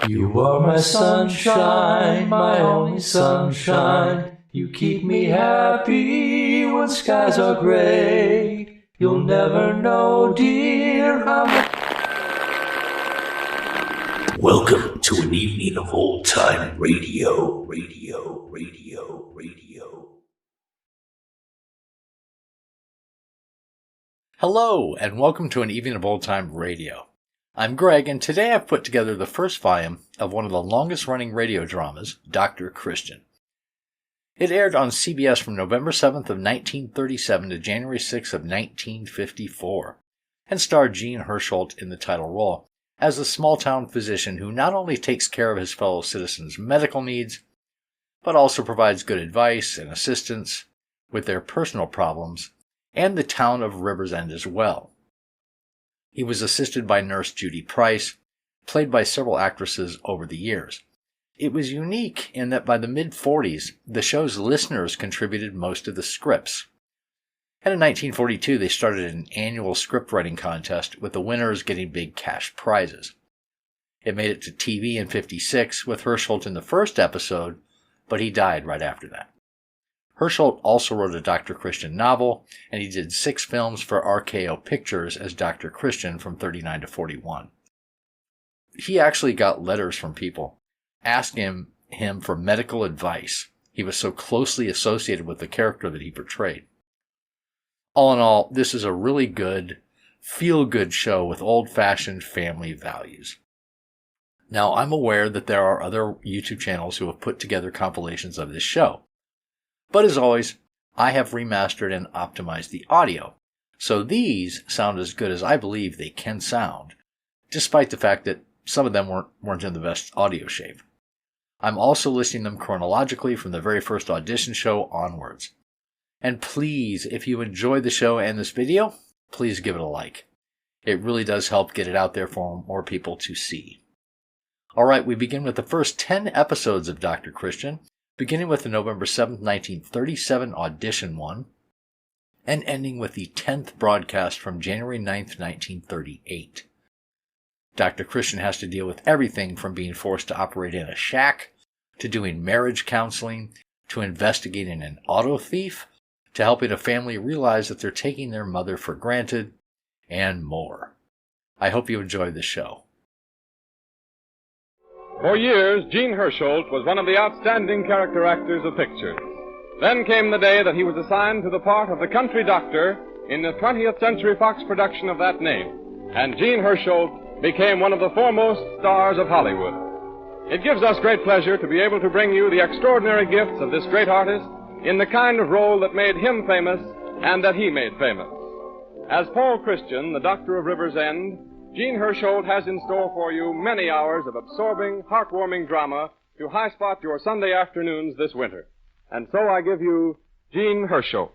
You are my sunshine, my only sunshine. You keep me happy when skies are gray. You'll never know, dear, Welcome to an evening of old-time radio. Hello, and welcome to an evening of old-time radio. I'm Greg, and today I've put together the first volume of one of the longest-running radio dramas, Dr. Christian. It aired on CBS from November 7th of 1937 to January 6th of 1954, and starred Gene Hersholt in the title role as a small-town physician who not only takes care of his fellow citizens' medical needs, but also provides good advice and assistance with their personal problems and the town of Riversend as well. He was assisted by nurse Judy Price, played by several actresses over the years. It was unique in that by the mid-40s, the show's listeners contributed most of the scripts. And in 1942, they started an annual script writing contest with the winners getting big cash prizes. It made it to TV in 1956 with Hersholt in the first episode, but he died right after that. Hersholt also wrote a Dr. Christian novel, and he did 6 films for RKO Pictures as Dr. Christian from 1939 to 1941. He actually got letters from people asking him for medical advice. He was so closely associated with the character that he portrayed. All in all, this is a really good, feel-good show with old-fashioned family values. Now, I'm aware that there are other YouTube channels who have put together compilations of this show. But as always, I have remastered and optimized the audio, so these sound as good as I believe they can sound, despite the fact that some of them weren't in the best audio shape. I'm also listing them chronologically from the very first audition show onwards. And please, if you enjoy the show and this video, please give it a like. It really does help get it out there for more people to see. Alright, we begin with the first 10 episodes of Dr. Christian, beginning with the November 7th, 1937 audition one, and ending with the 10th broadcast from January 9th, 1938. Dr. Christian has to deal with everything from being forced to operate in a shack, to doing marriage counseling, to investigating an auto thief, to helping a family realize that they're taking their mother for granted, and more. I hope you enjoy the show. For years, Gene Hersholt was one of the outstanding character actors of pictures. Then came the day that he was assigned to the part of the country doctor in the 20th Century Fox production of that name, and Gene Hersholt became one of the foremost stars of Hollywood. It gives us great pleasure to be able to bring you the extraordinary gifts of this great artist in the kind of role that made him famous and that he made famous. As Paul Christian, the doctor of Riversend, Gene Hersholt has in store for you many hours of absorbing, heartwarming drama to high-spot your Sunday afternoons this winter. And so I give you Gene Hersholt.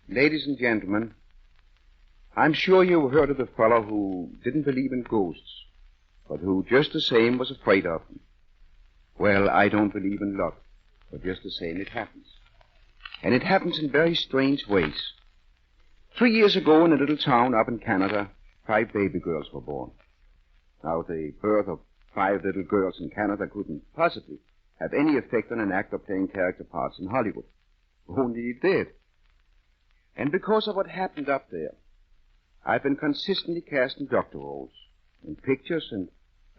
Ladies and gentlemen, I'm sure you've heard of the fellow who didn't believe in ghosts, but who just the same was afraid of them. Well, I don't believe in luck. But just the same, it happens. And it happens in very strange ways. 3 years ago, in a little town up in Canada, 5 baby girls were born. Now, the birth of 5 little girls in Canada couldn't possibly have any effect on an actor playing character parts in Hollywood. Only it did. And because of what happened up there, I've been consistently casting doctor roles in pictures and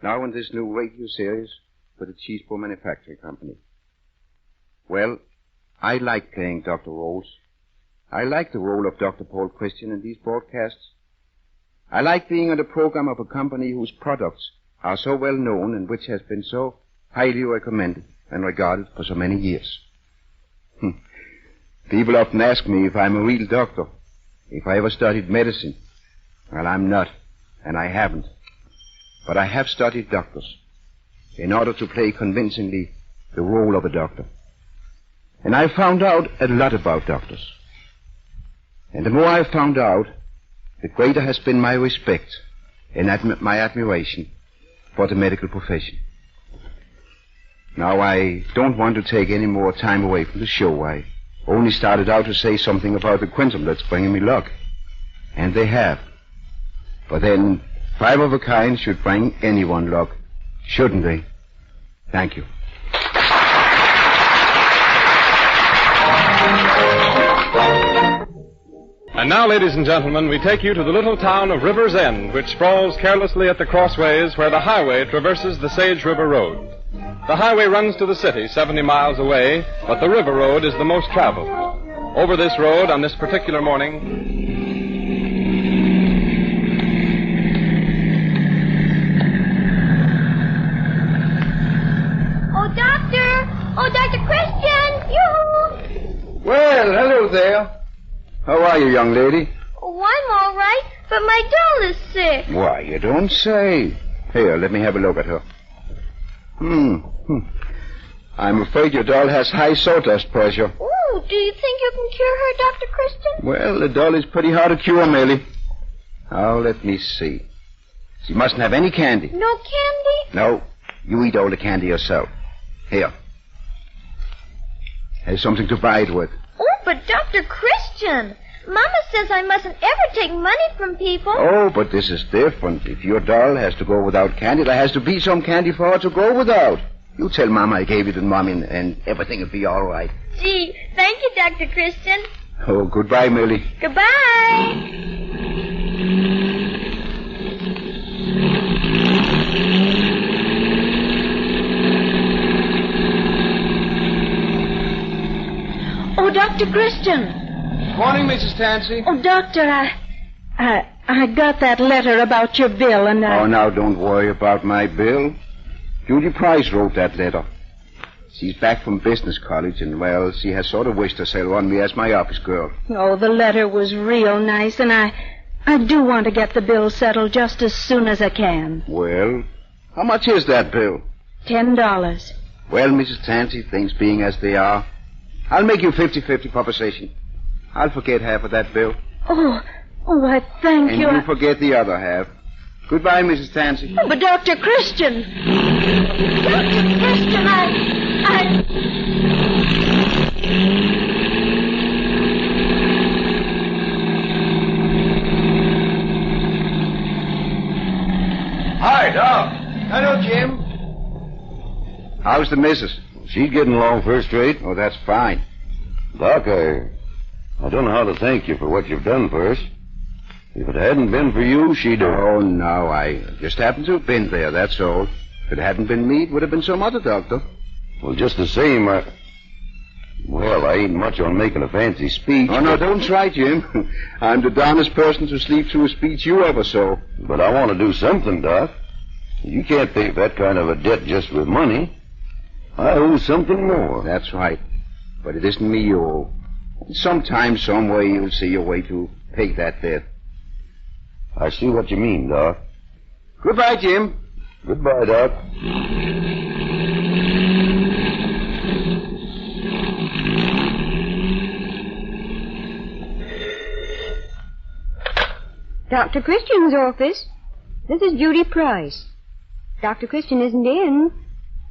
now in this new radio series for the Cheesebro Manufacturing Company. Well, I like playing doctor roles. I like the role of Dr. Paul Christian in these broadcasts. I like being on the program of a company whose products are so well known and which has been so highly recommended and regarded for so many years. People often ask me if I'm a real doctor, if I ever studied medicine. Well, I'm not, and I haven't. But I have studied doctors in order to play convincingly the role of a doctor. And I found out a lot about doctors. And the more I found out, the greater has been my respect and my admiration for the medical profession. Now, I don't want to take any more time away from the show. I only started out to say something about the quintum that's bringing me luck. And they have. But then, 5 of a kind should bring anyone luck, shouldn't they? Thank you. And now, ladies and gentlemen, we take you to the little town of River's End, which sprawls carelessly at the crossways where the highway traverses the Sage River Road. The highway runs to the city 70 miles away, but the river road is the most traveled. Over this road on this particular morning... Oh, Doctor! Oh, Dr. Christian! Yoo-hoo! Well, hello there. How are you, young lady? Oh, I'm all right, but my doll is sick. Why, you don't say. Here, let me have a look at her. I'm afraid your doll has high sawdust pressure. Oh, do you think you can cure her, Dr. Christian? Well, the doll is pretty hard to cure, Millie. Now, let me see. She mustn't have any candy. No candy? No, you eat all the candy yourself. Here. Here's something to buy it with. Oh, but Dr. Christian, Mama says I mustn't ever take money from people. Oh, but this is different. If your doll has to go without candy, there has to be some candy for her to go without. You tell Mama I gave you to Mommy, and everything will be all right. Gee, thank you, Dr. Christian. Oh, goodbye, Millie. Goodbye. Oh, Dr. Christian. Morning, Mrs. Tanzy. Oh, Doctor, I got that letter about your bill, and Oh, now, don't worry about my bill. Judy Price wrote that letter. She's back from business college, and, well, she has sort of wished herself on me as my office girl. Oh, the letter was real nice, and I do want to get the bill settled just as soon as I can. Well, how much is that bill? $10. Well, Mrs. Tanzy, things being as they are, I'll make you 50-50 proposition. I'll forget half of that bill. Oh, I thank And you. you forget the other half. Goodbye, Mrs. Tanzy. Oh, but Dr. Christian. Dr. Christian, Hi, Doc. Hello, Jim. How's the missus? She's getting along first rate. Oh, that's fine. Doc, I don't know how to thank you for what you've done for us. If it hadn't been for you, she'd have... Oh, no, I just happened to have been there, that's all. If it hadn't been me, it would have been some other doctor. Well, just the same, Well, I ain't much on making a fancy speech. Oh, no, don't try, Jim. I'm the darnest person to sleep through a speech you ever saw. But I want to do something, Doc. You can't pay that kind of a debt just with money. I owe something more. That's right. But it isn't me you owe. Sometime, some way, you'll see your way to pay that debt. I see what you mean, Doc. Goodbye, Jim. Goodbye, Doc. Dr. Christian's office. This is Judy Price. Dr. Christian isn't in.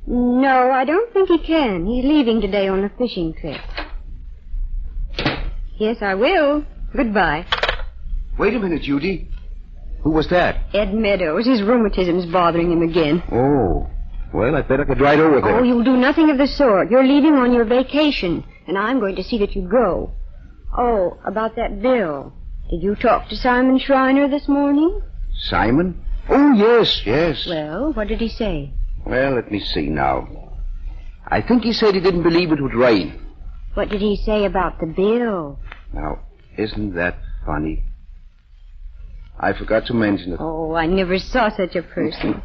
No, I don't think he can. He's leaving today on a fishing trip. Yes, I will. Goodbye. Wait a minute, Judy. Who was that? Ed Meadows. His rheumatism's bothering him again. Oh. Well, I better get right over there. Oh, you'll do nothing of the sort. You're leaving on your vacation, and I'm going to see that you go. Oh, about that bill. Did you talk to Simon Schreiner this morning? Simon? Oh, yes. Well, what did he say? Well, let me see now. I think he said he didn't believe it would rain. What did he say about the bill? Now, isn't that funny? I forgot to mention it. Oh, I never saw such a person.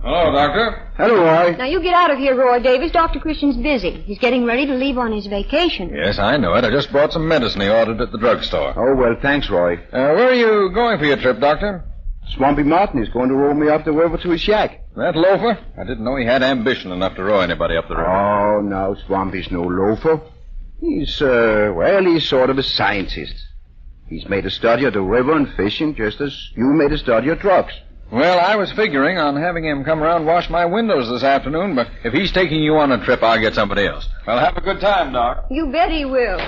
Hello, Doctor. Hello, Roy. Now, you get out of here, Roy Davis. Dr. Christian's busy. He's getting ready to leave on his vacation. Yes, I know it. I just bought some medicine he ordered at the drugstore. Oh, well, thanks, Roy. Where are you going for your trip, Doctor? Swampy Martin is going to roll me up the river to his shack. That loafer? I didn't know he had ambition enough to row anybody up the river. Oh, no, Swampy's no loafer. He's sort of a scientist. He's made a study of the river and fishing just as you made a study of trucks. Well, I was figuring on having him come around and wash my windows this afternoon, but if he's taking you on a trip, I'll get somebody else. Well, have a good time, Doc. You bet he will.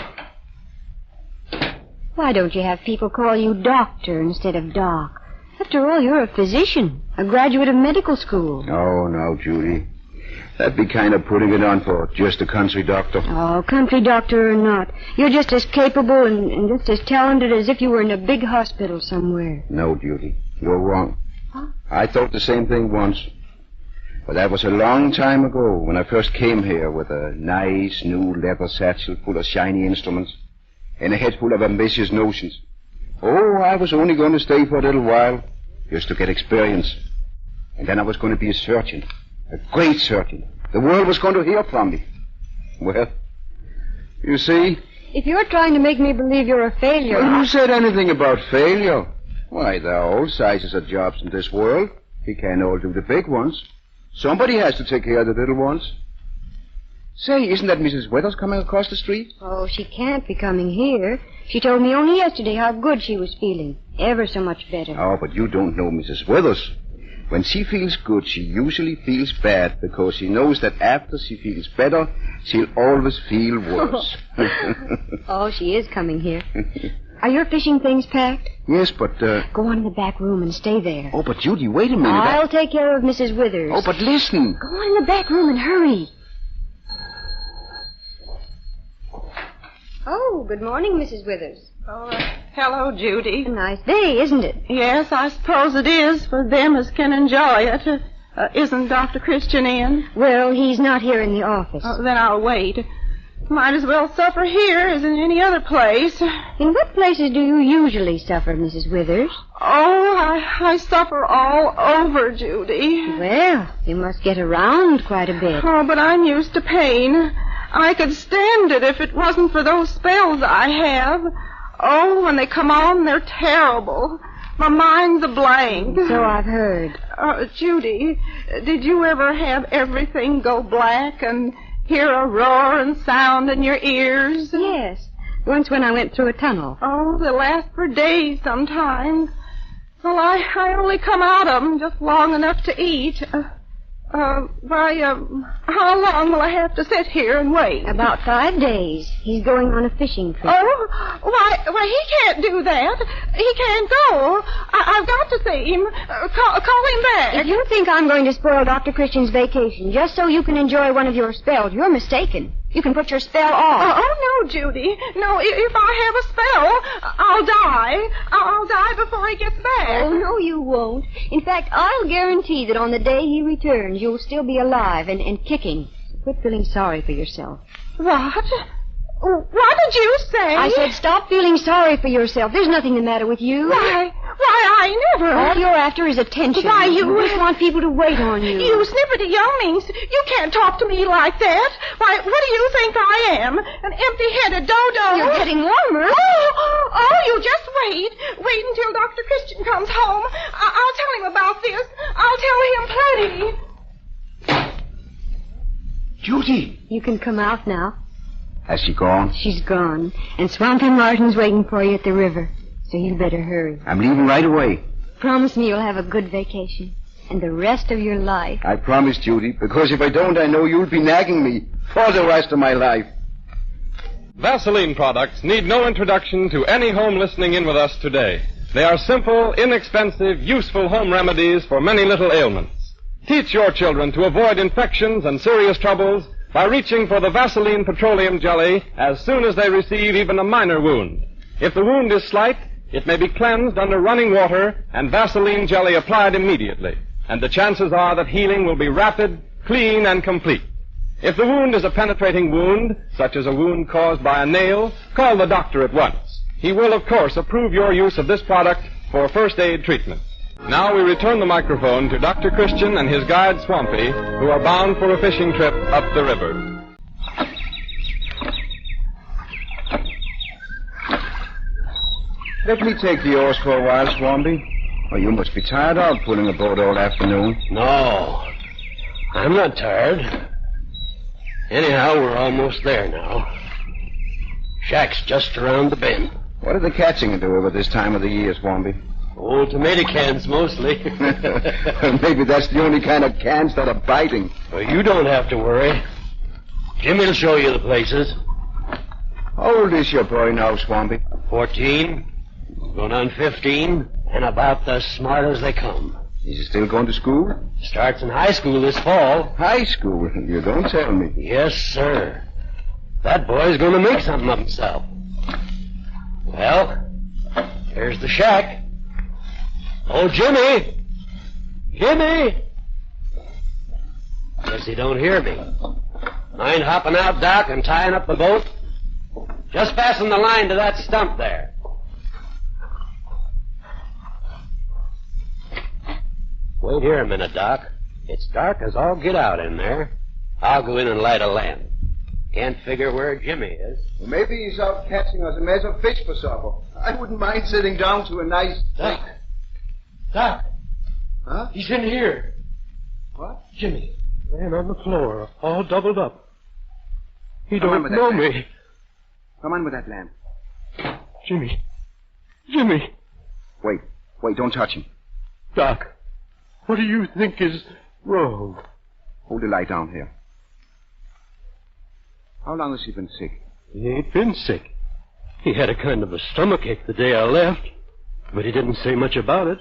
Why don't you have people call you Doctor instead of Doc? After all, you're a physician, a graduate of medical school. Oh, no, Judy. That'd be kind of putting it on for just a country doctor. Oh, country doctor or not, you're just as capable and just as talented as if you were in a big hospital somewhere. No, Judy, you're wrong. Huh? I thought the same thing once. But that was a long time ago when I first came here with a nice new leather satchel full of shiny instruments and a head full of ambitious notions. Oh, I was only going to stay for a little while just to get experience. And then I was going to be a surgeon. A great surgeon. The world was going to hear from me. Well, you see... If you're trying to make me believe you're a failure... Well, who said anything about failure? Why, there are all sizes of jobs in this world. We can't all do the big ones. Somebody has to take care of the little ones. Say, isn't that Mrs. Withers coming across the street? Oh, she can't be coming here. She told me only yesterday how good she was feeling. Ever so much better. Oh, but you don't know Mrs. Withers. When she feels good, she usually feels bad because she knows that after she feels better, she'll always feel worse. Oh, she is coming here. Are your fishing things packed? Yes, but, Go on in the back room and stay there. Oh, but Judy, wait a minute. I'll take care of Mrs. Withers. Oh, but listen. Go on in the back room and hurry. Oh, good morning, Mrs. Withers. Oh, hello, Judy. A nice day, isn't it? Yes, I suppose it is for them as can enjoy it. Isn't Dr. Christian in? Well, he's not here in the office. Oh, then I'll wait. Might as well suffer here as in any other place. In what places do you usually suffer, Mrs. Withers? Oh, I suffer all over, Judy. Well, you must get around quite a bit. Oh, but I'm used to pain. I could stand it if it wasn't for those spells I have. Oh, when they come on, they're terrible. My mind's a blank. So I've heard. Judy, did you ever have everything go black and hear a roar and sound in your ears? Yes. Once when I went through a tunnel. Oh, they last for days sometimes. Well, I only come out of them just long enough to eat. How long will I have to sit here and wait? About 5 days. He's going on a fishing trip. Oh, why, he can't do that. He can't go. I've got to see him. Call him back. If you think I'm going to spoil Dr. Christian's vacation just so you can enjoy one of your spells, you're mistaken. You can put your spell off. Oh, no, Judy. No, if I have a spell, I'll die. I'll die before he gets back. Oh, no, you won't. In fact, I'll guarantee that on the day he returns, you'll still be alive and kicking. So quit feeling sorry for yourself. What? What did you say? I said stop feeling sorry for yourself. There's nothing the matter with you. Why, I never... All you're after is attention. Why, you just want people to wait on you. You snippety younglings. You can't talk to me like that. Why, what do you think I am? An empty-headed dodo? You're getting warmer. Oh, you just wait. Wait until Dr. Christian comes home. I'll tell him about this. I'll tell him plenty. Judy! You can come out now. Has she gone? She's gone. And Swampy Martin's waiting for you at the river. So you'd better hurry. I'm leaving right away. Promise me you'll have a good vacation. And the rest of your life. I promise, Judy, because if I don't, I know you'll be nagging me for the rest of my life. Vaseline products need no introduction to any home listening in with us today. They are simple, inexpensive, useful home remedies for many little ailments. Teach your children to avoid infections and serious troubles by reaching for the Vaseline petroleum jelly as soon as they receive even a minor wound. If the wound is slight, it may be cleansed under running water and Vaseline jelly applied immediately, and the chances are that healing will be rapid, clean, and complete. If the wound is a penetrating wound, such as a wound caused by a nail, call the doctor at once. He will, of course, approve your use of this product for first aid treatment. Now we return the microphone to Dr. Christian and his guide, Swampy, who are bound for a fishing trip up the river. Let me take the oars for a while, Swampy. Oh, you must be tired out pulling a boat all afternoon. No, I'm not tired. Anyhow, we're almost there now. Shack's just around the bend. What are they catching into over this time of the year, Swampy? Old tomato cans, mostly. Maybe that's the only kind of cans that are biting. Well, you don't have to worry. Jimmy'll show you the places. How old is your boy now, Swampy? 14, going on 15, and about as smart as they come. Is he still going to school? Starts in high school this fall. High school? You don't tell me. Yes, sir. That boy's going to make something of himself. Well, here's the shack. Oh, Jimmy! Jimmy! Guess he don't hear me. Mind hopping out, Doc, and tying up the boat? Just fasten the line to that stump there. Wait here a minute, Doc. It's dark as all get out in there. I'll go in and light a lamp. Can't figure where Jimmy is. Well, maybe he's out catching us a mess of fish for supper. I wouldn't mind sitting down to a nice... Doc! Doc! Huh? He's in here. What? Jimmy. Laying on the floor, all doubled up. He don't know me. Come on with that lamp. Jimmy. Jimmy. Wait, don't touch him. Doc, what do you think is wrong? Hold the light down here. How long has he been sick? He ain't been sick. He had a kind of a stomachache the day I left, but he didn't say much about it.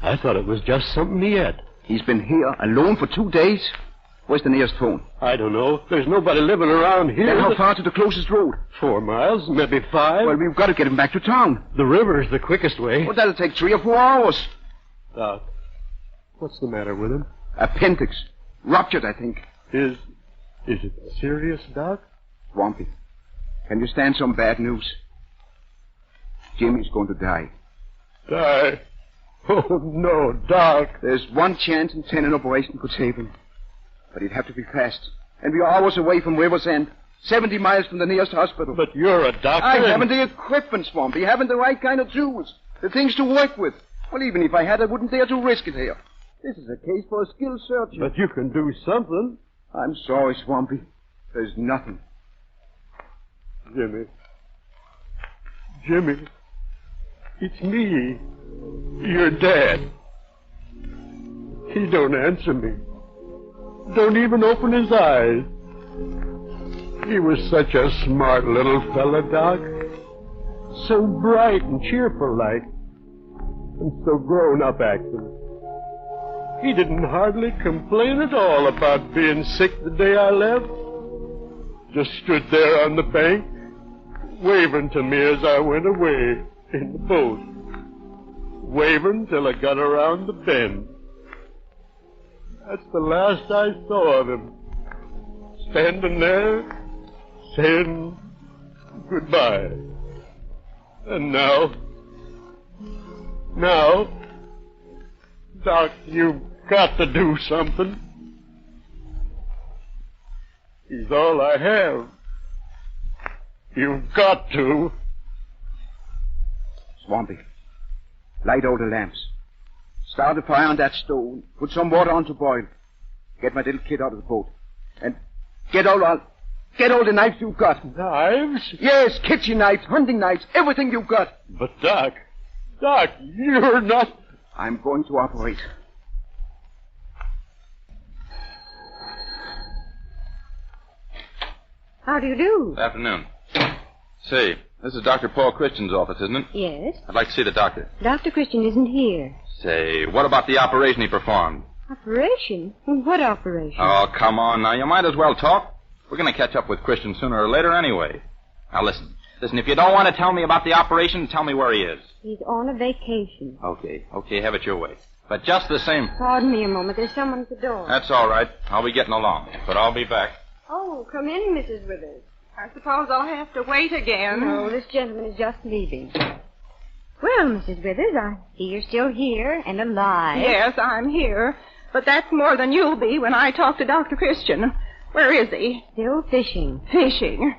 I thought it was just something he had. He's been here alone for 2 days? Where's the nearest phone? I don't know. There's nobody living around here. Then how far to the closest road? 4 miles, maybe 5. Well, we've got to get him back to town. The river's the quickest way. Well, that'll take 3 or 4 hours. Doc, what's the matter with him? Appendix. Ruptured, I think. Is it serious, Doc? Swampy, can you stand some bad news? Jimmy's going to die. Die? Oh, no, Doc. There's 1 chance in 10 an operation could save him. But he'd have to be fast. And we're hours away from River's End. 70 miles from the nearest hospital. But you're a doctor. I haven't the equipment, Swampy. I haven't the right kind of tools. The things to work with. Well, even if I had, I wouldn't dare to risk it here. This is a case for a skilled surgeon. But you can do something. I'm sorry, Swampy. There's nothing. Jimmy. Jimmy. It's me. Your dad. He don't answer me. Don't even open his eyes. He was such a smart little fella, Doc. So bright and cheerful like. And so grown up acting. He didn't hardly complain at all about being sick the day I left. Just stood there on the bank, waving to me as I went away in the boat. Waving till I got around the bend. That's the last I saw of him. Standing there, saying goodbye. And now, Doc, you've got to do something. He's all I have. You've got to. Swampy, light all the lamps. Start a fire on that stove. Put some water on to boil. Get my little kid out of the boat. And get all the knives you've got. Knives? Yes, kitchen knives, hunting knives, everything you've got. But, Doc, you're not... I'm going to operate. How do you do? Good afternoon. Say, this is Dr. Paul Christian's office, isn't it? Yes. I'd like to see the doctor. Dr. Christian isn't here. Say, what about the operation he performed? Operation? What operation? Oh, come on now. You might as well talk. We're going to catch up with Christian sooner or later anyway. Now, listen, if you don't want to tell me about the operation, tell me where he is. He's on a vacation. Okay, have it your way. But just the same... Pardon me a moment. There's someone at the door. That's all right. I'll be getting along. But I'll be back. Oh, come in, Mrs. Withers. I suppose I'll have to wait again. No, this gentleman is just leaving. Well, Mrs. Withers, I see you're still here and alive. Yes, I'm here. But that's more than you'll be when I talk to Dr. Christian. Where is he? Still fishing. Fishing?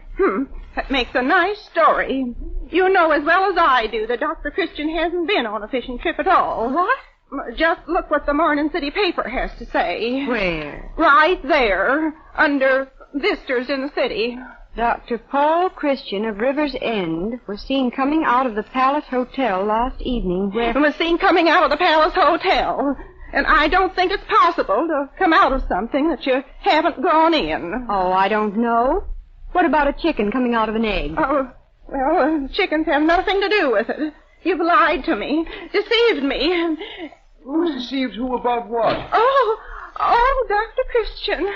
That makes a nice story. You know as well as I do that Dr. Christian hasn't been on a fishing trip at all. What? Just look what the Morning City paper has to say. Where? Right there, under visitors in the city. Dr. Paul Christian of River's End was seen coming out of the Palace Hotel last evening where... Was seen coming out of the Palace Hotel. And I don't think it's possible to come out of something that you haven't gone in. Oh, I don't know. What about a chicken coming out of an egg? Oh, well, chickens have nothing to do with it. You've lied to me, deceived me. Who's deceived who about what? Oh, Dr. Christian.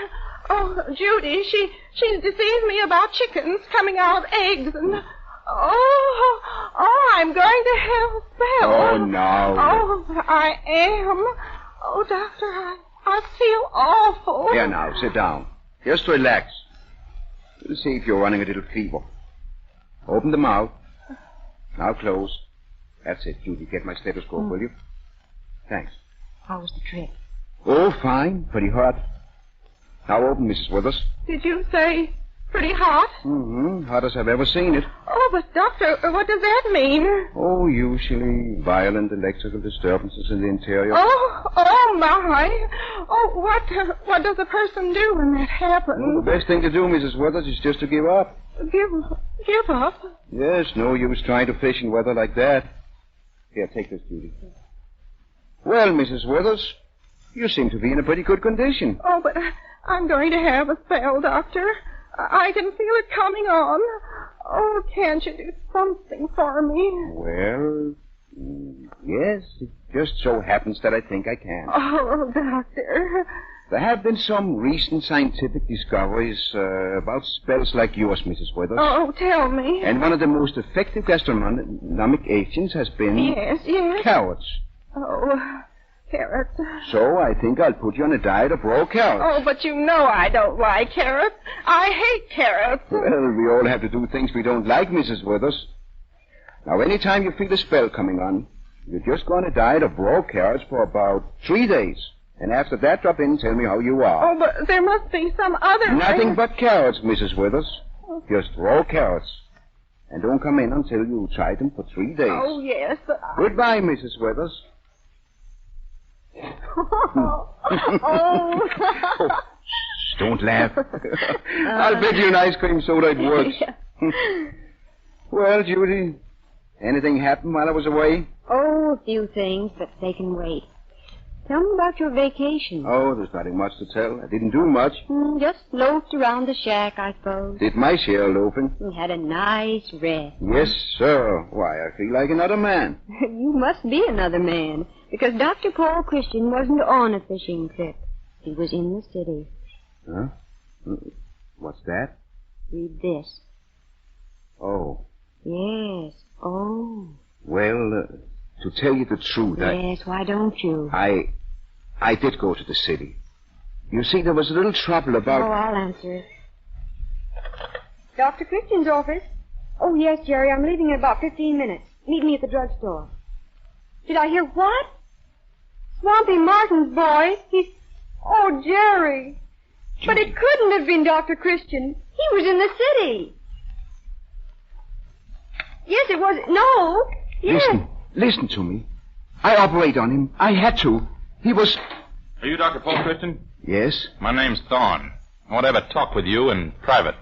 Oh, Judy, she's deceived me about chickens coming out of eggs and... Oh, I'm going to have a spell. Oh, no. Oh, I am. Oh, Doctor, I feel awful. Here now, sit down. Just relax. We'll see if you're running a little fever. Open the mouth. Now close. That's it, Judy. Get my stethoscope, will you? Thanks. How was the trip? Oh, fine. Pretty hot. Now open, Mrs. Withers. Did you say pretty hot? Mm-hmm. Hot as I've ever seen it. Oh, but Doctor, what does that mean? Oh, usually violent electrical disturbances in the interior. Oh, my. Oh, what does a person do when that happens? Well, the best thing to do, Mrs. Withers, is just to give up. Give up? Yes, no use trying to fish in weather like that. Here, take this, Judy. Well, Mrs. Withers, you seem to be in a pretty good condition. Oh, but I'm going to have a spell, Doctor. I can feel it coming on. Oh, can't you do something for me? Well, yes, it just so happens that I think I can. Oh, Doctor. There have been some recent scientific discoveries about spells like yours, Mrs. Withers. Oh, tell me. And one of the most effective gastronomic agents has been... Yes. Carrots. Oh, carrots. So I think I'll put you on a diet of raw carrots. Oh, but you know I don't like carrots. I hate carrots. Well, we all have to do things we don't like, Mrs. Withers. Now, anytime you feel a spell coming on, you just go on a diet of raw carrots for about 3 days. And after that, drop in and tell me how you are. Oh, but there must be some other... Nothing but carrots, Mrs. Withers. Just raw carrots. And don't come in until you try them for 3 days. Oh, yes, but Goodbye, Mrs. Withers. Oh. Shh, don't laugh. I'll bet you an ice cream soda it works. Well, Judy, anything happen while I was away? Oh, a few things, but they can wait. Tell me about your vacation. Oh, there's nothing much to tell. I didn't do much. Just loafed around the shack, I suppose. Did my share of loafing. And had a nice rest. Yes, sir. Why, I feel like another man. You must be another man, because Dr. Paul Christian wasn't on a fishing trip. He was in the city. Huh? What's that? Read this. Oh. Yes. Oh. Well, to tell you the truth, Yes, why don't you? I did go to the city. You see, there was a little trouble about... Oh, I'll answer it. Dr. Christian's office? Oh, yes, Jerry, I'm leaving in about 15 minutes. Meet me at the drugstore. Did I hear what? Swampy Martin's boy? He's... Oh, Jerry. But it couldn't have been Dr. Christian. He was in the city. Yes, it was... No. Yes. Listen to me. I operate on him. I had to. He was... Are you Dr. Paul Christian? Yes? My name's Thorne. I want to have a talk with you in private.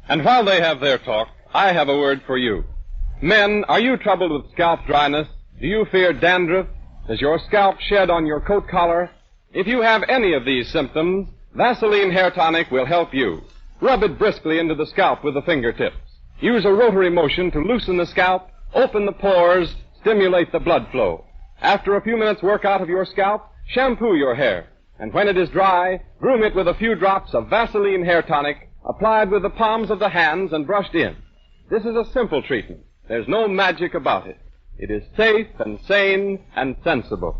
And while they have their talk, I have a word for you. Men, are you troubled with scalp dryness? Do you fear dandruff? Does your scalp shed on your coat collar? If you have any of these symptoms, Vaseline Hair Tonic will help you. Rub it briskly into the scalp with the fingertips. Use a rotary motion to loosen the scalp, open the pores, stimulate the blood flow. After a few minutes work out of your scalp, shampoo your hair. And when it is dry, groom it with a few drops of Vaseline Hair Tonic, applied with the palms of the hands and brushed in. This is a simple treatment. There's no magic about it. It is safe and sane and sensible.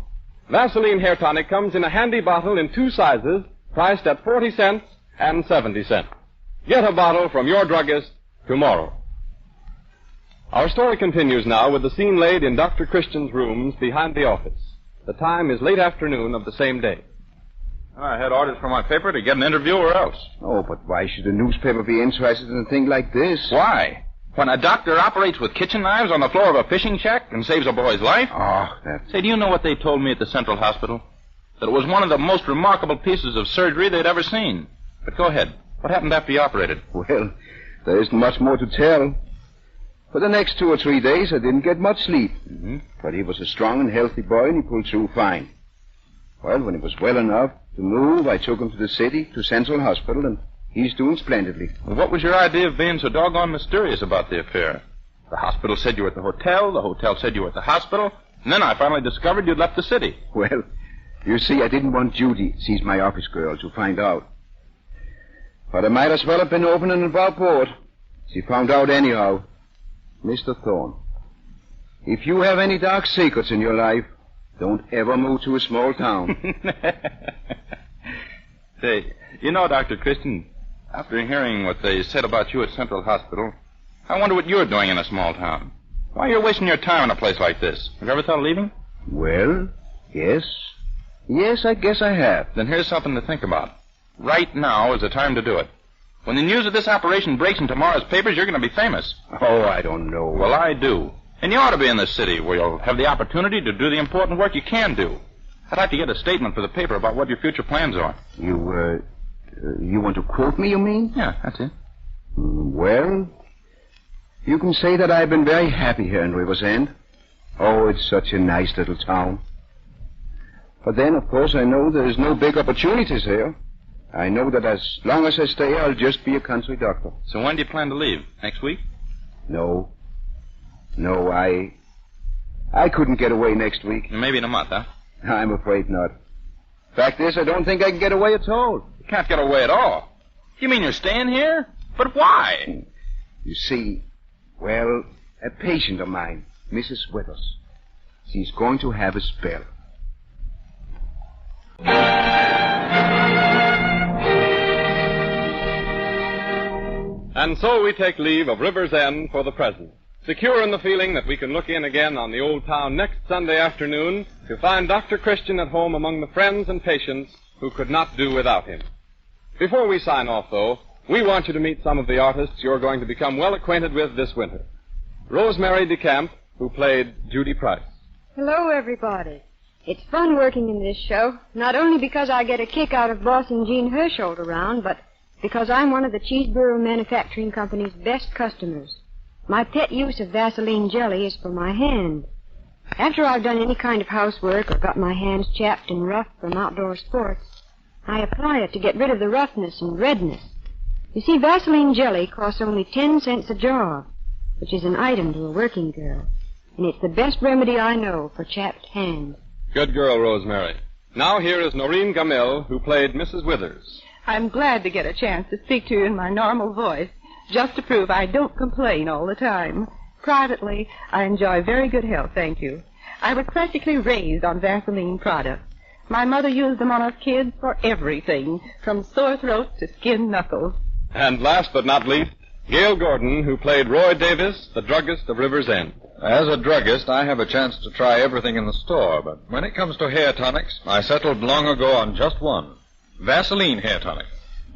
Vaseline Hair Tonic comes in a handy bottle in 2 sizes, priced at 40 cents and 70 cents. Get a bottle from your druggist tomorrow. Our story continues now with the scene laid in Dr. Christian's rooms behind the office. The time is late afternoon of the same day. I had orders from my paper to get an interview or else. Oh, but why should a newspaper be interested in a thing like this? Why? When a doctor operates with kitchen knives on the floor of a fishing shack and saves a boy's life? Oh, that's... Say, do you know what they told me at the Central Hospital? that it was one of the most remarkable pieces of surgery they'd ever seen. But go ahead. What happened after you operated? Well, there isn't much more to tell. For the next 2 or 3 days, I didn't get much sleep. Mm-hmm. But he was a strong and healthy boy, and he pulled through fine. Well, when he was well enough to move, I took him to the city, to Central Hospital, and he's doing splendidly. Well, what was your idea of being so doggone mysterious about the affair? The hospital said you were at the hotel said you were at the hospital, and then I finally discovered you'd left the city. Well, you see, I didn't want Judy, she's my office girl, to find out. But I might as well have been open and about board. She found out anyhow. Mr. Thorne, if you have any dark secrets in your life, don't ever move to a small town. Say, you know, Dr. Christian, after hearing what they said about you at Central Hospital, I wonder what you're doing in a small town. Why you're wasting your time in a place like this? Have you ever thought of leaving? Well, yes. Yes, I guess I have. Then here's something to think about. Right now is the time to do it. When the news of this operation breaks in tomorrow's papers, you're going to be famous. Oh, I don't know. Well, I do. And you ought to be in the city where you'll have the opportunity to do the important work you can do. I'd like to get a statement for the paper about what your future plans are. You want to quote me, you mean? Yeah, that's it. Well, you can say that I've been very happy here in River's End. Oh, it's such a nice little town. But then, of course, I know there's no big opportunities here. I know that as long as I stay, I'll just be a country doctor. So when do you plan to leave? Next week? No, I couldn't get away next week. Maybe in a month, huh? I'm afraid not. Fact is, I don't think I can get away at all. You can't get away at all. You mean you're staying here? But why? You see, well, a patient of mine, Mrs. Withers, she's going to have a spell. And so we take leave of River's End for the present, secure in the feeling that we can look in again on the old town next Sunday afternoon to find Dr. Christian at home among the friends and patients who could not do without him. Before we sign off, though, we want you to meet some of the artists you're going to become well acquainted with this winter. Rosemary DeCamp, who played Judy Price. Hello, everybody. It's fun working in this show, not only because I get a kick out of bossing Gene Hersholt around, but because I'm one of the Cheeseboro Manufacturing Company's best customers. My pet use of Vaseline jelly is for my hand. After I've done any kind of housework or got my hands chapped and rough from outdoor sports, I apply it to get rid of the roughness and redness. You see, Vaseline jelly costs only 10 cents a jar, which is an item to a working girl, and it's the best remedy I know for chapped hands. Good girl, Rosemary. Now here is Noreen Gamil, who played Mrs. Withers. I'm glad to get a chance to speak to you in my normal voice, just to prove I don't complain all the time. Privately, I enjoy very good health, thank you. I was practically raised on Vaseline products. My mother used them on us kids for everything, from sore throat to skinned knuckles. And last but not least, Gail Gordon, who played Roy Davis, the druggist of River's End. As a druggist, I have a chance to try everything in the store, but when it comes to hair tonics, I settled long ago on just one. Vaseline hair tonic.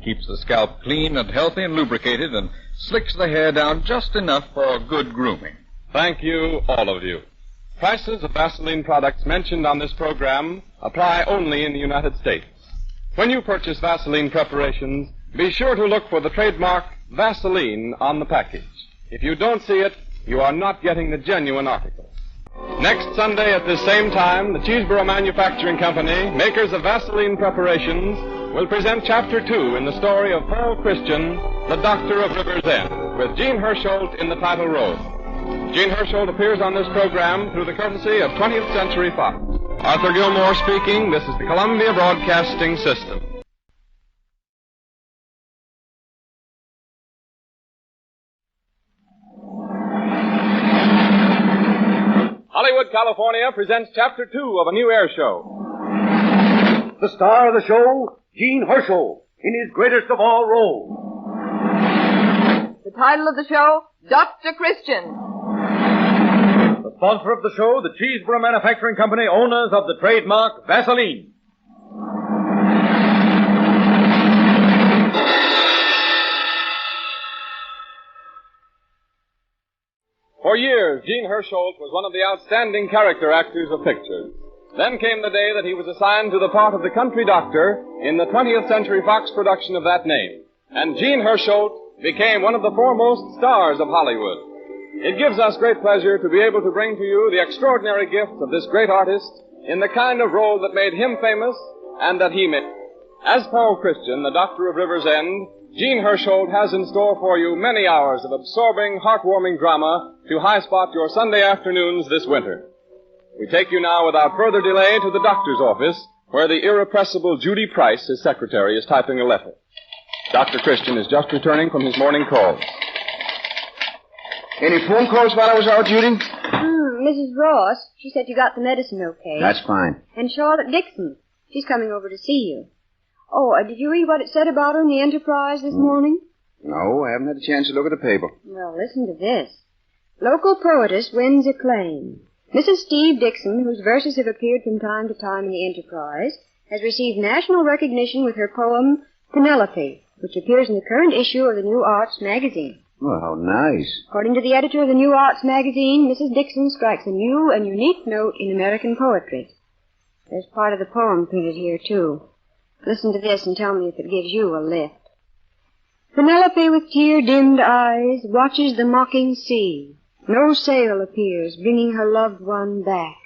Keeps the scalp clean and healthy and lubricated and slicks the hair down just enough for good grooming. Thank you, all of you. Prices of Vaseline products mentioned on this program apply only in the United States. When you purchase Vaseline preparations, be sure to look for the trademark Vaseline on the package. If you don't see it, you are not getting the genuine article. Next Sunday at this same time, the Cheeseboro Manufacturing Company, makers of Vaseline preparations, will present Chapter 2 in the story of Paul Christian, the Doctor of River's End, with Gene Hersholt in the title role. Gene Hersholt appears on this program through the courtesy of 20th Century Fox. Arthur Gilmore speaking. This is the Columbia Broadcasting System. Hollywood, California presents Chapter 2 of a new air show. The star of the show, Gene Hersholt, in his greatest of all roles. The title of the show, Dr. Christian. The sponsor of the show, the Cheeseboro Manufacturing Company, owners of the trademark Vaseline. For years, Gene Hersholt was one of the outstanding character actors of pictures. Then came the day that he was assigned to the part of the country doctor in the 20th Century Fox production of that name. And Gene Hersholt became one of the foremost stars of Hollywood. It gives us great pleasure to be able to bring to you the extraordinary gifts of this great artist in the kind of role that made him famous and that he made. As Paul Christian, the doctor of River's End, Gene Hersholt has in store for you many hours of absorbing, heartwarming drama to high-spot your Sunday afternoons this winter. We take you now without further delay to the doctor's office, where the irrepressible Judy Price, his secretary, is typing a letter. Dr. Christian is just returning from his morning calls. Any phone calls while I was out, Judy? Mrs. Ross, she said you got the medicine okay. That's fine. And Charlotte Dixon, she's coming over to see you. Oh, did you read what it said about her in the Enterprise this morning? No, I haven't had a chance to look at the paper. Well, listen to this. Local poetess wins acclaim. Mrs. Steve Dixon, whose verses have appeared from time to time in the Enterprise, has received national recognition with her poem, Penelope, which appears in the current issue of the New Arts magazine. Well, how nice. According to the editor of the New Arts magazine, Mrs. Dixon strikes a new and unique note in American poetry. There's part of the poem printed here, too. Listen to this and tell me if it gives you a lift. Penelope with tear-dimmed eyes watches the mocking sea. No sail appears, bringing her loved one back.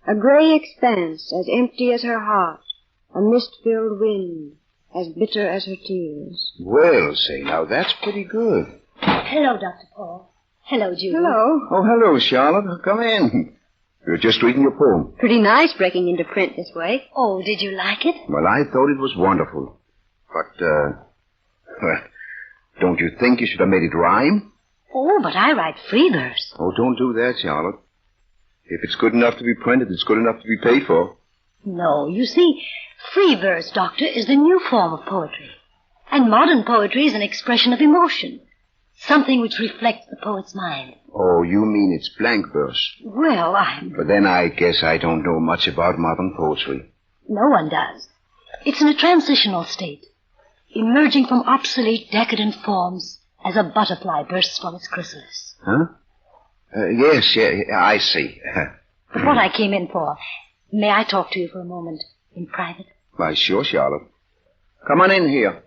A gray expanse, as empty as her heart. A mist-filled wind, as bitter as her tears. Well, say, now that's pretty good. Hello, Dr. Paul. Hello, Judy. Hello. Oh, hello, Charlotte. Come in. You're just reading your poem. Pretty nice breaking into print this way. Oh, did you like it? Well, I thought it was wonderful. But, well, don't you think you should have made it rhyme? Oh, but I write free verse. Oh, don't do that, Charlotte. If it's good enough to be printed, it's good enough to be paid for. No, you see, free verse, Doctor, is the new form of poetry. And modern poetry is an expression of emotion. Something which reflects the poet's mind. Oh, you mean it's blank verse? Well, But then I guess I don't know much about modern poetry. No one does. It's in a transitional state, emerging from obsolete, decadent forms as a butterfly bursts from its chrysalis. Huh? Yes, I see. What I came in for. May I talk to you for a moment, in private? Why, sure, Charlotte. Come on in here.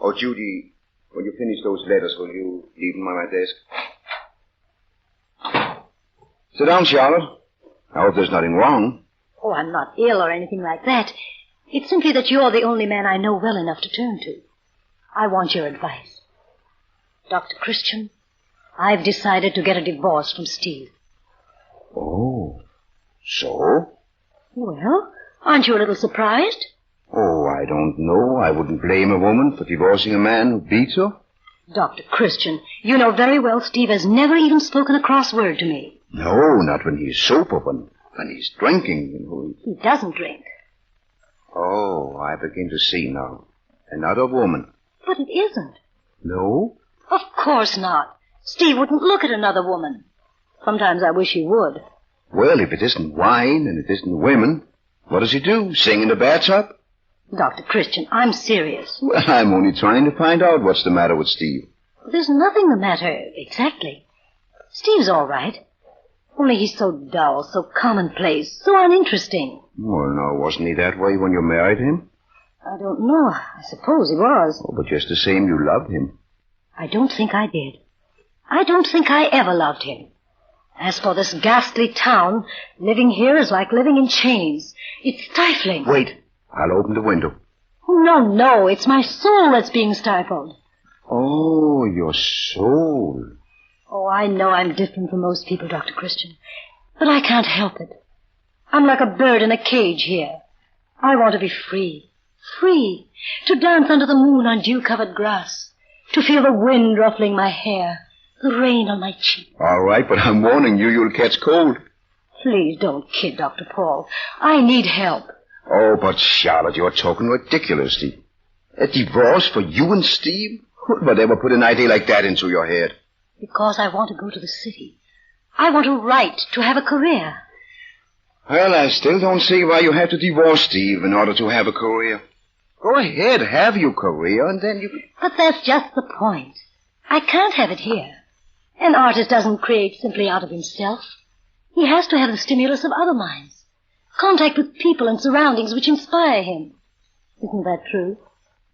Oh, Judy, when you finish those letters, will you leave them on my desk? Sit down, Charlotte. I hope there's nothing wrong. Oh, I'm not ill or anything like that. It's simply that you're the only man I know well enough to turn to. I want your advice. Dr. Christian, I've decided to get a divorce from Steve. Oh, so? Well, aren't you a little surprised? Oh, I don't know. I wouldn't blame a woman for divorcing a man who beats her. Dr. Christian, you know very well Steve has never even spoken a cross word to me. No, not when he's sober, when he's drinking. You know. He doesn't drink. Oh, I begin to see now. Another woman. But it isn't. No? Of course not. Steve wouldn't look at another woman. Sometimes I wish he would. Well, if it isn't wine and it isn't women, what does he do? Sing in the bathtub? Dr. Christian, I'm serious. Well, I'm only trying to find out what's the matter with Steve. There's nothing the matter, exactly. Steve's all right. Only he's so dull, so commonplace, so uninteresting. Well, no, wasn't he that way when you married him? I don't know. I suppose he was. Oh, but just the same, you loved him. I don't think I did. I don't think I ever loved him. As for this ghastly town, living here is like living in chains. It's stifling. Wait. I'll open the window. No, it's my soul that's being stifled. Oh, your soul. Oh, I know I'm different from most people, Dr. Christian, but I can't help it. I'm like a bird in a cage here. I want to be free. Free. To dance under the moon on dew-covered grass. To feel the wind ruffling my hair. The rain on my cheek. All right, but I'm warning you, you'll catch cold. Please don't kid, Dr. Paul. I need help. Oh, but Charlotte, you're talking ridiculously. A divorce for you and Steve? Whatever put an idea like that into your head? Because I want to go to the city. I want to write, to have a career. Well, I still don't see why you have to divorce Steve in order to have a career. Go ahead, have your career, and then you... But that's just the point. I can't have it here. An artist doesn't create simply out of himself. He has to have the stimulus of other minds. Contact with people and surroundings which inspire him. Isn't that true?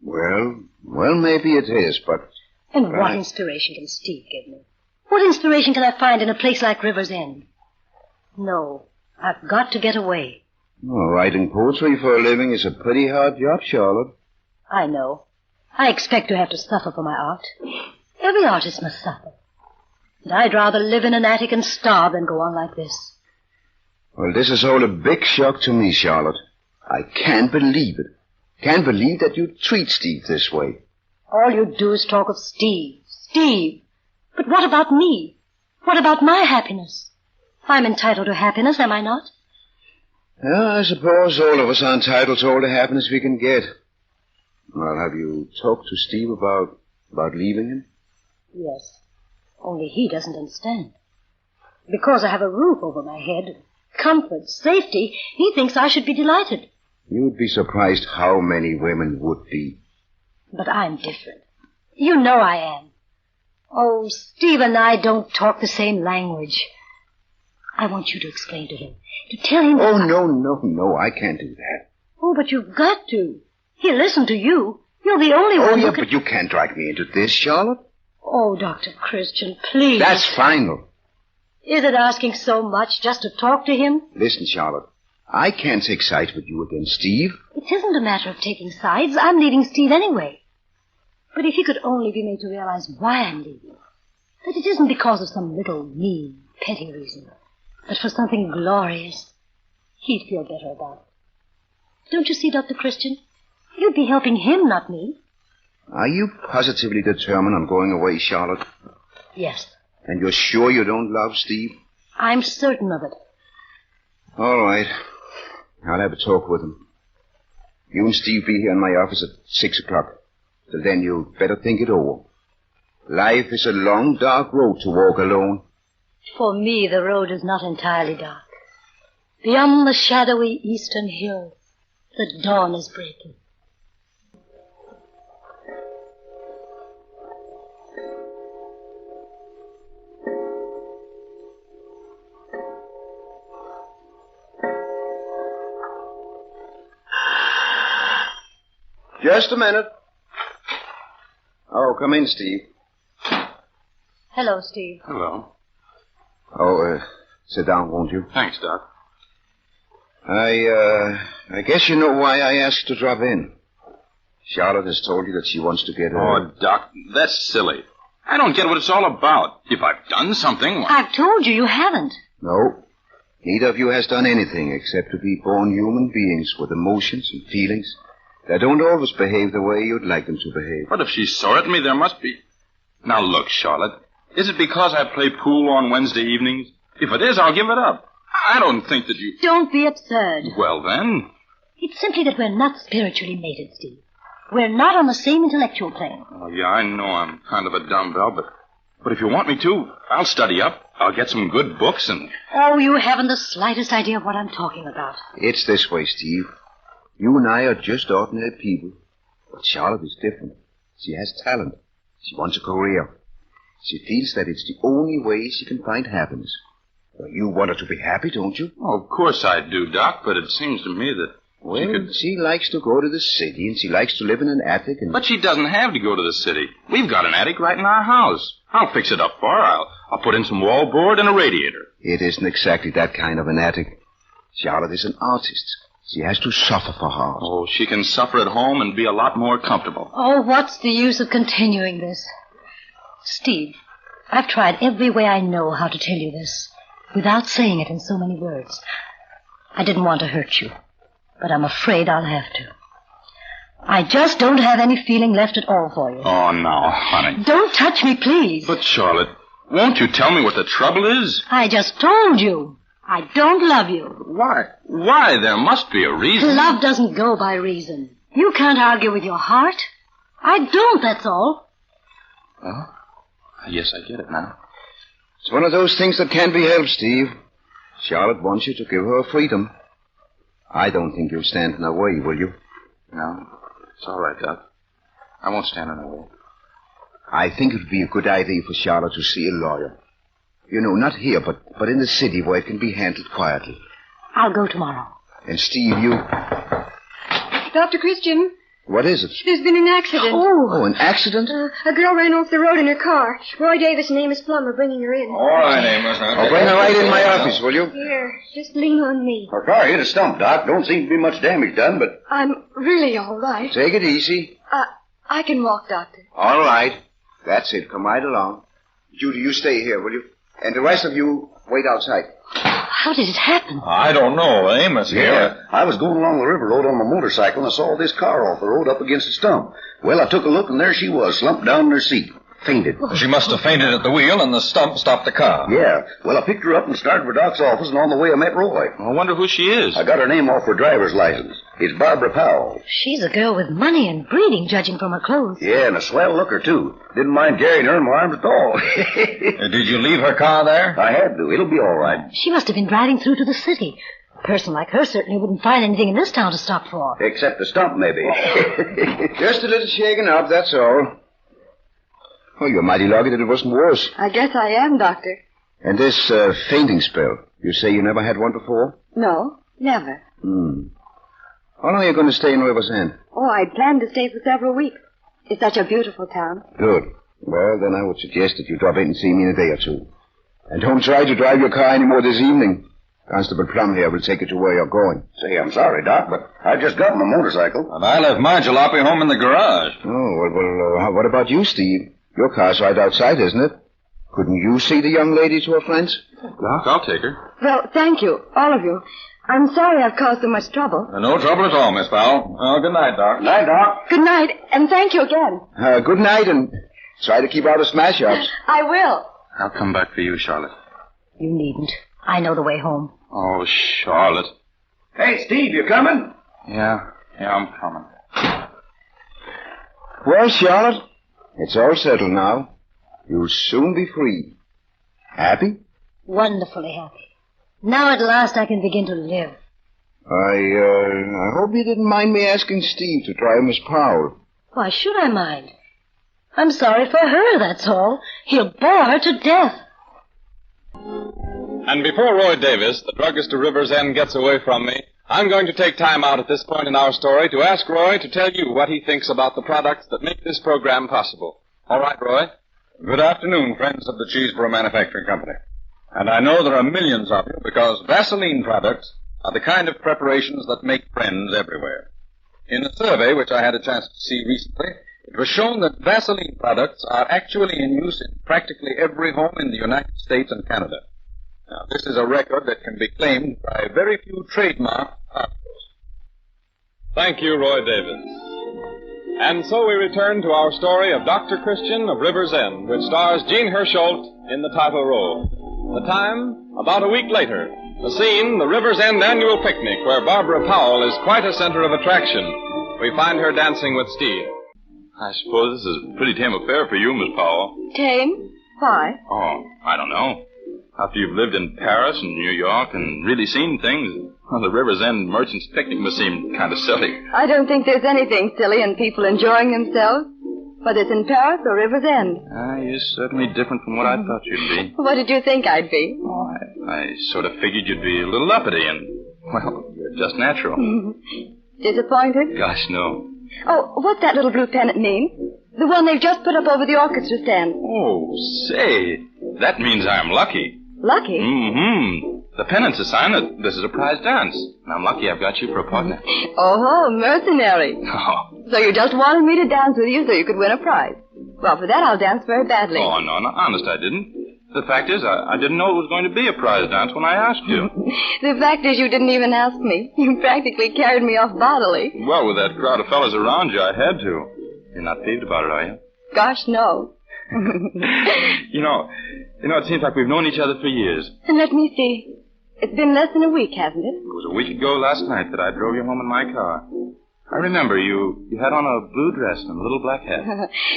Well, maybe it is, but... And what inspiration can Steve give me? What inspiration can I find in a place like River's End? No, I've got to get away. Well, writing poetry for a living is a pretty hard job, Charlotte. I know. I expect to have to suffer for my art. Every artist must suffer. And I'd rather live in an attic and starve than go on like this. Well, this is all a big shock to me, Charlotte. I can't believe it. Can't believe that you treat Steve this way. All you do is talk of Steve. Steve. But what about me? What about my happiness? I'm entitled to happiness, am I not? Yeah, I suppose all of us are entitled to all the happiness we can get. Well, have you talked to Steve about leaving him? Yes. Only he doesn't understand. Because I have a roof over my head, comfort, safety, he thinks I should be delighted. You'd be surprised how many women would be. But I'm different. You know I am. Oh, Steve and I don't talk the same language. I want you to explain to him. To tell him... Oh, no, I can't do that. Oh, but you've got to. He'll listen to you. You're the only one who can... but you can't drag me into this, Charlotte. Oh, Dr. Christian, please. That's final. Is it asking so much just to talk to him? Listen, Charlotte. I can't take sides with you against Steve. It isn't a matter of taking sides. I'm leaving Steve anyway. But if he could only be made to realize why I'm leaving, that it isn't because of some little mean, petty reason, but for something glorious, he'd feel better about it. Don't you see, Dr. Christian? You'd be helping him, not me. Are you positively determined on going away, Charlotte? Yes. And you're sure you don't love Steve? I'm certain of it. All right. I'll have a talk with him. You and Steve be here in my office at 6 o'clock. Till then, you'd better think it over. Life is a long, dark road to walk alone. For me, the road is not entirely dark. Beyond the shadowy eastern hills, the dawn is breaking. Just a minute. Oh, come in, Steve. Hello, Steve. Hello. Oh, sit down, won't you? Thanks, Doc. I guess you know why I asked to drop in. Charlotte has told you that she wants to get a... Oh, Doc, that's silly. I don't get what it's all about. If I've done something... Well... I've told you, you haven't. No. Neither of you has done anything except to be born human beings with emotions and feelings that don't always behave the way you'd like them to behave. But if she's sore at me, there must be... Now, look, Charlotte. Is it because I play pool on Wednesday evenings? If it is, I'll give it up. I don't think that you... Don't be absurd. Well, then... It's simply that we're not spiritually mated, Steve. We're not on the same intellectual plane. Oh, yeah, I know I'm kind of a dumbbell, but if you want me to, I'll study up. I'll get some good books and... Oh, you haven't the slightest idea of what I'm talking about. It's this way, Steve. You and I are just ordinary people. But Charlotte is different. She has talent. She wants a career. She feels that it's the only way she can find happiness. Well, you want her to be happy, don't you? Oh, of course I do, Doc, but it seems to me that she likes to go to the city, and she likes to live in an attic, and... But she doesn't have to go to the city. We've got an attic right in our house. I'll fix it up for her. I'll put in some wallboard and a radiator. It isn't exactly that kind of an attic. Charlotte is an artist. She has to suffer for her art. Oh, she can suffer at home and be a lot more comfortable. Oh, what's the use of continuing this? Steve, I've tried every way I know how to tell you this, without saying it in so many words. I didn't want to hurt you, but I'm afraid I'll have to. I just don't have any feeling left at all for you. Oh, now, honey. Don't touch me, please. But, Charlotte, won't you tell me what the trouble is? I just told you. I don't love you. Why? Why? There must be a reason. Love doesn't go by reason. You can't argue with your heart. I don't, that's all. Oh? Yes, I get it now. It's one of those things that can't be helped, Steve. Charlotte wants you to give her freedom. I don't think you'll stand in her way, will you? No. It's all right, Doc. I won't stand in her way. I think it would be a good idea for Charlotte to see a lawyer. You know, not here, but in the city where it can be handled quietly. I'll go tomorrow. And Steve, you... Dr. Christian, What is it? there's been an accident. Oh, an accident? A girl ran off the road in her car. Roy Davis and Amos Plum are bringing her in. All right, Amos. I'll bring her right in my office, will you? Here, just lean on me. Her car hit a stump, Doc. Don't seem to be much damage done, but... I'm really all right. Take it easy. I can walk, Doctor. All right. That's it. Come right along. Judy, you stay here, will you? And the rest of you, wait outside. How did it happen? I don't know. Amos here. Yeah, I was going along the river road on my motorcycle and I saw this car off the road up against a stump. Well, I took a look and there she was, slumped down in her seat. Fainted. She must have fainted at the wheel and the stump stopped the car. Yeah. Well, I picked her up and started for Doc's office, and on the way I met Roy. I wonder who she is. I got her name off her driver's license. It's Barbara Powell. She's a girl with money and breeding, judging from her clothes. Yeah, and a swell looker, too. Didn't mind carrying her in my arms at all. Did you leave her car there? I had to. It'll be all right. She must have been driving through to the city. A person like her certainly wouldn't find anything in this town to stop for. Except the stump, maybe. Just a little shaken up, that's all. Oh, you're mighty lucky that it wasn't worse. I guess I am, Doctor. And this fainting spell, you say you never had one before? No, never. How long are you going to stay in River's End? Oh, I planned to stay for several weeks. It's such a beautiful town. Good. Well, then I would suggest that you drop in and see me in a day or two. And don't try to drive your car anymore this evening. Constable Plum here will take you to where you're going. Say, I'm sorry, Doc, but I just got my motorcycle. And I left my jalopy home in the garage. Oh, well, what about you, Steve? Your car's right outside, isn't it? Couldn't you see the young lady to her friends? Doc, I'll take her. Well, thank you, all of you. I'm sorry I've caused so much trouble. No trouble at all, Miss Powell. Good night, Doc. Night, Doc. Good night, and thank you again. Good night, and try to keep out of smash-ups. I will. I'll come back for you, Charlotte. You needn't. I know the way home. Oh, Charlotte. Hey, Steve, you coming? Yeah, I'm coming. Well, Charlotte, it's all settled now. You'll soon be free. Happy? Wonderfully happy. Now at last I can begin to live. I hope you didn't mind me asking Steve to try Miss Powell. Why should I mind? I'm sorry for her, that's all. He'll bore her to death. And before Roy Davis, the druggist of River's End, gets away from me, I'm going to take time out at this point in our story to ask Roy to tell you what he thinks about the products that make this program possible. All right, Roy? Good afternoon, friends of the Cheeseboro Manufacturing Company. And I know there are millions of you because Vaseline products are the kind of preparations that make friends everywhere. In a survey which I had a chance to see recently, it was shown that Vaseline products are actually in use in practically every home in the United States and Canada. Now, this is a record that can be claimed by very few trademark articles. Thank you, Roy Davis. And so we return to our story of Dr. Christian of River's End, which stars Jean Hersholt in the title role. The time, about a week later. The scene, the River's End annual picnic, where Barbara Powell is quite a center of attraction. We find her dancing with Steve. I suppose this is a pretty tame affair for you, Miss Powell. Tame? Why? Oh, I don't know. After you've lived in Paris and New York and really seen things, well, the River's End Merchants Picnic must seem kind of silly. I don't think there's anything silly in people enjoying themselves, whether it's in Paris or River's End. You're certainly different from what I thought you'd be. What did you think I'd be? Oh, I sort of figured you'd be a little uppity and, well, you're just natural. Disappointed? Gosh, no. Oh, what's that little blue pennant mean? The one they've just put up over the orchestra stand. Oh, say, that means I'm lucky. Lucky? The pennant's a sign that this is a prize dance. And I'm lucky I've got you for a partner. Oh, mercenary. Oh. So you just wanted me to dance with you so you could win a prize. Well, for that I'll dance very badly. Oh, no, honest I didn't. The fact is, I didn't know it was going to be a prize dance when I asked you. The fact is you didn't even ask me. You practically carried me off bodily. Well, with that crowd of fellas around you, I had to. You're not peeved about it, are you? Gosh, no. You know, it seems like we've known each other for years. And let me see. It's been less than a week, hasn't it? It was a week ago last night that I drove you home in my car. I remember you had on a blue dress and a little black hat.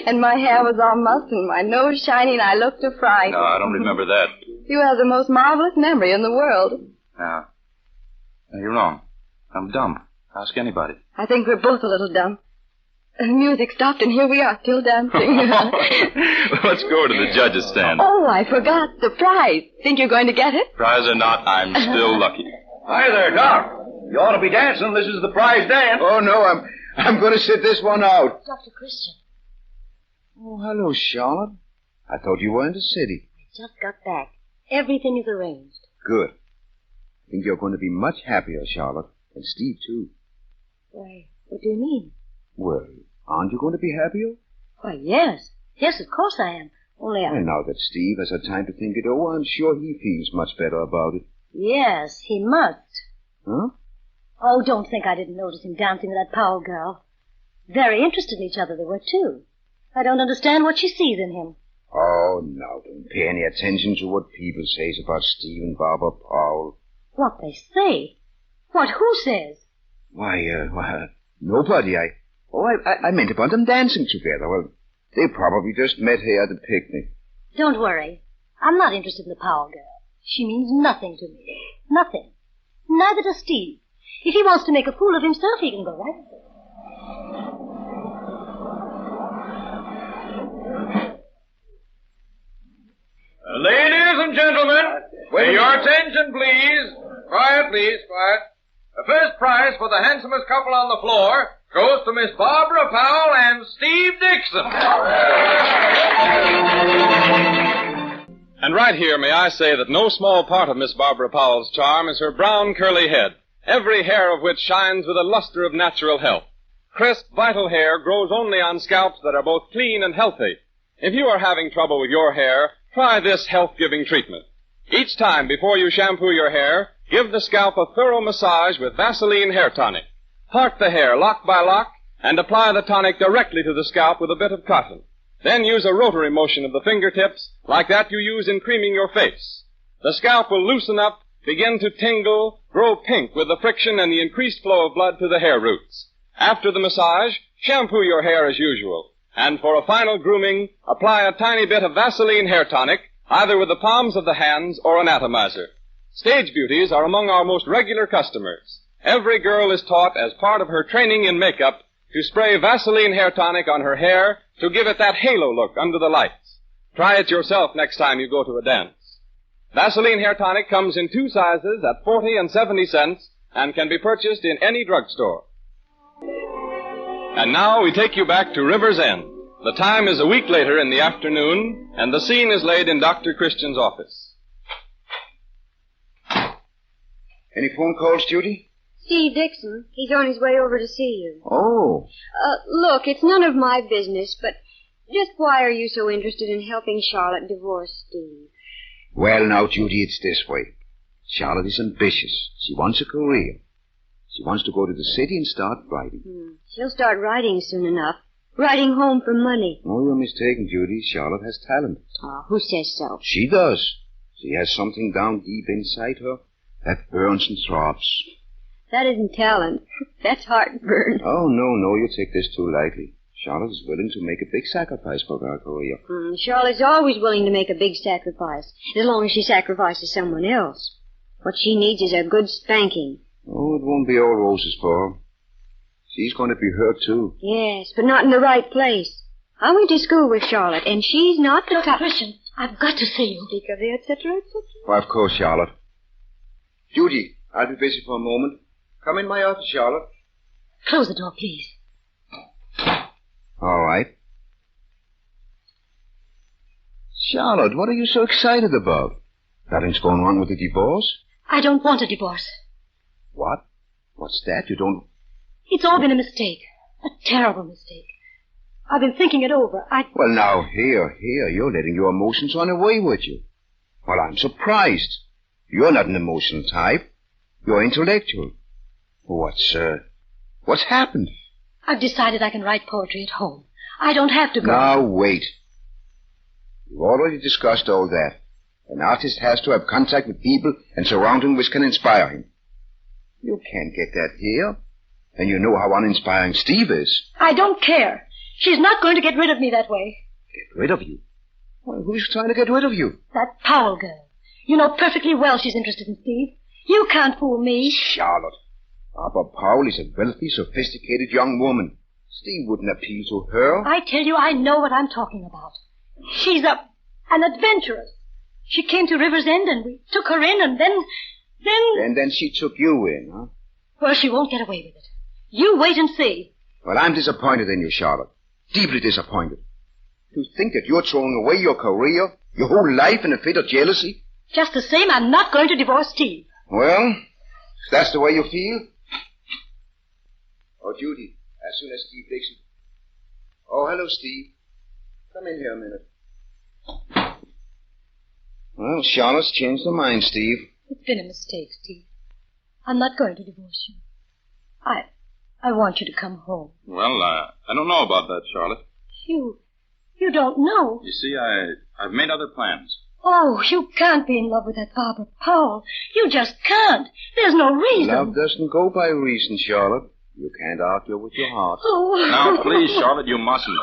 And my hair was all mussed and my nose shiny and I looked a fright. No, I don't remember that. You have the most marvelous memory in the world. No, you're wrong. I'm dumb. Ask anybody. I think we're both a little dumb. The music stopped and here we are, still dancing. Let's go to the judges' stand. Oh, I forgot. The prize. Think you're going to get it? Prize or not, I'm still lucky. Hi there, Doc. You ought to be dancing. This is the prize dance. Oh, no, I'm going to sit this one out. Dr. Christian. Oh, hello, Charlotte. I thought you were in the city. I just got back. Everything is arranged. Good. I think you're going to be much happier, Charlotte. And Steve, too. Why, what do you mean? Well, aren't you going to be happier? Why, yes. Yes, of course I am. Only And now that Steve has had time to think it over, I'm sure he feels much better about it. Yes, he must. Huh? Oh, don't think I didn't notice him dancing with that Powell girl. Very interested in each other they were, too. I don't understand what she sees in him. Oh, now don't pay any attention to what people say about Steve and Barbara Powell. What they say? What, who says? Why, nobody. I meant about them dancing together. Well, they probably just met here at the picnic. Don't worry. I'm not interested in the Powell girl. She means nothing to me. Nothing. Neither does Steve. If he wants to make a fool of himself, he can go right ahead. Ladies and gentlemen, your attention, please. Quiet, please, quiet. The first prize for the handsomest couple on the floor goes to Miss Barbara Powell and Steve Dixon. And right here, may I say that no small part of Miss Barbara Powell's charm is her brown, curly head, every hair of which shines with a luster of natural health. Crisp, vital hair grows only on scalps that are both clean and healthy. If you are having trouble with your hair, try this health-giving treatment. Each time before you shampoo your hair, give the scalp a thorough massage with Vaseline Hair Tonic. Part the hair lock by lock and apply the tonic directly to the scalp with a bit of cotton. Then use a rotary motion of the fingertips like that you use in creaming your face. The scalp will loosen up, begin to tingle, grow pink with the friction and the increased flow of blood to the hair roots. After the massage, shampoo your hair as usual. And for a final grooming, apply a tiny bit of Vaseline Hair Tonic, either with the palms of the hands or an atomizer. Stage beauties are among our most regular customers. Every girl is taught as part of her training in makeup to spray Vaseline Hair Tonic on her hair to give it that halo look under the lights. Try it yourself next time you go to a dance. Vaseline Hair Tonic comes in two sizes at 40 and 70 cents and can be purchased in any drugstore. And now we take you back to River's End. The time is a week later in the afternoon, and the scene is laid in Dr. Christian's office. Any phone calls, Judy? Steve Dixon. He's on his way over to see you. Oh. Look, it's none of my business, but just why are you so interested in helping Charlotte divorce Steve? Well, now, Judy, it's this way. Charlotte is ambitious. She wants a career. She wants to go to the city and start writing. She'll start writing soon enough. Writing home for money. Oh, you're mistaken, Judy. Charlotte has talent. Oh, who says so? She does. She has something down deep inside her that burns and throbs. That isn't talent. That's heartburn. Oh, no, you take this too lightly. Charlotte is willing to make a big sacrifice for her career. Charlotte's always willing to make a big sacrifice, as long as she sacrifices someone else. What she needs is a good spanking. Oh, it won't be all roses for her. She's going to be hurt, too. Yes, but not in the right place. I went to school with Charlotte, and she's not the Dr. Christian, I've got to see you. Speak of the etc., etc. Why, of course, Charlotte. Judy, I'll be busy for a moment. Come in my office, Charlotte. Close the door, please. All right. Charlotte, what are you so excited about? Nothing's going on with the divorce? I don't want a divorce. What? What's that? You don't... It's all been a mistake. A terrible mistake. I've been thinking it over. Well, now, here, you're letting your emotions run away with you. Well, I'm surprised. You're not an emotional type. You're intellectual. What's happened? I've decided I can write poetry at home. I don't have to go... Now, wait. You've already discussed all that. An artist has to have contact with people and surroundings which can inspire him. You can't get that here. And you know how uninspiring Steve is. I don't care. She's not going to get rid of me that way. Get rid of you? Well, who's trying to get rid of you? That Powell girl. You know perfectly well she's interested in Steve. You can't fool me. Charlotte. Barbara Powell is a wealthy, sophisticated young woman. Steve wouldn't appeal to her. I tell you, I know what I'm talking about. She's an adventuress. She came to River's End and we took her in and then... And then she took you in, huh? Well, she won't get away with it. You wait and see. Well, I'm disappointed in you, Charlotte. Deeply disappointed. To think that you're throwing away your career, your whole life in a fit of jealousy? Just the same, I'm not going to divorce Steve. Well, if that's the way you feel. Oh, Judy, as soon as Steve Dixon. Oh, hello, Steve. Come in here a minute. Well, Charlotte's changed her mind, Steve. It's been a mistake, Steve. I'm not going to divorce you. I want you to come home. Well, I don't know about that, Charlotte. You don't know. You see, I've made other plans. Oh, you can't be in love with that Barbara Powell. You just can't. There's no reason. Love doesn't go by reason, Charlotte. You can't argue with your heart. Oh. Now, please, Charlotte, you mustn't.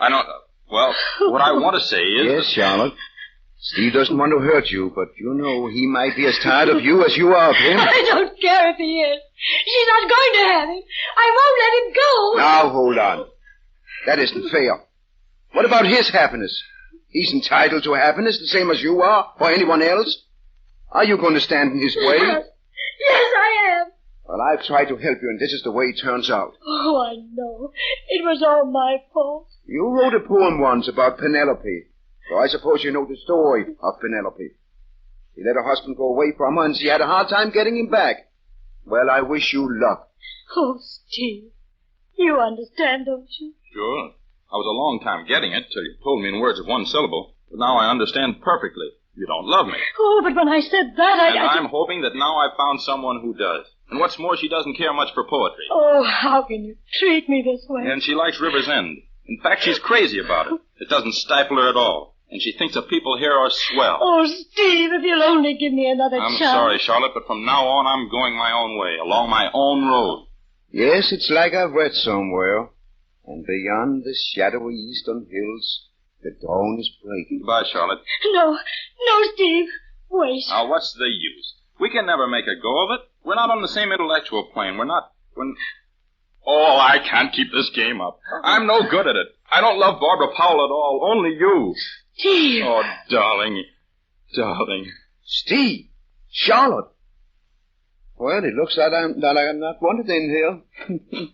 I don't... Well, what I want to say is... Yes, Charlotte. Steve doesn't want to hurt you, but you know he might be as tired of you as you are of him. I don't care if he is. She's not going to have him. I won't let him go. Now, hold on. That isn't fair. What about his happiness? He's entitled to happiness the same as you are, or anyone else. Are you going to stand in his way? Yes, I am. Well, I've tried to help you, and this is the way it turns out. Oh, I know. It was all my fault. You wrote a poem once about Penelope. So I suppose you know the story of Penelope. She let her husband go away from her, and she had a hard time getting him back. Well, I wish you luck. Oh, Steve. You understand, don't you? Sure. I was a long time getting it till you told me in words of one syllable. But now I understand perfectly. You don't love me. Oh, but when I said that, And I'm hoping that now I've found someone who does. And what's more, she doesn't care much for poetry. Oh, how can you treat me this way? And she likes River's End. In fact, she's crazy about it. It doesn't stifle her at all. And she thinks the people here are swell. Oh, Steve, if you'll only give me another I'm chance. sorry, Charlotte, but from now on I'm going my own way, along my own road. Yes, it's like I've read somewhere. And beyond the shadowy eastern hills, the dawn is breaking. Goodbye, Charlotte. No, Steve. Wait. Now, what's the use? We can never make a go of it. We're not on the same intellectual plane. Oh, I can't keep this game up. I'm no good at it. I don't love Barbara Powell at all. Only you. Steve. Oh, darling. Steve. Charlotte. Well, it looks like I'm not wanted in here.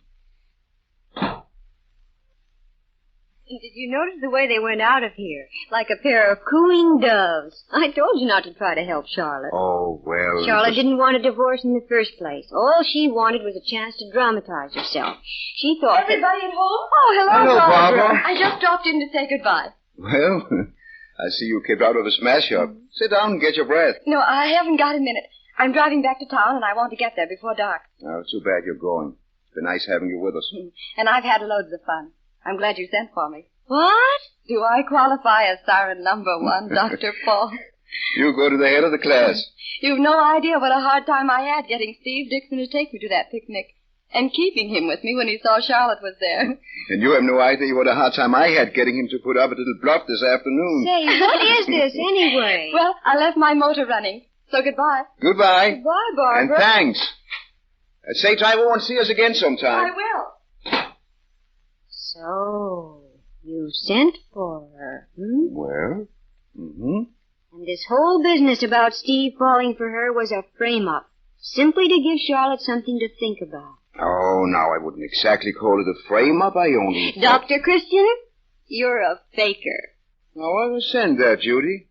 Did you notice the way they went out of here? Like a pair of cooing doves. I told you not to try to help Charlotte. Oh, well... Charlotte didn't want a divorce in the first place. All she wanted was a chance to dramatize herself. She thought Everybody at home? Oh, hello, Barbara. I just dropped in to say goodbye. Well, I see you kept out of a smash-up. Sit down and get your breath. No, I haven't got a minute. I'm driving back to town, and I want to get there before dark. Oh, too bad you're going. It's been nice having you with us. And I've had loads of fun. I'm glad you sent for me. What? Do I qualify as siren number 1, Dr. Paul? You go to the head of the class. You've no idea what a hard time I had getting Steve Dixon to take me to that picnic and keeping him with me when he saw Charlotte was there. And you have no idea what a hard time I had getting him to put up a little bluff this afternoon. Say, what is this anyway? Well, I left my motor running, so goodbye. Goodbye. Goodbye, Barbara. And thanks. Say, try won't see us again sometime. I will. So, you sent for her, Well, And this whole business about Steve falling for her was a frame-up, simply to give Charlotte something to think about. Oh, now, I wouldn't exactly call it a frame-up. I only... Dr. Christian, you're a faker. Now, I understand that, Judy.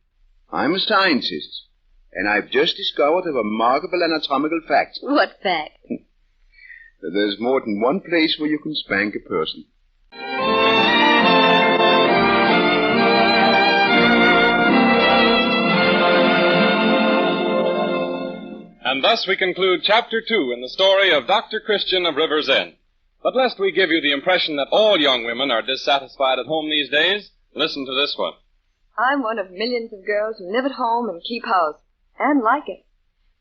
I'm a scientist, and I've just discovered a remarkable anatomical fact. What fact? That there's more than one place where you can spank a person. And thus we conclude Chapter 2 in the story of Dr. Christian of River's End. But lest we give you the impression that all young women are dissatisfied at home these days, listen to this one. I'm one of millions of girls who live at home and keep house, and like it.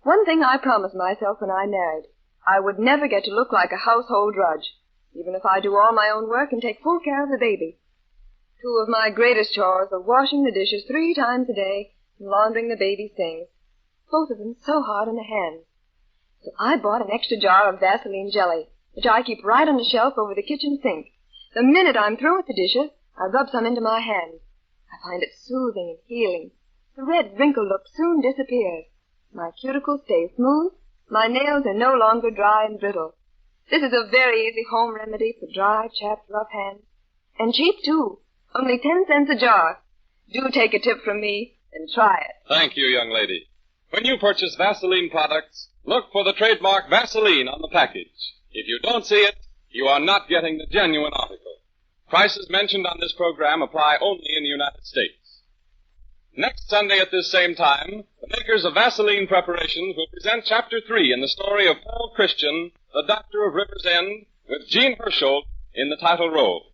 One thing I promised myself when I married, I would never get to look like a household drudge, even if I do all my own work and take full care of the baby. 2 of my greatest chores are washing the dishes 3 times a day and laundering the baby's things. Both of them so hard on the hands. So I bought an extra jar of Vaseline jelly, which I keep right on the shelf over the kitchen sink. The minute I'm through with the dishes, I rub some into my hands. I find it soothing and healing. The red wrinkle look soon disappears. My cuticles stay smooth, My nails are no longer dry and brittle. This is a very easy home remedy for dry, chapped, rough hands. And cheap, too. Only 10 cents a jar. Do take a tip from me and try it. Thank you, young lady. When you purchase Vaseline products, look for the trademark Vaseline on the package. If you don't see it, you are not getting the genuine article. Prices mentioned on this program apply only in the United States. Next Sunday at this same time, the makers of Vaseline preparations will present Chapter 3 in the story of Paul Christian, the Doctor of River's End, with Gene Hersholt in the title role.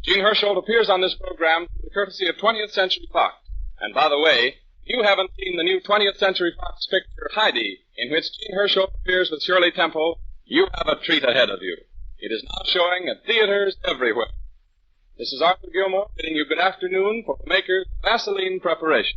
Gene Hersholt appears on this program through the courtesy of 20th Century Fox. And by the way, if you haven't seen the new 20th Century Fox picture, Heidi, in which Gene Hersholt appears with Shirley Temple, you have a treat ahead of you. It is now showing at theaters everywhere. This is Arthur Gilmore bidding you good afternoon for the makers of Vaseline preparations.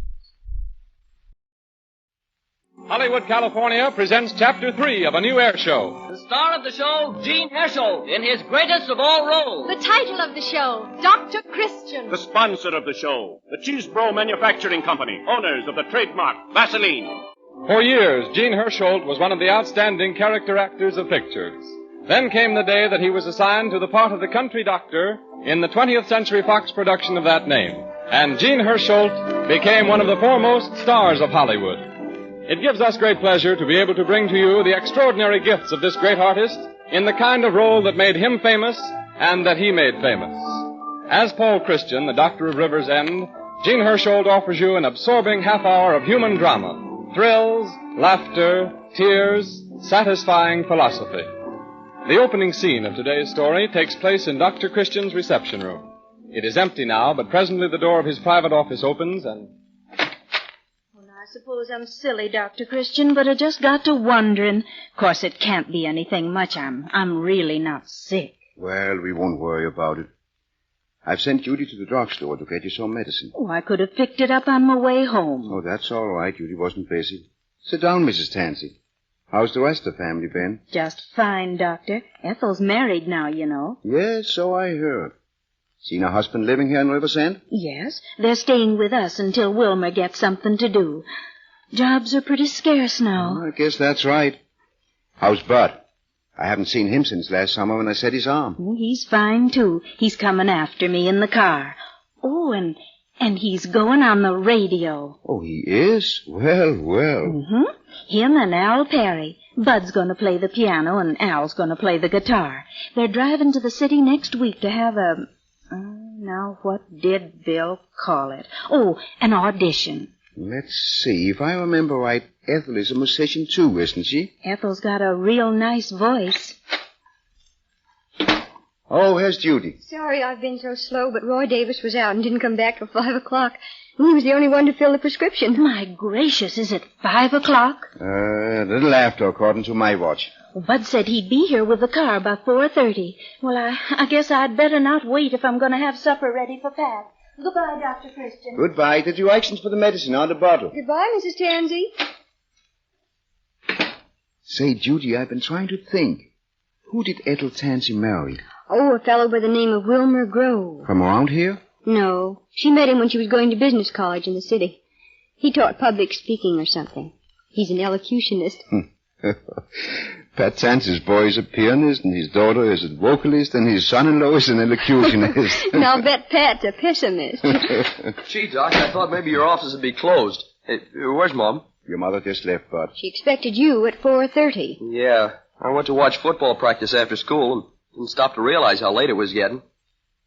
Hollywood, California presents Chapter 3 of a new air show. The star of the show, Gene Hersholt, in his greatest of all roles. The title of the show, Dr. Christian. The sponsor of the show, the Cheesebro Manufacturing Company, owners of the trademark Vaseline. For years, Gene Hersholt was one of the outstanding character actors of pictures. Then came the day that he was assigned to the part of the country doctor in the 20th Century Fox production of that name. And Gene Hersholt became one of the foremost stars of Hollywood. It gives us great pleasure to be able to bring to you the extraordinary gifts of this great artist in the kind of role that made him famous and that he made famous. As Paul Christian, the Doctor of River's End, Gene Hersholt offers you an absorbing half hour of human drama, thrills, laughter, tears, satisfying philosophy. The opening scene of today's story takes place in Dr. Christian's reception room. It is empty now, but presently the door of his private office opens and... I suppose I'm silly, Dr. Christian, but I just got to wondering. Of course, it can't be anything much. I'm really not sick. Well, we won't worry about it. I've sent Judy to the drugstore to get you some medicine. Oh, I could have picked it up on my way home. Oh, that's all right. Judy wasn't busy. Sit down, Mrs. Tanzy. How's the rest of the family been? Just fine, Doctor. Ethel's married now, you know. Yes, so I heard. Seen her husband living here in River's End? Yes. They're staying with us until Wilmer gets something to do. Jobs are pretty scarce now. I guess that's right. How's Bud? I haven't seen him since last summer when I set his arm. Oh, he's fine, too. He's coming after me in the car. Oh, and he's going on the radio. Oh, he is? Well. Mm-hmm. Him and Al Perry. Bud's going to play the piano and Al's going to play the guitar. They're driving to the city next week to have a... now, what did Bill call it? Oh, an audition. Let's see. If I remember right, Ethel is a musician, too, isn't she? Ethel's got a real nice voice. Oh, here's Judy. Sorry I've been so slow, but Roy Davis was out and didn't come back till 5 o'clock. He was the only one to fill the prescription. My gracious, is it 5 o'clock? A little after, according to my watch. Bud said he'd be here with the car by 4:30. Well, I guess I'd better not wait if I'm going to have supper ready for Pat. Goodbye, Dr. Christian. Goodbye. The directions for the medicine on the bottle. Goodbye, Mrs. Tanzy. Say, Judy, I've been trying to think. Who did Ethel Tanzy marry? Oh, a fellow by the name of Wilmer Grove. From around here? No. She met him when she was going to business college in the city. He taught public speaking or something. He's an elocutionist. Pat Tanzy's boy is a pianist, and his daughter is a vocalist, and his son-in-law is an elocutionist. And I'll bet Pat's a pessimist. Gee, Doc, I thought maybe your office would be closed. Hey, where's Mom? Your mother just left, Bud. She expected you at 4:30. Yeah, I went to watch football practice after school and didn't stop to realize how late it was getting.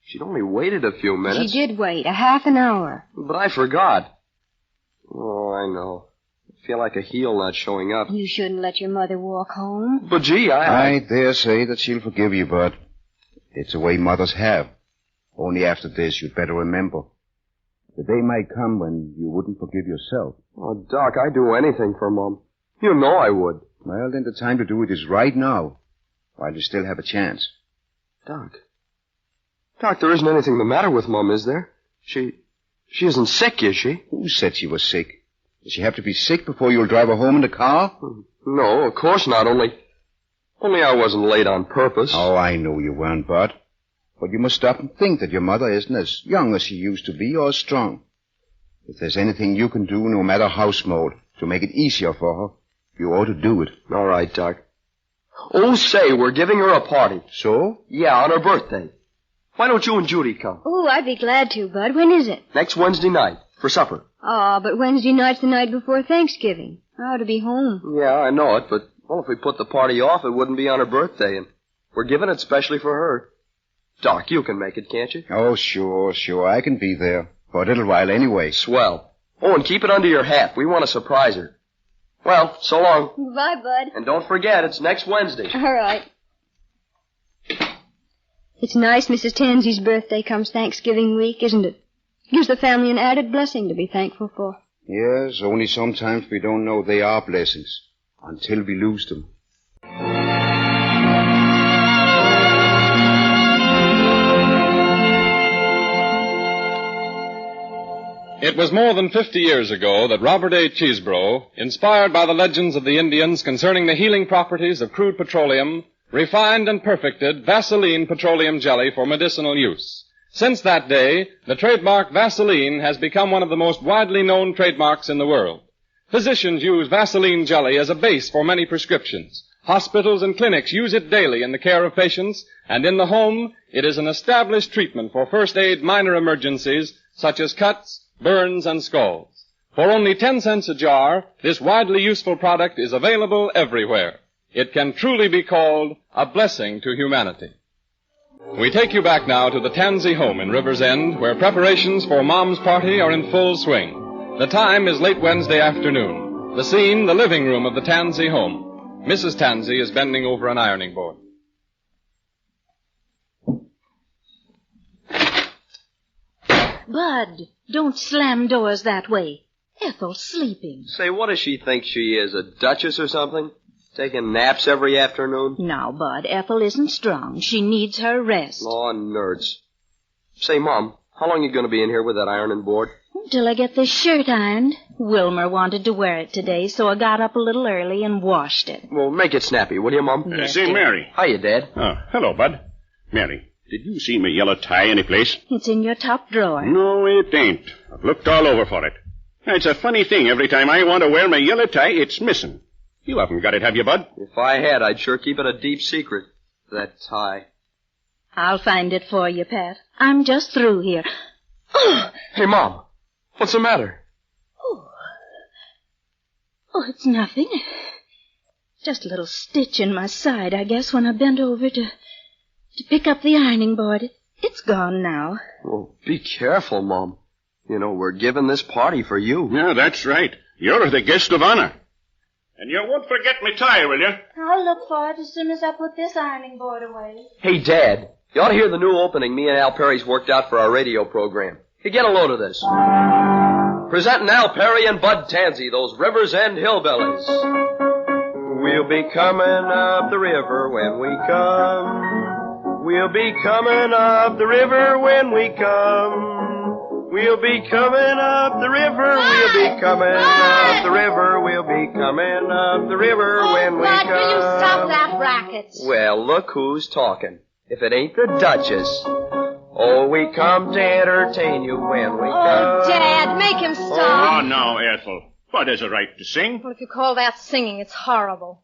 She'd only waited a few minutes. She did wait, a half an hour. But I forgot. Oh, I know. I feel like a heel not showing up. You shouldn't let your mother walk home. But gee, I dare say that she'll forgive you, Bud. It's the way mothers have. Only after this, you'd better remember. The day might come when you wouldn't forgive yourself. Oh, Doc, I'd do anything for Mom. You know I would. Well, then the time to do it is right now, while you still have a chance. Doc, there isn't anything the matter with Mom, is there? She isn't sick, is she? Who said she was sick? Does she have to be sick before you'll drive her home in the car? No, of course not. Only I wasn't late on purpose. Oh, I know you weren't, Bud. But you must stop and think that your mother isn't as young as she used to be or strong. If there's anything you can do, no matter how small, to make it easier for her, You ought to do it. All right, Doc. Oh, say, we're giving her a party. So? Yeah, on her birthday. Why don't you and Judy come? Oh, I'd be glad to, Bud. When is it? Next Wednesday night, for supper. Oh, but Wednesday night's the night before Thanksgiving. I ought to be home. Yeah, I know it, but, well, if we put the party off, it wouldn't be on her birthday, and we're giving it specially for her. Doc, you can make it, can't you? Oh, sure. I can be there. For a little while anyway. Swell. Oh, and keep it under your hat. We want to surprise her. Well, so long. Bye, Bud. And don't forget, it's next Wednesday. All right. It's nice Mrs. Tanzy's birthday comes Thanksgiving week, isn't it? Gives the family an added blessing to be thankful for. Yes, only sometimes we don't know they are blessings until we lose them. It was more than 50 years ago that Robert A. Chesebro, inspired by the legends of the Indians concerning the healing properties of crude petroleum, refined and perfected Vaseline petroleum jelly for medicinal use. Since that day, the trademark Vaseline has become one of the most widely known trademarks in the world. Physicians use Vaseline jelly as a base for many prescriptions. Hospitals and clinics use it daily in the care of patients, and in the home, it is an established treatment for first aid minor emergencies such as cuts, burns, and scalds. For only 10 cents a jar, this widely useful product is available everywhere. It can truly be called a blessing to humanity. We take you back now to the Tanzy home in River's End, where preparations for Mom's party are in full swing. The time is late Wednesday afternoon. The scene, the living room of the Tanzy home. Mrs. Tanzy is bending over an ironing board. Bud, don't slam doors that way. Ethel's sleeping. Say, what does she think she is, a duchess or something? Taking naps every afternoon? Now, Bud, Ethel isn't strong. She needs her rest. Oh, nerds. Say, Mom, how long are you going to be in here with that ironing board? Until I get this shirt ironed. Wilmer wanted to wear it today, so I got up a little early and washed it. Well, make it snappy, will you, Mom? Yes, say, dear. Mary. Hiya, Dad. Oh, hello, Bud. Mary, did you see my yellow tie anyplace? It's in your top drawer. No, it ain't. I've looked all over for it. It's a funny thing. Every time I want to wear my yellow tie, it's missing. You haven't got it, have you, Bud? If I had, I'd sure keep it a deep secret. That tie. I'll find it for you, Pat. I'm just through here. Oh! Hey, Mom. What's the matter? Oh, it's nothing. Just a little stitch in my side, I guess, when I bent over to pick up the ironing board. It's gone now. Well, be careful, Mom. You know, we're giving this party for you. Yeah, that's right. You're the guest of honor. And you won't forget me tie, will you? I'll look for it as soon as I put this ironing board away. Hey, Dad, you ought to hear the new opening me and Al Perry's worked out for our radio program. Hey, get a load of this. Presenting Al Perry and Bud Tanzy, those River's End hillbillies. We'll be coming up the river when we come. We'll be coming up the river when we come. We'll be coming up the river, we'll be coming up the river, we'll be coming up the river when we come. Will you stop that racket? Well, look who's talking. If it ain't the Duchess. Oh, we come to entertain you when we come. Oh, Dad, make him stop. Oh, no, Ethel. Bud has a right to sing. Well, if you call that singing, it's horrible.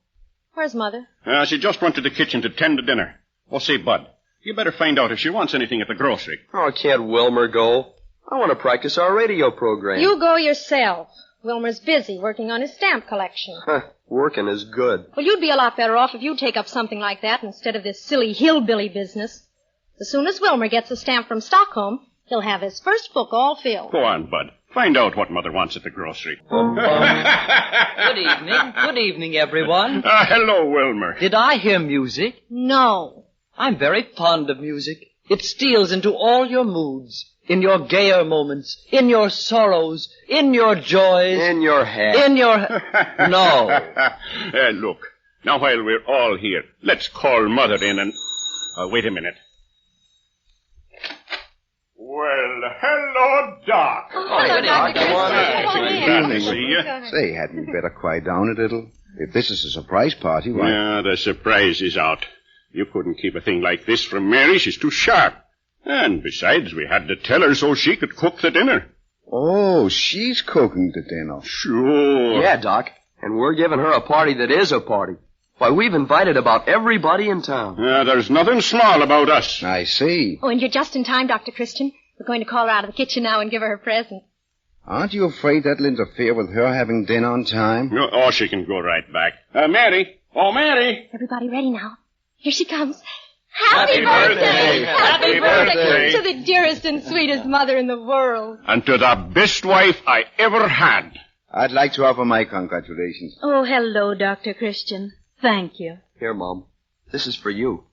Where's Mother? She just went to the kitchen to tend to dinner. Oh, say, Bud, you better find out if she wants anything at the grocery. Oh, can't Wilmer go? I want to practice our radio program. You go yourself. Wilmer's busy working on his stamp collection. Working is good. Well, you'd be a lot better off if you take up something like that instead of this silly hillbilly business. As soon as Wilmer gets a stamp from Stockholm, he'll have his first book all filled. Go on, Bud. Find out what Mother wants at the grocery. Good evening. Good evening, everyone. Hello, Wilmer. Did I hear music? No. I'm very fond of music. It steals into all your moods. In your gayer moments, in your sorrows, in your joys. In your head. In your... No. Look, now while we're all here, let's call Mother in and... wait a minute. Well, hello, Doc. Hello, Dr. Glad to see you. Say, hadn't we better quiet down a little? If this is a surprise party, why... Yeah, the surprise is out. You couldn't keep a thing like this from Mary. She's too sharp. And besides, we had to tell her so she could cook the dinner. Oh, she's cooking the dinner. Sure. Yeah, Doc. And we're giving her a party that is a party. Why, we've invited about everybody in town. There's nothing small about us. I see. Oh, and you're just in time, Dr. Christian. We're going to call her out of the kitchen now and give her her present. Aren't you afraid that'll interfere with her having dinner on time? No, oh, she can go right back. Mary. Oh, Mary. Everybody ready now? Here she comes. Happy birthday! Happy birthday to the dearest and sweetest mother in the world. And to the best wife I ever had. I'd like to offer my congratulations. Oh, hello, Dr. Christian. Thank you. Here, Mom. This is for you.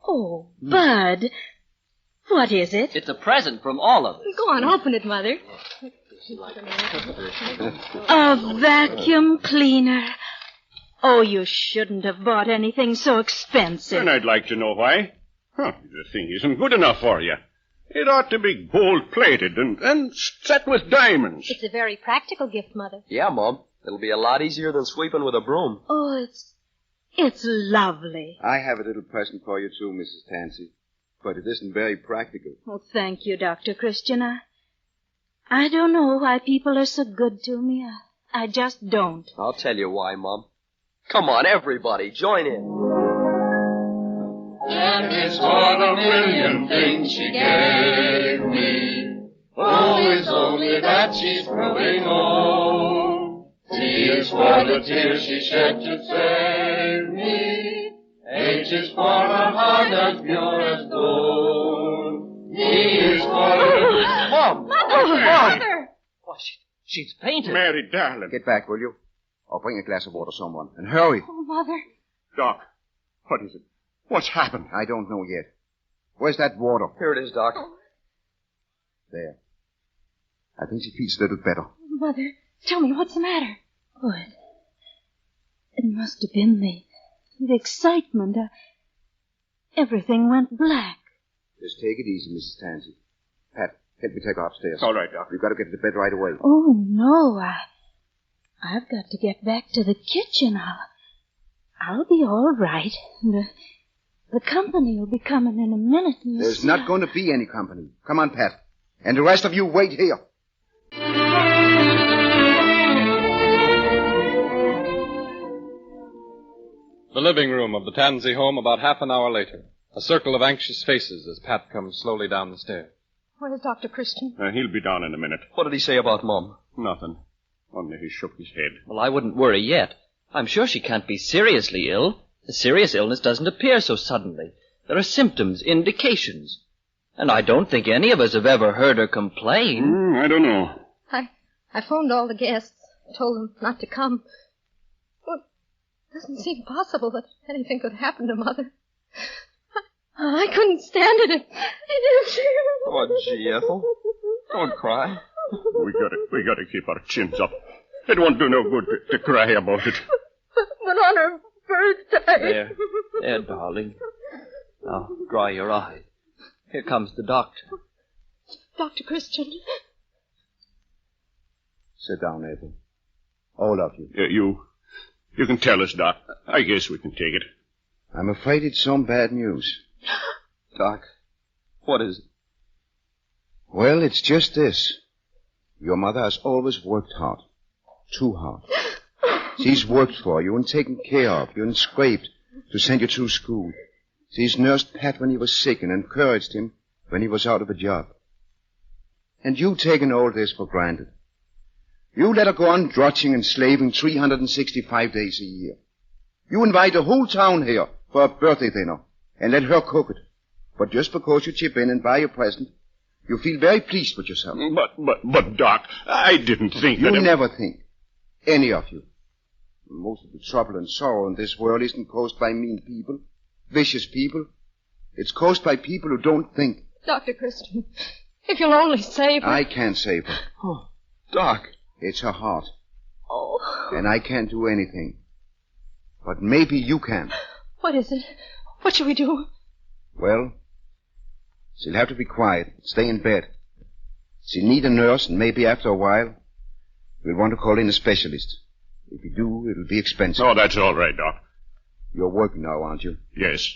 Oh, Bud. What is it? It's a present from all of us. Go on, open it, Mother. A vacuum cleaner. Oh, you shouldn't have bought anything so expensive. And I'd like to know why. The thing isn't good enough for you. It ought to be gold-plated and set with diamonds. It's a very practical gift, Mother. Yeah, Mom. It'll be a lot easier than sweeping with a broom. Oh, it's lovely. I have a little present for you, too, Mrs. Tanzy. But it isn't very practical. Oh, thank you, Dr. Christian. I don't know why people are so good to me. I just don't. I'll tell you why, Mom. Come on, everybody, join in. And it's for the million things she gave me. Oh, it's only that she's growing old. T is for the tears she shed to save me. H is for a heart as pure as gold. E is for the... Mom! Mother! Oh, she's fainted. Mary, darling. Get back, will you? Or bring a glass of water, someone. And hurry. Oh, Mother. Doc, what is it? What's happened? I don't know yet. Where's that water? Here it is, Doc. There. I think she feels a little better. Mother, tell me, what's the matter? Oh, it must have been the excitement. Everything went black. Just take it easy, Mrs. Tanzy. Pat, help me take her upstairs. All right, Doc. We've got to get to bed right away. Oh, no, I've got to get back to the kitchen. I'll be all right. The company will be coming in a minute. There's not going to be any company. Come on, Pat. And the rest of you wait here. The living room of the Tanzy home about half an hour later. A circle of anxious faces as Pat comes slowly down the stairs. Where's Dr. Christian? He'll be down in a minute. What did he say about Mom? Nothing. Only he shook his head. Well, I wouldn't worry yet. I'm sure she can't be seriously ill. A serious illness doesn't appear so suddenly. There are symptoms, indications. And I don't think any of us have ever heard her complain. I don't know. I phoned all the guests. Told them not to come. Well, it doesn't seem possible that anything could happen to Mother. I couldn't stand it. Oh, gee, Ethel. Don't cry. We gotta keep our chins up. It won't do no good to cry about it. But on her birthday. There, darling. Now, dry your eyes. Here comes the doctor. Dr. Christian. Sit down, Ethel. All of you. You can tell us, Doc. I guess we can take it. I'm afraid it's some bad news. Doc, what is it? Well, it's just this. Your mother has always worked hard. Too hard. She's worked for you and taken care of you and scraped to send you through school. She's nursed Pat when he was sick and encouraged him when he was out of a job. And you've taken all this for granted. You let her go on drudging and slaving 365 days a year. You invite the whole town here for a birthday dinner and let her cook it. But just because you chip in and buy a present, you feel very pleased with yourself. But, Doc, I didn't think that... You never think. Any of you. Most of the trouble and sorrow in this world isn't caused by mean people, vicious people. It's caused by people who don't think. Dr. Christian, if you'll only save her. I can't save her. Oh, Doc. It's her heart. Oh. And I can't do anything. But maybe you can. What is it? What shall we do? Well, she'll have to be quiet, stay in bed. She'll need a nurse, and maybe after a while, we'll want to call in a specialist. If we do, it'll be expensive. Oh, that's all right, Doc. You're working now, aren't you? Yes.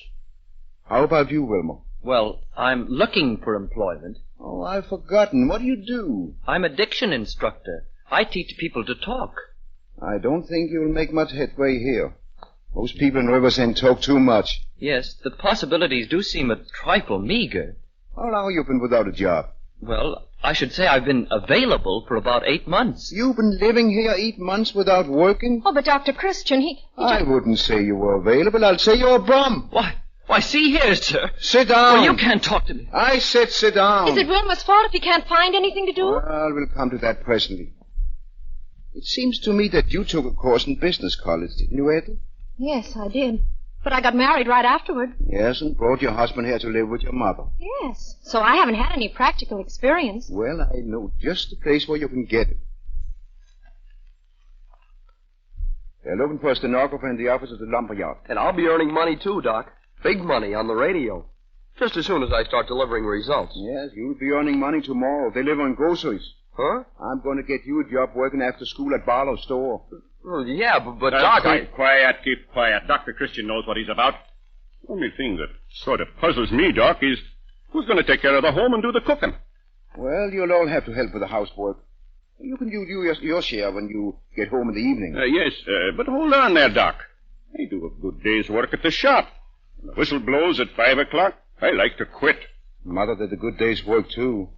How about you, Wilmer? Well, I'm looking for employment. Oh, I've forgotten. What do you do? I'm a diction instructor. I teach people to talk. I don't think you'll make much headway here. Most people in Riversend talk too much. Yes, the possibilities do seem a trifle meager. How long have you been without a job? Well, I should say I've been available for about 8 months. You've been living here 8 months without working? Oh, but Dr. Christian, I wouldn't say you were available. I'll say you're a bum. Why, see here, sir. Sit down. Well, you can't talk to me. I said sit down. Is it Wilma's fault if he can't find anything to do? Well, we'll come to that presently. It seems to me that you took a course in business college, didn't you, Ethel? Yes, I did. But I got married right afterward. Yes, and brought your husband here to live with your mother. Yes, so I haven't had any practical experience. Well, I know just the place where you can get it. They're looking for a stenographer in the office of the lumberyard. And I'll be earning money too, Doc. Big money on the radio. Just as soon as I start delivering results. Yes, you'll be earning money tomorrow, delivering groceries. Huh? I'm going to get you a job working after school at Barlow's store. Well, yeah, but Doc, Keep quiet. Dr. Christian knows what he's about. The only thing that sort of puzzles me, Doc, is who's going to take care of the home and do the cooking? Well, you'll all have to help with the housework. You can do your share when you get home in the evening. Yes, but hold on there, Doc. I do a good day's work at the shop. When the whistle blows at 5 o'clock, I like to quit. Mother did a good day's work, too.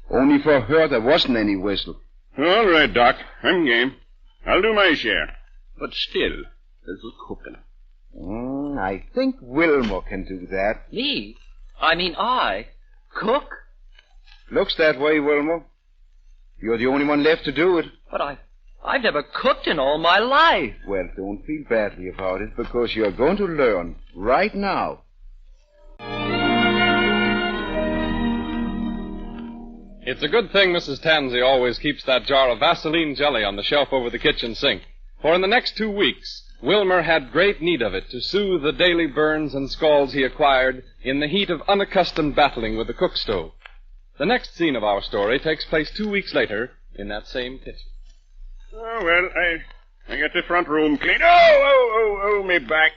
Only for her there wasn't any whistle. All right, Doc. I'm game. I'll do my share. But still, there's the cooking. I think Wilma can do that. Me? I mean, I? Cook? Looks that way, Wilma. You're the only one left to do it. But I've never cooked in all my life. Well, don't feel badly about it, because you're going to learn right now. It's a good thing Mrs. Tanzy always keeps that jar of Vaseline jelly on the shelf over the kitchen sink, for in the next 2 weeks, Wilmer had great need of it to soothe the daily burns and scalds he acquired in the heat of unaccustomed battling with the cook stove. The next scene of our story takes place 2 weeks later in that same kitchen. Oh, well, I got the front room clean. Oh, me back.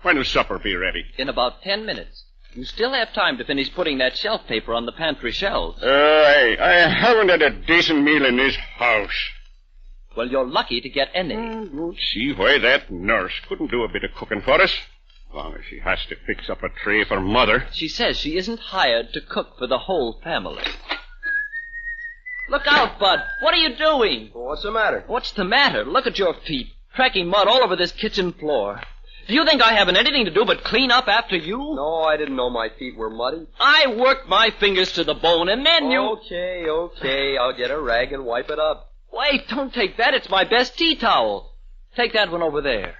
When'll supper be ready? In about 10 minutes. You still have time to finish putting that shelf paper on the pantry shelves. I haven't had a decent meal in this house. Well, you're lucky to get any. Don't see why that nurse couldn't do a bit of cooking for us. As long as she has to fix up a tray for Mother. She says she isn't hired to cook for the whole family. Look out, Bud. What are you doing? What's the matter? What's the matter? Look at your feet. Tracking mud all over this kitchen floor. Do you think I haven't anything to do but clean up after you? No, I didn't know my feet were muddy. I worked my fingers to the bone, and then you... Okay. I'll get a rag and wipe it up. Wait, don't take that. It's my best tea towel. Take that one over there.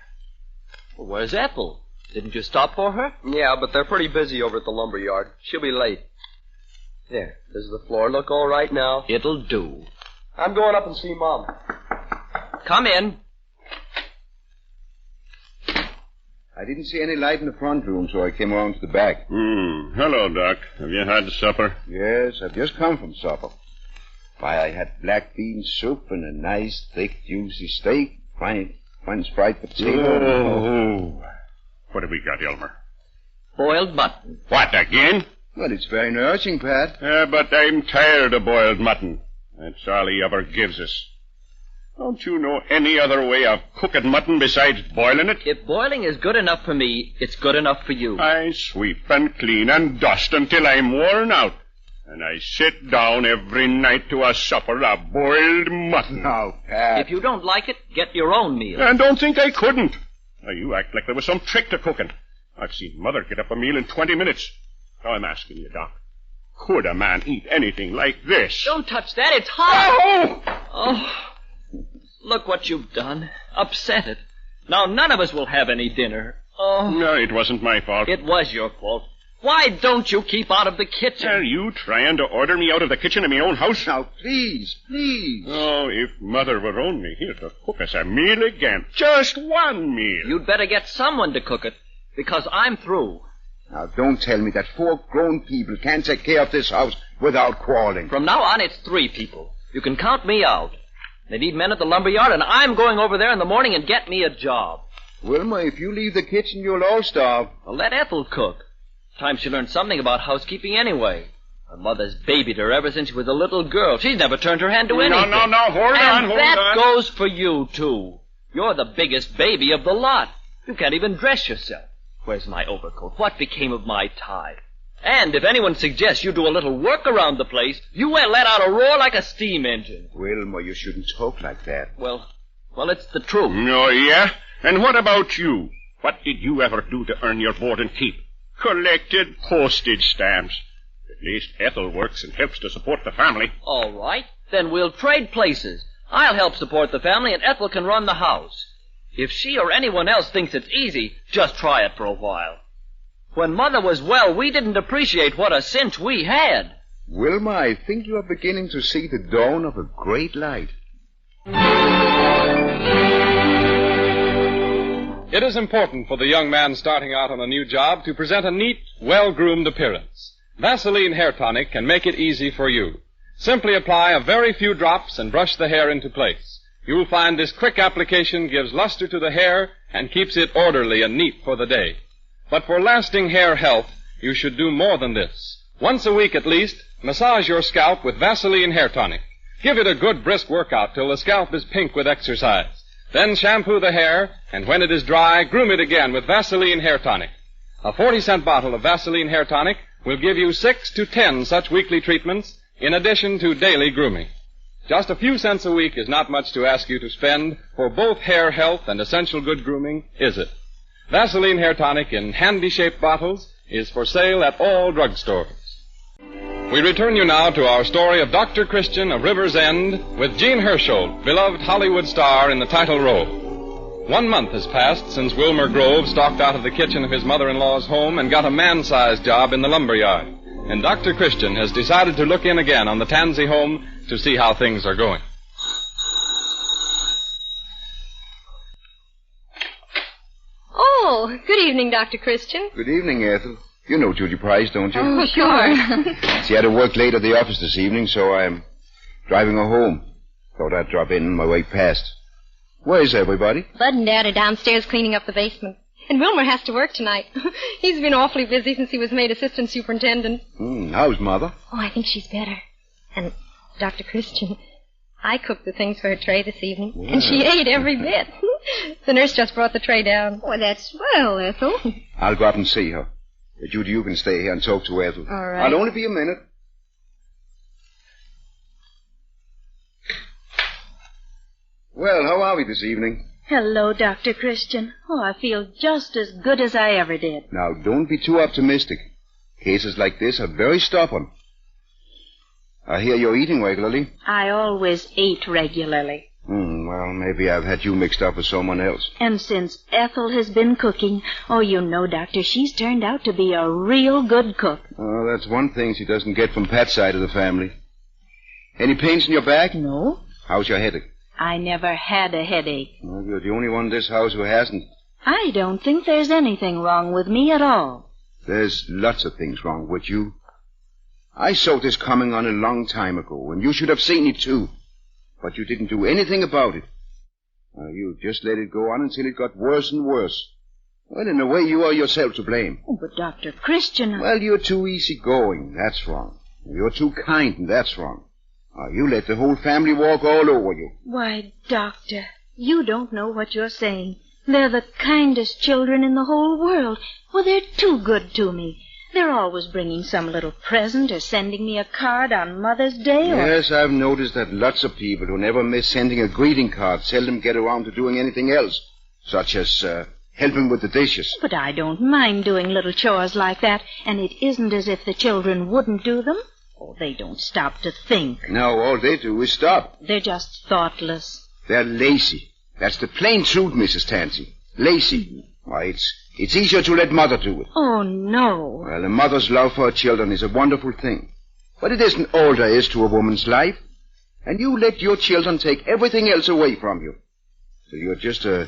Well, where's Ethel? Didn't you stop for her? Yeah, but they're pretty busy over at the lumberyard. She'll be late. There. Does the floor look all right now? It'll do. I'm going up and see Mom. Come in. I didn't see any light in the front room, so I came around to the back. Hello, Doc. Have you had supper? Yes, I've just come from supper. Why, I had black bean soup and a nice, thick, juicy steak, fine fried potato. Oh. What have we got, Elmer? Boiled mutton. What, again? Well, it's very nourishing, Pat. But I'm tired of boiled mutton. That's all he ever gives us. Don't you know any other way of cooking mutton besides boiling it? If boiling is good enough for me, it's good enough for you. I sweep and clean and dust until I'm worn out. And I sit down every night to a supper of boiled mutton. Now, Pat. If you don't like it, get your own meal. And don't think I couldn't. Now, you act like there was some trick to cooking. I've seen Mother get up a meal in 20 minutes. Now, I'm asking you, Doc. Could a man eat anything like this? Don't touch that. It's hot. Oh. Look what you've done. Upset it. Now none of us will have any dinner. Oh. No, it wasn't my fault. It was your fault. Why don't you keep out of the kitchen? Are you trying to order me out of the kitchen in my own house? Now, please. Oh, if Mother were only here to cook us a meal again. Just one meal. You'd better get someone to cook it, because I'm through. Now, don't tell me that 4 grown people can't take care of this house without quarreling. From now on, it's 3 people. You can count me out. They need men at the lumberyard, and I'm going over there in the morning and get me a job. Wilma, if you leave the kitchen, you'll all starve. Well, let Ethel cook. Time she learned something about housekeeping anyway. Her mother's babied her ever since she was a little girl. She's never turned her hand to anything. No, hold on. And that goes for you, too. You're the biggest baby of the lot. You can't even dress yourself. Where's my overcoat? What became of my tie? And if anyone suggests you do a little work around the place, you let out a roar like a steam engine. Wilma, you shouldn't talk like that. Well, it's the truth. Oh, yeah? And what about you? What did you ever do to earn your board and keep? Collected postage stamps. At least Ethel works and helps to support the family. All right. Then we'll trade places. I'll help support the family, and Ethel can run the house. If she or anyone else thinks it's easy, just try it for a while. When Mother was well, we didn't appreciate what a cinch we had. Wilma, I think you are beginning to see the dawn of a great light. It is important for the young man starting out on a new job to present a neat, well-groomed appearance. Vaseline Hair Tonic can make it easy for you. Simply apply a very few drops and brush the hair into place. You'll find this quick application gives luster to the hair and keeps it orderly and neat for the day. But for lasting hair health, you should do more than this. Once a week at least, massage your scalp with Vaseline Hair Tonic. Give it a good brisk workout till the scalp is pink with exercise. Then shampoo the hair, and when it is dry, groom it again with Vaseline Hair Tonic. A 40-cent bottle of Vaseline Hair Tonic will give you 6 to 10 such weekly treatments in addition to daily grooming. Just a few cents a week is not much to ask you to spend for both hair health and essential good grooming, is it? Vaseline Hair Tonic in handy-shaped bottles is for sale at all drugstores. We return you now to our story of Dr. Christian of River's End with Gene Hersholt, beloved Hollywood star, in the title role. 1 month has passed since Wilmer Grove stalked out of the kitchen of his mother-in-law's home and got a man-sized job in the lumber yard. And Dr. Christian has decided to look in again on the Tanzy home to see how things are going. Oh, good evening, Dr. Christian. Good evening, Ethel. You know Judy Price, don't you? Oh, sure. She had to work late at the office this evening, so I'm driving her home. Thought I'd drop in on my way past. Where's everybody? Bud and Dad are downstairs cleaning up the basement. And Wilmer has to work tonight. He's been awfully busy since he was made assistant superintendent. How's Mother? Oh, I think she's better. And Dr. Christian, I cooked the things for her tray this evening, and she ate every bit. The nurse just brought the tray down. Oh, that's swell, Ethel. I'll go up and see her. Judy, you can stay here and talk to Ethel. All right. I'll only be a minute. Well, how are we this evening? Hello, Dr. Christian. Oh, I feel just as good as I ever did. Now, don't be too optimistic. Cases like this are very stubborn. I hear you're eating regularly. I always ate regularly. Well, maybe I've had you mixed up with someone else. And since Ethel has been cooking, oh, you know, Doctor, she's turned out to be a real good cook. Oh, that's one thing she doesn't get from Pat's side of the family. Any pains in your back? No. How's your headache? I never had a headache. Well, you're the only one in this house who hasn't. I don't think there's anything wrong with me at all. There's lots of things wrong with you. I saw this coming on a long time ago, and you should have seen it too. But you didn't do anything about it. You just let it go on until it got worse and worse. Well, in a way, you are yourself to blame. Oh, but Dr. Christian... Well, you're too easygoing. That's wrong. You're too kind, and that's wrong. You let the whole family walk all over you. Why, Doctor, you don't know what you're saying. They're the kindest children in the whole world. Well, they're too good to me. They're always bringing some little present or sending me a card on Mother's Day or... Yes, I've noticed that lots of people who never miss sending a greeting card seldom get around to doing anything else, such as helping with the dishes. But I don't mind doing little chores like that, and it isn't as if the children wouldn't do them. Oh, they don't stop to think. No, all they do is stop. They're just thoughtless. They're lazy. That's the plain truth, Mrs. Tanzy. Lazy. Why, it's easier to let Mother do it. Oh, no. Well, a mother's love for her children is a wonderful thing. But it isn't all there is to a woman's life. And you let your children take everything else away from you. So you're just a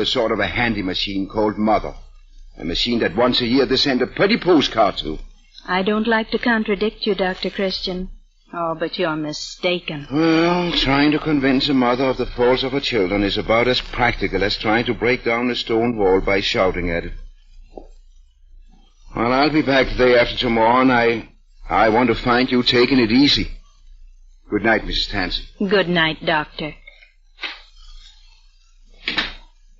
sort of a handy machine called Mother. A machine that once a year they send a pretty postcard to. I don't like to contradict you, Dr. Christian. Oh, but you're mistaken. Well, trying to convince a mother of the faults of her children is about as practical as trying to break down a stone wall by shouting at it. Well, I'll be back the day after tomorrow, and I I want to find you taking it easy. Good night, Mrs. Tanzy. Good night, Doctor.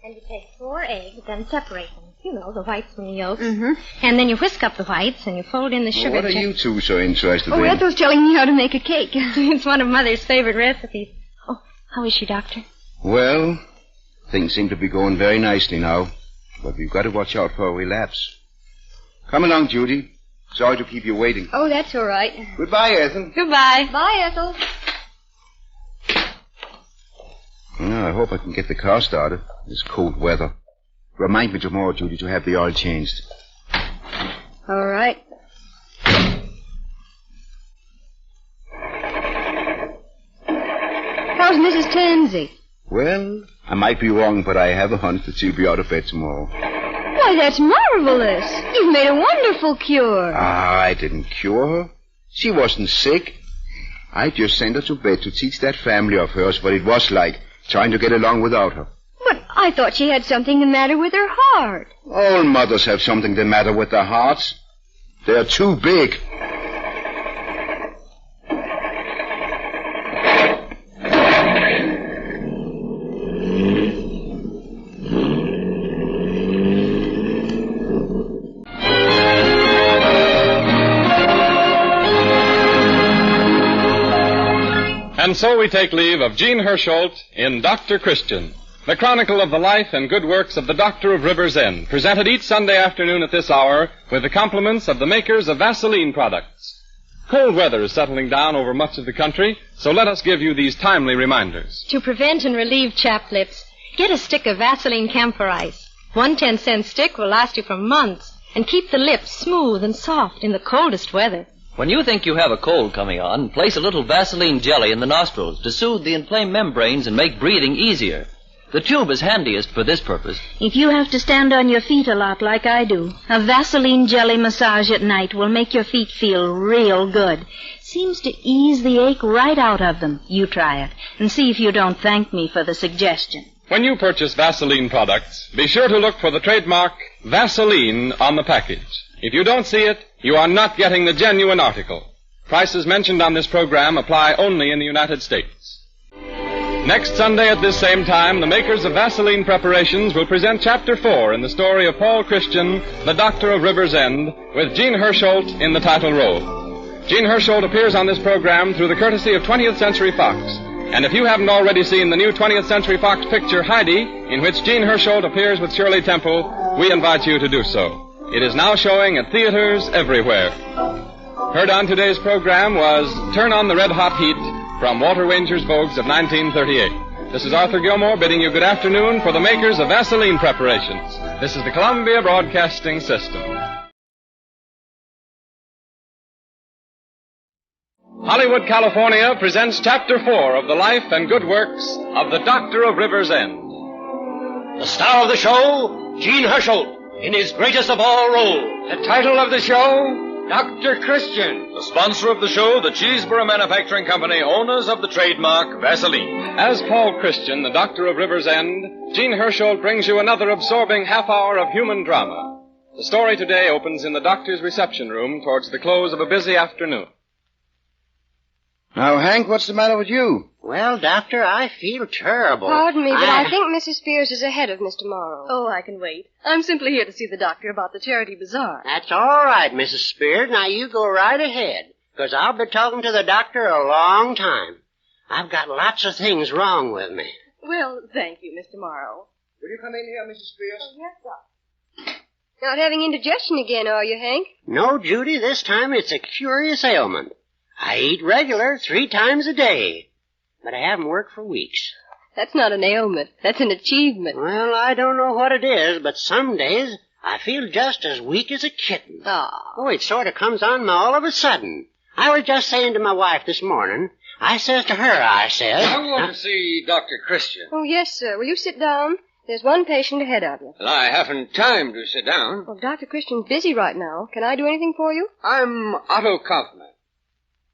And you take 4 eggs and separate them. You know, the whites from the yolks. Mm-hmm. And then you whisk up the whites and you fold in the sugar. What are you two so interested in? Ethel's telling me how to make a cake. It's one of Mother's favorite recipes. Oh, how is she, Doctor? Well, things seem to be going very nicely now. But we've got to watch out for a relapse. Come along, Judy. Sorry to keep you waiting. Oh, that's all right. Goodbye, Ethel. Goodbye. Bye, Ethel. I hope I can get the car started. This cold weather. Remind me tomorrow, Judy, to have the oil changed. All right. How's Mrs. Tanzy? Well, I might be wrong, but I have a hunch that she'll be out of bed tomorrow. Why, that's marvelous. You've made a wonderful cure. I didn't cure her. She wasn't sick. I just sent her to bed to teach that family of hers what it was like trying to get along without her. But I thought she had something the matter with her heart. All mothers have something the matter with their hearts. They're too big. And so we take leave of Jean Hersholt in Dr. Christian, the chronicle of the life and good works of the Doctor of River's End, presented each Sunday afternoon at this hour with the compliments of the makers of Vaseline products. Cold weather is settling down over much of the country, so let us give you these timely reminders. To prevent and relieve chapped lips, get a stick of Vaseline camphor ice. 1 10-cent stick will last you for months and keep the lips smooth and soft in the coldest weather. When you think you have a cold coming on, place a little Vaseline jelly in the nostrils to soothe the inflamed membranes and make breathing easier. The tube is handiest for this purpose. If you have to stand on your feet a lot like I do, a Vaseline jelly massage at night will make your feet feel real good. Seems to ease the ache right out of them. You try it and see if you don't thank me for the suggestion. When you purchase Vaseline products, be sure to look for the trademark Vaseline on the package. If you don't see it, you are not getting the genuine article. Prices mentioned on this program apply only in the United States. Next Sunday at this same time, the makers of Vaseline preparations will present Chapter 4 in the story of Paul Christian, the Doctor of River's End, with Jean Hersholt in the title role. Jean Hersholt appears on this program through the courtesy of 20th Century Fox. And if you haven't already seen the new 20th Century Fox picture Heidi, in which Jean Hersholt appears with Shirley Temple, we invite you to do so. It is now showing at theaters everywhere. Heard on today's program was Turn on the Red Hot Heat from Walter Wanger's Vogues of 1938. This is Arthur Gilmore bidding you good afternoon for the makers of Vaseline preparations. This is the Columbia Broadcasting System. Hollywood, California presents Chapter 4 of the life and good works of the Doctor of River's End. The star of the show, Jean Hersholt, in his greatest of all roles. The title of the show, Dr. Christian. The sponsor of the show, the Cheeseboro Manufacturing Company, owners of the trademark Vaseline. As Paul Christian, the Doctor of River's End, Jean Hersholt brings you another absorbing half hour of human drama. The story today opens in the doctor's reception room towards the close of a busy afternoon. Now, Hank, what's the matter with you? Well, Doctor, I feel terrible. Pardon me, but I think Mrs. Spears is ahead of Mr. Morrow. Oh, I can wait. I'm simply here to see the doctor about the charity bazaar. That's all right, Mrs. Spears. Now, you go right ahead, because I'll be talking to the doctor a long time. I've got lots of things wrong with me. Well, thank you, Mr. Morrow. Will you come in here, Mrs. Spears? Oh, yes, Doctor. Not having indigestion again, are you, Hank? No, Judy, this time it's a curious ailment. I eat regular 3 times a day, but I haven't worked for weeks. That's not an ailment. That's an achievement. Well, I don't know what it is, but some days I feel just as weak as a kitten. Oh, it sort of comes on me all of a sudden. I was just saying to my wife this morning, I says to her, I want to see Dr. Christian. Oh, yes, sir. Will you sit down? There's one patient ahead of you. Well, I haven't time to sit down. Well, Dr. Christian's busy right now. Can I do anything for you? I'm Otto Kaufman.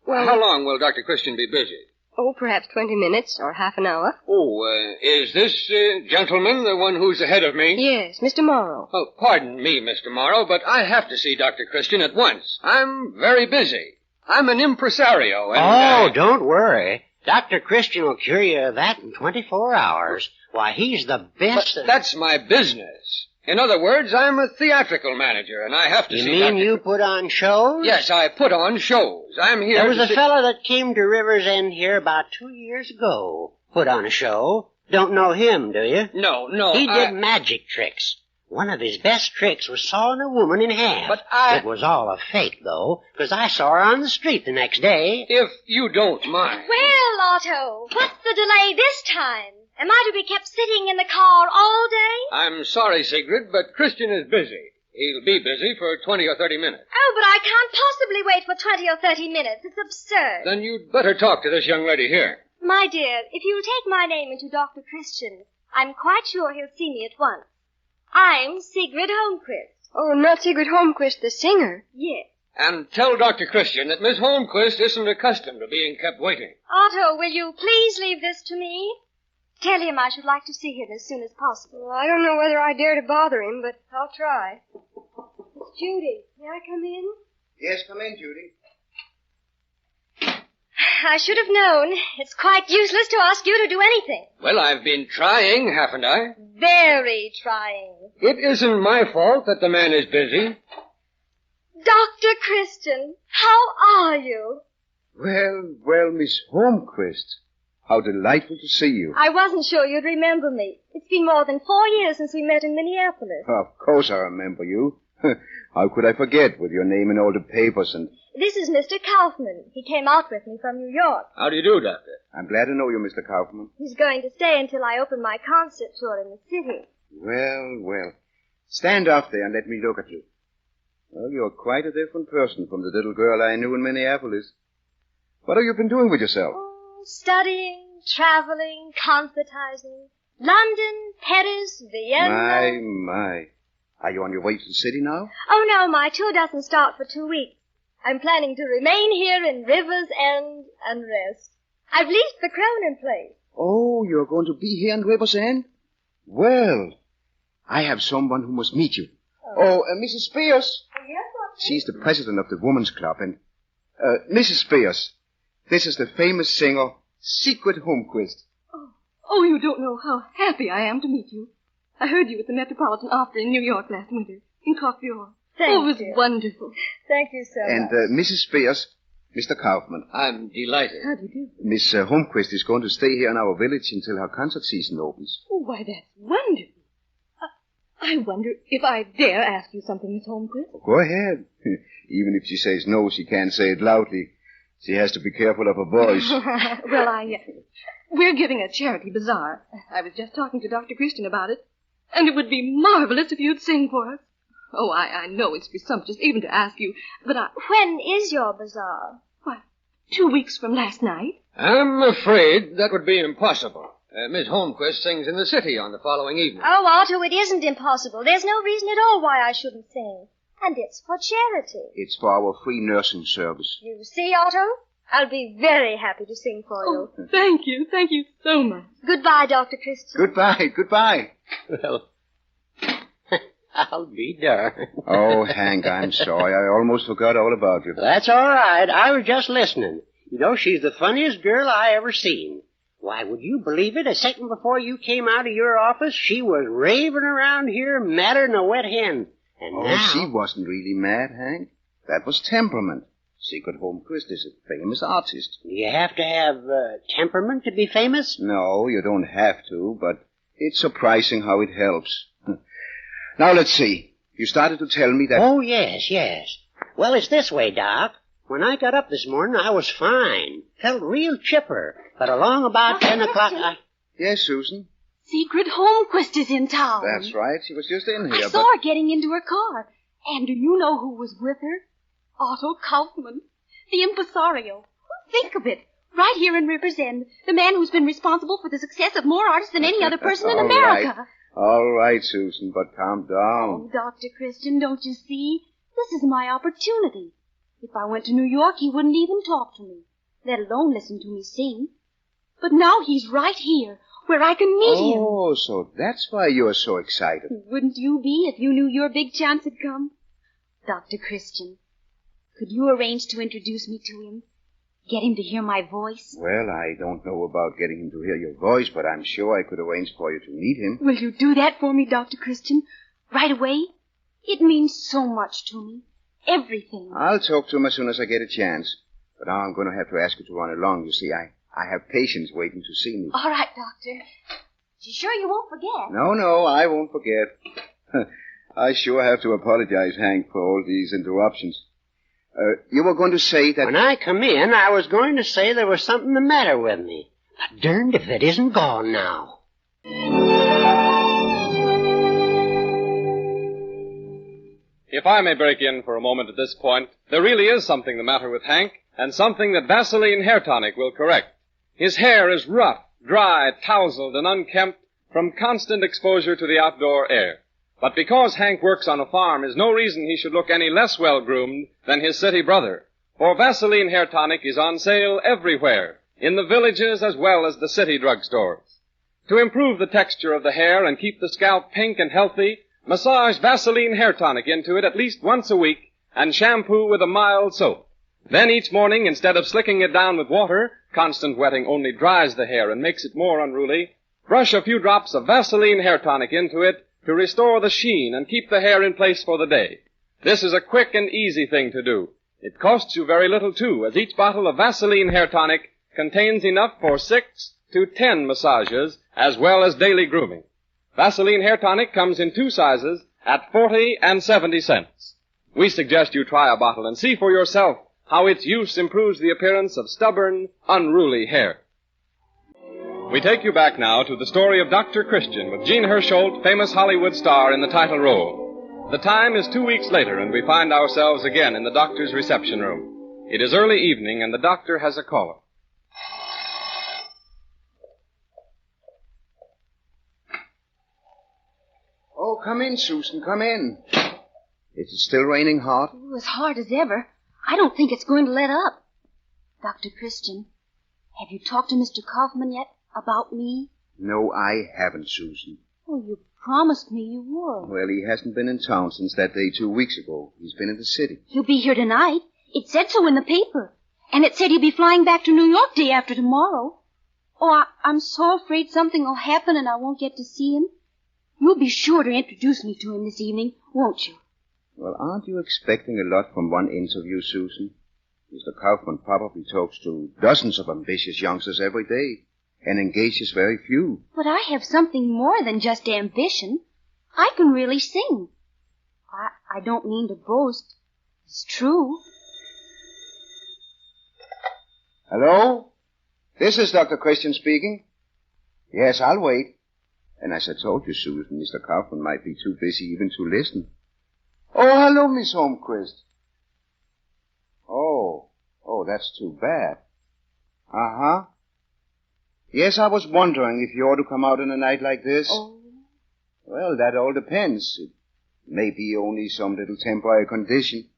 Well, how long will Dr. Christian be busy? Oh, perhaps 20 minutes or half an hour. Oh, is this gentleman the one who's ahead of me? Yes, Mr. Morrow. Oh, pardon me, Mr. Morrow, but I have to see Dr. Christian at once. I'm very busy. I'm an impresario, and... don't worry. Dr. Christian will cure you of that in 24 hours. Why, he's the best... But that's my business. In other words, I'm a theatrical manager, and I have to see... You mean you put on shows? Yes, I put on shows. I'm here There was a fellow that came to River's End here about 2 years ago. Put on a show. Don't know him, do you? No, He did magic tricks. One of his best tricks was sawing a woman in half. But It was all a fake, though, because I saw her on the street the next day. If you don't mind. Well, Otto, what's the delay this time? Am I to be kept sitting in the car all day? I'm sorry, Sigrid, but Christian is busy. He'll be busy for 20 or 30 minutes. Oh, but I can't possibly wait for 20 or 30 minutes. It's absurd. Then you'd better talk to this young lady here. My dear, if you'll take my name into Dr. Christian, I'm quite sure he'll see me at once. I'm Sigrid Holmquist. Oh, not Sigrid Holmquist, the singer. Yes. And tell Dr. Christian that Miss Holmquist isn't accustomed to being kept waiting. Otto, will you please leave this to me? Tell him I should like to see him as soon as possible. Well, I don't know whether I dare to bother him, but I'll try. It's Judy. May I come in? Yes, come in, Judy. I should have known. It's quite useless to ask you to do anything. Well, I've been trying, haven't I? Very trying. It isn't my fault that the man is busy. Dr. Christian, how are you? Well, Miss Holmquist. How delightful to see you. I wasn't sure you'd remember me. It's been more than 4 years since we met in Minneapolis. Of course I remember you. How could I forget, with your name in all the papers and... This is Mr. Kaufman. He came out with me from New York. How do you do, Doctor? I'm glad to know you, Mr. Kaufman. He's going to stay until I open my concert tour in the city. Well. Stand off there and let me look at you. Well, you're quite a different person from the little girl I knew in Minneapolis. What have you been doing with yourself? Studying, traveling, concertizing. London, Paris, Vienna. My. Are you on your way to the city now? Oh, no, my tour doesn't start for 2 weeks. I'm planning to remain here in River's End and rest. I've leased the Cronin place. Oh, you're going to be here in River's End? Well, I have someone who must meet you. Mrs. Spears. Yes, She's the president of the Women's Club, and... Mrs. Spears, this is the famous singer, Sigrid Holmquist. Oh, you don't know how happy I am to meet you. I heard you at the Metropolitan Opera in New York last winter, in Coffee Hall. It was wonderful. Thank you so much. And Mrs. Spears, Mr. Kaufman. I'm delighted. How do you do? Miss Holmquist is going to stay here in our village until her concert season opens. Oh, why, that's wonderful. I wonder if I dare ask you something, Miss Holmquist. Go ahead. Even if she says no, she can't say it loudly. She has to be careful of her voice. Well, we're giving a charity bazaar. I was just talking to Dr. Christian about it, and it would be marvelous if you'd sing for us. Oh, I know it's presumptuous even to ask you, but When is your bazaar? Why, 2 weeks from last night. I'm afraid that would be impossible. Miss Holmquist sings in the city on the following evening. Oh, Otto, it isn't impossible. There's no reason at all why I shouldn't sing. And it's for charity. It's for our free nursing service. You see, Otto? I'll be very happy to sing for you. Oh, thank you so much. Goodbye, Dr. Christian. Goodbye. Well, I'll be darned. Oh, Hank, I'm sorry. I almost forgot all about you. That's all right. I was just listening. You know, she's the funniest girl I ever seen. Why, would you believe it? A second before you came out of your office, she was raving around here madder than a wet hen. And now... she wasn't really mad, Hank. That was temperament. Sigrid Holmquist is a famous artist. Do you have to have temperament to be famous? No, you don't have to, but it's surprising how it helps. Now, let's see. You started to tell me that... Oh, yes. Well, it's this way, Doc. When I got up this morning, I was fine. Felt real chipper. But along about 10 o'clock, Yes, Susan? Sigrid Holmquist is in town. That's right. She was just in here, I saw her getting into her car. And do you know who was with her? Otto Kaufman, the impresario. Think of it. Right here in River's End. The man who's been responsible for the success of more artists than any other person in America. All right, Susan, but calm down. Oh, Dr. Christian, don't you see? This is my opportunity. If I went to New York, he wouldn't even talk to me, let alone listen to me sing. But now he's right here, where I can meet him. Oh, so that's why you're so excited. Wouldn't you be if you knew your big chance had come? Dr. Christian, Could you arrange to introduce me to him? Get him to hear my voice? Well, I don't know about getting him to hear your voice, but I'm sure I could arrange for you to meet him. Will you do that for me, Dr. Christian? Right away? It means so much to me. Everything. I'll talk to him as soon as I get a chance. But now I'm going to have to ask you to run along. You see, I have patients waiting to see me. All right, Doctor. You sure you won't forget? No, I won't forget. I sure have to apologize, Hank, for all these interruptions. You were going to say that... When I come in, I was going to say there was something the matter with me. But darned if it isn't gone now. If I may break in for a moment at this point, there really is something the matter with Hank, and something that Vaseline Hair Tonic will correct. His hair is rough, dry, tousled, and unkempt from constant exposure to the outdoor air. But because Hank works on a farm is no reason he should look any less well-groomed than his city brother. For Vaseline Hair Tonic is on sale everywhere, in the villages as well as the city drugstores. To improve the texture of the hair and keep the scalp pink and healthy, massage Vaseline Hair Tonic into it at least once a week and shampoo with a mild soap. Then each morning, instead of slicking it down with water, constant wetting only dries the hair and makes it more unruly, brush a few drops of Vaseline Hair Tonic into it to restore the sheen and keep the hair in place for the day. This is a quick and easy thing to do. It costs you very little, too, as each bottle of Vaseline Hair Tonic contains enough for 6 to 10 massages, as well as daily grooming. Vaseline Hair Tonic comes in 2 sizes at 40 and 70 cents. We suggest you try a bottle and see for yourself how its use improves the appearance of stubborn, unruly hair. We take you back now to the story of Dr. Christian with Gene Hersholt, famous Hollywood star, in the title role. The time is 2 weeks later, and we find ourselves again in the doctor's reception room. It is early evening, and the doctor has a caller. Oh, come in, Susan, come in. Is it still raining hard? Oh, as hard as ever. I don't think it's going to let up. Dr. Christian, have you talked to Mr. Kaufman yet about me? No, I haven't, Susan. Oh, you promised me you would. Well, he hasn't been in town since that day 2 weeks ago. He's been in the city. He'll be here tonight. It said so in the paper. And it said he'll be flying back to New York day after tomorrow. Oh, I'm so afraid something will happen and I won't get to see him. You'll be sure to introduce me to him this evening, won't you? Well, aren't you expecting a lot from one interview, Susan? Mr. Kaufman probably talks to dozens of ambitious youngsters every day and engages very few. But I have something more than just ambition. I can really sing. I don't mean to boast. It's true. Hello? This is Dr. Christian speaking. Yes, I'll wait. And as I told you, Susan, Mr. Kaufman might be too busy even to listen. Oh, hello, Miss Holmquist. Oh, that's too bad. Uh-huh. Yes, I was wondering if you ought to come out on a night like this. Oh. Well, that all depends. It may be only some little temporary condition.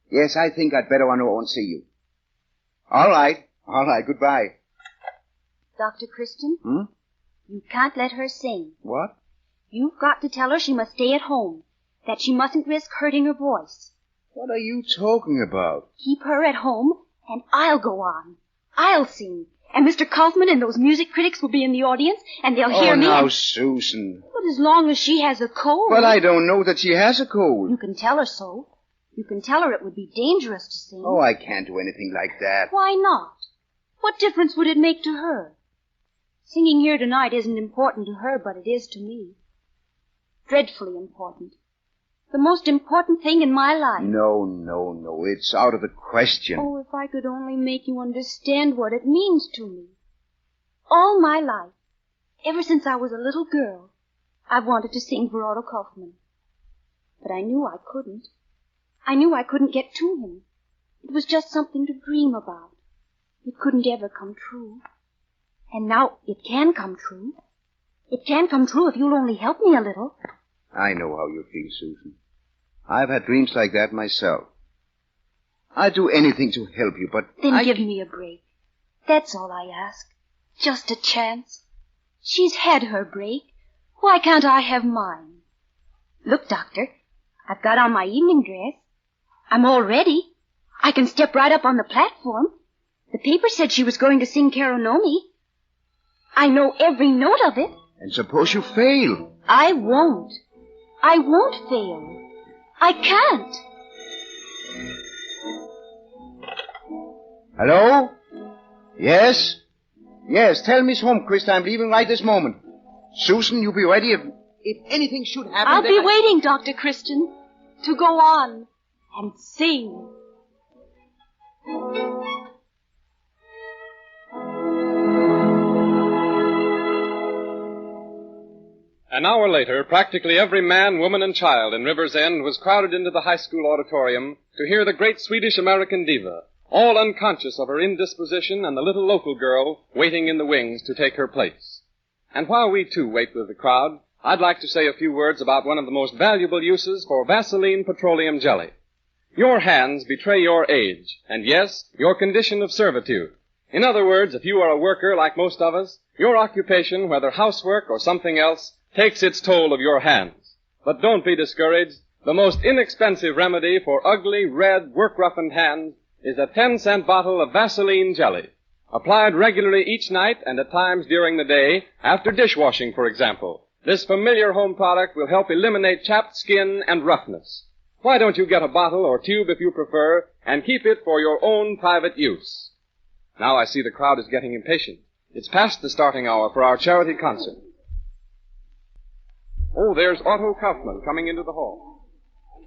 Yes, I think I'd better run over and see you. All right, goodbye. Dr. Christian? You can't let her sing. What? You've got to tell her she must stay at home, that she mustn't risk hurting her voice. What are you talking about? Keep her at home, and I'll go on. I'll sing. And Mr. Kaufman and those music critics will be in the audience, and they'll hear me. Oh, now, and... Susan. But as long as she has a cold... Well, I don't know that she has a cold. You can tell her so. You can tell her it would be dangerous to sing. Oh, I can't do anything like that. Why not? What difference would it make to her? Singing here tonight isn't important to her, but it is to me. Dreadfully important. The most important thing in my life. No. It's out of the question. Oh, if I could only make you understand what it means to me. All my life, ever since I was a little girl, I've wanted to sing for Otto Kaufman. But I knew I couldn't. I knew I couldn't get to him. It was just something to dream about. It couldn't ever come true. And now it can come true. It can come true if you'll only help me a little. I know how you feel, Susan. I've had dreams like that myself. I'd do anything to help you, but Then give me a break. That's all I ask. Just a chance. She's had her break. Why can't I have mine? Look, Doctor, I've got on my evening dress. I'm all ready. I can step right up on the platform. The paper said she was going to sing Karonomi. I know every note of it. And suppose you fail? I won't. I won't fail. I can't. Hello? Yes? Yes, tell Miss Holmquist I'm leaving right this moment. Susan, you be ready if anything should happen. I'll be waiting, Dr. Christian, to go on and sing. An hour later, practically every man, woman, and child in River's End was crowded into the high school auditorium to hear the great Swedish-American diva, all unconscious of her indisposition and the little local girl waiting in the wings to take her place. And while we, too, wait with the crowd, I'd like to say a few words about one of the most valuable uses for Vaseline petroleum jelly. Your hands betray your age, and yes, your condition of servitude. In other words, if you are a worker like most of us, your occupation, whether housework or something else, takes its toll of your hands. But don't be discouraged. The most inexpensive remedy for ugly, red, work-roughened hands is a 10-cent bottle of Vaseline jelly. Applied regularly each night and at times during the day, after dishwashing, for example. This familiar home product will help eliminate chapped skin and roughness. Why don't you get a bottle or tube if you prefer, and keep it for your own private use? Now I see the crowd is getting impatient. It's past the starting hour for our charity concert. Oh, there's Otto Kaufmann coming into the hall.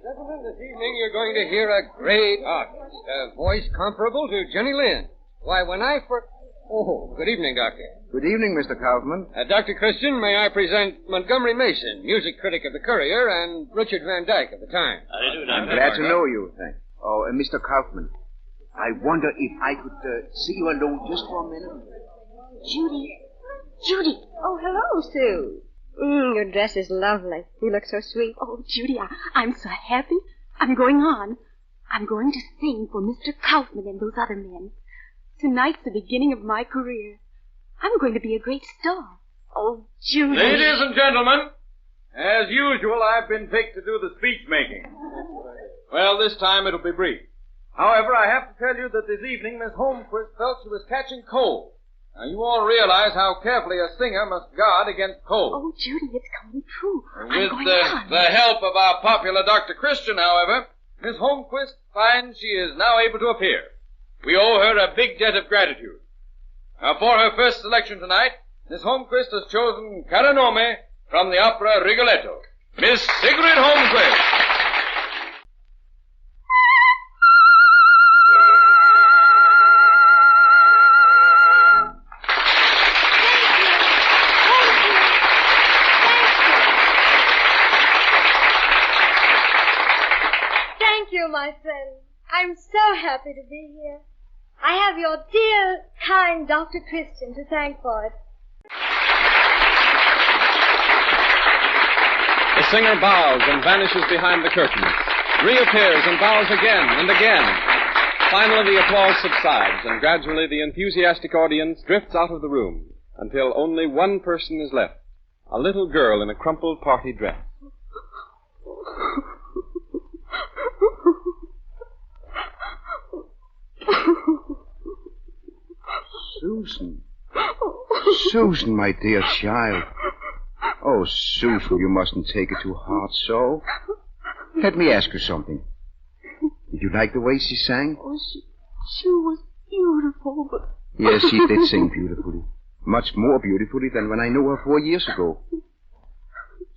Gentlemen, this evening you're going to hear a great artist, a voice comparable to Jenny Lind. Why, when I first... Oh, good evening, Doctor. Good evening, Mr. Kaufman. Dr. Christian, may I present Montgomery Mason, music critic of the Courier, and Richard Van Dyke of the Times. I'm glad to know you, thanks. Oh, Mr. Kaufman, I wonder if I could see you alone just for a minute. Judy. Judy. Oh, hello, Sue. Your dress is lovely. You look so sweet. Oh, Judy, I'm so happy. I'm going on. I'm going to sing for Mr. Kaufman and those other men. Tonight's the beginning of my career. I'm going to be a great star. Oh, Judy. Ladies and gentlemen, as usual, I've been picked to do the speech making. Well, this time it'll be brief. However, I have to tell you that this evening Miss Holmquist felt she was catching cold. Now, you all realize how carefully a singer must guard against cold. Oh, Judy, it's coming true. With the help of our popular Dr. Christian, however, Miss Holmquist finds she is now able to appear. We owe her a big debt of gratitude. Now, for her first selection tonight, Miss Holmquist has chosen Karonomi from the opera Rigoletto. Miss Sigrid Holmquist. My friend, I'm so happy to be here. I have your dear, kind Dr. Christian to thank for it. The singer bows and vanishes behind the curtain, reappears and bows again and again. Finally, the applause subsides, and gradually the enthusiastic audience drifts out of the room until only one person is left, a little girl in a crumpled party dress. Susan. Susan, my dear child. Oh, Susan, you mustn't take it too hard so. Let me ask you something. Did you like the way she sang? Oh, she was beautiful, but... Yes, she did sing beautifully. Much more beautifully than when I knew her 4 years ago.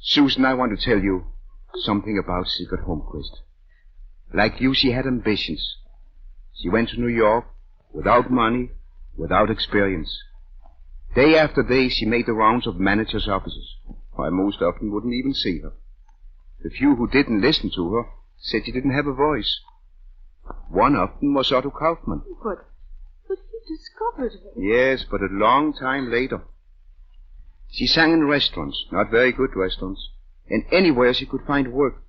Susan, I want to tell you something about Sigrid Holmquist. Like you, she had ambitions. She went to New York without money, without experience. Day after day, she made the rounds of managers' offices. I most often wouldn't even see her. The few who didn't listen to her said she didn't have a voice. One of them was Otto Kaufmann. But he discovered her. Yes, but a long time later. She sang in restaurants, not very good restaurants, and anywhere she could find work.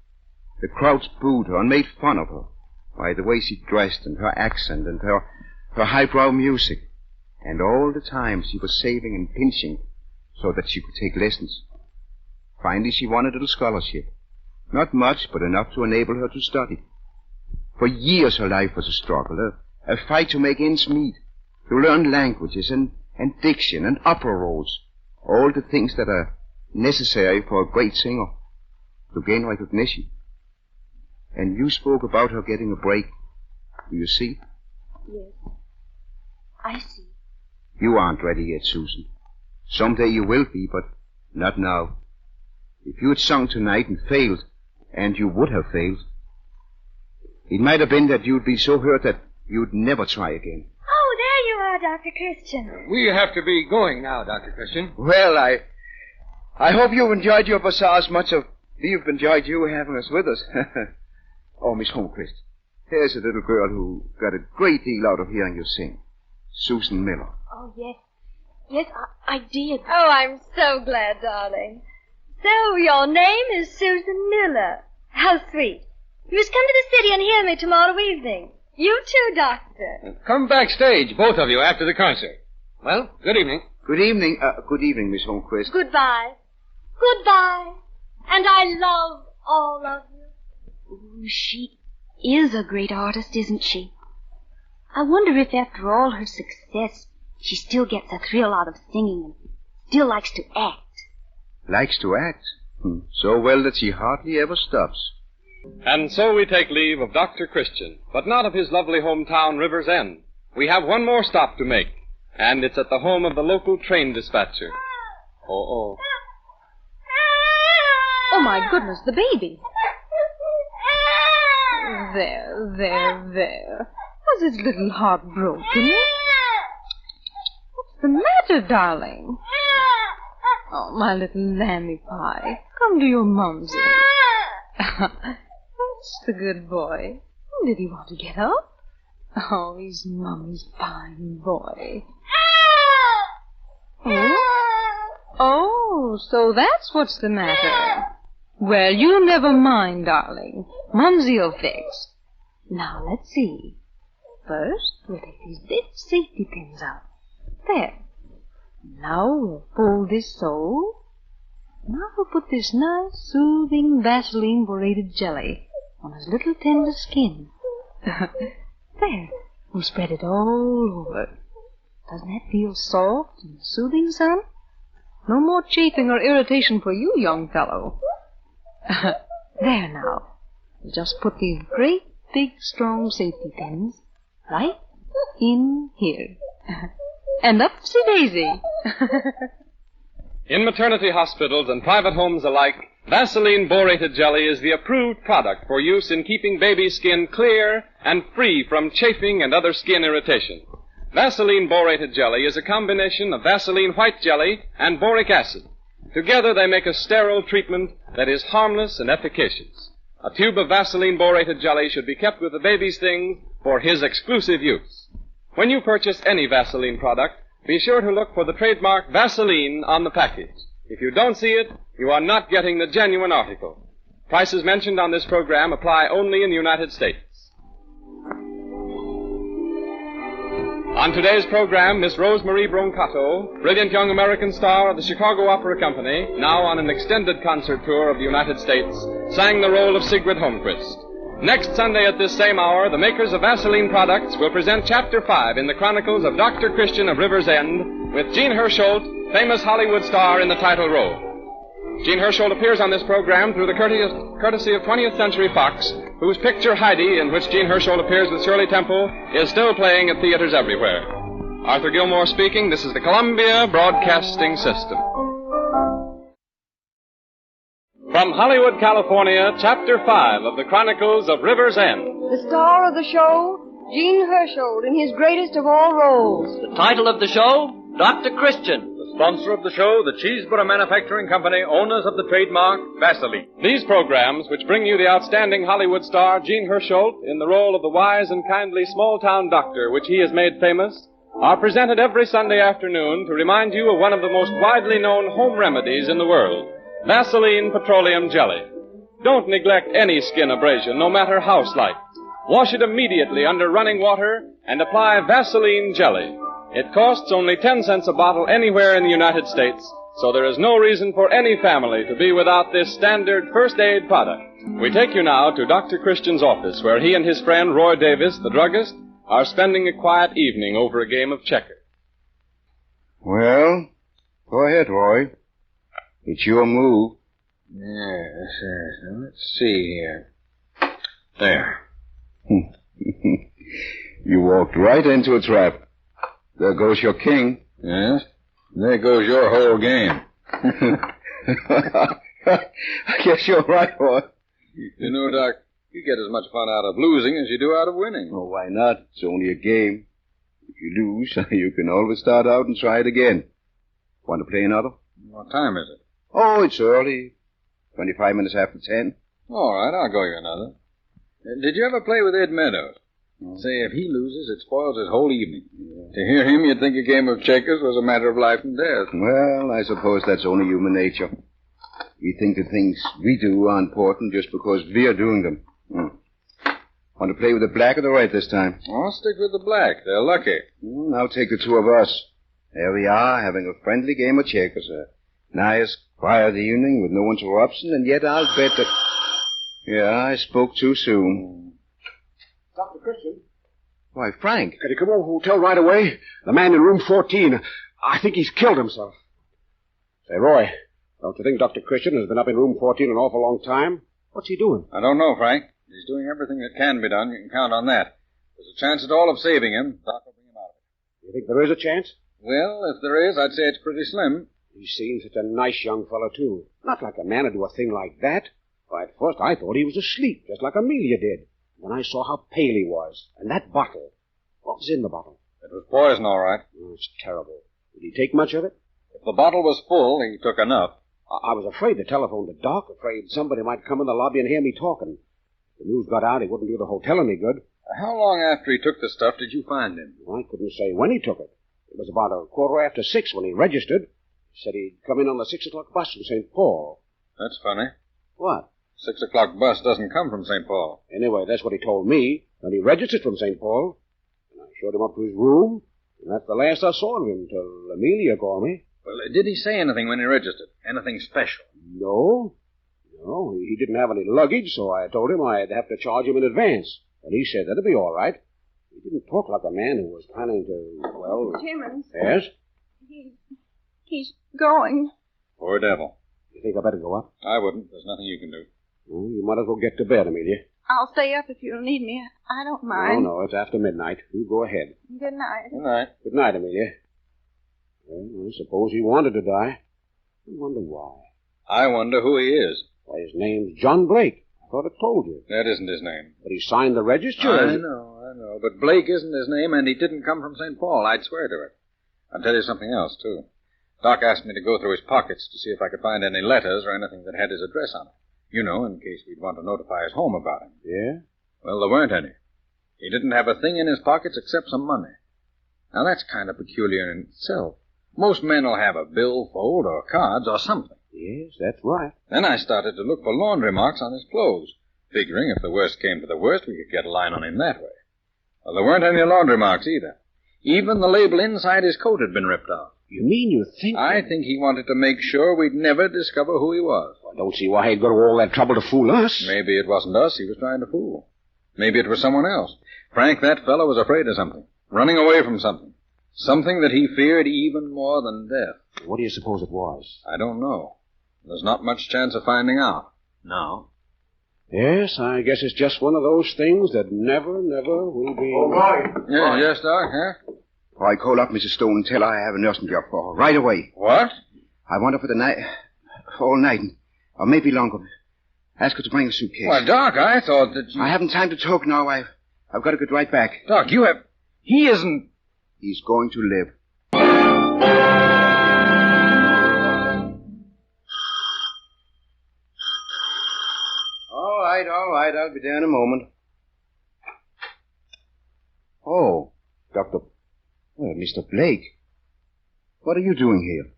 The crowds booed her and made fun of her by the way she dressed and her accent and her highbrow music. And all the time she was saving and pinching so that she could take lessons. Finally, she won a little scholarship. Not much, but enough to enable her to study. For years her life was a struggle, a fight to make ends meet, to learn languages and diction and opera roles, all the things that are necessary for a great singer, to gain recognition. And you spoke about her getting a break. Do you see? Yes, I see. You aren't ready yet, Susan. Someday you will be, but not now. If you had sung tonight and failed, and you would have failed, it might have been that you'd be so hurt that you'd never try again. Oh, there you are, Dr. Christian. We have to be going now, Dr. Christian. Well, I hope you've enjoyed your bazaar as much as we've enjoyed you having us with us. Oh, Miss Holmquist, here's a little girl who got a great deal out of hearing you sing. Susan Miller. Oh, yes. Yes, I did. Oh, I'm so glad, darling. So, your name is Susan Miller. How sweet. You must come to the city and hear me tomorrow evening. You too, Doctor. Come backstage, both of you, after the concert. Well, good evening. Good evening. Good evening, Miss Holmquist. Goodbye. Goodbye. And I love all of you. Ooh, she is a great artist, isn't she? I wonder if after all her success, she still gets a thrill out of singing and still likes to act. Likes to act? So well that she hardly ever stops. And so we take leave of Dr. Christian, but not of his lovely hometown, River's End. We have one more stop to make, and it's at the home of the local train dispatcher. Oh. Oh, my goodness, the baby. There. Was his little heart broken? What's the matter, darling? Oh, my little lammy pie. Come to your mumsy. That's the good boy. Did he want to get up? Oh, he's Mummy's fine boy. Oh, so that's what's the matter. Well, you never mind, darling. Mumsy'll fix. Now, let's see. First, we'll take these big safety pins out. There. Now we'll fold this so. Now we'll put this nice, soothing Vaseline borated jelly on his little tender skin. There. We'll spread it all over. Doesn't that feel soft and soothing, son? No more chafing or irritation for you, young fellow. There now. We'll just put these great, big, strong safety pins right in here. And upsy-daisy. In maternity hospitals and private homes alike, Vaseline borated jelly is the approved product for use in keeping baby skin clear and free from chafing and other skin irritation. Vaseline borated jelly is a combination of Vaseline white jelly and boric acid. Together they make a sterile treatment that is harmless and efficacious. A tube of Vaseline borated jelly should be kept with the baby's things for his exclusive use. When you purchase any Vaseline product, be sure to look for the trademark Vaseline on the package. If you don't see it, you are not getting the genuine article. Prices mentioned on this program apply only in the United States. On today's program, Miss Rosemarie Broncato, brilliant young American star of the Chicago Opera Company, now on an extended concert tour of the United States, sang the role of Sigrid Holmquist. Next Sunday at this same hour, the makers of Vaseline products will present Chapter 5 in the Chronicles of Dr. Christian of River's End, with Jean Hersholt, famous Hollywood star, in the title role. Jean Hersholt appears on this program through the courtesy of 20th Century Fox, whose picture Heidi, in which Jean Hersholt appears with Shirley Temple, is still playing at theaters everywhere. Arthur Gilmore speaking. This is the Columbia Broadcasting System. From Hollywood, California, Chapter 5 of the Chronicles of River's End. The star of the show, Jean Hersholt, in his greatest of all roles. The title of the show, Dr. Christian. Sponsor of the show, the Cheeseburger Manufacturing Company, owners of the trademark Vaseline. These programs, which bring you the outstanding Hollywood star Jean Hersholt in the role of the wise and kindly small-town doctor which he has made famous, are presented every Sunday afternoon to remind you of one of the most widely known home remedies in the world, Vaseline Petroleum Jelly. Don't neglect any skin abrasion, no matter how slight. Wash it immediately under running water and apply Vaseline Jelly. It costs only 10 cents a bottle anywhere in the United States, so there is no reason for any family to be without this standard first aid product. We take you now to Dr. Christian's office, where he and his friend Roy Davis, the druggist, are spending a quiet evening over a game of checkers. Well, go ahead, Roy. It's your move. Yes. Let's see here. There. You walked right into a trap. There goes your king. Yes? There goes your whole game. I guess you're right, Roy. You know, Doc, you get as much fun out of losing as you do out of winning. Oh, why not? It's only a game. If you lose, you can always start out and try it again. Want to play another? What time is it? Oh, it's early. 25 minutes after 10. All right, I'll go you another. Did you ever play with Ed Meadows? Say, if he loses, it spoils his whole evening. Yeah. To hear him, you'd think a game of checkers was a matter of life and death. Well, I suppose that's only human nature. We think the things we do are important just because we're doing them. Want to play with the black or the red this time? I'll stick with the black. They're lucky. Now take the two of us. There we are, having a friendly game of checkers. Nice, quiet evening with no interruption, and yet I'll bet that... Yeah, I spoke too soon. Dr. Christian? Why, Frank. Can you come over to the hotel right away? The man in room 14. I think he's killed himself. Say, Roy, don't you think Dr. Christian has been up in room 14 an awful long time? What's he doing? I don't know, Frank. He's doing everything that can be done. You can count on that. There's a chance at all of saving him. Doc will bring him out of it. You think there is a chance? Well, if there is, I'd say it's pretty slim. He seems such a nice young fellow, too. Not like a man to do a thing like that. Why, at first I thought he was asleep, just like Amelia did. When I saw how pale he was. And that bottle. What was in the bottle? It was poison, all right. Oh, it's terrible. Did he take much of it? If the bottle was full, he took enough. I was afraid to telephone the doc, afraid somebody might come in the lobby and hear me talking. If the news got out, it wouldn't do the hotel any good. How long after he took the stuff did you find him? Well, I couldn't say when he took it. It was about 6:15 when he registered. He said he'd come in on the 6 o'clock bus from St. Paul. That's funny. What? 6 o'clock bus doesn't come from St. Paul. Anyway, that's what he told me. And he registered from St. Paul. And I showed him up to his room. And that's the last I saw of him till Amelia called me. Well, did he say anything when he registered? Anything special? No, he didn't have any luggage, so I told him I'd have to charge him in advance. And he said that'd be all right. He didn't talk like a man who was planning to, well... Timmons. Yes? He's going. Poor devil. You think I better go up? I wouldn't. There's nothing you can do. Well, you might as well get to bed, Amelia. I'll stay up if you'll need me. I don't mind. No, it's after midnight. You go ahead. Good night. Good night. Good night, Amelia. Well, I suppose he wanted to die. I wonder why. I wonder who he is. Why, his name's John Blake. I thought I told you. That isn't his name. But he signed the register. I know. But Blake isn't his name, and he didn't come from St. Paul. I'd swear to it. I'll tell you something else, too. Doc asked me to go through his pockets to see if I could find any letters or anything that had his address on it. You know, in case we'd want to notify his home about him. Yeah? Well, there weren't any. He didn't have a thing in his pockets except some money. Now, that's kind of peculiar in itself. Most men will have a billfold or cards or something. Yes, that's right. Then I started to look for laundry marks on his clothes, figuring if the worst came to the worst, we could get a line on him that way. Well, there weren't any laundry marks either. Even the label inside his coat had been ripped off. You mean you think... I think he wanted to make sure we'd never discover who he was. I don't see why he'd go to all that trouble to fool us. Maybe it wasn't us he was trying to fool. Maybe it was someone else. Frank, that fellow was afraid of something. Running away from something. Something that he feared even more than death. What do you suppose it was? I don't know. There's not much chance of finding out. No. Yes, I guess it's just one of those things that never will be... Oh, boy. Yes, Doc, huh? I call up Mrs. Stone and tell her I have a nursing job for her right away. What? I want her for the night, all night, or maybe longer. Ask her to bring a suitcase. Why, Doc, I thought that you... I haven't time to talk now. I've got to get right back. Doc, you have... He isn't... He's going to live. All right. I'll be there in a moment. Oh, Dr. Well, Mr. Blake. What are you doing here?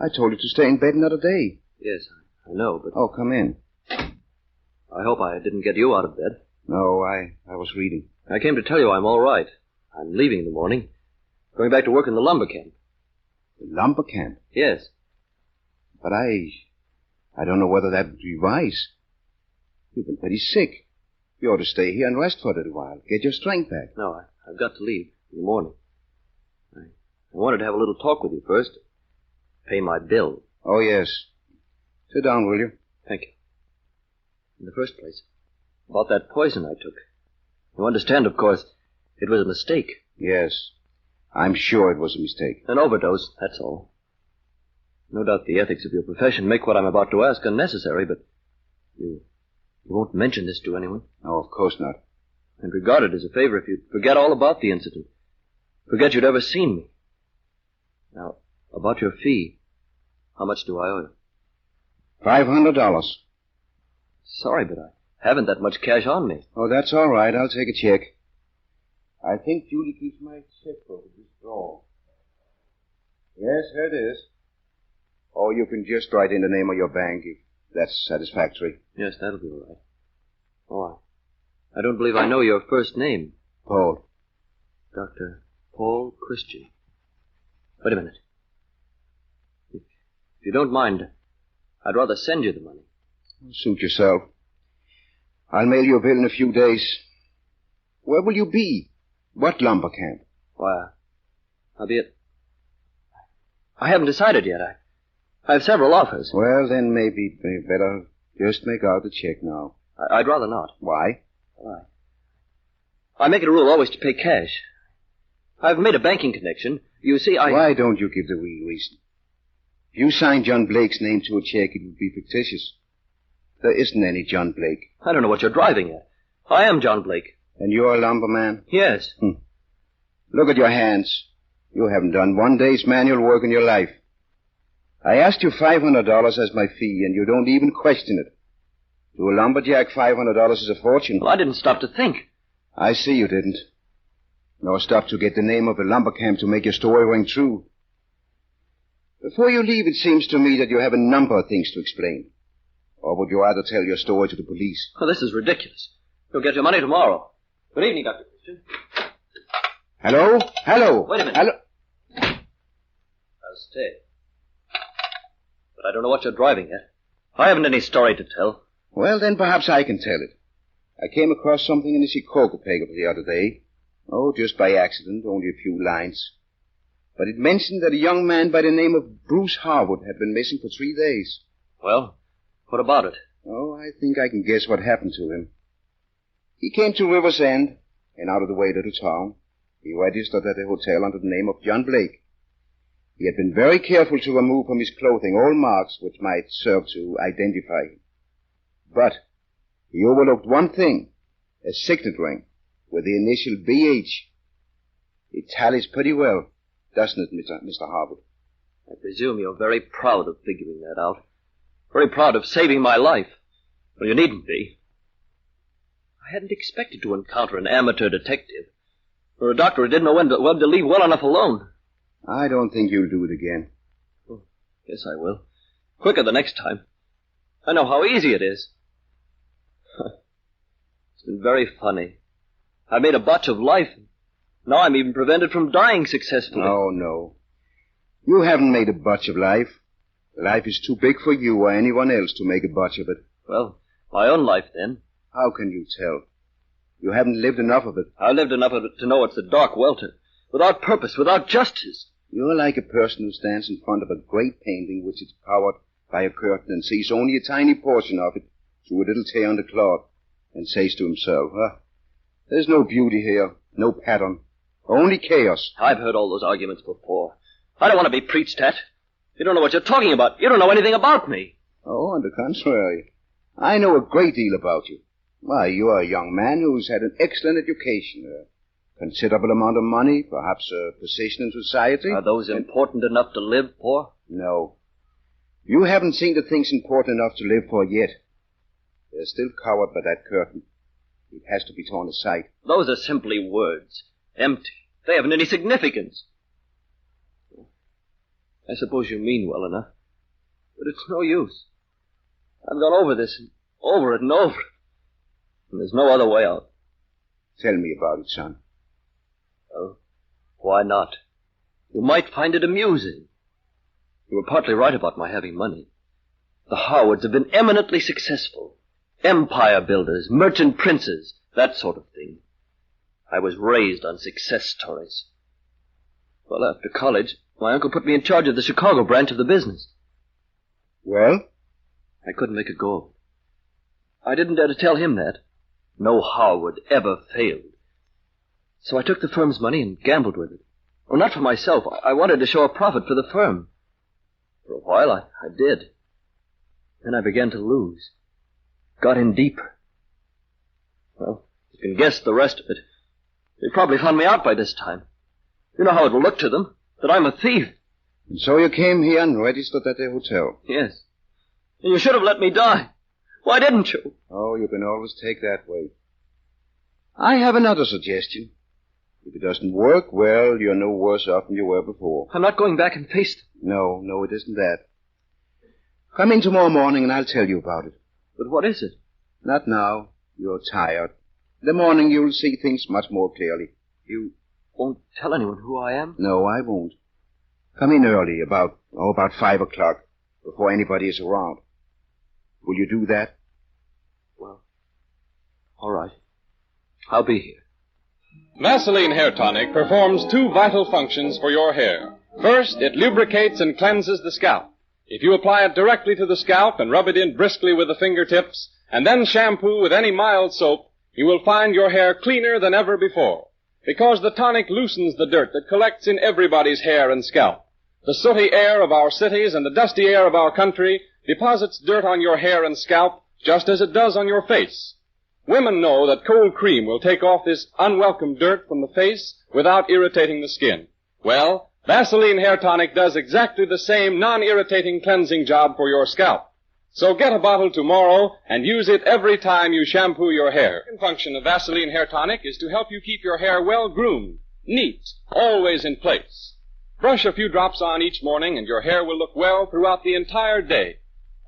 I told you to stay in bed another day. Yes, I know, but... Oh, come in. I hope I didn't get you out of bed. No, I was reading. I came to tell you I'm all right. I'm leaving in the morning. Going back to work in the lumber camp. The lumber camp? Yes. But I don't know whether that would be wise. You've been pretty sick. You ought to stay here and rest for a little while. Get your strength back. No, I've got to leave in the morning. I wanted to have a little talk with you first. Pay my bill. Oh, yes. Sit down, will you? Thank you. In the first place, about that poison I took. You understand, of course, it was a mistake. Yes. I'm sure it was a mistake. An overdose, that's all. No doubt the ethics of your profession make what I'm about to ask unnecessary, but you won't mention this to anyone? No, of course not. I'd regard it as a favor if you'd forget all about the incident. Forget you'd ever seen me. Now, about your fee, how much do I owe you? $500. Sorry, but I haven't that much cash on me. Oh, that's all right. I'll take a check. I think Judy keeps my checkbook in this drawer. Yes, here it is. Oh, you can just write in the name of your bank if that's satisfactory. Yes, that'll be all right. Oh, I don't believe I know your first name. Paul. Dr. Paul Christian. Wait a minute. If you don't mind, I'd rather send you the money. Suit yourself. I'll mail you a bill in a few days. Where will you be? What lumber camp? Why, I'll be at... I haven't decided yet. I have several offers. Well, then maybe better just make out the check now. I'd rather not. Why? Why? I make it a rule always to pay cash. I've made a banking connection. You see, Why don't you give the real reason? If you signed John Blake's name to a check, it would be fictitious. There isn't any John Blake. I don't know what you're driving at. I am John Blake. And you're a lumberman? Yes. Look at your hands. You haven't done one day's manual work in your life. I asked you $500 as my fee, and you don't even question it. To a lumberjack, $500 is a fortune. Well, I didn't stop to think. I see you didn't. Nor stop to get the name of the lumber camp to make your story ring true. Before you leave, it seems to me that you have a number of things to explain. Or would you rather tell your story to the police? Well, this is ridiculous. You'll get your money tomorrow. Good evening, Dr. Christian. Hello? Hello? Wait a minute. Hello? I'll stay. But I don't know what you're driving at. I haven't any story to tell. Well, then perhaps I can tell it. I came across something in the Chicago paper the other day. Oh, just by accident, only a few lines. But it mentioned that a young man by the name of Bruce Harwood had been missing for 3 days. Well, what about it? Oh, I think I can guess what happened to him. He came to River's End, an out-of-the-way little town. He registered at a hotel under the name of John Blake. He had been very careful to remove from his clothing all marks which might serve to identify him. But he overlooked one thing, a signet ring with the initial BH. It tallies pretty well, doesn't it, Mr. Harwood? I presume you're very proud of figuring that out. Very proud of saving my life. Well, you needn't be. I hadn't expected to encounter an amateur detective, or a doctor who didn't know when to leave well enough alone. I don't think you'll do it again. Oh, yes, I will. Quicker the next time. I know how easy it is. It's been very funny. I made a botch of life. Now I'm even prevented from dying successfully. Oh, no. You haven't made a botch of life. Life is too big for you or anyone else to make a botch of it. Well, my own life, then. How can you tell? You haven't lived enough of it. I've lived enough of it to know it's a dark welter. Without purpose, without justice. You're like a person who stands in front of a great painting which is covered by a curtain and sees only a tiny portion of it through a little tear in the cloth and says to himself, there's no beauty here, no pattern, only chaos. I've heard all those arguments before. I don't want to be preached at. You don't know what you're talking about. You don't know anything about me. Oh, on the contrary. I know a great deal about you. Why, you're a young man who's had an excellent education, a considerable amount of money, perhaps a position in society. Are those important enough to live for? No. You haven't seen the things important enough to live for yet. They're still covered by that curtain. It has to be torn aside. Those are simply words. Empty. They haven't any significance. I suppose you mean well enough. But it's no use. I've gone over this and over it and over it. And there's no other way out. Tell me about it, son. Well, why not? You might find it amusing. You were partly right about my having money. The Howards have been eminently successful. Empire builders, merchant princes, that sort of thing. I was raised on success stories. Well, after college, my uncle put me in charge of the Chicago branch of the business. Well? I couldn't make a go of it. I didn't dare to tell him that. No Howard ever failed. So I took the firm's money and gambled with it. Well, not for myself. I wanted to show a profit for the firm. For a while, I did. Then I began to lose. Got in deeper. Well, you can guess the rest of it. They probably found me out by this time. You know how it will look to them, that I'm a thief. And so you came here and registered at the hotel? Yes. And you should have let me die. Why didn't you? Oh, you can always take that way. I have another suggestion. If it doesn't work, well, you're no worse off than you were before. I'm not going back and face it. No, it isn't that. Come in tomorrow morning and I'll tell you about it. But what is it? Not now. You're tired. In the morning you'll see things much more clearly. You won't tell anyone who I am? No, I won't. Come in early, about 5 o'clock, before anybody is around. Will you do that? Well, all right. I'll be here. Vaseline Hair Tonic performs two vital functions for your hair. First, it lubricates and cleanses the scalp. If you apply it directly to the scalp and rub it in briskly with the fingertips, and then shampoo with any mild soap, you will find your hair cleaner than ever before. Because the tonic loosens the dirt that collects in everybody's hair and scalp. The sooty air of our cities and the dusty air of our country deposits dirt on your hair and scalp just as it does on your face. Women know that cold cream will take off this unwelcome dirt from the face without irritating the skin. Well, Vaseline Hair Tonic does exactly the same non-irritating cleansing job for your scalp. So get a bottle tomorrow and use it every time you shampoo your hair. The function of Vaseline Hair Tonic is to help you keep your hair well groomed, neat, always in place. Brush a few drops on each morning and your hair will look well throughout the entire day.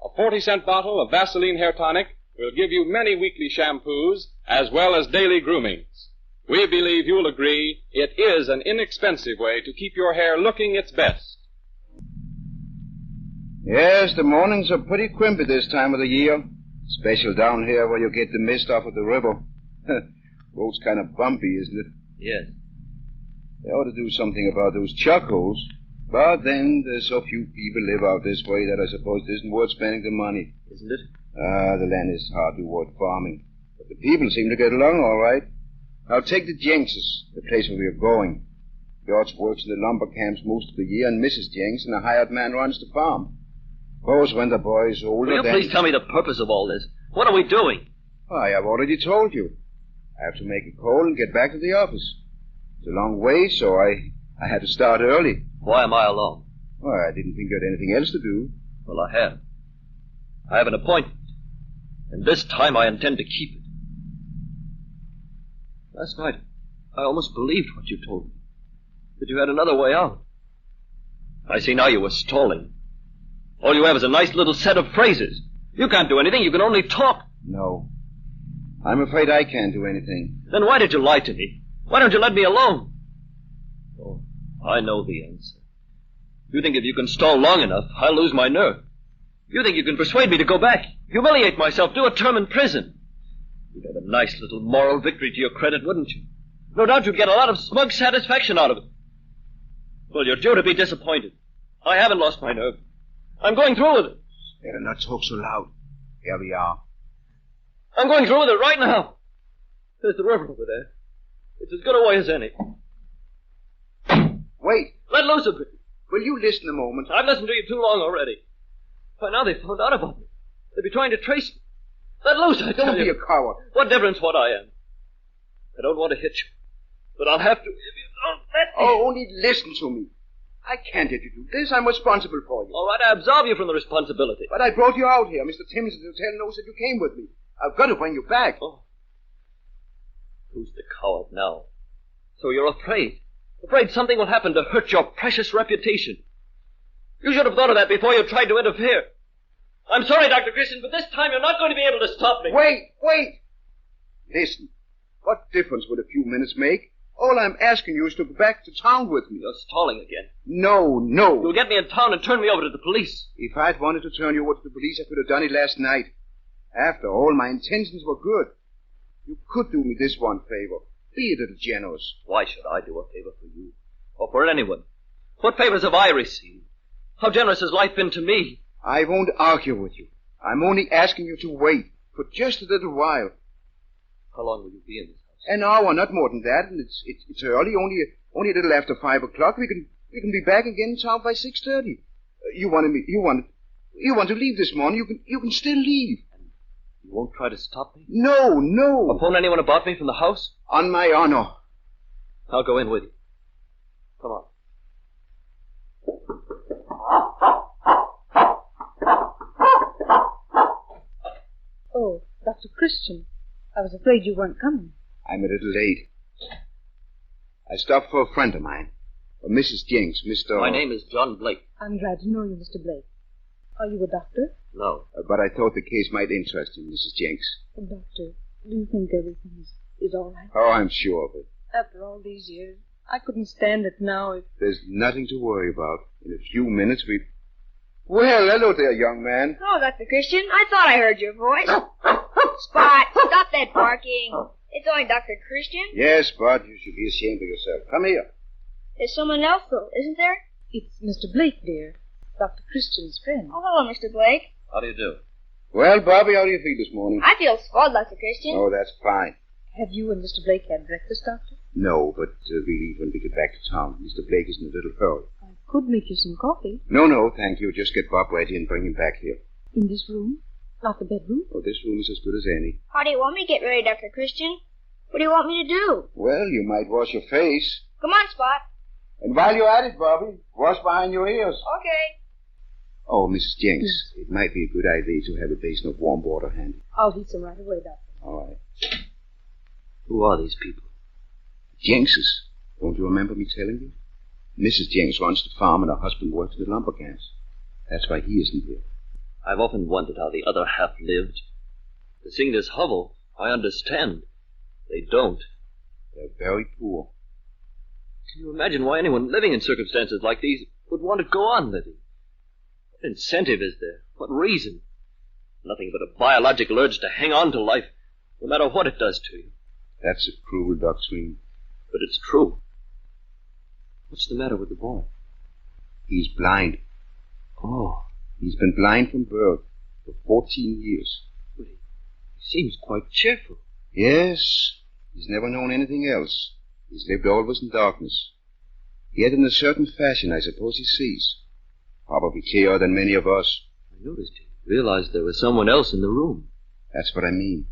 A 40-cent bottle of Vaseline Hair Tonic will give you many weekly shampoos as well as daily groomings. We believe you'll agree it is an inexpensive way to keep your hair looking its best. Yes, the mornings are pretty crimpy this time of the year. Especially down here where you get the mist off of the river. Road's kind of bumpy, isn't it? Yes. They ought to do something about those chuck holes. But then there's so few people live out this way that I suppose it isn't worth spending the money. Isn't it? The land is hardly worth farming. But the people seem to get along all right. Now take the Jenkses, the place where we're going. George works in the lumber camps most of the year, and Mrs. Jenks and a hired man runs the farm. Suppose when the boy's older, Will you please tell me the purpose of all this? What are we doing? Why, I've already told you. I have to make a call and get back to the office. It's a long way, so I had to start early. Why am I alone? Well, I didn't think you had anything else to do. Well, I have. I have an appointment. And this time I intend to keep it. Last night, I almost believed what you told me. That you had another way out. I see now you were stalling. All you have is a nice little set of phrases. You can't do anything. You can only talk. No. I'm afraid I can't do anything. Then why did you lie to me? Why don't you let me alone? Oh, I know the answer. You think if you can stall long enough, I'll lose my nerve. You think you can persuade me to go back, humiliate myself, do a term in prison. You'd have a nice little moral victory to your credit, wouldn't you? No doubt you'd get a lot of smug satisfaction out of it. Well, you're due to be disappointed. I haven't lost my nerve. I'm going through with it. Better not talk so loud. Here we are. I'm going through with it right now. There's the river over there. It's as good a way as any. Wait. Let loose a bit. Will you listen a moment? I've listened to you too long already. By now they've found out about me. They'll be trying to trace me. Let loose, I tell you. Don't be a coward. What difference what I am? I don't want to hit you. But I'll have to if you don't let me. Oh, only listen to me. I can't let you do this. I'm responsible for you. All right, I absolve you from the responsibility. But I brought you out here. Mr. Timms at the hotel knows that you came with me. I've got to bring you back. Oh. Who's the coward now? So you're afraid. Afraid something will happen to hurt your precious reputation. You should have thought of that before you tried to interfere. I'm sorry, Dr. Christian, but this time you're not going to be able to stop me. Wait. Listen. What difference would a few minutes make? All I'm asking you is to go back to town with me. You're stalling again. No. You'll get me in town and turn me over to the police. If I'd wanted to turn you over to the police, I could have done it last night. After all, my intentions were good. You could do me this one favor. Be a little generous. Why should I do a favor for you? Or for anyone? What favors have I received? How generous has life been to me? I won't argue with you. I'm only asking you to wait for just a little while. How long will you be in this house? An hour, not more than that. And it's early, only a little after 5 o'clock. We can be back again in town by 6:30. You want to leave this morning. You can still leave. You won't try to stop me? No. Or phone anyone about me from the house? On my honor. I'll go in with you. Come on. Oh, Dr. Christian. I was afraid you weren't coming. I'm a little late. I stopped for a friend of mine. Mrs. Jenks, Mr. My name is John Blake. I'm glad to know you, Mr. Blake. Are you a doctor? No. But I thought the case might interest you, Mrs. Jenks. Doctor, do you think everything is all right? Oh, I'm sure of it. After all these years, I couldn't stand it now if... There's nothing to worry about. In a few minutes, we... Well, hello there, young man. Oh, Dr. Christian, I thought I heard your voice. Spot, stop that barking. It's only Dr. Christian. Yes, Bud, you should be ashamed of yourself. Come here. There's someone else, though, isn't there? It's Mr. Blake, dear. Dr. Christian's friend. Oh, hello, Mr. Blake. How do you do? Well, Bobby, how do you feel this morning? I feel swell, Dr. Christian. Oh, that's fine. Have you and Mr. Blake had breakfast, Doctor? No, but we'll leave when we get back to town. Mr. Blake is in a little hurry. I could make you some coffee. No, thank you. Just get Bob ready and bring him back here. In this room? Not the bedroom? Oh, this room is as good as any. How do you want me to get ready, Dr. Christian? What do you want me to do? Well, you might wash your face. Come on, Spot. And while you're at it, Bobby, wash behind your ears. Okay. Oh, Mrs. Jenks, It might be a good idea to have a basin of warm water handy. I'll heat some right away, Doctor. All right. Who are these people? Jenkses. Don't you remember me telling you? Mrs. Jenks runs the farm and her husband works at the lumber camps. That's why he isn't here. I've often wondered how the other half lived. To seeing this hovel, I understand. They don't. They're very poor. Can you imagine why anyone living in circumstances like these would want to go on living? What incentive is there? What reason? Nothing but a biological urge to hang on to life, no matter what it does to you. That's a cruel doctrine. But it's true. What's the matter with the boy? He's blind. Oh. He's been blind from birth for 14 years. But he seems quite cheerful. Yes. He's never known anything else. He's lived always in darkness. Yet in a certain fashion, I suppose he sees. Probably clearer than many of us. I noticed he realized there was someone else in the room. That's what I mean.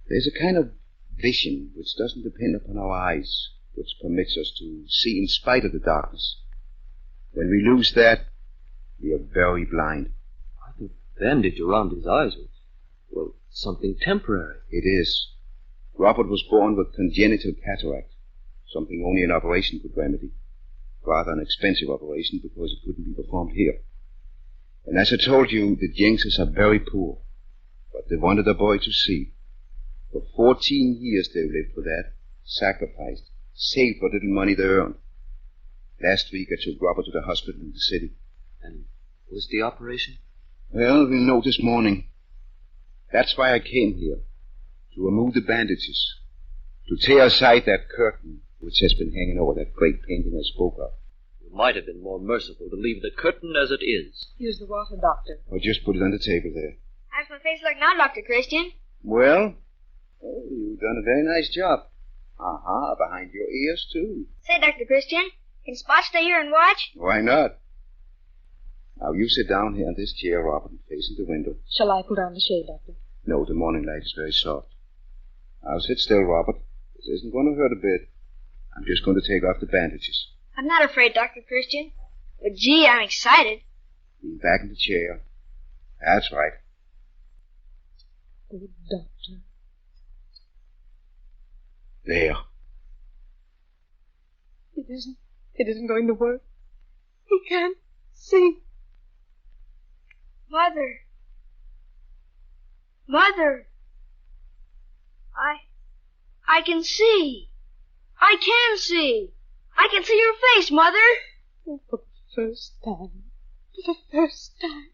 There's a kind of vision which doesn't depend upon our eyes, which permits us to see in spite of the darkness. When we lose that, we are very blind. I think the bandage around his eyes was, well, something temporary. It is. Robert was born with congenital cataract, something only an operation could remedy. Rather an expensive operation because it couldn't be performed here. And as I told you, the Jenkses are very poor, but they wanted a boy to see. For 14 years they've lived for that, sacrificed, saved what little money they earned. Last week I took Robert to the hospital in the city. And was the operation? Well, we'll know this morning. That's why I came here. To remove the bandages. To tear aside that curtain which has been hanging over that great painting I spoke of. You might have been more merciful to leave the curtain as it is. Here's the water, Doctor. Or just put it on the table there. How's my face look now, Dr. Christian? Well, you've done a very nice job. Behind your ears, too. Say, Dr. Christian, can Spot stay here and watch? Why not? Now, you sit down here in this chair, Robert, facing the window. Shall I pull down the shade, Doctor? No, the morning light is very soft. Now, sit still, Robert. This isn't going to hurt a bit. I'm just going to take off the bandages. I'm not afraid, Dr. Christian. But gee, I'm excited. Lean back in the chair. That's right. Oh, Doctor. There. It isn't going to work. He can't see. Mother. Mother. I can see. I can see. I can see your face, Mother. For the first time. For the first time.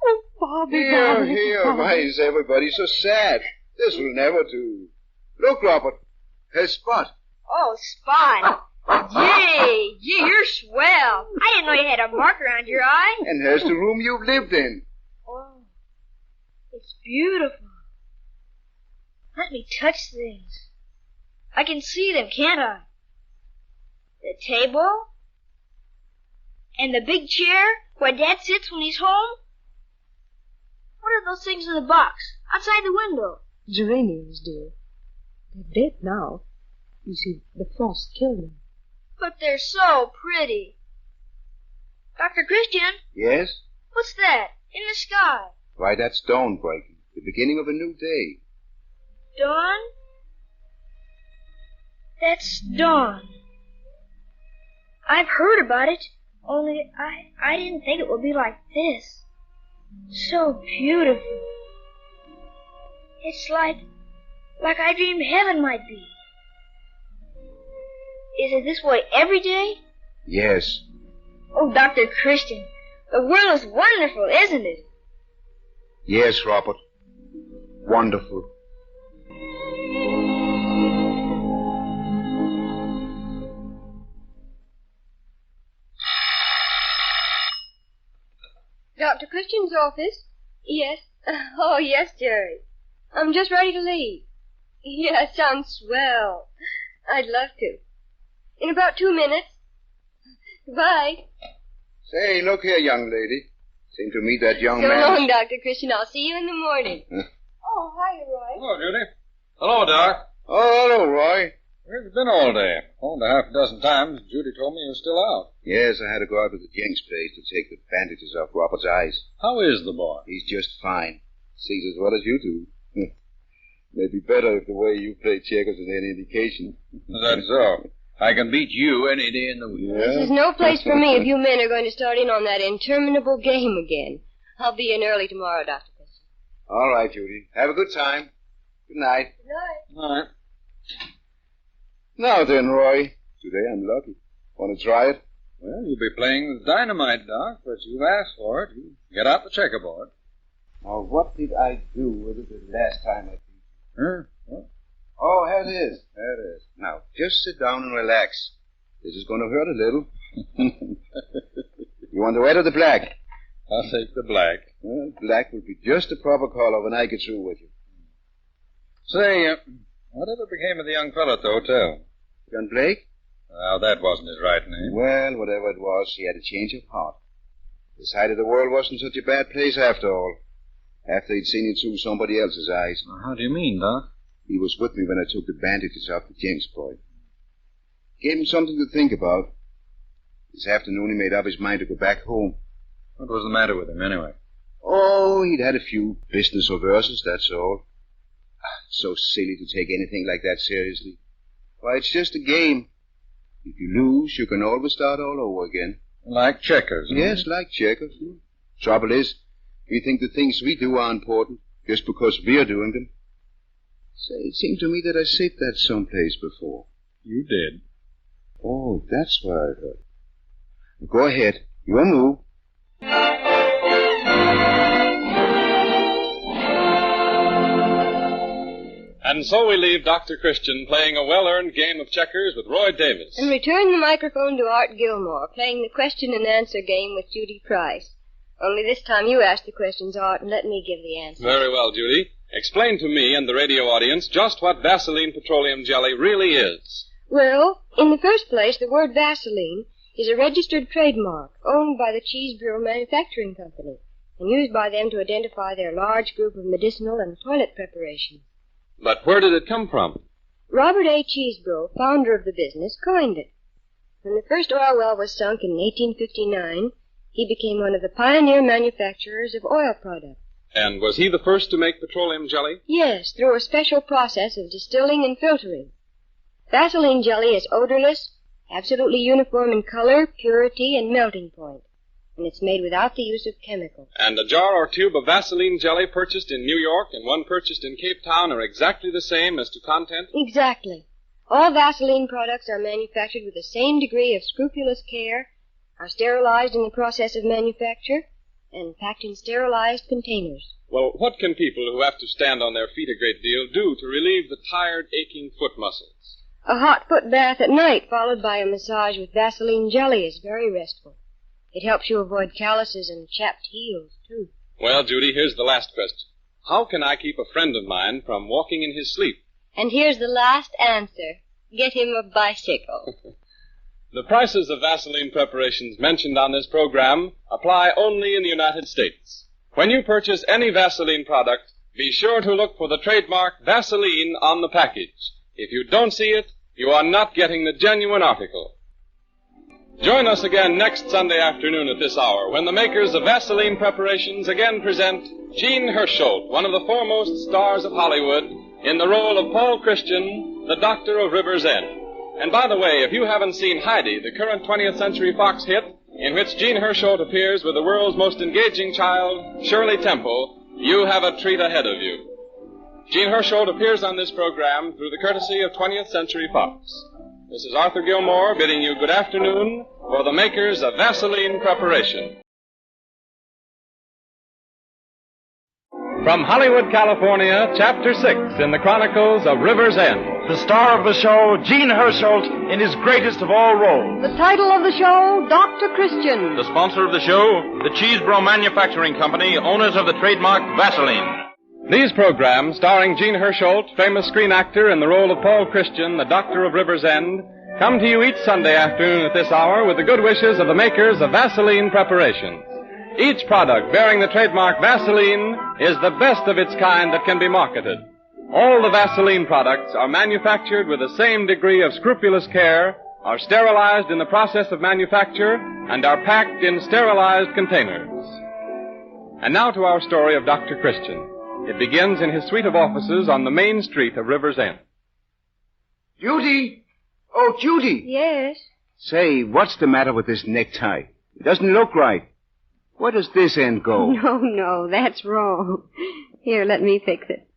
Oh, Bobby, Here, Bobby, here. Bobby. Why is everybody so sad? This will never do. Look, Robert. Here's Spot. Oh, Spot. Gee, you're swell. I didn't know you had a mark around your eye. And here's the room you've lived in. Oh, it's beautiful. Let me touch things. I can see them, can't I? The table. And the big chair where Dad sits when he's home. What are those things in the box outside the window? Geraniums, dear. They're dead now. You see, the frost killed them. But they're so pretty. Dr. Christian, Yes? what's that in the sky? Why, that's dawn breaking. The beginning of a new day. Dawn? That's dawn. I've heard about it, only I didn't think it would be like this. So beautiful. It's like I dreamed heaven might be. Is it this way every day? Yes. Oh, Dr. Christian, the world is wonderful, isn't it? Yes, Robert. Wonderful. Dr. Christian's office? Yes. Oh, yes, Jerry. I'm just ready to leave. Yeah, sounds swell. I'd love to. In about 2 minutes. Goodbye. Say, look here, young lady. Seem to me that young So man... long, Dr. Christian. I'll see you in the morning. Oh, hi, Roy. Hello, Judy. Hello, Doc. Oh, hello, Roy. Where have you been all day? Phoned a half a dozen times. Judy told me you were still out. Yes, I had to go out to the Jenks place to take the bandages off Robert's eyes. How is the boy? He's just fine. Sees as well as you do. Maybe better if the way you play checkers is any indication. That's so. I can beat you any day in the week. This is no place for me if you men are going to start in on that interminable game again. I'll be in early tomorrow, Dr. Christian. All right, Judy. Have a good time. Good night. Good night. All right. Now then, Roy. Today I'm lucky. Want to try it? Well, you'll be playing with dynamite, Doc, but you've asked for it. You get out the checkerboard. Now, what did I do with it the last time I beat you? Huh? What? Oh, here it is. There it is. Now, just sit down and relax. This is going to hurt a little. You want the red or the black? I'll take the black. Well, black will be just the proper color when I get through with you. Say, whatever became of the young fellow at the hotel? John Blake? Well, that wasn't his right name. Well, whatever it was, he had a change of heart. The side of the world wasn't such a bad place after all. After he'd seen it through somebody else's eyes. How do you mean, Doc? He was with me when I took the bandages off the Jenks boy. Gave him something to think about. This afternoon he made up his mind to go back home. What was the matter with him, anyway? Oh, he'd had a few business reverses, that's all. It's so silly to take anything like that seriously. Why, it's just a game. If you lose, you can always start all over again. Like checkers, huh? Yes, like checkers. Trouble is, we think the things we do are important just because we're doing them. Say, it seemed to me that I said that someplace before. You did. Oh, that's where I heard. Go ahead. Your move. And so we leave Dr. Christian playing a well-earned game of checkers with Roy Davis. And return the microphone to Art Gilmore, playing the question and answer game with Judy Price. Only this time you ask the questions, Art, and let me give the answers. Very well, Judy. Explain to me and the radio audience just what Vaseline petroleum jelly really is. Well, in the first place, the word Vaseline is a registered trademark owned by the Cheese Bureau Manufacturing Company and used by them to identify their large group of medicinal and toilet preparations. But where did it come from? Robert A. Cheesebro, founder of the business, coined it. When the first oil well was sunk in 1859, he became one of the pioneer manufacturers of oil products. And was he the first to make petroleum jelly? Yes, through a special process of distilling and filtering. Vaseline jelly is odorless, absolutely uniform in color, purity, and melting point. And it's made without the use of chemicals. And a jar or tube of Vaseline jelly purchased in New York and one purchased in Cape Town are exactly the same as to content? Exactly. All Vaseline products are manufactured with the same degree of scrupulous care, are sterilized in the process of manufacture, and packed in sterilized containers. Well, what can people who have to stand on their feet a great deal do to relieve the tired, aching foot muscles? A hot foot bath at night followed by a massage with Vaseline jelly is very restful. It helps you avoid calluses and chapped heels, too. Well, Judy, here's the last question. How can I keep a friend of mine from walking in his sleep? And here's the last answer. Get him a bicycle. The prices of Vaseline preparations mentioned on this program apply only in the United States. When you purchase any Vaseline product, be sure to look for the trademark Vaseline on the package. If you don't see it, you are not getting the genuine article. Join us again next Sunday afternoon at this hour when the makers of Vaseline preparations again present Gene Hersholt, one of the foremost stars of Hollywood, in the role of Paul Christian, the Doctor of River's End. And by the way, if you haven't seen Heidi, the current 20th Century Fox hit, in which Gene Hersholt appears with the world's most engaging child, Shirley Temple, you have a treat ahead of you. Gene Hersholt appears on this program through the courtesy of 20th Century Fox. This is Arthur Gilmore bidding you good afternoon for the makers of Vaseline preparation. From Hollywood, California, Chapter 6 in the Chronicles of River's End. The star of the show, Gene Hersholt, in his greatest of all roles. The title of the show, Dr. Christian. The sponsor of the show, the Cheesebro Manufacturing Company, owners of the trademark Vaseline. These programs, starring Gene Hersholt, famous screen actor in the role of Paul Christian, the Doctor of River's End, come to you each Sunday afternoon at this hour with the good wishes of the makers of Vaseline preparations. Each product bearing the trademark Vaseline is the best of its kind that can be marketed. All the Vaseline products are manufactured with the same degree of scrupulous care, are sterilized in the process of manufacture, and are packed in sterilized containers. And now to our story of Dr. Christian. It begins in his suite of offices on the main street of River's End. Judy! Oh, Judy! Yes? Say, what's the matter with this necktie? It doesn't look right. Where does this end go? No, that's wrong. Here, let me fix it.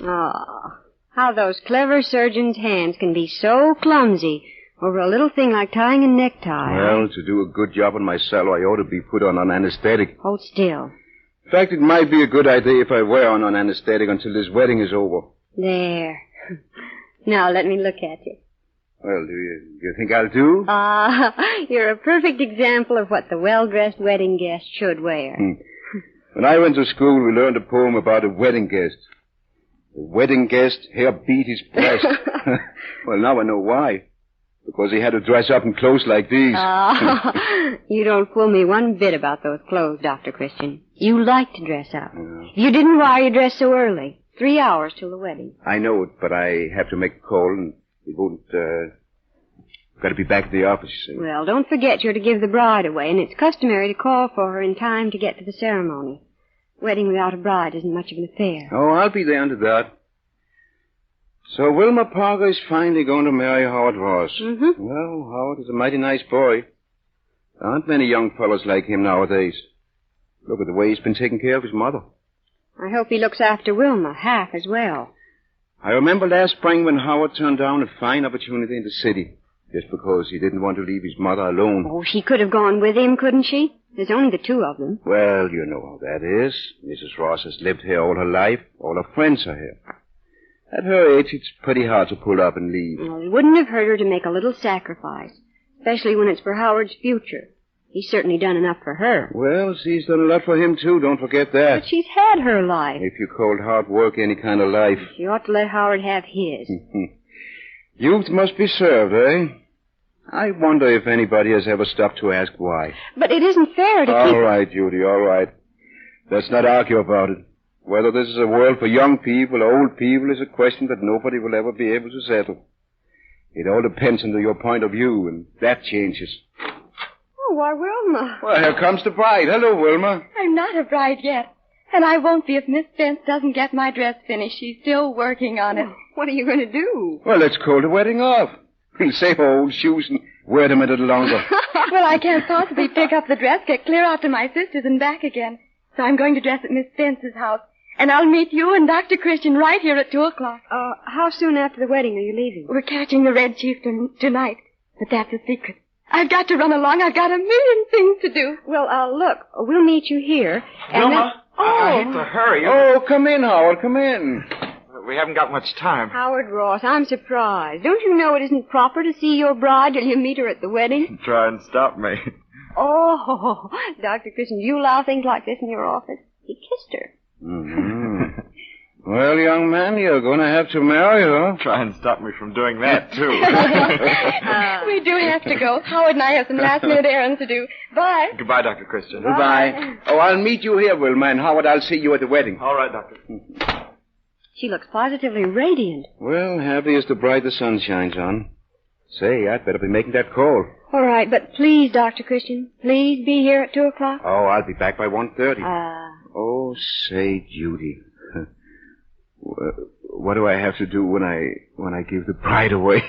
Ah, how those clever surgeons' hands can be so clumsy over a little thing like tying a necktie. Well, to do a good job on my cello, I ought to be put on an anesthetic. Hold still. In fact, it might be a good idea if I were on an anesthetic until this wedding is over. There. Now, let me look at you. Well, do you think I'll do? You're a perfect example of what the well-dressed wedding guest should wear. When I went to school, we learned a poem about a wedding guest. The wedding guest hair beat his breast. Well, now I know why. Because he had to dress up in clothes like these. You don't fool me one bit about those clothes, Dr. Christian. You like to dress up. If you didn't, why you dress so early? 3 hours till the wedding. I know it, but I have to make a call, and it won't, got to be back at the office, you see. Well, don't forget you're to give the bride away, and it's customary to call for her in time to get to the ceremony. Wedding without a bride isn't much of an affair. Oh, I'll be there under that. So Wilmer Parker is finally going to marry Howard Ross. Mm-hmm. Well, Howard is a mighty nice boy. There aren't many young fellows like him nowadays. Look at the way he's been taking care of his mother. I hope he looks after Wilma half as well. I remember last spring when Howard turned down a fine opportunity in the city, just because he didn't want to leave his mother alone. Oh, she could have gone with him, couldn't she? There's only the two of them. Well, you know how that is. Mrs. Ross has lived here all her life. All her friends are here. At her age, it's pretty hard to pull up and leave. Well, it wouldn't have hurt her to make a little sacrifice, especially when it's for Howard's future. He's certainly done enough for her. Well, she's done a lot for him, too. Don't forget that. But she's had her life. If you called hard work any kind of life. She ought to let Howard have his. Youth must be served, eh? I wonder if anybody has ever stopped to ask why. But it isn't fair to All right, Judy, all right. Let's not argue about it. Whether this is a world for young people or old people is a question that nobody will ever be able to settle. It all depends on your point of view, and that changes. Oh, why, Wilma. Well, here comes the bride. Hello, Wilma. I'm not a bride yet. And I won't be if Miss Spence doesn't get my dress finished. She's still working on it. What are you going to do? Well, let's call the wedding off. We'll save her old shoes and wear them a little longer. Well, I can't possibly pick up the dress, get clear out to my sister's and back again. So I'm going to dress at Miss Spence's house. And I'll meet you and Dr. Christian right here at 2 o'clock. How soon after the wedding are you leaving? We're catching the Red Chief tonight. But that's a secret. I've got to run along. I've got a million things to do. Well, look, we'll meet you here. And Wilma, I hate to hurry you. Oh, come in, Howard, come in. We haven't got much time. Howard Ross, I'm surprised. Don't you know it isn't proper to see your bride till you meet her at the wedding? Try and stop me. Oh, Dr. Christian, you allow things like this in your office? He kissed her. Mm-hmm. Well, young man, you're going to have to marry her. Try and stop me from doing that, too. We do have to go. Howard and I have some last-minute errands to do. Bye. Goodbye, Dr. Christian. Goodbye. Oh, I'll meet you here, Wilma, and Howard, I'll see you at the wedding. All right, Doctor. She looks positively radiant. Well, happy as the bride the sun shines on. Say, I'd better be making that call. All right, but please, Dr. Christian, please be here at 2 o'clock. Oh, I'll be back by 1:30. Oh, say, Judy. What do I have to do when I give the bride away?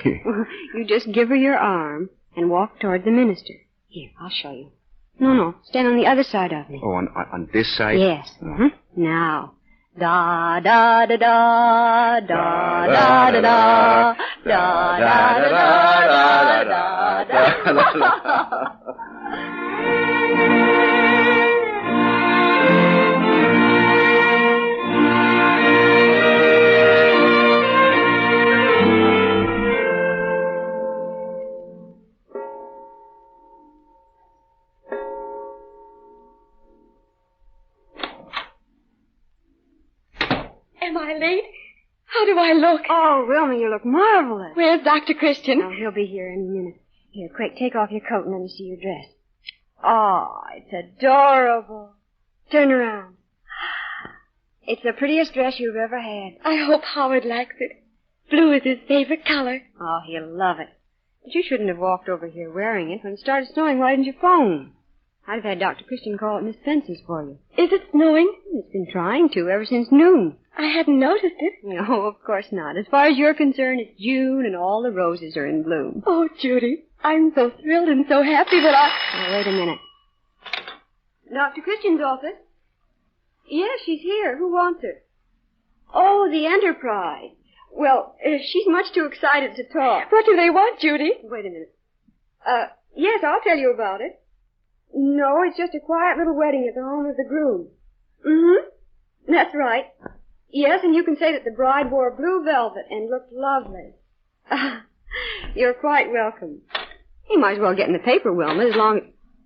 You just give her your arm and walk toward the minister. Here, I'll show you. No, stand on the other side of me. Oh, on this side? Yes. Mm-hmm. Now. Da da da da da da da da da da da da da da. Am I late? How do I look? Oh, Wilma, you look marvelous. Where's Dr. Christian? Oh, he'll be here any minute. Here, quick, take off your coat and let me see your dress. Oh, it's adorable. Turn around. It's the prettiest dress you've ever had. I hope Howard likes it. Blue is his favorite color. Oh, he'll love it. But you shouldn't have walked over here wearing it. When it started snowing, why didn't you phone? I'd have had Dr. Christian call at Miss Spence's for you. Is it snowing? It's been trying to ever since noon. I hadn't noticed it. No, of course not. As far as you're concerned, it's June and all the roses are in bloom. Oh, Judy, I'm so thrilled and so happy that Now, wait a minute. Dr. Christian's office? Yes, she's here. Who wants her? Oh, the Enterprise. Well, she's much too excited to talk. What do they want, Judy? Wait a minute. Yes, I'll tell you about it. No, it's just a quiet little wedding at the home of the groom. Mm-hmm. That's right. Yes, and you can say that the bride wore blue velvet and looked lovely. You're quite welcome. You might as well get in the paper, Wilma, as long as...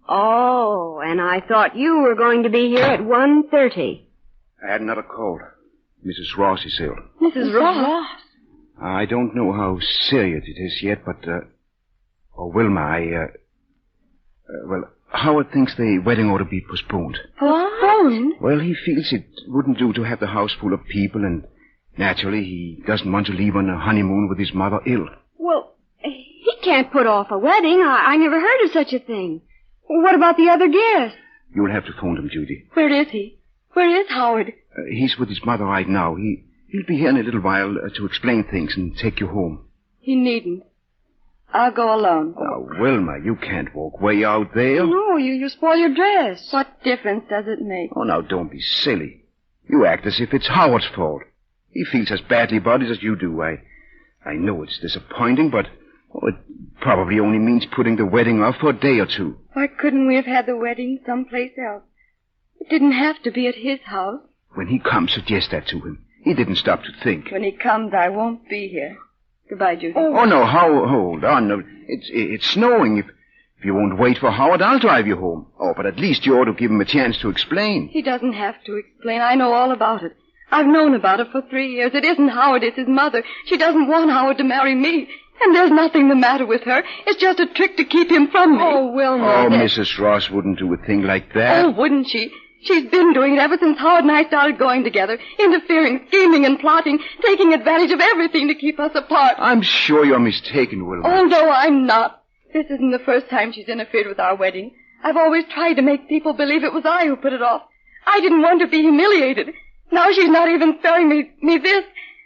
Oh, and I thought you were going to be here at 1:30. I had another call. Mrs. Ross is ill. Mrs. Ross? I don't know how serious it is yet, but, Wilma, well, Howard thinks the wedding ought to be postponed. Postponed? Well, he feels it wouldn't do to have the house full of people, and naturally he doesn't want to leave on a honeymoon with his mother ill. Well, he can't put off a wedding. I never heard of such a thing. What about the other guests? You'll have to phone him, Judy. Where is he? Where is Howard? He's with his mother right now. He'll be here in a little while to explain things and take you home. He needn't. I'll go alone. Now, Wilma, you can't walk way out there. No, you spoil your dress. What difference does it make? Oh, now, don't be silly. You act as if it's Howard's fault. He feels as badly about it as you do. I know it's disappointing, but it probably only means putting the wedding off for a day or two. Why couldn't we have had the wedding someplace else? It didn't have to be at his house. When he comes, suggest that to him. He didn't stop to think. When he comes, I won't be here. Goodbye, Judy. Oh, no, hold on. No, it's snowing. If you won't wait for Howard, I'll drive you home. Oh, but at least you ought to give him a chance to explain. He doesn't have to explain. I know all about it. I've known about it for 3 years. It isn't Howard, it's his mother. She doesn't want Howard to marry me. And there's nothing the matter with her. It's just a trick to keep him from me. Oh, Wilma. Oh, Mrs. Ross wouldn't do a thing like that. Oh, wouldn't she? She's been doing it ever since Howard and I started going together. Interfering, scheming, and plotting. Taking advantage of everything to keep us apart. I'm sure you're mistaken, Wilma. Oh, no, I'm not. This isn't the first time she's interfered with our wedding. I've always tried to make people believe it was I who put it off. I didn't want to be humiliated. Now she's not even sparing me this.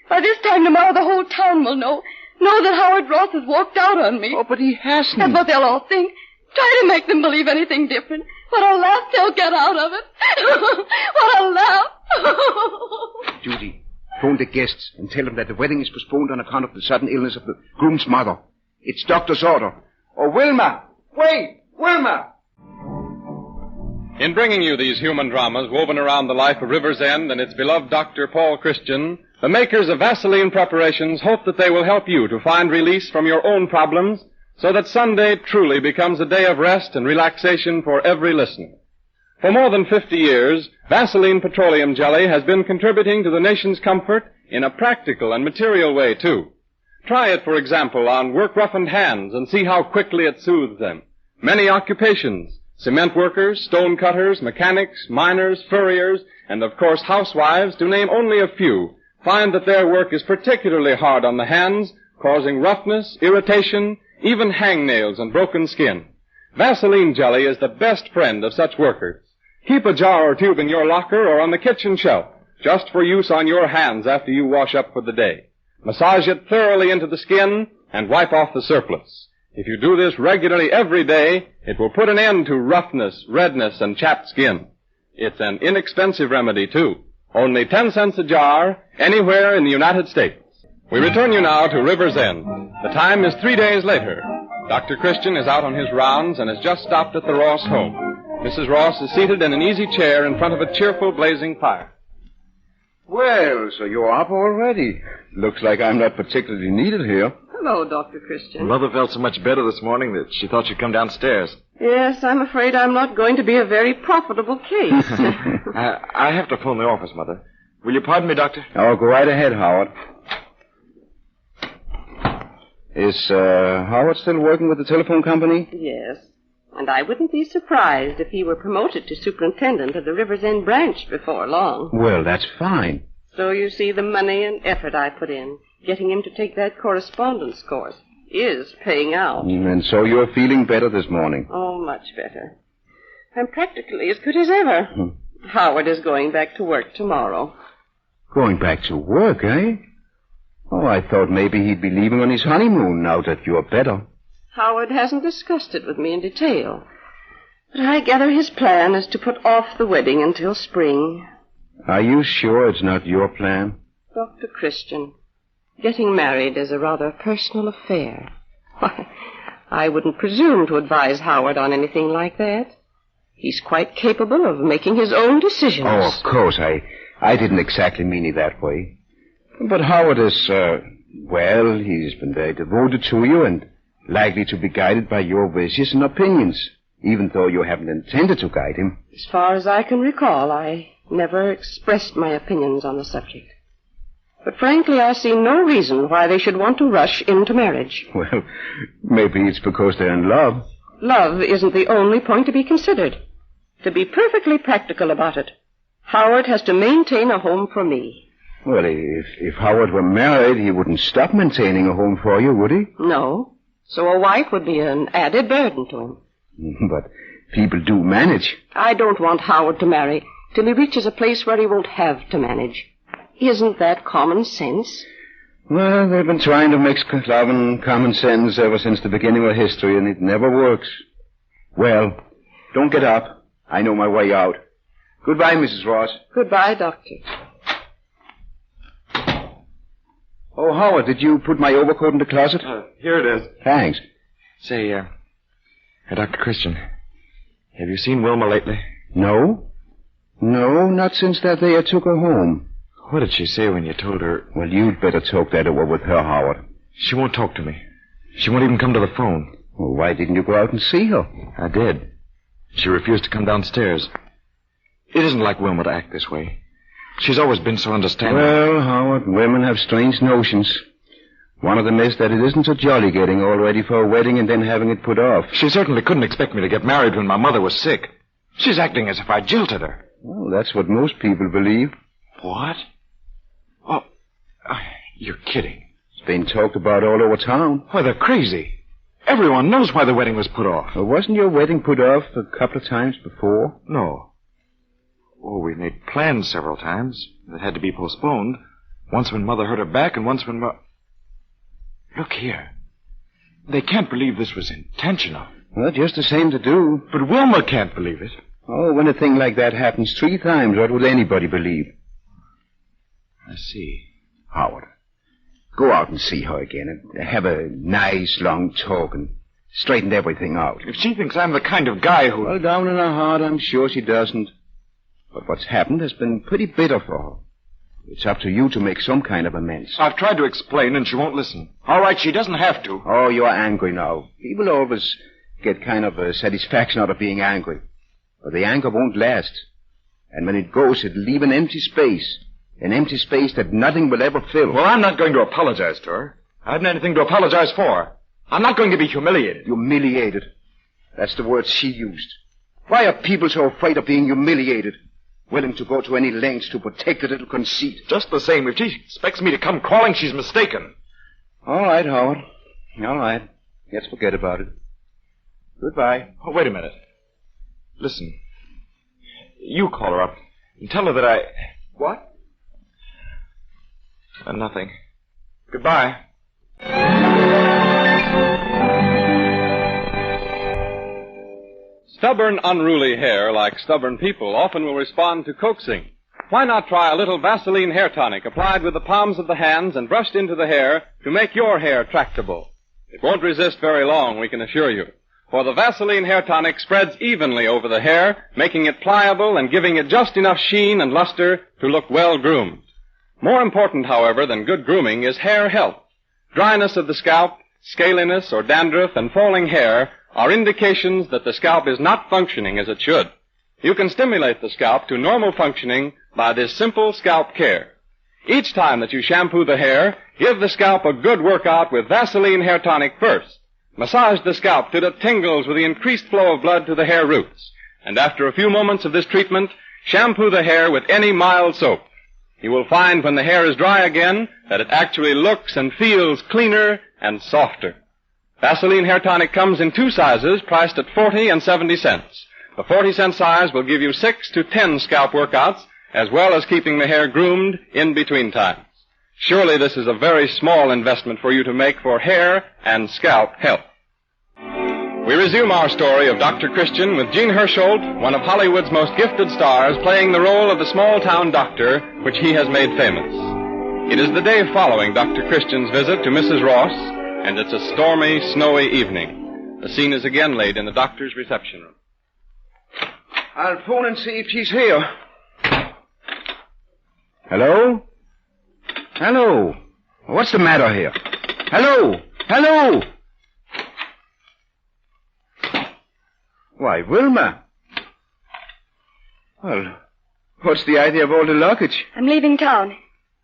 By this time tomorrow, the whole town will know that Howard Ross has walked out on me. Oh, but he hasn't. That's what they'll all think. Try to make them believe anything different. What a laugh they'll get out of it. What a laugh. Judy, phone the guests and tell them that the wedding is postponed on account of the sudden illness of the groom's mother. It's doctor's order. Oh, Wilma! Wait! Wilma! In bringing you these human dramas woven around the life of River's End and its beloved Dr. Paul Christian, the makers of Vaseline preparations hope that they will help you to find release from your own problems so that Sunday truly becomes a day of rest and relaxation for every listener. For more than 50 years, Vaseline Petroleum Jelly has been contributing to the nation's comfort in a practical and material way, too. Try it, for example, on work-roughened hands and see how quickly it soothes them. Many occupations, cement workers, stone cutters, mechanics, miners, furriers, and of course housewives, to name only a few, find that their work is particularly hard on the hands, causing roughness, irritation, even hangnails and broken skin. Vaseline Jelly is the best friend of such workers. Keep a jar or tube in your locker or on the kitchen shelf, just for use on your hands after you wash up for the day. Massage it thoroughly into the skin and wipe off the surplus. If you do this regularly every day, it will put an end to roughness, redness, and chapped skin. It's an inexpensive remedy, too. Only 10 cents a jar, anywhere in the United States. We return you now to River's End. The time is 3 days later. Dr. Christian is out on his rounds and has just stopped at the Ross home. Mrs. Ross is seated in an easy chair in front of a cheerful blazing fire. Well, so you're up already. Looks like I'm not particularly needed here. Hello, Dr. Christian. Mother felt so much better this morning that she thought she'd come downstairs. Yes, I'm afraid I'm not going to be a very profitable case. I have to phone the office, Mother. Will you pardon me, Doctor? Oh, go right ahead, Howard. Is Howard still working with the telephone company? Yes. And I wouldn't be surprised if he were promoted to superintendent of the River's End branch before long. Well, that's fine. So you see the money and effort I put in, getting him to take that correspondence course, is paying out. And so you're feeling better this morning? Oh, much better. I'm practically as good as ever. Howard is going back to work tomorrow. Going back to work, eh? Oh, I thought maybe he'd be leaving on his honeymoon now that you're better. Howard hasn't discussed it with me in detail. But I gather his plan is to put off the wedding until spring. Are you sure it's not your plan? Dr. Christian, getting married is a rather personal affair. I wouldn't presume to advise Howard on anything like that. He's quite capable of making his own decisions. Oh, of course. I didn't exactly mean it that way. But Howard is, well, he's been very devoted to you and likely to be guided by your wishes and opinions, even though you haven't intended to guide him. As far as I can recall, I never expressed my opinions on the subject. But frankly, I see no reason why they should want to rush into marriage. Well, maybe it's because they're in love. Love isn't the only point to be considered. To be perfectly practical about it, Howard has to maintain a home for me. Well, if Howard were married, he wouldn't stop maintaining a home for you, would he? No. So a wife would be an added burden to him. But people do manage. I don't want Howard to marry till he reaches a place where he won't have to manage. Isn't that common sense? Well, they've been trying to mix love and common sense ever since the beginning of history, and it never works. Well, don't get up. I know my way out. Goodbye, Mrs. Ross. Goodbye, Doctor. Oh, Howard, did you put my overcoat in the closet? Here it is. Thanks. Say, Dr. Christian, have you seen Wilma lately? No. No, not since that day I took her home. What did she say when you told her? Well, you'd better talk that over with her, Howard. She won't talk to me. She won't even come to the phone. Well, why didn't you go out and see her? I did. She refused to come downstairs. It isn't like Wilma to act this way. She's always been so understanding. Well, Howard, women have strange notions. One of them is that it isn't so jolly getting all ready for a wedding and then having it put off. She certainly couldn't expect me to get married when my mother was sick. She's acting as if I jilted her. Well, that's what most people believe. What? Oh, you're kidding. It's been talked about all over town. Why, they're crazy. Everyone knows why the wedding was put off. Well, wasn't your wedding put off a couple of times before? No. Oh, we've made plans several times that had to be postponed. Once when Mother hurt her back and once when Look here. They can't believe this was intentional. Well, just the same to do. But Wilma can't believe it. Oh, when a thing like that happens 3 times, what would anybody believe? I see. Howard, go out and see her again and have a nice long talk and straighten everything out. If she thinks I'm the kind of guy who... Well, down in her heart, I'm sure she doesn't. But what's happened has been pretty bitter for her. It's up to you to make some kind of amends. I've tried to explain, and she won't listen. All right, she doesn't have to. Oh, you're angry now. People always get kind of a satisfaction out of being angry. But the anger won't last. And when it goes, it'll leave an empty space. An empty space that nothing will ever fill. Well, I'm not going to apologize to her. I haven't anything to apologize for. I'm not going to be humiliated. Humiliated? That's the word she used. Why are people so afraid of being humiliated? Willing to go to any lengths to protect a little conceit. Just the same, if she expects me to come calling, she's mistaken. All right, Howard. All right. Let's forget about it. Goodbye. Oh, wait a minute. Listen. You call her up and tell her that I... What? Nothing. Goodbye. Stubborn, unruly hair, like stubborn people, often will respond to coaxing. Why not try a little Vaseline hair tonic applied with the palms of the hands and brushed into the hair to make your hair tractable? It won't resist very long, we can assure you. For the Vaseline hair tonic spreads evenly over the hair, making it pliable and giving it just enough sheen and luster to look well groomed. More important, however, than good grooming is hair health. Dryness of the scalp, scaliness or dandruff, and falling hair are indications that the scalp is not functioning as it should. You can stimulate the scalp to normal functioning by this simple scalp care. Each time that you shampoo the hair, give the scalp a good workout with Vaseline hair tonic first. Massage the scalp till it tingles with the increased flow of blood to the hair roots. And after a few moments of this treatment, shampoo the hair with any mild soap. You will find when the hair is dry again that it actually looks and feels cleaner and softer. Vaseline hair tonic comes in 2 sizes priced at 40 and 70 cents. The 40-cent size will give you 6 to 10 scalp workouts as well as keeping the hair groomed in between times. Surely this is a very small investment for you to make for hair and scalp health. We resume our story of Dr. Christian with Gene Hersholt, one of Hollywood's most gifted stars, playing the role of the small-town doctor, which he has made famous. It is the day following Dr. Christian's visit to Mrs. Ross, and it's a stormy, snowy evening. The scene is again laid in the doctor's reception room. I'll phone and see if she's here. Hello? Hello? What's the matter here? Hello? Hello? Why, Wilma. Well, what's the idea of all the luggage? I'm leaving town.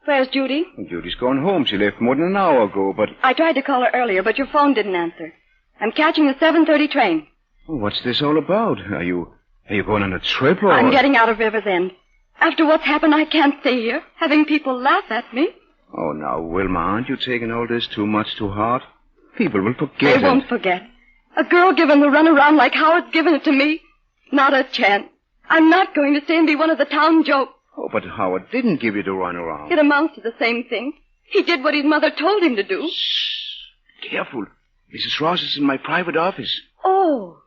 Where's Judy? Judy's gone home. She left more than an hour ago, but... I tried to call her earlier, but your phone didn't answer. I'm catching the 7:30 train. Well, what's this all about? Are you going on a trip, or... I'm getting out of River's End. After what's happened, I can't stay here, having people laugh at me. Oh, now, Wilma, aren't you taking all this too much to heart? People will forget They won't forget. A girl given the runaround like Howard's given it to me? Not a chance. I'm not going to stay and be one of the town jokes. Oh, but Howard didn't give you the runaround. It amounts to the same thing. He did what his mother told him to do. Shh. Careful. Mrs. Ross is in my private office. Oh,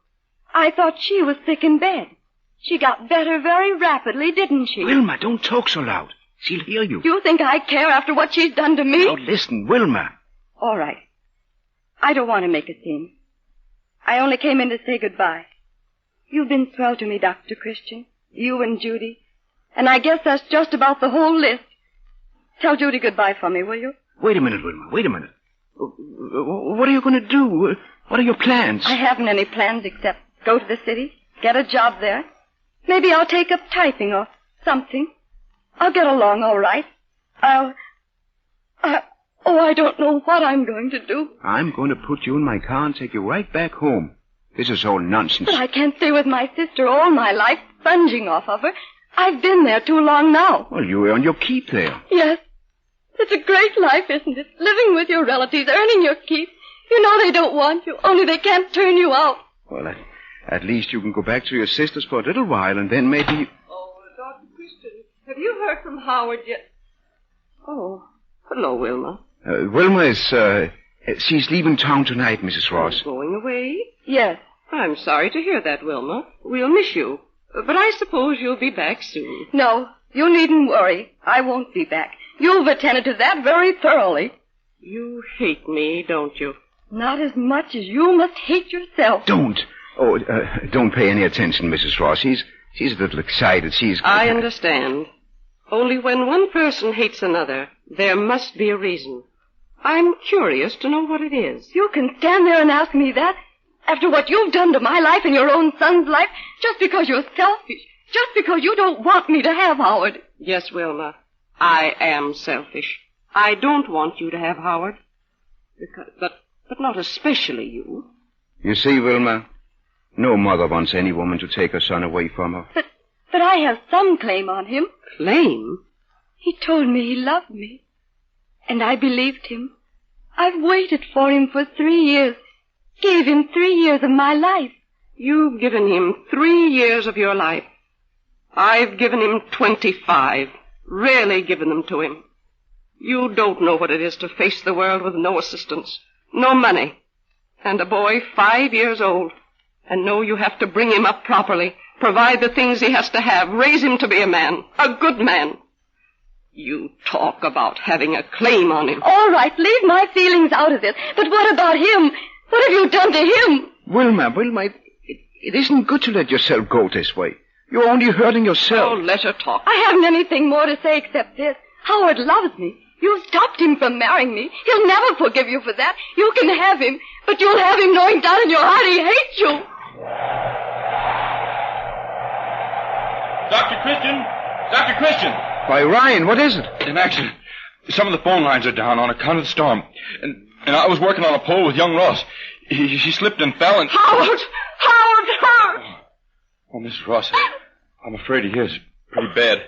I thought she was sick in bed. She got better very rapidly, didn't she? Wilma, don't talk so loud. She'll hear you. You think I care after what she's done to me? Now, listen, Wilma. All right. I don't want to make a scene. I only came in to say goodbye. You've been swell to me, Dr. Christian. You and Judy. And I guess that's just about the whole list. Tell Judy goodbye for me, will you? Wait a minute, Wilma. Wait a minute. What are you going to do? What are your plans? I haven't any plans except go to the city, get a job there. Maybe I'll take up typing or something. I'll get along all right. I don't know what I'm going to do. I'm going to put you in my car and take you right back home. This is all nonsense. But I can't stay with my sister all my life, sponging off of her. I've been there too long now. Well, you earn your keep there. Yes. It's a great life, isn't it? Living with your relatives, earning your keep. You know they don't want you, only they can't turn you out. Well, at least you can go back to your sisters for a little while, and then maybe... Oh, Dr. Christian, have you heard from Howard yet? Oh, hello, Wilma. Wilma is, she's leaving town tonight, Mrs. Ross. Going away? Yes. I'm sorry to hear that, Wilma. We'll miss you. But I suppose you'll be back soon. No, you needn't worry. I won't be back. You've attended to that very thoroughly. You hate me, don't you? Not as much as you must hate yourself. Don't. Oh, don't pay any attention, Mrs. Ross. She's a little excited. I understand. Only when one person hates another, there must be a reason. I'm curious to know what it is. You can stand there and ask me that after what you've done to my life and your own son's life, just because you're selfish, just because you don't want me to have Howard. Yes, Wilma, I am selfish. I don't want you to have Howard. But not especially you. You see, Wilma, no mother wants any woman to take her son away from her. But I have some claim on him. Claim? He told me he loved me. And I believed him. I've waited for him for 3 years. Gave him 3 years of my life. You've given him 3 years of your life. I've given him 25. Rarely given them to him. You don't know what it is to face the world with no assistance, no money, and a boy 5 years old, and know you have to bring him up properly, provide the things he has to have, raise him to be a man, a good man. You talk about having a claim on him. All right, leave my feelings out of this. But what about him? What have you done to him? Wilma, it isn't good to let yourself go this way. You're only hurting yourself. Oh, let her talk. I haven't anything more to say except this. Howard loves me. You stopped him from marrying me. He'll never forgive you for that. You can have him, but you'll have him knowing down in your heart he hates you. Dr. Christian! Dr. Christian! Why, Ryan, what is it? An accident. Some of the phone lines are down on account of the storm. And I was working on a pole with young Ross. He slipped and fell and... Howard! Oh, Miss Ross, I'm afraid he is pretty bad.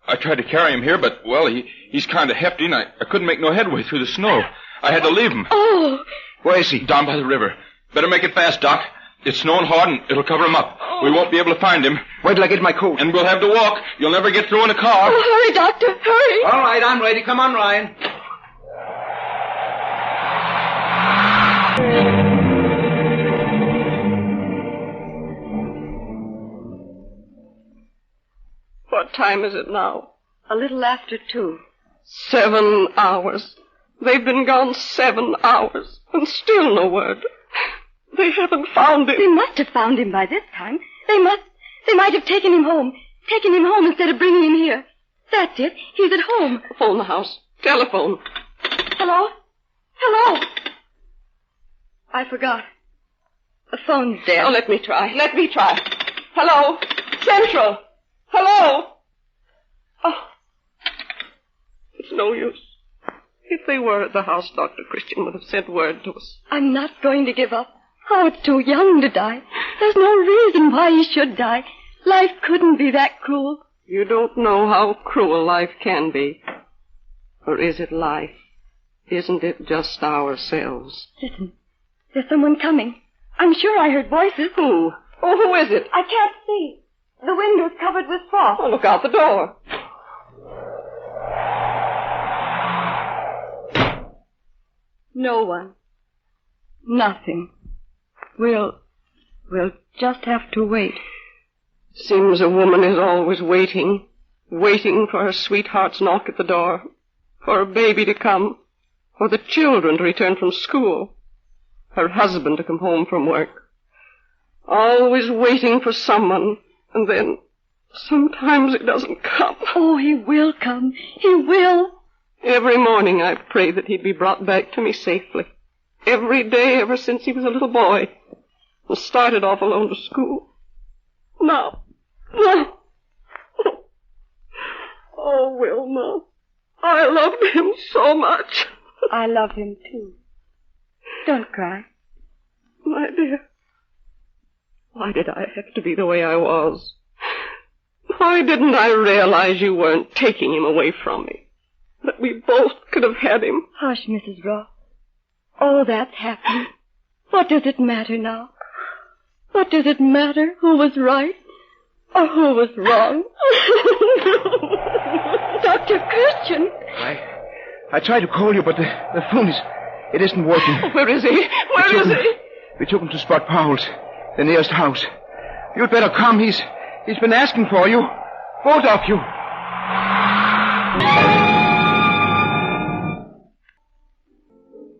I tried to carry him here, but, well, he's kind of hefty, and I couldn't make no headway through the snow. I had to leave him. Oh! Where is he? Down by the river. Better make it fast, Doc. It's snowing hard, and it'll cover him up. Oh. We won't be able to find him. Wait till I get my coat. And we'll have to walk. You'll never get through in a car. Oh, hurry, Doctor, hurry. All right, I'm ready. Come on, Ryan. What time is it now? A little after 2. 7 hours. They've been gone 7 hours, and still no word. They haven't found him. They must have found him by this time. They might have taken him home. Taken him home instead of bringing him here. That's it. He's at home. Phone the house. Telephone. Hello? Hello? I forgot. The phone's dead. Oh, let me try. Hello? Central. Hello? Oh. It's no use. If they were at the house, Dr. Christian would have sent word to us. I'm not going to give up. Howard's too young to die. There's no reason why he should die. Life couldn't be that cruel. You don't know how cruel life can be. Or is it life? Isn't it just ourselves? Listen, there's someone coming. I'm sure I heard voices. Who? Oh, who is it? I can't see. The window's covered with frost. Oh, look out the door. No one. Nothing. We'll just have to wait. Seems a woman is always waiting for her sweetheart's knock at the door, for her baby to come, for the children to return from school, her husband to come home from work. Always waiting for someone, and then sometimes he doesn't come. Oh, he will come. He will. Every morning I pray that he'd be brought back to me safely. Every day ever since he was a little boy. And started off alone to school. Now. Oh, Wilma. I loved him so much. I love him, too. Don't cry. My dear. Why did I have to be the way I was? Why didn't I realize you weren't taking him away from me? That we both could have had him. Hush, Mrs. Ross. All that's happened. What does it matter now? What does it matter who was right or who was wrong? Dr. Christian! I tried to call you, but the phone isn't working. Where is he? Where is he? We took him to Spot Powell's. The nearest house. You'd better come. He's been asking for you. Both of you.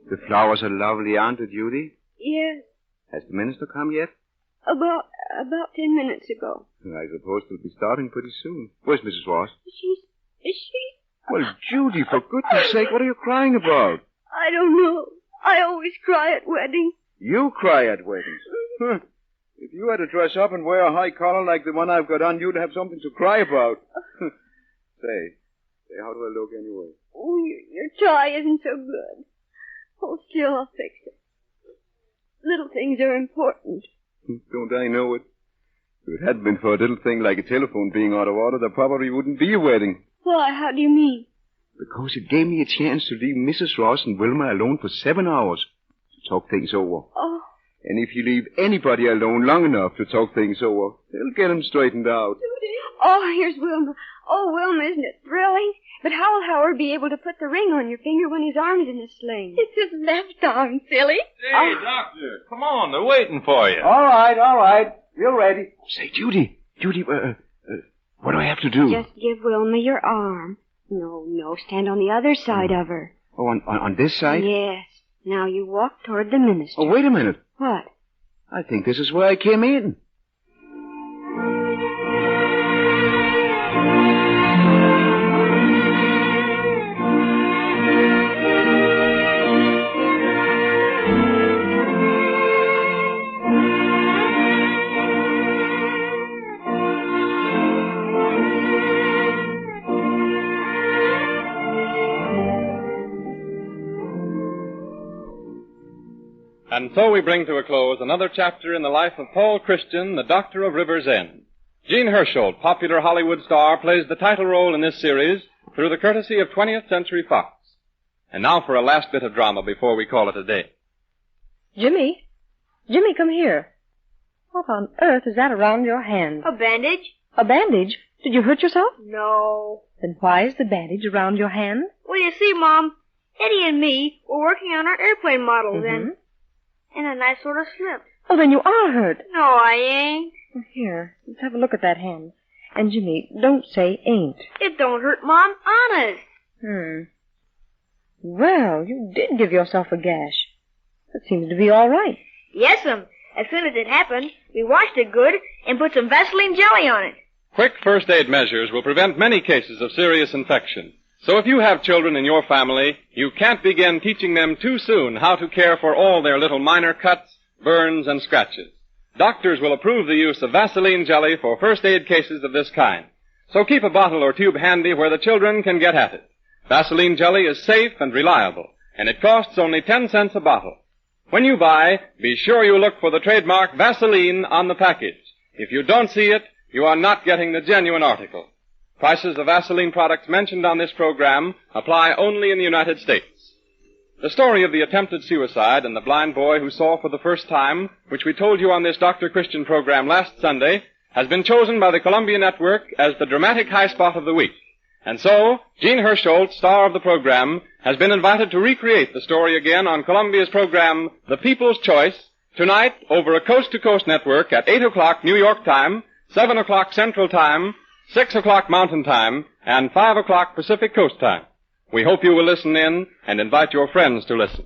The flowers are lovely, aren't they, Judy? Yes, Has the minister come yet? about 10 minutes ago. I suppose they'll be starting pretty soon. Where's Mrs. Ross? Is she? Well, Judy, for goodness sake, what are you crying about? I don't know. I always cry at weddings. You cry at weddings. Huh. If you had to dress up and wear a high collar like the one I've got on, you'd have something to cry about. Say, how do I look anyway? Oh, your tie isn't so good. Oh, still, I'll fix it. Little things are important. Don't I know it? If it hadn't been for a little thing like a telephone being out of order, there probably wouldn't be a wedding. Why? How do you mean? Because it gave me a chance to leave Mrs. Ross and Wilma alone for 7 hours to talk things over. Oh. And if you leave anybody alone long enough to talk things over, they'll get them straightened out. Oh, here's Wilma. Oh, Wilma, isn't it thrilling? But how will Howard be able to put the ring on your finger when his arm's in a sling? It's his left arm, silly. Hey, Doctor, come on. They're waiting for you. All right. You're ready. Say, Judy, what do I have to do? Just give Wilma your arm. No, stand on the other side of her. Oh, on this side? Yes. Now you walk toward the minister. Oh, wait a minute. What? I think this is where I came in. And so we bring to a close another chapter in the life of Paul Christian, the Doctor of River's End. Jean Hersholt, popular Hollywood star, plays the title role in this series through the courtesy of 20th Century Fox. And now for a last bit of drama before we call it a day. Jimmy, come here. What on earth is that around your hand? A bandage? A bandage? Did you hurt yourself? No. Then why is the bandage around your hand? Well, you see, Mom, Eddie and me were working on our airplane models and a nice sort of slipped. Oh, then you are hurt. No, I ain't. Here, let's have a look at that hand. And, Jimmy, don't say ain't. It don't hurt, Mom. Honest. Well, you did give yourself a gash. That seems to be all right. Yes'm. As soon as it happened, we washed it good and put some Vaseline jelly on it. Quick first aid measures will prevent many cases of serious infection. So if you have children in your family, you can't begin teaching them too soon how to care for all their little minor cuts, burns, and scratches. Doctors will approve the use of Vaseline jelly for first aid cases of this kind. So keep a bottle or tube handy where the children can get at it. Vaseline jelly is safe and reliable, and it costs only 10 cents a bottle. When you buy, be sure you look for the trademark Vaseline on the package. If you don't see it, you are not getting the genuine article. Prices of Vaseline products mentioned on this program apply only in the United States. The story of the attempted suicide and the blind boy who saw for the first time, which we told you on this Dr. Christian program last Sunday, has been chosen by the Columbia Network as the dramatic high spot of the week. And so, Jean Hersholt, star of the program, has been invited to recreate the story again on Columbia's program, The People's Choice, tonight over a coast-to-coast network at 8 o'clock New York time, 7 o'clock Central Time, 6 o'clock Mountain Time, and 5 o'clock Pacific Coast Time. We hope you will listen in and invite your friends to listen.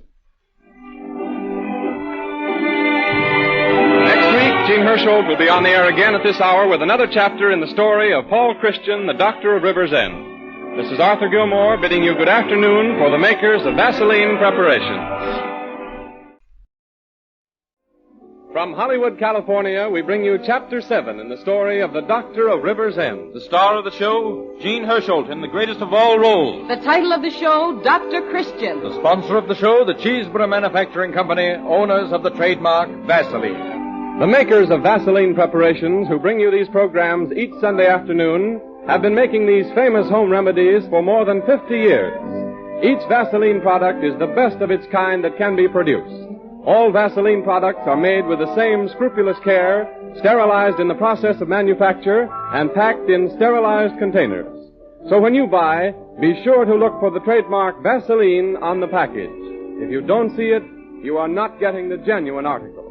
Next week, Jean Hersholt will be on the air again at this hour with another chapter in the story of Paul Christian, the Doctor of River's End. This is Arthur Gilmore bidding you good afternoon for the makers of Vaseline Preparations. From Hollywood, California, we bring you Chapter 7 in the story of the Doctor of River's End. The star of the show, Jean Hersholt, in the greatest of all roles. The title of the show, Dr. Christian. The sponsor of the show, the Cheeseburger Manufacturing Company, owners of the trademark Vaseline. The makers of Vaseline Preparations, who bring you these programs each Sunday afternoon, have been making these famous home remedies for more than 50 years. Each Vaseline product is the best of its kind that can be produced. All Vaseline products are made with the same scrupulous care, sterilized in the process of manufacture, and packed in sterilized containers. So when you buy, be sure to look for the trademark Vaseline on the package. If you don't see it, you are not getting the genuine article.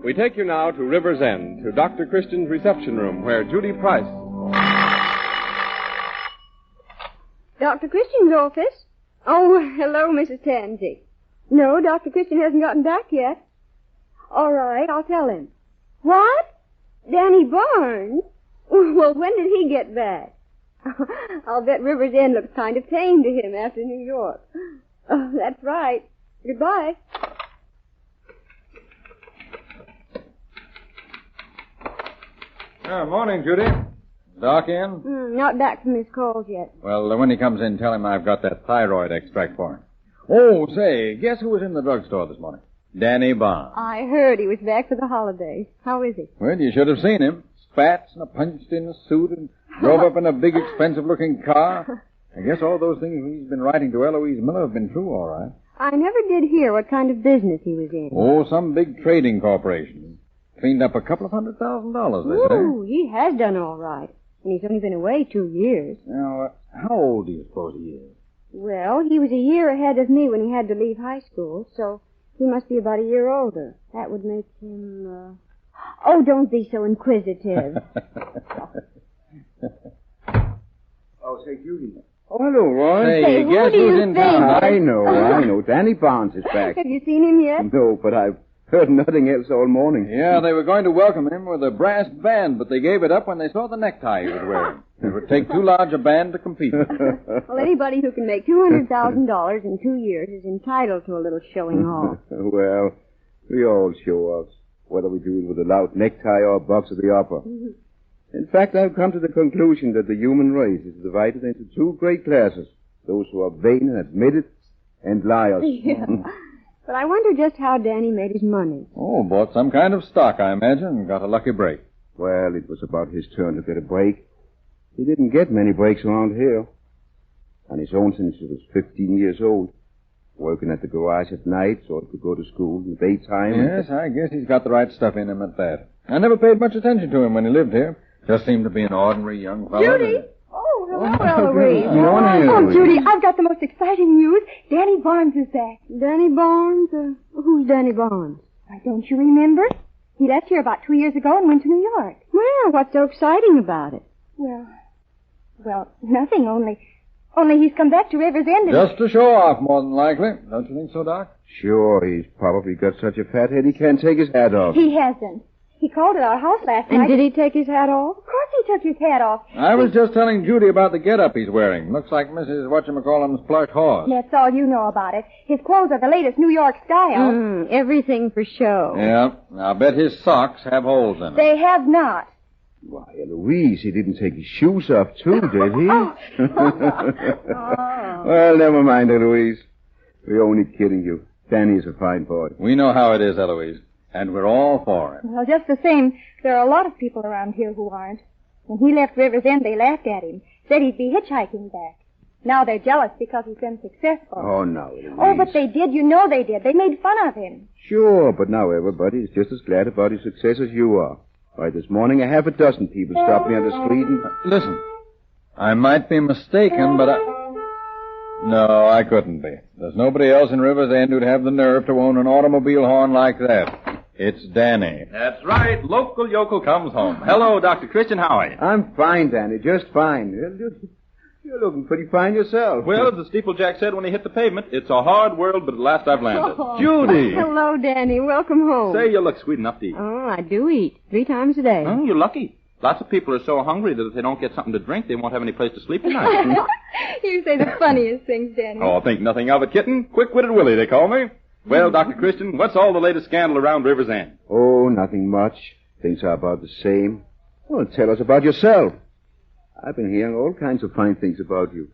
We take you now to River's End, to Dr. Christian's reception room, where Judy Price... Dr. Christian's office? Oh, hello, Mrs. Tanzy. No, Dr. Christian hasn't gotten back yet. All right, I'll tell him. What? Danny Barnes? Well, when did he get back? I'll bet River's End looks kind of tame to him after New York. Oh, that's right. Goodbye. Morning, Judy. Doc in? Not back from his calls yet. Well, when he comes in, tell him I've got that thyroid extract for him. Oh, say, guess who was in the drugstore this morning? Danny Barnes. I heard he was back for the holidays. How is he? Well, you should have seen him. Spats and a punched-in suit and drove up in a big, expensive-looking car. I guess all those things he's been writing to Eloise Miller have been true, all right. I never did hear what kind of business he was in. Oh, some big trading corporation. Cleaned up a couple of $100,000, they say. Ooh, he has done all right. And he's only been away 2 years. Now, how old do you suppose he is? Well, he was a year ahead of me when he had to leave high school, so he must be about a year older. That would make him, Oh, don't be so inquisitive. Oh, say, Judy. Oh, hello, Roy. Say, guess who's in town? I know. Danny Barnes is back. Have you seen him yet? No, but I've heard nothing else all morning. Yeah, they were going to welcome him with a brass band, but they gave it up when they saw the necktie he was wearing. It would take too large a band to compete with. Well, anybody who can make $200,000 in 2 years is entitled to a little showing off. Well, we all show off, whether we do it with a loud necktie or a box of the opera. In fact, I've come to the conclusion that the human race is divided into two great classes. Those who are vain and admit it, and liars. Yeah. But I wonder just how Danny made his money. Oh, bought some kind of stock, I imagine, and got a lucky break. Well, it was about his turn to get a break. He didn't get many breaks around here. On his own since he was 15 years old. Working at the garage at night so he could go to school in the daytime. Yes, I guess he's got the right stuff in him at that. I never paid much attention to him when he lived here. Just seemed to be an ordinary young fellow. Judy! Oh, hello, Eloise. Morning, Oh, Eloise. Judy, I've got the most exciting news. Danny Barnes is back. Danny Barnes? Who's Danny Barnes? Why, don't you remember? He left here about 2 years ago and went to New York. Well, what's so exciting about it? Well, nothing, only he's come back to River's End. Just to show off, more than likely. Don't you think so, Doc? Sure, he's probably got such a fat head he can't take his hat off. He hasn't. He called at our house last And night. did he take his hat off? Of course he took his hat off. I was just telling Judy about the get-up he's wearing. Looks like Mrs. Whatchamacallum's plush horse. That's all you know about it. His clothes are the latest New York style. Everything for show. Yeah, I'll bet his socks have holes in them. They have not. Why, Eloise, he didn't take his shoes off, too, did he? Well, never mind, Eloise. We're only kidding you. Danny's a fine boy. We know how it is, Eloise, and we're all for it. Well, just the same, there are a lot of people around here who aren't. When he left River's End, they laughed at him, said he'd be hitchhiking back. Now they're jealous because he's been successful. Oh, no, Eloise. Oh, but they did. You know they did. They made fun of him. Sure, but now everybody's just as glad about his success as you are. Why, this morning a half a dozen people stopped me on the street and... Listen, I might be mistaken, but No, I couldn't be. There's nobody else in River's End who'd have the nerve to own an automobile horn like that. It's Danny. That's right. Local yokel comes home. Hello, Dr. Christian. How are you? I'm fine, Danny, just fine. You're looking pretty fine yourself. Well, as the steeplejack said when he hit the pavement, it's a hard world, but at last I've landed. Oh. Judy! Hello, Danny. Welcome home. Say, you look sweet enough to eat. Oh, I do eat 3 times a day. Oh, you're lucky. Lots of people are so hungry that if they don't get something to drink, they won't have any place to sleep tonight. You say the funniest things, Danny. Oh, think nothing of it, kitten. Quick-witted Willie, they call me. Well, Dr. Christian, what's all the latest scandal around River's End? Oh, nothing much. Things are about the same. Well, tell us about yourself. I've been hearing all kinds of fine things about you.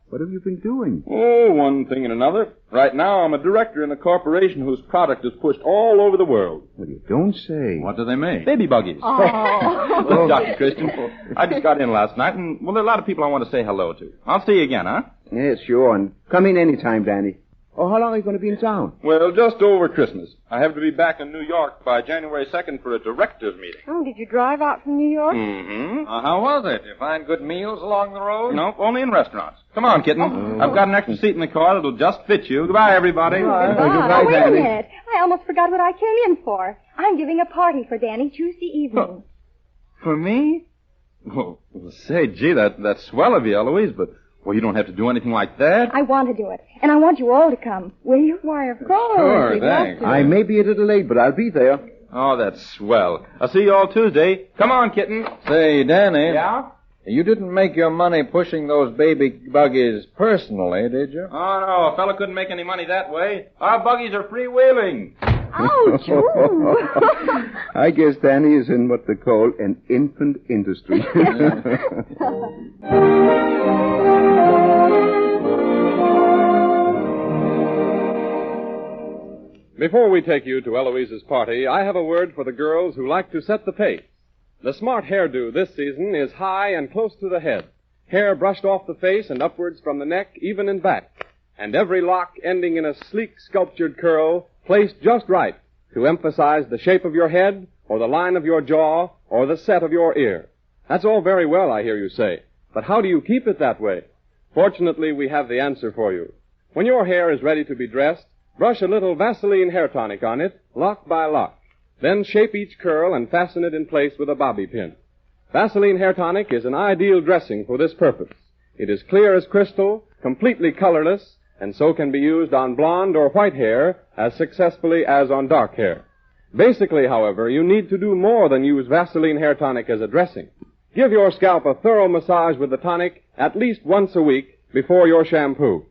What have you been doing? Oh, one thing and another. Right now, I'm a director in a corporation whose product is pushed all over the world. Well, you don't say. What do they make? Baby buggies. Oh. Look, Dr. Christian, I just got in last night, and, well, there are a lot of people I want to say hello to. I'll see you again, huh? Yes, sure, and come in any time, Danny. Oh, how long are you going to be in town? Well, just over Christmas. I have to be back in New York by January 2nd for a director's meeting. Oh, did you drive out from New York? Mm-hmm. How was it? You find good meals along the road? No, only in restaurants. Come on, kitten. I've got an extra seat in the car that'll just fit you. Goodbye, everybody. Wait a minute. I almost forgot what I came in for. I'm giving a party for Danny Tuesday evening. For me? Well, say, gee, that's swell of you, Eloise, but, well, you don't have to do anything like that. I want to do it, and I want you all to come. Will you? Why, of course. Sure, we'd love thanks. to. I may be a little late, but I'll be there. Oh, that's swell. I'll see you all Tuesday. Come on, kitten. Say, Danny. Yeah? You didn't make your money pushing those baby buggies personally, did you? Oh, no, a fella couldn't make any money that way. Our buggies are freewheeling. Ouch! I guess Danny is in what they call an infant industry. Before we take you to Eloise's party, I have a word for the girls who like to set the pace. The smart hairdo this season is high and close to the head, hair brushed off the face and upwards from the neck, even in back, and every lock ending in a sleek sculptured curl placed just right to emphasize the shape of your head, or the line of your jaw, or the set of your ear. That's all very well, I hear you say, but how do you keep it that way? Fortunately, we have the answer for you. When your hair is ready to be dressed, brush a little Vaseline hair tonic on it, lock by lock. Then shape each curl and fasten it in place with a bobby pin. Vaseline hair tonic is an ideal dressing for this purpose. It is clear as crystal, completely colorless, and so can be used on blonde or white hair as successfully as on dark hair. Basically, however, you need to do more than use Vaseline hair tonic as a dressing. Give your scalp a thorough massage with the tonic at least once a week before your shampoo.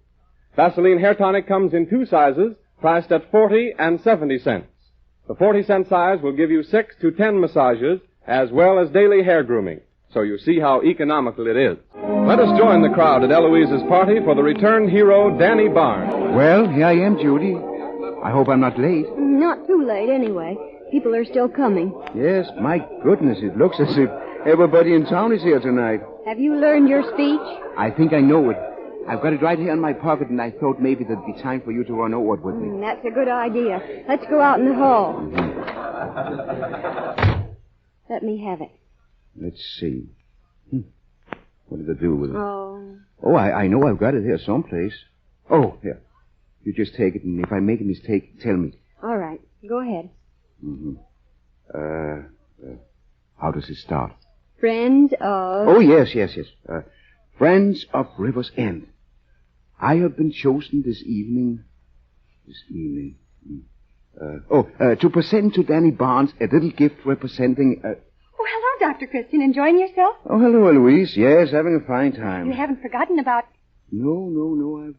Vaseline hair tonic comes in 2 sizes, priced at 40 and 70 cents. The 40-cent size will give you 6 to 10 massages, as well as daily hair grooming. So you see how economical it is. Let us join the crowd at Eloise's party for the returned hero, Danny Barnes. Well, here I am, Judy. I hope I'm not late. Not too late, anyway. People are still coming. Yes, my goodness, it looks as if everybody in town is here tonight. Have you learned your speech? I think I know it. I've got it right here in my pocket, and I thought maybe there'd be time for you to run over it with me. That's a good idea. Let's go out in the hall. Let me have it. Let's see. What did I do with it? Oh, I know I've got it here someplace. Oh, here. You just take it, and if I make a mistake, tell me. all right. Go ahead. How does it start? Friends of... Oh, yes. Friends of River's End. I have been chosen this evening, to present to Danny Barnes a little gift representing, Oh, hello, Dr. Christian. Enjoying yourself? Oh, hello, Eloise. Yes, having a fine time. You haven't forgotten about... No.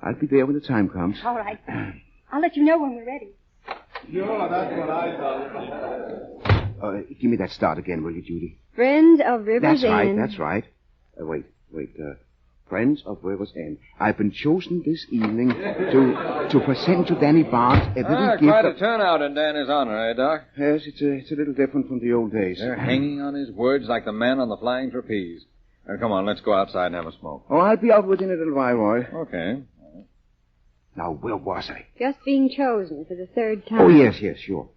I'll be there when the time comes. All right. I'll let you know when we're ready. Sure, that's what I thought. Give me that start again, will you, Judy? Friends of River's End. That's right. Wait. Friends of River's End. I've been chosen this evening to present to Danny Barnes a little gift. Quite a turnout in Danny's honor, eh, Doc? Yes, it's a little different from the old days. They're hanging on his words like the man on the flying trapeze. Come on, let's go outside and have a smoke. Oh, I'll be out within a little while, Roy. Okay. Now, where was I? Just being chosen for the 3rd time. Oh, yes, sure.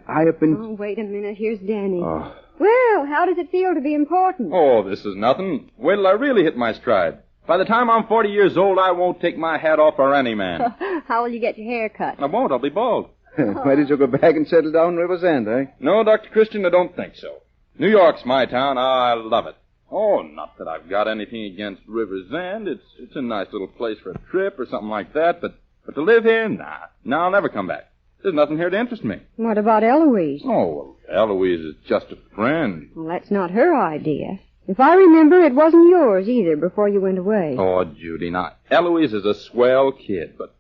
I have been... Oh, wait a minute. Here's Danny. Oh. Well, how does it feel to be important? Oh, this is nothing. Wait till I really hit my stride. By the time I'm 40 years old, I won't take my hat off for any man. How will you get your hair cut? I won't. I'll be bald. Why did you go back and settle down in River's End, eh? No, Dr. Christian, I don't think so. New York's my town. I love it. Oh, not that I've got anything against River's End. It's a nice little place for a trip or something like that, but to live here, nah. No, I'll never come back. There's nothing here to interest me. What about Eloise? Oh, well, Eloise is just a friend. Well, that's not her idea. If I remember, it wasn't yours either before you went away. Oh, Judy, now, Eloise is a swell kid, but...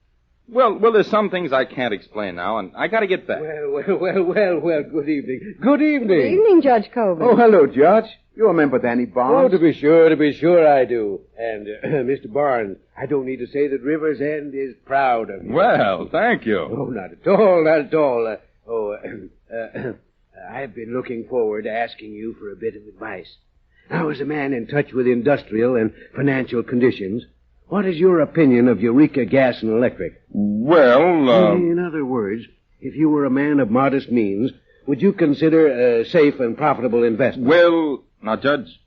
Well, there's some things I can't explain now, and I gotta get back. Well, good evening. Good evening. Good evening, Judge Coburn. Oh, hello, Judge. You remember Danny Barnes? Oh, to be sure I do. And, Mr. Barnes, I don't need to say that River's End is proud of you. Well, thank you. Oh, not at all. I've been looking forward to asking you for a bit of advice. Now, as a man in touch with industrial and financial conditions, what is your opinion of Eureka Gas and Electric? Well, In other words, if you were a man of modest means, would you consider a safe and profitable investment? Well, now, Judge,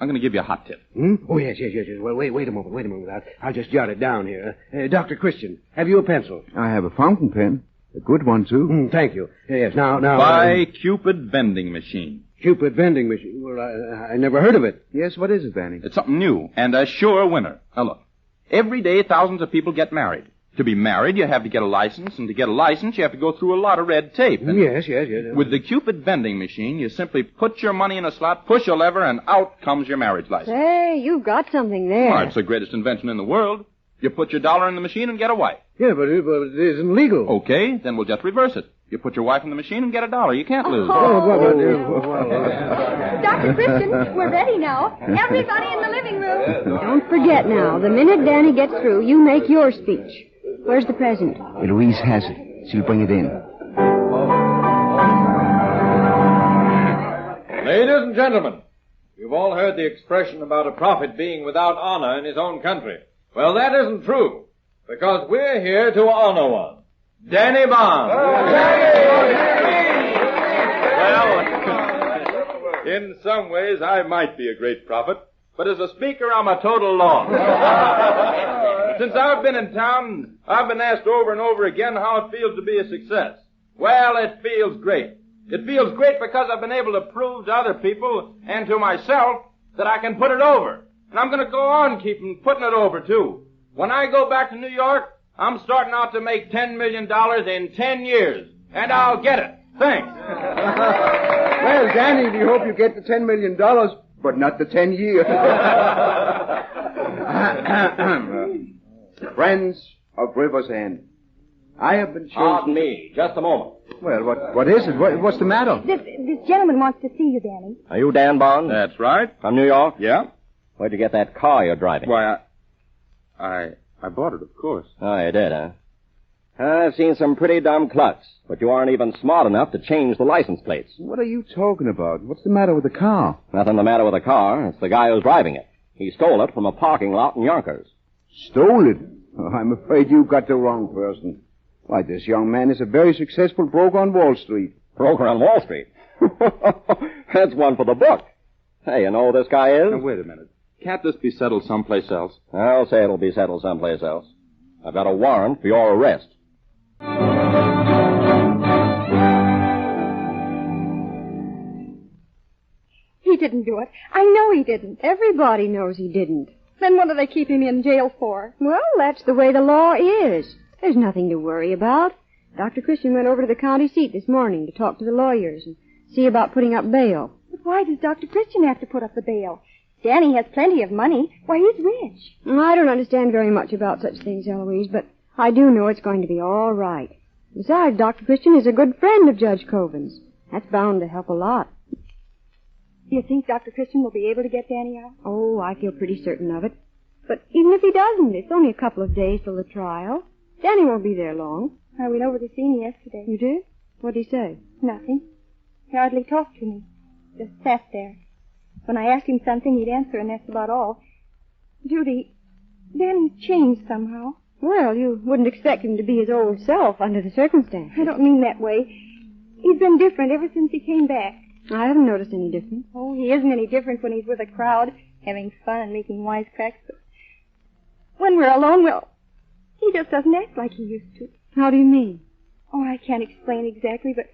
I'm going to give you a hot tip. Oh, yes. Well, wait a moment. I'll just jot it down here. Dr. Christian, have you a pencil? I have a fountain pen. A good one, too. Thank you. Yes, now... Buy Cupid vending machine. Cupid vending machine. Well, I never heard of it. Yes, what is it, Danny? It's something new and a sure winner. Now, look. Every day, thousands of people get married. To be married, you have to get a license, and to get a license, you have to go through a lot of red tape. And Yes. with the Cupid vending machine, you simply put your money in a slot, push a lever, and out comes your marriage license. Hey, you've got something there. Well, it's the greatest invention in the world. You put your dollar in the machine and get a wife. Yeah, but it isn't legal. Okay, then we'll just reverse it. You put your wife in the machine and get a dollar. You can't lose. Dr. Christian, we're ready now. Everybody in the living room. Don't forget now, the minute Danny gets through, you make your speech. Where's the present? Eloise has it. She'll bring it in. Ladies and gentlemen, you've all heard the expression about a prophet being without honor in his own country. Well, that isn't true, because we're here to honor one. Danny Bond. Well, in some ways, I might be a great prophet, but as a speaker, I'm a total loss. Since I've been in town, I've been asked over and over again how it feels to be a success. Well, it feels great. It feels great because I've been able to prove to other people and to myself that I can put it over. And I'm going to go on keeping putting it over, too. When I go back to New York, I'm starting out to make $10 million in 10 years. And I'll get it. Thanks. Well, Danny, we hope you get the $10 million, but not the 10 years. Friends of River's End, I have been chosen... Pardon me, just a moment. Well, what is it? What's the matter? This gentleman wants to see you, Danny. Are you Dan Bond? That's right. From New York? Yeah. Where'd you get that car you're driving? Why, I bought it, of course. Oh, you did, huh? I've seen some pretty dumb clucks, but you aren't even smart enough to change the license plates. What are you talking about? What's the matter with the car? Nothing the matter with the car. It's the guy who's driving it. He stole it from a parking lot in Yonkers. Stole it? Oh, I'm afraid you got the wrong person. Why, this young man is a very successful broker on Wall Street. Broker on Wall Street? That's one for the book. Hey, you know who this guy is? Now, wait a minute. Can't this be settled someplace else? I'll say it'll be settled someplace else. I've got a warrant for your arrest. He didn't do it. I know he didn't. Everybody knows he didn't. Then what do they keep him in jail for? Well, that's the way the law is. There's nothing to worry about. Dr. Christian went over to the county seat this morning to talk to the lawyers and see about putting up bail. But why does Dr. Christian have to put up the bail? Danny has plenty of money. Why, he's rich. I don't understand very much about such things, Eloise, but I do know it's going to be all right. Besides, Dr. Christian is a good friend of Judge Coven's. That's bound to help a lot. Do you think Dr. Christian will be able to get Danny out? Oh, I feel pretty certain of it. But even if he doesn't, it's only a couple of days till the trial. Danny won't be there long. I went over to see him yesterday. You did? What'd he say? Nothing. He hardly talked to me. Just sat there. When I asked him something, he'd answer, and that's about all. Judy, Danny changed somehow. Well, you wouldn't expect him to be his old self under the circumstances. I don't mean that way. He's been different ever since he came back. I haven't noticed any difference. Oh, he isn't any different when he's with a crowd, having fun and making wisecracks. But when we're alone, well, he just doesn't act like he used to. How do you mean? Oh, I can't explain exactly, but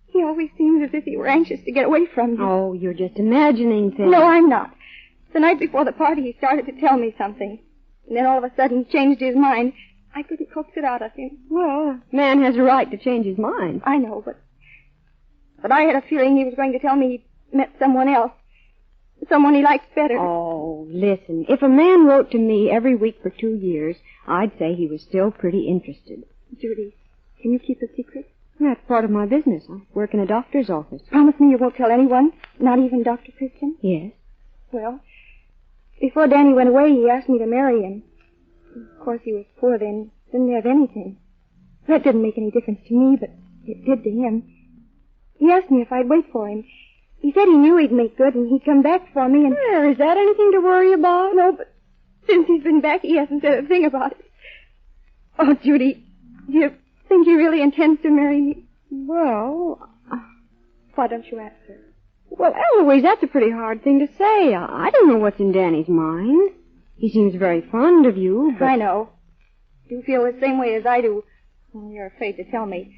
he always seems as if he were anxious to get away from you. Oh, you're just imagining things. No, I'm not. The night before the party, he started to tell me something. And then all of a sudden he changed his mind. I couldn't coax it out of him. Well, a man has a right to change his mind. I know, but I had a feeling he was going to tell me he'd met someone else. Someone he likes better. Oh, listen. If a man wrote to me every week for 2 years, I'd say he was still pretty interested. Judy, can you keep a secret? That's part of my business. I work in a doctor's office. Promise me you won't tell anyone, not even Dr. Christian? Yes. Well, before Danny went away, he asked me to marry him. Of course, he was poor then, didn't have anything. That didn't make any difference to me, but it did to him. He asked me if I'd wait for him. He said he knew he'd make good and he'd come back for me and... Well, is that anything to worry about? No, but since he's been back, he hasn't said a thing about it. Oh, Judy, do you think he really intends to marry me? Well... Why don't you ask her? Well, Eloise, that's a pretty hard thing to say. I don't know what's in Danny's mind. He seems very fond of you, but... I know. You feel the same way as I do Oh, you're afraid to tell me.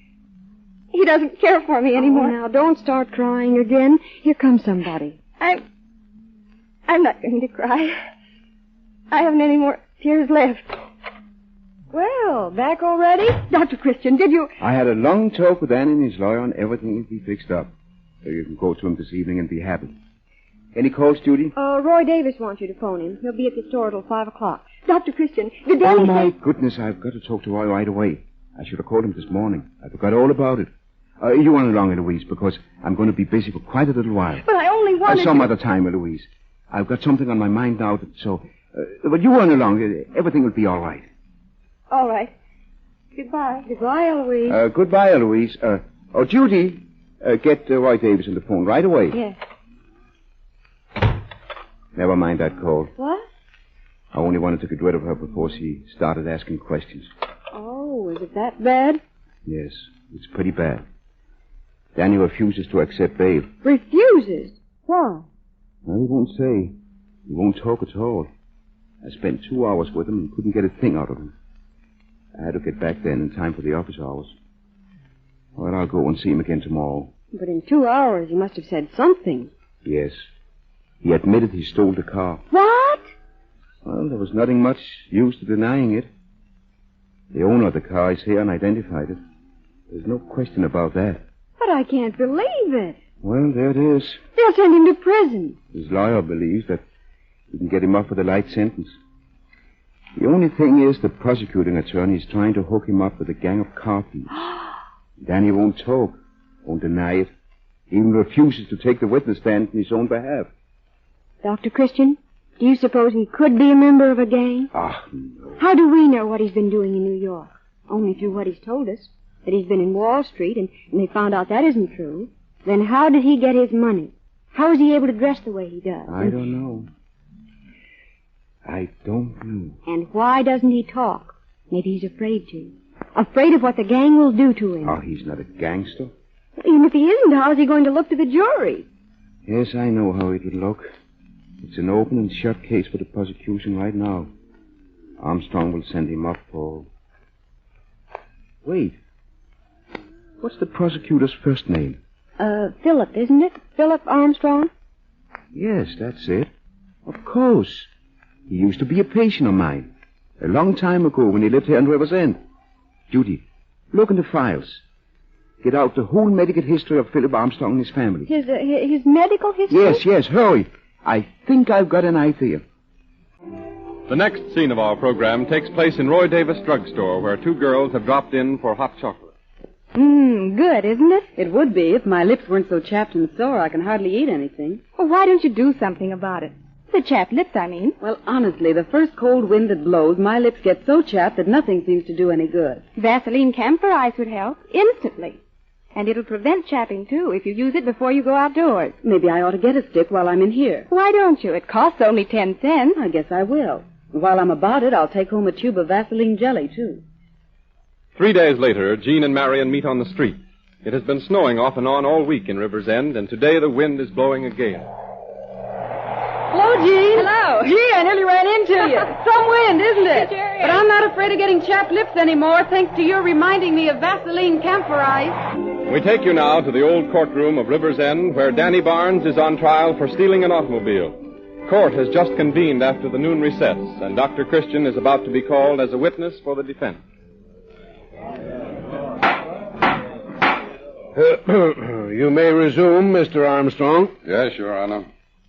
He doesn't care for me anymore. Oh, now, don't start crying again. Here comes somebody. I'm not going to cry. I haven't any more tears left. Well, back already? Dr. Christian, did you... I had a long talk with Ann and his lawyer and everything will be fixed up. So you can go to him this evening and be happy. Any calls, Judy? Roy Davis wants you to phone him. He'll be at the store till 5 o'clock. Dr. Christian, did Danny Oh, my say... goodness, I've got to talk to Roy right away. I should have called him this morning. I forgot all about it. You run along, Eloise, because I'm going to be busy for quite a little while. But I only wanted Some to... other time, Eloise. I've got something on my mind now, but you run along. Everything will be all right. All right. Goodbye. Goodbye, Eloise. Goodbye, Eloise. Judy, get Roy Davis on the phone right away. Yes. Never mind that call. What? I only wanted to get rid of her before she started asking questions. Oh, is it that bad? Yes, it's pretty bad. Danny refuses to accept bail. Refuses? Why? Well, he won't say. He won't talk at all. I spent 2 hours with him and couldn't get a thing out of him. I had to get back then in time for the office hours. Well, I'll go and see him again tomorrow. But in 2 hours, he must have said something. Yes. He admitted he stole the car. What? Well, there was nothing much use to denying it. The owner of the car is here and identified it. There's no question about that. But I can't believe it. Well, there it is. They'll send him to prison. His lawyer believes that we can get him off with a light sentence. The only thing is the prosecuting attorney is trying to hook him up with a gang of car thieves. Danny won't talk, won't deny it, even refuses to take the witness stand in his own behalf. Dr. Christian, do you suppose he could be a member of a gang? No. How do we know what he's been doing in New York? Only through what he's told us. That he's been in Wall Street, and they found out that isn't true. Then how did he get his money? How is he able to dress the way he does? I don't know. I don't know. And why doesn't he talk? Maybe he's afraid to. Afraid of what the gang will do to him. Oh, he's not a gangster. Even if he isn't, how is he going to look to the jury? Yes, I know how it would look. It's an open and shut case for the prosecution right now. Armstrong will send him up for... Wait. What's the prosecutor's first name? Philip, isn't it? Philip Armstrong? Yes, that's it. Of course. He used to be a patient of mine. A long time ago when he lived here in River's End. Judy, look in the files. Get out the whole medical history of Philip Armstrong and his family. His medical history? Yes, hurry. I think I've got an idea. The next scene of our program takes place in Roy Davis drugstore, where two girls have dropped in for hot chocolate. Good, isn't it? It would be if my lips weren't so chapped and sore I can hardly eat anything. Well, why don't you do something about it? The chapped lips, I mean. Well, honestly, the first cold wind that blows, my lips get so chapped that nothing seems to do any good. Vaseline camphor ice would help, instantly. And it'll prevent chapping, too, if you use it before you go outdoors. Maybe I ought to get a stick while I'm in here. Why don't you? It costs only 10 cents. I guess I will. While I'm about it, I'll take home a tube of Vaseline jelly, too. 3 days later, Jean and Marion meet on the street. It has been snowing off and on all week in River's End, and today the wind is blowing a gale. Hello, Jean. Hello. Gee, I nearly ran into you. Some wind, isn't it? Jerry. But I'm not afraid of getting chapped lips anymore, thanks to your reminding me of Vaseline camphor ice. We take you now to the old courtroom of River's End, where Danny Barnes is on trial for stealing an automobile. Court has just convened after the noon recess, and Dr. Christian is about to be called as a witness for the defense. You may resume, Mr. Armstrong. Yes, Your Honor.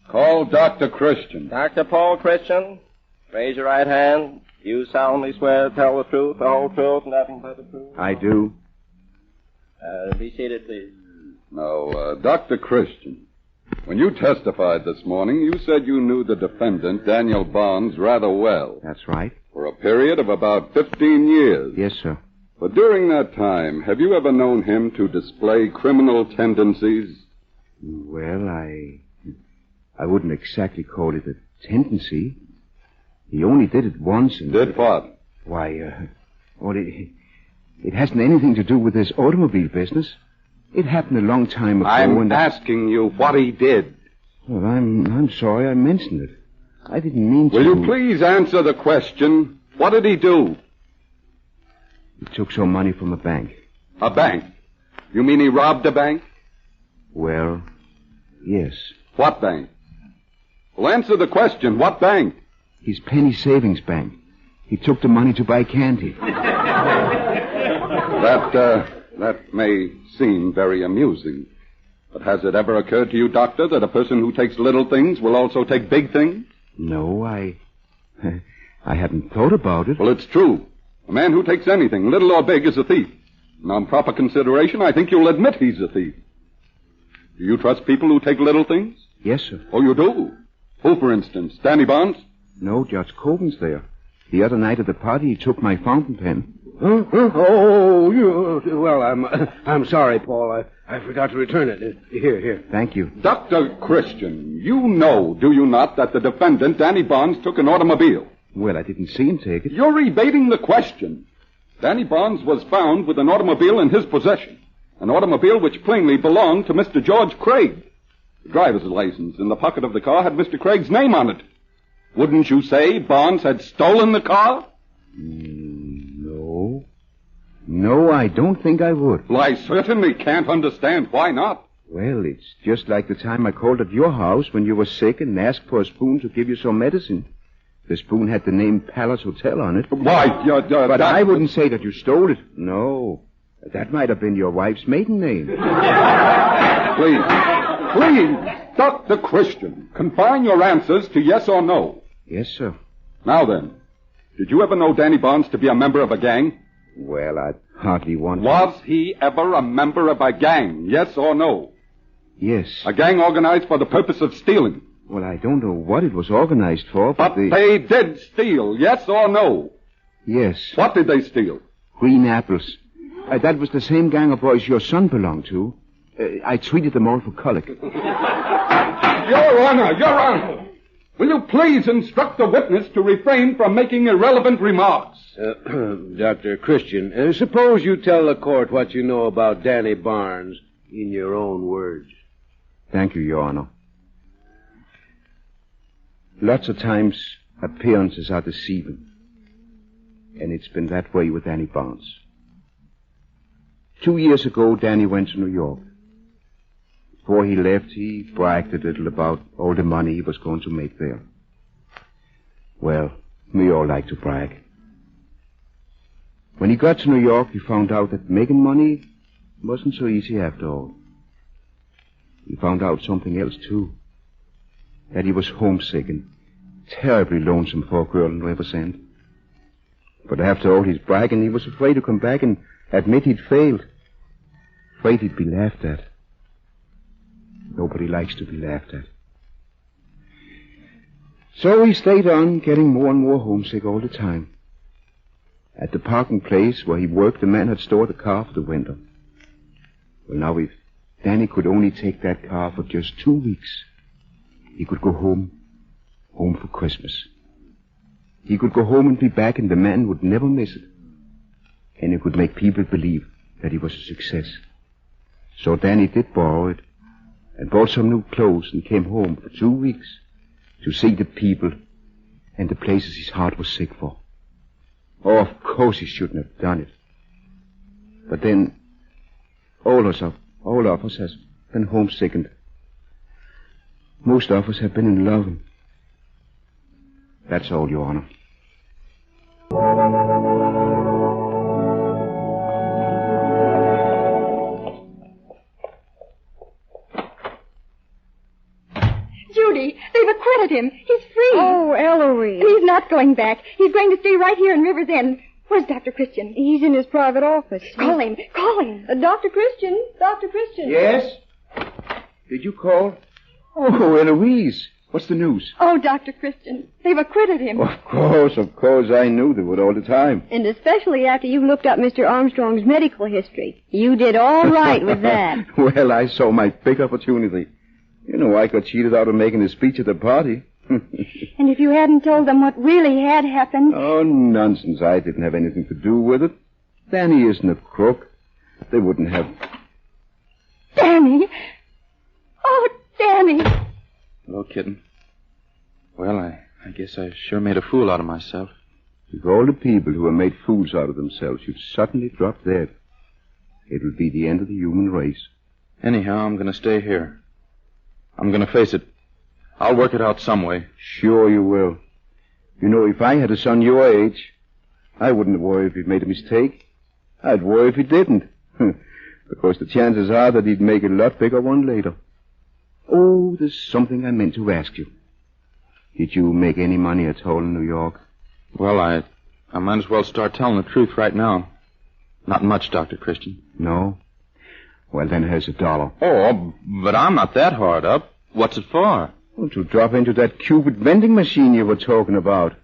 Call Dr. Christian. Dr. Paul Christian, raise your right hand. You solemnly swear to tell the truth, the whole truth, nothing but the truth? I do. Be seated, please. Now, Dr. Christian, when you testified this morning, you said you knew the defendant, Daniel Barnes, rather well. That's right. For a period of about 15 years. Yes, sir. But during that time, have you ever known him to display criminal tendencies? Well, I wouldn't exactly call it a tendency. He only did it once and... Did what? Why, well, it hasn't anything to do with this automobile business. It happened a long time ago. I'm asking you what he did. Well, I'm sorry I mentioned it. I didn't mean to... Will you please answer the question? What did he do? He took some money from a bank. A bank? You mean he robbed a bank? Well, yes. What bank? Well, answer the question. What bank? His penny savings bank. He took the money to buy candy. That may seem very amusing. But has it ever occurred to you, Doctor, that a person who takes little things will also take big things? No, I hadn't thought about it. Well, it's true. A man who takes anything, little or big, is a thief. And on proper consideration, I think you'll admit he's a thief. Do you trust people who take little things? Yes, sir. Oh, you do? Who, for instance? Danny Barnes? No, Judge Coven's there. The other night at the party, he took my fountain pen. Huh? Well, I'm sorry, Paul. I forgot to return it. Here. Thank you. Dr. Christian, you know, do you not, that the defendant, Danny Barnes, took an automobile? Well, I didn't see him take it. You're evading the question. Danny Barnes was found with an automobile in his possession. An automobile which plainly belonged to Mr. George Craig. The driver's license in the pocket of the car had Mr. Craig's name on it. Wouldn't you say Barnes had stolen the car? No. No, I don't think I would. Well, I certainly can't understand why not. Well, it's just like the time I called at your house when you were sick and asked for a spoon to give you some medicine. The spoon had the name Palace Hotel on it. Why, But I wouldn't say that you stole it. No. That might have been your wife's maiden name. Please, Dr. Christian, confine your answers to yes or no. Yes, sir. Now then, did you ever know Danny Barnes to be a member of a gang? Well, I'd hardly want to. Was he ever a member of a gang, yes or no? Yes. A gang organized for the purpose of stealing? Well, I don't know what it was organized for, but they did steal, yes or no? Yes. What did they steal? Green apples. That was the same gang of boys your son belonged to. I treated them all for colic. Your Honor! Will you please instruct the witness to refrain from making irrelevant remarks? Dr. Christian, suppose you tell the court what you know about Danny Barnes in your own words. Thank you, Your Honor. Lots of times, appearances are deceiving. And it's been that way with Danny Barnes. 2 years ago, Danny went to New York. Before he left, he bragged a little about all the money he was going to make there. Well, we all like to brag. When he got to New York, he found out that making money wasn't so easy after all. He found out something else, too. That he was homesick and terribly lonesome for a girl in River's End. But after all his bragging, he was afraid to come back and admit he'd failed. Afraid he'd be laughed at. Nobody likes to be laughed at. So he stayed on, getting more and more homesick all the time. At the parking place where he worked, the man had stored a car for the winter. Well, now if Danny could only take that car for just 2 weeks, he could go home for Christmas. He could go home and be back, and the man would never miss it. And he could make people believe that he was a success. So Danny did borrow it, and bought some new clothes, and came home for 2 weeks to see the people and the places his heart was sick for. Oh, of course he shouldn't have done it. But then, all of us has been homesick, and most of us have been in love. And that's all, Your Honor. Judy, they've acquitted him. He's free. Oh, Eloise. And he's not going back. He's going to stay right here in River's End. Where's Dr. Christian? He's in his private office. Call him. Dr. Christian. Dr. Christian. Yes? Did you call? Oh, Eloise. What's the news? Oh, Dr. Christian, they've acquitted him. Of course. I knew they would all the time. And especially after you looked up Mr. Armstrong's medical history. You did all right with that. Well, I saw my big opportunity. You know, I got cheated out of making a speech at the party. And if you hadn't told them what really had happened... Oh, nonsense. I didn't have anything to do with it. Danny isn't a crook. They wouldn't have... Danny! Oh, Danny! Hello, kitten. Well, I guess I sure made a fool out of myself. If all the people who have made fools out of themselves should suddenly drop dead, it would be the end of the human race. Anyhow, I'm going to stay here. I'm going to face it. I'll work it out some way. Sure you will. You know, if I had a son your age, I wouldn't worry if he'd made a mistake. I'd worry if he didn't. Because the chances are that he'd make a lot bigger one later. Oh, there's something I meant to ask you. Did you make any money at all in New York? Well, I might as well start telling the truth right now. Not much, Dr. Christian. No? Well, then here's $1. Oh, but I'm not that hard up. What's it for? Well, to drop into that Cupid vending machine you were talking about.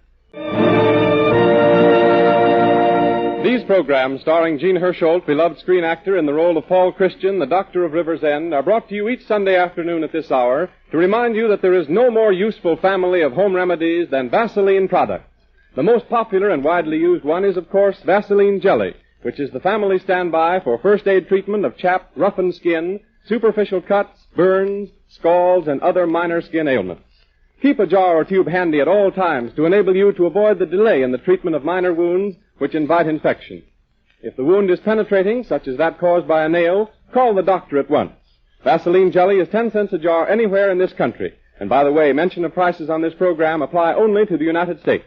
These programs, starring Gene Hersholt, beloved screen actor, in the role of Paul Christian, the Doctor of River's End, are brought to you each Sunday afternoon at this hour to remind you that there is no more useful family of home remedies than Vaseline products. The most popular and widely used one is, of course, Vaseline Jelly, which is the family standby for first aid treatment of chapped, roughened skin, superficial cuts, burns, scalds, and other minor skin ailments. Keep a jar or tube handy at all times to enable you to avoid the delay in the treatment of minor wounds which invite infection. If the wound is penetrating, such as that caused by a nail, call the doctor at once. Vaseline Jelly is 10 cents a jar anywhere in this country. And by the way, mention of prices on this program apply only to the United States.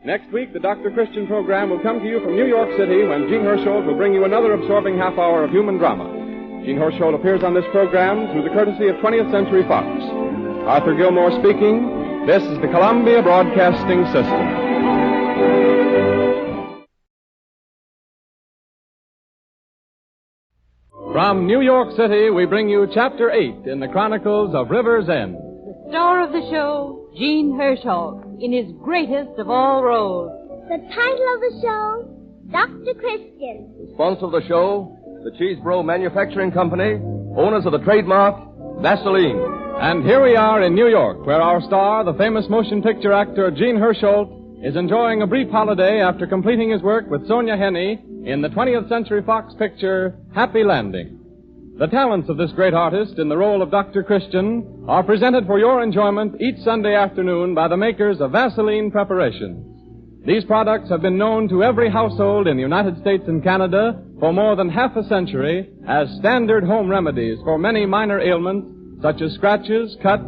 Next week, the Dr. Christian program will come to you from New York City when Gene Hersholt will bring you another absorbing half hour of human drama. Gene Hersholt appears on this program through the courtesy of 20th Century Fox. Arthur Gilmore speaking. This is the Columbia Broadcasting System. From New York City, we bring you Chapter 8 in the Chronicles of River's End. The star of the show, Gene Hersholt, in his greatest of all roles. The title of the show, Dr. Christian. The sponsor of the show, the Cheesebro Manufacturing Company, owners of the trademark, Vaseline. And here we are in New York, where our star, the famous motion picture actor Gene Hersholt, is enjoying a brief holiday after completing his work with Sonia Henney in the 20th Century Fox picture, Happy Landing. The talents of this great artist in the role of Dr. Christian are presented for your enjoyment each Sunday afternoon by the makers of Vaseline preparations. These products have been known to every household in the United States and Canada for more than half a century as standard home remedies for many minor ailments such as scratches, cuts,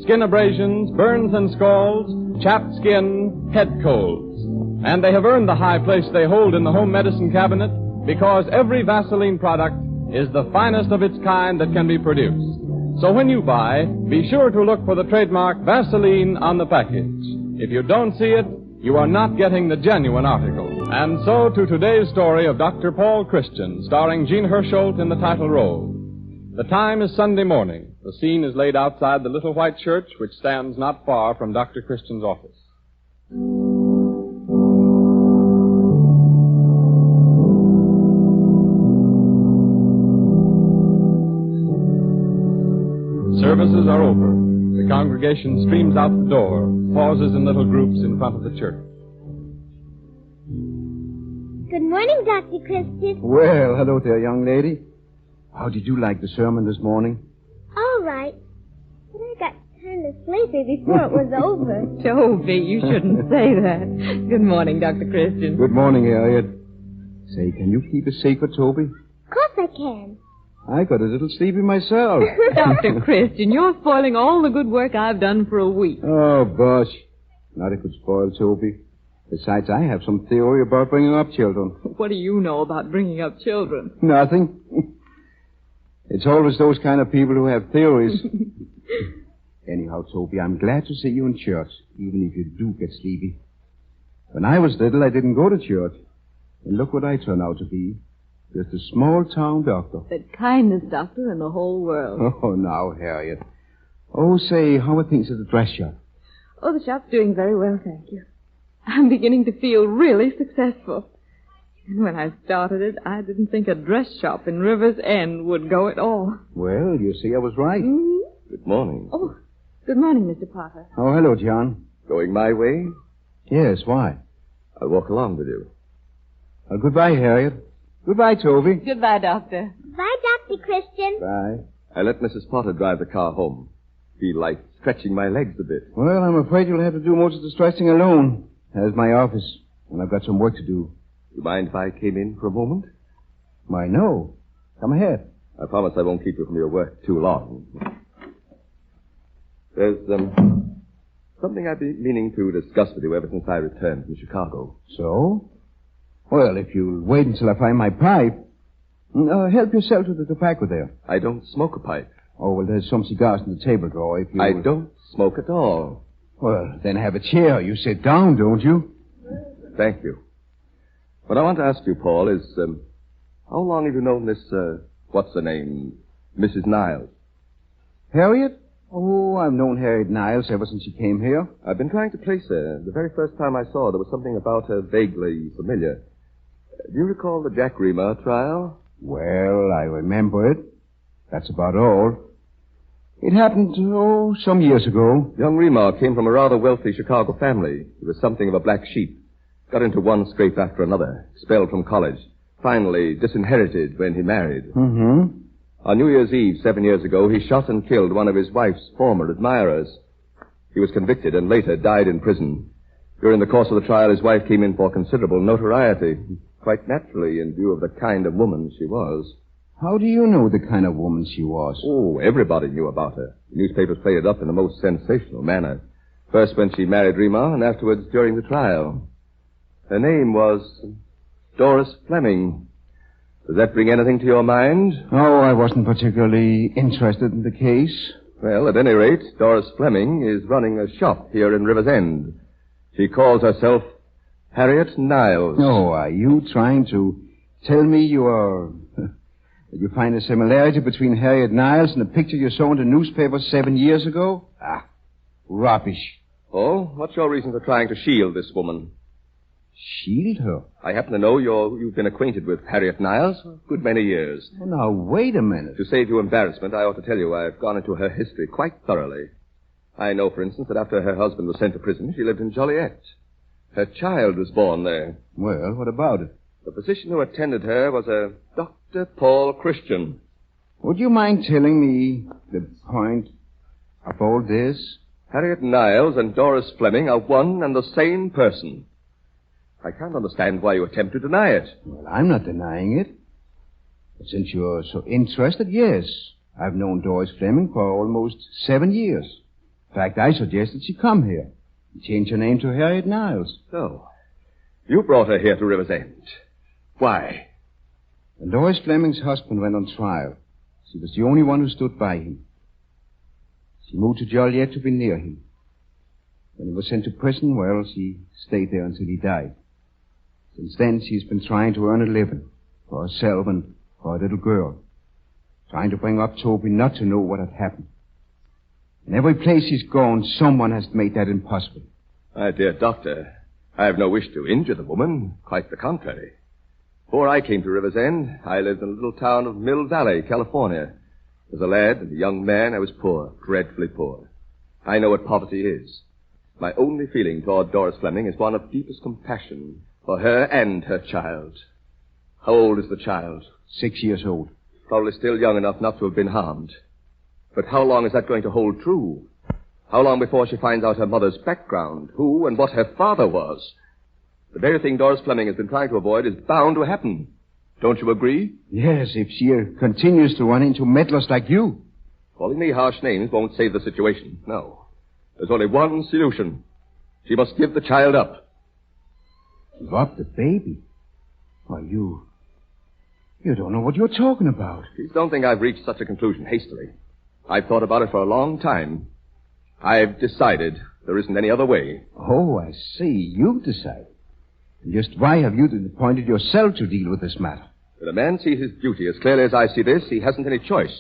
skin abrasions, burns and scalds, chapped skin, head colds. And they have earned the high place they hold in the home medicine cabinet because every Vaseline product is the finest of its kind that can be produced. So when you buy, be sure to look for the trademark Vaseline on the package. If you don't see it, you are not getting the genuine article. And so to today's story of Dr. Paul Christian, starring Gene Hersholt in the title role. The time is Sunday morning. The scene is laid outside the little white church which stands not far from Dr. Christian's office. Services are over. The congregation streams out the door, pauses in little groups in front of the church. Good morning, Dr. Christian. Well, hello there, young lady. How did you like the sermon this morning? All right. But I got kind of sleepy before it was over. Toby, you shouldn't say that. Good morning, Dr. Christian. Good morning, Harriet. Say, can you keep a secret, Toby? Of course I can. I got a little sleepy myself. Dr. Christian, you're spoiling all the good work I've done for a week. Oh, bosh. Not a good spoil, Toby. Besides, I have some theory about bringing up children. What do you know about bringing up children? Nothing. It's always those kind of people who have theories. Anyhow, Toby, I'm glad to see you in church, even if you do get sleepy. When I was little, I didn't go to church. And look what I turn out to be. Just a small-town doctor. The kindest doctor in the whole world. Oh, now, Harriet. Oh, say, how are things at the dress shop? Oh, the shop's doing very well, thank you. I'm beginning to feel really successful. And when I started it, I didn't think a dress shop in River's End would go at all. Well, you see, I was right. Mm-hmm. Good morning. Oh, good morning, Mr. Potter. Oh, hello, John. Going my way? Yes, why? I'll walk along with you. Well, goodbye, Harriet. Goodbye, Toby. Goodbye, Doctor. Bye, Dr. Christian. Bye. I let Mrs. Potter drive the car home. Feel like stretching my legs a bit. Well, I'm afraid you'll have to do most of the stretching alone. There's my office. and I've got some work to do. You mind if I came in for a moment? Why, no. Come ahead. I promise I won't keep you from your work too long. There's, something I've been meaning to discuss with you ever since I returned from Chicago. So? Well, if you'll wait until I find my pipe. Help yourself to the tobacco there. I don't smoke a pipe. Oh, well, there's some cigars in the table drawer if you... I don't smoke at all. Well, then have a chair. You sit down, don't you? Thank you. What I want to ask you, Paul, is, how long have you known this, what's her name, Mrs. Niles? Harriet? Oh, I've known Harriet Niles ever since she came here. I've been trying to place her. The very first time I saw her, there was something about her vaguely familiar. Do you recall the Jack Rima trial? Well, I remember it. That's about all. It happened, some years ago. Young Rima came from a rather wealthy Chicago family. He was something of a black sheep. Got into one scrape after another. Expelled from college. Finally disinherited when he married. Mm-hmm. On New Year's Eve 7 years ago, he shot and killed one of his wife's former admirers. He was convicted and later died in prison. During the course of the trial, his wife came in for considerable notoriety. Quite naturally, in view of the kind of woman she was. How do you know the kind of woman she was? Oh, everybody knew about her. The newspapers played it up in the most sensational manner. First when she married Rima, and afterwards during the trial. Her name was Doris Fleming. Does that bring anything to your mind? Oh, I wasn't particularly interested in the case. Well, at any rate, Doris Fleming is running a shop here in River's End. She calls herself Harriet Niles. Oh, are you trying to tell me you find a similarity between Harriet Niles and a picture you saw in the newspaper 7 years ago? Ah, rubbish. Oh, what's your reason for trying to shield this woman? Shield her? I happen to know you've been acquainted with Harriet Niles for a good many years. Oh, now, wait a minute. To save you embarrassment, I ought to tell you I've gone into her history quite thoroughly. I know, for instance, that after her husband was sent to prison, she lived in Joliet. Her child was born there. Well, what about it? The physician who attended her was a Dr. Paul Christian. Would you mind telling me the point of all this? Harriet Niles and Doris Fleming are one and the same person. I can't understand why you attempt to deny it. Well, I'm not denying it. But since you're so interested, yes. I've known Doris Fleming for almost 7 years. In fact, I suggested she come here and change her name to Harriet Niles. So, you brought her here to River's End. Why? When Doris Fleming's husband went on trial, she was the only one who stood by him. She moved to Joliet to be near him. When he was sent to prison, well, she stayed there until he died. Since then, she's been trying to earn a living for herself and for a little girl. Trying to bring up Toby not to know what had happened. In every place he's gone, someone has made that impossible. My dear doctor, I have no wish to injure the woman. Quite the contrary. Before I came to River's End, I lived in a little town of Mill Valley, California. As a lad and a young man, I was poor, dreadfully poor. I know what poverty is. My only feeling toward Doris Fleming is one of deepest compassion for her and her child. How old is the child? 6 years old. Probably still young enough not to have been harmed. But how long is that going to hold true? How long before she finds out her mother's background, who and what her father was? The very thing Doris Fleming has been trying to avoid is bound to happen. Don't you agree? Yes, if she continues to run into meddlers like you. Calling me harsh names won't save the situation. No. There's only one solution. She must give the child up. Give up the baby? Why, you don't know what you're talking about. Please don't think I've reached such a conclusion hastily. I've thought about it for a long time. I've decided there isn't any other way. Oh, I see. You've decided. And just why have you appointed yourself to deal with this matter? When a man sees his duty as clearly as I see this, he hasn't any choice.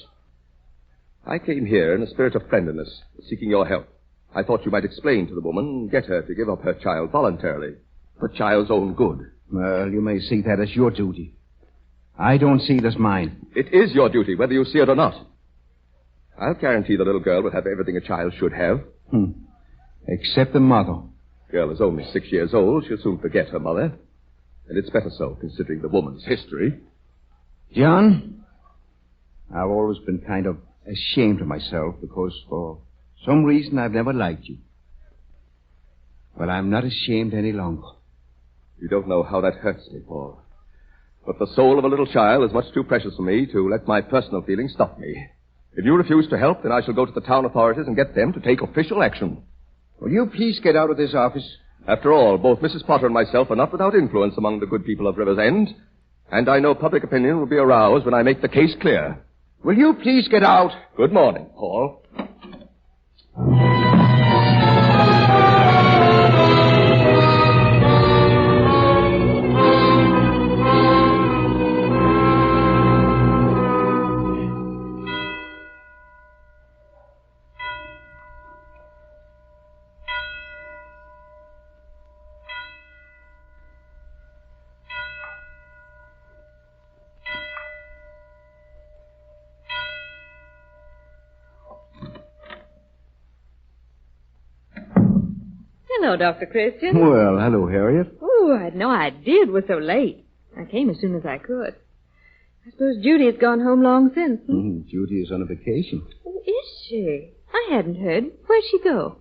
I came here in a spirit of friendliness, seeking your help. I thought you might explain to the woman and get her to give up her child voluntarily, for the child's own good. Well, you may see that as your duty. I don't see it as mine. It is your duty, whether you see it or not. I'll guarantee the little girl will have everything a child should have. Except the mother. Girl is only 6 years old. She'll soon forget her mother. And it's better so, considering the woman's history. John, I've always been kind of ashamed of myself because for some reason I've never liked you. But I'm not ashamed any longer. You don't know how that hurts me, Paul. But the soul of a little child is much too precious for me to let my personal feelings stop me. If you refuse to help, then I shall go to the town authorities and get them to take official action. Will you please get out of this office? After all, both Mrs. Potter and myself are not without influence among the good people of River's End, and I know public opinion will be aroused when I make the case clear. Will you please get out? Good morning, Paul. Hello, Dr. Christian. Well, hello, Harriet. Oh, I had no idea it was so late. I came as soon as I could. I suppose Judy has gone home long since. Judy is on a vacation. Oh, is she? I hadn't heard. Where'd she go?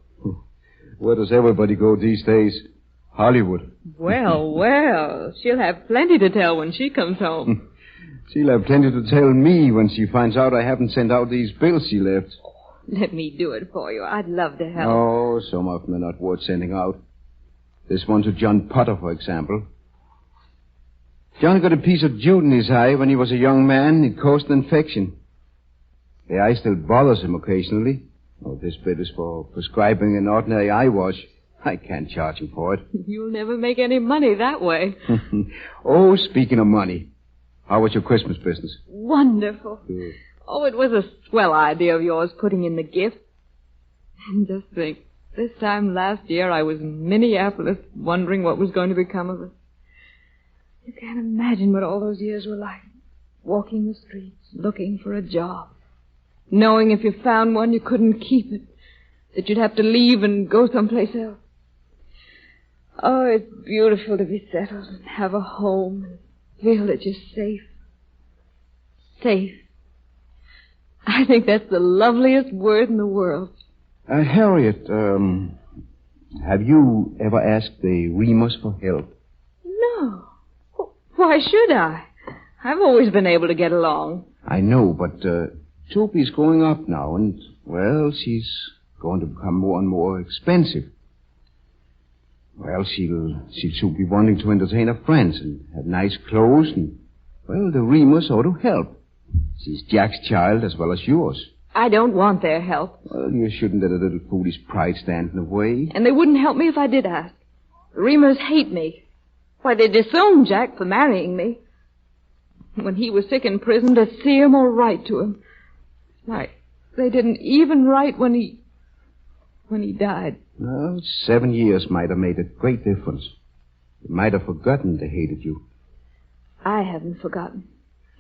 Where does everybody go these days? Hollywood. Well, well. She'll have plenty to tell when she comes home. She'll have plenty to tell me when she finds out I haven't sent out these bills she left. Let me do it for you. I'd love to help. Oh, some of them are not worth sending out. This one to John Potter, for example. John got a piece of jute in his eye when he was a young man. It caused an infection. The eye still bothers him occasionally. Oh, this bit is for prescribing an ordinary eye wash. I can't charge him for it. You'll never make any money that way. Oh, speaking of money, how was your Christmas business? Wonderful. Good. Oh, it was a swell idea of yours putting in the gift. And just think, this time last year I was in Minneapolis wondering what was going to become of us. You can't imagine what all those years were like. Walking the streets, looking for a job. Knowing if you found one you couldn't keep it. That you'd have to leave and go someplace else. Oh, it's beautiful to be settled and have a home and feel that you're safe. Safe. I think that's the loveliest word in the world. Harriet, have you ever asked the Remus for help? No. Why should I? I've always been able to get along. I know, but Toby's growing up now, and, well, she's going to become more and more expensive. Well, she'll soon be wanting to entertain her friends and have nice clothes, and, well, the Remus ought to help. She's Jack's child as well as yours. I don't want their help. Well, you shouldn't let a little foolish pride stand in the way. And they wouldn't help me if I did ask. The Remus hate me. Why, they disowned Jack for marrying me. When he was sick in prison, to see him or write to him. Like, they didn't even write when he died. Well, 7 years might have made a great difference. They might have forgotten they hated you. I haven't forgotten.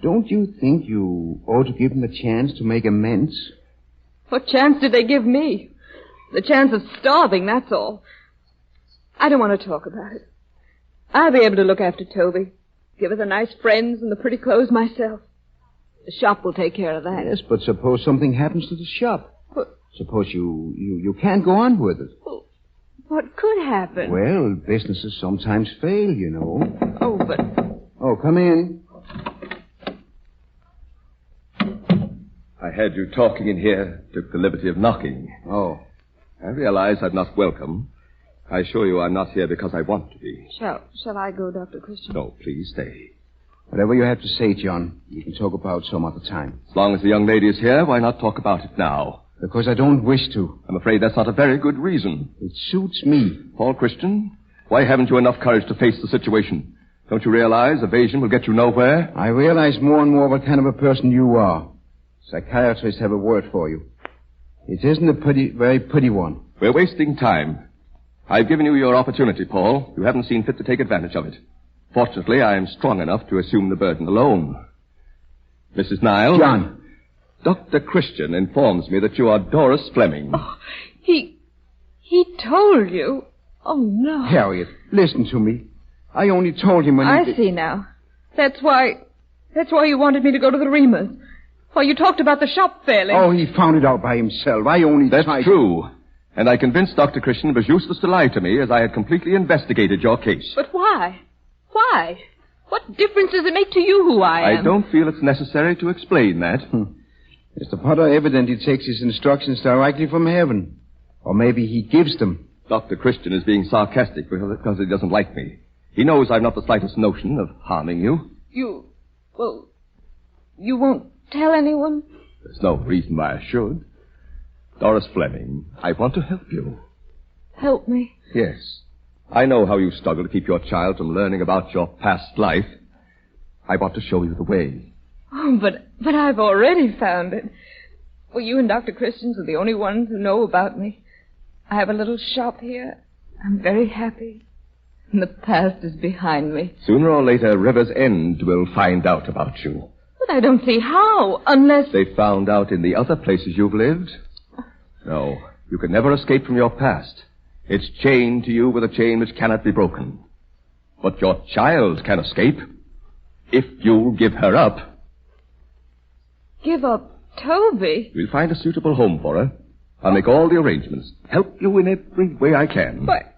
Don't you think you ought to give them a chance to make amends? What chance did they give me? The chance of starving, that's all. I don't want to talk about it. I'll be able to look after Toby. Give her the nice friends and the pretty clothes myself. The shop will take care of that. Yes, but suppose something happens to the shop. What? Suppose you can't go on with it. Well, what could happen? Well, businesses sometimes fail, you know. Oh, but... Oh, come in. I heard you talking in here, took the liberty of knocking. Oh. I realize I'm not welcome. I assure you I'm not here because I want to be. Shall I go, Dr. Christian? No, please stay. Whatever you have to say, John, you can talk about some other time. As long as the young lady is here, why not talk about it now? Because I don't wish to. I'm afraid that's not a very good reason. It suits me. Paul Christian, why haven't you enough courage to face the situation? Don't you realize evasion will get you nowhere? I realize more and more what kind of a person you are. Psychiatrists have a word for you. It isn't a very pretty one. We're wasting time. I've given you your opportunity, Paul. You haven't seen fit to take advantage of it. Fortunately, I am strong enough to assume the burden alone. Mrs. Niles? John. Dr. Christian informs me that you are Doris Fleming. Oh, he told you? Oh, no. Harriet, listen to me. I only told him when I see now. That's why you wanted me to go to the Remus. Well, you talked about the shop failing. Oh, he found it out by himself. That's true. And I convinced Dr. Christian it was useless to lie to me as I had completely investigated your case. But why? Why? What difference does it make to you who I am? I don't feel it's necessary to explain that. Mr. Potter evidently takes his instructions directly from heaven. Or maybe he gives them. Dr. Christian is being sarcastic because he doesn't like me. He knows I've not the slightest notion of harming you. You won't tell anyone? There's no reason why I should. Doris Fleming, I want to help you. Help me? Yes. I know how you struggle to keep your child from learning about your past life. I want to show you the way. Oh, but I've already found it. Well, you and Dr. Christians are the only ones who know about me. I have a little shop here. I'm very happy. And the past is behind me. Sooner or later, River's End will find out about you. But I don't see how, unless... They found out in the other places you've lived. No, you can never escape from your past. It's chained to you with a chain which cannot be broken. But your child can escape. If you give her up. Give up Toby? We'll find a suitable home for her. I'll make all the arrangements. Help you in every way I can. But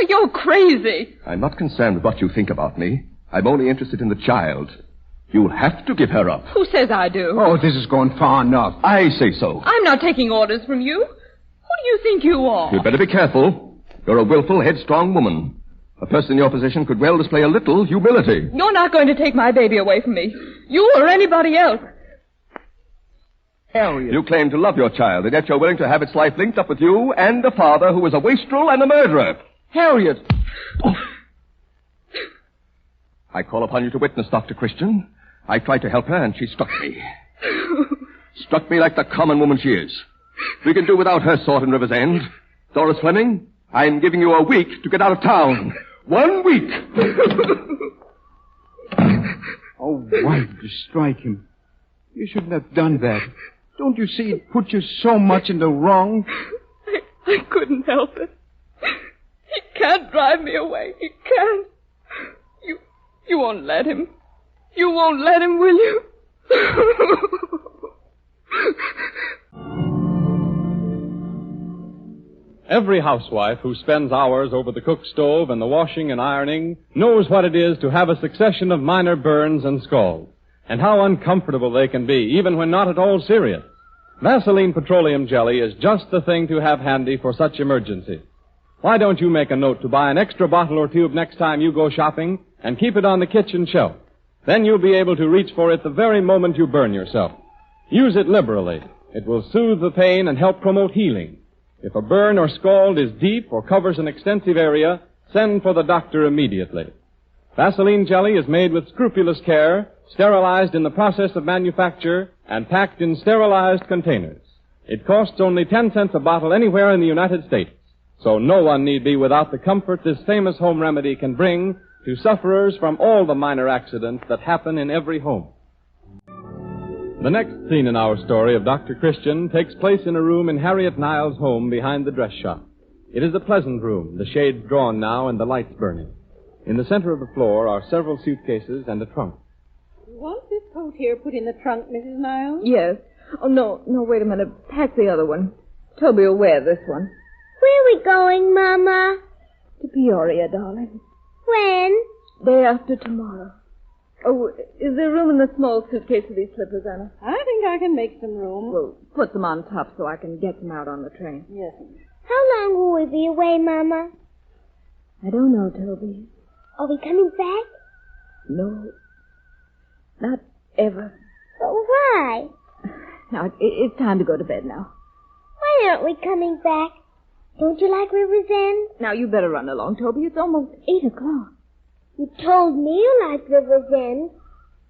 you're crazy. I'm not concerned with what you think about me. I'm only interested in the child. You'll have to give her up. Who says I do? Oh, this is going far enough. I say so. I'm not taking orders from you. Who do you think you are? You'd better be careful. You're a willful, headstrong woman. A person in your position could well display a little humility. You're not going to take my baby away from me. You or anybody else. Harriet. You claim to love your child, and yet you're willing to have its life linked up with you and a father who is a wastrel and a murderer. Harriet. Oh. I call upon you to witness, Dr. Christian. I tried to help her, and she struck me. Struck me like the common woman she is. We can do without her sort in River's End. Doris Fleming, I'm giving you a week to get out of town. 1 week. Oh, why did you strike him? You shouldn't have done that. Don't you see it put you so much in the wrong? I couldn't help it. He can't drive me away. He can't. You won't let him. You won't let him, will you? Every housewife who spends hours over the cook stove and the washing and ironing knows what it is to have a succession of minor burns and scalds, and how uncomfortable they can be, even when not at all serious. Vaseline petroleum jelly is just the thing to have handy for such emergencies. Why don't you make a note to buy an extra bottle or tube next time you go shopping and keep it on the kitchen shelf? Then you'll be able to reach for it the very moment you burn yourself. Use it liberally. It will soothe the pain and help promote healing. If a burn or scald is deep or covers an extensive area, send for the doctor immediately. Vaseline jelly is made with scrupulous care, sterilized in the process of manufacture, and packed in sterilized containers. It costs only 10 cents a bottle anywhere in the United States, so no one need be without the comfort this famous home remedy can bring to sufferers from all the minor accidents that happen in every home. The next scene in our story of Dr. Christian takes place in a room in Harriet Niles' home behind the dress shop. It is a pleasant room, the shades drawn now and the lights burning. In the center of the floor are several suitcases and a trunk. You want this coat here put in the trunk, Mrs. Niles? Yes. Oh, no, wait a minute. Pack the other one. Toby will wear this one. Where are we going, Mama? To Peoria, darling. When? Day after tomorrow. Oh, is there room in the small suitcase for these slippers, Anna? I think I can make some room. Well, put them on top so I can get them out on the train. Yes. How long will we be away, Mama? I don't know, Toby. Are we coming back? No. Not ever. But why? Now, it's time to go to bed now. Why aren't we coming back? Don't you like River's End? Now, you better run along, Toby. It's almost 8 o'clock. You told me you liked River's End.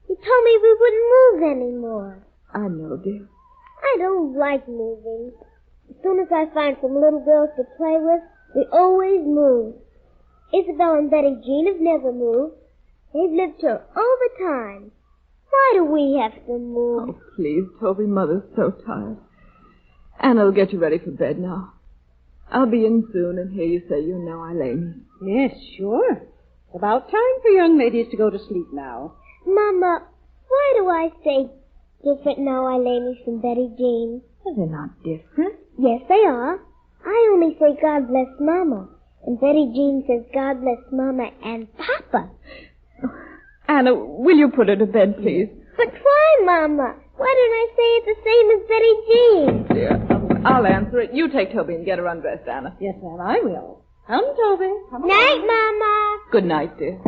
You told me we wouldn't move anymore. I know, dear. I don't like moving. As soon as I find some little girls to play with, they always move. Isabel and Betty Jean have never moved. They've lived here all the time. Why do we have to move? Oh, please, Toby. Mother's so tired. Anna'll get you ready for bed now. I'll be in soon and hear you say you know Eileen. Yes, sure. It's about time for young ladies to go to sleep now. Mama, why do I say different now, Eileen, from Betty Jean? Well, they're not different. Yes, they are. I only say God bless Mama. And Betty Jean says God bless Mama and Papa. Anna, will you put her to bed, please? But why, Mama? Why don't I say it the same as Betty Jean? Dear, I'll answer it. You take Toby and get her undressed, Anna. Yes, ma'am, I will. Come, Toby. Come on. Night, Mama. Good night, dear.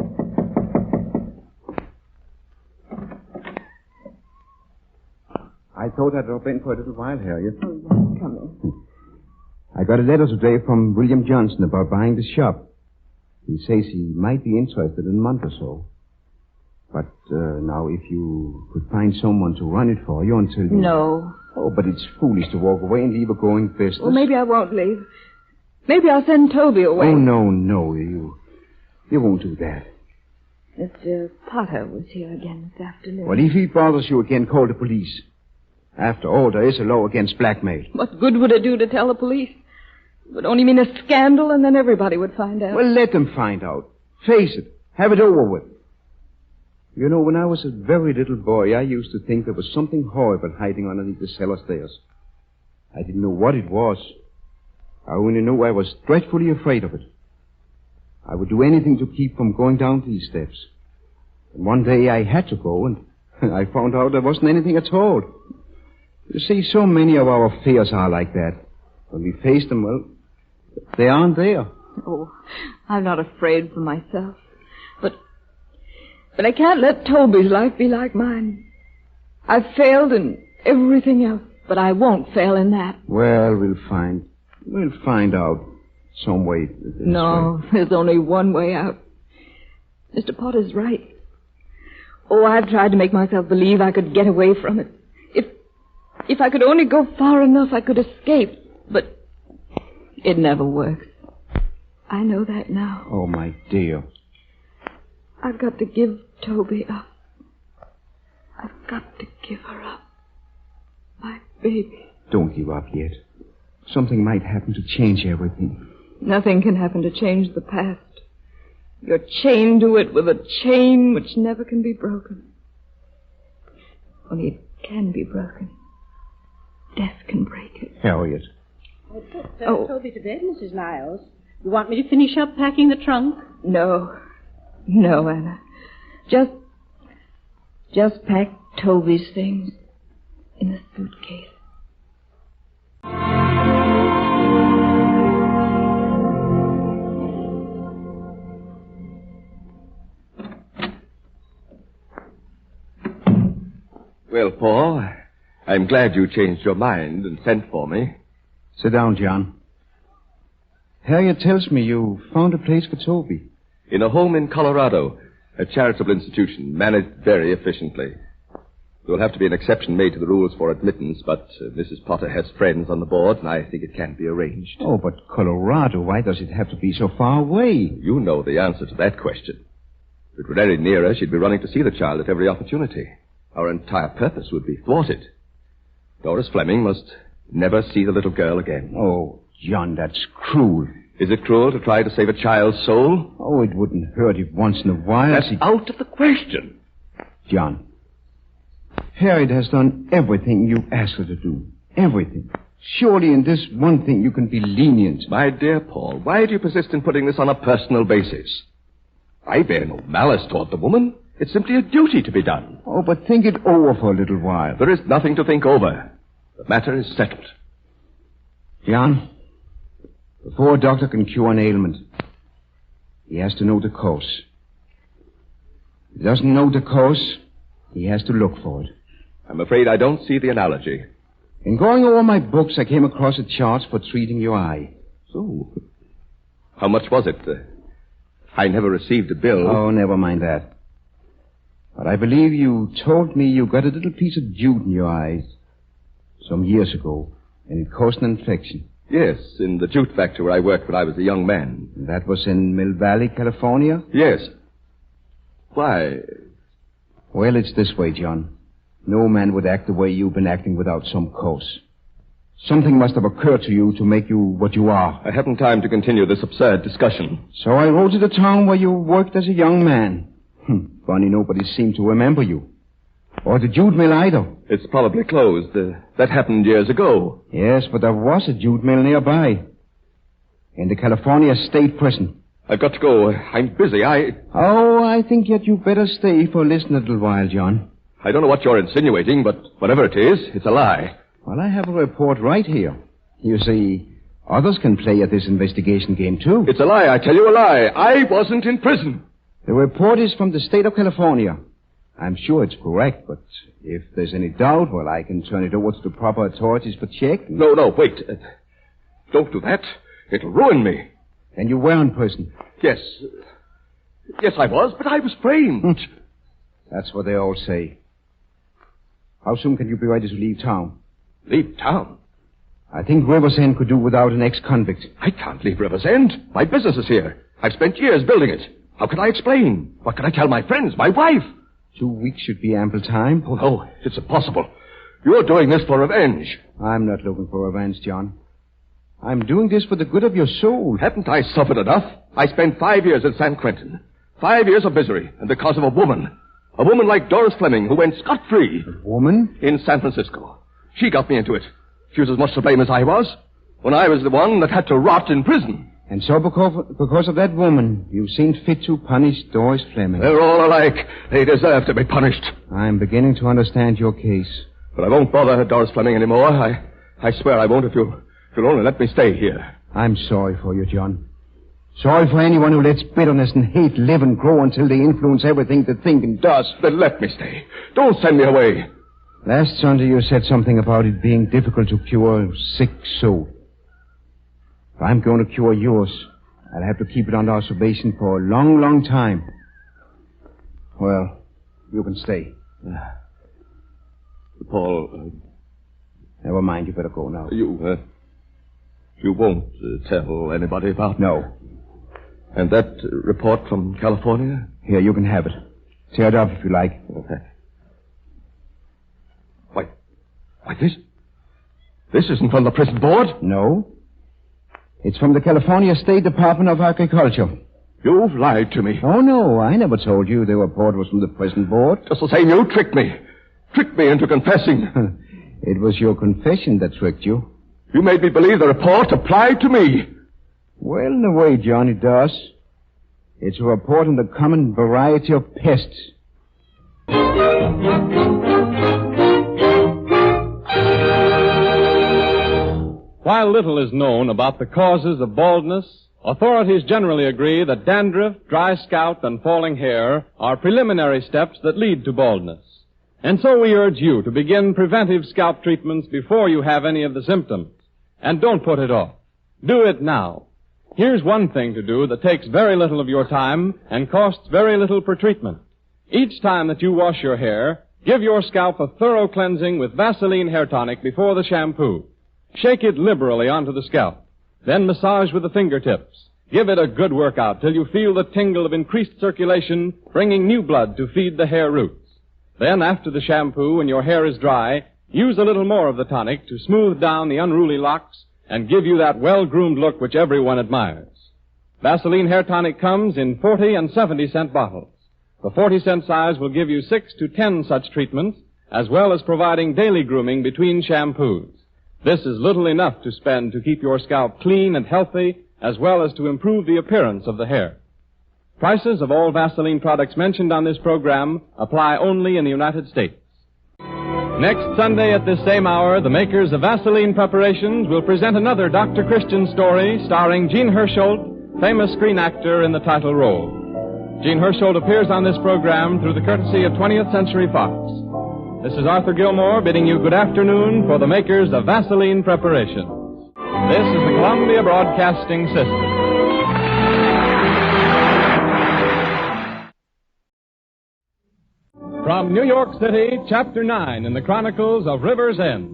I thought I'd drop in for a little while, Harriet. Oh, yes, come in. I got a letter today from William Johnson about buying the shop. He says he might be interested in a month or so. But now if you could find someone to run it for you until you... No. Oh, but it's foolish to walk away and leave a going business. Well, maybe I won't leave. Maybe I'll send Toby away. Oh, no, you won't do that. Mr. Potter was here again this afternoon. Well, if he bothers you again, call the police. After all, there is a law against blackmail. What good would it do to tell the police? It would only mean a scandal, and then everybody would find out. Well, let them find out. Face it. Have it over with. You know, when I was a very little boy, I used to think there was something horrible hiding underneath the cellar stairs. I didn't know what it was. I only knew I was dreadfully afraid of it. I would do anything to keep from going down these steps. And one day I had to go, and I found out there wasn't anything at all. You see, so many of our fears are like that. When we face them, well, they aren't there. Oh, I'm not afraid for myself. But I can't let Toby's life be like mine. I've failed in everything else, but I won't fail in that. Well, we'll find out some way. No, there's only one way out. Mr. Potter's right. Oh, I've tried to make myself believe I could get away from it. If I could only go far enough, I could escape. But it never works. I know that now. Oh, my dear. I've got to give Toby up. I've got to give her up. My baby. Don't give up yet. Something might happen to change everything. Nothing can happen to change the past. You're chained to it with a chain which never can be broken. Only it can be broken. Death can break it. Harriet. I put Toby to bed, Mrs. Niles. You want me to finish up packing the trunk? No, Anna. Just pack Toby's things in a suitcase. Well, Paul, I'm glad you changed your mind and sent for me. Sit down, John. Harriet tells me you found a place for Toby. In a home in Colorado, a charitable institution managed very efficiently. There will have to be an exception made to the rules for admittance, but Mrs. Potter has friends on the board, and I think it can be arranged. Oh, but Colorado, why does it have to be so far away? You know the answer to that question. If it were any nearer, she'd be running to see the child at every opportunity. Our entire purpose would be thwarted. Doris Fleming must never see the little girl again. Oh, John, that's cruel. Is it cruel to try to save a child's soul? Oh, it wouldn't hurt if once in a while... That's out of the question. John, Harriet has done everything you asked her to do. Everything. Surely in this one thing you can be lenient. My dear Paul, why do you persist in putting this on a personal basis? I bear no malice toward the woman. It's simply a duty to be done. Oh, but think it over for a little while. There is nothing to think over. The matter is settled. John, before a doctor can cure an ailment, he has to know the cause. If he doesn't know the cause, he has to look for it. I'm afraid I don't see the analogy. In going over my books, I came across a chart for treating your eye. So, how much was it? I never received a bill. Oh, never mind that. But I believe you told me you got a little piece of jute in your eyes some years ago, and it caused an infection. Yes, in the jute factory where I worked when I was a young man. And that was in Mill Valley, California? Yes. Why? Well, it's this way, John. No man would act the way you've been acting without some cause. Something must have occurred to you to make you what you are. I haven't time to continue this absurd discussion. So I rode to the town where you worked as a young man. Funny nobody seemed to remember you. Or the jute mill either. It's probably closed. That happened years ago. Yes, but there was a jute mill nearby. in the California State Prison. I've got to go. I'm busy. Oh, I think yet you better stay for listen a little while, John. I don't know what you're insinuating, but whatever it is, it's a lie. Well, I have a report right here. You see, others can play at this investigation game, too. It's a lie. I tell you a lie. I wasn't in prison. The report is from the state of California. I'm sure it's correct, but if there's any doubt, well, I can turn it over to the proper authorities for check. No, wait. Don't do that. It'll ruin me. Then you were in prison? Yes. Yes, I was, but I was framed. That's what they all say. How soon can you be ready to leave town? Leave town? I think Riversend could do without an ex-convict. I can't leave Riversend. My business is here. I've spent years building it. How can I explain? What can I tell my friends, my wife? 2 weeks should be ample time. Oh, no, it's impossible. You're doing this for revenge. I'm not looking for revenge, John. I'm doing this for the good of your soul. Haven't I suffered enough? I spent 5 years in San Quentin. 5 years of misery, and because of a woman. A woman like Doris Fleming, who went scot-free. A woman? In San Francisco. She got me into it. She was as much to blame as I was, when I was the one that had to rot in prison. And so because of that woman, you've seen fit to punish Doris Fleming. They're all alike. They deserve to be punished. I'm beginning to understand your case. But I won't bother Doris Fleming anymore. I swear I won't if you'll only let me stay here. I'm sorry for you, John. Sorry for anyone who lets bitterness and hate live and grow until they influence everything they think and does. Then let me stay. Don't send me away. Last Sunday you said something about it being difficult to cure a sick soul. If I'm going to cure yours, I'll have to keep it under observation for a long, long time. Well, you can stay. Paul... Never mind, you better go now. You won't tell anybody about it? No. And that report from California? Here, you can have it. Tear it up if you like. Okay. Why, this isn't from the prison board? No. It's from the California State Department of Agriculture. You've lied to me. Oh, no, I never told you the report was from the prison board. Just the same, you tricked me. Tricked me into confessing. It was your confession that tricked you. You made me believe the report applied to me. Well, in a way, John, it does. It's a report on the common variety of pests. While little is known about the causes of baldness, authorities generally agree that dandruff, dry scalp, and falling hair are preliminary steps that lead to baldness. And so we urge you to begin preventive scalp treatments before you have any of the symptoms. And don't put it off. Do it now. Here's one thing to do that takes very little of your time and costs very little per treatment. Each time that you wash your hair, give your scalp a thorough cleansing with Vaseline hair tonic before the shampoo. Shake it liberally onto the scalp. Then massage with the fingertips. Give it a good workout till you feel the tingle of increased circulation, bringing new blood to feed the hair roots. Then, after the shampoo, when your hair is dry, use a little more of the tonic to smooth down the unruly locks and give you that well-groomed look which everyone admires. Vaseline hair tonic comes in 40 and 70-cent bottles. The 40-cent size will give you 6 to 10 such treatments, as well as providing daily grooming between shampoos. This is little enough to spend to keep your scalp clean and healthy, as well as to improve the appearance of the hair. Prices of all Vaseline products mentioned on this program apply only in the United States. Next Sunday at this same hour, the makers of Vaseline preparations will present another Dr. Christian story starring Gene Hersholt, famous screen actor in the title role. Gene Hersholt appears on this program through the courtesy of 20th Century Fox. This is Arthur Gilmore bidding you good afternoon for the makers of Vaseline preparations. This is the Columbia Broadcasting System. From New York City, Chapter 9 in the Chronicles of River's End.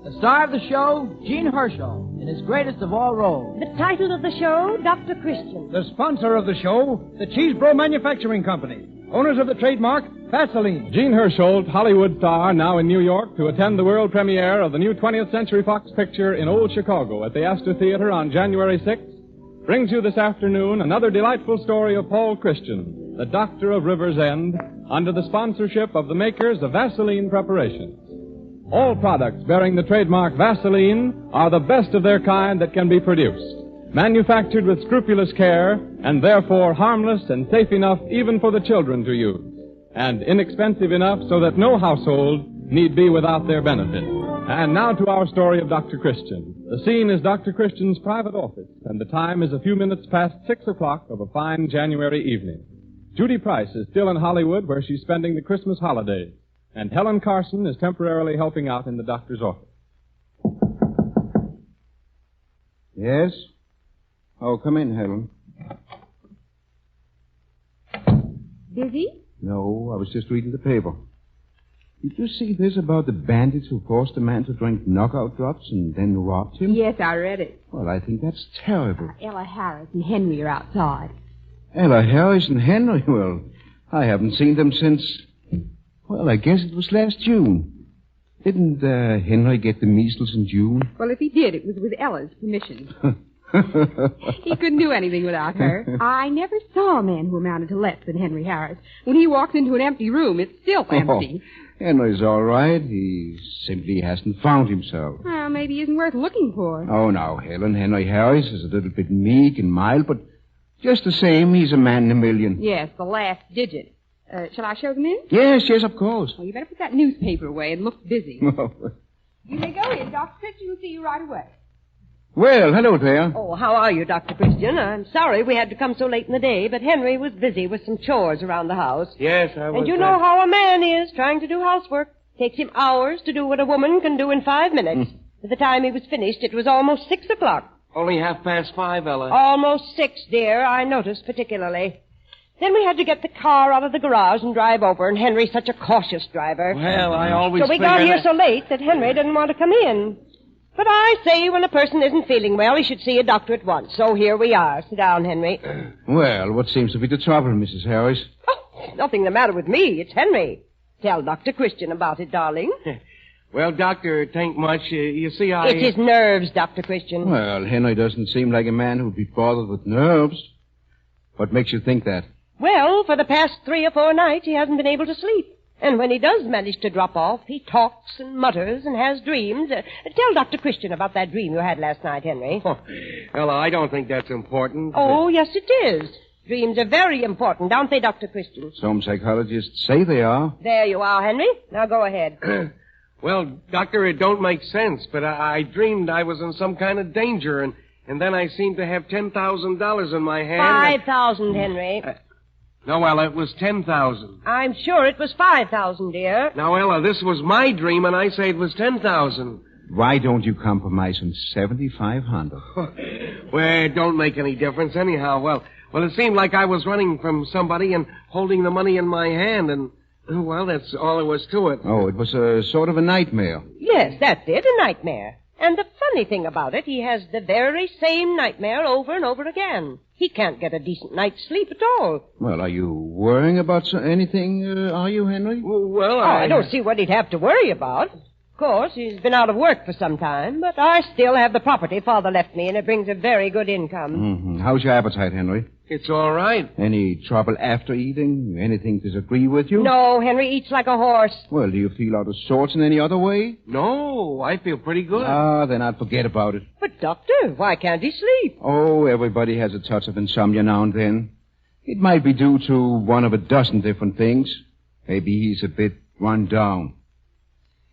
The star of the show, Gene Hersholt, in his greatest of all roles. The title of the show, Dr. Christian. The sponsor of the show, the Cheesebro Manufacturing Company. Owners of the trademark, Vaseline. Gene Hersholt, Hollywood star, now in New York to attend the world premiere of the new 20th Century Fox picture in Old Chicago at the Astor Theater on January 6th, brings you this afternoon another delightful story of Paul Christian, the doctor of River's End, under the sponsorship of the makers of Vaseline preparations. All products bearing the trademark Vaseline are the best of their kind that can be produced. manufactured with scrupulous care, and therefore harmless and safe enough even for the children to use, and inexpensive enough so that no household need be without their benefit. And now to our story of Dr. Christian. The scene is Dr. Christian's private office, and the time is a few minutes past 6 o'clock of a fine January evening. Judy Price is still in Hollywood, where she's spending the Christmas holidays, and Helen Carson is temporarily helping out in the doctor's office. Yes? Oh, come in, Helen. Busy? No, I was just reading the paper. Did you see this about the bandits who forced a man to drink knockout drops and then robbed him? Yes, I read it. Well, I think that's terrible. Ella Harris and Henry are outside. Ella Harris and Henry? Well, I haven't seen them since... Well, I guess it was last June. Didn't Henry get the measles in June? Well, if he did, it was with Ella's permission. He couldn't do anything without her. I never saw a man who amounted to less than Henry Harris. When he walks into an empty room, it's still empty. Henry's all right. He simply hasn't found himself. Well, maybe he isn't worth looking for. Oh, now, Helen, Henry Harris is a little bit meek and mild, but just the same, he's a man in a million. Yes, the last digit. Shall I show them in? Yes, of course. Well, you better put that newspaper away and look busy. You may go in. Dr. Christian will see you right away. Well, hello there. Oh, how are you, Dr. Christian? I'm sorry we had to come so late in the day, but Henry was busy with some chores around the house. Yes, I was... And you know how a man is trying to do housework. Takes him hours to do what a woman can do in 5 minutes. By the time he was finished, it was almost 6 o'clock. Only 5:30, Ella. Almost 6, dear. I noticed particularly. Then we had to get the car out of the garage and drive over, and Henry's such a cautious driver. Well, I always So we got here so late that Henry didn't want to come in. But I say when a person isn't feeling well, he should see a doctor at once. So here we are. Sit down, Henry. Well, what seems to be the trouble, Mrs. Harris? Oh, nothing the matter with me. It's Henry. Tell Dr. Christian about it, darling. Well, Doctor, it ain't much. You see, It's his nerves, Dr. Christian. Well, Henry doesn't seem like a man who'd be bothered with nerves. What makes you think that? Well, for the past 3 or 4 nights, he hasn't been able to sleep. And when he does manage to drop off, he talks and mutters and has dreams. Tell Dr. Christian about that dream you had last night, Henry. Oh, Ella, I don't think that's important. Oh, yes, it is. Dreams are very important, aren't they, Dr. Christian? Some psychologists say they are. There you are, Henry. Now go ahead. Well, Doctor, it don't make sense, but I dreamed I was in some kind of danger, and then I seemed to have $10,000 in my hand. 5,000, Henry. No, Ella, it was 10,000. I'm sure it was 5,000, dear. Now, Ella, this was my dream, and I say it was 10,000. Why don't you compromise on 7,500? Well, it don't make any difference anyhow. Well, it seemed like I was running from somebody and holding the money in my hand, and, well, that's all there was to it. Oh, it was a sort of a nightmare. Yes, that's it, a nightmare. And the funny thing about it, he has the very same nightmare over and over again. He can't get a decent night's sleep at all. Well, are you worrying about anything, are you, Henry? Well, I don't see what he'd have to worry about. Of course, he's been out of work for some time, but I still have the property Father left me, and it brings a very good income. Mm-hmm. How's your appetite, Henry? It's all right. Any trouble after eating? Anything disagree with you? No, Henry eats like a horse. Well, do you feel out of sorts in any other way? No, I feel pretty good. Then I'd forget about it. But, Doctor, why can't he sleep? Oh, everybody has a touch of insomnia now and then. It might be due to one of a dozen different things. Maybe he's a bit run down.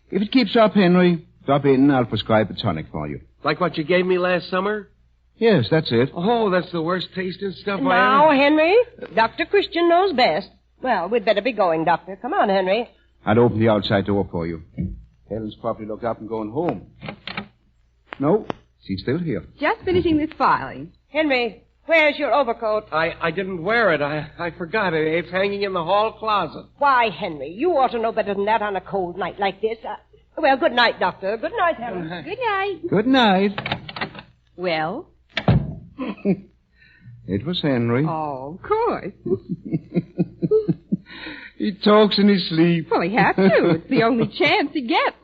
If it keeps up, Henry, drop in and I'll prescribe a tonic for you. Like what you gave me last summer? Yes, that's it. Oh, that's the worst tasting stuff Now, Henry, Dr. Christian knows best. Well, we'd better be going, Doctor. Come on, Henry. I'll open the outside door for you. Helen's probably looked up and going home. No, she's still here. Just finishing this filing. Henry, where's your overcoat? I didn't wear it. I forgot it. It's hanging in the hall closet. Why, Henry, you ought to know better than that on a cold night like this. Well, good night, Doctor. Good night, Helen. Good night. Good night. Well? It was Henry. Oh, of course. He talks in his sleep. Well, he has to. It's the only chance he gets.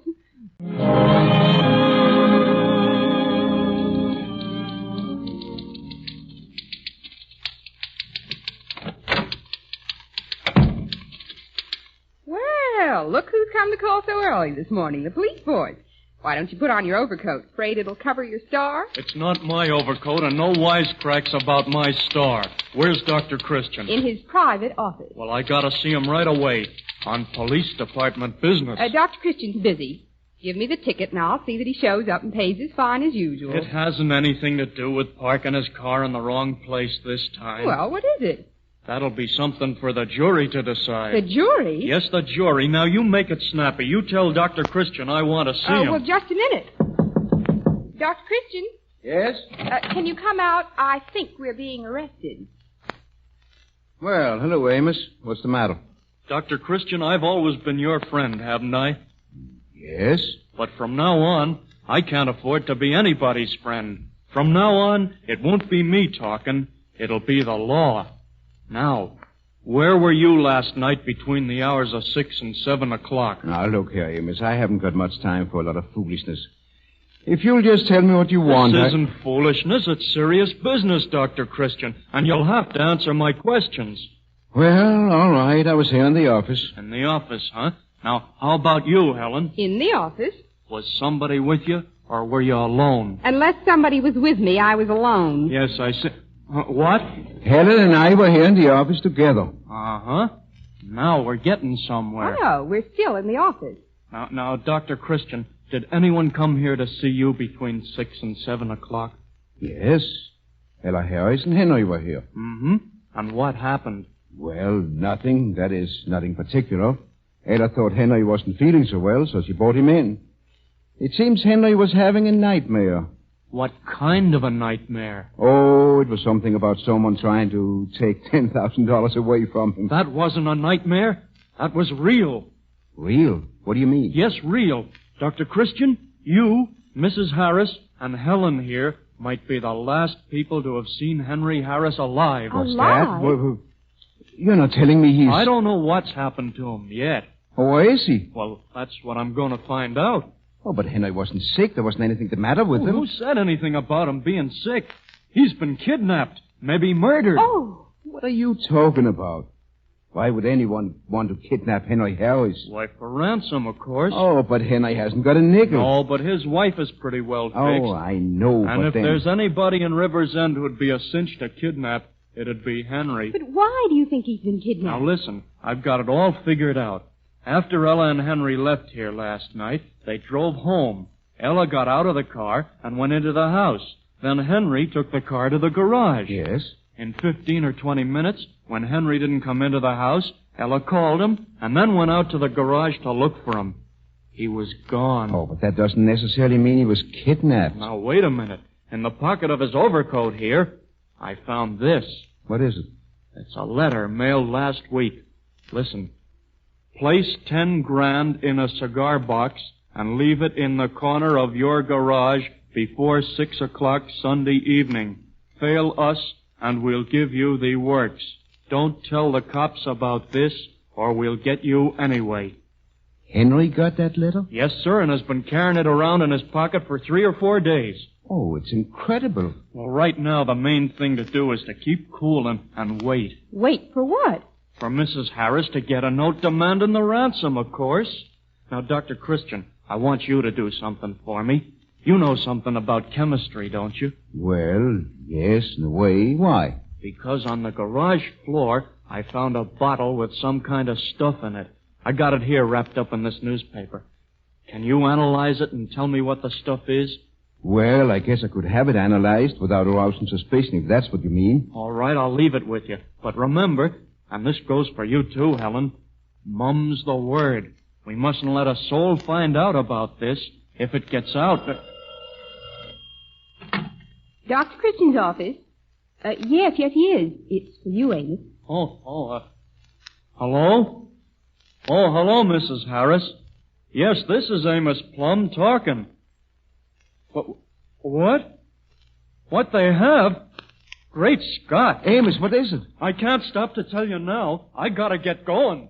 Well, look who's come to call so early this morning. The police boys. Why don't you put on your overcoat? Afraid it'll cover your star? It's not my overcoat and no wisecracks about my star. Where's Dr. Christian? In his private office. Well, I gotta see him right away. On police department business. Dr. Christian's busy. Give me the ticket and I'll see that he shows up and pays his fine as usual. It hasn't anything to do with parking his car in the wrong place this time. Well, what is it? That'll be something for the jury to decide. The jury? Yes, the jury. Now, you make it snappy. You tell Dr. Christian I want to see him. Well, just a minute. Dr. Christian? Yes? Can you come out? I think we're being arrested. Well, hello, Amos. What's the matter? Dr. Christian, I've always been your friend, haven't I? Yes? But from now on, I can't afford to be anybody's friend. From now on, it won't be me talking. It'll be the law. Now, where were you last night between the hours of 6 and 7 o'clock? Now, look here, Amos. I haven't got much time for a lot of foolishness. If you'll just tell me what you want... This isn't foolishness. It's serious business, Dr. Christian. And you'll have to answer my questions. Well, all right. I was here in the office. In the office, huh? Now, how about you, Helen? In the office. Was somebody with you, or were you alone? Unless somebody was with me, I was alone. Yes, I see. What? Helen and I were here in the office together. Uh-huh. Now we're getting somewhere. Oh, no, we're still in the office. Now, Dr. Christian, did anyone come here to see you between 6 and 7 o'clock? Yes. Ella Harris and Henry were here. Mm-hmm. And what happened? Well, nothing. That is, nothing particular. Ella thought Henry wasn't feeling so well, so she brought him in. It seems Henry was having a nightmare. What kind of a nightmare? Oh, it was something about someone trying to take $10,000 away from him. That wasn't a nightmare. That was real. Real? What do you mean? Yes, real. Dr. Christian, you, Mrs. Harris, and Helen here might be the last people to have seen Henry Harris alive. What's that? Well, you're not telling me he's... I don't know what's happened to him yet. Oh, where is he? Well, that's what I'm going to find out. Oh, but Henry wasn't sick. There wasn't anything the matter with him. Who said anything about him being sick? He's been kidnapped, maybe murdered. Oh! What are you talking about? Why would anyone want to kidnap Henry Harris? Why, for ransom, of course. Oh, but Henry hasn't got a nickel. No, but his wife is pretty well fixed. Oh, I know, and but if then... there's anybody in River's End who'd be a cinch to kidnap, it'd be Henry. But why do you think he's been kidnapped? Now, listen, I've got it all figured out. After Ella and Henry left here last night, they drove home. Ella got out of the car and went into the house. Then Henry took the car to the garage. Yes? In 15 or 20 minutes, when Henry didn't come into the house, Ella called him and then went out to the garage to look for him. He was gone. Oh, but that doesn't necessarily mean he was kidnapped. Now, wait a minute. In the pocket of his overcoat here, I found this. What is it? It's a letter mailed last week. Listen. Place 10 grand in a cigar box and leave it in the corner of your garage before 6 o'clock Sunday evening. Fail us, and we'll give you the works. Don't tell the cops about this, or we'll get you anyway. Henry got that letter? Yes, sir, and has been carrying it around in his pocket for 3 or 4 days. Oh, it's incredible. Well, right now, the main thing to do is to keep cool and wait. Wait for what? For Mrs. Harris to get a note demanding the ransom, of course. Now, Dr. Christian, I want you to do something for me. You know something about chemistry, don't you? Well, yes, in a way. Why? Because on the garage floor, I found a bottle with some kind of stuff in it. I got it here wrapped up in this newspaper. Can you analyze it and tell me what the stuff is? Well, I guess I could have it analyzed without arousing suspicion, if that's what you mean. All right, I'll leave it with you. But remember, and this goes for you too, Helen, mum's the word. We mustn't let a soul find out about this. If it gets out... Dr. Christian's office? Yes, he is. It's for you, Amos. Hello? Oh, hello, Mrs. Harris. Yes, this is Amos Plum talking. What? What they have? Great Scott. Amos, what is it? I can't stop to tell you now. I gotta get going.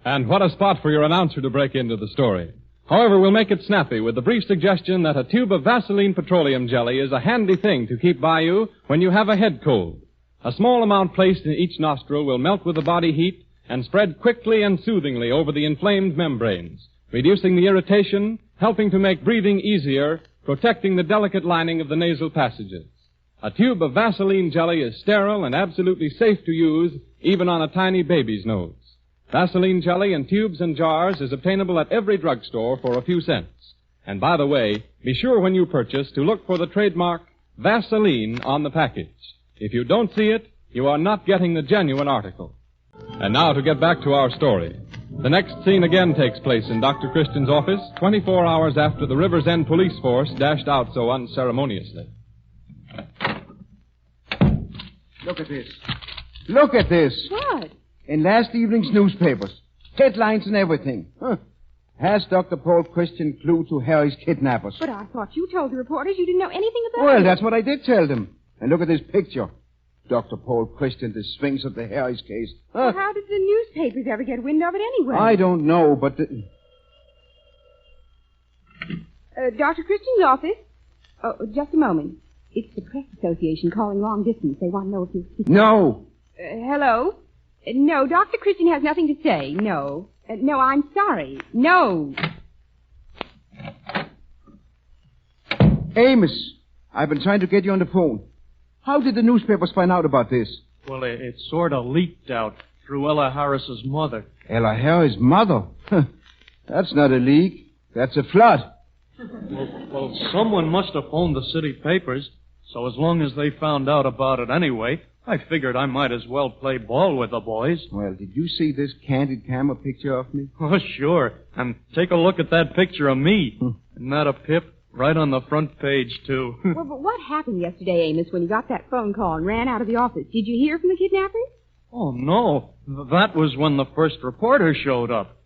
And what a spot for your announcer to break into the story. However, we'll make it snappy with the brief suggestion that a tube of Vaseline petroleum jelly is a handy thing to keep by you when you have a head cold. A small amount placed in each nostril will melt with the body heat and spread quickly and soothingly over the inflamed membranes, reducing the irritation helping to make breathing easier, protecting the delicate lining of the nasal passages. A tube of Vaseline jelly is sterile and absolutely safe to use, even on a tiny baby's nose. Vaseline jelly in tubes and jars is obtainable at every drugstore for a few cents. And by the way, be sure when you purchase to look for the trademark Vaseline on the package. If you don't see it, you are not getting the genuine article. And now to get back to our story. The next scene again takes place in Dr. Christian's office 24 hours after the River's End police force dashed out so unceremoniously. Look at this. Look at this. What? In last evening's newspapers. Headlines and everything. Huh. Has Dr. Paul Christian clue to Harry's kidnappers? But I thought you told the reporters you didn't know anything about it. Well, that's what I did tell them. And look at this picture. Dr. Paul Christian, the Sphinx of the Harry's case. Well, how did the newspapers ever get wind of it anyway? I don't know, but... Dr. Christian's office? Oh, just a moment. It's the Press Association calling long distance. They want to know if you... No! Hello? No, Dr. Christian has nothing to say. No. No, I'm sorry. No. Amos, I've been trying to get you on the phone. How did the newspapers find out about this? Well, it sort of leaked out through Ella Harris's mother. Ella Harris's mother? That's not a leak. That's a flood. Well, someone must have phoned the city papers, so as long as they found out about it anyway, I figured I might as well play ball with the boys. Well, did you see this candid camera picture of me? Oh, sure. And take a look at that picture of me. Isn't that a pip? Right on the front page, too. Well, but what happened yesterday, Amos, when you got that phone call and ran out of the office? Did you hear from the kidnappers? Oh, no. That was when the first reporter showed up.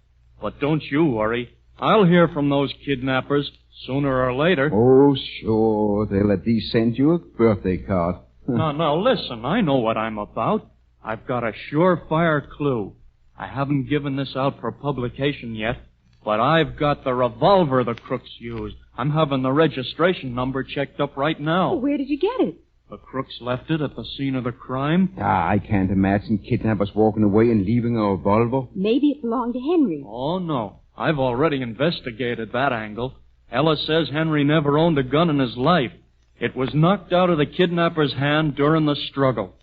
But don't you worry. I'll hear from those kidnappers sooner or later. Oh, sure. They'll at least send you a birthday card. Now, listen. I know what I'm about. I've got a surefire clue. I haven't given this out for publication yet, but I've got the revolver the crooks used. I'm having the registration number checked up right now. Well, where did you get it? The crooks left it at the scene of the crime. I can't imagine kidnappers walking away and leaving a revolver. Maybe it belonged to Henry. Oh, no. I've already investigated that angle. Ella says Henry never owned a gun in his life. It was knocked out of the kidnapper's hand during the struggle.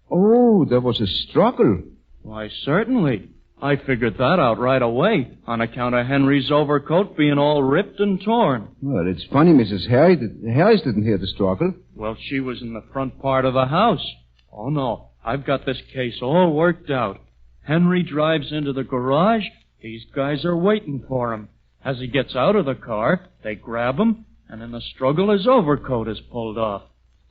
Oh, there was a struggle. Why, certainly. I figured that out right away on account of Henry's overcoat being all ripped and torn. Well, it's funny, Mrs. Harris didn't hear the struggle. Well, she was in the front part of the house. Oh, no. I've got this case all worked out. Henry drives into the garage. These guys are waiting for him. As he gets out of the car, they grab him, and in the struggle his overcoat is pulled off.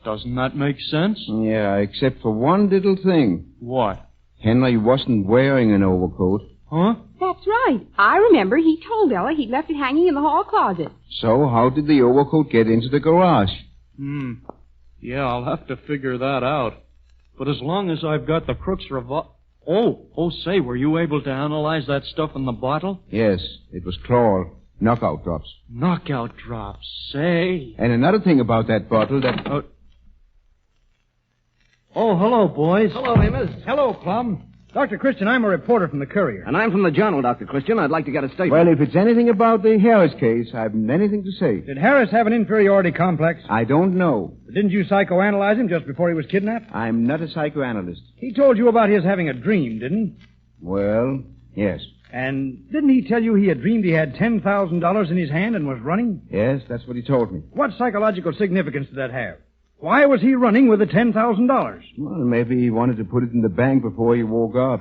Doesn't that make sense? Yeah, except for one little thing. What? Henry wasn't wearing an overcoat. Huh? That's right. I remember he told Ella he'd left it hanging in the hall closet. So how did the overcoat get into the garage? Yeah, I'll have to figure that out. But as long as I've got the crook's say, were you able to analyze that stuff in the bottle? Yes, it was chloral. Knockout drops. Knockout drops, say. And another thing about that bottle that... Oh, hello, boys. Hello, Amos. Hello, Plum. Dr. Christian, I'm a reporter from the Courier. And I'm from the Journal, Dr. Christian. I'd like to get a statement. Well, if it's anything about the Harris case, I haven't anything to say. Did Harris have an inferiority complex? I don't know. Didn't you psychoanalyze him just before he was kidnapped? I'm not a psychoanalyst. He told you about his having a dream, didn't he? Well, yes. And didn't he tell you he had dreamed he had $10,000 in his hand and was running? Yes, that's what he told me. What psychological significance did that have? Why was he running with the $10,000? Well, maybe he wanted to put it in the bank before he woke up.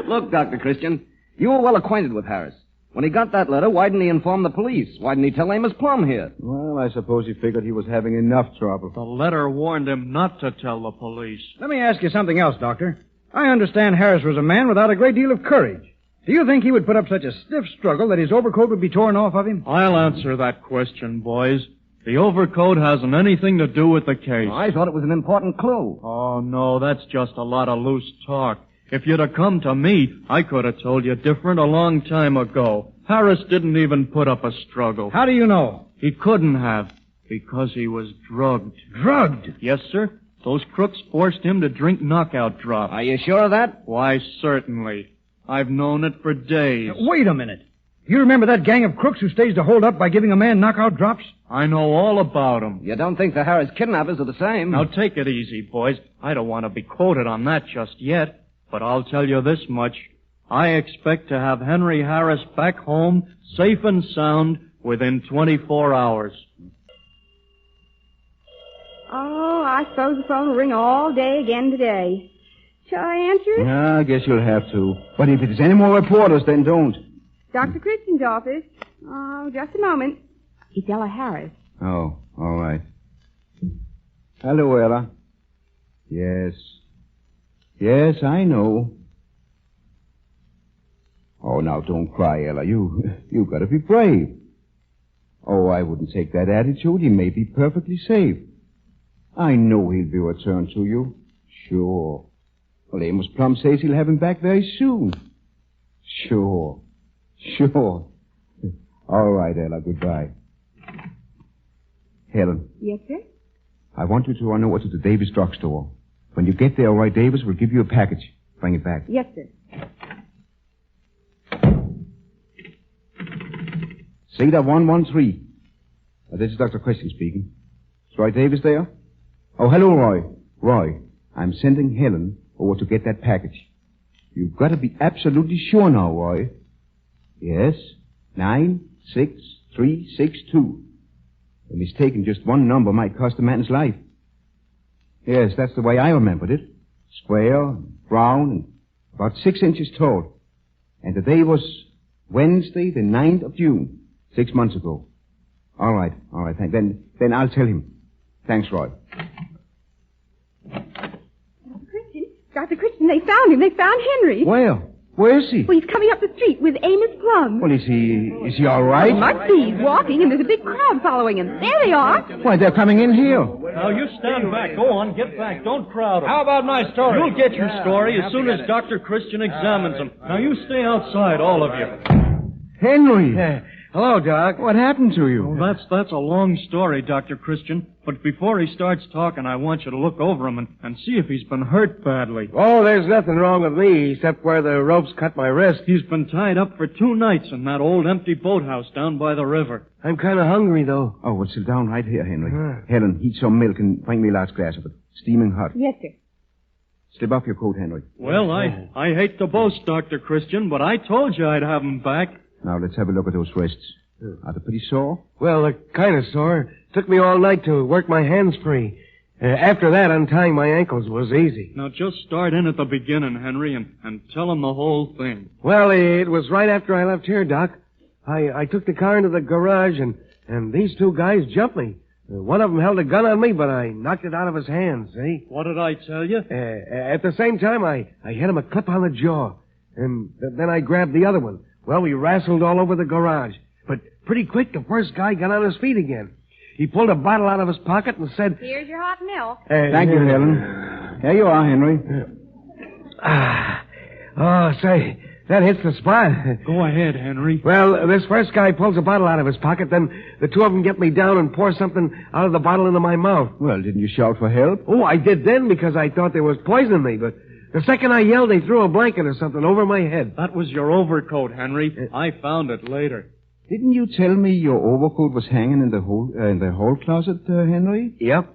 Look, Dr. Christian, you were well acquainted with Harris. When he got that letter, why didn't he inform the police? Why didn't he tell Amos Plum here? Well, I suppose he figured he was having enough trouble. The letter warned him not to tell the police. Let me ask you something else, Doctor. I understand Harris was a man without a great deal of courage. Do you think he would put up such a stiff struggle that his overcoat would be torn off of him? I'll answer that question, boys. The overcoat hasn't anything to do with the case. I thought it was an important clue. Oh, no, that's just a lot of loose talk. If you'd have come to me, I could have told you different a long time ago. Harris didn't even put up a struggle. How do you know? He couldn't have, because he was drugged. Drugged? Yes, sir. Those crooks forced him to drink knockout drops. Are you sure of that? Why, certainly. I've known it for days. Wait a minute. You remember that gang of crooks who staged a hold-up by giving a man knockout drops? I know all about 'em. You don't think the Harris kidnappers are the same? Now take it easy, boys. I don't want to be quoted on that just yet, but I'll tell you this much. I expect to have Henry Harris back home, safe and sound, within 24 hours. Oh, I suppose the phone will ring all day again today. Shall I answer it? Yeah, I guess you'll have to. But if there's any more reporters, then don't. Dr. Christian's office. Oh, just a moment. It's Ella Harris. Oh, all right. Hello, Ella. Yes. Yes, I know. Oh, now don't cry, Ella. You gotta be brave. Oh, I wouldn't take that attitude. He may be perfectly safe. I know he'll be returned to you. Sure. Well, Amos Plum says he'll have him back very soon. Sure. All right, Ella, goodbye. Helen. Yes, sir? I want you to run over to the Davis drugstore. When you get there, all right, Davis will give you a package. Bring it back. Yes, sir. Zeta 113. This is Dr. Christian speaking. Is Roy Davis there? Oh, hello, Roy. Roy, I'm sending Helen over to get that package. You've got to be absolutely sure now, Roy. Yes, 96362. A mistake in just one number might cost a man's life. Yes, that's the way I remembered it. Square, brown, and about 6 inches tall. And the day was Wednesday, the 9th of June, 6 months ago. All right, thanks. Then I'll tell him. Thanks, Roy. Dr. Christian, they found him. They found Henry. Where? Where is he? Well, he's coming up the street with Amos Plum. Well, is he all right? He must be. He's walking, and there's a big crowd following him. There they are. Why, they're coming in here. Now, you stand back. Go on, get back. Don't crowd him. How about my story? You'll get your story as soon as Dr. Christian examines him. Now, you stay outside, all of you. Henry. Hello, Doc. What happened to you? Well, that's a long story, Dr. Christian. But before he starts talking, I want you to look over him and see if he's been hurt badly. Oh, there's nothing wrong with me except where the ropes cut my wrist. He's been tied up for 2 nights in that old empty boathouse down by the river. I'm kind of hungry, though. Oh, well, sit down right here, Henry. Helen, heat some milk and bring me a large glass of it. Steaming hot. Yes, sir. Slip off your coat, Henry. Well, I hate to boast, Dr. Christian, but I told you I'd have him back. Now, let's have a look at those wrists. Are they pretty sore? Well, they're kind of sore. Took me all night to work my hands free. After that, untying my ankles was easy. Now, just start in at the beginning, Henry, and tell him the whole thing. Well, it was right after I left here, Doc. I took the car into the garage, and these 2 guys jumped me. One of them held a gun on me, but I knocked it out of his hands, see? What did I tell you? At the same time, I hit him a clip on the jaw. And then I grabbed the other one. Well, we wrestled all over the garage. But pretty quick, the first guy got on his feet again. He pulled a bottle out of his pocket and said... Here's your hot milk. Thank you, Helen. Here you are, Henry. Say, that hits the spot. Go ahead, Henry. Well, this first guy pulls a bottle out of his pocket, then the 2 of them get me down and pour something out of the bottle into my mouth. Well, didn't you shout for help? Oh, I did then because I thought they was poisoning me, but the second I yelled, they threw a blanket or something over my head. That was your overcoat, Henry. I found it later. Didn't you tell me your overcoat was hanging in the hall closet, Henry? Yep.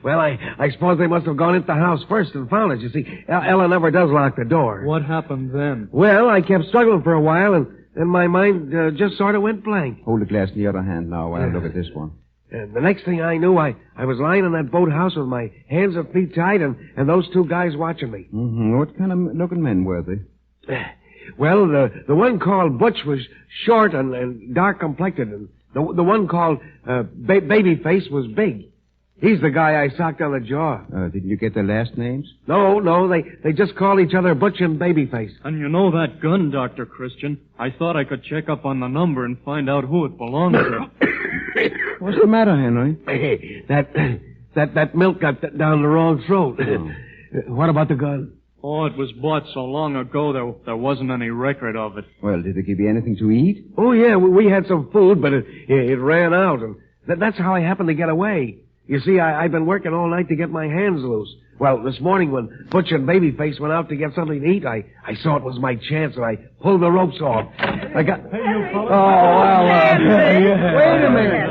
Well, I suppose they must have gone into the house first and found it. You see, Ella never does lock the door. What happened then? Well, I kept struggling for a while, and then my mind just sort of went blank. Hold the glass in the other hand now while I look at this one. The next thing I knew, I was lying in that boathouse with my hands and feet tied, and those 2 guys watching me. Mm-hmm. What kind of looking men were they? Well, the one called Butch was short and dark complected, and the one called Babyface was big. He's the guy I socked on the jaw. Didn't you get their last names? No, they just called each other Butch and Babyface. And you know that gun, Dr. Christian? I thought I could check up on the number and find out who it belonged to. What's the matter, Henry? Hey, that milk got down the wrong throat. What about the gun? Oh, it was bought so long ago there wasn't any record of it. Well, did they give you anything to eat? Oh, yeah, we had some food, but it ran out, and that's how I happened to get away. You see, I've been working all night to get my hands loose. Well, this morning when Butcher and Babyface went out to get something to eat, I saw it was my chance and I pulled the ropes off. I got...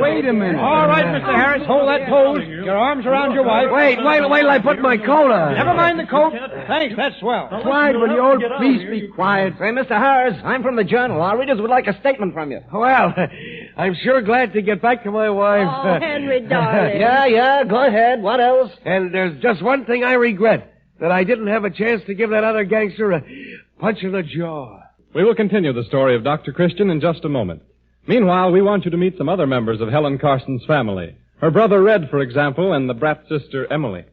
Wait a minute. All right, Mr. Harris, hold that pose. Your arms around your wife. Wait till I put my coat on. Never mind the coat. Thanks, that's swell. Quiet, will you all please be quiet? Hey, Mr. Harris, I'm from the Journal. Our readers would like a statement from you. Well, I'm sure glad to get back to my wife. Oh, Henry, darling. Yeah, go ahead. What else? And there's just one thing I regret, that I didn't have a chance to give that other gangster a punch in the jaw. We will continue the story of Dr. Christian in just a moment. Meanwhile, we want you to meet some other members of Helen Carson's family. Her brother Red, for example, and the brat sister Emily.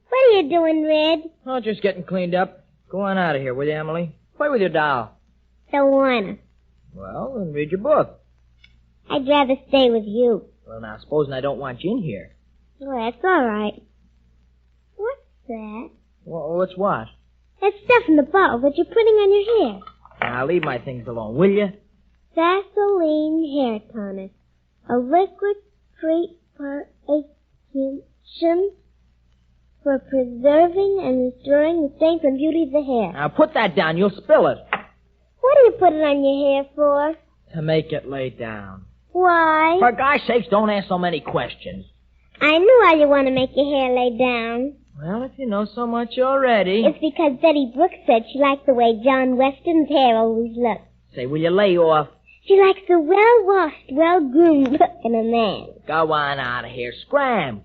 What are you doing, Red? Oh, just getting cleaned up. Go on out of here, will you, Emily? Play with your doll. Don't wanna. Well, then read your book. I'd rather stay with you. Well, now, supposing I don't want you in here. Well, that's all right. What's that? Well, what's what? That stuff in the bottle that you're putting on your hair. Now, leave my things alone, will you? Vaseline hair tonic. A liquid preparation for preserving and restoring the strength and beauty of the hair. Now, put that down. You'll spill it. What do you put it on your hair for? To make it lay down. Why? For God's sakes, don't ask so many questions. I knew why you want to make your hair lay down. Well, if you know so much already. It's because Betty Brooks said she liked the way John Weston's hair always looked. Say, will you lay off? She likes the well-washed, well-groomed look in a man. Go on out of here. Scram.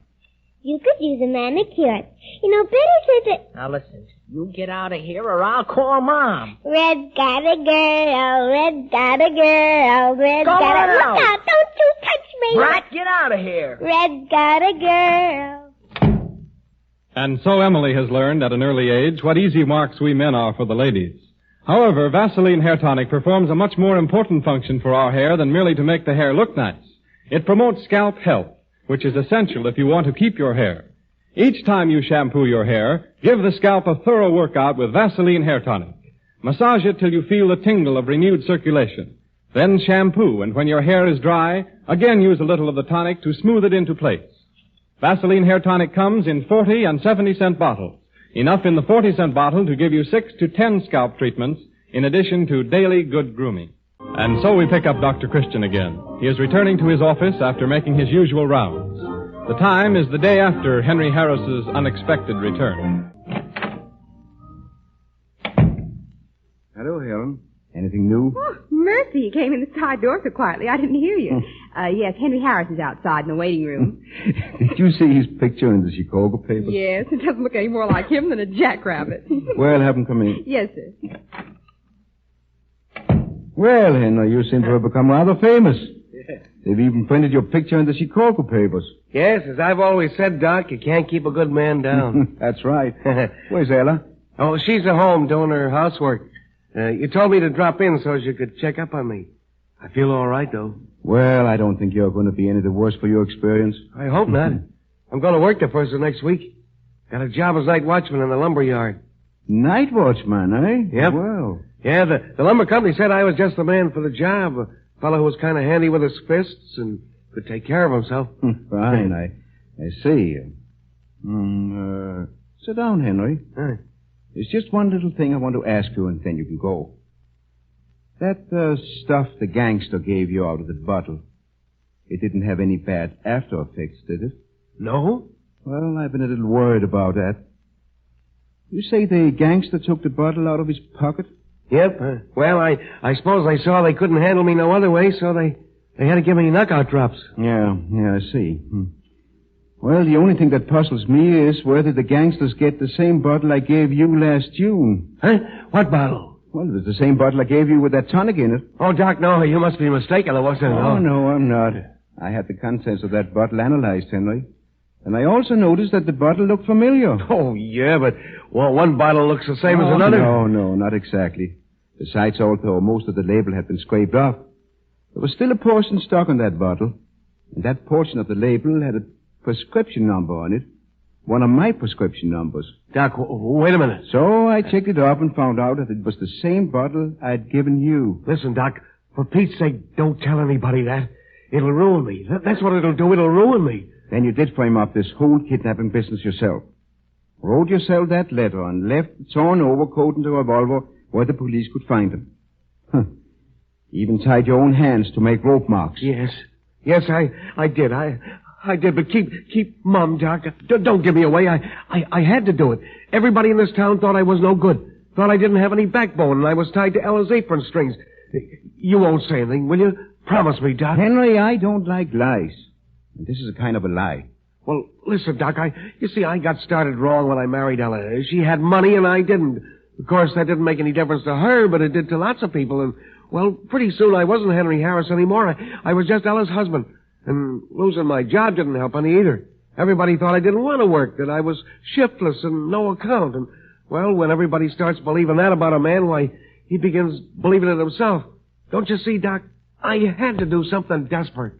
You could use a manicure. You know, Betty says that... Now, listen. You get out of here or I'll call Mom. Red's got a girl. Red's got a girl. Red's Go got a... on out. Look out. Don't you touch me. Brat, get out of here. Red's got a girl. And so Emily has learned at an early age what easy marks we men are for the ladies. However, Vaseline Hair Tonic performs a much more important function for our hair than merely to make the hair look nice. It promotes scalp health, which is essential if you want to keep your hair. Each time you shampoo your hair, give the scalp a thorough workout with Vaseline Hair Tonic. Massage it till you feel the tingle of renewed circulation. Then shampoo, and when your hair is dry, again use a little of the tonic to smooth it into place. Vaseline Hair Tonic comes in 40 and 70-cent bottles. Enough in the 40-cent bottle to give you 6 to 10 scalp treatments in addition to daily good grooming. And so we pick up Dr. Christian again. He is returning to his office after making his usual rounds. The time is the day after Henry Harris's unexpected return. Hello, Helen. Anything new? Oh, mercy, you came in the side door so quietly. I didn't hear you. Yes, Henry Harris is outside in the waiting room. Did you see his picture in the Chicago paper? Yes, it doesn't look any more like him than a jackrabbit. Well, have him come in. Yes, sir. Well, Henry, you seem to have become rather famous. Yeah. They've even printed your picture in the Chicago papers. Yes, as I've always said, Doc, you can't keep a good man down. That's right. Where's Ella? Oh, she's at home doing her housework. You told me to drop in so you could check up on me. I feel all right, though. Well, I don't think you're going to be any the worse for your experience. I hope not. I'm going to work the first of next week. Got a job as night watchman in the lumber yard. Night watchman, eh? Yep. Well. Yeah, the lumber company said I was just the man for the job. A fellow who was kind of handy with his fists and could take care of himself. Fine, I see. Sit down, Henry. There's just one little thing I want to ask you, and then you can go. That stuff the gangster gave you out of the bottle, it didn't have any bad after effects, did it? No. Well, I've been a little worried about that. You say the gangster took the bottle out of his pocket? Yep. Well, I suppose they saw they couldn't handle me no other way, so they had to give me knockout drops. Yeah, I see. Well, the only thing that puzzles me is whether the gangsters get the same bottle I gave you last June. Huh? What bottle? Well, it was the same bottle I gave you with that tonic in it. Oh, Doc, no, you must be mistaken. It wasn't. Oh, no, I'm not. I had the contents of that bottle analyzed, Henry. And I also noticed that the bottle looked familiar. Oh, yeah, but one bottle looks the same as another. No, not exactly. Besides, although most of the label had been scraped off, there was still a portion stuck on that bottle. And that portion of the label had a prescription number on it. One of my prescription numbers. Doc, wait a minute. So I checked it up and found out that it was the same bottle I'd given you. Listen, Doc, for Pete's sake, don't tell anybody that. It'll ruin me. That's what it'll do. It'll ruin me. Then you did frame up this whole kidnapping business yourself. wrote yourself that letter and left the torn overcoat and the revolver where the police could find them. Huh. Even tied your own hands to make rope marks. Yes. Yes, I did. I did, but keep mum, Doc. Don't give me away. I had to do it. Everybody in this town thought I was no good. Thought I didn't have any backbone, and I was tied to Ella's apron strings. You won't say anything, will you? Promise me, Doc. Henry, I don't like lies. And this is a kind of a lie. Well, listen, Doc, you see, I got started wrong when I married Ella. She had money and I didn't. Of course, that didn't make any difference to her, but it did to lots of people, and, well, pretty soon I wasn't Henry Harris anymore. I was just Ella's husband. And losing my job didn't help any either. Everybody thought I didn't want to work, that I was shiftless and no account. And, well, when everybody starts believing that about a man, why, he begins believing it himself. Don't you see, Doc? I had to do something desperate.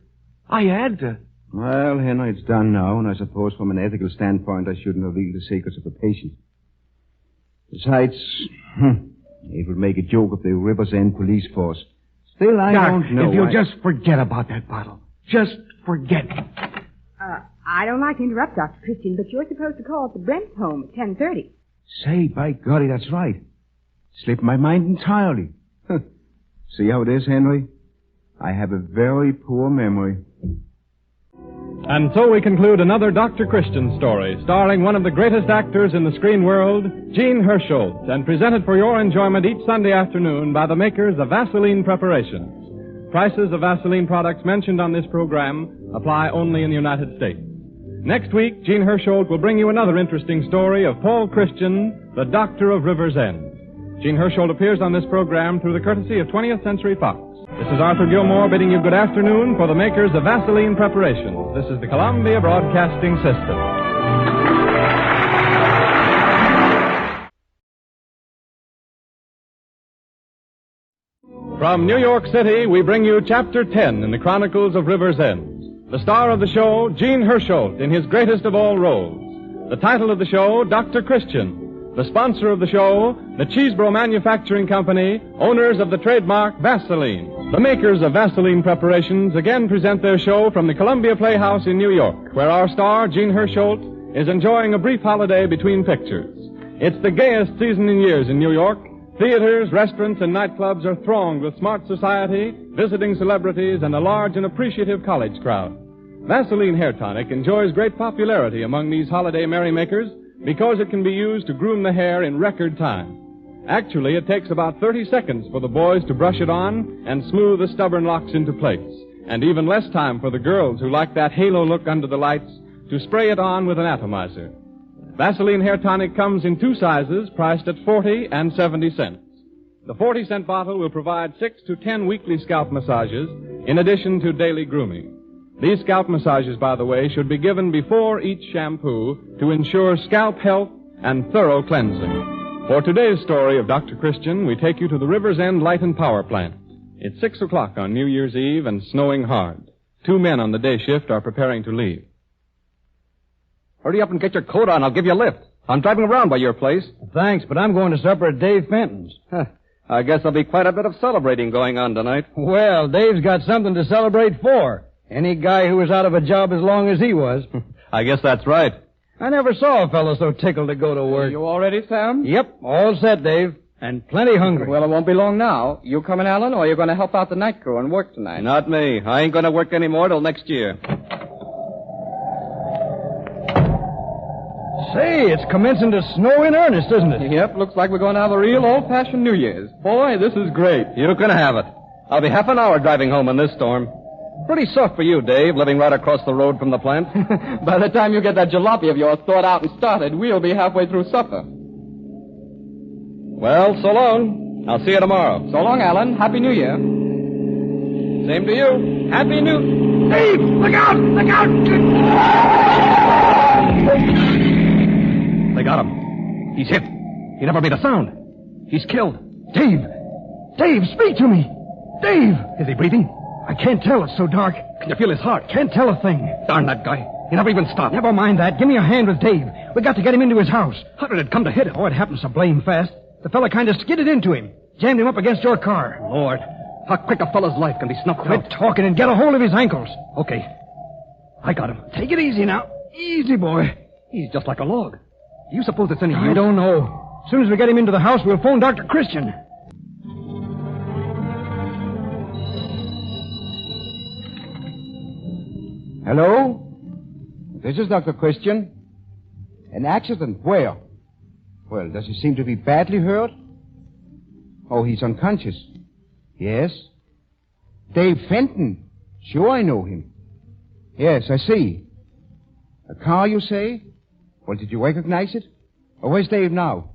I had to. Well, Henry, it's done now, and I suppose from an ethical standpoint I shouldn't reveal the secrets of the patient. Besides, it would make a joke of the Rivers End police force. Still, I Doc, don't know. If you'll just forget about that bottle. Just forget. I don't like to interrupt, Dr. Christian, but you're supposed to call at the Brent's home at 10:30. Say, by golly, that's right. Slipped my mind entirely. See how it is, Henry? I have a very poor memory. And so we conclude another Dr. Christian story, starring one of the greatest actors in the screen world, Jean Hersholt, and presented for your enjoyment each Sunday afternoon by the makers of Vaseline Preparations. Prices of Vaseline products mentioned on this program apply only in the United States. Next week, Jean Hersholt will bring you another interesting story of Paul Christian, the Doctor of Rivers End. Jean Hersholt appears on this program through the courtesy of 20th Century Fox. This is Arthur Gilmore bidding you good afternoon for the makers of Vaseline Preparations. This is the Columbia Broadcasting System. From New York City, we bring you Chapter 10 in the Chronicles of Rivers End. The star of the show, Jean Hersholt, in his greatest of all roles. The title of the show, Dr. Christian. The sponsor of the show, the Cheesebro Manufacturing Company, owners of the trademark Vaseline. The makers of Vaseline Preparations again present their show from the Columbia Playhouse in New York, where our star, Jean Hersholt, is enjoying a brief holiday between pictures. It's the gayest season in years in New York. Theaters, restaurants, and nightclubs are thronged with smart society, visiting celebrities, and a large and appreciative college crowd. Vaseline Hair Tonic enjoys great popularity among these holiday merrymakers because it can be used to groom the hair in record time. Actually, it takes about 30 seconds for the boys to brush it on and smooth the stubborn locks into place, and even less time for the girls who like that halo look under the lights to spray it on with an atomizer. Vaseline Hair Tonic comes in two sizes, priced at 40 and 70 cents. The 40-cent bottle will provide 6 to 10 weekly scalp massages in addition to daily grooming. These scalp massages, by the way, should be given before each shampoo to ensure scalp health and thorough cleansing. For today's story of Dr. Christian, we take you to the Rivers End Light and Power Plant. It's 6 o'clock on New Year's Eve and snowing hard. 2 men on the day shift are preparing to leave. Hurry up and get your coat on. I'll give you a lift. I'm driving around by your place. Thanks, but I'm going to supper at Dave Fenton's. I guess there'll be quite a bit of celebrating going on tonight. Well, Dave's got something to celebrate for. Any guy who was out of a job as long as he was. I guess that's right. I never saw a fellow so tickled to go to work. You all ready, Sam? Yep, all set, Dave. And plenty hungry. Well, it won't be long now. You coming, Alan, or are you going to help out the night crew and work tonight? Not me. I ain't going to work anymore till next year. Say, it's commencing to snow in earnest, isn't it? Yep, looks like we're going to have a real old-fashioned New Year's. Boy, this is great. You can have it. I'll be half an hour driving home in this storm. Pretty soft for you, Dave, living right across the road from the plant. By the time you get that jalopy of yours thawed out and started, we'll be halfway through supper. Well, so long. I'll see you tomorrow. So long, Alan. Happy New Year. Same to you. Happy New... Dave! Look out! Look out! They got him. He's hit. He never made a sound. He's killed. Dave! Dave, speak to me! Dave! Is he breathing? I can't tell. It's so dark. Can you feel his heart? Can't tell a thing. Darn that guy. He never even stopped. Never mind that. Give me a hand with Dave. We got to get him into his house. How did it come to hit him? Oh, it happened so blame fast. The fella kind of skidded into him. Jammed him up against your car. Lord, how quick a fellow's life can be snuffed out. Quit talking and get a hold of his ankles. Okay. I got him. Take it easy now. Easy, boy. He's just like a log. Do you suppose it's any use? I don't know. As soon as we get him into the house, we'll phone Dr. Christian. Hello? This is Dr. Christian. An accident? Where? Well, does he seem to be badly hurt? Oh, he's unconscious. Yes? Dave Fenton. Sure, I know him. Yes, I see. A car, you say? Well, did you recognize it? Oh, where's Dave now?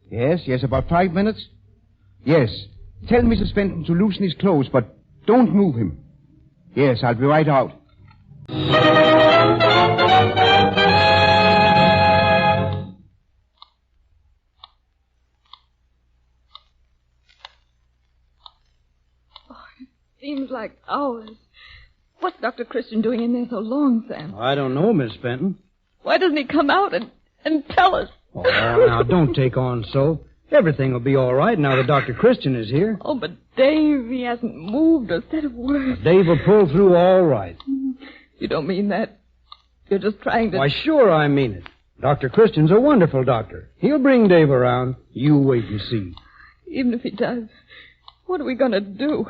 Yes, about 5 minutes? Yes. Tell Mrs. Fenton to loosen his clothes, but don't move him. Yes, I'll be right out. Seems like hours. What's Dr. Christian doing in there so long, Sam? I don't know, Miss Fenton. Why doesn't he come out and tell us? Oh, now, don't take on so. Everything will be all right now that Dr. Christian is here. Oh, but Dave, he hasn't moved or said a word. Dave will pull through all right. You don't mean that? You're just trying to... Why, sure I mean it. Dr. Christian's a wonderful doctor. He'll bring Dave around. You wait and see. Even if he does, what are we going to do?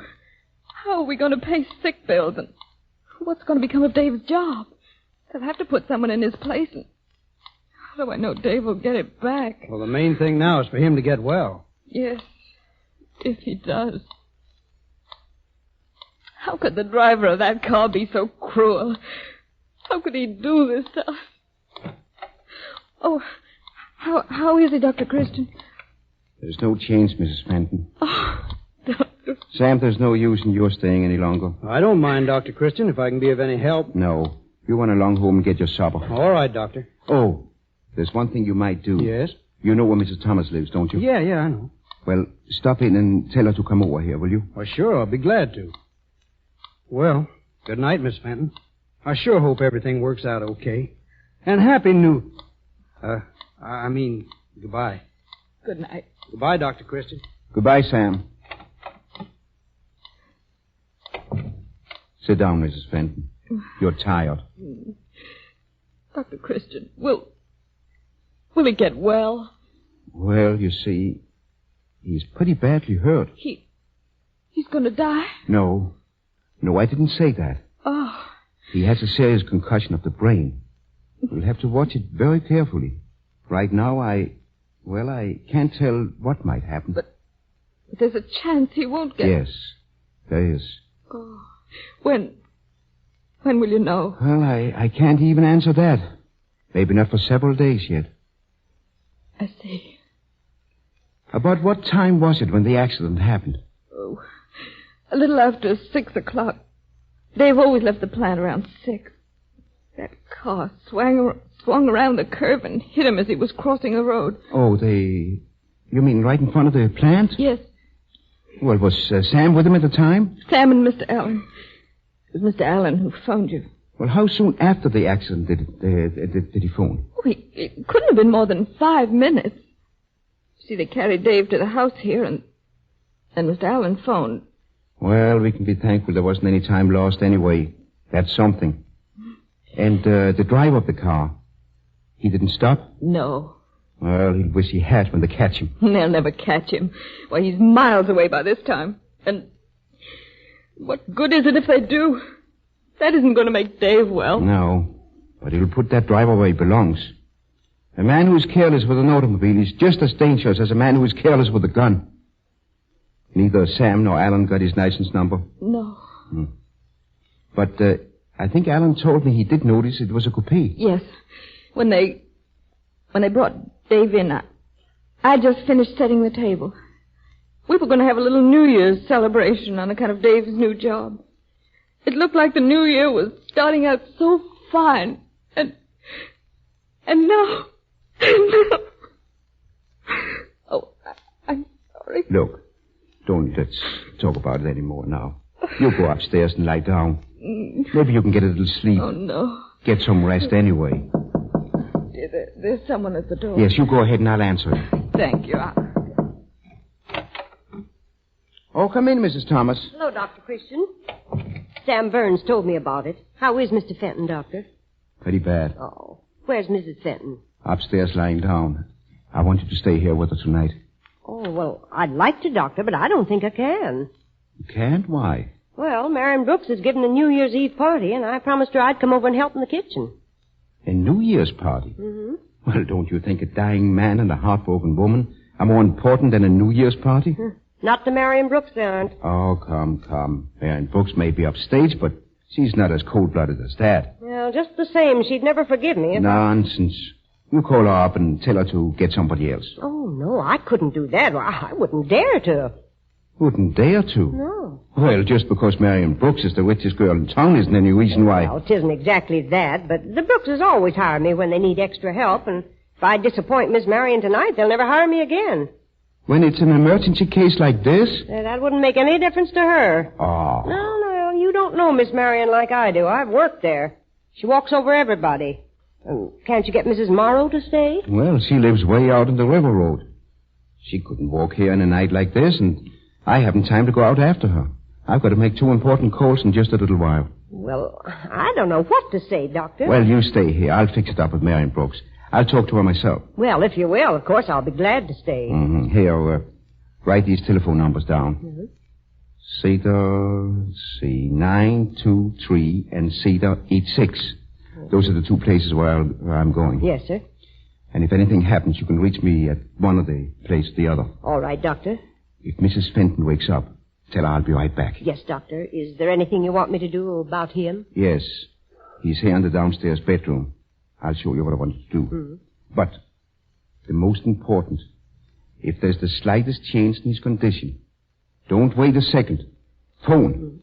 How are we going to pay sick bills? And what's going to become of Dave's job? They'll have to put someone in his place. And how do I know Dave will get it back? Well, the main thing now is for him to get well. Yes, if he does. How could the driver of that car be so cruel? How could he do this to us? Oh, how is he, Dr. Christian? There's no change, Mrs. Fenton. Oh, Doctor. Sam, there's no use in your staying any longer. I don't mind, Dr. Christian, if I can be of any help. No. You run along home and get your supper. All right, Doctor. Oh, there's one thing you might do. Yes? You know where Mrs. Thomas lives, don't you? Yeah, I know. Well, stop in and tell her to come over here, will you? Well, sure, I'll be glad to. Well, good night, Miss Fenton. I sure hope everything works out okay. And happy new... goodbye. Good night. Goodbye, Dr. Christian. Goodbye, Sam. Sit down, Mrs. Fenton. You're tired. Dr. Christian, will he get well? Well, you see, he's pretty badly hurt. He's going to die? No, I didn't say that. Oh. He has a serious concussion of the brain. We'll have to watch it very carefully. Right now, I can't tell what might happen. But there's a chance he won't get... Yes, there is. Oh. When will you know? Well, I can't even answer that. Maybe not for several days yet. I see. About what time was it when the accident happened? Oh, a little after 6 o'clock. Dave always left the plant around 6. That car swung around the curve and hit him as he was crossing the road. Oh, you mean right in front of the plant? Yes. Well, was Sam with him at the time? Sam and Mr. Allen. It was Mr. Allen who phoned you. Well, how soon after the accident did he phone? Oh, it couldn't have been more than 5 minutes. See, they carried Dave to the house here, and Mr. Allen phoned. Well, we can be thankful there wasn't any time lost anyway. That's something. And the driver of the car, he didn't stop? No. Well, he'll wish he had when they catch him. They'll never catch him. Why, he's miles away by this time. And what good is it if they do? That isn't going to make Dave well. No, but he'll put that driver where he belongs. A man who is careless with an automobile is just as dangerous as a man who is careless with a gun. Neither Sam nor Alan got his license number. No. But I think Alan told me he did notice it was a coupe. Yes. When they brought Dave in, I just finished setting the table. We were going to have a little New Year's celebration on account of Dave's new job. It looked like the New Year was starting out so fine. And now... Oh, I'm sorry. Look, let's talk about it anymore now. You go upstairs and lie down. Maybe you can get a little sleep. Oh, no. Get some rest anyway. There's someone at the door. Yes, you go ahead and I'll answer it. Thank you. Oh, come in, Mrs. Thomas. Hello, Dr. Christian. Sam Burns told me about it. How is Mr. Fenton, Doctor? Pretty bad. Oh. Where's Mrs. Fenton? Upstairs lying down. I want you to stay here with her tonight. Oh, well, I'd like to, Doctor, but I don't think I can. You can't? Why? Well, Marion Brooks is giving a New Year's Eve party, and I promised her I'd come over and help in the kitchen. A New Year's party? Mm-hmm. Well, don't you think a dying man and a heartbroken woman are more important than a New Year's party? Not to Marion Brooks, they aren't. Oh, come. Marion Brooks may be upstage, but she's not as cold-blooded as that. Well, just the same, she'd never forgive me if Nonsense. You call her up and tell her to get somebody else. Oh, no, I couldn't do that. Well, I wouldn't dare to. Wouldn't dare to? No. Well, just because Marion Brooks is the richest girl in town isn't any reason why. Well, it isn't exactly that, but the Brookses always hire me when they need extra help, and if I disappoint Miss Marion tonight, they'll never hire me again. When it's an emergency case like this? That wouldn't make any difference to her. Oh. No, you don't know Miss Marion like I do. I've worked there. She walks over everybody. Can't you get Mrs. Morrow to stay? Well, she lives way out on the river road. She couldn't walk here on a night like this, and I haven't time to go out after her. I've got to make 2 important calls in just a little while. Well, I don't know what to say, Doctor. Well, you stay here. I'll fix it up with Marion Brooks. I'll talk to her myself. Well, if you will, of course, I'll be glad to stay. Mm-hmm. Here, write these telephone numbers down. Mm-hmm. Cedar, 923, and Cedar 86. Those are the 2 places where I'm going. Yes, sir. And if anything happens, you can reach me at one of the places or the other. All right, Doctor. If Mrs. Fenton wakes up, tell her I'll be right back. Yes, Doctor. Is there anything you want me to do about him? Yes. He's here in the downstairs bedroom. I'll show you what I want you to do. Mm-hmm. But the most important, if there's the slightest change in his condition, don't wait a second. Phone. Mm-hmm.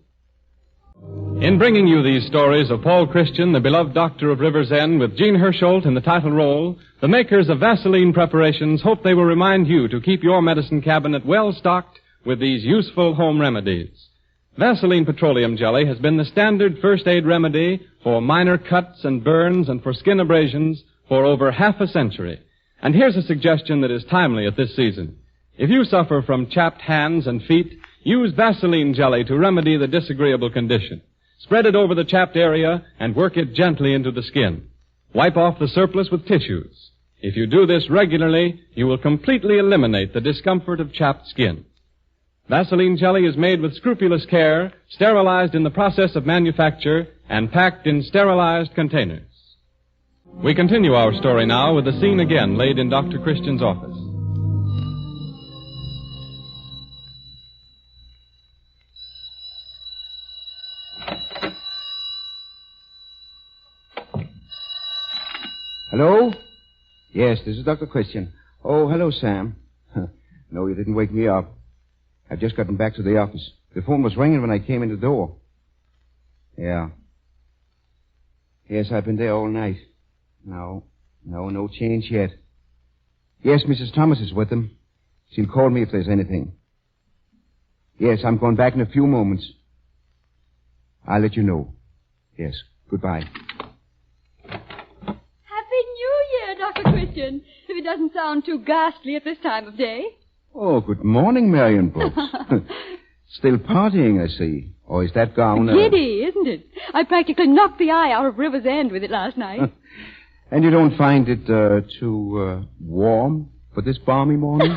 In bringing you these stories of Paul Christian, the beloved doctor of River's End, with Gene Hersholt in the title role, the makers of Vaseline preparations hope they will remind you to keep your medicine cabinet well stocked with these useful home remedies. Vaseline petroleum jelly has been the standard first aid remedy for minor cuts and burns and for skin abrasions for over half a century. And here's a suggestion that is timely at this season. If you suffer from chapped hands and feet, use Vaseline jelly to remedy the disagreeable condition. Spread it over the chapped area and work it gently into the skin. Wipe off the surplus with tissues. If you do this regularly, you will completely eliminate the discomfort of chapped skin. Vaseline jelly is made with scrupulous care, sterilized in the process of manufacture, and packed in sterilized containers. We continue our story now with the scene again laid in Dr. Christian's office. Hello? Yes, this is Dr. Christian. Oh, hello, Sam. No, you didn't wake me up. I've just gotten back to the office. The phone was ringing when I came in the door. Yeah. Yes, I've been there all night. No change yet. Yes, Mrs. Thomas is with them. She'll call me if there's anything. Yes, I'm going back in a few moments. I'll let you know. Yes, goodbye. Happy New Year, Dr. Christian, if it doesn't sound too ghastly at this time of day. Oh, good morning, Marion Brooks. Still partying, I see. Or is that gown... Giddy, isn't it? I practically knocked the eye out of River's End with it last night. And you don't find it too warm for this balmy morning?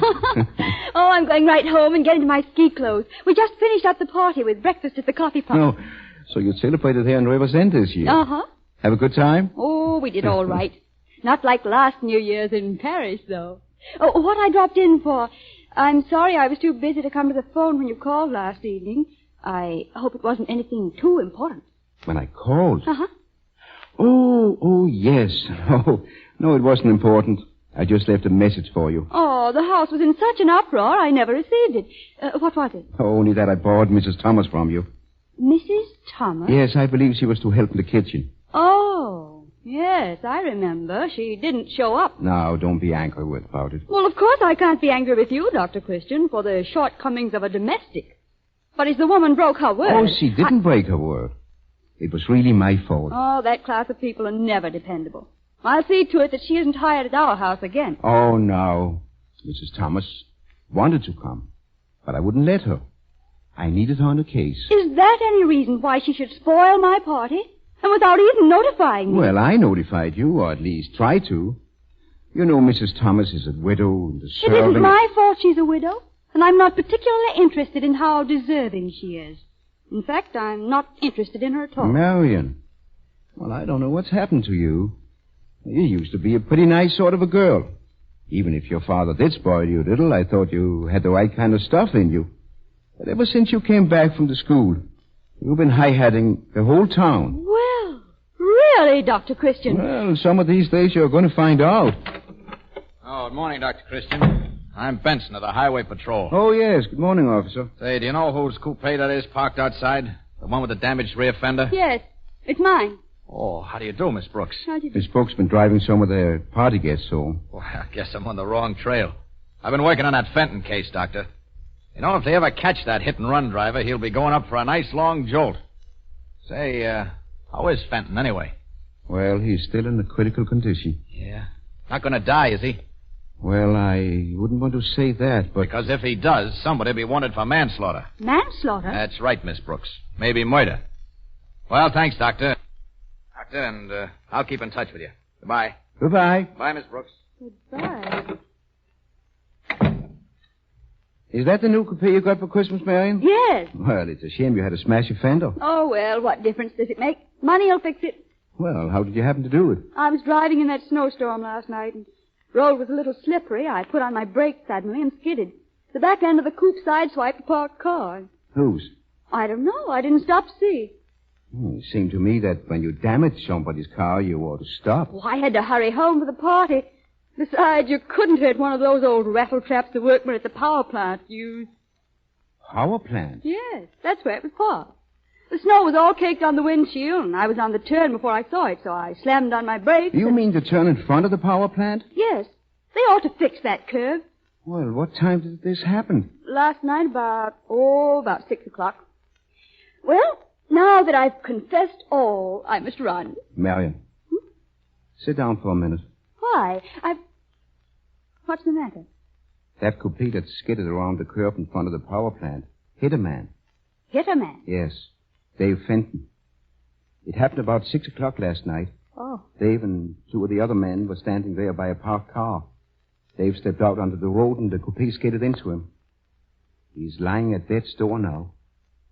Oh, I'm going right home and get into my ski clothes. We just finished up the party with breakfast at the coffee pot. Oh, so you celebrated here in River's End this year? Uh-huh. Have a good time? Oh, we did all right. Not like last New Year's in Paris, though. Oh, what I dropped in for... I'm sorry I was too busy to come to the phone when you called last evening. I hope it wasn't anything too important. When I called? Uh-huh. Oh, yes. Oh, no, it wasn't important. I just left a message for you. Oh, the house was in such an uproar, I never received it. What was it? Oh, only that I borrowed Mrs. Thomas from you. Mrs. Thomas? Yes, I believe she was to help in the kitchen. Oh, yes, I remember. She didn't show up. Now, don't be angry about it. Well, of course I can't be angry with you, Dr. Christian, for the shortcomings of a domestic. But if the woman broke her word... Oh, she didn't break her word. It was really my fault. Oh, that class of people are never dependable. I'll see to it that she isn't hired at our house again. Oh, no. Mrs. Thomas wanted to come, but I wouldn't let her. I needed her on the case. Is that any reason why she should spoil my party? And without even notifying me? Well, I notified you, or at least tried to. You know Mrs. Thomas is a widow and a It servant. isn't my fault she's a widow, and I'm not particularly interested in how deserving she is. In fact, I'm not interested in her at all. Marion. Well, I don't know what's happened to you. You used to be a pretty nice sort of a girl. Even if your father did spoil you a little, I thought you had the right kind of stuff in you. But ever since you came back from the school, you've been high-hatting the whole town. Well, really, Dr. Christian? Well, some of these days you're going to find out. Oh, good morning, Dr. Christian. I'm Benson of the Highway Patrol. Oh, yes. Good morning, officer. Say, do you know whose coupe that is parked outside? The one with the damaged rear fender? Yes, it's mine. Oh, how do you do, Miss Brooks? How do you do? Miss Brooks been driving some of their party guests home. Well, I guess I'm on the wrong trail. I've been working on that Fenton case, Doctor. You know, if they ever catch that hit-and-run driver, he'll be going up for a nice long jolt. Say, how is Fenton anyway? Well, he's still in a critical condition. Yeah. Not going to die, is he? Well, I wouldn't want to say that, but... Because if he does, somebody'll be wanted for manslaughter. Manslaughter? That's right, Miss Brooks. Maybe murder. Well, thanks, Doctor. Doctor, and I'll keep in touch with you. Goodbye. Goodbye. Bye, Miss Brooks. Goodbye. Is that the new coupe you got for Christmas, Marion? Yes. Well, it's a shame you had to smash a fender. Oh, well, what difference does it make? Money'll fix it. Well, how did you happen to do it? I was driving in that snowstorm last night, and the road was a little slippery. I put on my brakes suddenly and skidded. The back end of the coupe sideswiped a parked car. Whose? I don't know. I didn't stop to see. It seemed to me that when you damage somebody's car, you ought to stop. Oh, I had to hurry home for the party. Besides, you couldn't hurt one of those old rattle traps the workmen at the power plant used. Power plant? Yes, that's where it was parked. The snow was all caked on the windshield, and I was on the turn before I saw it, so I slammed on my brakes. You mean to turn in front of the power plant? Yes. They ought to fix that curve. Well, what time did this happen? Last night about 6 o'clock. Well, now that I've confessed all, I must run. Marion, sit down for a minute. Why? What's the matter? That coupe that skidded around the curb in front of the power plant hit a man. Hit a man? Yes, Dave Fenton. It happened about 6 o'clock last night. Oh. Dave and two of the other men were standing there by a parked car. Dave stepped out onto the road and the coupe skidded into him. He's lying at death's door now.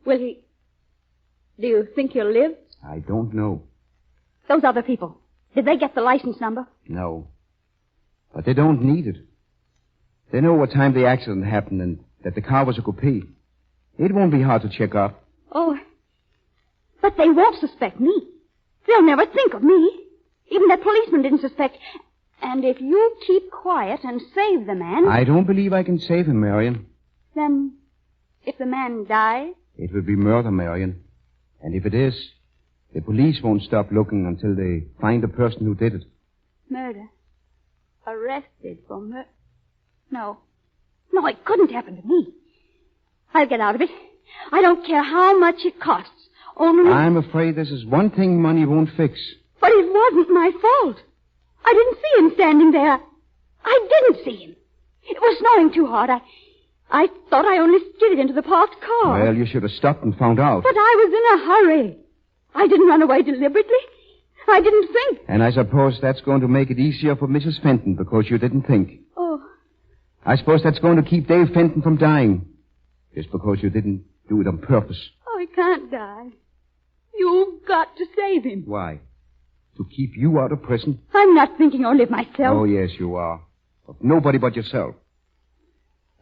Will he... Do you think he'll live? I don't know. Those other people, did they get the license number? No. But they don't need it. They know what time the accident happened and that the car was a coupe. It won't be hard to check up. Oh, but they won't suspect me. They'll never think of me. Even that policeman didn't suspect. And if you keep quiet and save the man... I don't believe I can save him, Marion. Then, if the man dies? It will be murder, Marion. And if it is, the police won't stop looking until they find the person who did it. Murder. Arrested for murder. No, it couldn't happen to me. I'll get out of it. I don't care how much it costs. Only... I'm afraid this is one thing money won't fix. But it wasn't my fault. I didn't see him standing there. I didn't see him. It was snowing too hard. I thought I only skidded into the parked car. Well, you should have stopped and found out. But I was in a hurry. I didn't run away deliberately. I didn't think. And I suppose that's going to make it easier for Mrs. Fenton because you didn't think. Oh. I suppose that's going to keep Dave Fenton from dying. Just because you didn't do it on purpose. Oh, he can't die. You've got to save him. Why? To keep you out of prison? I'm not thinking only of myself. Oh, yes, you are. Of nobody but yourself.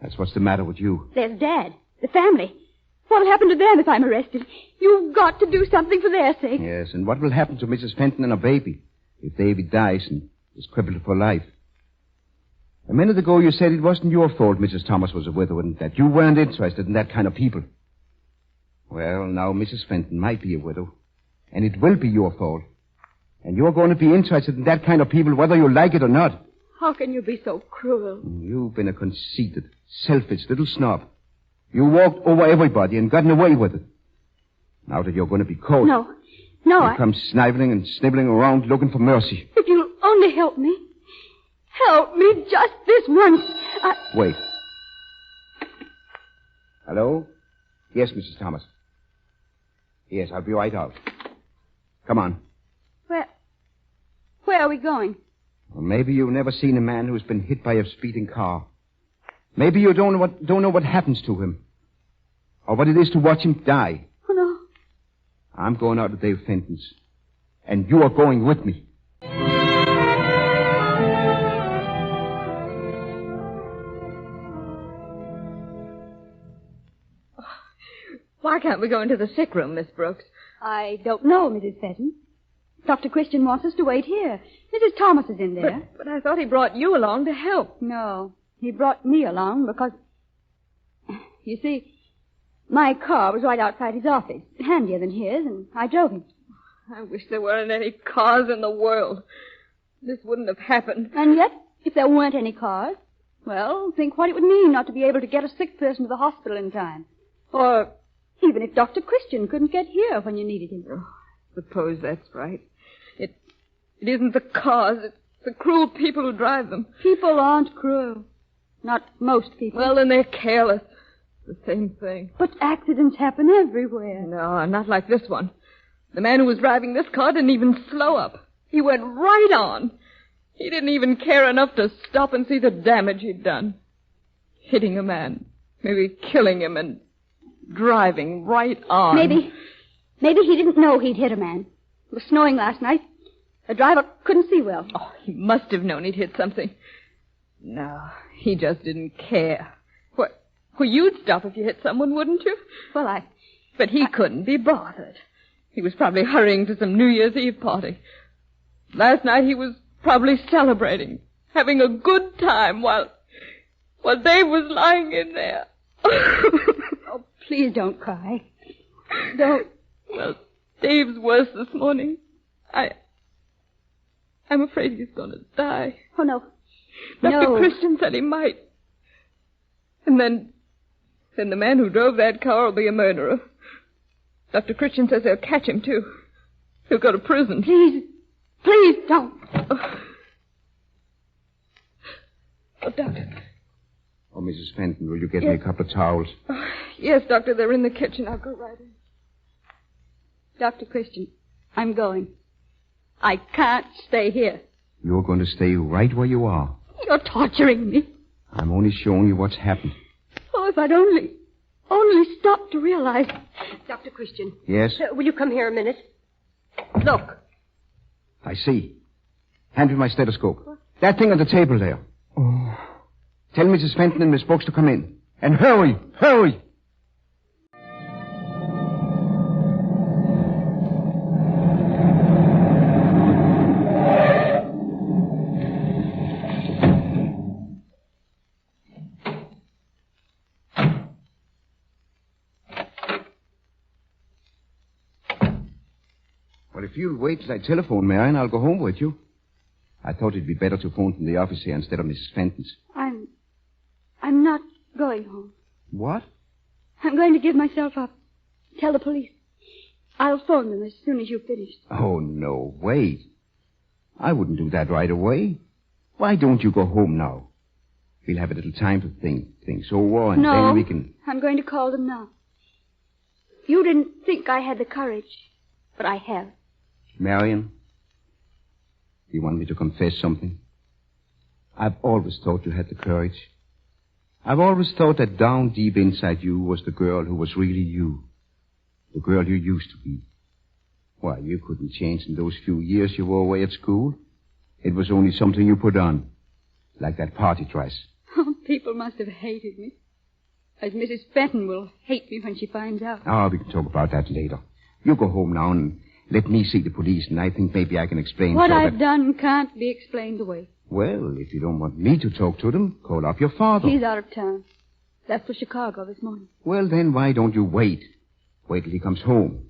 That's what's the matter with you. There's Dad, the family. What'll happen to them if I'm arrested? You've got to do something for their sake. Yes, and what will happen to Mrs. Fenton and her baby if David dies and is crippled for life? A minute ago you said it wasn't your fault Mrs. Thomas was a widow and that you weren't interested in that kind of people. Well, now Mrs. Fenton might be a widow, and it will be your fault. And you're going to be interested in that kind of people whether you like it or not. How can you be so cruel? You've been a conceited, selfish little snob. You walked over everybody and gotten away with it. Now that you're going to be caught... No, you come sniveling and sniveling around looking for mercy. If you'll only help me. Help me just this once. Wait. Hello? Yes, Mrs. Thomas. Yes, I'll be right out. Come on. Where are we going? Or maybe you've never seen a man who's been hit by a speeding car. Maybe you don't know what happens to him. Or what it is to watch him die. Oh, no. I'm going out to Dave Fenton's. And you are going with me. Why can't we go into the sick room, Miss Brooks? I don't know, Mrs. Fenton. Dr. Christian wants us to wait here. Mrs. Thomas is in there. But I thought he brought you along to help. No, he brought me along because... You see, my car was right outside his office, handier than his, and I drove him. I wish there weren't any cars in the world. This wouldn't have happened. And yet, if there weren't any cars, well, think what it would mean not to be able to get a sick person to the hospital in time. Or even if Dr. Christian couldn't get here when you needed him. Oh, I suppose that's right. It isn't the cars, it's the cruel people who drive them. People aren't cruel. Not most people. Well, then they're careless. The same thing. But accidents happen everywhere. No, not like this one. The man who was driving this car didn't even slow up. He went right on. He didn't even care enough to stop and see the damage he'd done. Hitting a man, maybe killing him, and driving right on. Maybe he didn't know he'd hit a man. It was snowing last night. The driver couldn't see well. Oh, he must have known he'd hit something. No, he just didn't care. Well, you'd stop if you hit someone, wouldn't you? Well, But he couldn't be bothered. He was probably hurrying to some New Year's Eve party. Last night he was probably celebrating, having a good time while Dave was lying in there. Oh, please don't cry. Don't. Well, Dave's worse this morning. I'm afraid he's going to die. Oh, no. Dr. Christian said he might. And then the man who drove that car will be a murderer. Dr. Christian says they'll catch him, too. He'll go to prison. Please don't. Oh, Doctor. Oh, Mrs. Fenton, will you get me a couple of towels? Yes, Doctor, they're in the kitchen. I'll go right in. Dr. Christian, I'm going. I can't stay here. You're going to stay right where you are. You're torturing me. I'm only showing you what's happened. Oh, if I'd only stopped to realize. Dr. Christian. Yes? Will you come here a minute? Look. I see. Hand me my stethoscope. What? That thing on the table there. Oh. Tell Mrs. Fenton and Miss Brooks to come in. And hurry! Hurry! Well, if you'll wait till I telephone Marion, I'll go home with you. I thought it'd be better to phone from the office here instead of Mrs. Fenton's. I'm not going home. What? I'm going to give myself up. Tell the police. I'll phone them as soon as you've finished. Oh, no, wait. I wouldn't do that right away. Why don't you go home now? We'll have a little time to think things over, and then we can... I'm going to call them now. You didn't think I had the courage, but I have. Marion, you want me to confess something? I've always thought you had the courage. I've always thought that down deep inside you was the girl who was really you. The girl you used to be. Why, you couldn't change in those few years you were away at school. It was only something you put on. Like that party dress. Oh, people must have hated me. As Mrs. Fenton will hate me when she finds out. Oh, we can talk about that later. You go home now and let me see the police, and I think maybe I can explain... What I've done can't be explained away. Well, if you don't want me to talk to them, call up your father. He's out of town. Left for Chicago this morning. Well, then why don't you wait? Wait till he comes home.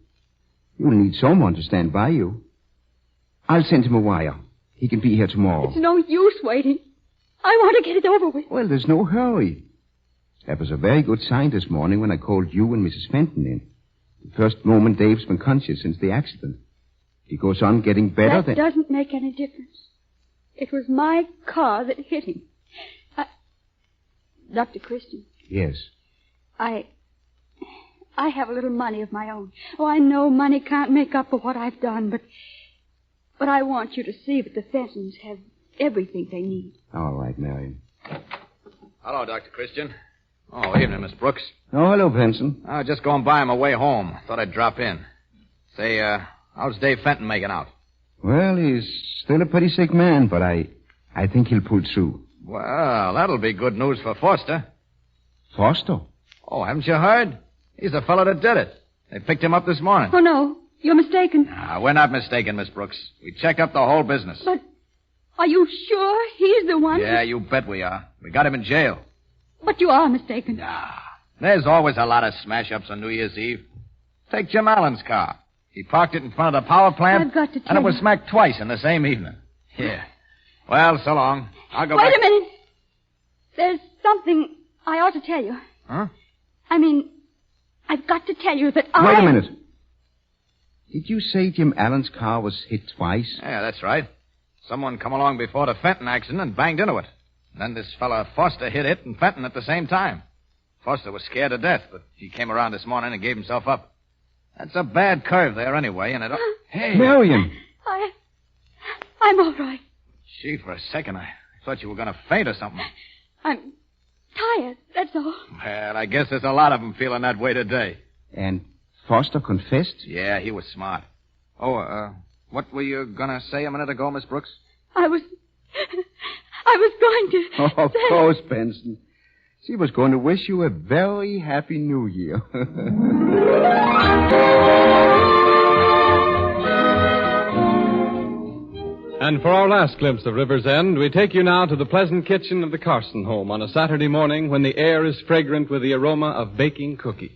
You'll need someone to stand by you. I'll send him a wire. He can be here tomorrow. It's no use waiting. I want to get it over with. Well, there's no hurry. That was a very good sign this morning when I called you and Mrs. Fenton in. The first moment Dave's been conscious since the accident. He goes on getting better. That doesn't make any difference. It was my car that hit him. Dr. Christian. Yes. I have a little money of my own. Oh, I know money can't make up for what I've done, but I want you to see that the Fentons have everything they need. All right, Marion. Hello, Dr. Christian. Oh, evening, Miss Brooks. Oh, hello, Benson. I was just going by on my way home. Thought I'd drop in. Say, how's Dave Fenton making out? Well, he's still a pretty sick man, but I think he'll pull through. Well, that'll be good news for Foster. Foster? Oh, haven't you heard? He's the fellow that did it. They picked him up this morning. Oh, no. You're mistaken. We're not mistaken, Miss Brooks. We checked up the whole business. But are you sure he's the one? Yeah, you bet we are. We got him in jail. But you are mistaken. There's always a lot of smash-ups on New Year's Eve. Take Jim Allen's car. He parked it in front of the power plant. I've got to tell And it was you. smacked twice in the same evening. Yeah. Well, so long. I'll go Wait back. a minute. There's something I ought to tell you. Huh? I mean, I've got to tell you that Wait a minute. Did you say Jim Allen's car was hit twice? Yeah, that's right. Someone come along before the Fenton accident and banged into it. And then this fella Foster hit it and Fenton at the same time. Foster was scared to death, but he came around this morning and gave himself up. That's a bad curve there anyway, and it... Hey! Marion! I'm all right. Gee, for a second, I thought you were going to faint or something. I'm tired, that's all. Well, I guess there's a lot of them feeling that way today. And Foster confessed? Yeah, he was smart. Oh, what were you going to say a minute ago, Miss Brooks? I was going to Oh, of say... course, Benson. She was going to wish you a very happy New Year. And for our last glimpse of River's End, we take you now to the pleasant kitchen of the Carson home on a Saturday morning when the air is fragrant with the aroma of baking cookies.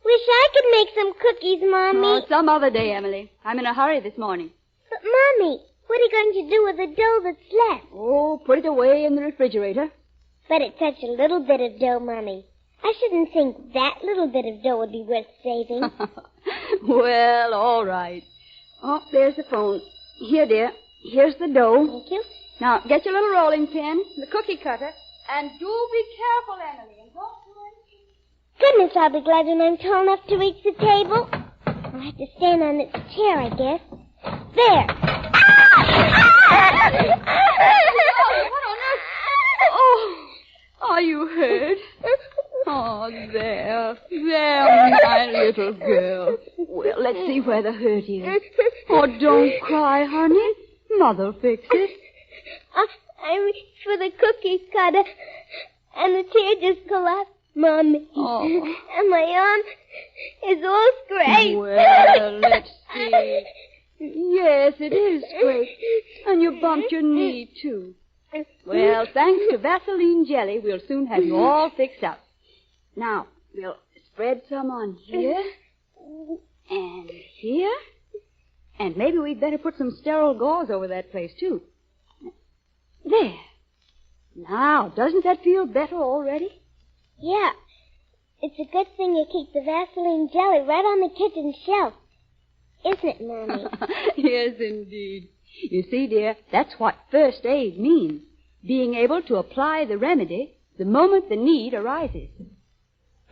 Wish I could make some cookies, Mommy. Oh, some other day, Emily. I'm in a hurry this morning. But, Mommy, what are you going to do with the dough that's left? Oh, put it away in the refrigerator. But it's such a little bit of dough, Mommy. I shouldn't think that little bit of dough would be worth saving. Well, all right. Oh, there's the phone. Here, dear. Here's the dough. Thank you. Now, get your little rolling pin, the cookie cutter, and do be careful, Emily, and don't do anything. Goodness, I'll be glad when I'm tall enough to reach the table. I'll have to stand on its chair, I guess. There. What on earth? Oh, are you hurt? Oh, there, my little girl. Well, let's see where the hurt is. Oh, don't cry, honey. Mother'll fix it. I reached for the cookie cutter, and the chair just collapsed, Mommy. Oh. And my arm is all scraped. Well, let's see. Yes, it is scraped. And you bumped your knee, too. Well, thanks to Vaseline jelly, we'll soon have you all fixed up. Now, we'll spread some on here, and here, and maybe we'd better put some sterile gauze over that place, too. There. Now, doesn't that feel better already? Yeah. It's a good thing you keep the Vaseline jelly right on the kitchen shelf. Isn't it, Mommy? Yes, indeed. You see, dear, that's what first aid means. Being able to apply the remedy the moment the need arises.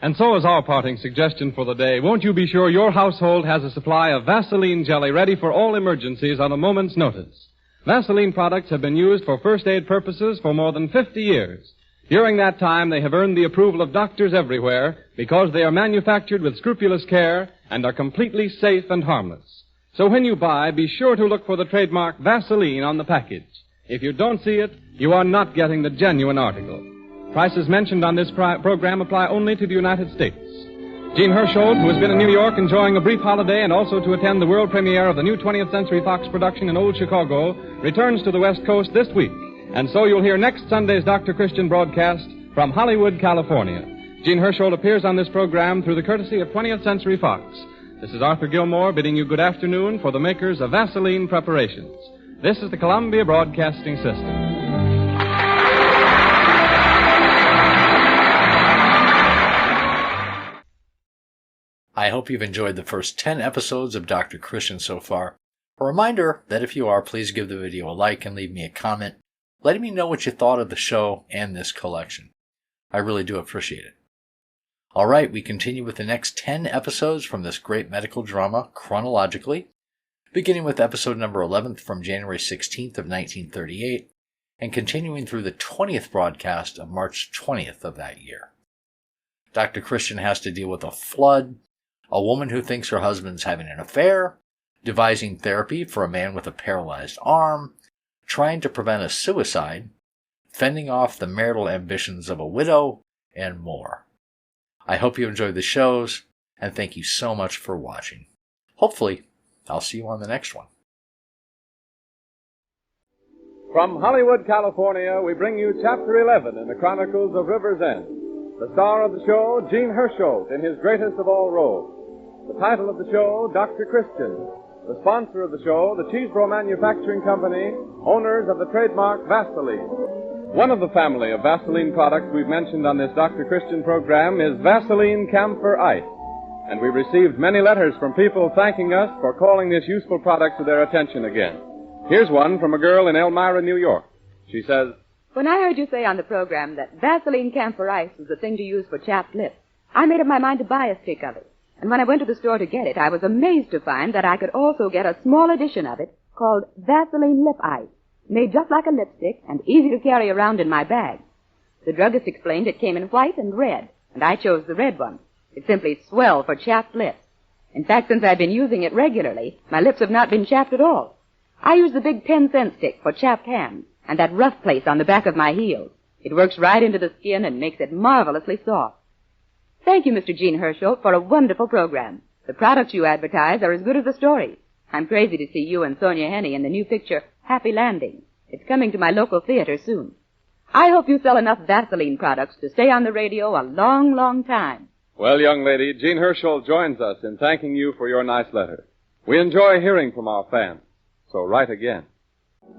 And so is our parting suggestion for the day. Won't you be sure your household has a supply of Vaseline jelly ready for all emergencies on a moment's notice? Vaseline products have been used for first aid purposes for more than 50 years. During that time, they have earned the approval of doctors everywhere because they are manufactured with scrupulous care and are completely safe and harmless. So when you buy, be sure to look for the trademark Vaseline on the package. If you don't see it, you are not getting the genuine article. Prices mentioned on this program apply only to the United States. Gene Hersholt, who has been in New York enjoying a brief holiday and also to attend the world premiere of the new 20th Century Fox production in Old Chicago, returns to the West Coast this week. And so you'll hear next Sunday's Dr. Christian broadcast from Hollywood, California. Gene Hersholt appears on this program through the courtesy of 20th Century Fox. This is Arthur Gilmore bidding you good afternoon for the makers of Vaseline preparations. This is the Columbia Broadcasting System. I hope you've enjoyed the first 10 episodes of Dr. Christian so far. A reminder that if you are, please give the video a like and leave me a comment, letting me know what you thought of the show and this collection. I really do appreciate it. Alright, we continue with the next 10 episodes from this great medical drama, Chronologically. beginning with episode number 11 from January 16th of 1938 and continuing through the 20th broadcast of March 20th of that year. Dr. Christian has to deal with a flood, a woman who thinks her husband's having an affair, devising therapy for a man with a paralyzed arm, trying to prevent a suicide, fending off the marital ambitions of a widow, and more. I hope you enjoyed the shows, and thank you so much for watching. Hopefully, I'll see you on the next one. From Hollywood, California, we bring you Chapter 11 in the Chronicles of River's End. The star of the show, Gene Hersholt, in his greatest of all roles. The title of the show, Dr. Christian. The sponsor of the show, the Cheesebro Manufacturing Company, owners of the trademark Vaseline. One of the family of Vaseline products we've mentioned on this Dr. Christian program is Vaseline Camphor Ice. And we received many letters from people thanking us for calling this useful product to their attention again. Here's one from a girl in Elmira, New York. She says, When I heard you say on the program that Vaseline Camphor Ice was the thing to use for chapped lips, I made up my mind to buy a stick of it. And when I went to the store to get it, I was amazed to find that I could also get a small edition of it called Vaseline Lip Ice, made just like a lipstick and easy to carry around in my bag. The druggist explained it came in white and red, and I chose the red one. It's simply swell for chapped lips. In fact, since I've been using it regularly, my lips have not been chapped at all. I use the big 10-cent stick for chapped hands and that rough place on the back of my heels. It works right into the skin and makes it marvelously soft. Thank you, Mr. Gene Hersholt, for a wonderful program. The products you advertise are as good as the stories. I'm crazy to see you and Sonia Henney in the new picture, Happy Landing. It's coming to my local theater soon. I hope you sell enough Vaseline products to stay on the radio a long, long time. Well, young lady, Gene Hersholt joins us in thanking you for your nice letter. We enjoy hearing from our fans, so write again.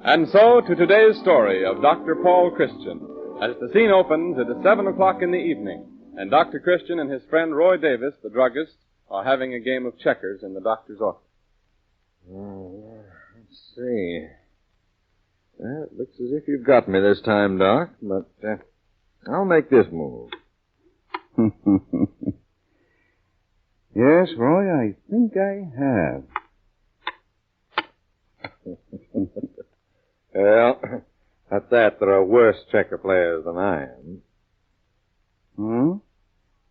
And so to today's story of Dr. Paul Christian. As the scene opens, it is 7 o'clock in the evening, and Dr. Christian and his friend Roy Davis, the druggist, are having a game of checkers in the doctor's office. Let's see. Well, it looks as if you've got me this time, Doc, but I'll make this move. Yes, Roy, I think I have. Well, at that, there are worse checker players than I am. Hmm?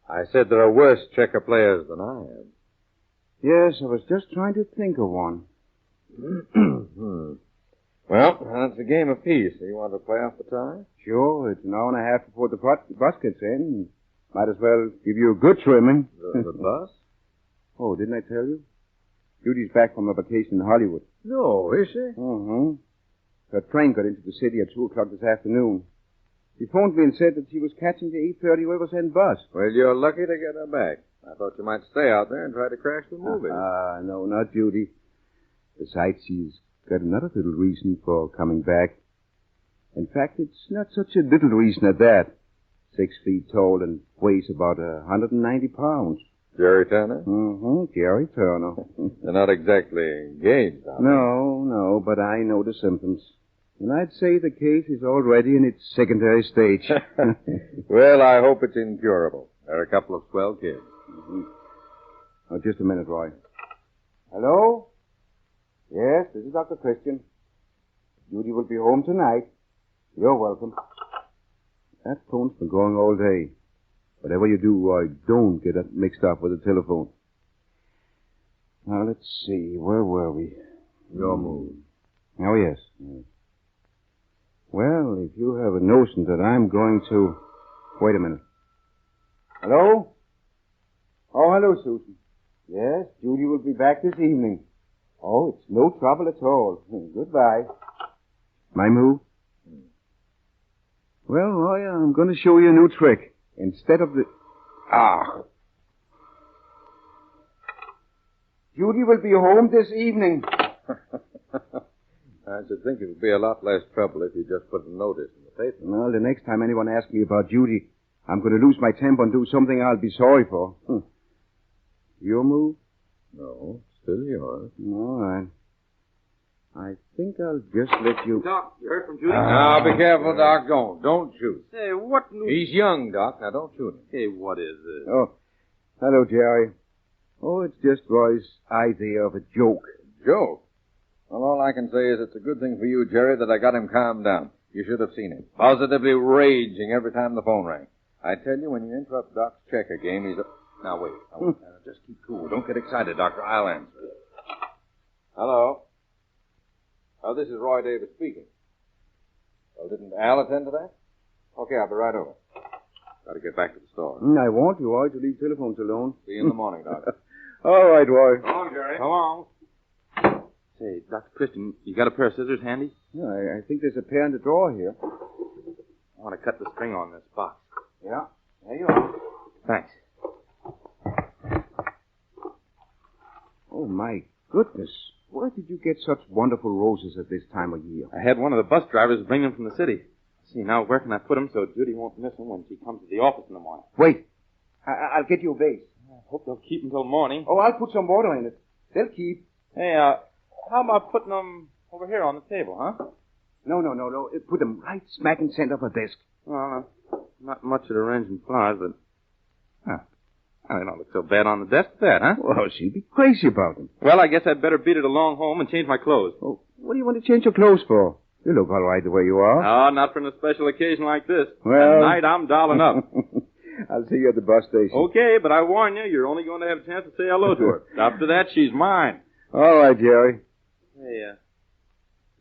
I said there are worse checker players than I am. Yes, I was just trying to think of one. Well, that's a game apiece. You want to play off the tie? Sure, it's an hour and a half before the bus gets in. Might as well give you a good trimming. The bus? Oh, didn't I tell you? Judy's back from a vacation in Hollywood. No, is she? Mm-hmm. Her train got into the city at 2 o'clock this afternoon. She phoned me and said that she was catching the 8:30 Riverside bus. Well, you're lucky to get her back. I thought you might stay out there and try to crash the movie. No, not Judy. Besides, she's got another little reason for coming back. In fact, it's not such a little reason at that. 6 feet tall and weighs about 190 pounds. Jerry Turner? Mm-hmm, Jerry Turner. They're not exactly engaged, are they? No, but I know the symptoms. And I'd say the case is already in its secondary stage. Well, I hope it's incurable. They're a couple of swell kids. Mm-hmm. Oh, just a minute, Roy. Hello? Yes, this is Dr. Christian. Judy will be home tonight. You're welcome. That phone's been going all day. Whatever you do, Roy, don't get it mixed up with the telephone. Now, let's see. Where were we? Your move. Oh, yes. Well, if you have a notion that I'm going to... Wait a minute. Hello? Oh, hello, Susan. Yes, Judy will be back this evening. Oh, it's no trouble at all. Goodbye. My move? Well, Roy, I'm going to show you a new trick. Instead of the... Judy will be home this evening. I should think it would be a lot less trouble if you just put a notice in the paper. Well, the next time anyone asks me about Judy, I'm going to lose my temper and do something I'll be sorry for. Your move? No, still yours. All right. I think I'll just let you... Doc, you heard from Judy? Now, be careful, Doc. Don't shoot. Hey, what... He's young, Doc. Now, don't shoot him. Hey, what is this? Oh, hello, Jerry. Oh, it's just Roy's idea of a joke. Joke? Well, all I can say is it's a good thing for you, Jerry, that I got him calmed down. You should have seen him. Positively raging every time the phone rang. I tell you, when you interrupt Doc's checker game, he's... Now, wait. Just keep cool. Don't get excited, Doctor. I'll answer. Hello? Oh, this is Roy Davis speaking. Well, didn't Al attend to that? Okay, I'll be right over. Got to get back to the store. I want you, Roy, to leave telephones alone. See you in the morning, Doctor. All right, Roy. Come on, Jerry. Come on. Say, Dr. Christian, you got a pair of scissors handy? Yeah, I think there's a pair in the drawer here. I want to cut the string on this box. Yeah, there you are. Thanks. Oh, my goodness. Where did you get such wonderful roses at this time of year? I had one of the bus drivers bring them from the city. See, now where can I put them so Judy won't miss them when she comes to the office in the morning? Wait. I'll get you a vase. I hope they'll keep until morning. Oh, I'll put some water in it. They'll keep. Hey, how about putting them over here on the table, huh? No. Put them right smack in center of a desk. Well, not much at arranging flowers, but... They don't look so bad on the desk, that, huh? Well, she'll be crazy about them. Well, I guess I'd better beat it along home and change my clothes. Oh, what do you want to change your clothes for? You look all right the way you are. No, not for a special occasion like this. Well... Tonight, I'm dolling up. I'll see you at the bus station. Okay, but I warn you, you're only going to have a chance to say hello to her. After that, she's mine. All right, Jerry. Hey,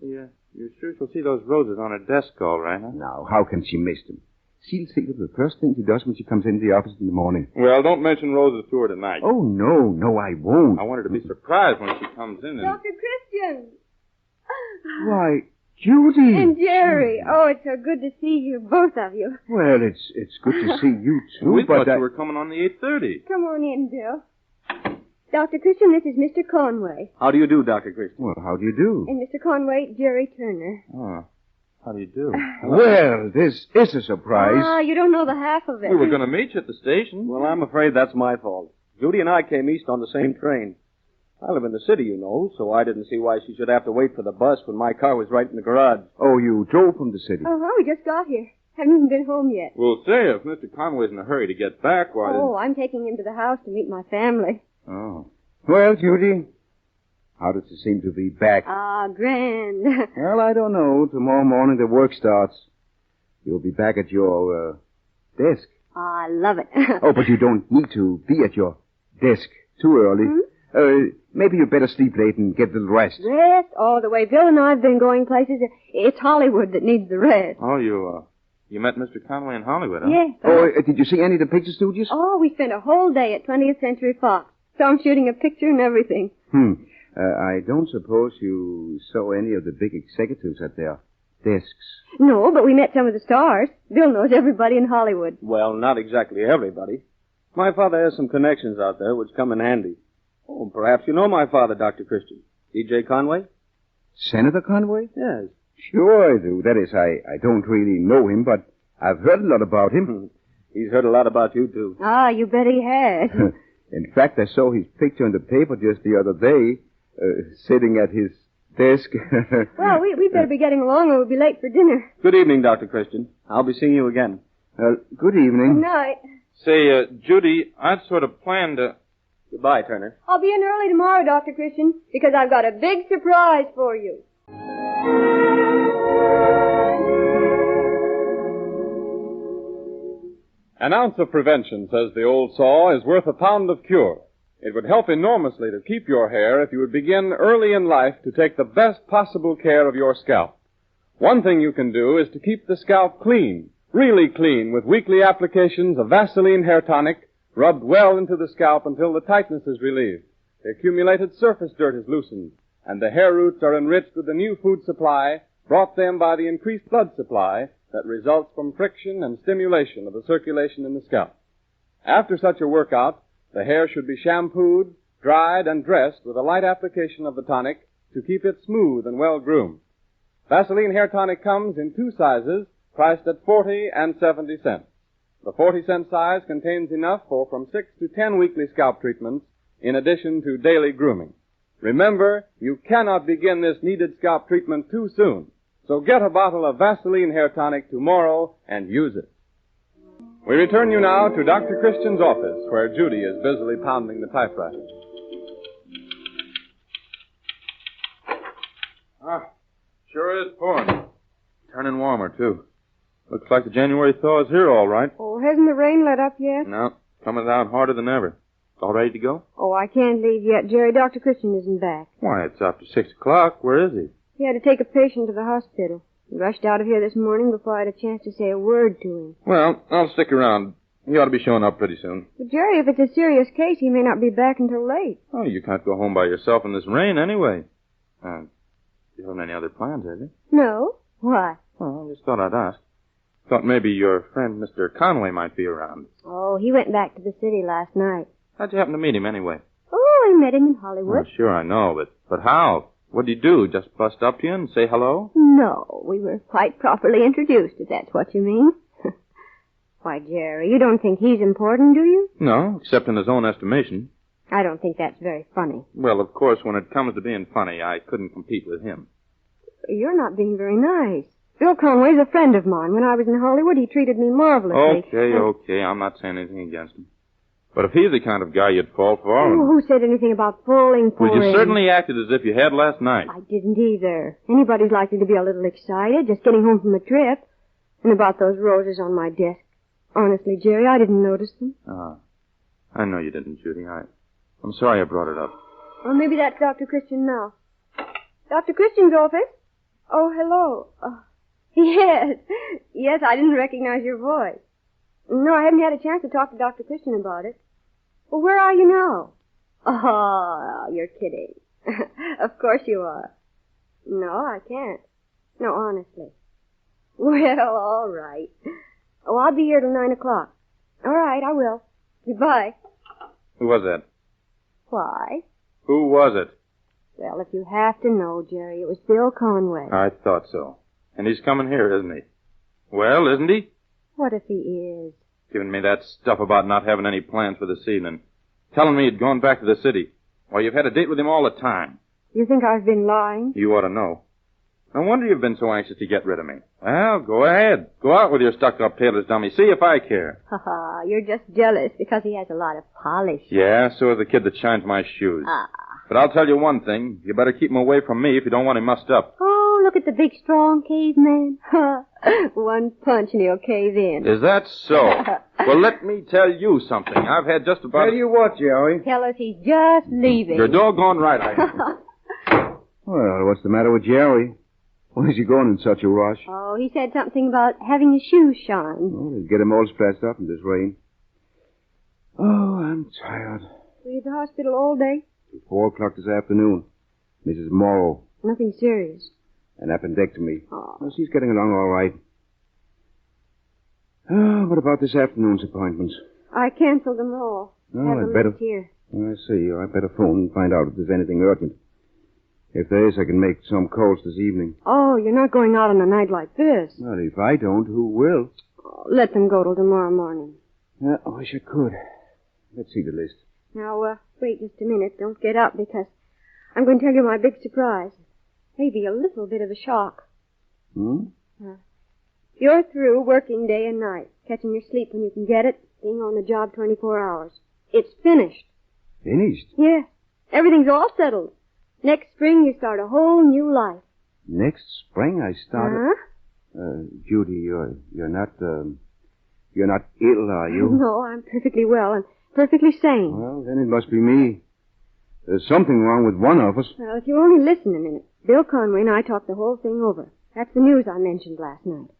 you're sure she'll see those roses on her desk all right, huh? Now, how can she miss them? She'll think of the first thing she does when she comes into the office in the morning. Well, don't mention roses to her tonight. Oh, no, I won't. I want her to be surprised when she comes in and... Dr. Christian! Why, Judy! And Jerry! Oh, it's so good to see you, both of you. Well, it's good to see you, too, we but thought you were coming on the 8:30. Come on in, Bill. Dr. Christian, this is Mr. Conway. How do you do, Dr. Christian? Well, how do you do? And Mr. Conway, Jerry Turner. Oh, how do you do? Well, this is a surprise. Ah, you don't know the half of it. We were going to meet you at the station. Well, I'm afraid that's my fault. Judy and I came east on the same train. I live in the city, you know, so I didn't see why she should have to wait for the bus when my car was right in the garage. Oh, you drove from the city? Uh-huh, we just got here. Haven't even been home yet. Well, say, if Mr. Conway's in a hurry to get back, why Oh, I'm taking him to the house to meet my family. Oh. Well, Judy, how does it seem to be back? Ah, grand. Well, I don't know. Tomorrow morning the work starts. You'll be back at your, desk. I love it. Oh, but you don't need to be at your desk too early. Maybe you'd better sleep late and get a little rest. Rest? Oh, the way Bill and I have been going places, it's Hollywood that needs the rest. Oh, you met Mr. Conway in Hollywood, huh? Yes. Oh, did you see any of the picture studios? Oh, we spent a whole day at 20th Century Fox. Saw him shooting a picture and everything. I don't suppose you saw any of the big executives at their desks. No, but we met some of the stars. Bill knows everybody in Hollywood. Well, not exactly everybody. My father has some connections out there which come in handy. Oh, perhaps you know my father, Dr. Christian. D.J. Conway? Senator Conway? Yes. Sure I do. That is, I don't really know him, but I've heard a lot about him. He's heard a lot about you, too. Ah, you bet he has. In fact, I saw his picture in the paper just the other day, sitting at his desk. Well, we better be getting along or we'll be late for dinner. Good evening, Dr. Christian. I'll be seeing you again. Good evening. Good night. Say, Judy, I'd sort of planned to... Goodbye, Turner. I'll be in early tomorrow, Dr. Christian, because I've got a big surprise for you. An ounce of prevention, says the old saw, is worth a pound of cure. It would help enormously to keep your hair if you would begin early in life to take the best possible care of your scalp. One thing you can do is to keep the scalp clean, really clean, with weekly applications of Vaseline Hair Tonic rubbed well into the scalp until the tightness is relieved. The accumulated surface dirt is loosened, and the hair roots are enriched with the new food supply brought them by the increased blood supply that results from friction and stimulation of the circulation in the scalp. After such a workout, the hair should be shampooed, dried, and dressed with a light application of the tonic to keep it smooth and well-groomed. Vaseline Hair Tonic comes in two sizes, priced at 40 and 70 cents. The 40-cent size contains enough for from 6 to 10 weekly scalp treatments, in addition to daily grooming. Remember, you cannot begin this needed scalp treatment too soon. So get a bottle of Vaseline Hair Tonic tomorrow and use it. We return you now to Dr. Christian's office, where Judy is busily pounding the typewriter. Sure is pouring. Turning warmer, too. Looks like the January thaw is here all right. Oh, hasn't the rain let up yet? No, coming down harder than ever. All ready to go? Oh, I can't leave yet, Jerry. Dr. Christian isn't back. Why, it's after 6 o'clock. Where is he? He had to take a patient to the hospital. He rushed out of here this morning before I had a chance to say a word to him. Well, I'll stick around. He ought to be showing up pretty soon. But, Jerry, if it's a serious case, he may not be back until late. Oh, you can't go home by yourself in this rain anyway. You haven't any other plans, have you? No? Why? Well, I just thought I'd ask. Thought maybe your friend, Mr. Conway, might be around. Oh, he went back to the city last night. How'd you happen to meet him anyway? Oh, I met him in Hollywood. Oh, sure, I know, but how? What'd he do? Just bust up to you and say hello? No, we were quite properly introduced, if that's what you mean. Why, Jerry, you don't think he's important, do you? No, except in his own estimation. I don't think that's very funny. Well, of course, when it comes to being funny, I couldn't compete with him. You're not being very nice. Bill Conway's a friend of mine. When I was in Hollywood, he treated me marvelously. Okay, I'm not saying anything against him. But if he's the kind of guy you'd fall for... Oh, who said anything about falling for him? Well, you him? certainly acted as if you had last night. I didn't either. Anybody's likely to be a little excited, just getting home from a trip. And about those roses on my desk. Honestly, Jerry, I didn't notice them. I know you didn't, Judy. I'm sorry I brought it up. Well, maybe that's Dr. Christian now. Dr. Christian's office? Oh, hello. Yes. Yes, I didn't recognize your voice. No, I haven't had a chance to talk to Dr. Christian about it. Well, where are you now? Oh, you're kidding. Of course you are. No, I can't. No, honestly. Well, all right. Oh, I'll be here till 9 o'clock. All right, I will. Goodbye. Who was that? Why? Who was it? Well, if you have to know, Jerry, it was Bill Conway. I thought so. And he's coming here, isn't he? Well, isn't he? What if he is? Giving me that stuff about not having any plans for this evening. Telling me he'd gone back to the city. Why, you've had a date with him all the time. You think I've been lying? You ought to know. No wonder you've been so anxious to get rid of me. Well, go ahead. Go out with your stuck-up tailor's dummy. See if I care. Ha, you're just jealous because he has a lot of polish. Yeah, so is the kid that shines my shoes. But I'll tell you one thing. You better keep him away from me if you don't want him mussed up. Oh, look at the big, strong caveman. One punch and he'll cave in. Is that so? Well, let me tell you something. I've had just about... Tell you what, Jerry. Tell us he's just leaving. You're doggone right, I am. Well, what's the matter with Jerry? Why is he going in such a rush? Oh, he said something about having his shoes shined. Well, he'll get him all stressed up in this rain. Oh, I'm tired. Were you at the hospital all day? Till 4 o'clock this afternoon. Mrs. Morrow. Nothing serious. An appendectomy. Oh. Well, she's getting along all right. Oh, what about this afternoon's appointments? I canceled them all. Oh, I better... here. I see. I better phone and find out if there's anything urgent. If there is, I can make some calls this evening. Oh, you're not going out on a night like this. Well, if I don't, who will? Oh, let them go till tomorrow morning. I wish I could. Let's see the list. Now, wait just a minute. Don't get up because I'm going to tell you my big surprise. Maybe a little bit of a shock. You're through working day and night, catching your sleep when you can get it, being on the job 24 hours. It's finished. Finished? Yeah. Everything's all settled. Next spring, you start a whole new life. Next spring, I start... Judy, you're not ill, are you? No, I'm perfectly well and perfectly sane. Well, then it must be me. There's something wrong with one of us. Well, if you only listen a minute. Bill Conway and I talked the whole thing over. That's the news I mentioned last night.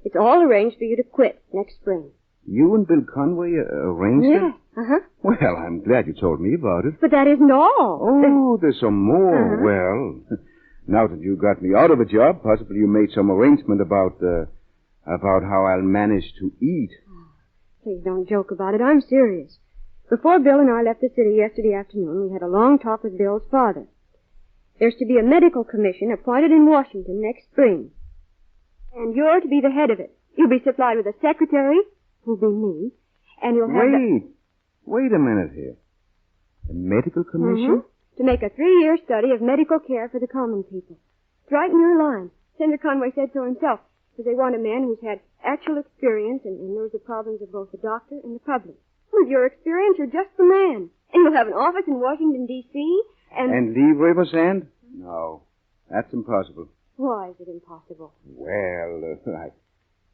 It's all arranged for you to quit next spring. You and Bill Conway arranged it? Yeah, Well, I'm glad you told me about it. But that isn't all. Oh, there's some more. Well, now that you got me out of a job, possibly you made some arrangement about how I'll manage to eat. Please don't joke about it. I'm serious. Before Bill and I left the city yesterday afternoon, we had a long talk with Bill's father. There's to be a medical commission appointed in Washington next spring. And you're to be the head of it. You'll be supplied with a secretary, who'll be me, and you'll have Wait a minute here. A medical commission? To make a 3-year study of medical care for the common people. It's right in your line. Senator Conway said so himself, because they want a man who's had actual experience and knows the problems of both the doctor and the public. With your experience, you're just the man. And you'll have an office in Washington, D.C., And leave Riversend? No. That's impossible. Why is it impossible? Well,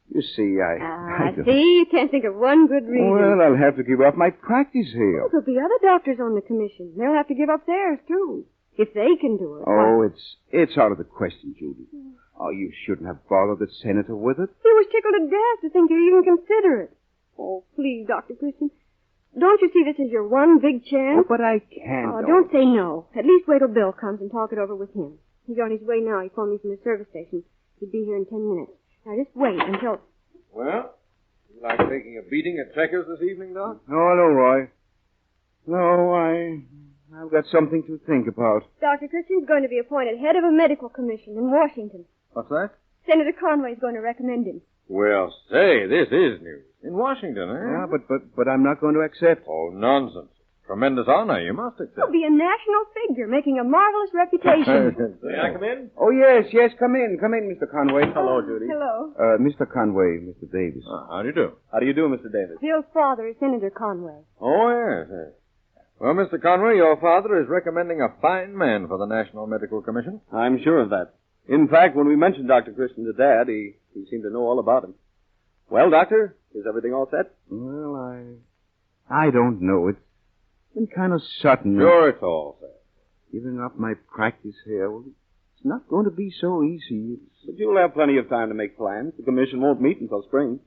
you see, I don't- See, you can't think of one good reason. Well, I'll have to give up my practice here. There'll be other doctors on the commission. They'll have to give up theirs, too. If they can do it. Oh, it's out of the question, Judy. Oh, you shouldn't have bothered the senator with it. He was tickled to death to think you'd even consider it. Oh, please, Dr. Christian. Don't you see this is your one big chance? Oh, but I can't. Oh, don't say no. At least wait till Bill comes and talk it over with him. He's on his way now. He phoned me from the service station. He'd be here in 10 minutes. Now, just wait until... Well, you like taking a beating at checkers this evening, Doc? No, no, Roy. No, I've got something to think about. Dr. Christian's going to be appointed head of a medical commission in Washington. What's that? Senator Conway's going to recommend him. Well, say, this is news. In Washington, eh? Yeah, but I'm not going to accept. Oh, nonsense. Tremendous honor. You must accept. He'll be a national figure, making a marvelous reputation. May I come in? Oh, yes, come in, Mr. Conway. Hello, Judy. Hello. Mr. Conway, Mr. Davis. How do you do? How do you do, Mr. Davis? Bill's father is Senator Conway. Oh, yes. Well, Mr. Conway, your father is recommending a fine man for the National Medical Commission. I'm sure of that. In fact, when we mentioned Dr. Christian to Dad, he seemed to know all about him. Well, Doctor, is everything all set? Well, I don't know. It's been kind of sudden. Sure, it's all set. Giving up my practice here, well, it's not going to be so easy. But you'll have plenty of time to make plans. The commission won't meet until spring.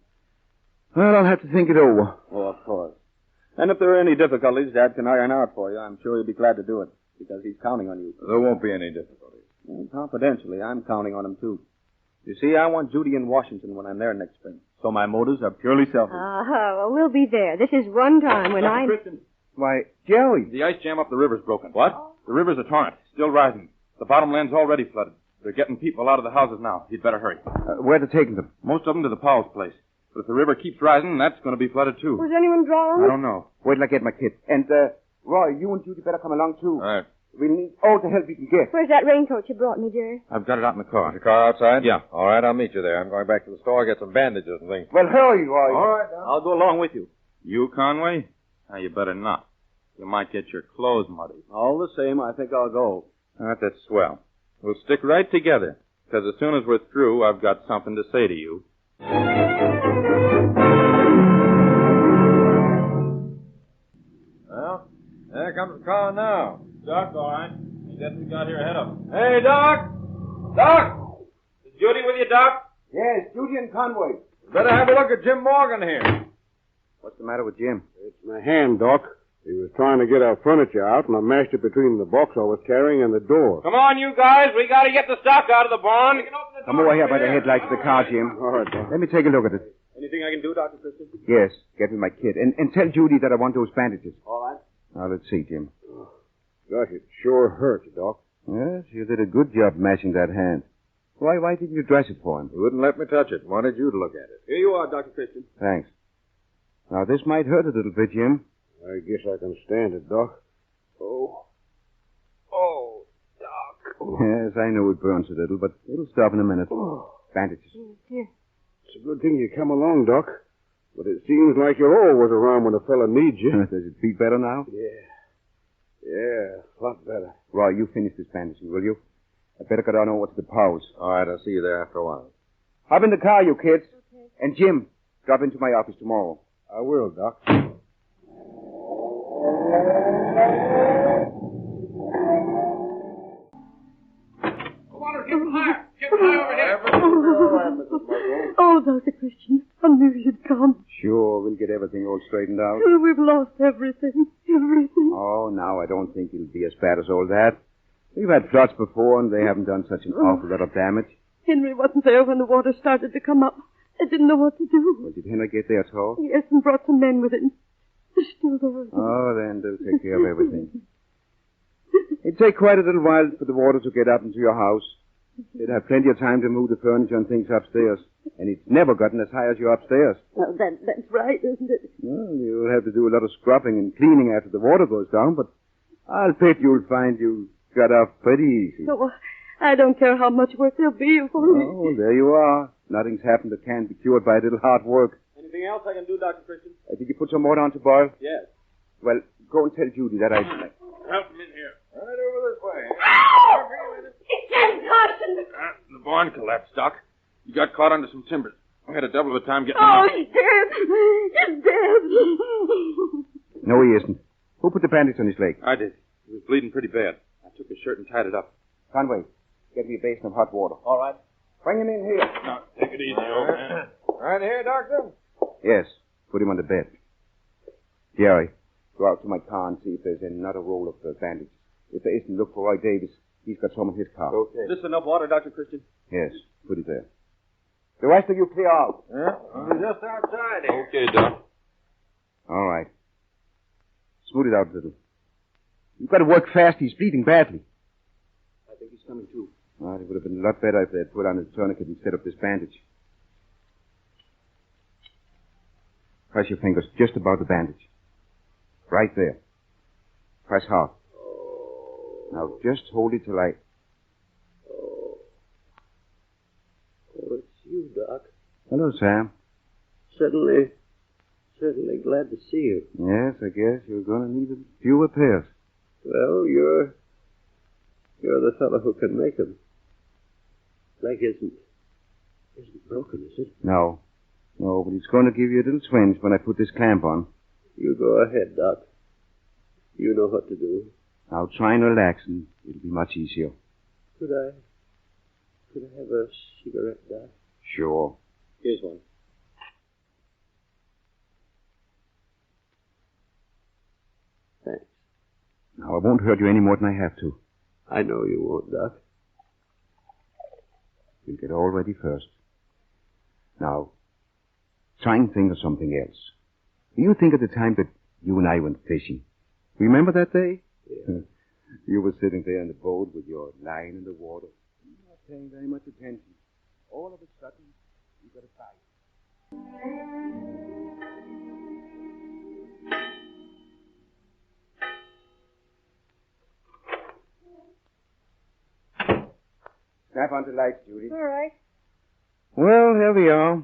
Well, I'll have to think it over. Oh, of course. And if there are any difficulties Dad can iron out for you, I'm sure he'll be glad to do it, because he's counting on you. There won't be any difficulties. Well, confidentially, I'm counting on him, too. You see, I want Judy in Washington when I'm there next spring. So my motives are purely selfish. Well, we'll be there. This is one time when I... Christian, Why, Jerry. The ice jam up the river's broken. What? The river's a torrent. Still rising. The bottom land's already flooded. They're getting people out of the houses now. You'd better hurry. Where they taking them? Most of them to the Powell's place. But if the river keeps rising, that's going to be flooded, too. Was anyone drowned? I don't know. Wait till I get my kit. And, Roy, you and Judy better come along, too. All right. We'll need all the help we can get. Where's that raincoat you brought me, Jerry? I've got it out in the car. Is your car outside? Yeah. All right, I'll meet you there. I'm going back to the store, get some bandages and things. Well, hurry, Roy. All right, I'll go along with you. You, Conway? Now, you better not. You might get your clothes muddy. All the same, I think I'll go. All right, that's swell. We'll stick right together. Because as soon as we're through, I've got something to say to you. Well, there comes the car now. Doc, all right. I guess we got here ahead of him. Hey, Doc! Doc! Is Judy with you, Doc? Yes, Judy and Conway. Better have a look at Jim Morgan here. What's the matter with Jim? It's my hand, Doc. He was trying to get our furniture out, and I mashed it between the box I was carrying and the door. Come on, you guys. We got to get the stock out of the barn. Come over here by the headlights of the car, Jim. All right, Doc. Let me take a look at it. Anything I can do, Dr. Christian? Yes, get me my kit. And tell Judy that I want those bandages. All right. Now, let's see, Jim. Gosh, it sure hurts, Doc. Yes, you did a good job mashing that hand. Why didn't you dress it for him? He wouldn't let me touch it. Wanted you to look at it. Here you are, Dr. Christian. Thanks. Now, this might hurt a little bit, Jim. I guess I can stand it, Doc. Oh, Doc. Oh. Yes, I know it burns a little, but it'll stop in a minute. Bandages. Here. It's a good thing you come along, Doc. But it seems like you're always around when a fella needs you. Does it feel better now? Yeah, a lot better. Roy, you finish this bandaging, will you? I better go down over to the Powers. All right, I'll see you there after a while. Hop in the car, you kids. Okay. And Jim, drop into my office tomorrow. I will, Doc. Oh, Dr. Christian, I knew you'd come. Sure, we'll get everything all straightened out. Oh, we've lost everything. Oh, now I don't think it'll be as bad as all that. We've had floods before, and they haven't done such an awful lot of damage. Henry wasn't there when the water started to come up. I didn't know what to do. Well, did Henry get there at all? Yes, and brought some men with him. They're still there. Oh, then they'll take care of everything. It'd take quite a little while for the water to get up into your house. They'd have plenty of time to move the furniture and things upstairs. And it's never gotten as high as you're upstairs. Well, that's right, isn't it? Well, you'll have to do a lot of scrubbing and cleaning after the water goes down, but I'll bet you'll find you got off pretty easy. Oh, I don't care how much work there'll be for me. Oh, there you are. Nothing's happened that can't be cured by a little hard work. Anything else I can do, Dr. Christian? Did you put some water on to boil? Yes. Well, go and tell Judy that I... Help him in here. Right over this way. It's Martin! The barn collapsed, Doc. You got caught under some timbers. I had a double the time getting Oh, out. he's dead. He's dead. No, he isn't. Who put the bandage on his leg? I did. He was bleeding pretty bad. I took his shirt and tied it up. Conway, get me a basin of hot water. All right. Bring him in here. Now, take it easy, old man. Right here, Doctor? Yes, put him on the bed. Jerry, go out to my car and see if there's another roll of bandages. If there isn't, look for Roy Davis. He's got some in his car. Okay. Is this enough water, Dr. Christian? Yes, put it there. The rest of you clear out. I'm just outside here. Okay, Doc. All right. Smooth it out a little. You've got to work fast. He's bleeding badly. I think he's coming to. Well, it would have been a lot better if they had put on his tourniquet instead of this bandage. Press your fingers just above the bandage. Right there. Press hard. Now just hold it till I... Oh, it's you, Doc. Hello, Sam. Certainly glad to see you. Yes, I guess you're going to need a few repairs. Well, you're the fellow who can make them. Leg isn't broken, is it? No, but it's going to give you a little twinge when I put this clamp on. You go ahead, Doc. You know what to do. Now try and relax, and it'll be much easier. Could I have a cigarette, Doc? Sure. Here's one. Thanks. Now, I won't hurt you any more than I have to. I know you won't, Doc. We'll get all ready first. Now, try and think of something else. Do you think of the time that you and I went fishing? Remember that day? Yeah. You were sitting there in the boat with your line in the water, not paying very much attention. All of a sudden, you got a bite. Snap on the lights, Judy. All right. Well, here we are.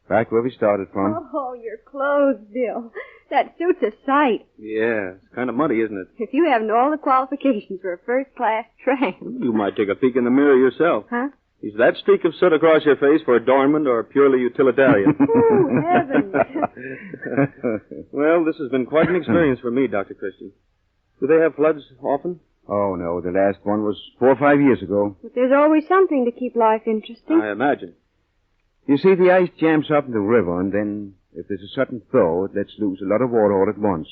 Back where we started from. Oh, your clothes, Bill. That suit's a sight. Yeah, it's kind of muddy, isn't it? If you haven't all the qualifications for a first-class tramp. You might take a peek in the mirror yourself. Huh? Is that streak of soot across your face for adornment or purely utilitarian? Oh, heavens. Well, this has been quite an experience for me, Dr. Christian. Do they have floods often? Oh, no, the last one was 4 or 5 years ago. But there's always something to keep life interesting. I imagine. You see, the ice jams up in the river, and then, if there's a sudden thaw, it lets loose a lot of water all at once.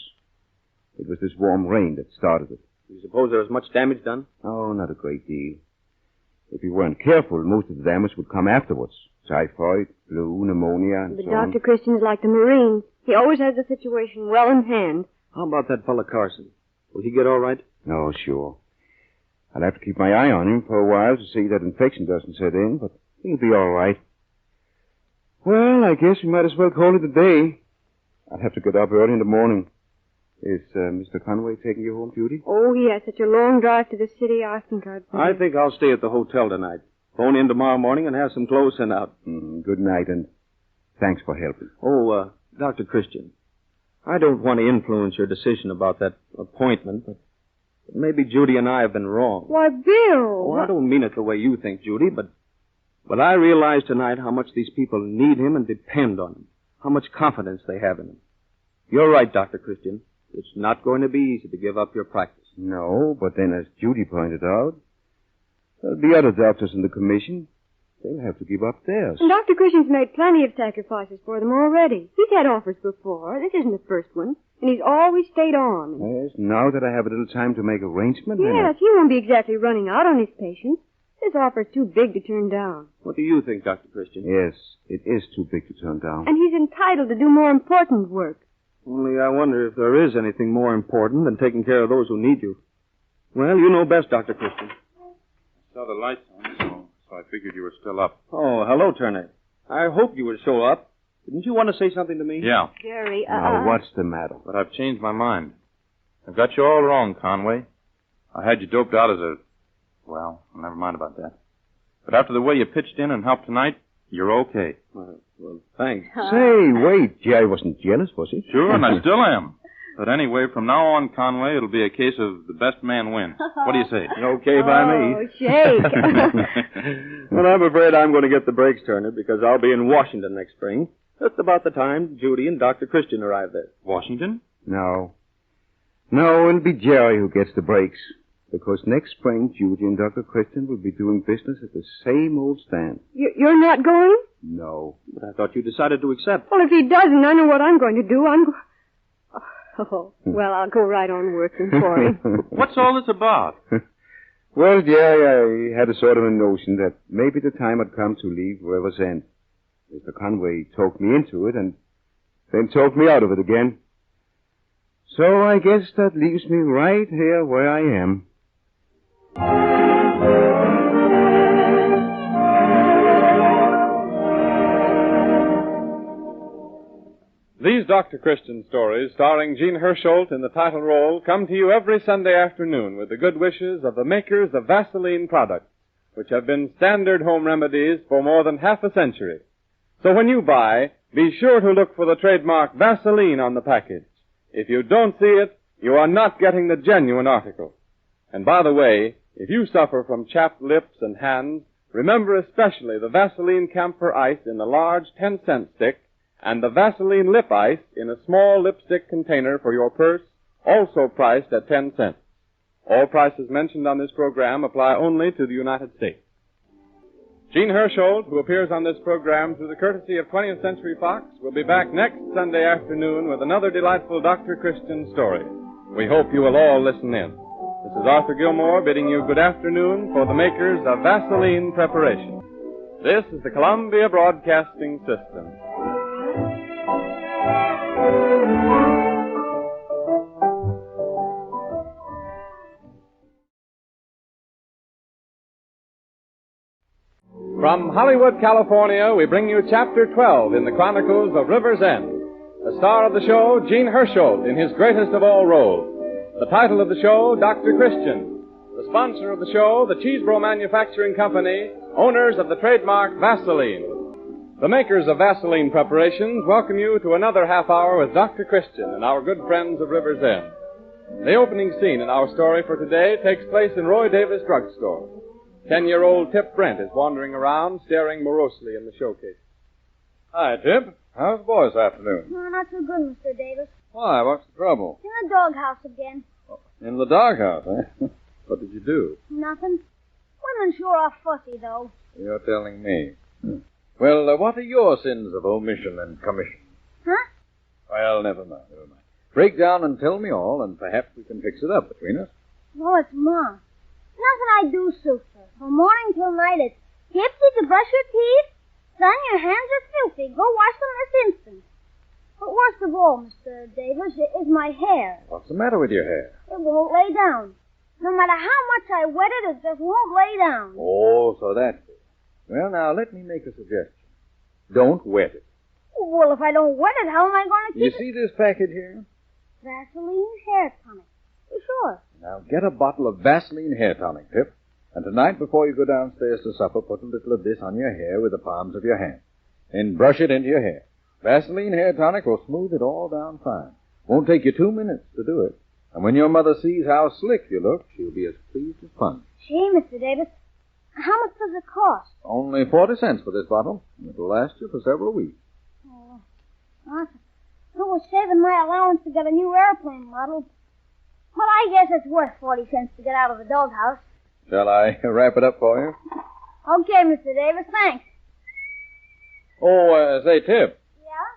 It was this warm rain that started it. You suppose there was much damage done? Oh, not a great deal. If you weren't careful, most of the damage would come afterwards. Typhoid, flu, pneumonia, and But so Dr. on. Christian's like the Marines. He always has the situation well in hand. How about that fella Carson? Will he get all right? No, sure. I'll have to keep my eye on him for a while to see that infection doesn't set in, but he'll be all right. Well, I guess we might as well call it a day. I'll have to get up early in the morning. Is Mr. Conway taking you home, Judy? Oh, he has such a long drive to the city, I think I think I'll stay at the hotel tonight. Phone in tomorrow morning and have some clothes sent out. Good night, and thanks for helping. Oh, Dr. Christian, I don't want to influence your decision about that appointment, but maybe Judy and I have been wrong. Why, Bill! Oh, I don't mean it the way you think, Judy, but I realize tonight how much these people need him and depend on him, how much confidence they have in him. You're right, Dr. Christian. It's not going to be easy to give up your practice. No, but then as Judy pointed out, there'll be other doctors in the commission. They'll have to give up theirs. And Dr. Christian's made plenty of sacrifices for them already. He's had offers before. This isn't the first one. And he's always stayed on. Yes, now that I have a little time to make arrangements. Yes, he won't be exactly running out on his patients. This offer's too big to turn down. What do you think, Dr. Christian? Yes, it is too big to turn down. And he's entitled to do more important work. Only I wonder if there is anything more important than taking care of those who need you. Well, you know best, Dr. Christian. I saw the lights on, so I figured you were still up. Oh, hello, Turner. I hoped you would show up. Didn't you want to say something to me? Yeah. Jerry, Now, what's the matter? But I've changed my mind. I've got you all wrong, Conway. I had you doped out as a... Well, never mind about that. But after the way you pitched in and helped tonight, you're okay. Well, thanks. Say, wait, Jerry wasn't jealous, was he? Sure, and I still am. But anyway, from now on, Conway, it'll be a case of the best man win. What do you say? Okay by me. Oh, shake. Well, I'm afraid I'm going to get the breaks, Turner, because I'll be in Washington next spring. Just about the time Judy and Dr. Christian arrive there. Washington? No, it'll be Jerry who gets the breaks. Because next spring, Judy and Dr. Christian will be doing business at the same old stand. You're not going? No. But I thought you decided to accept. Well, if he doesn't, I know what I'm going to do. Oh, well, I'll go right on working for him. What's all this about? Well, Jerry, I had a sort of a notion that maybe the time had come to leave River's End. Mr. Conway talked me into it and then talked me out of it again. So I guess that leaves me right here where I am. These Dr. Christian stories, starring Jean Hersholt in the title role, come to you every Sunday afternoon with the good wishes of the makers of Vaseline products, which have been standard home remedies for more than half a century. So when you buy, be sure to look for the trademark Vaseline on the package. If you don't see it, you are not getting the genuine article. And by the way, if you suffer from chapped lips and hands, remember especially the Vaseline Camphor Ice in the large 10-cent stick and the Vaseline Lip Ice in a small lipstick container for your purse, also priced at 10 cents. All prices mentioned on this program apply only to the United States. Jean Hersholt, who appears on this program through the courtesy of 20th Century Fox, will be back next Sunday afternoon with another delightful Dr. Christian story. We hope you will all listen in. This is Arthur Gilmore bidding you good afternoon for the makers of Vaseline Preparation. This is the Columbia Broadcasting System. From Hollywood, California, we bring you Chapter 12 in the Chronicles of River's End. The star of the show, Jean Hersholt, in his greatest of all roles. The title of the show, Dr. Christian. The sponsor of the show, the Cheesebro Manufacturing Company, owners of the trademark Vaseline. The makers of Vaseline preparations welcome you to another half hour with Dr. Christian and our good friends of River's End. The opening scene in our story for today takes place in Roy Davis Drugstore. 10-year-old Tip Brent is wandering around, staring morosely in the showcase. Hi, Tip. How's the boy this afternoon? No, not so good, Mr. Davis. Why? What's the trouble? In the doghouse again. In the doghouse, eh? What did you do? Nothing. Women sure are fussy, though. You're telling me. Well, what are your sins of omission and commission? Huh? Well, never mind. Break down and tell me all, and perhaps we can fix it up between us. Oh, it's Ma. Nothing I do suits her. From morning till night it's, Tip, did you brush your teeth? Son, your hands are filthy. Go wash them this instant. But worst of all, Mr. Davis, is my hair. What's the matter with your hair? It won't lay down. No matter how much I wet it, it just won't lay down. Oh, so that's it. Well, now, let me make a suggestion. Don't wet it. Well, if I don't wet it, how am I going to keep You see this packet here? Vaseline hair tonic. Sure. Now, get a bottle of Vaseline hair tonic, Pip. And tonight, before you go downstairs to supper, put a little of this on your hair with the palms of your hands. Then brush it into your hair. Vaseline hair tonic will smooth it all down fine. Won't take you 2 minutes to do it. And when your mother sees how slick you look, she'll be as pleased as punch. Gee, Mr. Davis, how much does it cost? Only 40 cents for this bottle. And it'll last you for several weeks. Oh, I was saving my allowance to get a new airplane model. Well, I guess it's worth 40 cents to get out of the doghouse. Shall I wrap it up for you? Okay, Mr. Davis, thanks. Oh, say, Tip. Yeah?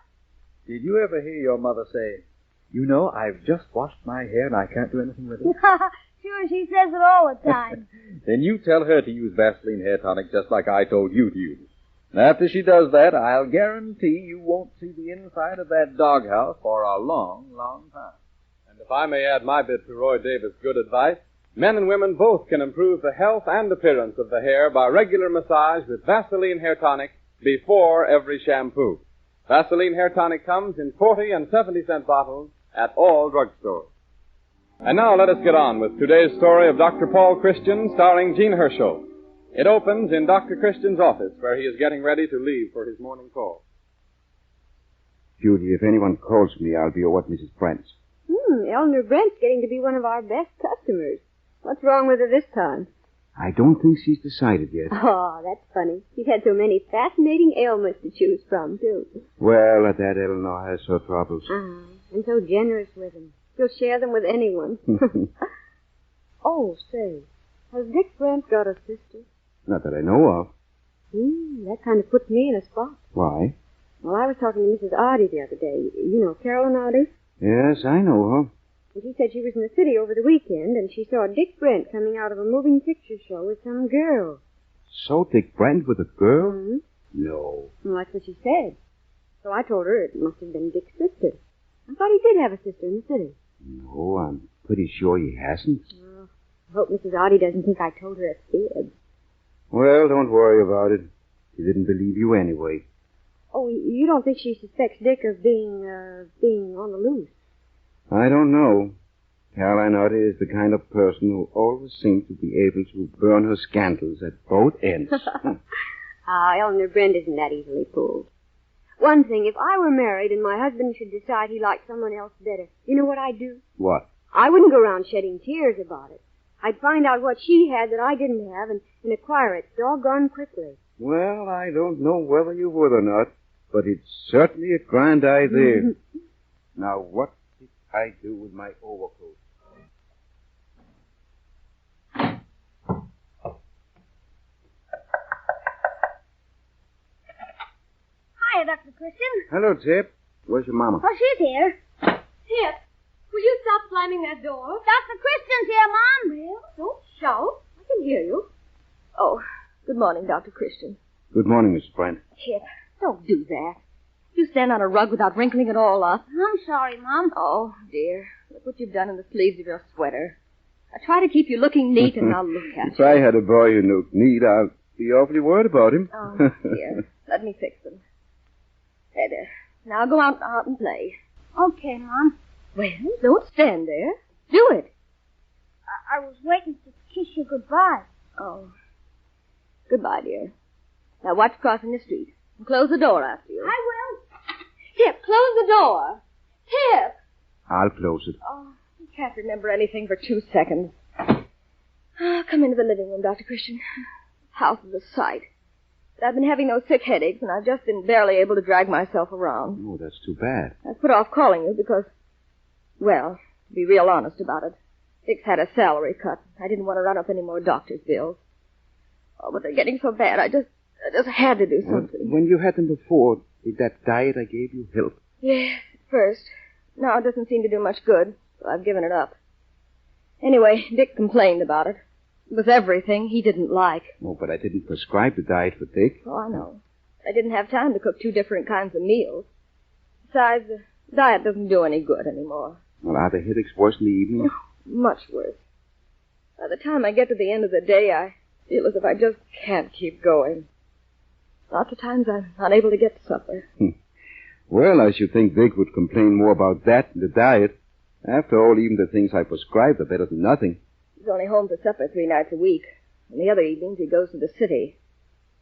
Did you ever hear your mother say, you know, I've just washed my hair and I can't do anything with it? Sure, she says it all the time. Then you tell her to use Vaseline hair tonic just like I told you to use it. And after she does that, I'll guarantee you won't see the inside of that doghouse for a long, long time. And if I may add my bit to Roy Davis' good advice, men and women both can improve the health and appearance of the hair by regular massage with Vaseline hair tonic before every shampoo. Vaseline hair tonic comes in 40 and 70-cent bottles at all drugstores. And now let us get on with today's story of Dr. Paul Christian, starring Jean Hersholt. It opens in Dr. Christian's office, where he is getting ready to leave for his morning call. Judy, if anyone calls me, I'll be over at Mrs. Brent's. Eleanor Brent's getting to be one of our best customers. What's wrong with her this time? I don't think she's decided yet. Oh, that's funny. She's had so many fascinating ailments to choose from, too. Well, that Eleanor has her troubles. And so generous with them. She'll share them with anyone. Oh, say, has Dick Brent got a sister? Not that I know of. That kind of puts me in a spot. Why? Well, I was talking to Mrs. Oddie the other day. You know, Carolyn Oddie? Yes, I know her. And she said she was in the city over the weekend, and she saw Dick Brent coming out of a moving picture show with some girl. So Dick Brent with a girl? Mm-hmm. No. Well, that's what she said. So I told her it must have been Dick's sister. I thought he did have a sister in the city. No, I'm pretty sure he hasn't. Oh, I hope Mrs. Oddie doesn't think I told her a fib. Well, don't worry about it. She didn't believe you anyway. Oh, you don't think she suspects Dick of being on the loose? I don't know. Caroline Oddie is the kind of person who always seems to be able to burn her scandals at both ends. Eleanor Brent isn't that easily fooled. One thing, if I were married and my husband should decide he liked someone else better, you know what I'd do? What? I wouldn't go around shedding tears about it. I'd find out what she had that I didn't have and acquire it doggone quickly. Well, I don't know whether you would or not, but it's certainly a grand idea. Now, what did I do with my overcoat? Hiya, Dr. Christian. Hello, Tip. Where's your mama? Oh, she's here. Tip, will you stop slamming that door? Dr. Christian's here, Mom. Well, don't shout. I can hear you. Oh, good morning, Dr. Christian. Good morning, Miss Brent. Tip, don't do that. You stand on a rug without wrinkling it all up. I'm sorry, Mom. Oh, dear. Look what you've done in the sleeves of your sweater. I try to keep you looking neat, and now look at If you. I had a boy who looked neat, I'd be awfully worried about him. Oh, dear. Let me fix them. There. Now go out and play. Okay, Mom. Well, don't stand there. Do it. I was waiting to kiss you goodbye. Oh. Goodbye, dear. Now watch crossing the street. And close the door after you. I will. Tip, close the door. Tip! I'll close it. Oh, I can't remember anything for 2 seconds. Come into the living room, Dr. Christian. House is a sight. But I've been having those sick headaches, and I've just been barely able to drag myself around. Oh, that's too bad. I've put off calling you because, well, to be real honest about it, Dick's had a salary cut. I didn't want to run up any more doctor's bills. Oh, but they're getting so bad, I just had to do something. When you had them before, did that diet I gave you help? Yes, at first. Now it doesn't seem to do much good, so I've given it up. Anyway, Dick complained about it. It was everything he didn't like. Oh, but I didn't prescribe the diet for Dick. Oh, I know. I didn't have time to cook 2 different kinds of meals. Besides, the diet doesn't do any good anymore. Well, are the headaches worse in the evening? Much worse. By the time I get to the end of the day, I feel as if I just can't keep going. Lots of times I'm unable to get to supper. Well, I should think Dick would complain more about that than the diet. After all, even the things I prescribed are better than nothing. He's only home for supper 3 nights a week. And the other evenings he goes to the city.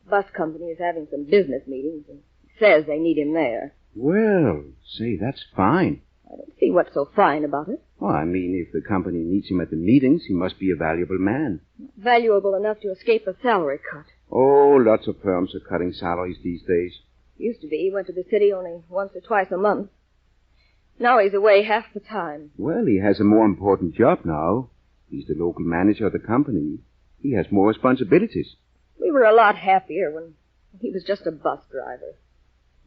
The bus company is having some business meetings and says they need him there. Well, say, that's fine. I don't see what's so fine about it. Well, I mean, if the company needs him at the meetings, he must be a valuable man. Valuable enough to escape a salary cut. Oh, lots of firms are cutting salaries these days. Used to be he went to the city only once or twice a month. Now he's away half the time. Well, he has a more important job now. He's the local manager of the company. He has more responsibilities. We were a lot happier when he was just a bus driver.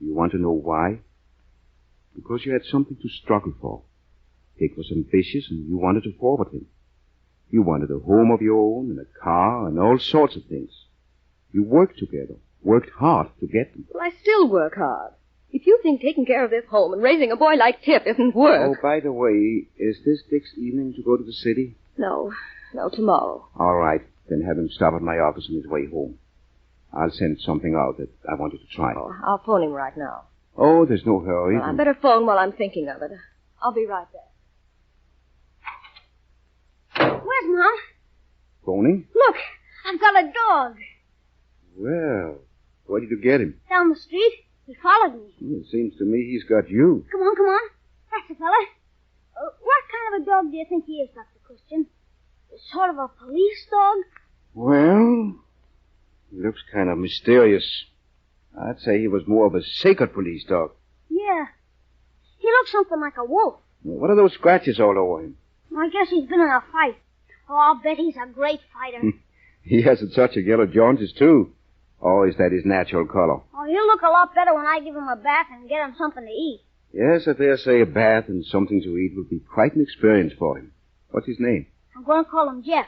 You want to know why? Because you had something to struggle for. Dick was ambitious and you wanted to forward him. You wanted a home of your own and a car and all sorts of things. You worked together, worked hard to get them. Well, I still work hard. If you think taking care of this home and raising a boy like Tip isn't work... Oh, by the way, is this Dick's evening to go to the city? No, tomorrow. All right, then have him stop at my office on his way home. I'll send something out that I want you to try. Oh, I'll phone him right now. Oh, there's no hurry. Well, I better phone while I'm thinking of it. I'll be right back. Where's Mom? Phoning? Look, I've got a dog. Well, where did you get him? Down the street. He followed me. It seems to me he's got you. Come on. That's the fella. Where kind of a dog do you think he is, Dr. Christian? Sort of a police dog? Well, he looks kind of mysterious. I'd say he was more of a sacred police dog. Yeah. He looks something like a wolf. What are those scratches all over him? I guess he's been in a fight. Oh, I'll bet he's a great fighter. He has a touch of yellow jaundice, too. Or is that his natural color? Oh, he'll look a lot better when I give him a bath and get him something to eat. Yes, I dare say a bath and something to eat will be quite an experience for him. What's his name? I'm going to call him Jeff.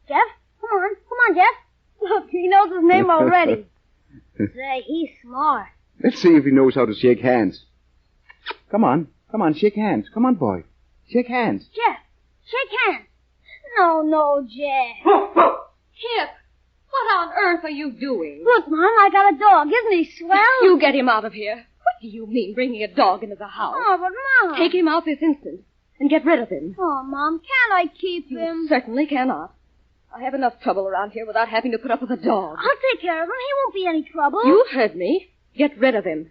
Jeff? Come on, Jeff. Look, he knows his name already. Say, he's smart. Let's see if he knows how to shake hands. Come on, shake hands. Come on, boy. Shake hands. Jeff, shake hands. No, Jeff. Kip, what on earth are you doing? Look, Mom, I got a dog. Isn't he swell? You get him out of here. What do you mean, bringing a dog into the house? Oh, but Mom. Take him out this instant and get rid of him. Oh, Mom, can't I keep him? You certainly cannot. I have enough trouble around here without having to put up with a dog. I'll take care of him. He won't be any trouble. You heard me. Get rid of him.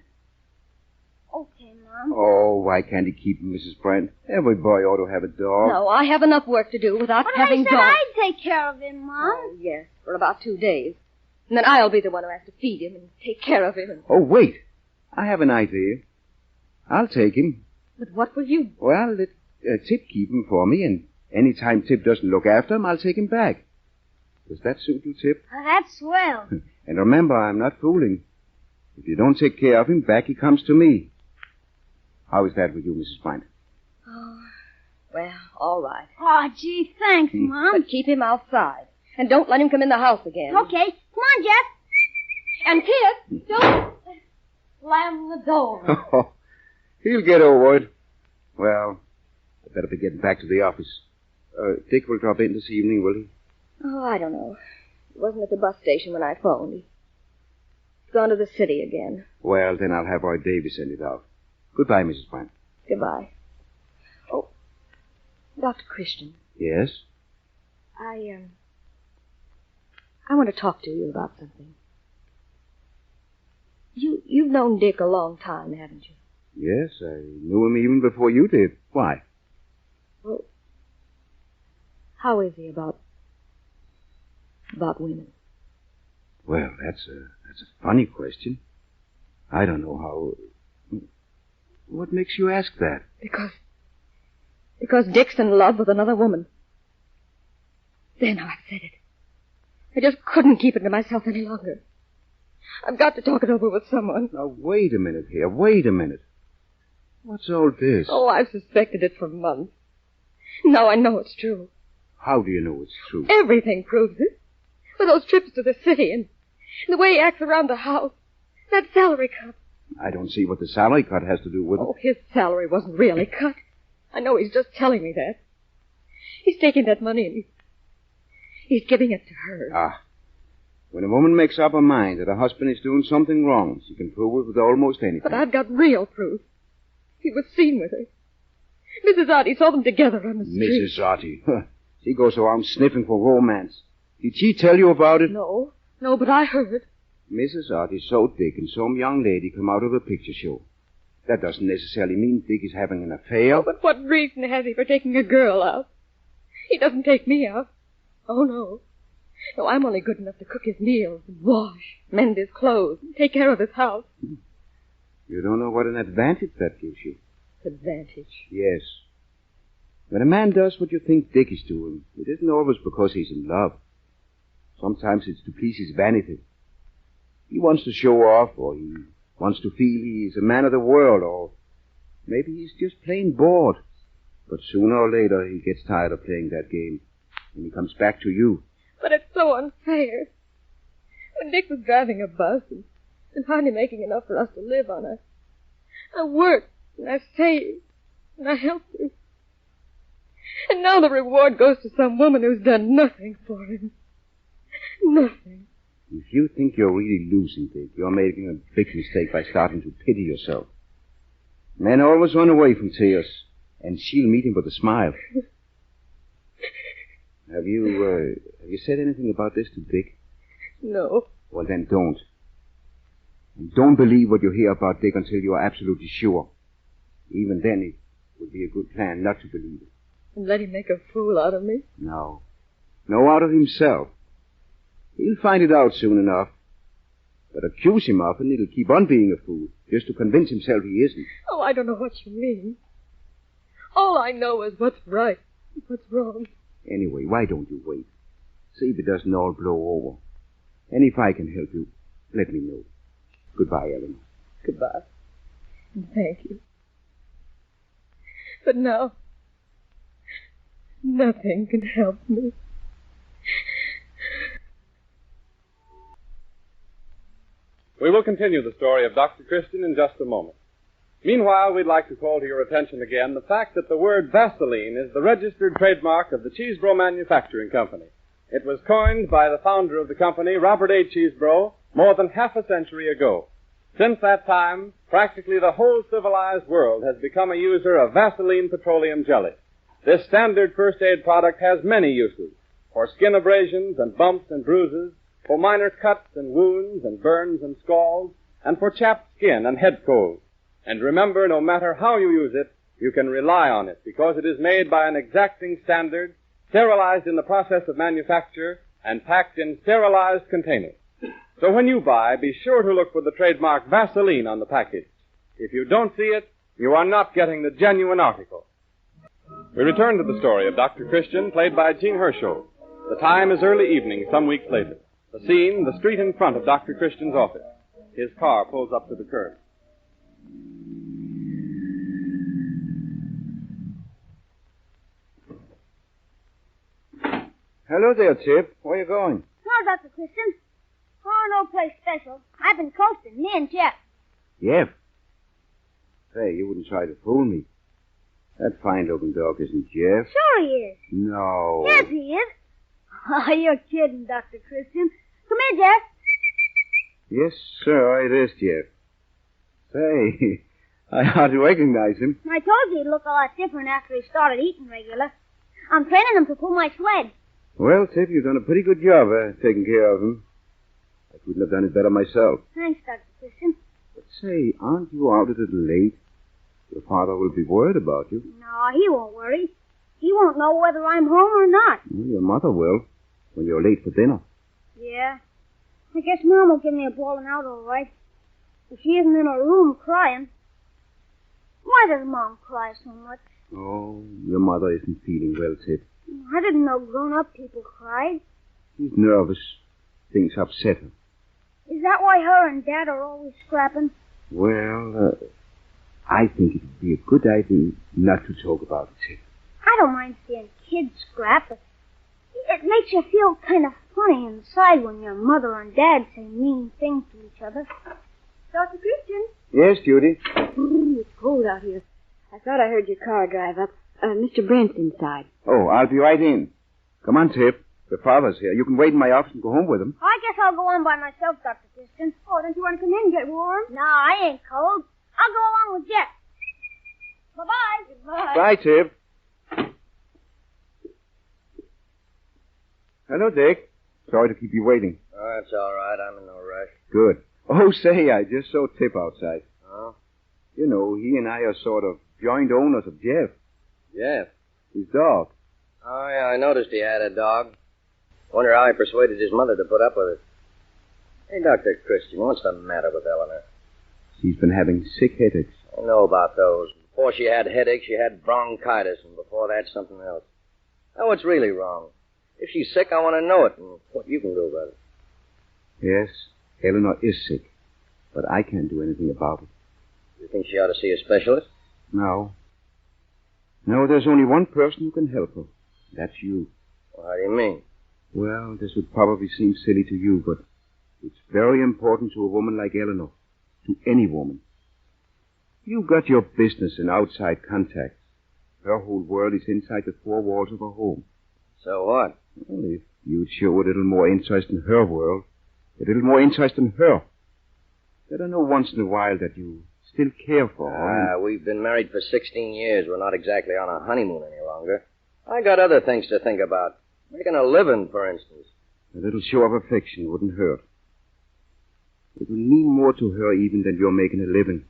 Okay, Mom. Oh, why can't he keep him, Mrs. Brent? Every boy ought to have a dog. No, I have enough work to do without having dogs. But I said I'd take care of him, Mom. Oh, yes, for about 2 days. And then I'll be the one who has to feed him and take care of him. Oh, wait. I have an idea. I'll take him. But what will you do? Well, let Tip keep him for me, and any time Tip doesn't look after him, I'll take him back. Does that suit you, Tip? That's swell. And remember, I'm not fooling. If you don't take care of him, back he comes to me. How is that with you, Mrs. Brent? Oh, well, all right. Oh, gee, thanks, Mom. But keep him outside. And don't let him come in the house again. Okay. Come on, Jeff. And Kip, don't slam the door. Oh, he'll get over it. Well, I better be getting back to the office. Dick will drop in this evening, will he? Oh, I don't know. He wasn't at the bus station when I phoned. He's gone to the city again. Well, then I'll have Roy Davis send it out. Goodbye, Mrs. Brent. Goodbye. Oh, Dr. Christian. Yes? I want to talk to you about something. You've known Dick a long time, haven't you? Yes, I knew him even before you did. Why? Well, how is he about women? Well, that's a funny question. I don't know how... What makes you ask that? Because Dick's in love with another woman. There, now I've said it. I just couldn't keep it to myself any longer. I've got to talk it over with someone. Now, wait a minute here. Wait a minute. What's all this? Oh, I've suspected it for months. Now I know it's true. How do you know it's true? Everything proves it. With those trips to the city and the way he acts around the house. That salary cut. I don't see what the salary cut has to do with it. Oh, his salary wasn't really cut. I know he's just telling me that. He's taking that money and he's giving it to her. Ah. When a woman makes up her mind that her husband is doing something wrong, she can prove it with almost anything. But I've got real proof. He was seen with her. Mrs. Oddie saw them together on the street. Mrs. Oddie. She goes around sniffing for romance. Did she tell you about it? No, but I heard. Mrs. Oddie saw Dick and some young lady come out of a picture show. That doesn't necessarily mean Dick is having an affair. Oh, but what reason has he for taking a girl out? He doesn't take me out. Oh, no. No, I'm only good enough to cook his meals, and wash, mend his clothes, and take care of his house. You don't know what an advantage that gives you. Advantage? Yes. When a man does what you think Dick is doing, it isn't always because he's in love. Sometimes it's to please his vanity. He wants to show off, or he wants to feel he's a man of the world, or maybe he's just plain bored. But sooner or later he gets tired of playing that game, and he comes back to you. But it's so unfair. When Dick was driving a bus and hardly making enough for us to live on, I worked, and I saved, and I helped him. And now the reward goes to some woman who's done nothing for him. Nothing. If you think you're really losing, Dick, you're making a big mistake by starting to pity yourself. Men always run away from tears, and she'll meet him with a smile. Have you said anything about this to Dick? No. Well, then don't. And don't believe what you hear about Dick until you're absolutely sure. Even then, it would be a good plan not to believe it. and let him make a fool out of me? No. No, out of himself. He'll find it out soon enough. But accuse him of it, and he'll keep on being a fool, just to convince himself he isn't. Oh, I don't know what you mean. All I know is what's right and what's wrong. Anyway, why don't you wait? See if it doesn't all blow over. And if I can help you, let me know. Goodbye, Ellen. Goodbye. And thank you. But now, nothing can help me. We will continue the story of Dr. Christian in just a moment. Meanwhile, we'd like to call to your attention again the fact that the word Vaseline is the registered trademark of the Chesebro Manufacturing Company. It was coined by the founder of the company, Robert A. Chesebro, more than half a century ago. Since that time, practically the whole civilized world has become a user of Vaseline petroleum jelly. This standard first aid product has many uses: for skin abrasions and bumps and bruises, for minor cuts and wounds and burns and scalds, and for chapped skin and head colds. And remember, no matter how you use it, you can rely on it, because it is made by an exacting standard, sterilized in the process of manufacture, and packed in sterilized containers. So when you buy, be sure to look for the trademark Vaseline on the package. If you don't see it, you are not getting the genuine article. We return to the story of Dr. Christian, played by Gene Hersholt. The time is early evening, some weeks later. The scene, the street in front of Dr. Christian's office. His car pulls up to the curb. Hello there, Tip. Where are you going? Hello, Dr. Christian. Oh, no place special. I've been coasting, me and Jeff. Jeff? Say, you wouldn't try to fool me. That fine-looking dog isn't Jeff. Sure he is. No. Yes, he is. Oh, you're kidding, Dr. Christian. Come here, Jeff. Yes, sir, it is Jeff. Say, I hardly recognize him. I told you he'd look a lot different after he started eating regular. I'm training him to pull my sled. Well, Tip, you've done a pretty good job taking care of him. I couldn't have done it better myself. Thanks, Dr. Christian. But say, aren't you out a little late? Your father will be worried about you. No, he won't worry. He won't know whether I'm home or not. Well, your mother will, when you're late for dinner. Yeah. I guess Mom will give me a bawling out all right. If she isn't in her room crying. Why does Mom cry so much? Oh, your mother isn't feeling well, Tip. I didn't know grown-up people cried. She's nervous. Things upset her. Is that why her and Dad are always scrapping? Well, I think it would be a good idea not to talk about it, Tip. I don't mind seeing kids scrap, but it makes you feel kind of funny inside when your mother and Dad say mean things to each other. Dr. Christian? Yes, Judy? It's cold out here. I thought I heard your car drive up. Mr. Brent's inside. Oh, I'll be right in. Come on, Tip. The father's here. You can wait in my office and go home with him. I guess I'll go on by myself, Dr. Christian. Oh, don't you want to come in and get warm? No, I ain't cold. I'll go along with Jeff. Bye-bye. Goodbye. Bye, Tip. Hello, Dick. Sorry to keep you waiting. Oh, that's all right. I'm in no rush. Good. Oh, say, I just saw Tip outside. Oh? You know, he and I are sort of joint owners of Jeff. Jeff? His dog. Oh, yeah, I noticed he had a dog. Wonder how he persuaded his mother to put up with it. Hey, Dr. Christian, what's the matter with Eleanor? She's been having sick headaches. I know about those. Before she had headaches, she had bronchitis, and before that, something else. Now, what's really wrong? If she's sick, I want to know it, and what you can do about it. Yes, Eleanor is sick, but I can't do anything about it. You think she ought to see a specialist? No. No, there's only one person who can help her. That's you. Well, how do you mean? Well, this would probably seem silly to you, but it's very important to a woman like Eleanor. To any woman. You've got your business and outside contacts. Her whole world is inside the four walls of her home. So what? Well, if you'd show a little more interest in her world, a little more interest in her. Let her know once in a while that you still care for her. We've been married for 16 years. We're not exactly on a honeymoon any longer. I got other things to think about. Making a living, for instance. A little show of affection wouldn't hurt. It will mean more to her even than you're making a living.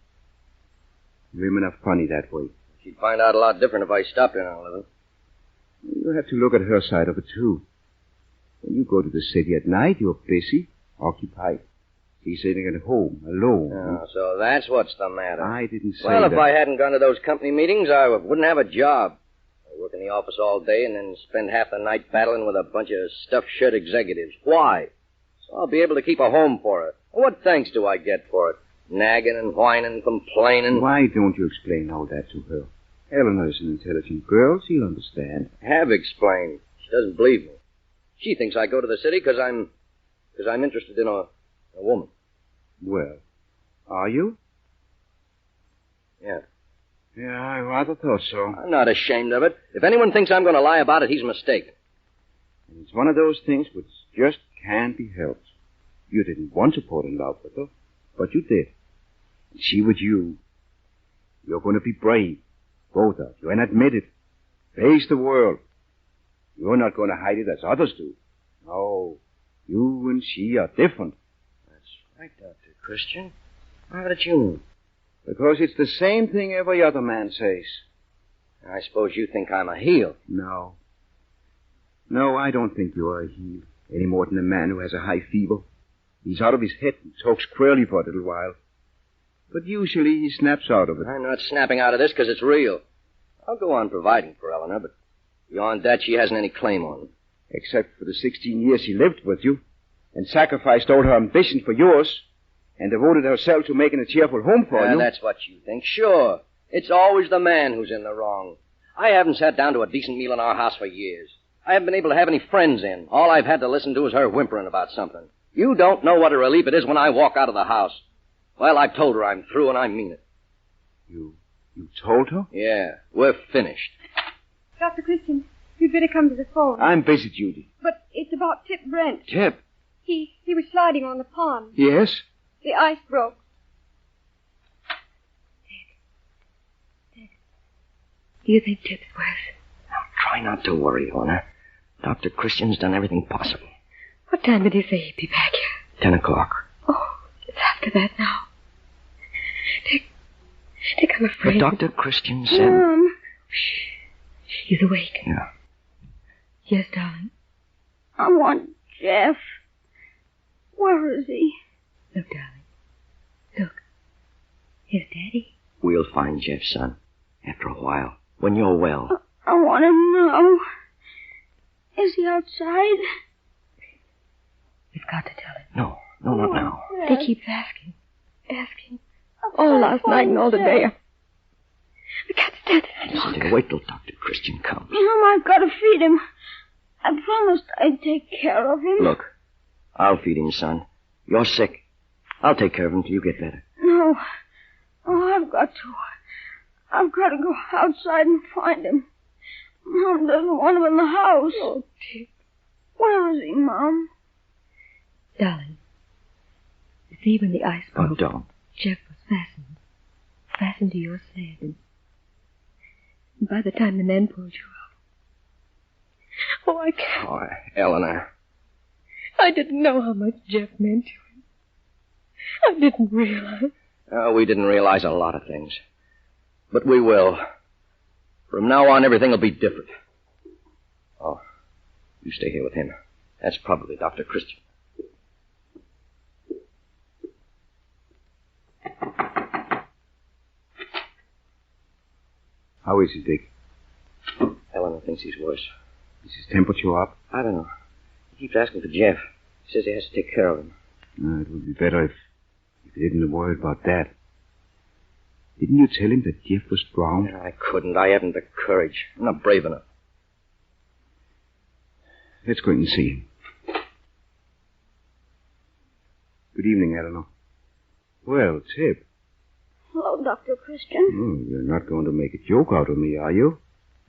Women are funny that way. She'd find out a lot different if I stopped in on a living. You have to look at her side of it, too. When you go to the city at night, you're busy, occupied. She's sitting at home, alone. Oh, so that's what's the matter. I didn't say Well, that. if I hadn't gone to those company meetings, I wouldn't have a job. I work in the office all day and then spend half the night battling with a bunch of stuffed shirt executives. Why? So I'll be able to keep a home for her. What thanks do I get for it? Nagging and whining, complaining. Why don't you explain all that to her? Eleanor is an intelligent girl. She'll understand. Have explained. She doesn't believe me. She thinks I go to the city because I'm interested in a woman. Well, are you? Yeah. Yeah, I rather thought so. I'm not ashamed of it. If anyone thinks I'm going to lie about it, he's mistaken. And it's one of those things which just can't be helped. You didn't want to fall in love with her, but you did. And she with you. You're going to be brave, both of you, and admit it. Face the world. You're not going to hide it as others do. No, you and she are different. That's right, Dr. Christian. How did you know? Because it's the same thing every other man says. I suppose you think I'm a heel. No. No, I don't think you're a heel, any more than a man who has a high fever. He's out of his head and talks queerly for a little while. But usually he snaps out of it. I'm not snapping out of this because it's real. I'll go on providing for Eleanor, but beyond that, she hasn't any claim on me. Except for the 16 years she lived with you, and sacrificed all her ambition for yours, and devoted herself to making a cheerful home for you. That's what you think. Sure. It's always the man who's in the wrong. I haven't sat down to a decent meal in our house for years. I haven't been able to have any friends in. All I've had to listen to is her whimpering about something. You don't know what a relief it is when I walk out of the house. Well, I've told her I'm through, and I mean it. You told her? Yeah, we're finished. Dr. Christian, you'd better come to the phone. I'm busy, Judy. But it's about Tip Brent. Tip? He was sliding on the pond. Yes? The ice broke. Do you think Tip's worse? Now, try not to worry, Eleanor. Dr. Christian's done everything possible. What time did he say he'd be back here? 10 o'clock. Oh, it's after that now. Dick, I'm afraid. But Dr. Christian said... Mom. Shh. He's awake. Yeah. Yes, darling. I want Jeff. Where is he? Look, darling. Look. Here's Daddy. We'll find Jeff, son. After a while. When you're well. I want to know. Is he outside? You've got to tell him. No, not now. Dick keeps asking. All last night and all today. I can't stand it any longer. Still, wait till Dr. Christian comes. Mom, I've got to feed him. I promised I'd take care of him. Look, I'll feed him, son. You're sick. I'll take care of him till you get better. No. Oh, I've got to. I've got to go outside and find him. Mom doesn't want him in the house. Oh, Dick. Where is he, Mom? Darling, you see when the ice broke, Oh, don't. Jeff was fastened to your sled, and by the time the men pulled you out, oh, I can't. Oh, Eleanor. I didn't know how much Jeff meant to him. I didn't realize. Oh, we didn't realize a lot of things. But we will. From now on, everything will be different. Oh, you stay here with him. That's probably Dr. Christian. How is he, Dick? Eleanor thinks he's worse. Is his temperature up? I don't know. He keeps asking for Jeff. He says he has to take care of him. It would be better if he didn't worry about that. Didn't you tell him that Jeff was drowned? I couldn't. I haven't the courage. I'm not brave enough. Let's go in and see him. Good evening, Eleanor. Well, Tip. Hello, Dr. Christian. Oh, you're not going to make a joke out of me, are you?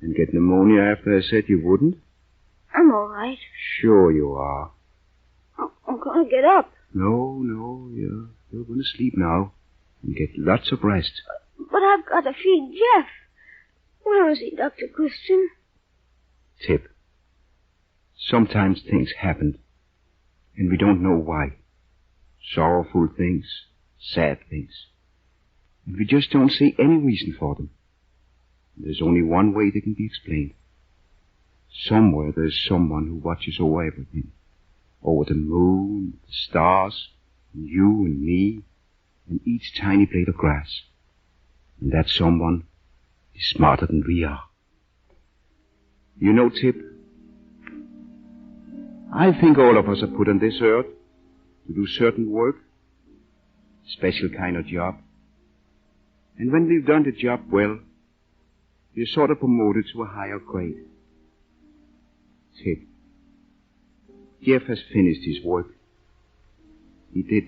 And get pneumonia after I said you wouldn't? I'm all right. Sure you are. I'm going to get up. No, you're going to sleep now and get lots of rest. But I've got to feed Jeff. Where is he, Dr. Christian? Tip, sometimes things happen, and we don't know why. Sorrowful things, sad things. And we just don't see any reason for them. There's only one way they can be explained. Somewhere there's someone who watches over everything. Over the moon, the stars, and you and me, and each tiny blade of grass. And that someone is smarter than we are. You know, Tip, I think all of us are put on this earth to do certain work, special kind of job. And when we've done the job well, we're sort of promoted to a higher grade. Tip, Jeff has finished his work. He did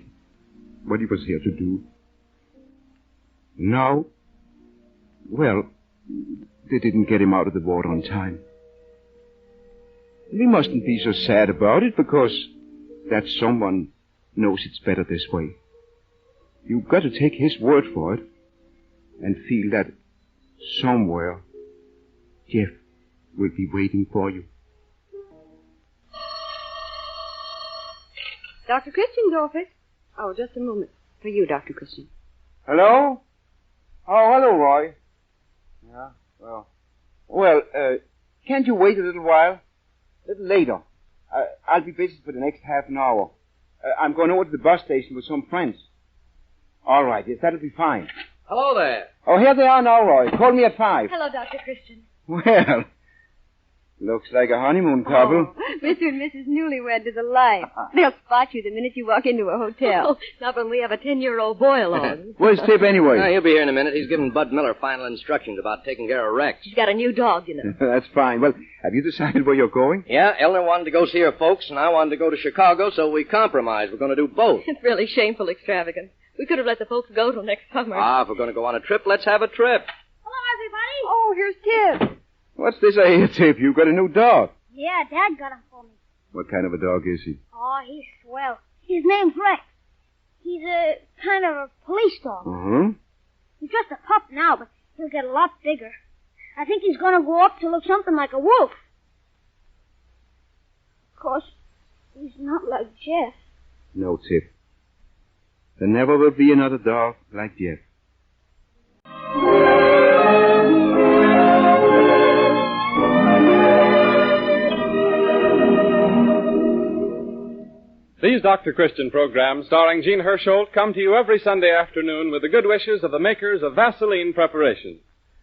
what he was here to do. Now, well, they didn't get him out of the water on time. We mustn't be so sad about it because that someone knows it's better this way. You've got to take his word for it and feel that somewhere Jeff will be waiting for you. Dr. Christian's office. Oh, just a moment. For you, Dr. Christian. Hello? Oh, hello, Roy. Yeah, well, can't you wait a little while? A little later. I'll be busy for the next half an hour. I'm going over to the bus station with some friends. All right, yes, that'll be fine. Hello there. Oh, here they are now, Roy. Call me at 5. Hello, Dr. Christian. Well, looks like a honeymoon couple. Oh, Mr. and Mrs. Newlywed to the life. They'll spot you the minute you walk into a hotel. Not when we have a 10-year-old boy along. Where's Tip anyway? He'll be here in a minute. He's giving Bud Miller final instructions about taking care of Rex. She's got a new dog, you know. That's fine. Well, have you decided where you're going? Yeah, Eleanor wanted to go see her folks, and I wanted to go to Chicago, so we compromised. We're going to do both. It's really shameful extravagance. We could have let the folks go till next summer. If we're going to go on a trip, let's have a trip. Hello, everybody. Oh, here's Tip. What's this I hear, Tip? You've got a new dog. Yeah, Dad got him for me. What kind of a dog is he? Oh, he's swell. His name's Rex. He's a kind of a police dog. Uh-huh. He's just a pup now, but he'll get a lot bigger. I think he's going to grow up to look something like a wolf. Of course, he's not like Jeff. No, Tip. There never will be another dog like Jeff. These Dr. Christian programs, starring Jean Hersholt, come to you every Sunday afternoon with the good wishes of the makers of Vaseline preparations.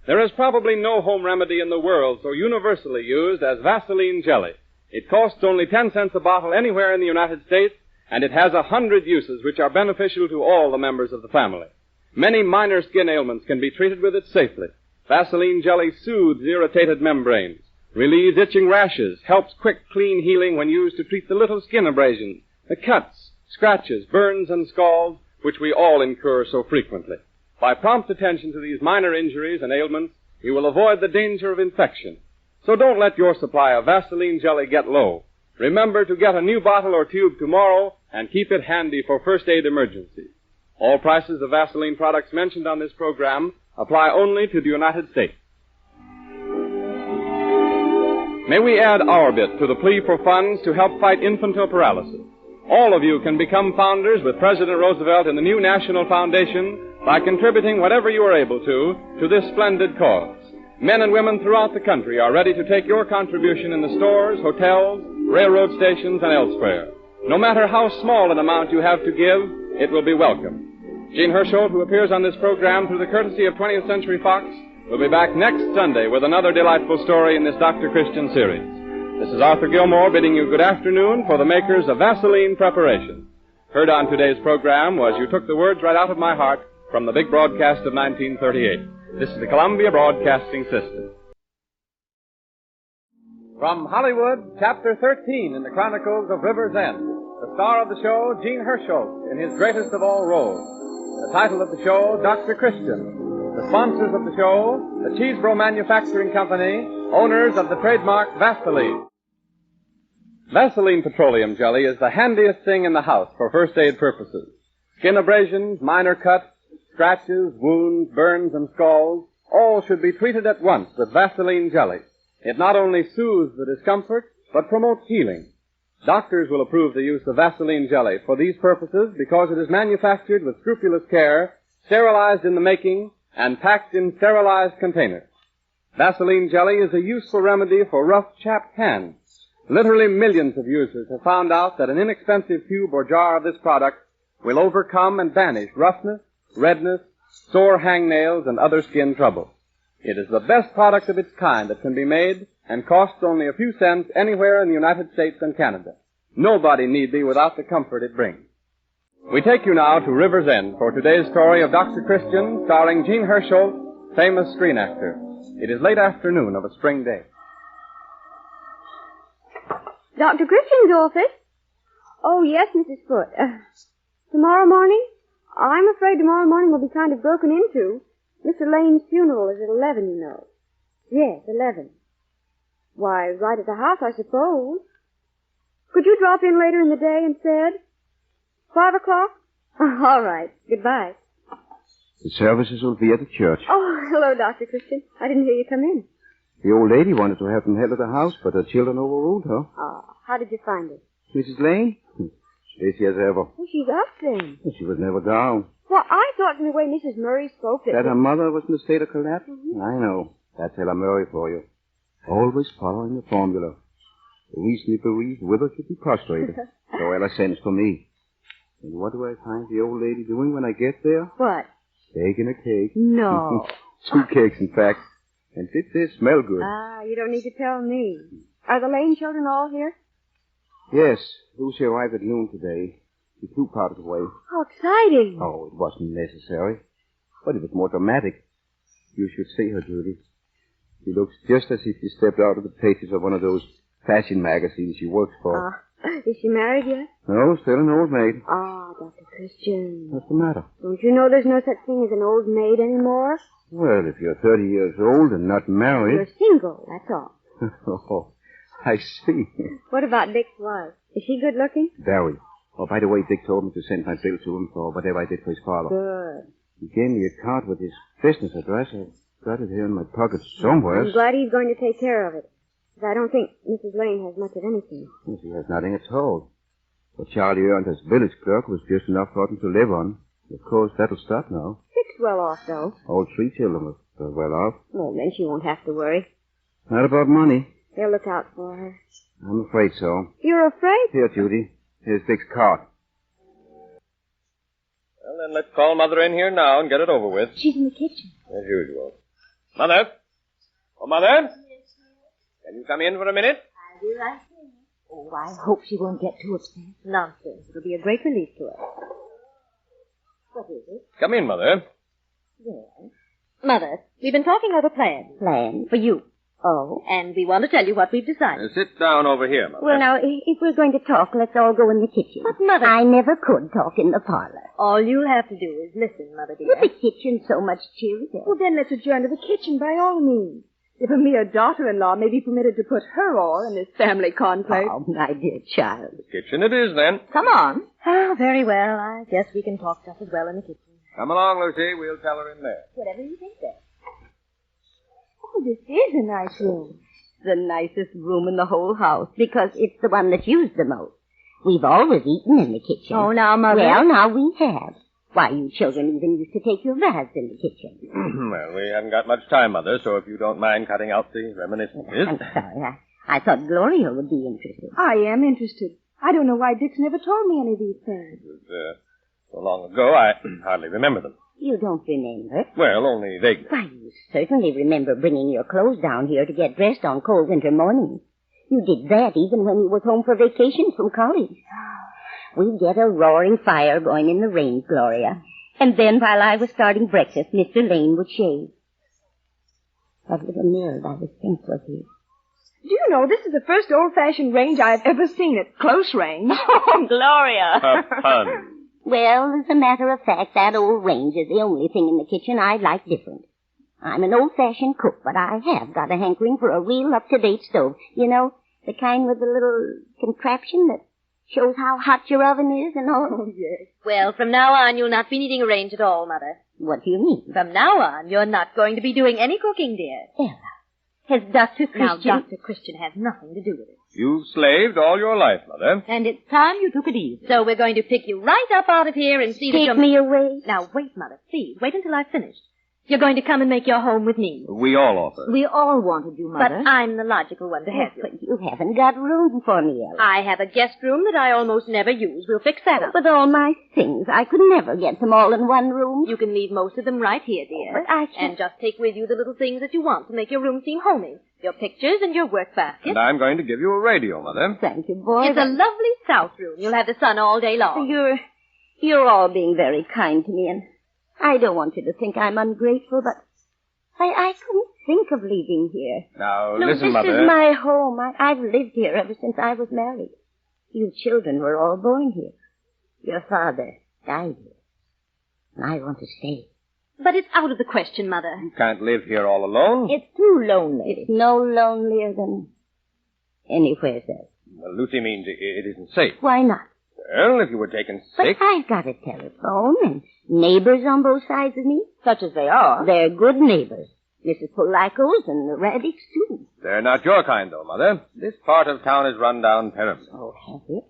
There is probably no home remedy in the world so universally used as Vaseline jelly. It costs only 10 cents a bottle anywhere in the United States, and it has 100 uses which are beneficial to all the members of the family. Many minor skin ailments can be treated with it safely. Vaseline jelly soothes irritated membranes, relieves itching rashes, helps quick, clean healing when used to treat the little skin abrasions, the cuts, scratches, burns, and scalds which we all incur so frequently. By prompt attention to these minor injuries and ailments, you will avoid the danger of infection. So don't let your supply of Vaseline jelly get low. Remember to get a new bottle or tube tomorrow and keep it handy for first aid emergencies. All prices of Vaseline products mentioned on this program apply only to the United States. May we add our bit to the plea for funds to help fight infantile paralysis. All of you can become founders with President Roosevelt in the new National Foundation by contributing whatever you are able to this splendid cause. Men and women throughout the country are ready to take your contribution in the stores, hotels, railroad stations, and elsewhere. No matter how small an amount you have to give, it will be welcome. Jean Hersholt, who appears on this program through the courtesy of 20th Century Fox, will be back next Sunday with another delightful story in this Dr. Christian series. This is Arthur Gilmore bidding you good afternoon for the makers of Vaseline preparations. Heard on today's program was You Took the Words Right Out of My Heart from the big broadcast of 1938. This is the Columbia Broadcasting System. From Hollywood, Chapter 13 in the Chronicles of River's End. The star of the show, Jean Hersholt, in his greatest of all roles. The title of the show, Dr. Christian. The sponsors of the show, the Cheesebro Manufacturing Company, owners of the trademark Vaseline. Vaseline petroleum jelly is the handiest thing in the house for first aid purposes. Skin abrasions, minor cuts, scratches, wounds, burns, and scalds, all should be treated at once with Vaseline jelly. It not only soothes the discomfort, but promotes healing. Doctors will approve the use of Vaseline jelly for these purposes because it is manufactured with scrupulous care, sterilized in the making, and packed in sterilized containers. Vaseline jelly is a useful remedy for rough, chapped hands. Literally millions of users have found out that an inexpensive tube or jar of this product will overcome and banish roughness, redness, sore hangnails, and other skin trouble. It is the best product of its kind that can be made and costs only a few cents anywhere in the United States and Canada. Nobody need be without the comfort it brings. We take you now to River's End for today's story of Dr. Christian, starring Jean Hersholt, famous screen actor. It is late afternoon of a spring day. Dr. Christian's office? Oh, yes, Mrs. Foote. Tomorrow morning? I'm afraid tomorrow morning will be kind of broken into. Mr. Lane's funeral is at 11, you know. Yes, 11. Why, right at the house, I suppose. Could you drop in later in the day instead? 5 o'clock? All right. Goodbye. The services will be at the church. Oh, hello, Dr. Christian. I didn't hear you come in. The old lady wanted to have them held at the house, but her children overruled her. Oh, how did you find it? Mrs. Lane? Busy as ever. Oh, she's up then. She was never down. Well, I thought from the way Mrs. Murray spoke That her mother was in a state of collapse? Mm-hmm. I know. That's Ella Murray for you. Always following the formula. The recently bereaved widow should be prostrated. So Ella sends for me. And what do I find the old lady doing when I get there? What? Baking a cake. No. 2 cakes, in fact. And did they smell good? Ah, you don't need to tell me. Are the Lane children all here? Yes. Lucy arrived at noon today. She flew part of the way. How exciting. Oh, it wasn't necessary. But it was more dramatic. You should see her, Judy. She looks just as if she stepped out of the pages of one of those fashion magazines she works for. Is she married yet? No, still an old maid. Ah, Dr. Christian. What's the matter? Don't you know there's no such thing as an old maid anymore? Well, if you're 30 years old and not married... You're single, that's all. Oh, I see. What about Dick's wife? Is she good looking? Very. Oh, by the way, Dick told me to send my bill to him for whatever I did for his father. Good. He gave me a card with his business address. I've got it here in my pocket somewhere. I'm glad he's going to take care of it. But I don't think Mrs. Lane has much of anything. Well, she has nothing at all. What Charlie earned as village clerk was just enough for him to live on. Of course, that'll stop now. Dick's well off, though. All 3 children are well off. Well, then she won't have to worry. Not about money. They'll look out for her. I'm afraid so. You're afraid? Here, Judy. Here's Dick's card. Well, then let's call Mother in here now and get it over with. She's in the kitchen. As usual. Mother? Oh, Mother? Can you come in for a minute? I'll be right here. Oh, I hope she won't get too upset. Nonsense. It'll be a great relief to her. What is it? Come in, Mother. Yes. Mother, we've been talking over plans. Plan for you. Oh, and we want to tell you what we've decided. Sit down over here, Mother. Well, now, if we're going to talk, let's all go in the kitchen. But, Mother... I never could talk in the parlor. All you'll have to do is listen, Mother dear. But the kitchen's so much cheerier. Well, then let's adjourn to the kitchen by all means. If a mere daughter-in-law may be permitted to put her all in this family conclave. Oh, my dear child. The kitchen it is, then. Come on. Oh, very well. I guess we can talk just as well in the kitchen. Come along, Lucy. We'll tell her in there. Whatever you think, then. Oh, this is a nice room. The nicest room in the whole house, because it's the one that's used the most. We've always eaten in the kitchen. Oh, now, Mother. Well, now we have. Why, you children even used to take your baths in the kitchen. Well, we haven't got much time, Mother, so if you don't mind cutting out the reminiscences. I'm sorry. I thought Gloria would be interested. I am interested. I don't know why Dick's never told me any of these things. It was so long ago, I hardly remember them. You don't remember? Well, only vaguely. Why, you certainly remember bringing your clothes down here to get dressed on cold winter mornings. You did that even when you was home for vacation from college. We'd get a roaring fire going in the range, Gloria. And then while I was starting breakfast, Mr. Lane would shave. That little mirror by the sink was here. Do you know, this is the first old-fashioned range I've ever seen at close range. Oh, Gloria! A pun. Well, as a matter of fact, that old range is the only thing in the kitchen I like different. I'm an old-fashioned cook, but I have got a hankering for a real up-to-date stove. You know, the kind with the little contraption that shows how hot your oven is and all. Oh, yes. Well, from now on, you'll not be needing a range at all, Mother. What do you mean? From now on, you're not going to be doing any cooking, dear. Ella, has Dr. Christian... Now, Dr. Christian has nothing to do with it. You've slaved all your life, Mother. And it's time you took it easy. So we're going to pick you right up out of here and see that Take me away. Now, wait, Mother, please. Wait until I've finished. You're going to come and make your home with me. We all offer. We all wanted you, Mother. But I'm the logical one to have you. But you haven't got room for me, Ella. I have a guest room that I almost never use. We'll fix that up. But all my things, I could never get them all in one room. You can leave most of them right here, dear. But I can't. And just take with you the little things that you want to make your room seem homey. Your pictures and your work basket. And I'm going to give you a radio, Mother. Thank you, boy. It's a lovely south room. You'll have the sun all day long. You're all being very kind to me, and I don't want you to think I'm ungrateful, but I couldn't think of leaving here. Now, No, listen, Mother. This is my home. I've lived here ever since I was married. You children were all born here. Your father died here. And I want to stay. But it's out of the question, Mother. You can't live here all alone. It's too lonely. It's no lonelier than anywhere else. Well, Lucy means it isn't safe. Why not? Well, if you were taken sick... But I've got a telephone and neighbors on both sides of me. Such as they are. They're good neighbors. Mrs. Polacos and the Raddicks, too. They're not your kind, though, Mother. This part of town is run down terribly. Oh, have it?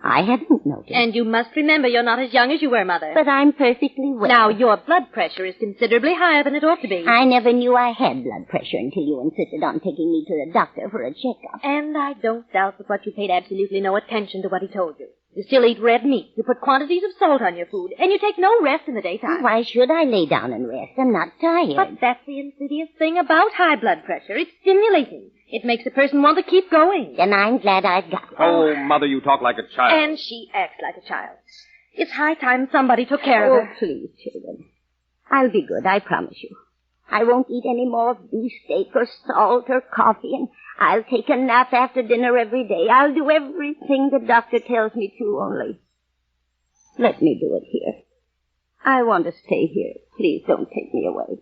I hadn't noticed. And you must remember you're not as young as you were, Mother. But I'm perfectly well. Now, your blood pressure is considerably higher than it ought to be. I never knew I had blood pressure until you insisted on taking me to the doctor for a checkup. And I don't doubt but what you paid absolutely no attention to what he told you. You still eat red meat. You put quantities of salt on your food. And you take no rest in the daytime. Why should I lay down and rest? I'm not tired. But that's the insidious thing about high blood pressure. It's stimulating. It makes a person want to keep going. Then I'm glad I've got it. Oh, Mother, you talk like a child. And she acts like a child. It's high time somebody took care of her. Oh, please, children. I'll be good, I promise you. I won't eat any more beefsteak or salt or coffee, and I'll take a nap after dinner every day. I'll do everything the doctor tells me to, only let me do it here. I want to stay here. Please don't take me away.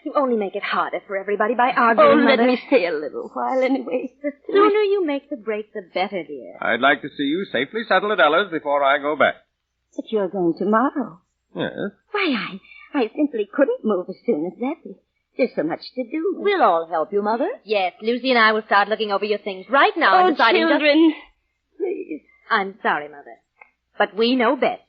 You only make it harder for everybody by arguing, let Mother. me stay a little while anyway. The sooner you make the break, the better, dear. I'd like to see you safely settled at Ella's before I go back. But you're going tomorrow. Yes? Why, I simply couldn't move as soon as that. There's so much to do. We'll all help you, Mother. Yes, Lucy and I will start looking over your things right now and deciding children, please. I'm sorry, Mother, but we know best.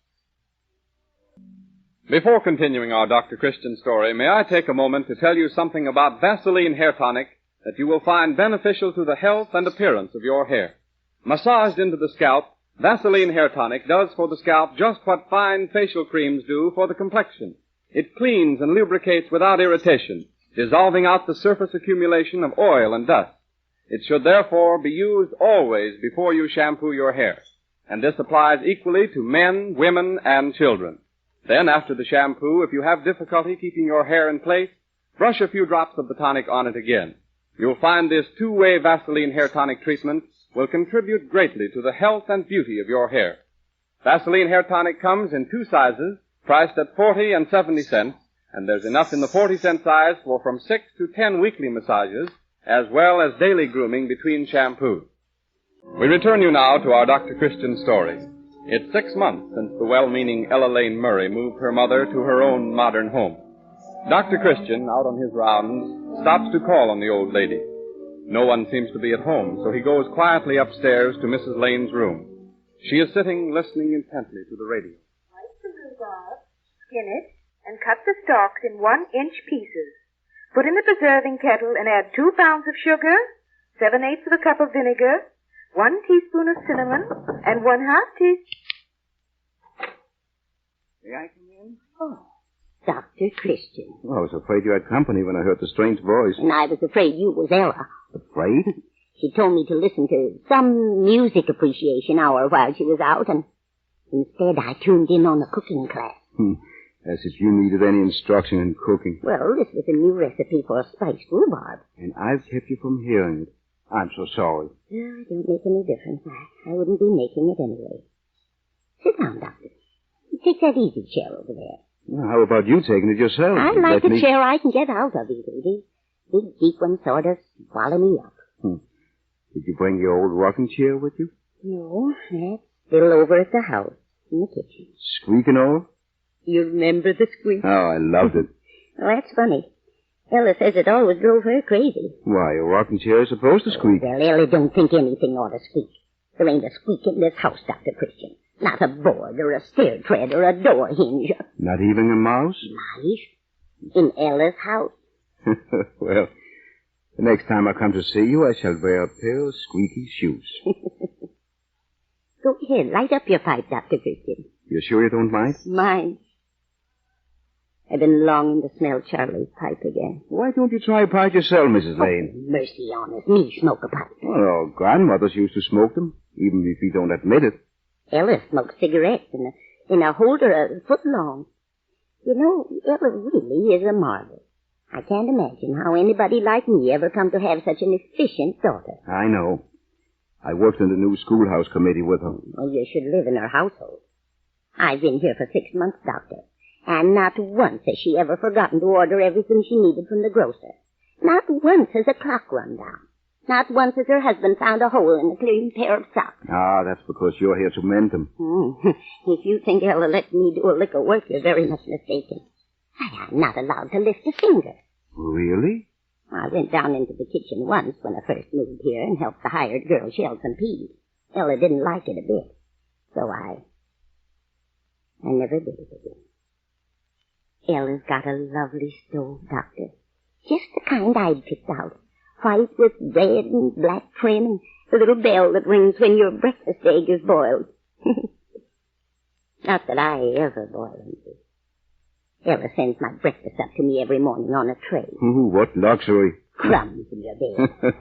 Before continuing our Dr. Christian story, may I take a moment to tell you something about Vaseline Hair Tonic that you will find beneficial to the health and appearance of your hair. Massaged into the scalp, Vaseline Hair Tonic does for the scalp just what fine facial creams do for the complexion. It cleans and lubricates without irritation, dissolving out the surface accumulation of oil and dust. It should therefore be used always before you shampoo your hair, and this applies equally to men, women, and children. Then, after the shampoo, if you have difficulty keeping your hair in place, brush a few drops of the tonic on it again. You'll find this two-way Vaseline Hair Tonic treatment will contribute greatly to the health and beauty of your hair. Vaseline Hair Tonic comes in two sizes, priced at 40 and 70 cents, and there's enough in the 40-cent size for from 6 to 10 weekly massages, as well as daily grooming between shampoos. We return you now to our Dr. Christian story. It's 6 months since the well-meaning Ella Lane Murray moved her mother to her own modern home. Dr. Christian, out on his rounds, stops to call on the old lady. No one seems to be at home, so he goes quietly upstairs to Mrs. Lane's room. She is sitting listening intently to the radio. Slice the rhubarb, skin it, and cut the stalks in 1-inch pieces. Put in the preserving kettle and add 2 pounds of sugar, 7/8 of a cup of vinegar, 1 teaspoon of cinnamon, and 1/2 teaspoon... May I come in? Oh, Dr. Christian. Well, I was afraid you had company when I heard the strange voice. And I was afraid you was Ella. Afraid? She told me to listen to some music appreciation hour while she was out, and instead I tuned in on a cooking class. As if you needed any instruction in cooking. Well, this was a new recipe for spiced rhubarb. And I've kept you from hearing it. I'm so sorry. No, it don't make any difference. I wouldn't be making it anyway. Sit down, Doctor. Take that easy chair over there. Well, how about you taking it yourself? I like a chair I can get out of easily. Big, deep one sort of swallow me up. Did you bring your old rocking chair with you? No, that's still over at the house, in the kitchen. Squeaking all? You remember the squeak? Oh, I loved it. Well, that's funny. Ella says it always drove her crazy. Why, a rocking chair is supposed to squeak. Well, Ella don't think anything ought to squeak. There ain't a squeak in this house, Dr. Christian. Not a board or a stair tread or a door hinge. Not even a mouse? Mice? In Ella's house. Well, the next time I come to see you, I shall wear a pair of squeaky shoes. Go ahead, light up your pipe, Dr. Christian. You sure you don't mind? Mind. I've been longing to smell Charlie's pipe again. Why don't you try a pipe yourself, Mrs. Lane? Oh, mercy on us, me smoke a pipe. Well, grandmothers used to smoke them, even if you don't admit it. Ella smokes cigarettes in a holder a foot long. You know, Ella really is a marvel. I can't imagine how anybody like me ever come to have such an efficient daughter. I know. I worked in the new schoolhouse committee with her. Well, you should live in her household. I've been here for 6 months, Doctor, and not once has she ever forgotten to order everything she needed from the grocer. Not once has a clock run down. Not once has her husband found a hole in a clean pair of socks. Ah, that's because you're here to mend them. If you think Ella lets me do a lick of work, you're very much mistaken. I'm not allowed to lift a finger. Really? I went down into the kitchen once when I first moved here and helped the hired girl shell some peas. Ella didn't like it a bit. So I never did it again. Ella's got a lovely stove, Doctor. Just the kind I'd picked out. White with red and black trim and the little bell that rings when your breakfast egg is boiled. Not that I ever boil anything. Ella sends my breakfast up to me every morning on a tray. What luxury. Crumbs in your bed.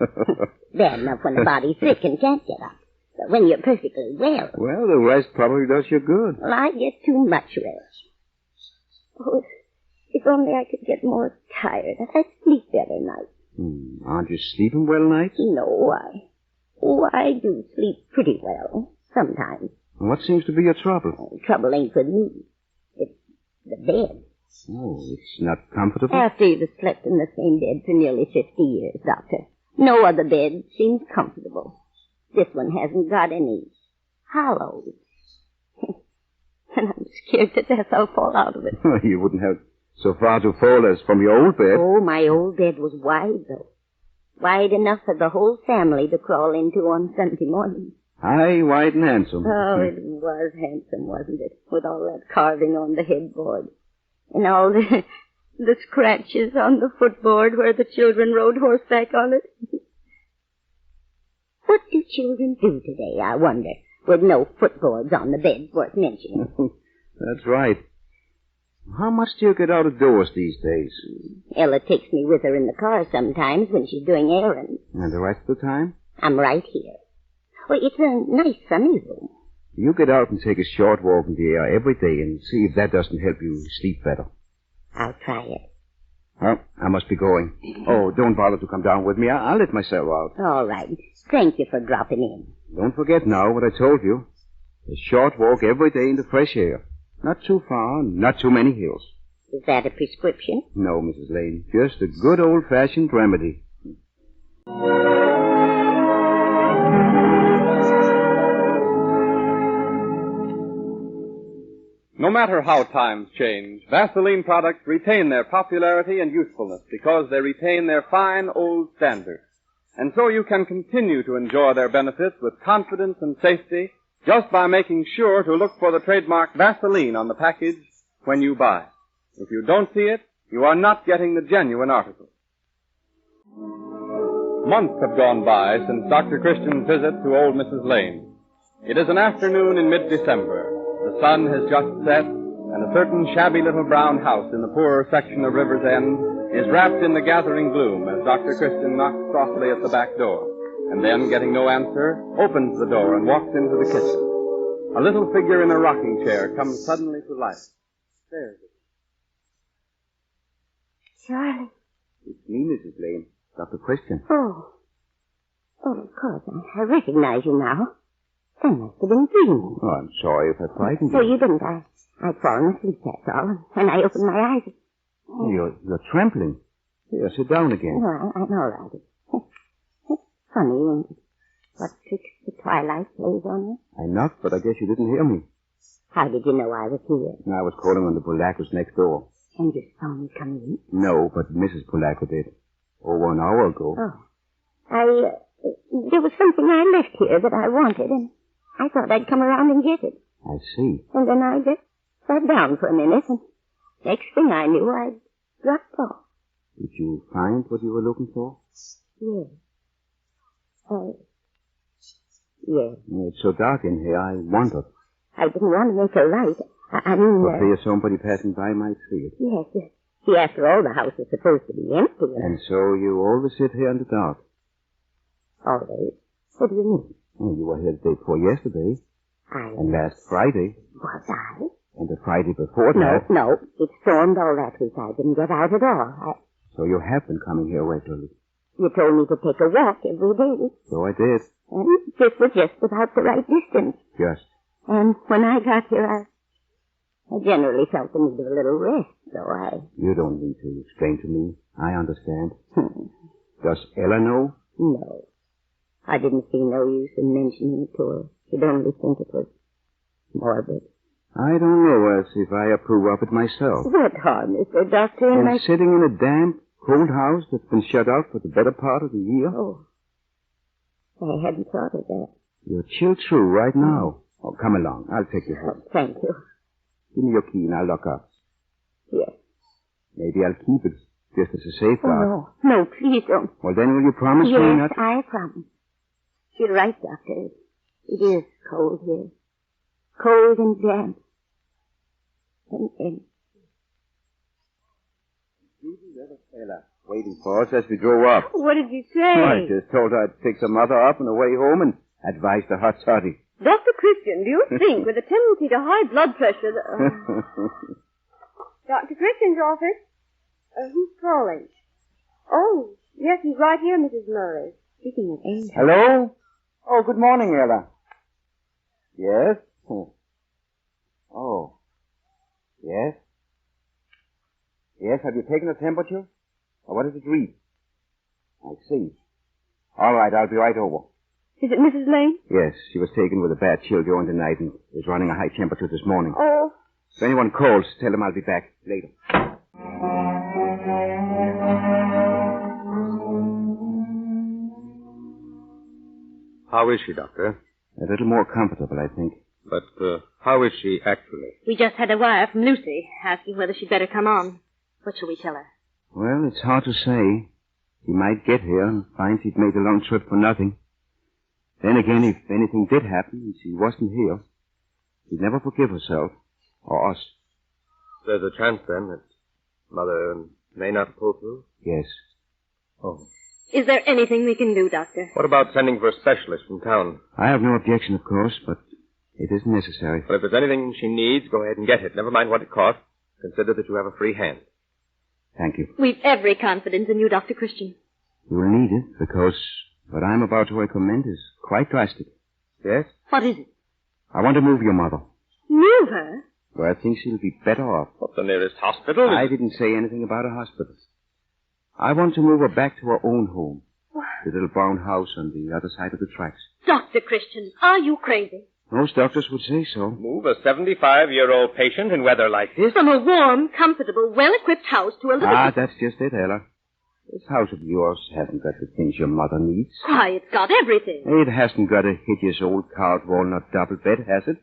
Bad enough when the body's sick and can't get up. But when you're perfectly well... Well, the rest probably does you good. Well, I get too much rest. Oh, if only I could get more tired. I'd sleep better nights. Aren't you sleeping well nights? No, I do sleep pretty well. Sometimes. What seems to be your trouble? Trouble ain't with me. It's the bed. Oh, it's not comfortable? After you've slept in the same bed for nearly 50 years, Doctor, no other bed seems comfortable. This one hasn't got any hollows. And I'm scared to death I'll fall out of it. You wouldn't have so far to fall as from your old bed. Oh, my old bed was wide, though. Wide enough for the whole family to crawl into on Sunday morning. High, wide, and handsome. Oh, it was handsome, wasn't it? With all that carving on the headboard. And all the scratches on the footboard where the children rode horseback on it. What do children do today, I wonder, with no footboards on the beds worth mentioning? That's right. How much do you get out of doors these days? Ella takes me with her in the car sometimes when she's doing errands. And the rest of the time? I'm right here. Well, it's a nice sunny room. You get out and take a short walk in the air every day and see if that doesn't help you sleep better. I'll try it. Well, I must be going. Oh, don't bother to come down with me. I'll let myself out. All right. Thank you for dropping in. Don't forget now what I told you. A short walk every day in the fresh air. Not too far, not too many hills. Is that a prescription? No, Mrs. Lane. Just a good old-fashioned remedy. No matter how times change, Vaseline products retain their popularity and usefulness because they retain their fine old standards. And so you can continue to enjoy their benefits with confidence and safety just by making sure to look for the trademark Vaseline on the package when you buy. If you don't see it, you are not getting the genuine article. Months have gone by since Dr. Christian's visit to old Mrs. Lane. It is an afternoon in mid-December. The sun has just set, and a certain shabby little brown house in the poorer section of River's End is wrapped in the gathering gloom as Dr. Christian knocks softly at the back door, and then, getting no answer, opens the door and walks into the kitchen. A little figure in a rocking chair comes suddenly to life. There's it. Charlie. It's me, Mrs. Lane. Dr. Christian. Oh, of course. I recognize you now. I must have been dreaming. Oh, I'm sorry if I frightened you. No, you didn't. I'd fallen asleep, that's all. When I opened my eyes... You're trembling. Here, sit down again. No, I'm all right. It's funny, ain't it? What tricks the twilight plays on you. I knocked, but I guess you didn't hear me. How did you know I was here? I was calling on the Polacos next door. And you saw me come in? No, but Mrs. Polaco did. Over an hour ago. Oh. There was something I left here that I wanted, and I thought I'd come around and get it. I see. And then I just sat down for a minute, and next thing I knew, Drugstore. Did you find what you were looking for? Yes. Yes. It's so dark in here, I wondered. I didn't want to make a light. I mean... For fear somebody passing by might see it. Yes. See, after all, the house is supposed to be empty. And so you always sit here in the dark? Always. What do you mean? Well, you were here the day before yesterday. And last Friday. Was I? And the Friday before that. No. It stormed all that week. I didn't get out at all. So you have been coming here regularly? You told me to take a walk every day. So I did. And this was just about the right distance. Just. And when I got here, I generally felt the need of a little rest, so You don't need to explain to me. I understand. Does Ella know? No. I didn't see no use in mentioning it to her. She'd only think it was morbid. I don't know as if I approve of it myself. What harm is there, Doctor? And sitting in a damp, cold house that's been shut out for the better part of the year? Oh. I hadn't thought of that. You're chilled through right now. Oh, come along. I'll take you home. Thank you. Give me your key and I'll lock up. Yes. Maybe I'll keep it just as a safeguard. Oh, no, please don't. Well, then will you promise me not... Yes, I promise. You're right, Doctor. It is cold here. Cold and damp. And... Ella, waiting for us as we drove up. What did you say? I just told her I'd pick the mother up on the way home and advised a hot toddy. Dr. Christian, do you think with a tendency to high blood pressure that... Dr. Christian's office? Who's calling? Oh, yes, he's right here, Mrs. Murray. Speaking of Angel. Hello? Oh, good morning, Ella. Yes? Oh. Yes? Yes, have you taken a temperature? Or what does it read? I see. All right, I'll be right over. Is it Mrs. Lane? Yes, she was taken with a bad chill during the night and is running a high temperature this morning. Oh. If anyone calls, tell them I'll be back later. How is she, Doctor? A little more comfortable, I think. But how is she actually? We just had a wire from Lucy asking whether she'd better come on. What shall we tell her? Well, it's hard to say. She might get here and find she'd made a long trip for nothing. Then again, if anything did happen and she wasn't here, she'd never forgive herself or us. There's a chance, then, that Mother may not pull through? Yes. Oh. Is there anything we can do, Doctor? What about sending for a specialist from town? I have no objection, of course, but it isn't necessary. Well, if there's anything she needs, go ahead and get it. Never mind what it costs. Consider that you have a free hand. Thank you. We've every confidence in you, Dr. Christian. You'll need it, because what I'm about to recommend is quite drastic. Yes? What is it? I want to move your mother. Move her? Where I think she'll be better off. What's the nearest hospital? I didn't say anything about a hospital. I want to move her back to her own home. What? The little brown house on the other side of the tracks. Dr. Christian, are you crazy? Most doctors would say so. Move a 75-year-old patient in weather like this? From a warm, comfortable, well-equipped house to a little... That's just it, Ella. This house of yours hasn't got the things your mother needs. Why, it's got everything. It hasn't got a hideous old carved walnut double bed, has it?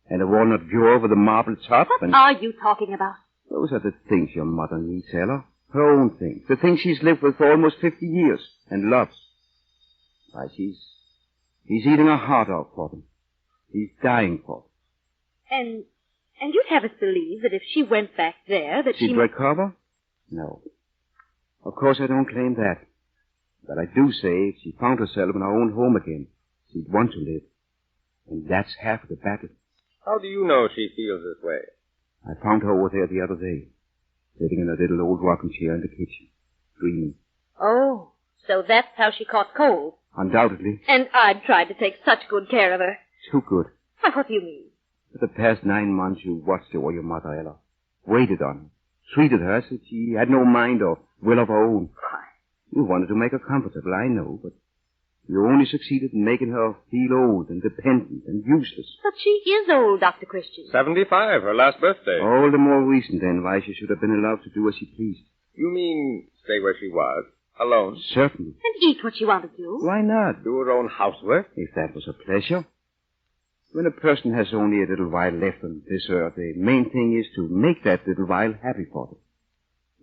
And a walnut bureau with a marble top. What are you talking about? Those are the things your mother needs, Ella. Her own things. The things she's lived with for almost 50 years and loves. Why, she's eating her heart out for them. She's dying for them. And you'd have us believe that if she went back there, that She'd recover? No. Of course I don't claim that. But I do say if she found herself in her own home again, she'd want to live. And that's half of the battle. How do you know she feels this way? I found her over there the other day, sitting in a little old rocking chair in the kitchen, dreaming. Oh, so that's how she caught cold. Undoubtedly. And I'd tried to take such good care of her. Too good. Why, what do you mean? For the past 9 months, you watched over your mother, Ella. Waited on her. Treated her as if she had no mind or will of her own. Why? You wanted to make her comfortable, I know, but you only succeeded in making her feel old and dependent and useless. But she is old, Dr. Christian. 75, her last birthday. All the more reason, then, why she should have been allowed to do as she pleased. You mean stay where she was, alone? Certainly. And eat what she wanted to. Why not? Do her own housework? If that was a pleasure. When a person has only a little while left on this earth, the main thing is to make that little while happy for them.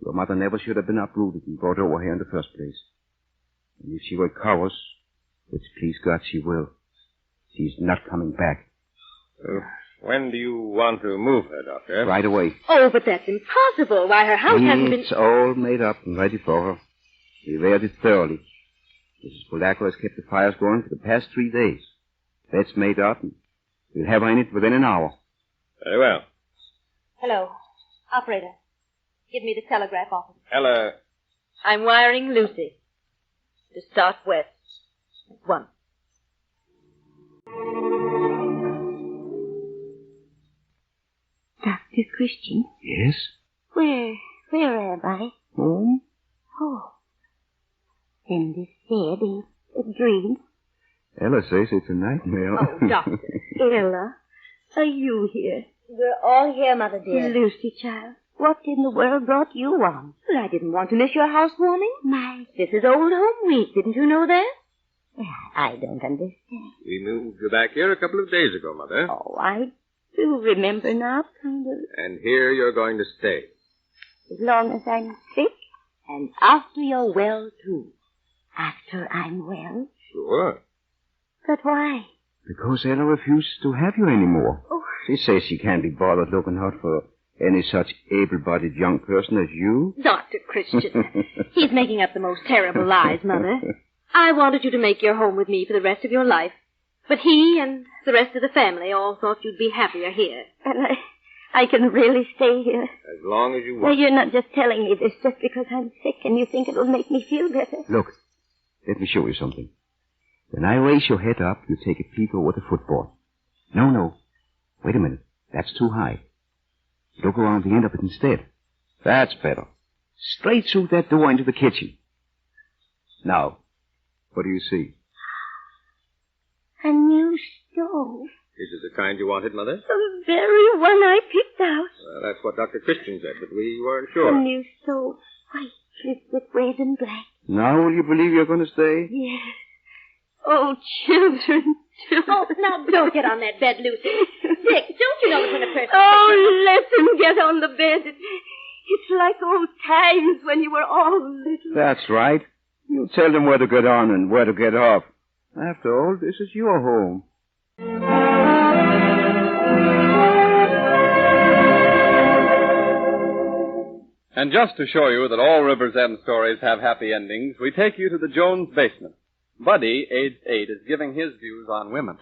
Your mother never should have been uprooted and brought over here in the first place. And if she recovers, which please God she will, she's not coming back. When do you want to move her, Doctor? Right away. Oh, but that's impossible. Why, her house hasn't been... It's all made up and ready for her. We aired it thoroughly. Mrs. Polacco has kept the fires going for the past 3 days. Bed's made up, and we'll have her in it within an hour. Very well. Hello. Operator. Give me the telegraph office. Ella. I'm wiring Lucy. To start west. 1. Dr. Christian? Yes? Where am I? Home? Oh. Then this said a dream. Ella says it's a nightmare. Oh, Doctor. Ella, are you here? We're all here, Mother dear. Lucy, child, what in the world brought you on? Well, I didn't want to miss your housewarming. This is Old Home Week. Didn't you know that? I don't understand. We moved you back here a couple of days ago, Mother. Oh, I do remember now, kind of. And here you're going to stay. As long as I'm sick. And after you're well, too. After I'm well? Sure. But why? Because Ella refuses to have you anymore. Oh. She says she can't be bothered looking out for any such able-bodied young person as you. Dr. Christian. He's making up the most terrible lies, Mother. I wanted you to make your home with me for the rest of your life. But he and the rest of the family all thought you'd be happier here. And I can really stay here. As long as you want. Well, you're not just telling me this just because I'm sick and you think it'll make me feel better. Look, let me show you something. When I raise your head up, you take a peek over the footboard. No. Wait a minute. That's too high. Look around the end of it instead. That's better. Straight through that door into the kitchen. Now, what do you see? A new stove. Is it the kind you wanted, Mother? The very one I picked out. Well, that's what Dr. Christian said, but we weren't sure. A new stove. White lit with red and black. Now will you believe you're going to stay? Yes. Oh, children. Oh, now don't get on that bed, Lucy. Dick, don't you know that when a person... Oh, let them get on the bed. It's like old times when you were all little. That's right. You tell them where to get on and where to get off. After all, this is your home. And just to show you that all River's End stories have happy endings, we take you to the Jones basement. Buddy, aged 8, is giving his views on women.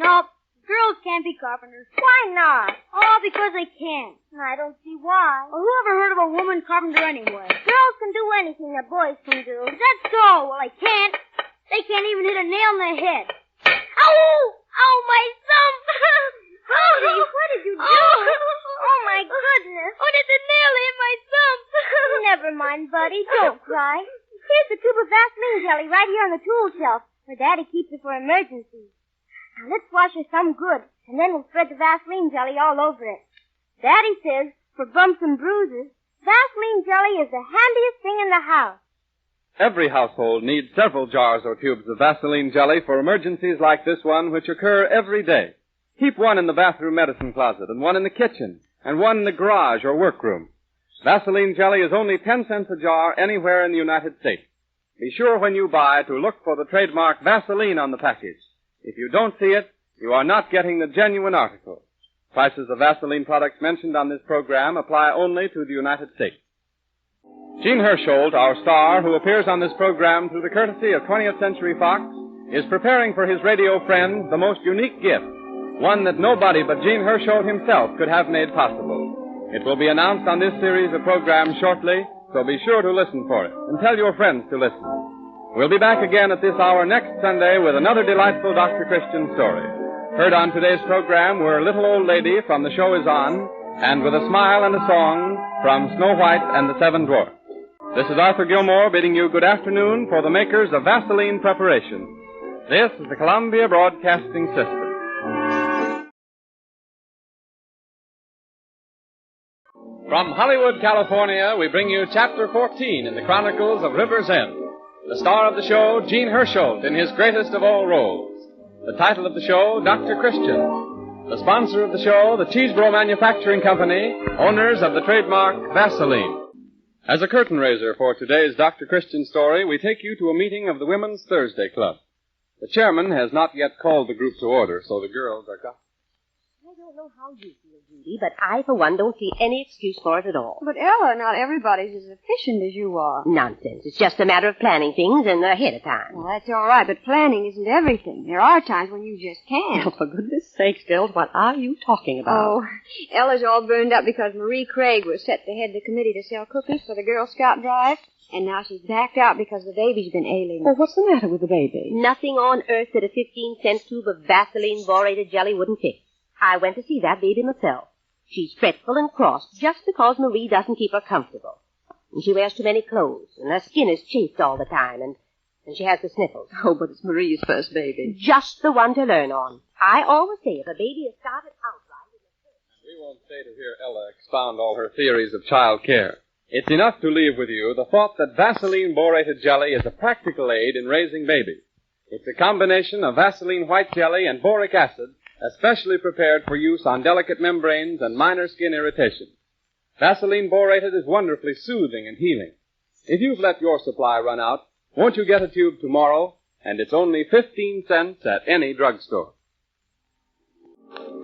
No, girls can't be carpenters. Why not? Oh, because they can't. I don't see why. Well, who ever heard of a woman carpenter anyway? Girls can do anything that boys can do. That's so. Well, they can't. They can't even hit a nail in the head. Ow! Oh, my thumb! Rosie, what did you do? Oh, my goodness. Oh, there's a nail in my thumb. Never mind, buddy. Don't cry. Here's the tube of Vaseline jelly right here on the tool shelf, where Daddy keeps it for emergencies. Now, let's wash her some good, and then we'll spread the Vaseline jelly all over it. Daddy says, for bumps and bruises, Vaseline jelly is the handiest thing in the house. Every household needs several jars or tubes of Vaseline jelly for emergencies like this one, which occur every day. Keep one in the bathroom medicine closet, and one in the kitchen, and one in the garage or workroom. Vaseline jelly is only 10 cents a jar anywhere in the United States. Be sure when you buy to look for the trademark Vaseline on the package. If you don't see it, you are not getting the genuine article. Prices of Vaseline products mentioned on this program apply only to the United States. Gene Hersholt, our star, who appears on this program through the courtesy of 20th Century Fox, is preparing for his radio friends the most unique gift, one that nobody but Gene Hersholt himself could have made possible. It will be announced on this series of programs shortly, so be sure to listen for it, and tell your friends to listen. We'll be back again at this hour next Sunday with another delightful Dr. Christian story. Heard on today's program were Little Old Lady from The Show Is On, and With a Smile and a Song from Snow White and the Seven Dwarfs. This is Arthur Gilmore bidding you good afternoon for the makers of Vaseline Preparation. This is the Columbia Broadcasting System. From Hollywood, California, we bring you Chapter 14 in the Chronicles of River's End. The star of the show, Gene Hersholt, in his greatest of all roles. The title of the show, Dr. Christian. The sponsor of the show, the Cheesebro Manufacturing Company, owners of the trademark Vaseline. As a curtain raiser for today's Dr. Christian story, we take you to a meeting of the Women's Thursday Club. The chairman has not yet called the group to order, so the girls are gossiping. I don't know how you feel, Judy, but I, for one, don't see any excuse for it at all. But, Ella, not everybody's as efficient as you are. Nonsense. It's just a matter of planning things and ahead of time. Well, that's all right, but planning isn't everything. There are times when you just can't. Oh, for goodness sakes, girls, what are you talking about? Oh, Ella's all burned up because Marie Craig was set to head the committee to sell cookies for the Girl Scout drive, and now she's backed out because the baby's been ailing. Well, what's the matter with the baby? Nothing on earth that a 15-cent tube of Vaseline borated jelly wouldn't fix. I went to see that baby myself. She's fretful and cross just because Marie doesn't keep her comfortable. And she wears too many clothes, and her skin is chafed all the time, and she has the sniffles. Oh, but it's Marie's first baby. Just the one to learn on. I always say if a baby is started out right... We won't stay to hear Ella expound all her theories of child care. It's enough to leave with you the thought that Vaseline borated jelly is a practical aid in raising babies. It's a combination of Vaseline white jelly and boric acid, especially prepared for use on delicate membranes and minor skin irritation. Vaseline borated is wonderfully soothing and healing. If you've let your supply run out, won't you get a tube tomorrow? And it's only 15 cents at any drugstore.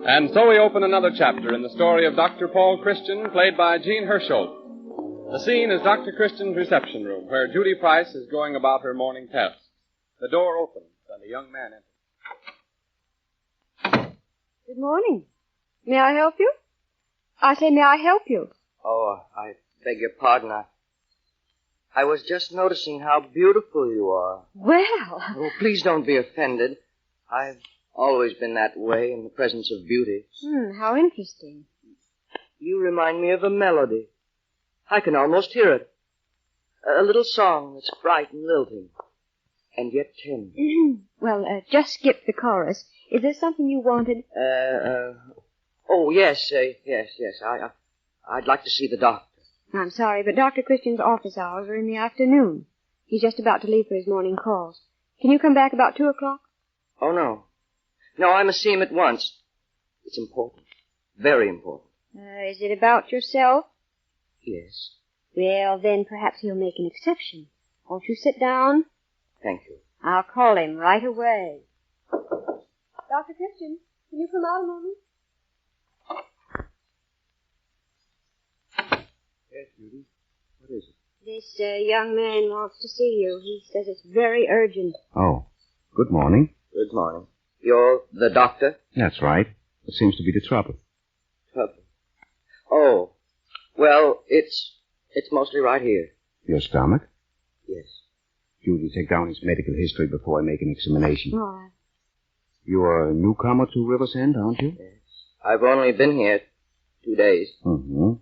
And so we open another chapter in the story of Dr. Paul Christian, played by Jean Hersholt. The scene is Dr. Christian's reception room, where Judy Price is going about her morning tasks. The door opens, and a young man enters. Good morning. May I help you? I say, may I help you? Oh, I beg your pardon. I was just noticing how beautiful you are. Well. Oh, please don't be offended. I've always been that way in the presence of beauty. How interesting. You remind me of a melody. I can almost hear it. A little song that's bright and lilting, and yet tender. Well, just skip the chorus. Is there something you wanted? Oh, yes. I'd like to see the doctor. I'm sorry, but Dr. Christian's office hours are in the afternoon. He's just about to leave for his morning calls. Can you come back about 2 o'clock? Oh, no. No, I must see him at once. It's important. Very important. Is it about yourself? Yes. Well, then perhaps he'll make an exception. Won't you sit down? Thank you. I'll call him right away. Dr. Christian, can you come out a moment? Yes, Judy. What is it? This young man wants to see you. He says it's very urgent. Oh, good morning. Good morning. You're the doctor? That's right. What seems to be the trouble? Trouble? Oh, well, it's mostly right here. Your stomach? Yes. Judy, take down his medical history before I make an examination. All right. You're a newcomer to Riversend, aren't you? Yes. I've only been here 2 days. Mm-hmm.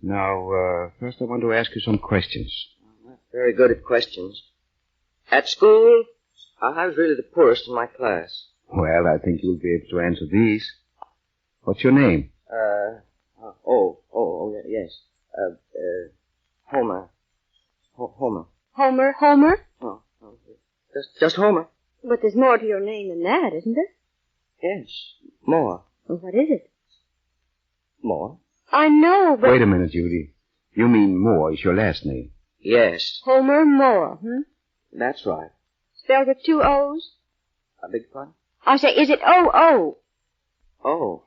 Now, first I want to ask you some questions. I'm not very good at questions. At school, I was really the poorest in my class. Well, I think you'll be able to answer these. What's your name? Yes. Homer. Homer. Homer? Oh, just Homer. But there's more to your name than that, isn't there? Yes, more. Well, what is it? More? I know, but... Wait a minute, Judy. You mean Moore is your last name? Yes. Homer Moore, That's right. Spelled with 2 O's? I beg your pardon? I say, is it O-O? Oh.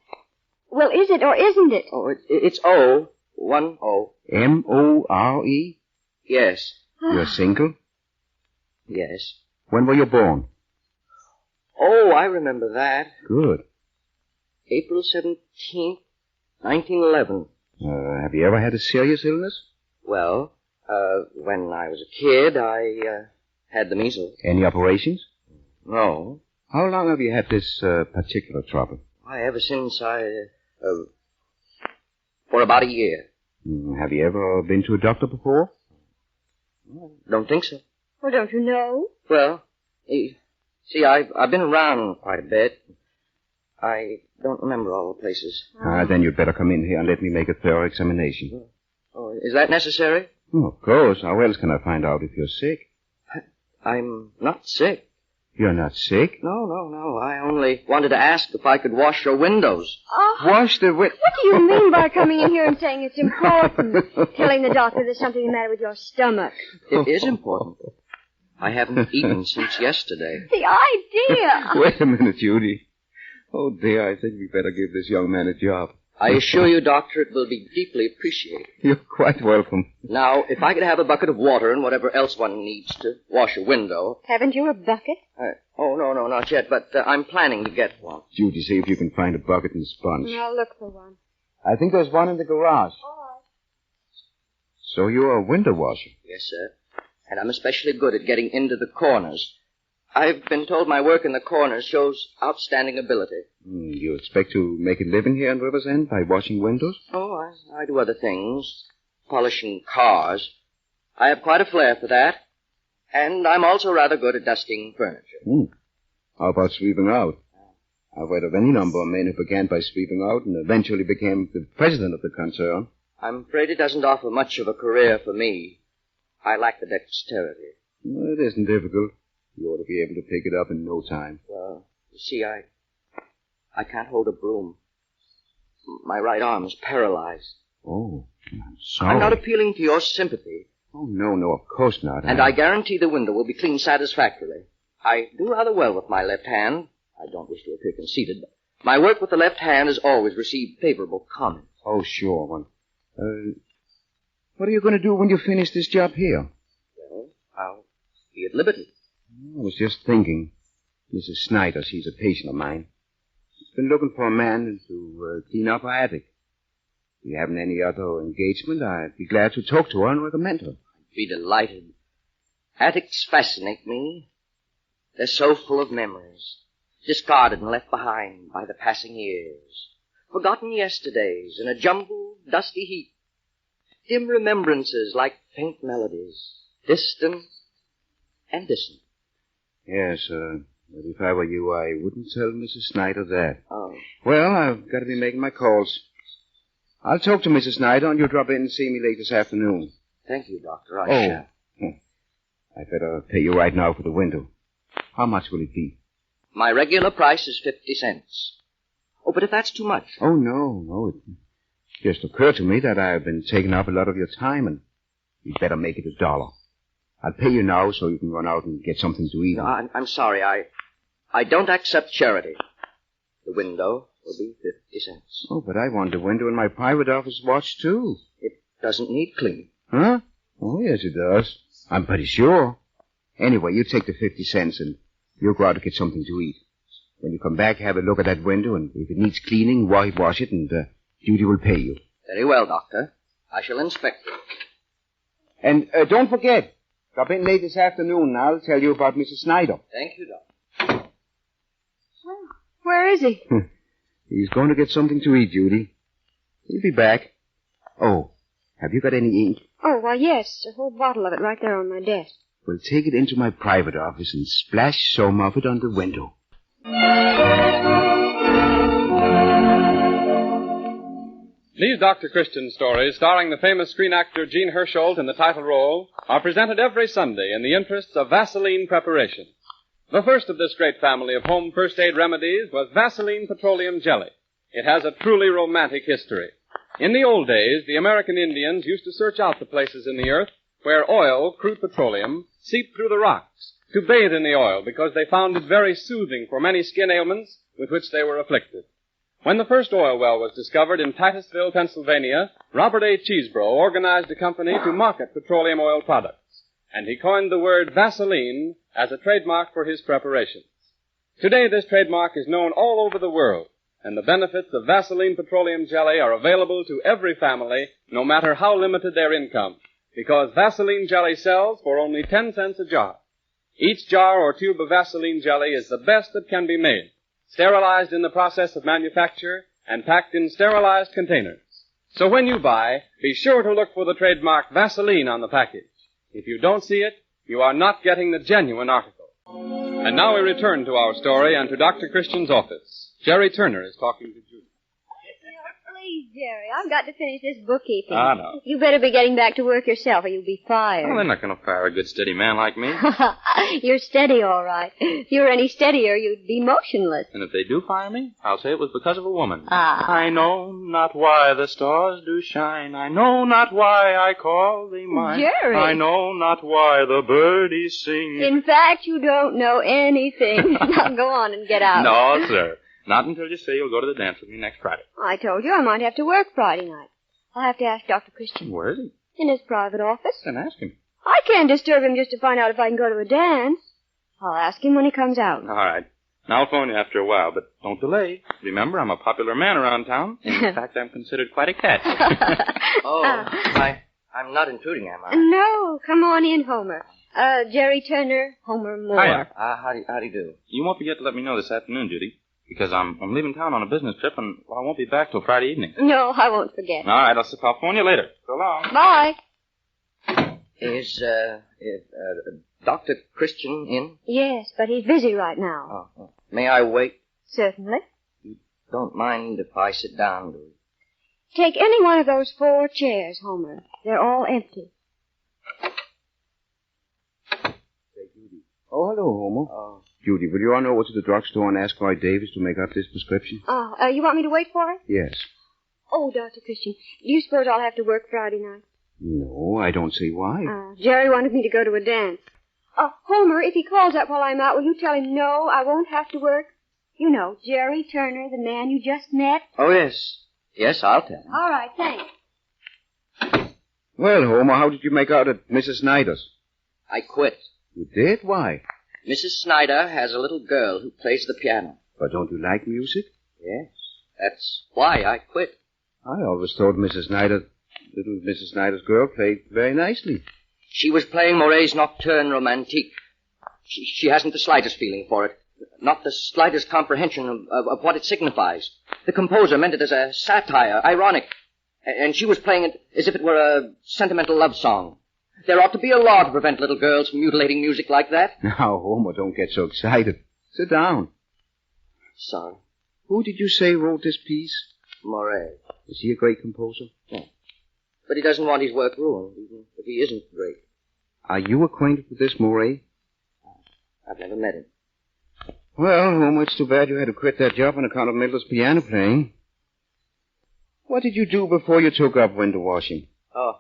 Well, is it or isn't it? Oh, it's O. 1 O. M-O-R-E? Yes. You're single? Yes. When were you born? Oh, I remember that. Good. April 17th, 1911. Have you ever had a serious illness? Well, when I was a kid, I had the measles. Any operations? No. How long have you had this particular trouble? Why, ever since for about a year. Have you ever been to a doctor before? Don't think so. Well, don't you know? Well, see, I've been around quite a bit. I don't remember all the places. Then you'd better come in here and let me make a thorough examination. Oh, is that necessary? Oh, of course. How else can I find out if you're sick? I'm not sick. You're not sick? No. I only wanted to ask if I could wash your windows. Oh. Wash the windows? What do you mean by coming in here and saying it's important? Telling the doctor there's something the matter with your stomach. It is important. I haven't eaten since yesterday. The idea! Wait a minute, Judy. Oh, dear, I think we better give this young man a job. I assure you, Doctor, it will be deeply appreciated. You're quite welcome. Now, if I could have a bucket of water and whatever else one needs to wash a window... Haven't you a bucket? No, not yet, but I'm planning to get one. Judy, see if you can find a bucket and sponge. I'll look for one. I think there's one in the garage. All So you're a window washer? Yes, sir. And I'm especially good at getting into the corners. I've been told my work in the corners shows outstanding ability. You expect to make a living here in River's End by washing windows? Oh, I do other things. Polishing cars. I have quite a flair for that. And I'm also rather good at dusting furniture. How about sweeping out? I've read of any number of men who began by sweeping out and eventually became the president of the concern. I'm afraid it doesn't offer much of a career for me. I lack the dexterity. Well, it isn't difficult. You ought to be able to pick it up in no time. Well, you see, I can't hold a broom. My right arm is paralyzed. Oh, I'm sorry. I'm not appealing to your sympathy. Oh, no, of course not. And I guarantee the window will be cleaned satisfactorily. I do rather well with my left hand. I don't wish to appear conceited, but my work with the left hand has always received favorable comments. Oh, sure. Well, what are you going to do when you finish this job here? Well, I'll be at liberty. I was just thinking. Mrs. Snyder, she's a patient of mine. She's been looking for a man to clean up her attic. If you haven't any other engagement, I'd be glad to talk to her and recommend her. I'd be delighted. Attics fascinate me. They're so full of memories, discarded and left behind by the passing years. Forgotten yesterdays in a jumbled, dusty heap. Dim remembrances like faint melodies, distant and distant. Yes, but if I were you, I wouldn't tell Mrs. Snyder that. Oh. Well, I've got to be making my calls. I'll talk to Mrs. Snyder, and you'll drop in and see me late this afternoon. Thank you, Doctor. I shall. I'd better pay you right now for the window. How much will it be? My regular price is 50 cents. Oh, but if that's too much... Oh, no. It just occurred to me that I've been taking up a lot of your time, and you'd better make it $1. I'll pay you now so you can run out and get something to eat. No, I'm sorry. I don't accept charity. The window will be 50 cents. Oh, but I want the window in my private office watched, too. It doesn't need cleaning. Huh? Oh, yes, it does. I'm pretty sure. Anyway, you take the 50 cents and you'll go out to get something to eat. When you come back, have a look at that window, and if it needs cleaning, whitewash it, and Judy will pay you. Very well, Doctor. I shall inspect it. And don't forget, drop in late this afternoon, and I'll tell you about Mrs. Snyder. Thank you, Doctor. Where is he? He's going to get something to eat, Judy. He'll be back. Oh, have you got any ink? Oh, why, yes. A whole bottle of it right there on my desk. Well, take it into my private office and splash some of it on the window. These Dr. Christian stories, starring the famous screen actor Gene Hersholt in the title role, are presented every Sunday in the interests of Vaseline Preparation. The first of this great family of home first aid remedies was Vaseline Petroleum Jelly. It has a truly romantic history. In the old days, the American Indians used to search out the places in the earth where oil, crude petroleum, seeped through the rocks, to bathe in the oil because they found it very soothing for many skin ailments with which they were afflicted. When the first oil well was discovered in Titusville, Pennsylvania, Robert A. Chesebro organized a company to market petroleum oil products, and he coined the word Vaseline as a trademark for his preparations. Today, this trademark is known all over the world, and the benefits of Vaseline Petroleum Jelly are available to every family, no matter how limited their income, because Vaseline Jelly sells for only 10 cents a jar. Each jar or tube of Vaseline Jelly is the best that can be made, sterilized in the process of manufacture, and packed in sterilized containers. So when you buy, be sure to look for the trademark Vaseline on the package. If you don't see it, you are not getting the genuine article. And now we return to our story and to Dr. Christian's office. Jerry Turner is talking to Judy. Please, Jerry, I've got to finish this bookkeeping. No. You better be getting back to work yourself or you'll be fired. Well, they're not going to fire a good, steady man like me. You're steady, all right. If you were any steadier, you'd be motionless. And if they do fire me, I'll say it was because of a woman. Ah. I know not why the stars do shine. I know not why I call thee mine. Jerry. I know not why the birdies sing. In fact, you don't know anything. Now go on and get out. No, sir. Not until you say you'll go to the dance with me next Friday. I told you I might have to work Friday night. I'll have to ask Dr. Christian. Where is he? In his private office. Then ask him. I can't disturb him just to find out if I can go to a dance. I'll ask him when he comes out. All right. Now I'll phone you after a while, but don't delay. Remember, I'm a popular man around town. In fact, I'm considered quite a catch. I'm not intruding, am I? No, come on in, Homer. Jerry Turner, Homer Moore. Hiya. How do you do? You won't forget to let me know this afternoon, Judy, because I'm leaving town on a business trip, and I won't be back till Friday evening. No, I won't forget. All right, I'll phone you later. So long. Bye. Is Dr. Christian in? Yes, but he's busy right now. Oh. May I wait? Certainly. You don't mind if I sit down, do you? Take any one of those 4 chairs, Homer. They're all empty. Oh, hello, Homer. Judy, will you run over to the drugstore and ask Roy Davis to make up this prescription? You want me to wait for it? Yes. Oh, Dr. Christian, do you suppose I'll have to work Friday night? No, I don't see why. Jerry wanted me to go to a dance. Homer, if he calls up while I'm out, will you tell him no, I won't have to work? You know, Jerry Turner, the man you just met. Oh, yes. Yes, I'll tell him. All right, thanks. Well, Homer, how did you make out at Mrs. Snyder's? I quit. You did? Why? Mrs. Snyder has a little girl who plays the piano. But don't you like music? Yes. That's why I quit. I always thought little Mrs. Snyder's girl played very nicely. She was playing Maury's Nocturne Romantique. She hasn't the slightest feeling for it. Not the slightest comprehension of what it signifies. The composer meant it as a satire, ironic. And she was playing it as if it were a sentimental love song. There ought to be a law to prevent little girls from mutilating music like that. Now, Homer, don't get so excited. Sit down. Sorry. Who did you say wrote this piece? Maury. Is he a great composer? Yeah. But he doesn't want his work ruined, even if he isn't great. Are you acquainted with this Maury? I've never met him. Well, Homer, it's too bad you had to quit that job on account of Mildred's piano playing. What did you do before you took up window washing? Oh,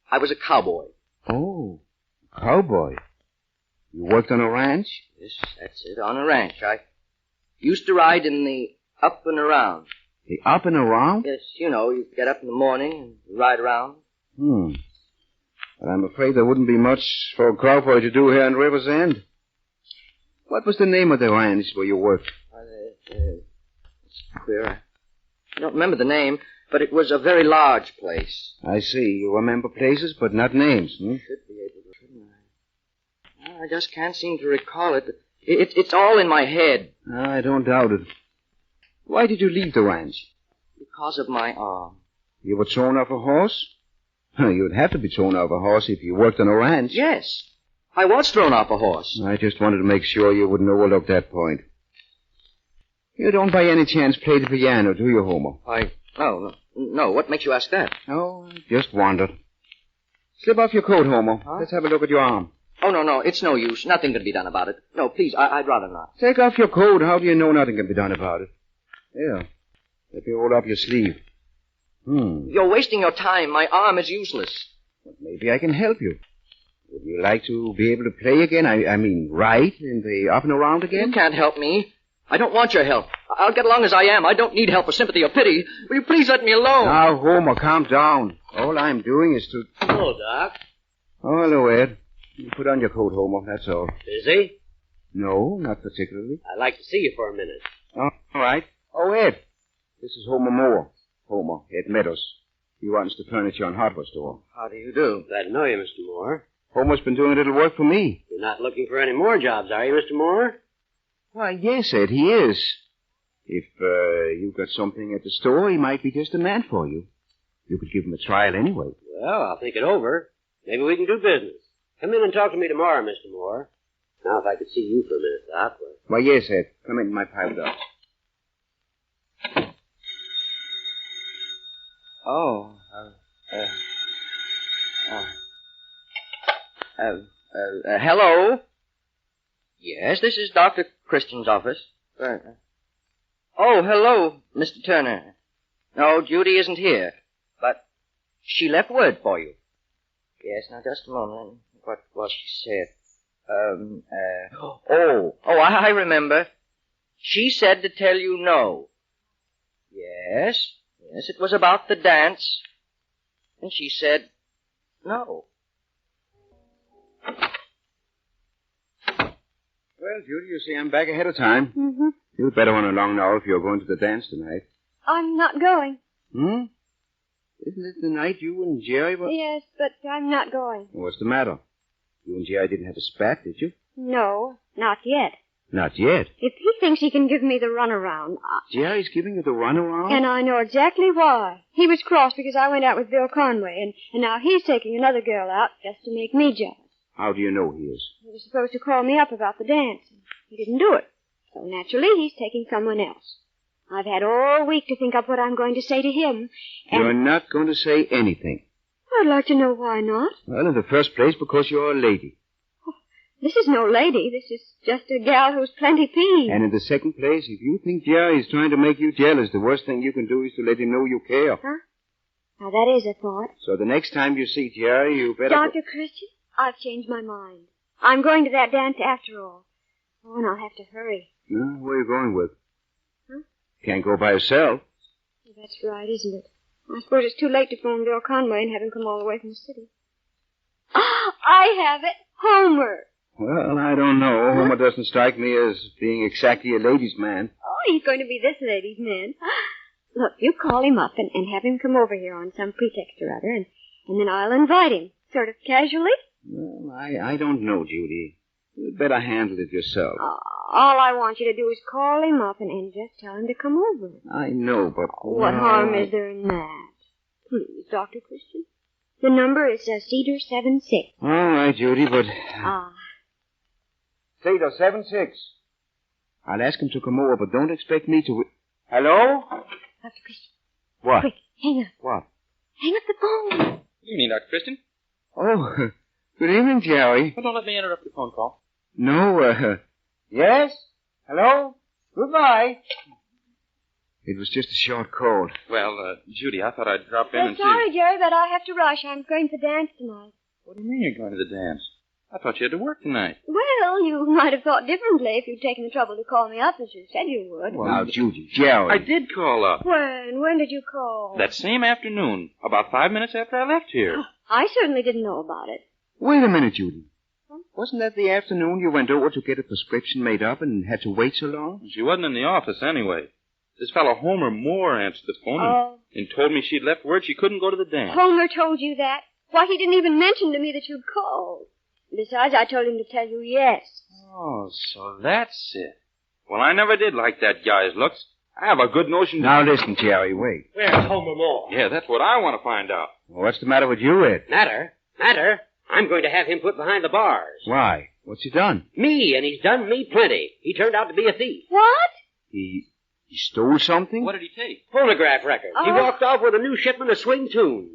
I was a cowboy. Oh, cowboy. You worked on a ranch? Yes, that's it, on a ranch. I used to ride in the up and around. The up and around? Yes, you know, you get up in the morning and ride around. But I'm afraid there wouldn't be much for a cowboy to do here in River's End. What was the name of the ranch where you worked? It's queer. I don't remember the name, but it was a very large place. I see. You remember places, but not names, Should be able to, shouldn't I? I just can't seem to recall it. It's all in my head. I don't doubt it. Why did you leave the ranch? Because of my arm. You were thrown off a horse? You'd have to be thrown off a horse if you worked on a ranch. Yes. I was thrown off a horse. I just wanted to make sure you wouldn't overlook that point. You don't by any chance play the piano, do you, Homer? No. What makes you ask that? Oh, I just wondered. Slip off your coat, Homer. Huh? Let's have a look at your arm. Oh, no. It's no use. Nothing can be done about it. No, please, I'd rather not. Take off your coat. How do you know nothing can be done about it? Here. Let me roll up your sleeve. You're wasting your time. My arm is useless. Well, maybe I can help you. Would you like to be able to play again? I mean, ride in the up and around again? You can't help me. I don't want your help. I'll get along as I am. I don't need help or sympathy or pity. Will you please let me alone? Now, Homer, calm down. All I'm doing is to... Hello, Doc. Oh, hello, Ed. You put on your coat, Homer, that's all. Busy? No, not particularly. I'd like to see you for a minute. Oh, all right. Oh, Ed. This is Homer Moore. Homer, Ed Meadows. He runs the furniture and hardware store. How do you do? Glad to know you, Mr. Moore. Homer's been doing a little work for me. You're not looking for any more jobs, are you, Mr. Moore? Why, yes, Ed, he is. If you've got something at the store, he might be just the man for you. You could give him a trial anyway. Well, I'll think it over. Maybe we can do business. Come in and talk to me tomorrow, Mr. Moore. Now, if I could see you for a minute, Doc. Why, yes, Ed. Come in, my private office. Oh, hello? Yes, this is Dr. Christian's office. Oh, hello, Mr. Turner. No, Judy isn't here, but she left word for you. Yes, now just a moment. What was she said? I remember. She said to tell you no. Yes, it was about the dance. And she said no. Well, Judy, you see, I'm back ahead of time. Mm-hmm. You'd better run along now if you're going to the dance tonight. I'm not going. Hmm? Isn't it the night you and Jerry were... Yes, but I'm not going. What's the matter? You and Jerry didn't have a spat, did you? No, not yet. Not yet. If he thinks he can give me the runaround... Jerry's giving you the runaround? And I know exactly why. He was cross because I went out with Bill Conway, and now he's taking another girl out just to make me jealous. How do you know he is? He was supposed to call me up about the dance. He didn't do it. So naturally, he's taking someone else. I've had all week to think up what I'm going to say to him. And You're not going to say anything. I'd like to know why not. Well, in the first place, because you're a lady. This is no lady. This is just a gal who's plenty peeved. And in the second place, if you think Jerry's trying to make you jealous, the worst thing you can do is to let him know you care. Huh? Now, that is a thought. So the next time you see Jerry, you better... Dr. Christian, I've changed my mind. I'm going to that dance after all. Oh, and I'll have to hurry. Where are you going with? Huh? Can't go by yourself. That's right, isn't it? I suppose it's too late to phone Bill Conway and have him come all the way from the city. I have it. Homer. Well, I don't know. Homer doesn't strike me as being exactly a ladies' man. Oh, he's going to be this lady's man. Look, you call him up and have him come over here on some pretext or other, and then I'll invite him, sort of casually. Well, I don't know, Judy. You'd better handle it yourself. All I want you to do is call him up and just tell him to come over. I know, but... What harm is there in that? Please, Dr. Christian. The number is Cedar 76. All right, Judy, but... Cedar 76. I'll ask him to come over, but don't expect me to... Hello? Dr. Christian. What? Quick, hang up. What? Hang up the phone. You mean Dr. Christian? Oh, good evening, Jerry. Well, don't let me interrupt your phone call. No, Yes? Hello? Goodbye. It was just a short call. Well, Judy, I thought I'd drop in and see... Sorry, Jerry, but I have to rush. I'm going to the dance tonight. What do you mean you're going to the dance? I thought you had to work tonight. Well, you might have thought differently if you'd taken the trouble to call me up as you said you would. Well, now, Judy, Jerry. I did call up. When did you call? That same afternoon, about 5 minutes after I left here. I certainly didn't know about it. Wait a minute, Judy. Wasn't that the afternoon you went over to get a prescription made up and had to wait so long? She wasn't in the office anyway. This fellow Homer Moore answered the phone and told me she'd left word she couldn't go to the dance. Homer told you that? Why, he didn't even mention to me that you'd called. Besides, I told him to tell you yes. Oh, so that's it. Well, I never did like that guy's looks. I have a good notion... Now listen, Jerry, wait. Where's Homer Moore? Yeah, that's what I want to find out. Well, what's the matter with you, Ed? Matter? I'm going to have him put behind the bars. Why? What's he done? Me, and he's done me plenty. He turned out to be a thief. What? He stole something? What did he take? Phonograph records. He walked off with a new shipment of swing tunes.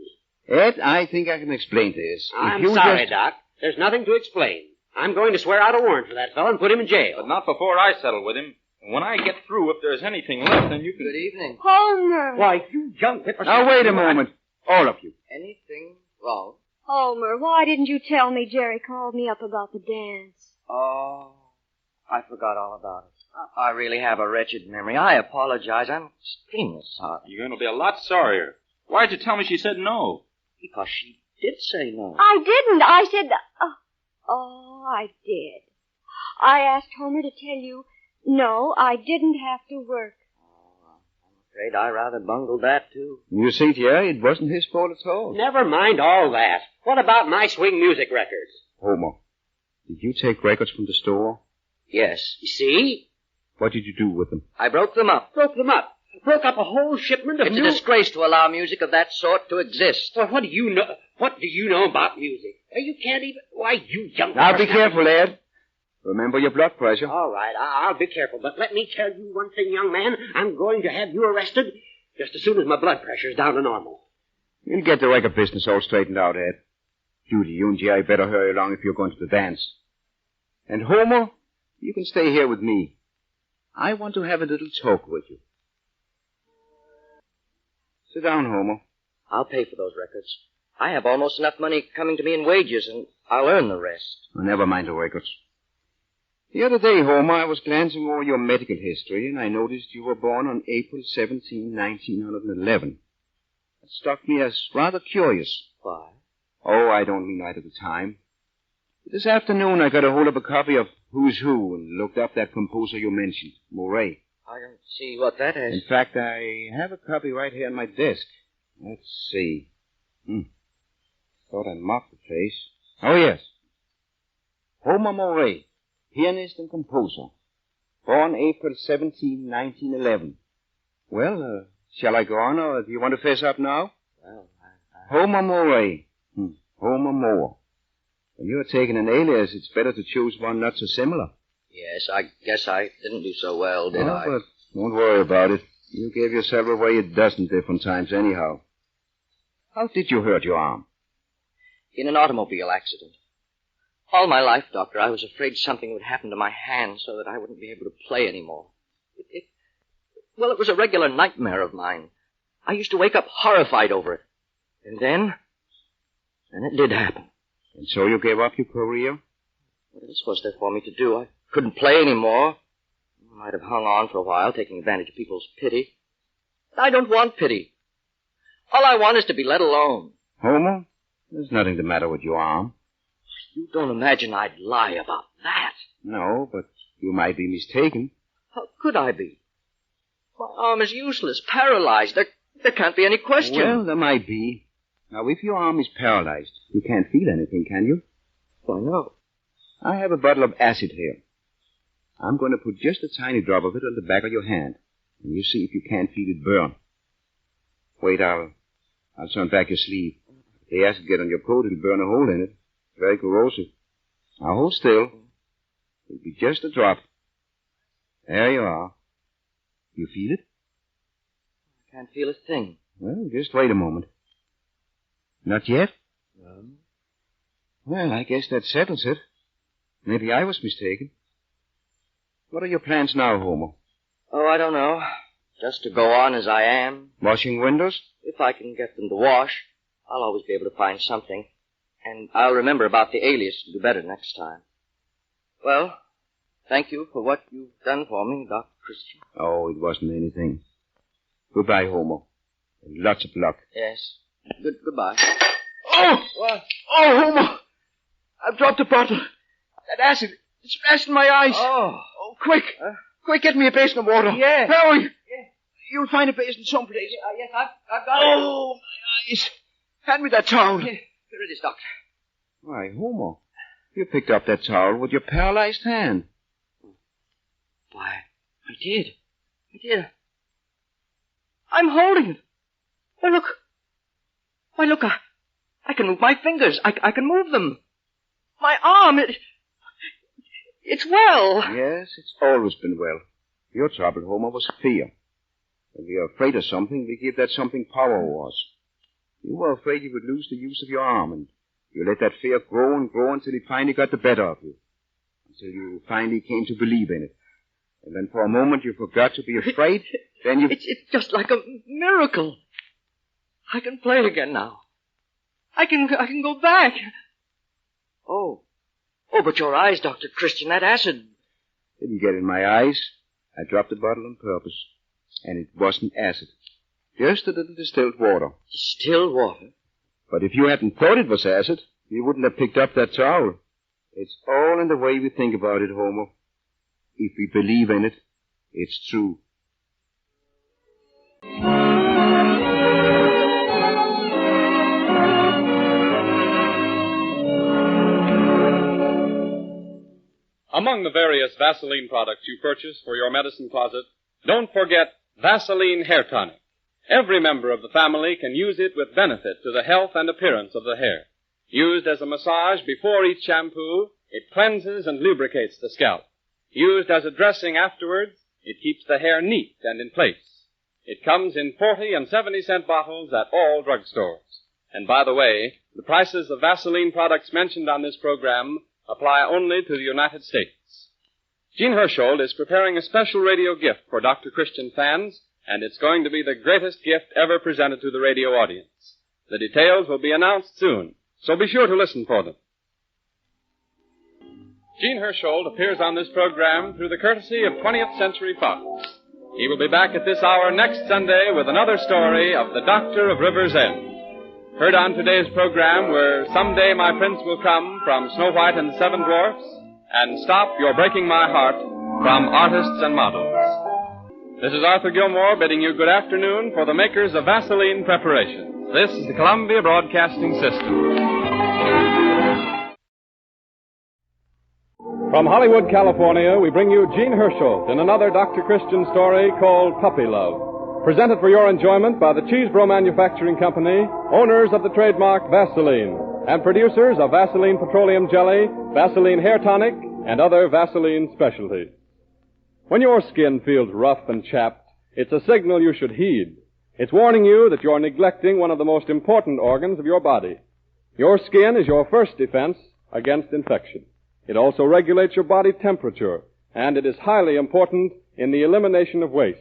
Ed, I think I can explain this. I'm sorry, Doc. There's nothing to explain. I'm going to swear out a warrant for that fellow and put him in jail. But not before I settle with him. And when I get through, if there's anything left, then you can... Good evening. Homer. Why, you young pipper... Now, wait a moment. All of you. Anything wrong? Homer, why didn't you tell me Jerry called me up about the dance? Oh, I forgot all about it. I really have a wretched memory. I apologize. I'm extremely sorry. You're going to be a lot sorrier. Why'd you tell me she said no? Because she did say no. I didn't. I said... I did. I asked Homer to tell you, no, I didn't have to work. I'm afraid I rather bungled that, too. You see, Jerry, it wasn't his fault at all. Never mind all that. What about my swing music records? Homer, did you take records from the store? Yes. You see? What did you do with them? I broke them up. Broke up a whole shipment of It's a disgrace to allow music of that sort to exist. Well, what do you know? What do you know about music? You can't even... Why, you young... Now, be careful, Ed. Remember your blood pressure. All right, I'll be careful. But let me tell you one thing, young man. I'm going to have you arrested just as soon as my blood pressure's down to normal. We'll get the record business all straightened out, Ed. Judy, you and G.I. better hurry along if you're going to the dance. And Homer, you can stay here with me. I want to have a little talk with you. Sit down, Homer. I'll pay for those records. I have almost enough money coming to me in wages, and I'll earn the rest. Oh, never mind the records. The other day, Homer, I was glancing over your medical history, and I noticed you were born on April 17, 1911. It struck me as rather curious. Why? Oh, I don't mean right at the time. This afternoon, I got a hold of a copy of Who's Who and looked up that composer you mentioned, Moray. I don't see what that is. In fact, I have a copy right here on my desk. Let's see. Thought I marked the place. Oh, yes. Homer Moray, pianist and composer. Born April 17, 1911. Well, shall I go on, or do you want to face up now? Well, Homer Moray. Homer Moore. When you're taking an alias, it's better to choose one not so similar. Yes, I guess I didn't do so well, did I? But don't worry about it. You gave yourself away a dozen different times anyhow. How did you hurt your arm? In an automobile accident. All my life, Doctor, I was afraid something would happen to my hand so that I wouldn't be able to play anymore. It was a regular nightmare of mine. I used to wake up horrified over it. And then it did happen. And so you gave up your career? What else was there for me to do? I couldn't play anymore. I might have hung on for a while, taking advantage of people's pity. I don't want pity. All I want is to be let alone. Homer, there's nothing the matter with your arm. You don't imagine I'd lie about that. No, but you might be mistaken. How could I be? My arm is useless, paralyzed. There can't be any question. Well, there might be. Now, if your arm is paralyzed, you can't feel anything, can you? Why, no. I have a bottle of acid here. I'm going to put just a tiny drop of it on the back of your hand, and you see if you can't feel it burn. Wait, I'll turn back your sleeve. If the acid get on your coat, it'll burn a hole in it. It's very corrosive. Now, hold still. It'll be just a drop. There you are. You feel it? I can't feel a thing. Well, just wait a moment. Not yet? No. Well, I guess that settles it. Maybe I was mistaken. What are your plans now, Homer? Oh, I don't know. Just to go on as I am. Washing windows? If I can get them to wash, I'll always be able to find something. And I'll remember about the alias to do better next time. Well, thank you for what you've done for me, Dr. Christian. Oh, it wasn't anything. Goodbye, Homer. And lots of luck. Yes. Goodbye. Oh! What? Oh, Homer! I've dropped a bottle. That acid, it's splashed in my eyes. Oh, quick. Quick, get me a basin of water. Yeah. Hurry. Yeah. You'll find a basin someplace. Yes, I've got it. Oh, my eyes. Hand me that towel. Here it is, Doctor. Why, Homer, you picked up that towel with your paralyzed hand. Why, I did. I'm holding it. Why, look, I can move my fingers. I can move them. My arm, it's well. Yes, it's always been well. Your trouble, Homer, was fear. When we are afraid of something, we give that something power over us. You were afraid you would lose the use of your arm, and you let that fear grow and grow until it finally got the better of you. Until you finally came to believe in it. And then for a moment you forgot to be afraid, then you... It's just like a miracle. I can play again now. I can go back. Oh, but your eyes, Dr. Christian, that acid... Didn't get in my eyes. I dropped the bottle on purpose. And it wasn't acid. Just a little distilled water. Distilled water? But if you hadn't thought it was acid, you wouldn't have picked up that towel. It's all in the way we think about it, Homer. If we believe in it, it's true. Among the various Vaseline products you purchase for your medicine closet, don't forget Vaseline Hair Tonic. Every member of the family can use it with benefit to the health and appearance of the hair. Used as a massage before each shampoo, it cleanses and lubricates the scalp. Used as a dressing afterwards, it keeps the hair neat and in place. It comes in 40 and 70-cent bottles at all drugstores. And by the way, the prices of Vaseline products mentioned on this program apply only to the United States. Gene Hersholt is preparing a special radio gift for Dr. Christian fans, and it's going to be the greatest gift ever presented to the radio audience. The details will be announced soon, so be sure to listen for them. Gene Hersholt appears on this program through the courtesy of 20th Century Fox. He will be back at this hour next Sunday with another story of the Doctor of River's End. Heard on today's program were Someday My Prince Will Come from Snow White and the Seven Dwarfs, and Stop, You're Breaking My Heart from Artists and Models. This is Arthur Gilmore bidding you good afternoon for the makers of Vaseline preparations. This is the Columbia Broadcasting System. From Hollywood, California, we bring you Gene Hersholt in another Dr. Christian story called Puppy Love, presented for your enjoyment by the Cheesebro Manufacturing Company, owners of the trademark Vaseline, and producers of Vaseline Petroleum Jelly, Vaseline Hair Tonic, and other Vaseline specialties. When your skin feels rough and chapped, it's a signal you should heed. It's warning you that you're neglecting one of the most important organs of your body. Your skin is your first defense against infection. It also regulates your body temperature, and it is highly important in the elimination of waste.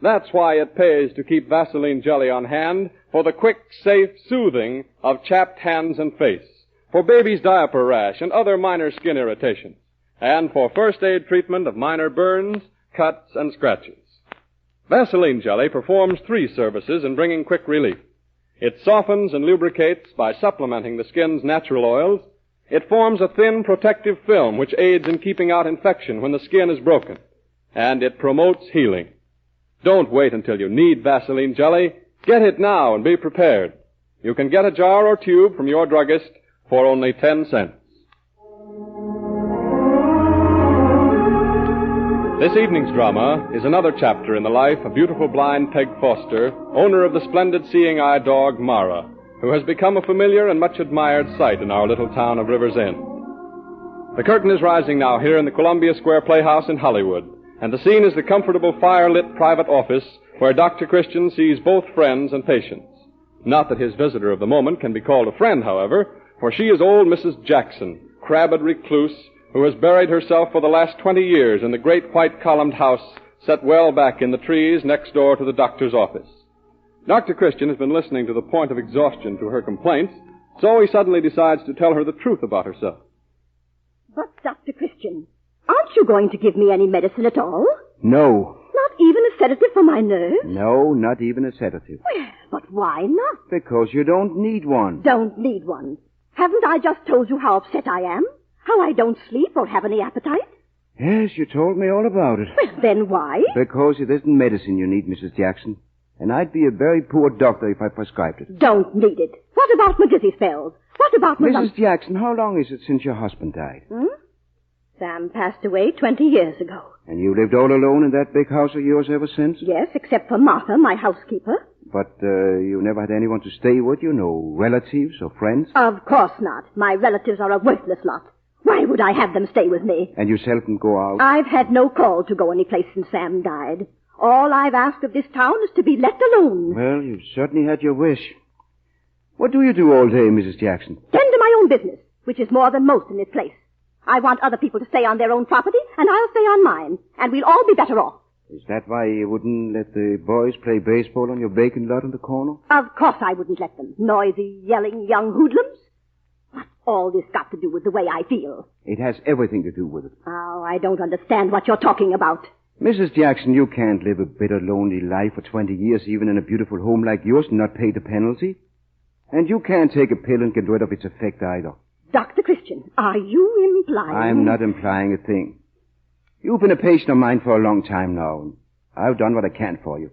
That's why it pays to keep Vaseline jelly on hand for the quick, safe soothing of chapped hands and face, for baby's diaper rash and other minor skin irritations, and for first aid treatment of minor burns, cuts, and scratches. Vaseline jelly performs 3 services in bringing quick relief. It softens and lubricates by supplementing the skin's natural oils. It forms a thin protective film which aids in keeping out infection when the skin is broken. And it promotes healing. Don't wait until you need Vaseline jelly. Get it now and be prepared. You can get a jar or tube from your druggist for only 10 cents. This evening's drama is another chapter in the life of beautiful blind Peg Foster, owner of the splendid seeing eye dog Mara, who has become a familiar and much admired sight in our little town of River's End. The curtain is rising now here in the Columbia Square Playhouse in Hollywood, and the scene is the comfortable fire-lit private office where Dr. Christian sees both friends and patients. Not that his visitor of the moment can be called a friend, however, for she is old Mrs. Jackson, crabbed recluse, who has buried herself for the last 20 years in the great white columned house set well back in the trees next door to the doctor's office. Dr. Christian has been listening to the point of exhaustion to her complaints, so he suddenly decides to tell her the truth about herself. But, Dr. Christian, aren't you going to give me any medicine at all? No. Not even a sedative for my nerves? No, not even a sedative. Well, but why not? Because you don't need one. Don't need one. Haven't I just told you how upset I am? How I don't sleep or have any appetite? Yes, you told me all about it. Well, then why? Because it isn't medicine you need, Mrs. Jackson. And I'd be a very poor doctor if I prescribed it. Don't need it. What about McGizzy spells? What about Mrs. Jackson, how long is it since your husband died? Sam passed away 20 years ago. And you lived all alone in that big house of yours ever since? Yes, except for Martha, my housekeeper. But you never had anyone to stay with you? No relatives or friends? Of course not. My relatives are a worthless lot. Why would I have them stay with me? And you seldom go out? I've had no call to go any place since Sam died. All I've asked of this town is to be let alone. Well, you've certainly had your wish. What do you do all day, Mrs. Jackson? Tend to my own business, which is more than most in this place. I want other people to stay on their own property, and I'll stay on mine, and we'll all be better off. Is that why you wouldn't let the boys play baseball on your vacant lot in the corner? Of course I wouldn't let them. Noisy, yelling young hoodlums. What's all this got to do with the way I feel? It has everything to do with it. Oh, I don't understand what you're talking about. Mrs. Jackson, you can't live a bitter, lonely life for 20 years, even in a beautiful home like yours, and not pay the penalty. And you can't take a pill and get rid of its effect either. Dr. Christian, are you implying... I'm not implying a thing. You've been a patient of mine for a long time now, and I've done what I can for you.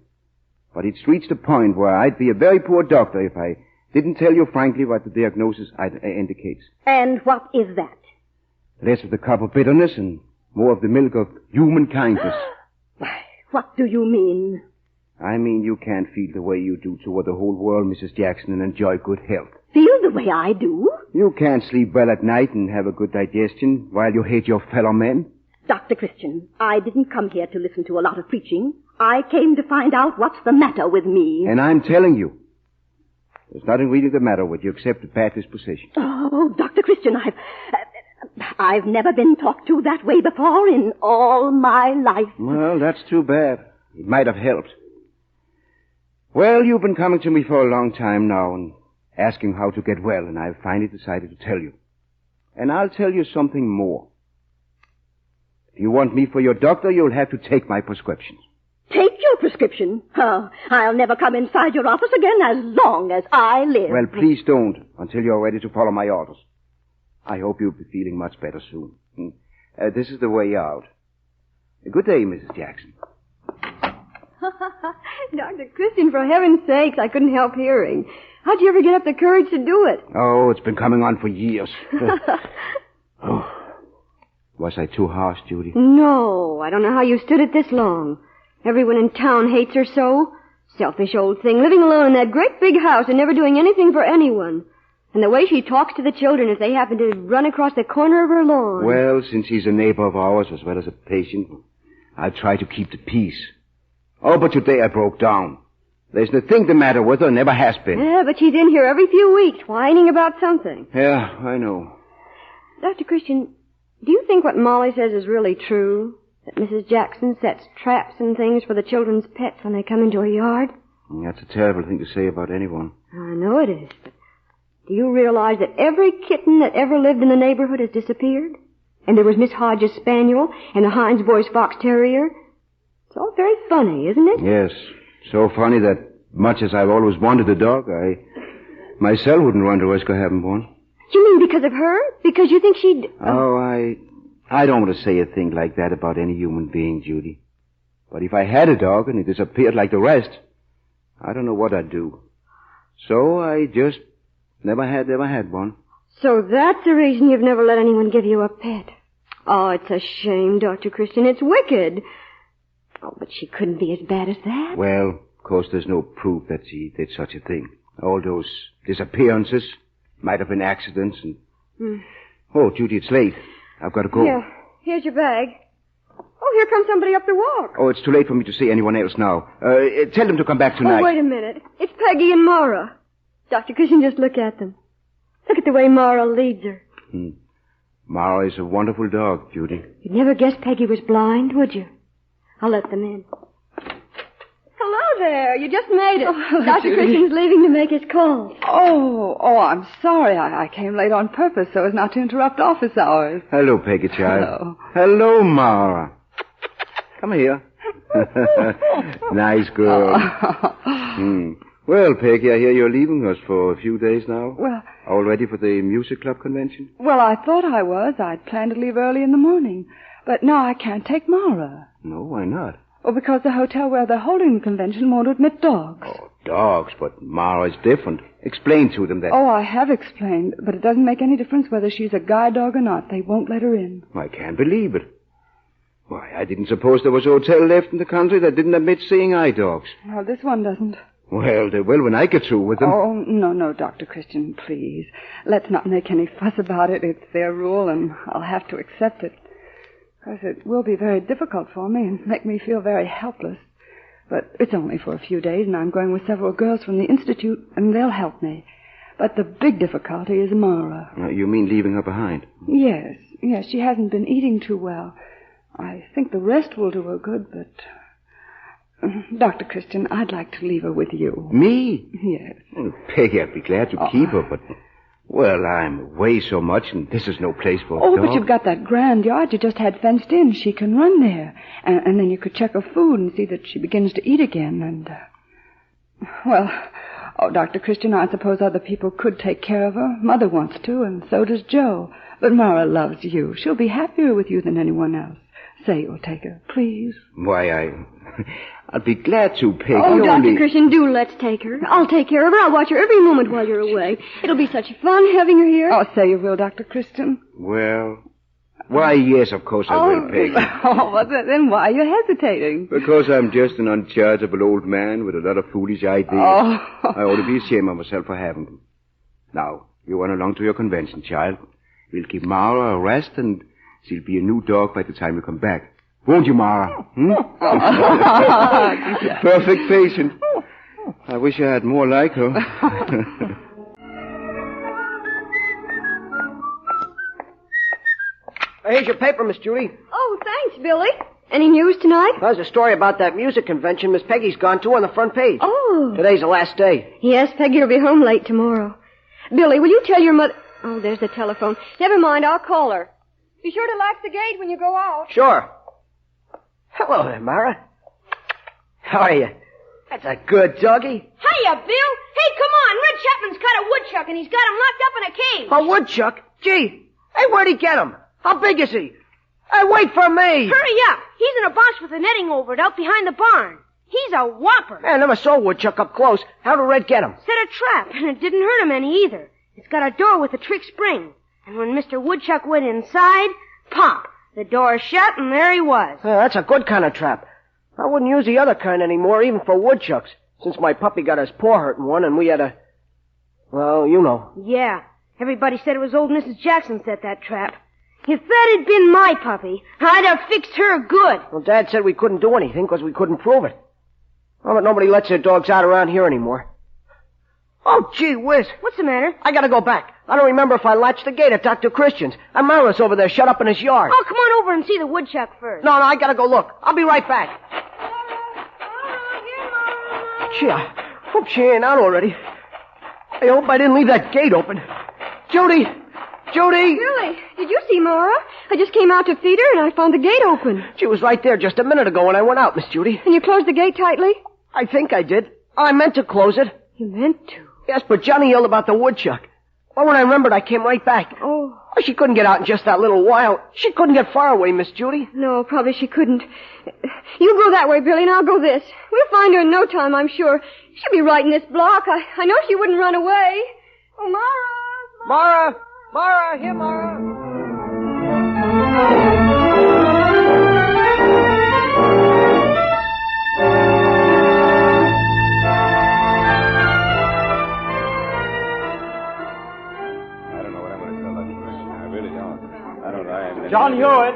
But it's reached a point where I'd be a very poor doctor if I didn't tell you frankly what the diagnosis indicates. And what is that? Less of the cup of bitterness and more of the milk of human kindness. What do you mean? I mean you can't feel the way you do toward the whole world, Mrs. Jackson, and enjoy good health. Feel the way I do? You can't sleep well at night and have a good digestion while you hate your fellow men. Dr. Christian, I didn't come here to listen to a lot of preaching. I came to find out what's the matter with me. And I'm telling you, there's nothing really the matter with you except a bad disposition. Oh, Dr. Christian, I've never been talked to that way before in all my life. Well, that's too bad. It might have helped. Well, you've been coming to me for a long time now and asking how to get well, and I've finally decided to tell you. And I'll tell you something more. If you want me for your doctor, you'll have to take my prescriptions. Take your prescription? Oh, I'll never come inside your office again as long as I live. Well, please don't until you're ready to follow my orders. I hope you'll be feeling much better soon. This is the way out. Good day, Mrs. Jackson. Dr. Christian, for heaven's sakes, I couldn't help hearing. How'd you ever get up the courage to do it? Oh, it's been coming on for years. Oh. Was I too harsh, Judy? No, I don't know how you stood it this long. Everyone in town hates her so. Selfish old thing, living alone in that great big house and never doing anything for anyone. And the way she talks to the children if they happen to run across the corner of her lawn. Well, since he's a neighbor of ours as well as a patient, I try to keep the peace. Oh, but today I broke down. There's nothing the matter with her, never has been. Yeah, but she's in here every few weeks, whining about something. Yeah, I know. Dr. Christian, do you think what Molly says is really true? That Mrs. Jackson sets traps and things for the children's pets when they come into her yard? That's a terrible thing to say about anyone. I know it is, but do you realize that every kitten that ever lived in the neighborhood has disappeared? And there was Miss Hodges' spaniel and the Hines boy's fox terrier. It's all very funny, isn't it? Yes, so funny that much as I've always wanted a dog, I myself wouldn't run the risk of having one. You mean because of her? Because you think she'd... Oh, I don't want to say a thing like that about any human being, Judy. But if I had a dog and it disappeared like the rest, I don't know what I'd do. So I just never had one. So that's the reason you've never let anyone give you a pet. Oh, it's a shame, Dr. Christian. It's wicked. Oh, but she couldn't be as bad as that. Well, of course, there's no proof that she did such a thing. All those disappearances might have been accidents and... Oh, Judy, it's late. I've got to go. Here, here's your bag. Oh, here comes somebody up the walk. Oh, it's too late for me to see anyone else now. Tell them to come back tonight. Oh, wait a minute. It's Peggy and Mara. Dr. Christian, just look at them. Look at the way Mara leads her. Mara is a wonderful dog, Judy. You'd never guess Peggy was blind, would you? I'll let them in. Hello there. You just made it. Oh, Dr. Judy. Christian's leaving to make his call. Oh, I'm sorry. I came late on purpose so as not to interrupt office hours. Hello, Peggy, child. Hello, Mara. Come here. Nice girl. Well, Peggy, I hear you're leaving us for a few days now. Well... All ready for the music club convention? Well, I thought I was. I'd planned to leave early in the morning. But now I can't take Mara. No, why not? Oh, because the hotel where they're holding the convention won't admit dogs. Oh, dogs, but Mara's different. Explain to them that... Oh, I have explained, but it doesn't make any difference whether she's a guide dog or not. They won't let her in. I can't believe it. Why, I didn't suppose there was a hotel left in the country that didn't admit seeing eye dogs. Well, this one doesn't. Well, they will when I get through with them. Oh, no, Dr. Christian, please. Let's not make any fuss about it. It's their rule, and I'll have to accept it. Because it will be very difficult for me and make me feel very helpless. But it's only for a few days, and I'm going with several girls from the Institute, and they'll help me. But the big difficulty is Mara. You mean leaving her behind? Yes, she hasn't been eating too well. I think the rest will do her good, but... Dr. Christian, I'd like to leave her with you. Me? Yes. Oh, Peggy, I'd be glad to keep her, but... Well, I'm away so much, and this is no place for a dog. But you've got that grand yard you just had fenced in. She can run there. And then you could check her food and see that she begins to eat again, and... Dr. Christian, I suppose other people could take care of her. Mother wants to, and so does Joe. But Mara loves you. She'll be happier with you than anyone else. Say you'll take her, please. Why, I'd be glad to, Peggy. Oh, Dr. Christian, do let's take her. I'll take care of her. I'll watch her every moment while you're away. It'll be such fun having her here. Oh, say you will, Dr. Christian. Well, why, yes, of course I will, Peggy. Well, then why are you hesitating? Because I'm just an unchargeable old man with a lot of foolish ideas. Oh. I ought to be ashamed of myself for having them. Now, you run along to your convention, child. We'll keep Mara a rest, and she'll be a new dog by the time you come back. Won't you, Mara? Hmm? Perfect patient. I wish I had more like her. Here's your paper, Miss Judy. Oh, thanks, Billy. Any news tonight? There's a story about that music convention Miss Peggy's gone to on the front page. Oh. Today's the last day. Yes, Peggy will be home late tomorrow. Billy, will you tell your mother... Oh, there's the telephone. Never mind, I'll call her. Be sure to lock the gate when you go out. Sure. Hello there, Mara. How are you? That's a good doggy. Hiya, Bill. Hey, come on. Red Chapman's caught a woodchuck, and he's got him locked up in a cage. A woodchuck? Gee. Hey, where'd he get him? How big is he? Hey, wait for me. Hurry up. He's in a box with the netting over it out behind the barn. He's a whopper. Hey, I never saw a woodchuck up close. How did Red get him? Set a trap, and it didn't hurt him any either. It's got a door with a trick spring. And when Mr. Woodchuck went inside, pop, the door shut, and there he was. That's a good kind of trap. I wouldn't use the other kind anymore, even for woodchucks, since my puppy got his paw hurt in one, and we had a... Well, you know. Yeah. Everybody said it was old Mrs. Jackson set that trap. If that had been my puppy, I'd have fixed her good. Well, Dad said we couldn't do anything because we couldn't prove it. Well, but nobody lets their dogs out around here anymore. Oh, gee whiz. What's the matter? I gotta go back. I don't remember if I latched the gate at Dr. Christian's. And Mara's over there shut up in his yard. Oh, come on over and see the woodchuck first. No, I gotta go look. I'll be right back. Gee, I hope she ain't out already. I hope I didn't leave that gate open. Judy! Judy! Billy, did you see Mara? I just came out to feed her, and I found the gate open. She was right there just a minute ago when I went out, Miss Judy. And you closed the gate tightly? I think I did. I meant to close it. You meant to? Yes, but Johnny yelled about the woodchuck. Well, when I remembered, I came right back. Oh. She couldn't get out in just that little while. She couldn't get far away, Miss Judy. No, probably she couldn't. You go that way, Billy, and I'll go this. We'll find her in no time, I'm sure. She'll be right in this block. I know she wouldn't run away. Oh, Mara! Mara! Mara! Here, Mara! John Hewitt!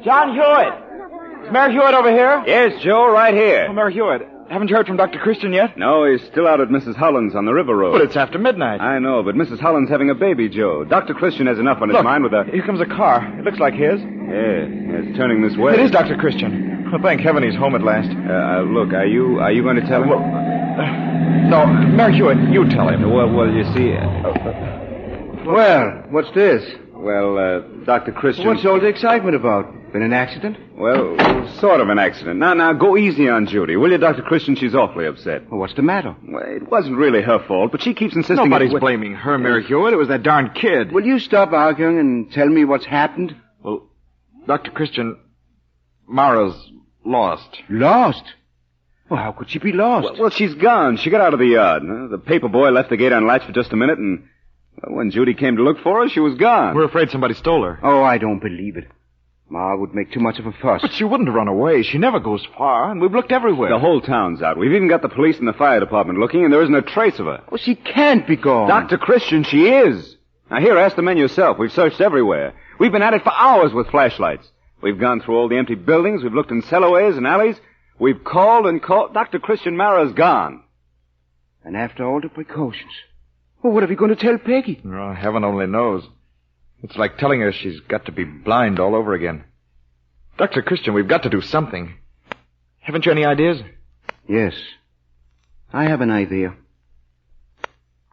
John Hewitt! Is Mayor Hewitt over here? Yes, Joe, right here. Oh, Mayor Hewitt. Haven't you heard from Dr. Christian yet? No, he's still out at Mrs. Holland's on the River Road. But it's after midnight. I know, but Mrs. Holland's having a baby, Joe. Dr. Christian has enough on his mind with a... Here comes a car. It looks like his. Yeah, it's turning this way. It is Dr. Christian. Well, thank heaven he's home at last. Look, are you going to tell him? No, Mayor Hewitt, you tell him. Well, you see... Well, what's this? Well, Dr. Christian... What's all the excitement about? Been an accident? Well, sort of an accident. Now, go easy on Judy, will you, Dr. Christian? She's awfully upset. Well, what's the matter? Well, it wasn't really her fault, but she keeps insisting... Nobody's blaming her, Mayor Hewitt. It was that darn kid. Will you stop arguing and tell me what's happened? Well, Dr. Christian, Mara's lost. Lost? Well, how could she be lost? Well, she's gone. She got out of the yard. The paper boy left the gate unlatched for just a minute, and... Well, when Judy came to look for her, she was gone. We're afraid somebody stole her. Oh, I don't believe it. Ma would make too much of a fuss. But she wouldn't have run away. She never goes far, and we've looked everywhere. The whole town's out. We've even got the police and the fire department looking, and there isn't a trace of her. Well, she can't be gone. Dr. Christian, she is. Now, here, ask the men yourself. We've searched everywhere. We've been at it for hours with flashlights. We've gone through all the empty buildings. We've looked in cellarways and alleys. We've called and called. Dr. Christian Mara's gone. And after all the precautions... Well, what are we going to tell Peggy? Oh, heaven only knows. It's like telling her she's got to be blind all over again. Dr. Christian, we've got to do something. Haven't you any ideas? Yes. I have an idea.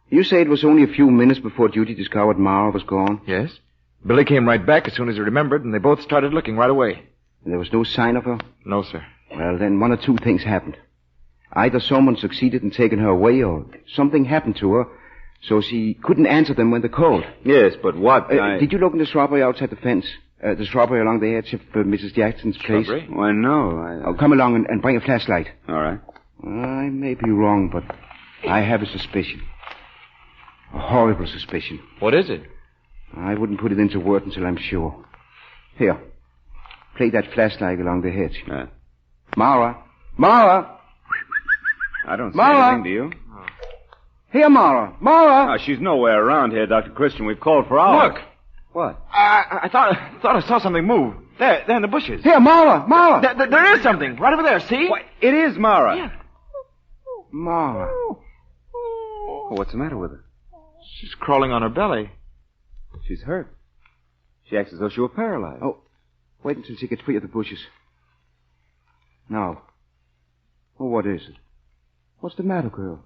You say it was only a few minutes before Judy discovered Mara was gone? Yes. Billy came right back as soon as he remembered, and they both started looking right away. And there was no sign of her? No, sir. Well, then one or two things happened. Either someone succeeded in taking her away, or something happened to her, so she couldn't answer them when they called. Yes, but what? Did you look in the shrubbery outside the fence? The shrubbery along the edge of Mrs. Jackson's place? Shrubbery? Why, no. Oh, come along and bring a flashlight. All right. I may be wrong, but I have a suspicion. A horrible suspicion. What is it? I wouldn't put it into words until I'm sure. Here. Play that flashlight along the hedge. Mara! Mara! I don't see Mara! anything, do you? Here, Mara! Mara! Oh, she's nowhere around here, Dr. Christian. We've called for hours. Look! What? I thought I saw something move. There in the bushes. Here, Mara! There is something right over there, see? Why, it is Mara. Yeah. Mara. Oh, what's the matter with her? She's crawling on her belly. She's hurt. She acts as though she were paralyzed. Oh, wait until she gets free of the bushes. Now. Oh, what is it? What's the matter, girl?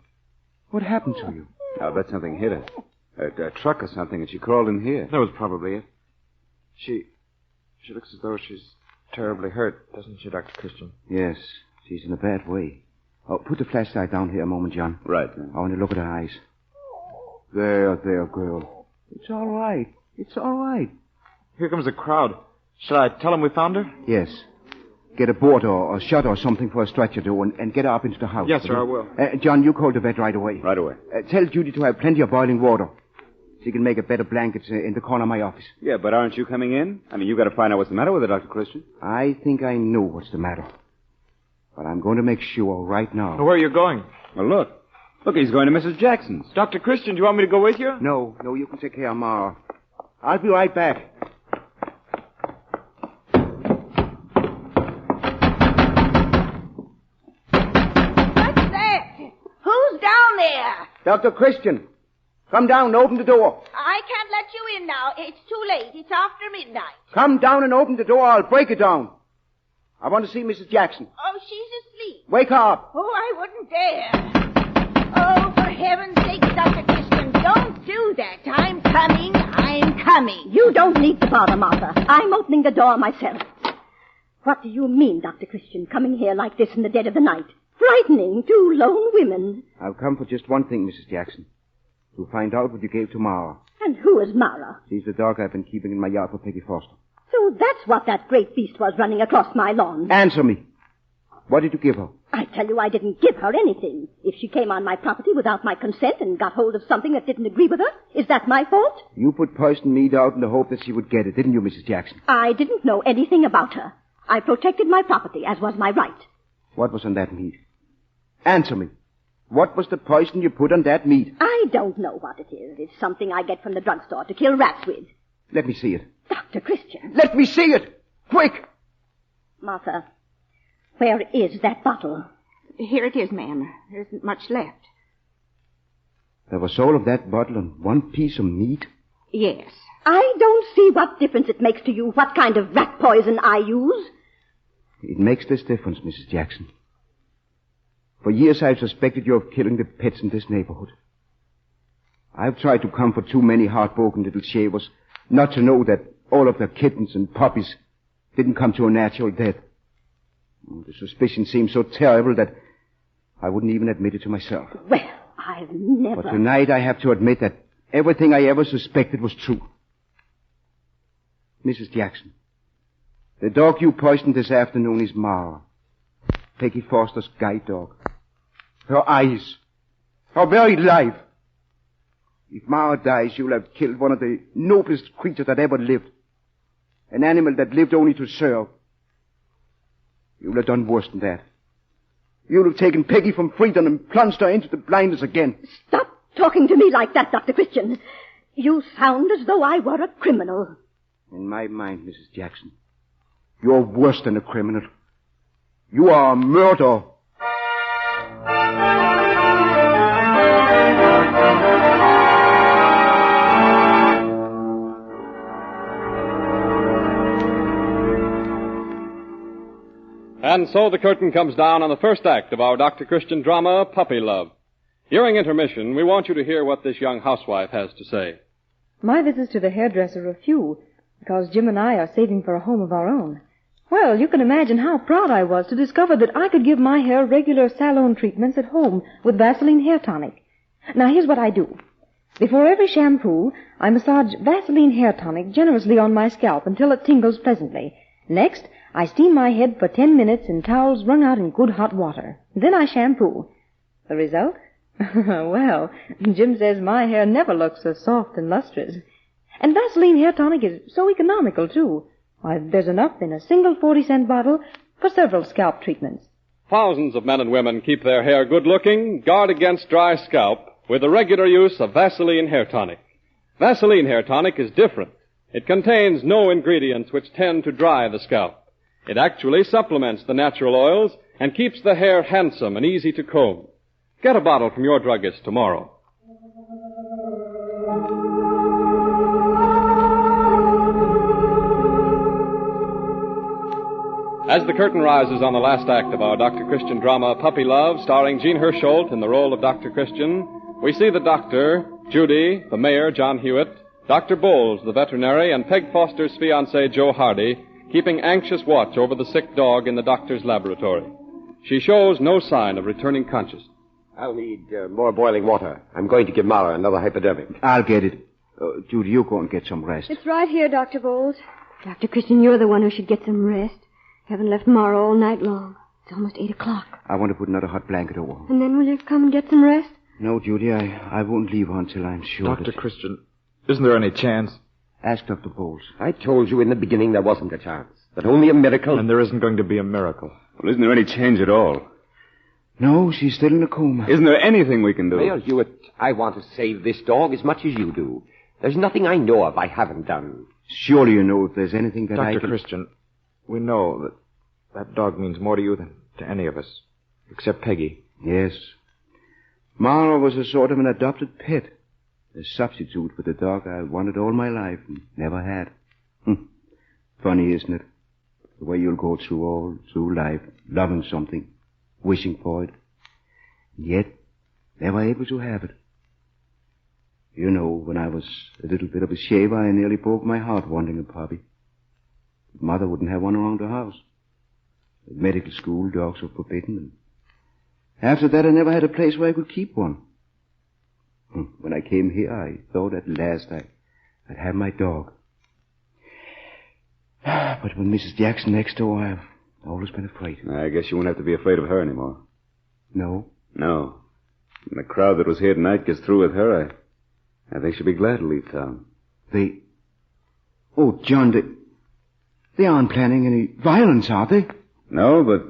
What happened to you? I'll bet something hit her. A truck or something, and she crawled in here. That was probably it. She looks as though she's terribly hurt, doesn't she, Dr. Christian? Yes, she's in a bad way. Oh, put the flashlight down here a moment, John. Right. I want to look at her eyes. There, girl. It's all right. It's all right. Here comes a crowd. Shall I tell them we found her? Yes. Get a board or a shutter or something for a stretcher to and get her up into the house. Yes, sir, I will. John, you call the vet right away. Right away. Tell Judy to have plenty of boiling water. She can make a bed of blankets in the corner of my office. Yeah, but aren't you coming in? I mean, you got to find out what's the matter with her, Dr. Christian. I think I know what's the matter. But I'm going to make sure right now. Well, where are you going? Well, look. Look, he's going to Mrs. Jackson's. Dr. Christian, do you want me to go with you? No, you can take care of Mara. I'll be right back. What's that? Who's down there? Dr. Christian, come down and open the door. I can't let you in now. It's too late. It's after midnight. Come down and open the door. I'll break it down. I want to see Mrs. Jackson. Oh, she's asleep. Wake her up. Oh, I wouldn't dare. Oh, for heaven's sake, Dr. Christian, don't do that. I'm coming. You don't need to bother, Martha. I'm opening the door myself. What do you mean, Dr. Christian, coming here like this in the dead of the night? Frightening two lone women. I've come for just one thing, Mrs. Jackson. To find out what you gave to Mara. And who is Mara? She's the dog I've been keeping in my yard for Peggy Foster. So that's what that great beast was running across my lawn. Answer me. What did you give her? I tell you, I didn't give her anything. If she came on my property without my consent and got hold of something that didn't agree with her, is that my fault? You put poisoned meat out in the hope that she would get it, didn't you, Mrs. Jackson? I didn't know anything about her. I protected my property, as was my right. What was on that meat? Answer me. What was the poison you put on that meat? I don't know what it is. It's something I get from the drugstore to kill rats with. Let me see it. Dr. Christian. Let me see it! Quick! Martha, where is that bottle? Here it is, ma'am. There isn't much left. There was all of that bottle and one piece of meat? Yes. I don't see what difference it makes to you what kind of rat poison I use. It makes this difference, Mrs. Jackson. For years I've suspected you of killing the pets in this neighborhood. I've tried to comfort too many heartbroken little shavers not to know that all of their kittens and puppies didn't come to a natural death. The suspicion seems so terrible that I wouldn't even admit it to myself. Well, I've never... But tonight I have to admit that everything I ever suspected was true. Mrs. Jackson, the dog you poisoned this afternoon is Mara, Peggy Foster's guide dog. Her eyes, her very life. If Mara dies, you'll have killed one of the noblest creatures that ever lived. An animal that lived only to serve. You'll have done worse than that. You'll have taken Peggy from freedom and plunged her into the blindness again. Stop talking to me like that, Dr. Christian. You sound as though I were a criminal. In my mind, Mrs. Jackson, you're worse than a criminal. You are a murderer. And so the curtain comes down on the first act of our Dr. Christian drama, Puppy Love. During intermission, we want you to hear what this young housewife has to say. My visits to the hairdresser are few, because Jim and I are saving for a home of our own. Well, you can imagine how proud I was to discover that I could give my hair regular salon treatments at home with Vaseline hair tonic. Now, here's what I do. Before every shampoo, I massage Vaseline hair tonic generously on my scalp until it tingles pleasantly. Next, I steam my head for 10 minutes in towels wrung out in good hot water. Then I shampoo. The result? Well, Jim says my hair never looks so soft and lustrous. And Vaseline hair tonic is so economical, too. Why, there's enough in a single 40-cent bottle for several scalp treatments. Thousands of men and women keep their hair good-looking, guard against dry scalp, with the regular use of Vaseline hair tonic. Vaseline hair tonic is different. It contains no ingredients which tend to dry the scalp. It actually supplements the natural oils and keeps the hair handsome and easy to comb. Get a bottle from your druggist tomorrow. As the curtain rises on the last act of our Dr. Christian drama, Puppy Love, starring Jean Hersholt in the role of Dr. Christian, we see the doctor, Judy, the mayor, John Hewitt, Dr. Bowles, the veterinary, and Peg Foster's fiancé, Joe Hardy, keeping anxious watch over the sick dog in the doctor's laboratory. She shows no sign of returning consciousness. I'll need more boiling water. I'm going to give Mara another hypodermic. I'll get it. Judy, you go and get some rest. It's right here, Dr. Bowles. Dr. Christian, you're the one who should get some rest. Haven't left Mara all night long. It's almost 8 o'clock. I want to put another hot blanket over her. And then will you come and get some rest? No, Judy, I won't leave her until I'm sure. Dr. Christian, isn't there any chance? Ask Dr. Bowles. I told you in the beginning there wasn't a chance. That only a miracle... And there isn't going to be a miracle. Well, isn't there any change at all? No, she's still in a coma. Isn't there anything we can do? Mayor Hewitt, I want to save this dog as much as you do. There's nothing I know of I haven't done. Surely you know if there's anything that I can... Dr. Christian, we know that dog means more to you than to any of us, except Peggy. Yes. Mara was a sort of an adopted pet. A substitute for the dog I wanted all my life and never had. Funny, isn't it? The way you'll go through life, loving something, wishing for it, yet never able to have it. You know, when I was a little bit of a shaver, I nearly broke my heart wanting a puppy. But Mother wouldn't have one around the house. At medical school, dogs were forbidden, and after that I never had a place where I could keep one. When I came here, I thought at last I'd have my dog. But with Mrs. Jackson next door, I've always been afraid. I guess you won't have to be afraid of her anymore. No? No. When the crowd that was here tonight gets through with her, I think she'll be glad to leave town. Oh, John, they aren't planning any violence, are they? No, but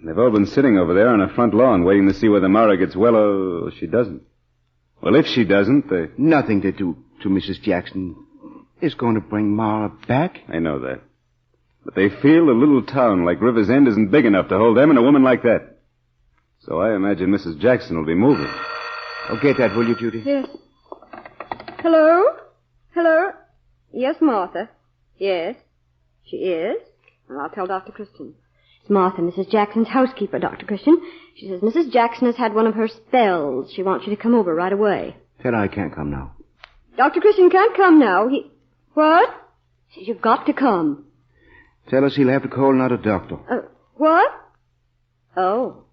they've all been sitting over there on a front lawn waiting to see whether Mara gets well or she doesn't. Well, if she doesn't, Nothing they do to Mrs. Jackson is going to bring Mara back. I know that. But they feel a little town like River's End isn't big enough to hold them and a woman like that. So I imagine Mrs. Jackson will be moving. Oh, get that, will you, Judy? Yes. Hello? Hello? Yes, Martha. Yes. She is. And I'll tell Dr. Christian. It's Martha, Mrs. Jackson's housekeeper, Dr. Christian. She says Mrs. Jackson has had one of her spells. She wants you to come over right away. Tell her I can't come now. Dr. Christian can't come now. What? She says you've got to come. Tell us he'll have to call another doctor. What? Oh.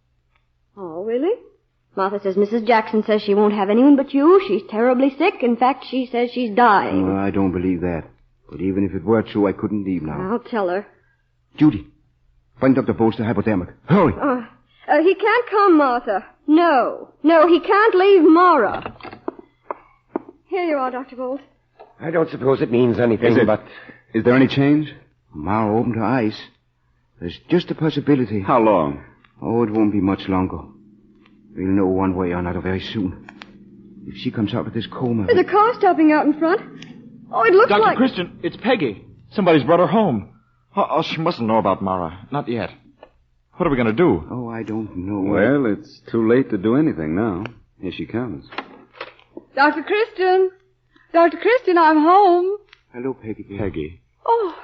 Oh, really? Martha says Mrs. Jackson says she won't have anyone but you. She's terribly sick. In fact, she says she's dying. No, I don't believe that. But even if it were true, I couldn't leave now. I'll tell her. Judy, bring Dr. Bowles to hypodermic. Hurry. He can't come, Martha. No, he can't leave Mara. Here you are, Dr. Bowles. I don't suppose it means anything, but... Is there any change? Mara opened her eyes. There's just a possibility. How long? Oh, it won't be much longer. We'll know one way or another very soon. If she comes out of this coma... There's a car stopping out in front. Oh, it looks Dr. like... Dr. Christian, it's Peggy. Somebody's brought her home. Oh, she mustn't know about Mara. Not yet. What are we going to do? Oh, I don't know. Well, it's too late to do anything now. Here she comes. Dr. Christian. Dr. Christian, I'm home. Hello, Peggy. Peggy. Oh,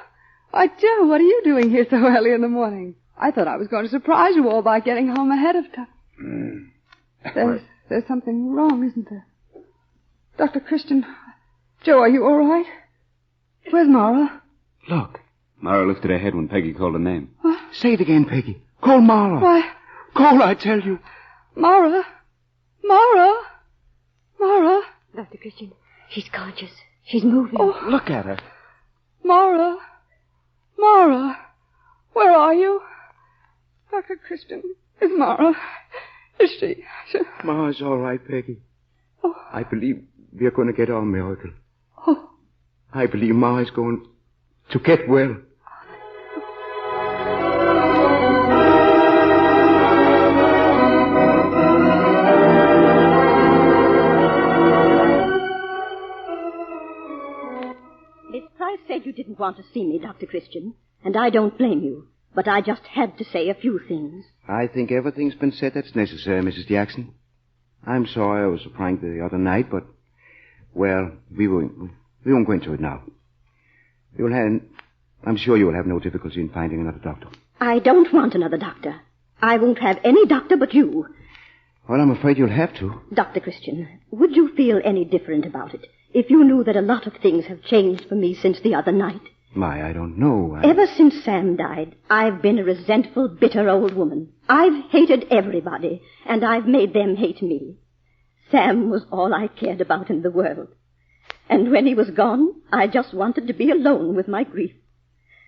why, Joe, what are you doing here so early in the morning? I thought I was going to surprise you all by getting home ahead of time. There's something wrong, isn't there? Dr. Christian, Joe, are you all right? Where's Mara? Look. Mara lifted her head when Peggy called her name. What? Say it again, Peggy. Call Mara. Why? Call, I tell you. Mara? Dr. Christian, she's conscious. She's moving. Oh. Look at her. Mara, where are you? Dr. Christian, is Mara... Is she... Mara's all right, Peggy. Oh. I believe we're going to get our miracle. Oh. I believe Mara's going to get well. said you didn't want to see me, Dr. Christian, and I don't blame you. But I just had to say a few things. I think everything's been said that's necessary, Mrs. Jackson. I'm sorry I was so frank the other night, but, well, we won't go into it now. I'm sure you will have no difficulty in finding another doctor. I don't want another doctor. I won't have any doctor but you. Well, I'm afraid you'll have to. Dr. Christian, would you feel any different about it if you knew that a lot of things have changed for me since the other night? I don't know. Ever since Sam died, I've been a resentful, bitter old woman. I've hated everybody, and I've made them hate me. Sam was all I cared about in the world. And when he was gone, I just wanted to be alone with my grief.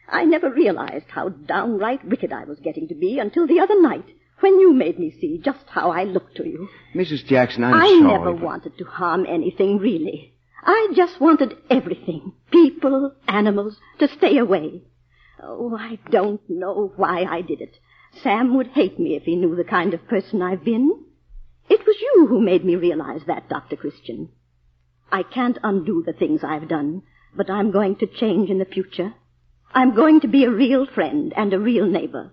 I never realized how downright wicked I was getting to be until the other night, when you made me see just how I looked to you. Mrs. Jackson, I'm I sorry. I never wanted to harm anything, really. I just wanted everything, people, animals, to stay away. Oh, I don't know why I did it. Sam would hate me if he knew the kind of person I've been. It was you who made me realize that, Dr. Christian. I can't undo the things I've done, but I'm going to change in the future. I'm going to be a real friend and a real neighbor.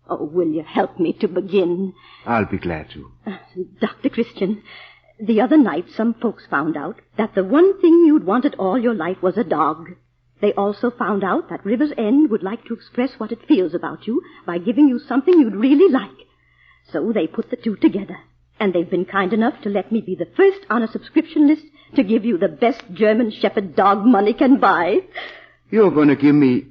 Oh, will you help me to begin? I'll be glad to. Dr. Christian, the other night some folks found out that the one thing you'd wanted all your life was a dog. They also found out that River's End would like to express what it feels about you by giving you something you'd really like. So they put the two together, and they've been kind enough to let me be the first on a subscription list to give you the best German Shepherd dog money can buy. You're going to give me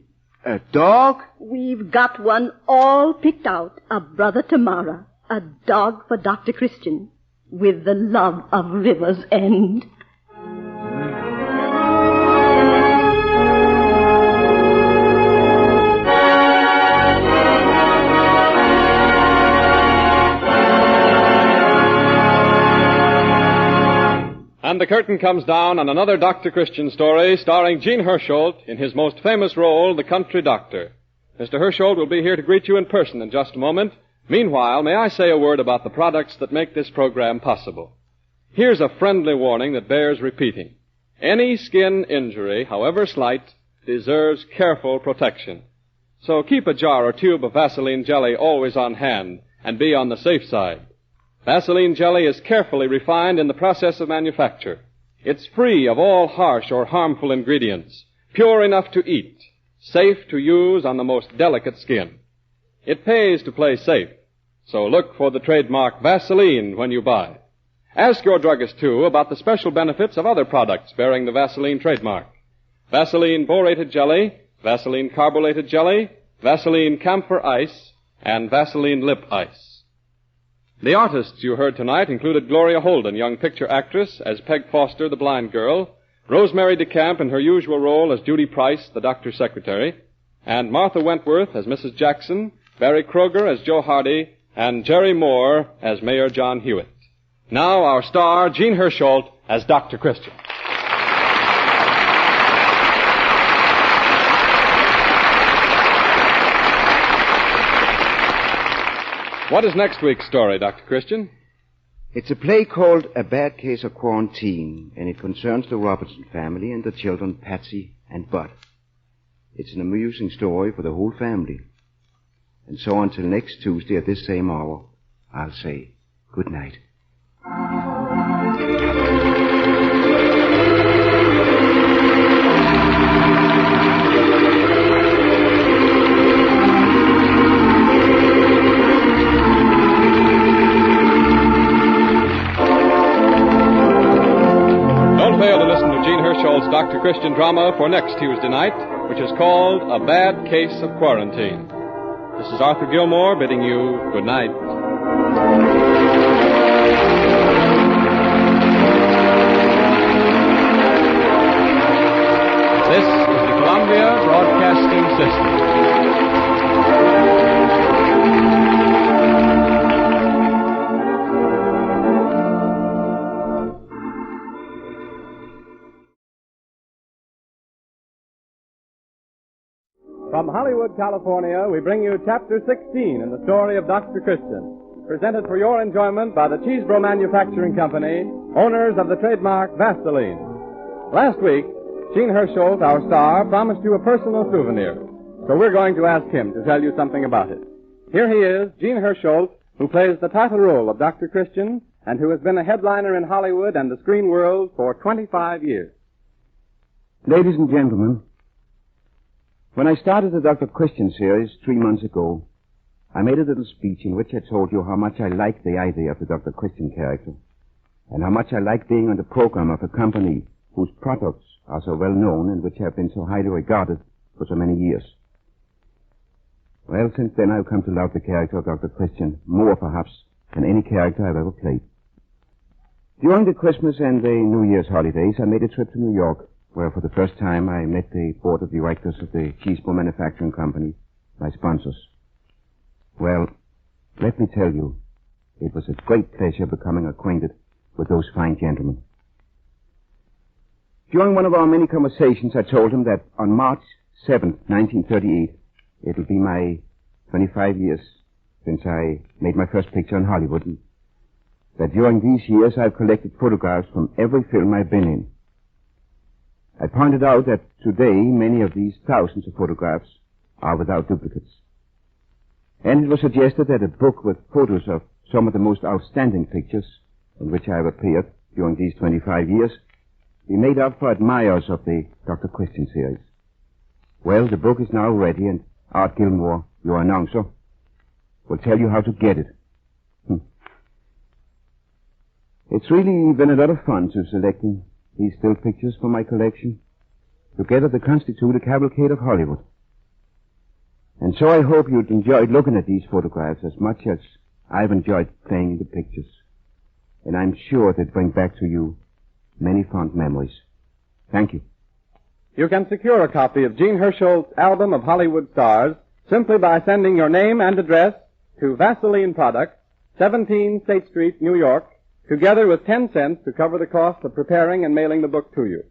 a dog? We've got one all picked out, a brother Tamara, a dog for Dr. Christian, with the love of River's End. And the curtain comes down on another Dr. Christian story starring Gene Hersholt in his most famous role, the country doctor. Mr. Hersholt will be here to greet you in person in just a moment. Meanwhile, may I say a word about the products that make this program possible? Here's a friendly warning that bears repeating. Any skin injury, however slight, deserves careful protection. So keep a jar or tube of Vaseline jelly always on hand and be on the safe side. Vaseline jelly is carefully refined in the process of manufacture. It's free of all harsh or harmful ingredients, pure enough to eat, safe to use on the most delicate skin. It pays to play safe, so look for the trademark Vaseline when you buy. Ask your druggist, too, about the special benefits of other products bearing the Vaseline trademark. Vaseline borated jelly, Vaseline carbolated jelly, Vaseline camphor ice, and Vaseline lip ice. The artists you heard tonight included Gloria Holden, young picture actress, as Peg Foster, the blind girl, Rosemary DeCamp in her usual role as Judy Price, the doctor's secretary, and Martha Wentworth as Mrs. Jackson, Barry Kroger as Joe Hardy, and Jerry Moore as Mayor John Hewitt. Now our star, Gene Hersholt, as Dr. Christian. What is next week's story, Dr. Christian? It's a play called A Bad Case of Quarantine, and it concerns the Robertson family and the children Patsy and Bud. It's an amusing story for the whole family. And so until next Tuesday at this same hour, I'll say good night. Fail to listen to Gene Hersholt's Dr. Christian drama for next Tuesday night, which is called A Bad Case of Quarantine. This is Arthur Gilmore bidding you good night. This is the Columbia Broadcasting System. From Hollywood, California, we bring you Chapter 16 in the story of Dr. Christian, presented for your enjoyment by the Cheesebro Manufacturing Company, owners of the trademark Vaseline. Last week, Gene Hersholt, our star, promised you a personal souvenir. So we're going to ask him to tell you something about it. Here he is, Gene Hersholt, who plays the title role of Dr. Christian and who has been a headliner in Hollywood and the screen world for 25 years. Ladies and gentlemen, when I started the Dr. Christian series 3 months ago, I made a little speech in which I told you how much I liked the idea of the Dr. Christian character and how much I liked being on the program of a company whose products are so well known and which have been so highly regarded for so many years. Well, since then I've come to love the character of Dr. Christian more, perhaps, than any character I've ever played. During the Christmas and the New Year's holidays, I made a trip to New York, where for the first time I met the board of directors of the Cheeseball Manufacturing Company, my sponsors. Well, let me tell you, it was a great pleasure becoming acquainted with those fine gentlemen. During one of our many conversations, I told him that on March 7th, 1938, it'll be my 25 years since I made my first picture in Hollywood, and that during these years I've collected photographs from every film I've been in. I pointed out that today many of these thousands of photographs are without duplicates. And it was suggested that a book with photos of some of the most outstanding pictures in which I have appeared during these 25 years be made up for admirers of the Dr. Christian series. Well, the book is now ready, and Art Gilmore, your announcer, will tell you how to get it. It's really been a lot of fun to selecting these still pictures for my collection. Together they constitute a cavalcade of Hollywood. And so I hope you'd enjoyed looking at these photographs as much as I've enjoyed playing in the pictures. And I'm sure they'd bring back to you many fond memories. Thank you. You can secure a copy of Gene Hersholt's album of Hollywood stars simply by sending your name and address to Vaseline Products, 17 State Street, New York, together with 10 cents to cover the cost of preparing and mailing the book to you.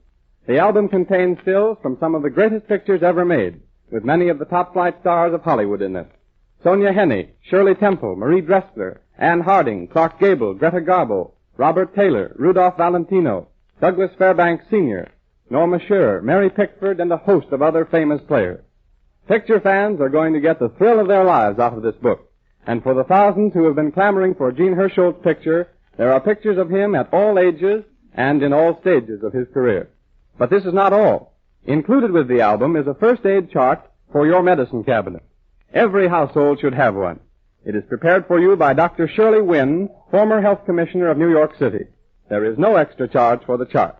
The album contains stills from some of the greatest pictures ever made, with many of the top-flight stars of Hollywood in it. Sonia Henney, Shirley Temple, Marie Dressler, Anne Harding, Clark Gable, Greta Garbo, Robert Taylor, Rudolph Valentino, Douglas Fairbanks Sr., Norma Shearer, Mary Pickford, and a host of other famous players. Picture fans are going to get the thrill of their lives out of this book. And for the thousands who have been clamoring for Gene Hersholt's picture, there are pictures of him at all ages and in all stages of his career. But this is not all. Included with the album is a first aid chart for your medicine cabinet. Every household should have one. It is prepared for you by Dr. Shirley Wynn, former health commissioner of New York City. There is no extra charge for the chart.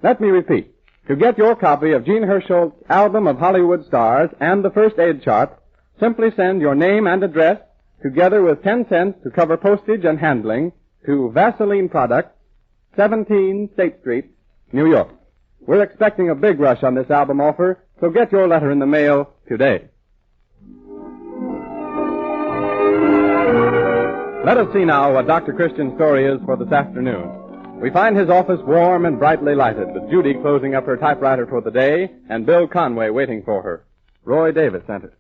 Let me repeat. To get your copy of Gene Hersholt's album of Hollywood stars and the first aid chart, simply send your name and address, together with 10 cents to cover postage and handling, to Vaseline Products, 17 State Street, New York. We're expecting a big rush on this album offer, so get your letter in the mail today. Let us see now what Dr. Christian's story is for this afternoon. We find his office warm and brightly lighted, with Judy closing up her typewriter for the day and Bill Conway waiting for her. Roy Davis enters.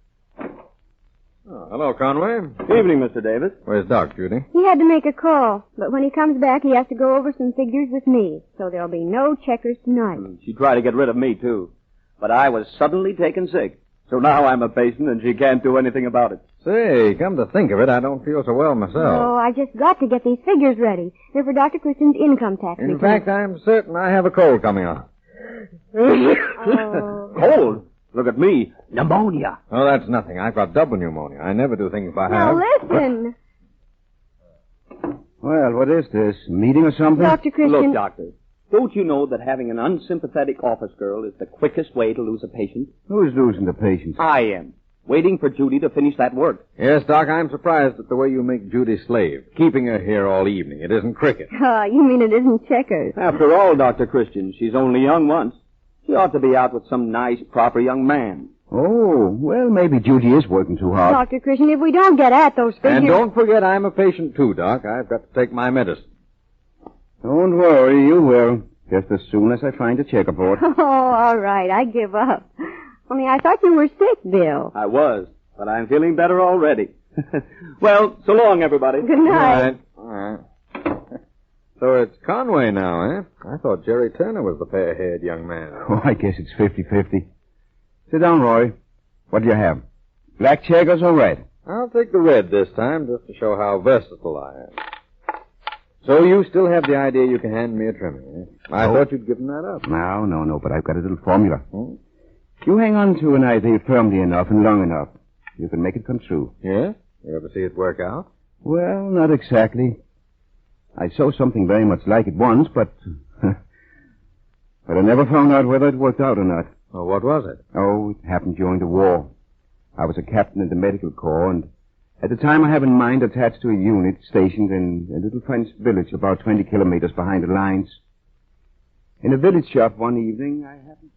Oh, hello, Conway. Evening, Mr. Davis. Where's Doc, Judy? He had to make a call, but when he comes back, he has to go over some figures with me, so there'll be no checkers tonight. She tried to get rid of me, too. But I was suddenly taken sick. So now I'm a patient, and she can't do anything about it. Say, come to think of it, I don't feel so well myself. Oh, I just got to get these figures ready. They're for Dr. Christian's income tax return. In fact, I'm certain I have a cold coming on. Oh. Cold? Look at me. Pneumonia. Oh, that's nothing. I've got double pneumonia. I never do things by half. Now listen. Well, what is this? A meeting or something? Dr. Christian. Look, Doctor. Don't you know that having an unsympathetic office girl is the quickest way to lose a patient? Who's losing the patient? I am. Waiting for Judy to finish that work. Yes, Doc, I'm surprised at the way you make Judy slave. Keeping her here all evening. It isn't cricket. You mean it isn't checkers? After all, Dr. Christian, she's only young once. She ought to be out with some nice, proper young man. Oh, well, maybe Judy is working too hard. Dr. Christian, if we don't get at those figures... And don't forget I'm a patient too, Doc. I've got to take my medicine. Don't worry, you will. Just as soon as I find a checkerboard. Oh, all right, I give up. Only I thought you were sick, Bill. I was, but I'm feeling better already. Well, so long, everybody. Good night. All right. So it's Conway now, eh? I thought Jerry Turner was the fair-haired young man. Oh, I guess it's 50-50. Sit down, Roy. What do you have? Black checkers or red? I'll take the red this time, just to show how versatile I am. So you still have the idea you can hand me a trimming, eh? I thought you'd given that up. No, but I've got a little formula. You hang on to an idea firmly enough and long enough, you can make it come true. Yeah? You ever see it work out? Well, not exactly. I saw something very much like it once, but I never found out whether it worked out or not. Well, what was it? Oh, it happened during the war. I was a captain in the medical corps, and at the time I have in mind attached to a unit stationed in a little French village about 20 kilometers behind the lines. In a village shop one evening, I happened to...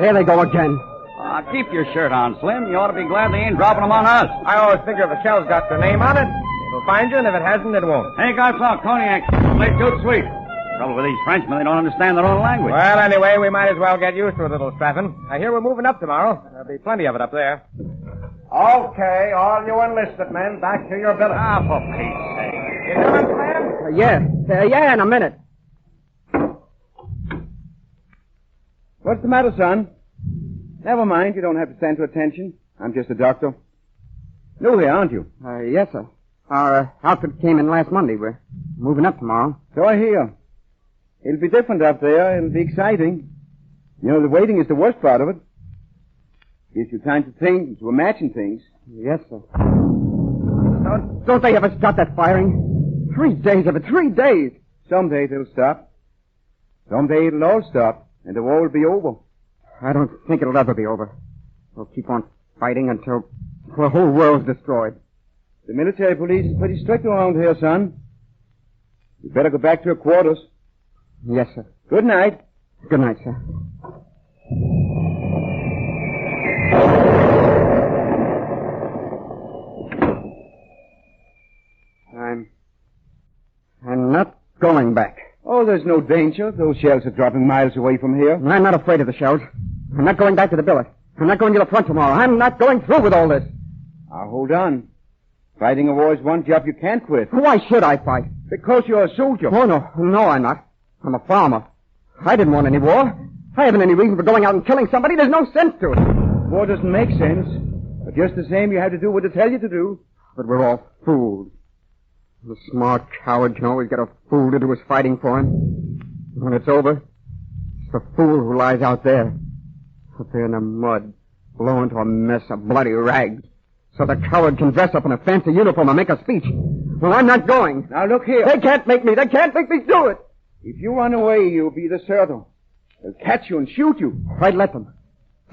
There they go again. Keep your shirt on, Slim. You ought to be glad they ain't dropping them on us. I always figure if a shell's got their name on it, it'll find you, and if it hasn't, it won't. Hey, Garcon, cognac. Late too sweet. Trouble with these Frenchmen, they don't understand their own language. Well, anyway, we might as well get used to a little strapping. I hear we're moving up tomorrow. There'll be plenty of it up there. Okay, all you enlisted men, back to your billets. For Pete's sake. You doing, Slim? Yeah, in a minute. What's the matter, son? Never mind, you don't have to stand to attention. I'm just a doctor. New here, aren't you? Yes, sir. Our outfit came in last Monday. We're moving up tomorrow. So I hear. It'll be different up there. It'll be exciting. You know, the waiting is the worst part of it. Gives you time to think and to imagine things. Yes, sir. Don't they ever stop that firing? 3 days of it, 3 days. Someday it'll stop. Someday it'll all stop, and the war will be over. I don't think it'll ever be over. We'll keep on fighting until the whole world's destroyed. The military police is pretty strict around here, son. You better go back to your quarters. Yes, sir. Good night. Good night, sir. I'm not going back. Oh, there's no danger. Those shells are dropping miles away from here. I'm not afraid of the shells. I'm not going back to the billet. I'm not going to the front tomorrow. I'm not going through with all this. Now, hold on. Fighting a war is one job you can't quit. Why should I fight? Because you're a soldier. Oh, no, I'm not. I'm a farmer. I didn't want any war. I haven't any reason for going out and killing somebody. There's no sense to it. War doesn't make sense. But just the same, you have to do what they tell you to do. But we're all fools. The smart coward can always get a fool to do his fighting for him. When it's over, it's the fool who lies out there in the mud, blown to a mess of bloody rags, so the coward can dress up in a fancy uniform and make a speech. Well, I'm not going. Now, look here. They can't make me do it. If you run away, you'll be deserter. They'll catch you and shoot you. Right, let them.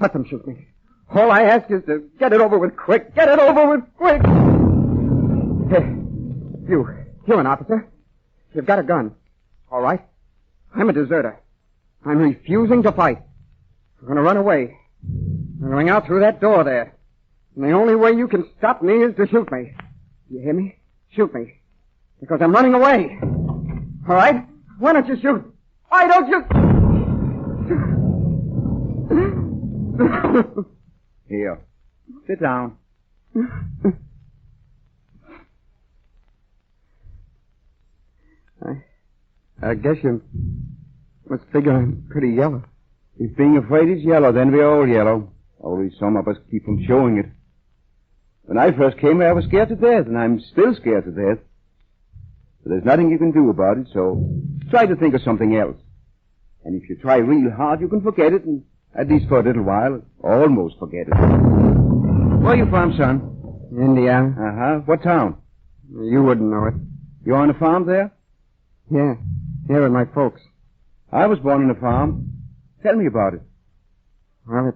Let them shoot me. All I ask is to get it over with quick. Get it over with quick. Here. You're an officer. You've got a gun. All right. I'm a deserter. I'm refusing to fight. I'm going to run away. I'm going out through that door there. And the only way you can stop me is to shoot me. You hear me? Shoot me. Because I'm running away. All right? Why don't you shoot? Why don't you... Here. Sit down. I guess you must figure I'm pretty yellow. If being afraid is yellow, then we're all yellow. Only some of us keep from showing it. When I first came here, I was scared to death, and I'm still scared to death. But there's nothing you can do about it, so try to think of something else. And if you try real hard, you can forget it, and at least for a little while, almost forget it. Where are you from, son? Indiana. Uh-huh. What town? You wouldn't know it. You on a farm there? Yeah. Here with my folks. I was born on a farm. Tell me about it. Well,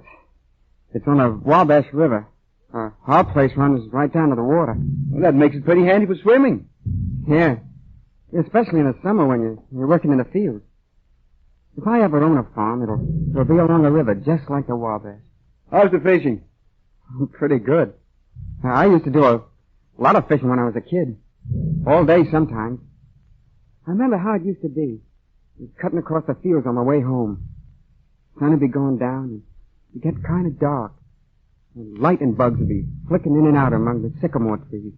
it's on the Wabash River. Our place runs right down to the water. Well, that makes it pretty handy for swimming. Yeah. Especially in the summer when you're working in the field. If I ever own a farm, it'll be along the river, just like the Wabash. How's the fishing? Pretty good. I used to do a lot of fishing when I was a kid. All day sometimes. I remember how it used to be. Cutting across the fields on my way home. Sun would be going down, and It'd get kind of dark. And lightning bugs would be flicking in and out among the sycamore trees.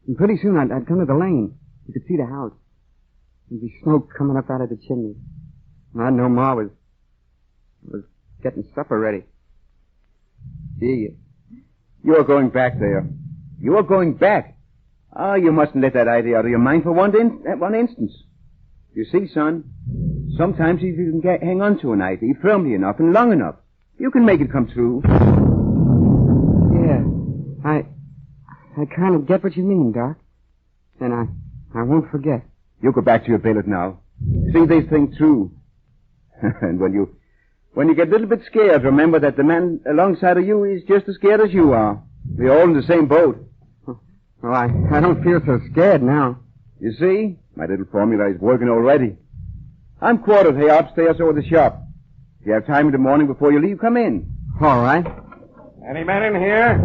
And pretty soon I'd come to the lane. You could see the house. There'd be smoke coming up out of the chimney. And I'd know Ma was getting supper ready. Gee, you are going back there. You are going back. Oh, you mustn't let that idea out of your mind for one instance. You see, son, sometimes if you can hang on to an idea firmly enough and long enough, you can make it come true. Yeah, I kind of get what you mean, Doc. And I won't forget. You go back to your billet now. See this thing through. And when you get a little bit scared, remember that the man alongside of you is just as scared as you are. We're all in the same boat. Well, I don't feel so scared now. You see? My little formula is working already. I'm quartered here upstairs over the shop. If you have time in the morning before you leave, come in. All right. Any men in here?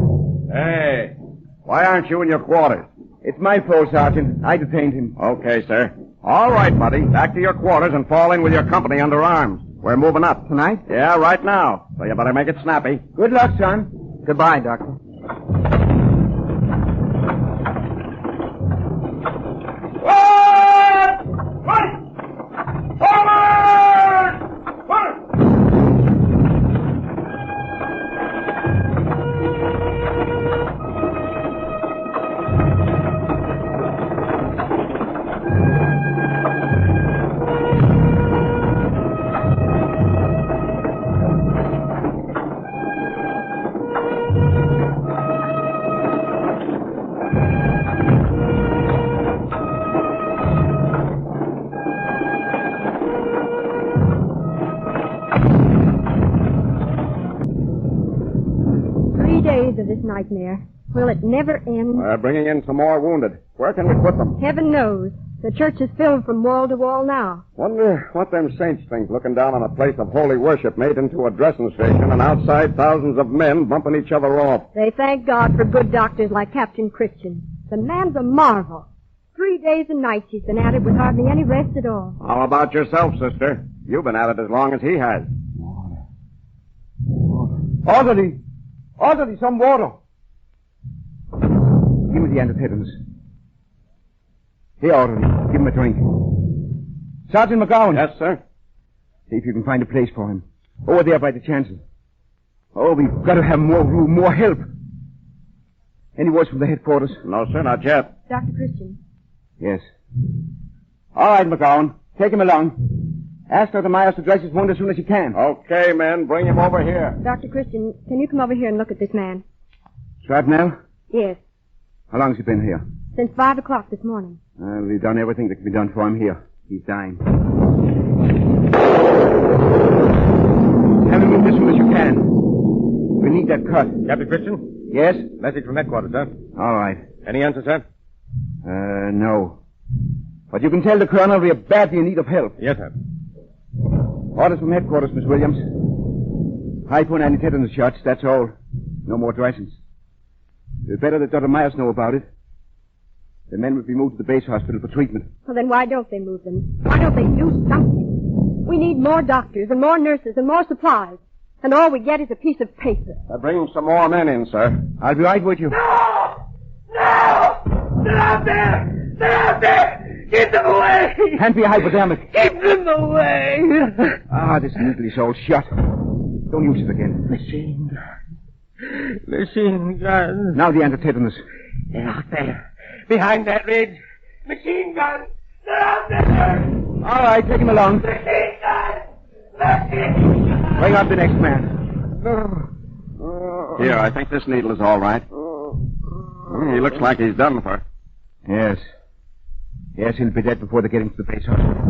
Hey, why aren't you in your quarters? It's my fault, Sergeant. I detained him. Okay, sir. All right, buddy. Back to your quarters and fall in with your company under arms. We're moving up. Tonight? Yeah, right now. So you better make it snappy. Good luck, son. Goodbye, Doctor. Of this nightmare. Will it never end? We're bringing in some more wounded. Where can we put them? Heaven knows. The church is filled from wall to wall now. Wonder what them saints think looking down on a place of holy worship made into a dressing station and outside thousands of men bumping each other off. They thank God for good doctors like Captain Christian. The man's a marvel. 3 days and nights he's been at it with hardly any rest at all. How about yourself, sister? You've been at it as long as he has. Orderly! Orderly, some water. Give me the antitetans. Here, orderly. Give him a drink. Sergeant McGowan. Yes, sir? See if you can find a place for him. Over there by the chancel. Oh, we've got to have more room, more help. Any words from the headquarters? No, sir, not yet. Dr. Christian. Yes. All right, McGowan. Take him along. Ask Dr. Myers to dress his wound as soon as you can. Okay, men. Bring him over here. Dr. Christian, can you come over here and look at this man? Shrapnel? Yes. How long has he been here? Since 5 o'clock this morning. We've done everything that can be done for him here. He's dying. Have him move as soon as you can. We need that cut. Captain Christian? Yes? Message from headquarters, sir. All right. Any answer, sir? No. But you can tell the colonel we are badly in need of help. Yes, sir. Orders from headquarters, Miss Williams. Hypo and tetanus shots, that's all. No more dressings. It's better that Dr. Myers know about it. The men would be moved to the base hospital for treatment. Well, then why don't they move them? Why don't they do something? We need more doctors and more nurses and more supplies. And all we get is a piece of paper. Bring some more men in, sir. I'll be right with you. No! They're out there! They're out there! Keep them away! Hand me a hypodermic. Keep them away! This needle is all shut. Don't use it again. Machine guns. Machine guns. Now the antitetanus. They're out there. Behind that ridge. Machine guns. They're out there. All right, take him along. Machine guns. Machine guns. Bring up the next man. Here, I think this needle is all right. He looks like he's done for. Yes. Yes, he'll be dead before they get him to the base hospital.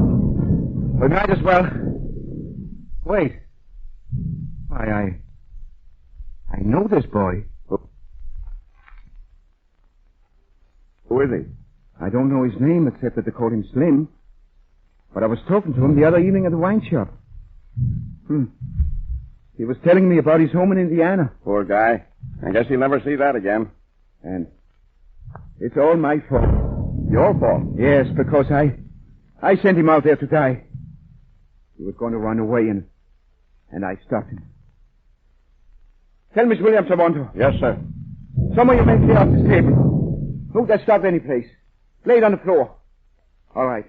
We might as well. Wait. Why, I know this boy. Who is he? I don't know his name except that they call him Slim. But I was talking to him the other evening at the wine shop. He was telling me about his home in Indiana. Poor guy. I guess he'll never see that again. And it's all my fault. Your fault? Yes, because I sent him out there to die. He was going to run away and I stopped him. Tell Miss Williams I want her. Yes, sir. Some of you men clear off this table. Move that stuff any place. Lay it on the floor. All right.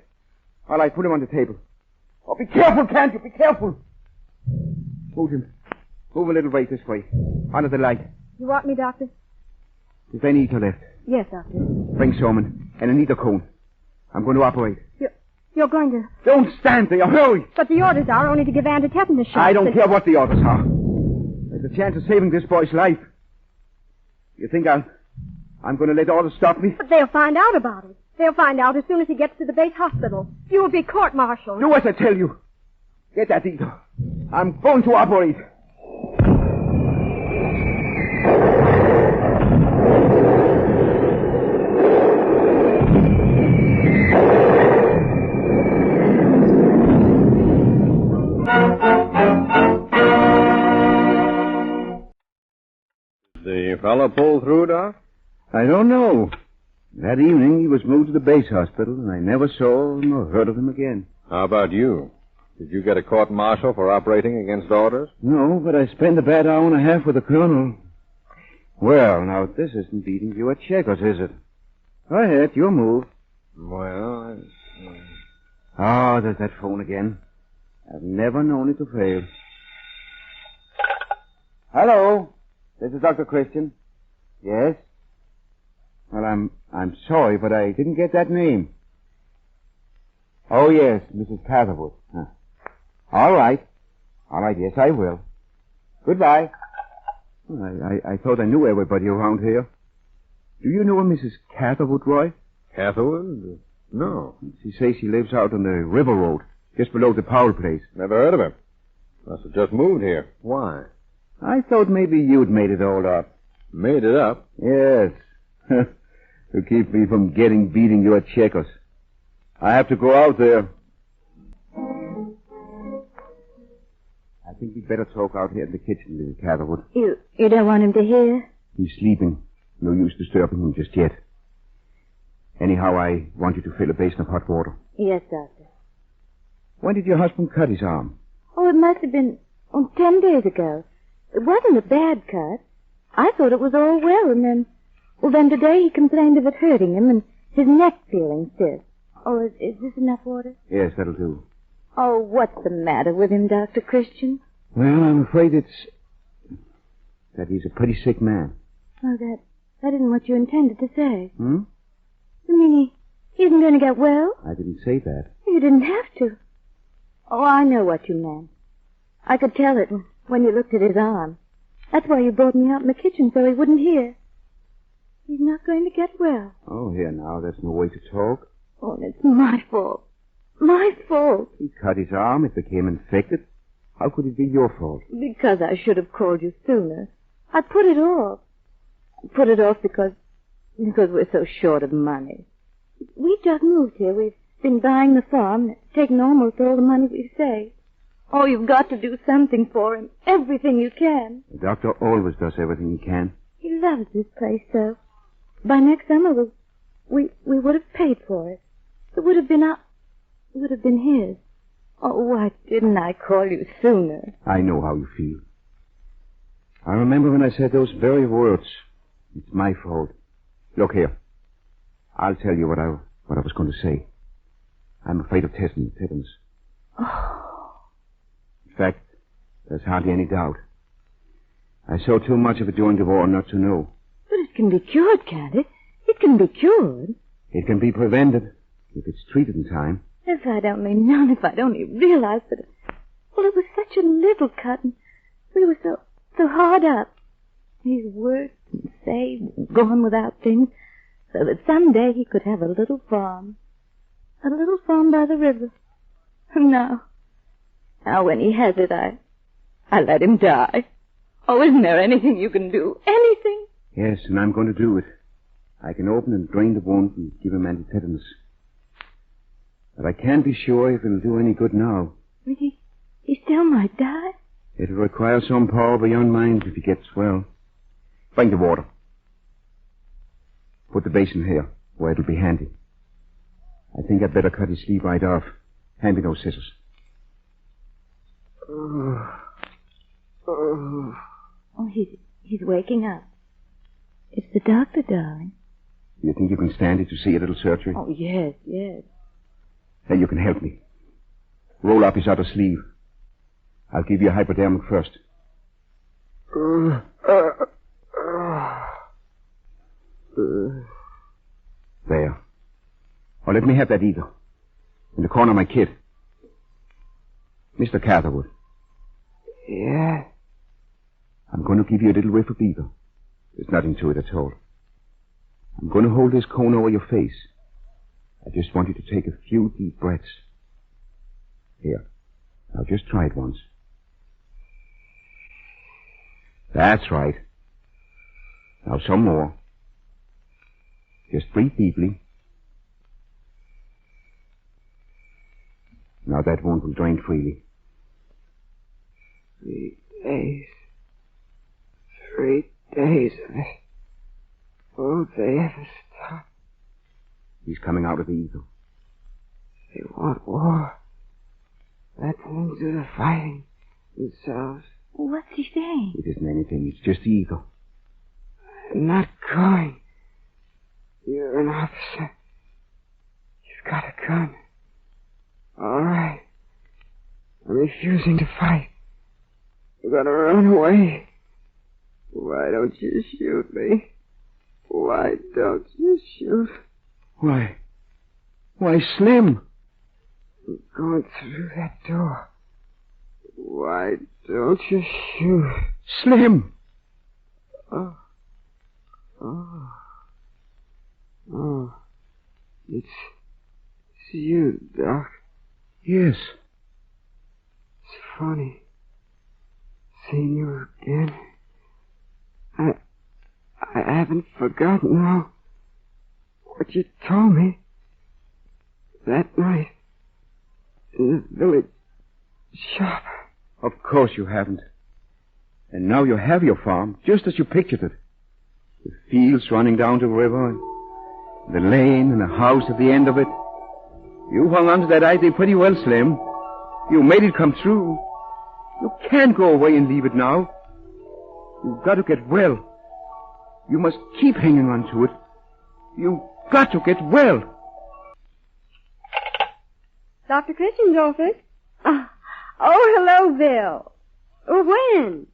Put him on the table. Oh, be careful, can't you? Be careful. Move him. Move a little way this way. Under the light. You want me, Doctor? There's any ether left. Yes, Doctor. Bring some and an ether cone. I'm going to operate. You're going to... Don't stand there. Hurry. But the orders are only to give anti-tetanus shots. I don't care what the orders are. There's a chance of saving this boy's life. You think I'm going to let orders stop me? But they'll find out about it. They'll find out as soon as he gets to the base hospital. You will be court-martialed. Do as I tell you. Get that ether. I'm going to operate. The fellow pulled through, Doc? I don't know. That evening, he was moved to the base hospital, and I never saw him or heard of him again. How about you? Did you get a court-martial for operating against orders? No, but I spent a bad hour and a half with the colonel. Well, now, this isn't beating you at checkers, is it? Go ahead, your move. Well, Oh, there's that phone again. I've never known it to fail. Hello? This is Dr. Christian. Yes? Well, I'm sorry, but I didn't get that name. Oh, yes, Mrs. Catherwood. Huh. All right, yes, I will. Goodbye. Well, I thought I knew everybody around here. Do you know a Mrs. Catherwood, Roy? Catherwood? No. She says she lives out on the river road, just below the Powell place. Never heard of her. Must have just moved here. Why? I thought maybe you'd made it all up. Made it up? Yes. To keep me from beating you at checkers. I have to go out there. I think we'd better talk out here in the kitchen, Mrs. Catherwood. You don't want him to hear? He's sleeping. No use disturbing him just yet. Anyhow, I want you to fill a basin of hot water. Yes, Doctor. When did your husband cut his arm? Oh, it must have been 10 days ago. It wasn't a bad cut. I thought it was all well, and then today he complained of it hurting him and his neck feeling stiff. Oh, is this enough water? Yes, that'll do. Oh, what's the matter with him, Dr. Christian? Well, I'm afraid that he's a pretty sick man. Oh, that isn't what you intended to say. Hmm? You mean he isn't going to get well? I didn't say that. You didn't have to. Oh, I know what you meant. I could tell it when you looked at his arm. That's why you brought me out in the kitchen so he wouldn't hear. He's not going to get well. Oh, here now, that's no way to talk. Oh, and it's my fault. My fault. He cut his arm. It became infected. How could it be your fault? Because I should have called you sooner. I put it off. Because we're so short of money. We just moved here. We've been buying the farm. It's taken almost all the money we've saved. Oh, you've got to do something for him. Everything you can. The doctor always does everything he can. He loves this place so. By next summer, we would have paid for it. It would have been his. Oh, why didn't I call you sooner? I know how you feel. I remember when I said those very words. It's my fault. Look here. I'll tell you what I was going to say. I'm afraid of testing tetanus. Oh. In fact, there's hardly any doubt. I saw too much of it during the war not to know. But it can be cured, can't it? It can be cured. It can be prevented if it's treated in time. If I'd only known, if I'd only realized that... Well, it was such a little cut, and we were so hard up. He's worked and saved and gone without things, so that someday he could have a little farm. A little farm by the river. And now when he has it, I let him die. Oh, isn't there anything you can do? Anything? Yes, and I'm going to do it. I can open and drain the wound and give him anti-tetanus. But I can't be sure if it'll do any good now. He still might die. It'll require some power beyond mine if he gets well. Bring the water. Put the basin here, where it'll be handy. I think I'd better cut his sleeve right off. Hand me those scissors. Oh, He's waking up. It's the doctor, darling. You think you can stand it to see a little surgery? Oh, yes, yes. Then you can help me. Roll up his other sleeve. I'll give you a hypodermic first. There. Oh, let me have that eagle. In the corner of my kit. Mr. Catherwood. Yeah? I'm going to give you a little whiff of eagle. There's nothing to it at all. I'm going to hold this cone over your face. I just want you to take a few deep breaths. Here. Now just try it once. That's right. Now some more. Just breathe deeply. Now that wound will drain freely. 3 days. 3 days of it. Will they ever stop? He's coming out of the eagle. They want war. Let them do the fighting themselves. What's he saying? It isn't anything. It's just the eagle. I'm not going. You're an officer. You've got a gun. All right. I'm refusing to fight. You're gonna run away. Why don't you shoot me? Why don't you shoot? Why, Slim. I'm going through that door. Why don't you shoot? Slim. Oh. It's you, Doc. Yes. It's funny. Seeing you again. I haven't forgotten now what you told me that night in the village shop. Of course you haven't. And now you have your farm, just as you pictured it. The fields running down to the river, and the lane and the house at the end of it. You hung on to that idea pretty well, Slim. You made it come true. You can't go away and leave it now. You've got to get well. You must keep hanging on to it. You've got to get well. Dr. Christian's office? Oh, hello, Bill. When?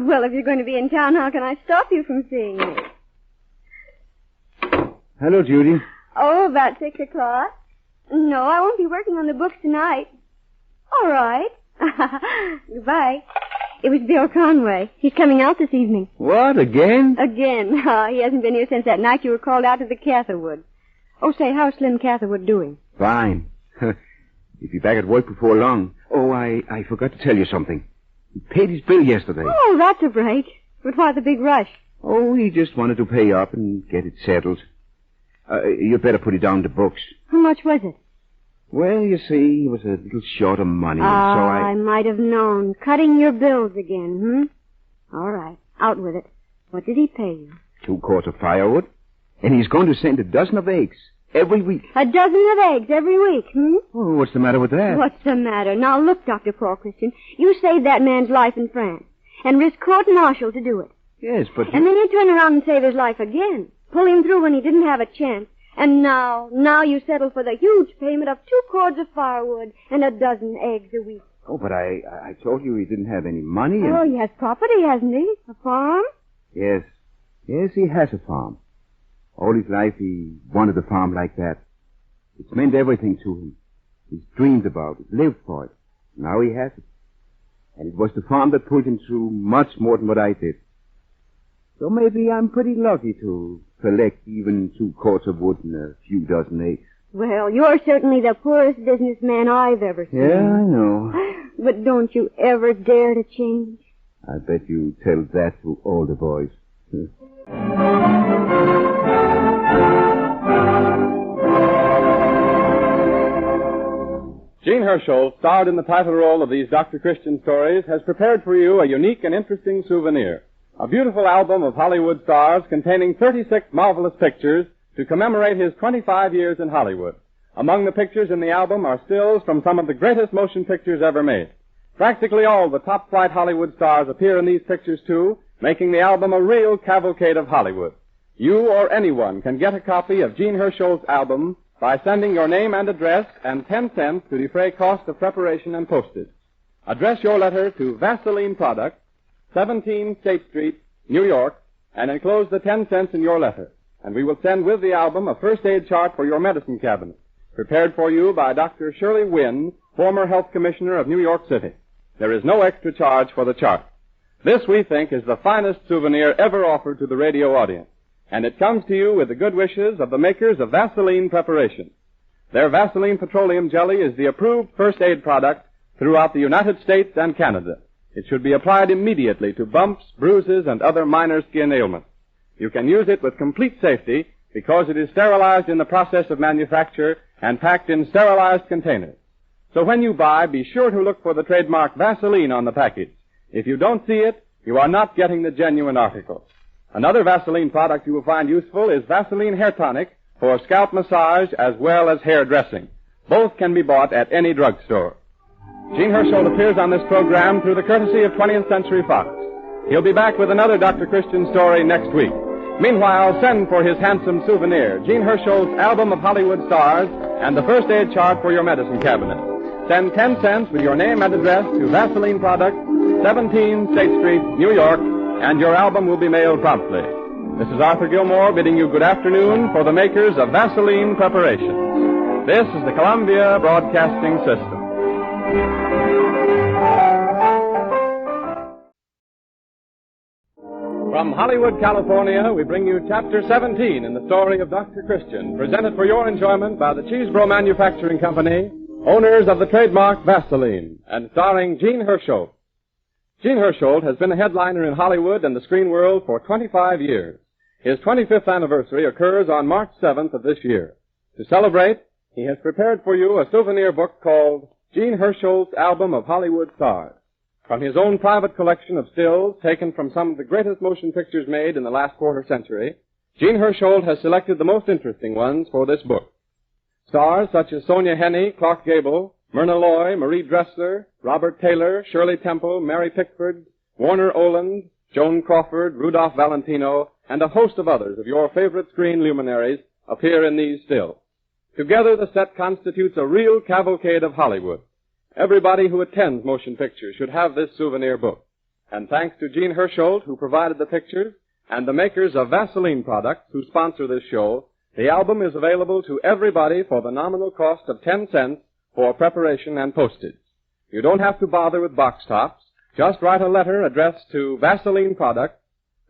Well, if you're going to be in town, how can I stop you from seeing you? Hello, Judy. Oh, about 6 o'clock? No, I won't be working on the books tonight. All right. Goodbye. It was Bill Conway. He's coming out this evening. What, again? Again. He hasn't been here since that night you were called out to the Catherwood. Oh, say, how's Slim Catherwood doing? Fine. He'll be back at work before long. Oh, I forgot to tell you something. He paid his bill yesterday. Oh, that's a break. But why the big rush? Oh, he just wanted to pay up and get it settled. You'd better put it down to books. How much was it? Well, you see, he was a little short of money, so I might have known. Cutting your bills again, All right, out with it. What did he pay you? 2 quarts of firewood. And he's going to send a dozen of eggs every week. A dozen of eggs every week, Oh, what's the matter with that? What's the matter? Now, look, Dr. Paul Christian, you saved that man's life in France and risked court martial to do it. Yes, but... And then you turn around and save his life again. Pull him through when he didn't have a chance. And now you settle for the huge payment of 2 cords of firewood and a dozen eggs a week. Oh, but I told you he didn't have any money. And... Oh, he has property, hasn't he? A farm? Yes. Yes, he has a farm. All his life he wanted a farm like that. It's meant everything to him. He's dreamed about it, lived for it. Now he has it. And it was the farm that pulled him through much more than what I did. So maybe I'm pretty lucky to collect even 2 quarts of wood and a few dozen eggs. Well, you're certainly the poorest businessman I've ever seen. Yeah, I know. But don't you ever dare to change? I bet you tell that to all the boys. Gene Hersholt, starred in the title role of these Dr. Christian stories, has prepared for you a unique and interesting souvenir. A beautiful album of Hollywood stars containing 36 marvelous pictures to commemorate his 25 years in Hollywood. Among the pictures in the album are stills from some of the greatest motion pictures ever made. Practically all the top-flight Hollywood stars appear in these pictures, too, making the album a real cavalcade of Hollywood. You or anyone can get a copy of Gene Hersholt's album by sending your name and address and 10 cents to defray cost of preparation and postage. Address your letter to Vaseline Products, 17 State Street, New York, and enclose the 10 cents in your letter. And we will send with the album a first aid chart for your medicine cabinet, prepared for you by Dr. Shirley Wynn, former health commissioner of New York City. There is no extra charge for the chart. This, we think, is the finest souvenir ever offered to the radio audience, and it comes to you with the good wishes of the makers of Vaseline Preparation. Their Vaseline Petroleum Jelly is the approved first aid product throughout the United States and Canada. It should be applied immediately to bumps, bruises, and other minor skin ailments. You can use it with complete safety because it is sterilized in the process of manufacture and packed in sterilized containers. So when you buy, be sure to look for the trademark Vaseline on the package. If you don't see it, you are not getting the genuine article. Another Vaseline product you will find useful is Vaseline Hair Tonic for scalp massage as well as hair dressing. Both can be bought at any drugstore. Gene Hersholt appears on this program through the courtesy of 20th Century Fox. He'll be back with another Dr. Christian story next week. Meanwhile, send for his handsome souvenir, Gene Hersholt's album of Hollywood stars and the first aid chart for your medicine cabinet. Send 10 cents with your name and address to Vaseline Products, 17 State Street, New York, and your album will be mailed promptly. This is Arthur Gilmore bidding you good afternoon for the makers of Vaseline Preparation. This is the Columbia Broadcasting System. From Hollywood, California, we bring you Chapter 17 in the story of Dr. Christian, presented for your enjoyment by the Cheesebro Manufacturing Company, owners of the trademark Vaseline, and starring Gene Hersholt. Gene Hersholt has been a headliner in Hollywood and the screen world for 25 years. His 25th anniversary occurs on March 7th of this year. To celebrate, he has prepared for you a souvenir book called Gene Hersholt's Album of Hollywood Stars. From his own private collection of stills taken from some of the greatest motion pictures made in the last quarter century, Gene Hersholt has selected the most interesting ones for this book. Stars such as Sonia Henney, Clark Gable, Myrna Loy, Marie Dressler, Robert Taylor, Shirley Temple, Mary Pickford, Warner Oland, Joan Crawford, Rudolph Valentino, and a host of others of your favorite screen luminaries appear in these stills. Together, the set constitutes a real cavalcade of Hollywood. Everybody who attends motion pictures should have this souvenir book. And thanks to Gene Hersholt, who provided the pictures, and the makers of Vaseline Products, who sponsor this show, the album is available to everybody for the nominal cost of 10 cents for preparation and postage. You don't have to bother with box tops. Just write a letter addressed to Vaseline Products,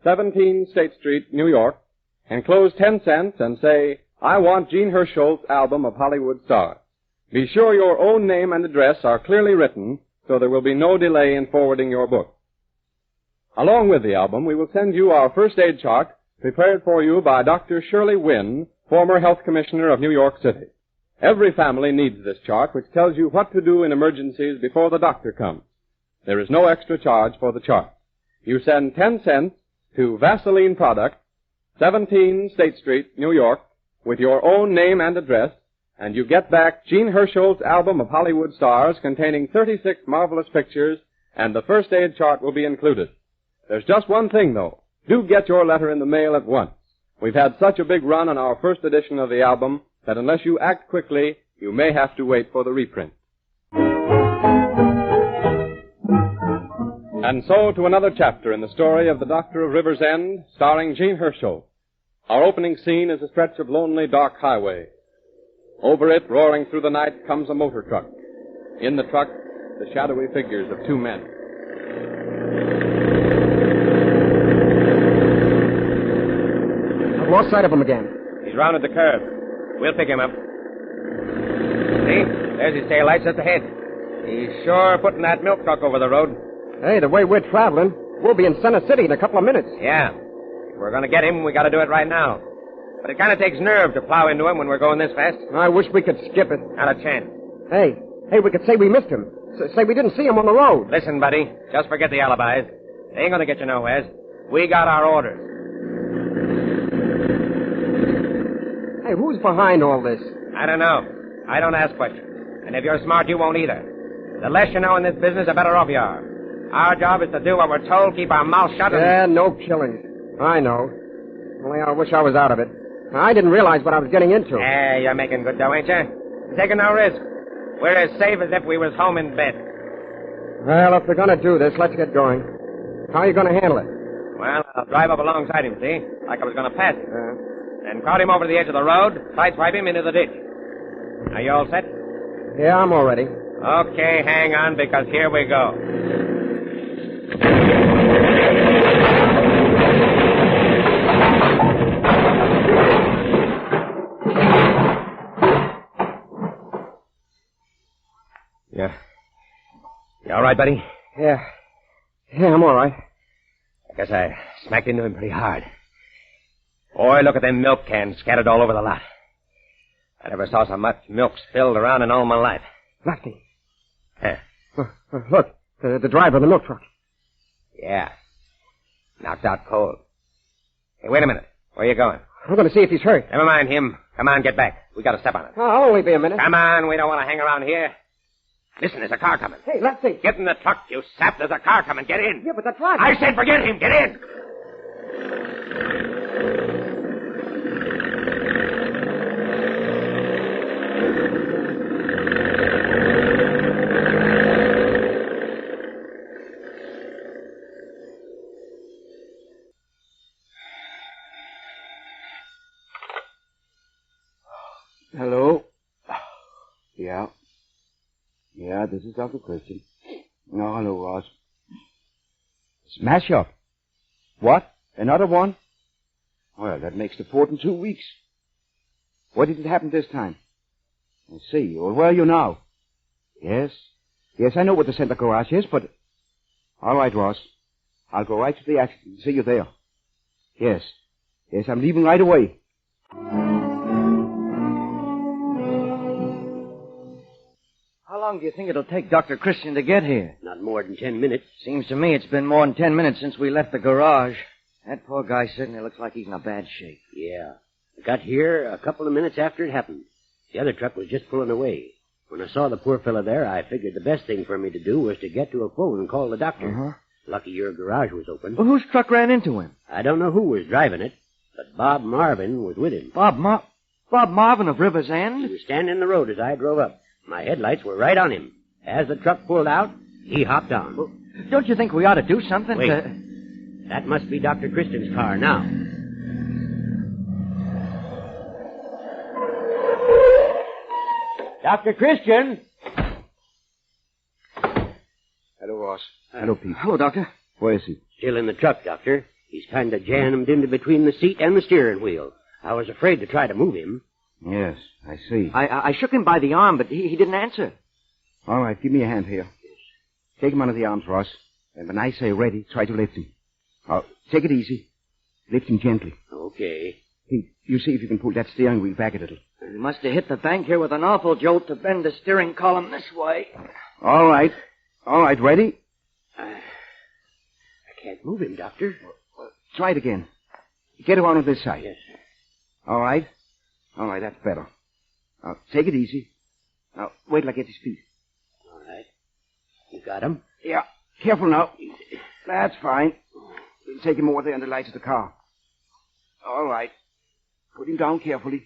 17 State Street, New York, enclose 10 cents and say, I want Gene Hersholt's Album of Hollywood Stars. Be sure your own name and address are clearly written so there will be no delay in forwarding your book. Along with the album, we will send you our first aid chart prepared for you by Dr. Shirley Wynn, former health commissioner of New York City. Every family needs this chart, which tells you what to do in emergencies before the doctor comes. There is no extra charge for the chart. You send 10 cents to Vaseline Products, 17 State Street, New York, with your own name and address, and you get back Gene Hersholt's Album of Hollywood Stars containing 36 marvelous pictures, and the first aid chart will be included. There's just one thing, though. Do get your letter in the mail at once. We've had such a big run on our first edition of the album that unless you act quickly, you may have to wait for the reprint. And so to another chapter in the story of the Doctor of River's End, starring Gene Hersholt. Our opening scene is a stretch of lonely, dark highway. Over it, roaring through the night, comes a motor truck. In the truck, the shadowy figures of two men. I've lost sight of him again. He's rounded the curve. We'll pick him up. See? There's his tail lights up ahead. He's sure putting that milk truck over the road. Hey, the way we're traveling, we'll be in Center City in a couple of minutes. Yeah. If we're going to get him, we got to do it right now. But it kind of takes nerve to plow into him when we're going this fast. I wish we could skip it. Not a chance. Hey, we could say we missed him. Say we didn't see him on the road. Listen, buddy, just forget the alibis. They ain't going to get you nowhere. We got our orders. Hey, who's behind all this? I don't know. I don't ask questions. And if you're smart, you won't either. The less you know in this business, the better off you are. Our job is to do what we're told, keep our mouths shut. Yeah, no killing. I know. Only I wish I was out of it. I didn't realize what I was getting into. Yeah, you're making good dough, ain't you? You're taking no risk. We're as safe as if we was home in bed. Well, if we're going to do this, let's get going. How are you going to handle it? Well, I'll drive up alongside him, see? Like I was going to pass him. Then crowd him over to the edge of the road, sideswipe him into the ditch. Are you all set? Yeah, I'm all ready. Okay, hang on, because here we go. Yeah. You all right, buddy? Yeah. Yeah, I'm all right. I guess I smacked into him pretty hard. Boy, look at them milk cans scattered all over the lot. I never saw so much milk spilled around in all my life. Lefty. Huh. Look, the driver of the milk truck. Yeah. Knocked out cold. Hey, wait a minute. Where are you going? I'm going to see if he's hurt. Never mind him. Come on, get back. We got to step on it. Oh, I'll only be a minute. Come on, we don't want to hang around here. Listen, there's a car coming. Hey, Lefty. Get in the truck, you sap. There's a car coming. Get in. Yeah, but the driver... I said forget him. Get in. Hello? Yeah. Yeah, this is Dr. Christian. Oh, hello, Ross. Smash up. What? Another one? Well, that makes the fourth in 2 weeks. What did it happen this time? I see. Well, where are you now? Yes. Yes, I know what the center garage is, but... All right, Ross. I'll go right to the accident and see you there. Yes. Yes, I'm leaving right away. How long do you think it'll take Dr. Christian to get here? Not more than 10 minutes. Seems to me it's been more than 10 minutes since we left the garage. That poor guy certainly looks like he's in a bad shape. Yeah. I got here a couple of minutes after it happened. The other truck was just pulling away. When I saw the poor fella there, I figured the best thing for me to do was to get to a phone and call the doctor. Uh-huh. Lucky your garage was open. Well, whose truck ran into him? I don't know who was driving it, but Bob Marvin was with him. Bob Marvin of River's End? He was standing in the road as I drove up. My headlights were right on him. As the truck pulled out, he hopped on. Well, don't you think we ought to do something Wait. to... That must be Dr. Christian's car now. Dr. Christian! Hello, Ross. Hello, Pete. Hello, Doctor. Where is he? Still in the truck, Doctor. He's kind of jammed into between the seat and the steering wheel. I was afraid to try to move him. Yes, I see. I shook him by the arm, but he didn't answer. All right, give me a hand here. Take him under the arms, Ross. And when I say ready, try to lift him. Oh, take it easy. Lift him gently. Okay. Pete, you see if you can pull that steering wheel back a little. He must have hit the bank here with an awful jolt to bend the steering column this way. All right. All right, ready? I can't move him, Doctor. Try it again. Get around on this side. Yes. All right. All right, that's better. Now, take it easy. Now, wait till I get his feet. All right. You got him? Yeah. Careful now. That's fine. We'll take him over there in the lights of the car. All right. Put him down carefully.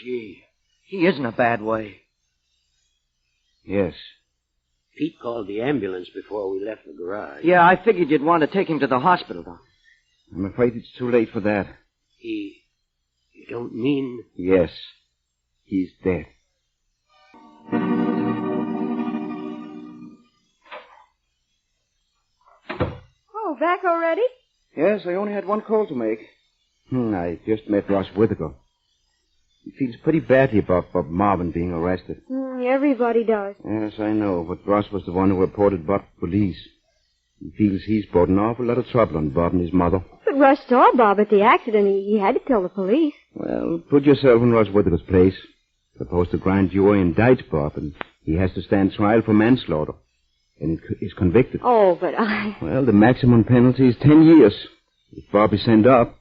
Gee, he is in a bad way. Yes. Pete called the ambulance before we left the garage. Yeah, I figured you'd want to take him to the hospital, Doctor. I'm afraid it's too late for that. You don't mean... Yes. He's dead. Oh, back already? Yes, I only had one call to make. I just met Ross Whittaker. He feels pretty badly about Bob Marvin being arrested. Everybody does. Yes, I know, but Ross was the one who reported Bob to police. He feels he's brought an awful lot of trouble on Bob and his mother. But Russ saw Bob at the accident. He had to tell the police. Well, put yourself in Ross Whittaker's place. Suppose the grand jury indicts Bob, and he has to stand trial for manslaughter. And is convicted. Oh, but I... Well, the maximum penalty is 10 years. If Bob is sent up,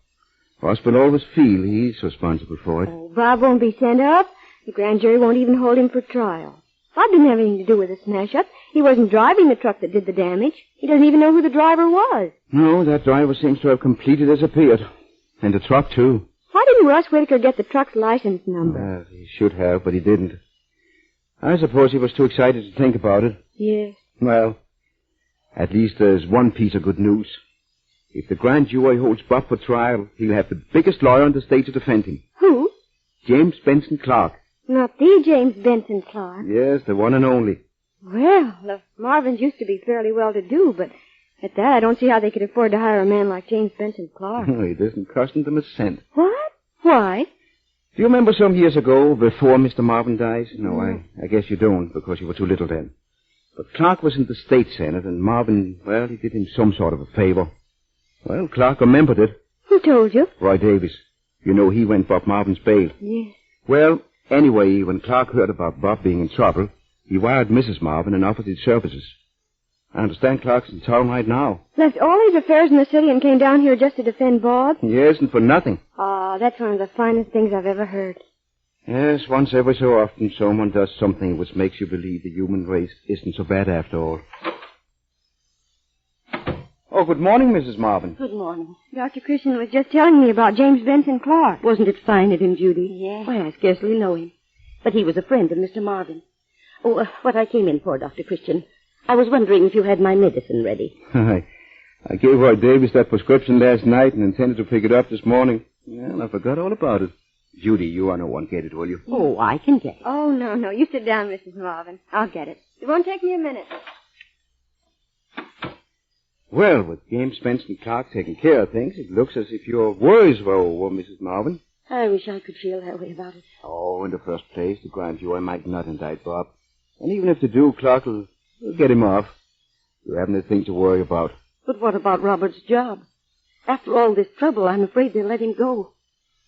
Ross will always feel he's responsible for it. Oh, Bob won't be sent up. The grand jury won't even hold him for trial. Bob didn't have anything to do with the smash-up. He wasn't driving the truck that did the damage. He doesn't even know who the driver was. No, that driver seems to have completely disappeared. And the truck, too. Why didn't Russ Whitaker get the truck's license number? He should have, but he didn't. I suppose he was too excited to think about it. Yes. Well, at least there's one piece of good news. If the grand jury holds Bob for trial, he'll have the biggest lawyer in the state to defend him. Who? James Benson Clark. Not the James Benson Clark. Yes, the one and only. Well, the Marvins used to be fairly well-to-do, but at that I don't see how they could afford to hire a man like James Benson Clark. It isn't costing them a cent. What? Why? Do you remember some years ago, before Mr. Marvin died? No, I guess you don't, because you were too little then. But Clark was in the state senate, and Marvin, well, he did him some sort of a favor. Well, Clark remembered it. Who told you? Roy Davis. You know, he went Bob Marvin's bail. Yes. Well, anyway, when Clark heard about Bob being in trouble, he wired Mrs. Marvin and offered his services. I understand Clark's in town right now. Left all his affairs in the city and came down here just to defend Bob? Yes, and for nothing. That's one of the finest things I've ever heard. Yes, once every so often someone does something which makes you believe the human race isn't so bad after all. Oh, good morning, Mrs. Marvin. Good morning. Dr. Christian was just telling me about James Benson Clark. Wasn't it fine of him, Judy? Yes. Why, I scarcely know him. But he was a friend of Mr. Marvin. Oh, what I came in for, Dr. Christian, I was wondering if you had my medicine ready. I gave Roy Davis that prescription last night and intended to pick it up this morning. Well, I forgot all about it. Judy, you are no one get it, will you? Oh, I can get it. Oh, no. You sit down, Mrs. Marvin. I'll get it. It won't take me a minute. Well, with James Benson Clark taking care of things, it looks as if your worries were over, Mrs. Marvin. I wish I could feel that way about it. Oh, in the first place, the grand jury might not indict Bob. And even if they do, Clark will get him off. You haven't a thing to worry about. But what about Robert's job? After all this trouble, I'm afraid they'll let him go.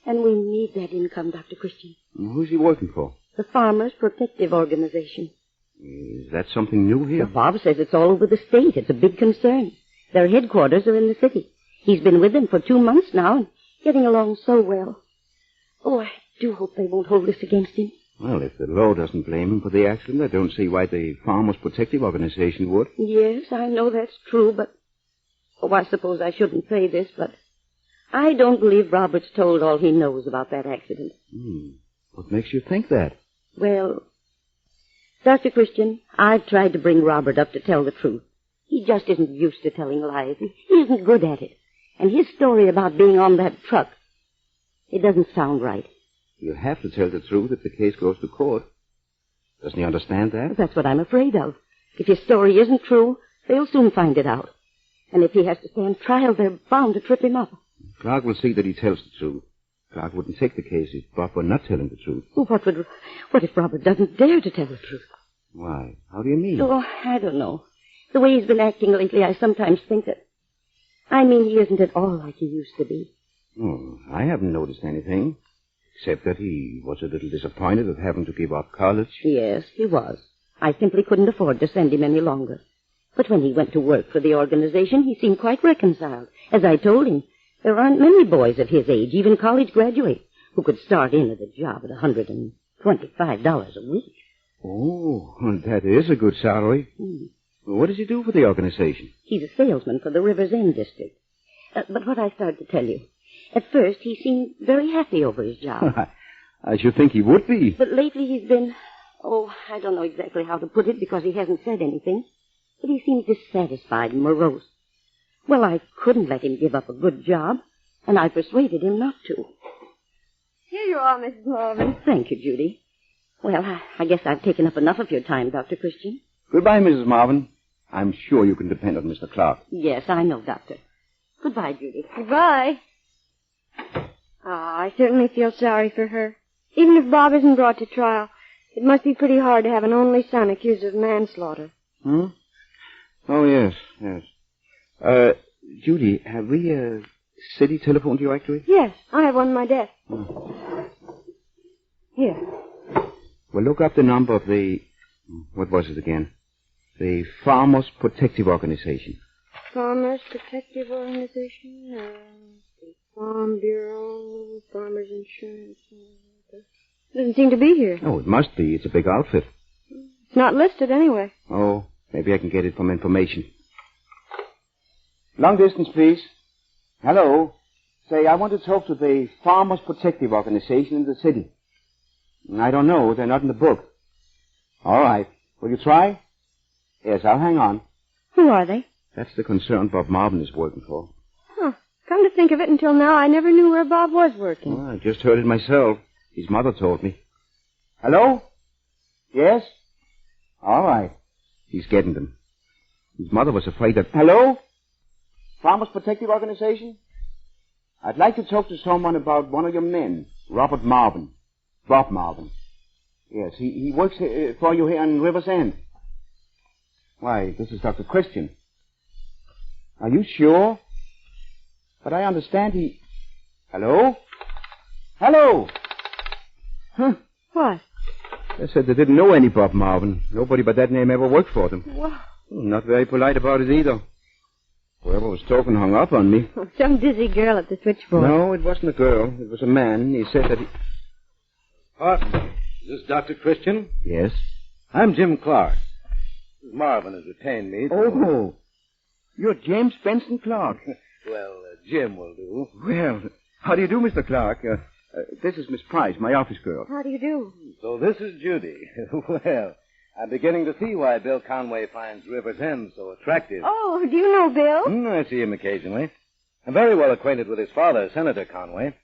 And we need that income, Dr. Christian. Who's he working for? The Farmers Protective Organization. Is that something new here? Well, Bob says it's all over the state. It's a big concern. Their headquarters are in the city. He's been with them for 2 months now and getting along so well. Oh, I do hope they won't hold this against him. Well, if the law doesn't blame him for the accident, I don't see why the Farmers Protective Organization would. Yes, I know that's true, but... Oh, I suppose I shouldn't say this, but I don't believe Robert's told all he knows about that accident. What makes you think that? Well, Dr. Christian, I've tried to bring Robert up to tell the truth. He just isn't used to telling lies. He isn't good at it. And his story about being on that truck, it doesn't sound right. You'll have to tell the truth if the case goes to court. Doesn't he understand that? That's what I'm afraid of. If his story isn't true, they'll soon find it out. And if he has to stand trial, they're bound to trip him up. Clark will see that he tells the truth. Clark wouldn't take the case if Bob were not telling the truth. Well, what if Robert doesn't dare to tell the truth? Why? How do you mean? Oh, I don't know. The way he's been acting lately, I sometimes think that... I mean, he isn't at all like he used to be. Oh, I haven't noticed anything. Except that he was a little disappointed at having to give up college. Yes, he was. I simply couldn't afford to send him any longer. But when he went to work for the organization, he seemed quite reconciled. As I told him, there aren't many boys of his age, even college graduates, who could start in at a job at $125 a week. Oh, that is a good salary. What does he do for the organization? He's a salesman for the River's End district. But what I started to tell you, at first he seemed very happy over his job. I should think he would be. But lately he's been, I don't know exactly how to put it because he hasn't said anything, but he seems dissatisfied and morose. Well, I couldn't let him give up a good job, and I persuaded him not to. Here you are, Mrs. Marvin. Thank you, Judy. Well, I guess I've taken up enough of your time, Dr. Christian. Goodbye, Mrs. Marvin. I'm sure you can depend on Mr. Clark. Yes, I know, Doctor. Goodbye, Judy. Goodbye. I certainly feel sorry for her. Even if Bob isn't brought to trial, it must be pretty hard to have an only son accused of manslaughter. Oh, yes. Judy, have we a city telephone directory? Yes, I have one on my desk. Here. Well, look up the number of the... What was it again? The Farmers Protective Organization. Farmers Protective Organization, the Farm Bureau, Farmers Insurance. Doesn't seem to be here. Oh, it must be. It's a big outfit. It's not listed anyway. Oh, maybe I can get it from information. Long distance, please. Hello. Say, I want to talk to the Farmers Protective Organization in the city. I don't know. They're not in the book. All right. Will you try? Yes, I'll hang on. Who are they? That's the concern Bob Marvin is working for. Huh. Come to think of it, until now, I never knew where Bob was working. Well, I just heard it myself. His mother told me. Hello? Yes? All right. He's getting them. His mother was afraid that... Hello? Farmers Protective Organization? I'd like to talk to someone about one of your men, Robert Marvin. Bob Marvin. Yes, he works for you here in River's End. Why, this is Dr. Christian. Are you sure? But I understand he... Hello? Hello? Huh? What? They said they didn't know any Bob Marvin. Nobody but that name ever worked for them. What? Not very polite about it either. Whoever was talking hung up on me. Some dizzy girl at the switchboard. No, it wasn't a girl. It was a man. He said that he... Pardon me. Is this Dr. Christian? Yes? I'm Jim Clark. Mrs. Marvin has retained me. Oh, you're James Benson Clark. Well, Jim will do. Well, how do you do, Mr. Clark? This is Miss Price, my office girl. How do you do? So this is Judy. Well, I'm beginning to see why Bill Conway finds River's End so attractive. Oh, do you know Bill? I see him occasionally. I'm very well acquainted with his father, Senator Conway.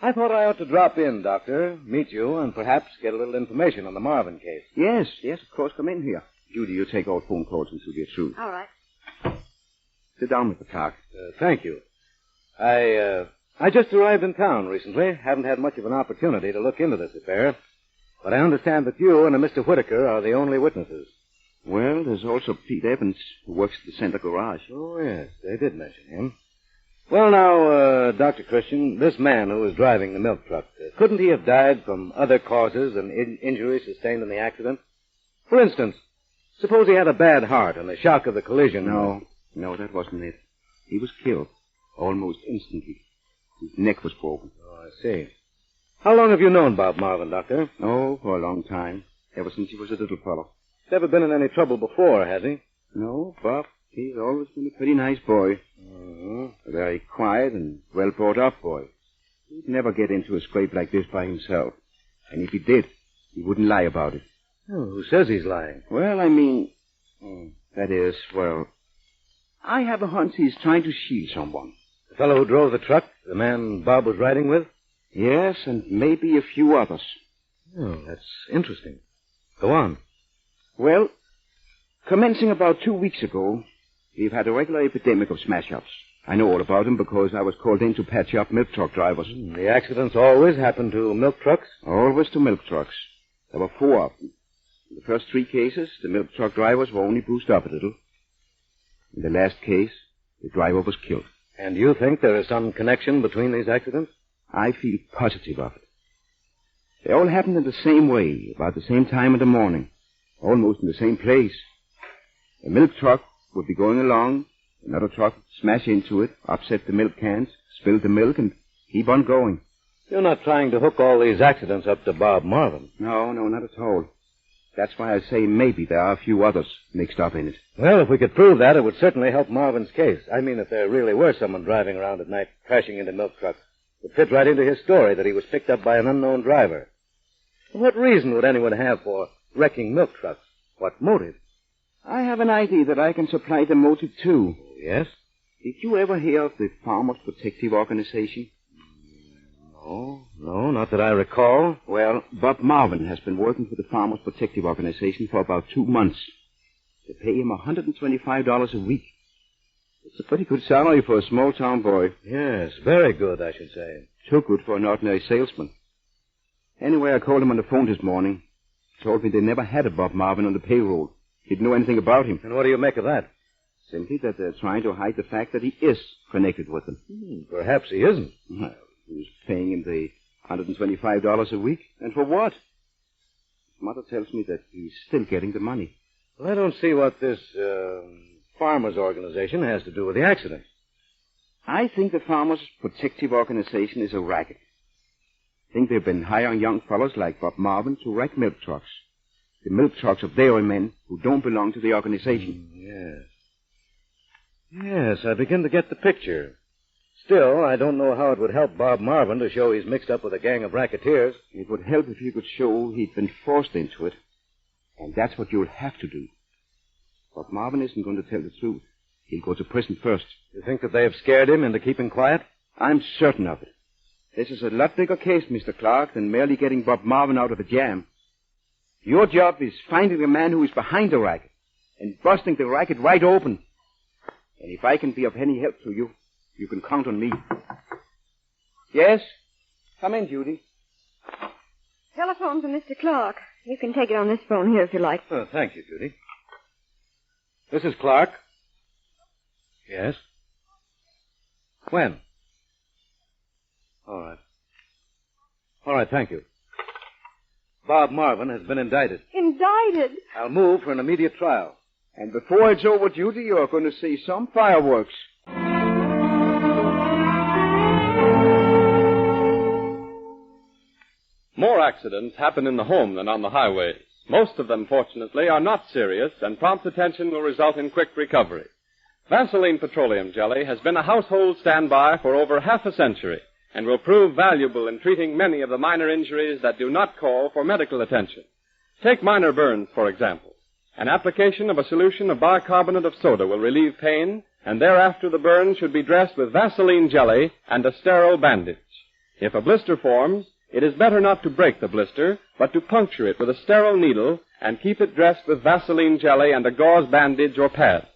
I thought I ought to drop in, Doctor, meet you, and perhaps get a little information on the Marvin case. Yes, of course. Come in here. Judy, you take all phone calls until we're through. All right. Sit down, Mr. Clark. Thank you. I just arrived in town recently. Haven't had much of an opportunity to look into this affair. But I understand that you and a Mr. Whitaker are the only witnesses. Well, there's also Pete Evans, who works at the center garage. Oh, yes. They did mention him. Well, now, Dr. Christian, this man who was driving the milk truck, couldn't he have died from other causes than injuries sustained in the accident? For instance, suppose he had a bad heart and the shock of the collision... No, that wasn't it. He was killed almost instantly. His neck was broken. Oh, I see. How long have you known Bob Marvin, Doctor? Oh, for a long time. Ever since he was a little fellow. Never been in any trouble before, has he? No, Bob. He's always been a pretty nice boy. A very quiet and well-brought-up boy. He'd never get into a scrape like this by himself. And if he did, he wouldn't lie about it. Oh, who says he's lying? Well, I mean... that is, well... I have a hunch he's trying to shield someone. The fellow who drove the truck? The man Bob was riding with? Yes, and maybe a few others. Oh, that's interesting. Go on. Well, commencing about 2 weeks ago, we've had a regular epidemic of smash-ups. I know all about them because I was called in to patch up milk truck drivers. The accidents always happen to milk trucks? Always to milk trucks. There were 4 of them. In the first 3 cases, the milk truck drivers were only bruised up a little. In the last case, the driver was killed. And you think there is some connection between these accidents? I feel positive of it. They all happened in the same way, about the same time in the morning. Almost in the same place. A milk truck would be going along, another truck would smash into it, upset the milk cans, spill the milk, and keep on going. You're not trying to hook all these accidents up to Bob Marvin. No, not at all. That's why I say maybe there are a few others mixed up in it. Well, if we could prove that, it would certainly help Marvin's case. I mean, if there really were someone driving around at night, crashing into milk trucks, it would fit right into his story that he was picked up by an unknown driver. What reason would anyone have for wrecking milk trucks? What motive? I have an idea that I can supply the motive, too. Yes? Did you ever hear of the Farmers Protective Organization? No, not that I recall. Well, Bob Marvin has been working for the Farmers Protective Organization for about 2 months. They pay him $125 a week. It's a pretty good salary for a small-town boy. Yes, very good, I should say. Too good for an ordinary salesman. Anyway, I called him on the phone this morning. He told me they never had a Bob Marvin on the payroll. Didn't know anything about him. And what do you make of that? Simply that they're trying to hide the fact that he is connected with them. Perhaps he isn't. Well, who's paying him the $125 a week? And for what? His mother tells me that he's still getting the money. Well, I don't see what this, farmers' organization has to do with the accident. I think the Farmers Protective Organization is a racket. I think they've been hiring young fellows like Bob Marvin to wreck milk trucks. The milk trucks of dairymen who don't belong to the organization. Yes. Yes, I begin to get the picture. Still, I don't know how it would help Bob Marvin to show he's mixed up with a gang of racketeers. It would help if you could show he'd been forced into it. And that's what you'll have to do. But Marvin isn't going to tell the truth. He'll go to prison first. You think that they have scared him into keeping quiet? I'm certain of it. This is a lot bigger case, Mr. Clark, than merely getting Bob Marvin out of the jam. Your job is finding the man who is behind the racket and busting the racket right open. And if I can be of any help to you, you can count on me. Yes? Come in, Judy. Telephone to Mr. Clark. You can take it on this phone here if you like. Oh, thank you, Judy. This is Clark. Yes? When? All right. All right, thank you. Bob Marvin has been indicted. Indicted? I'll move for an immediate trial. And before it's over, Judy, you're going to see some fireworks. More accidents happen in the home than on the highways. Most of them, fortunately, are not serious, and prompt attention will result in quick recovery. Vaseline Petroleum Jelly has been a household standby for over half a century and will prove valuable in treating many of the minor injuries that do not call for medical attention. Take minor burns, for example. An application of a solution of bicarbonate of soda will relieve pain, and thereafter the burn should be dressed with Vaseline jelly and a sterile bandage. If a blister forms, it is better not to break the blister, but to puncture it with a sterile needle and keep it dressed with Vaseline jelly and a gauze bandage or pad.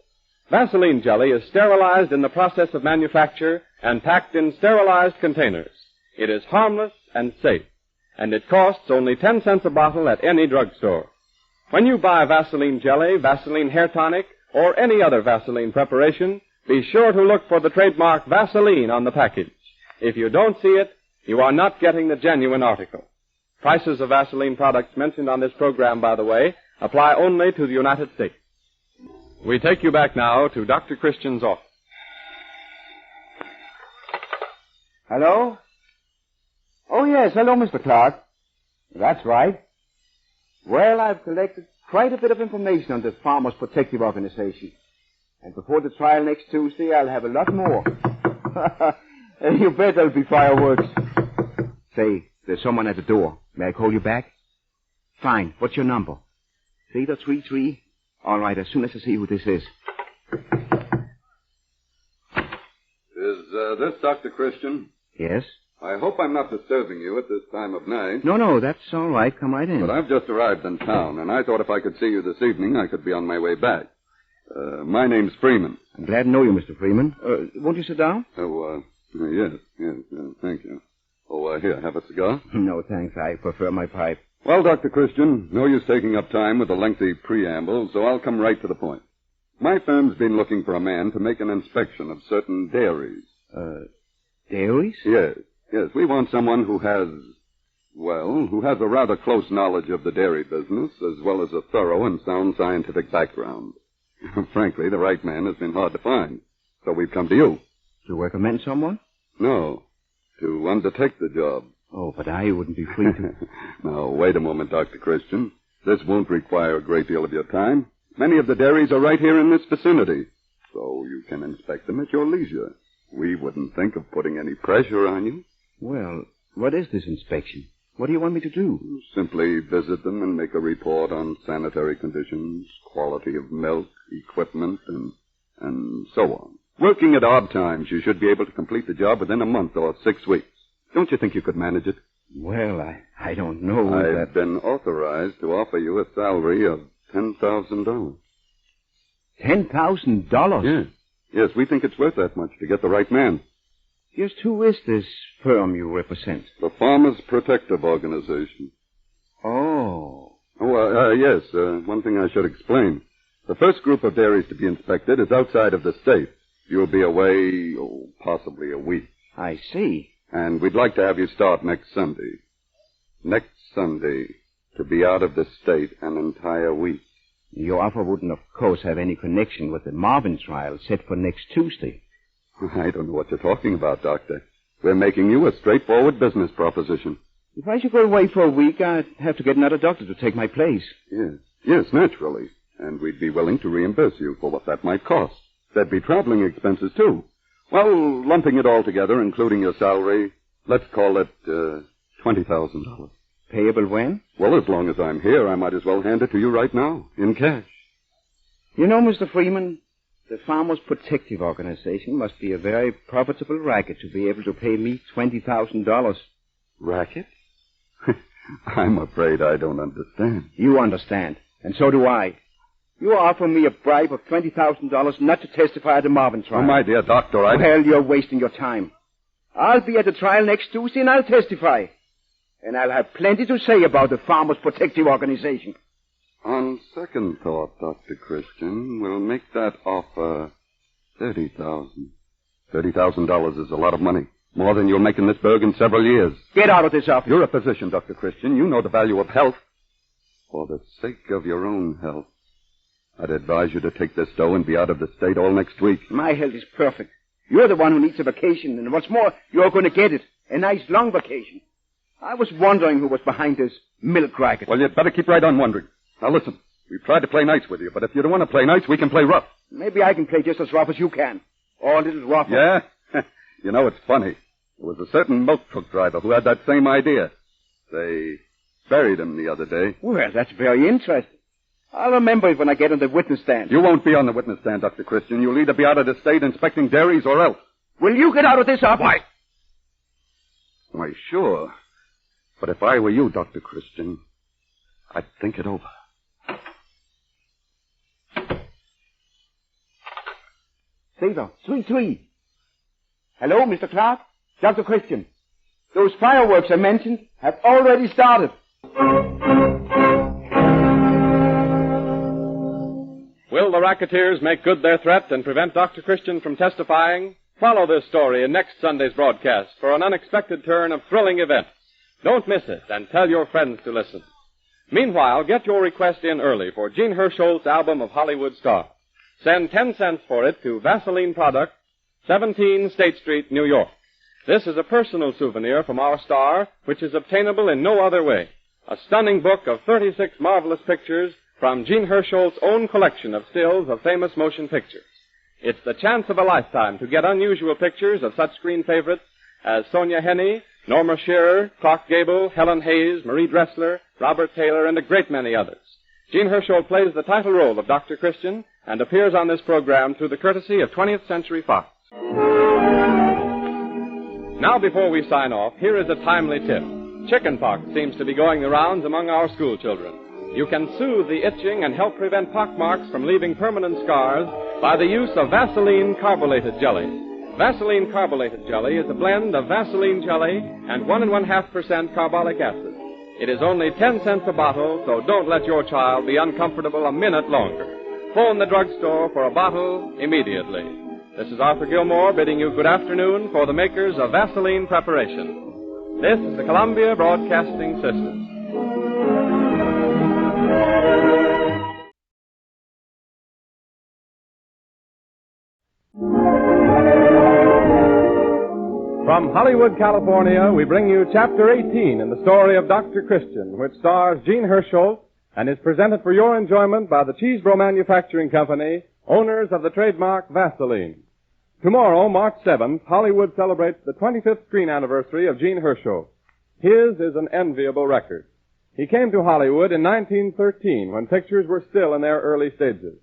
Vaseline jelly is sterilized in the process of manufacture and packed in sterilized containers. It is harmless and safe, and it costs only 10 cents a bottle at any drugstore. When you buy Vaseline jelly, Vaseline hair tonic, or any other Vaseline preparation, be sure to look for the trademark Vaseline on the package. If you don't see it, you are not getting the genuine article. Prices of Vaseline products mentioned on this program, by the way, apply only to the United States. We take you back now to Dr. Christian's office. Hello? Oh, yes. Hello, Mr. Clark. That's right. Well, I've collected quite a bit of information on the Farmers Protective Organization. And before the trial next Tuesday, I'll have a lot more. You bet there'll be fireworks. Say, there's someone at the door. May I call you back? Fine. What's your number? 333? All right, as soon as I see who this is. Is this Dr. Christian? Yes? I hope I'm not disturbing you at this time of night. No, that's all right. Come right in. But I've just arrived in town, and I thought if I could see you this evening, I could be on my way back. My name's Freeman. I'm glad to know you, Mr. Freeman. Won't you sit down? Oh, yes, thank you. Oh, here, have a cigar? No, thanks. I prefer my pipe. Well, Dr. Christian, no use taking up time with a lengthy preamble, so I'll come right to the point. My firm's been looking for a man to make an inspection of certain dairies. Dairies? Yes, we want someone who has a rather close knowledge of the dairy business, as well as a thorough and sound scientific background. Frankly, the right man has been hard to find, so we've come to you. To recommend someone? No, to undertake the job. Oh, but I wouldn't be free to... Now, wait a moment, Dr. Christian. This won't require a great deal of your time. Many of the dairies are right here in this vicinity, so you can inspect them at your leisure. We wouldn't think of putting any pressure on you. Well, what is this inspection? What do you want me to do? Simply visit them and make a report on sanitary conditions, quality of milk, equipment, and so on. Working at odd times, you should be able to complete the job within a month or 6 weeks. Don't you think you could manage it? Well, I don't know. I've been authorized to offer you a salary of $10,000. $10,000? Yes, we think it's worth that much to get the right man. Just who is this firm you represent? The Farmers Protective Organization. Oh. Yes, one thing I should explain. The first group of dairies to be inspected is outside of the state. You'll be away, possibly a week. I see. And we'd like to have you start next Sunday. Next Sunday, to be out of the state an entire week. Your offer wouldn't, of course, have any connection with the Marvin trial set for next Tuesday. I don't know what you're talking about, Doctor. We're making you a straightforward business proposition. If I should go away for a week, I'd have to get another doctor to take my place. Yes, naturally. And we'd be willing to reimburse you for what that might cost. There'd be traveling expenses, too. Well, lumping it all together, including your salary, let's call it $20,000. Payable when? Well, as long as I'm here, I might as well hand it to you right now, in cash. You know, Mr. Freeman, the Farmers Protective Organization must be a very profitable racket to be able to pay me $20,000. Racket? I'm afraid I don't understand. You understand, and so do I. You offer me a bribe of $20,000 not to testify at the Marvin trial. Oh, my dear doctor, Well, you're wasting your time. I'll be at the trial next Tuesday, and I'll testify. And I'll have plenty to say about the Farmers Protective Organization. On second thought, Dr. Christian, we'll make that offer $30,000. $30,000 is a lot of money. More than you'll make in this burg in several years. Get out of this office. You're a physician, Dr. Christian. You know the value of health. For the sake of your own health, I'd advise you to take this dough and be out of the state all next week. My health is perfect. You're the one who needs a vacation, and what's more, you're going to get it. A nice long vacation. I was wondering who was behind this milk racket. Well, you'd better keep right on wondering. Now listen, we've tried to play nice with you, but if you don't want to play nice, we can play rough. Maybe I can play just as rough as you can. Or a little rougher. Yeah? You know, it's funny. There was a certain milk truck driver who had that same idea. They buried him the other day. Well, that's very interesting. I'll remember it when I get on the witness stand. You won't be on the witness stand, Dr. Christian. You'll either be out of the state inspecting dairies or else. Will you get out of this office? Why, sure. But if I were you, Dr. Christian, I'd think it over. Saver, 3-3. Hello, Mr. Clark? Dr. Christian. Those fireworks I mentioned have already started. Will the racketeers make good their threat and prevent Dr. Christian from testifying? Follow this story in next Sunday's broadcast for an unexpected turn of thrilling events. Don't miss it, and tell your friends to listen. Meanwhile, get your request in early for Gene Hersholt's album of Hollywood stars. Send 10 cents for it to Vaseline Products, 17 State Street, New York. This is a personal souvenir from our star, which is obtainable in no other way. A stunning book of 36 marvelous pictures from Gene Hersholt's own collection of stills of famous motion pictures. It's the chance of a lifetime to get unusual pictures of such screen favorites as Sonia Henney, Norma Shearer, Clark Gable, Helen Hayes, Marie Dressler, Robert Taylor, and a great many others. Gene Hersholt plays the title role of Dr. Christian and appears on this program through the courtesy of 20th Century Fox. Now, before we sign off, here is a timely tip. Chickenpox seems to be going the rounds among our school children. You can soothe the itching and help prevent pockmarks from leaving permanent scars by the use of Vaseline Carbolated Jelly. Vaseline Carbolated Jelly is a blend of Vaseline jelly and 1.5% carbolic acid. It is only 10 cents a bottle, so don't let your child be uncomfortable a minute longer. Phone the drugstore for a bottle immediately. This is Arthur Gilmore bidding you good afternoon for the makers of Vaseline Preparation. This is the Columbia Broadcasting System. From Hollywood, California, we bring you Chapter 18 in the story of Dr. Christian, which stars Gene Hersholt and is presented for your enjoyment by the Cheesebro Manufacturing Company, owners of the trademark Vaseline. Tomorrow, March 7th, Hollywood celebrates the 25th screen anniversary of Gene Hersholt. His is an enviable record. He came to Hollywood in 1913 when pictures were still in their early stages.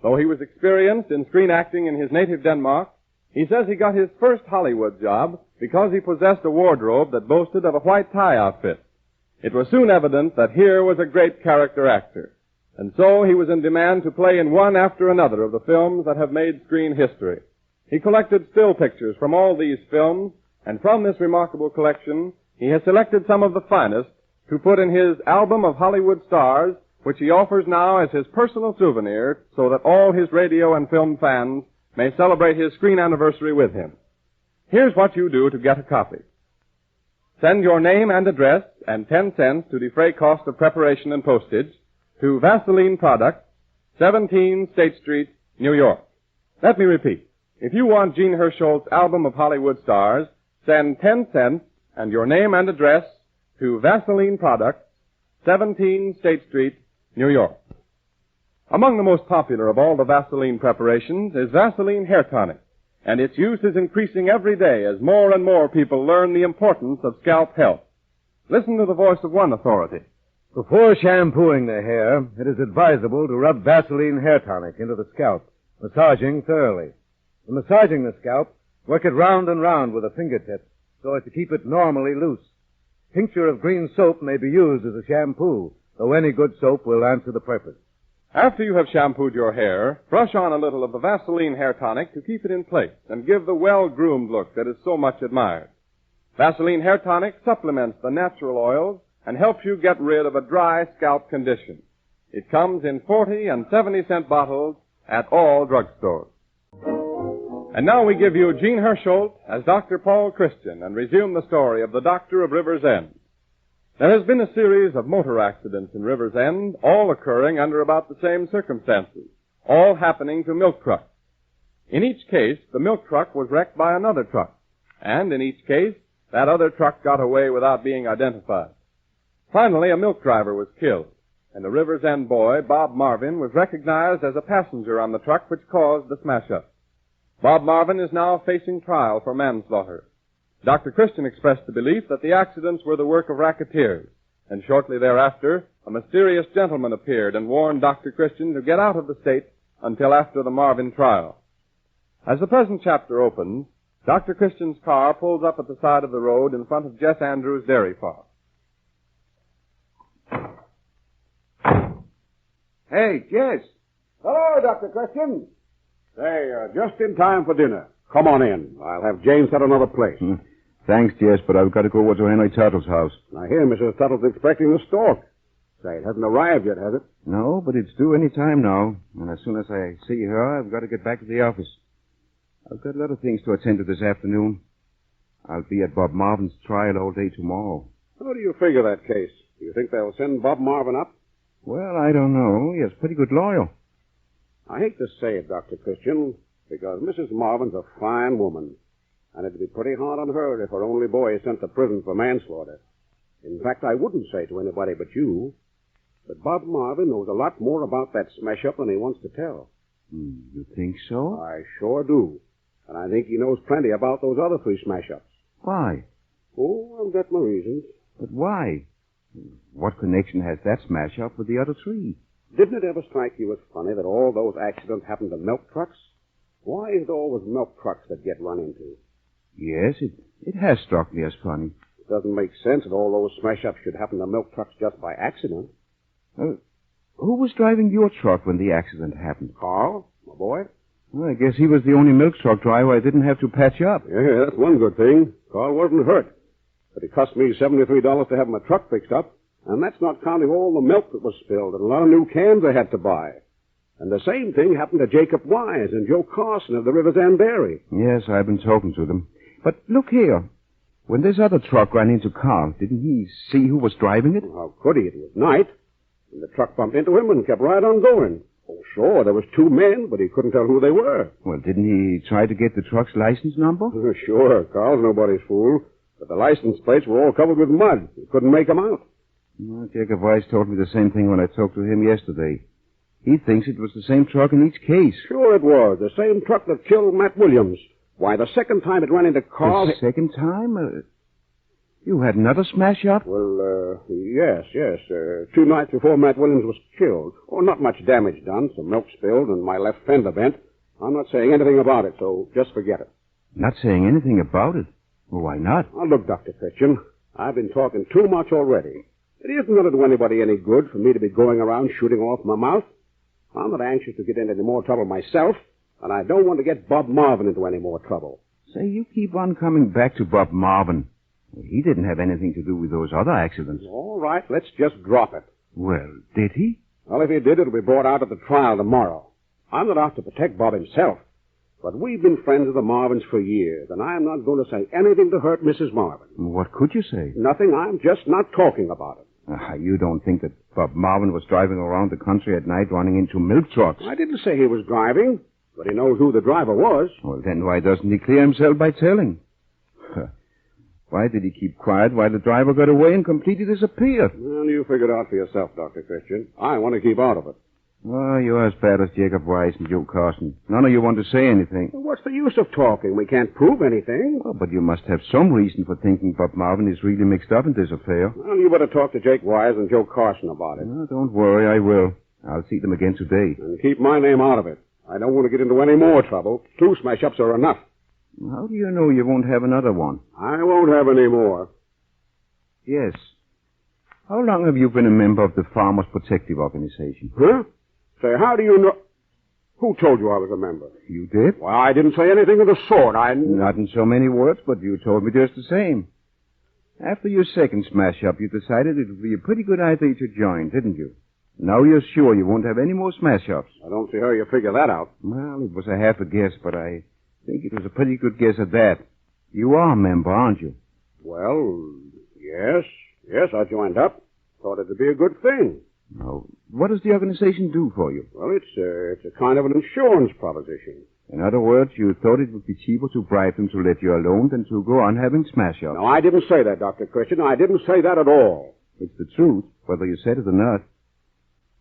Though he was experienced in screen acting in his native Denmark, he says he got his first Hollywood job because he possessed a wardrobe that boasted of a white tie outfit. It was soon evident that here was a great character actor, and so he was in demand to play in one after another of the films that have made screen history. He collected still pictures from all these films, and from this remarkable collection, he has selected some of the finest to put in his album of Hollywood stars, which he offers now as his personal souvenir so that all his radio and film fans may celebrate his screen anniversary with him. Here's what you do to get a copy. Send your name and address and 10 cents to defray cost of preparation and postage to Vaseline Products, 17 State Street, New York. Let me repeat. If you want Gene Hersholt's album of Hollywood stars, send 10 cents and your name and address to Vaseline Products, 17 State Street, New York. Among the most popular of all the Vaseline preparations is Vaseline Hair Tonic, and its use is increasing every day as more and more people learn the importance of scalp health. Listen to the voice of one authority. Before shampooing the hair, it is advisable to rub Vaseline Hair Tonic into the scalp, massaging thoroughly. In massaging the scalp, work it round and round with a fingertip so as to keep it normally loose. Tincture of green soap may be used as a shampoo, though any good soap will answer the purpose. After you have shampooed your hair, brush on a little of the Vaseline Hair Tonic to keep it in place and give the well-groomed look that is so much admired. Vaseline Hair Tonic supplements the natural oils and helps you get rid of a dry scalp condition. It comes in 40 and 70-cent bottles at all drugstores. And now we give you Gene Hersholt as Dr. Paul Christian and resume the story of the Doctor of River's End. There has been a series of motor accidents in River's End, all occurring under about the same circumstances, all happening to milk trucks. In each case, the milk truck was wrecked by another truck, and in each case, that other truck got away without being identified. Finally, a milk driver was killed, and the River's End boy, Bob Marvin, was recognized as a passenger on the truck which caused the smash-up. Bob Marvin is now facing trial for manslaughter. Dr. Christian expressed the belief that the accidents were the work of racketeers, and shortly thereafter, a mysterious gentleman appeared and warned Dr. Christian to get out of the state until after the Marvin trial. As the present chapter opens, Dr. Christian's car pulls up at the side of the road in front of Jess Andrews' dairy farm. Hey, Jess. Hello, Dr. Christian. Say, just in time for dinner. Come on in. I'll have Jane set another place. Thanks, Jess, but I've got to go over to Henry Tuttle's house. I hear Mrs. Tuttle's expecting the stork. Say, it hasn't arrived yet, has it? No, but it's due any time now. And as soon as I see her, I've got to get back to the office. I've got a lot of things to attend to this afternoon. I'll be at Bob Marvin's trial all day tomorrow. How do you figure that case? Do you think they'll send Bob Marvin up? Well, I don't know. He has pretty good lawyer. I hate to say it, Dr. Christian, because Mrs. Marvin's a fine woman, and it'd be pretty hard on her if her only boy is sent to prison for manslaughter. In fact, I wouldn't say to anybody but you, but Bob Marvin knows a lot more about that smash-up than he wants to tell. You think so? I sure do. And I think he knows plenty about those other 3 smash-ups. Why? Oh, I've got my reasons. But why? What connection has that smash-up with the other 3? Didn't it ever strike you as funny that all those accidents happen to milk trucks? Why is it always milk trucks that get run into? Yes, it has struck me as funny. It doesn't make sense that all those smash-ups should happen to milk trucks just by accident. Who was driving your truck when the accident happened? Carl, my boy. Well, I guess he was the only milk truck driver I didn't have to patch up. Yeah, that's one good thing. Carl wasn't hurt. But it cost me $73 to have my truck fixed up. And that's not counting all the milk that was spilled and a lot of new cans I had to buy. And the same thing happened to Jacob Wise and Joe Carson of the River's End Dairy. Yes, I've been talking to them. But look here. When this other truck ran into Carl, didn't he see who was driving it? How could he? It was night. And the truck bumped into him and kept right on going. Oh, sure, there was 2 men, but he couldn't tell who they were. Well, didn't he try to get the truck's license number? Sure, Carl's nobody's fool. But the license plates were all covered with mud. He couldn't make them out. Well, Jacob Weiss told me the same thing when I talked to him yesterday. He thinks it was the same truck in each case. Sure it was. The same truck that killed Matt Williams. Why, the second time it ran into Carl... The second time? You had another smash-up? Well, yes. 2 nights before Matt Williams was killed. Oh, not much damage done. Some milk spilled and my left fender bent. I'm not saying anything about it, so just forget it. Not saying anything about it? Well, why not? Now, look, Dr. Christian, I've been talking too much already. It isn't going to do anybody any good for me to be going around shooting off my mouth. I'm not anxious to get into any more trouble myself, and I don't want to get Bob Marvin into any more trouble. Say, you keep on coming back to Bob Marvin. He didn't have anything to do with those other accidents. All right, let's just drop it. Well, did he? Well, if he did, it'll be brought out at the trial tomorrow. I'm not out to protect Bob himself, but we've been friends of the Marvins for years, and I'm not going to say anything to hurt Mrs. Marvin. What could you say? Nothing. I'm just not talking about it. You don't think that Bob Marvin was driving around the country at night running into milk trucks? I didn't say he was driving, but he knows who the driver was. Well, then why doesn't he clear himself by telling? Why did he keep quiet while the driver got away and completely disappeared? Well, you figure it out for yourself, Dr. Christian. I want to keep out of it. Oh, you're as bad as Jacob Wise and Joe Carson. None of you want to say anything. Well, what's the use of talking? We can't prove anything. Oh, but you must have some reason for thinking Bob Marvin is really mixed up in this affair. Well, you better talk to Jake Wise and Joe Carson about it. Oh, don't worry, I will. I'll see them again today. And keep my name out of it. I don't want to get into any more trouble. 2 smash-ups are enough. How do you know you won't have another one? I won't have any more. Yes. How long have you been a member of the Farmers Protective Organization? Huh? Say, how do you know... Who told you I was a member? You did? Well, I didn't say anything of the sort. Not in so many words, but you told me just the same. After your second smash-up, you decided it would be a pretty good idea to join, didn't you? Now you're sure you won't have any more smash-ups. I don't see how you figure that out. Well, it was a half a guess, but I think it was a pretty good guess at that. You are a member, aren't you? Well, yes. Yes, I joined up. Thought it'd be a good thing. Now, what does the organization do for you? Well, it's a kind of an insurance proposition. In other words, you thought it would be cheaper to bribe them to let you alone than to go on having smash-ups. No, I didn't say that, Dr. Christian. I didn't say that at all. It's the truth, whether you said it or not.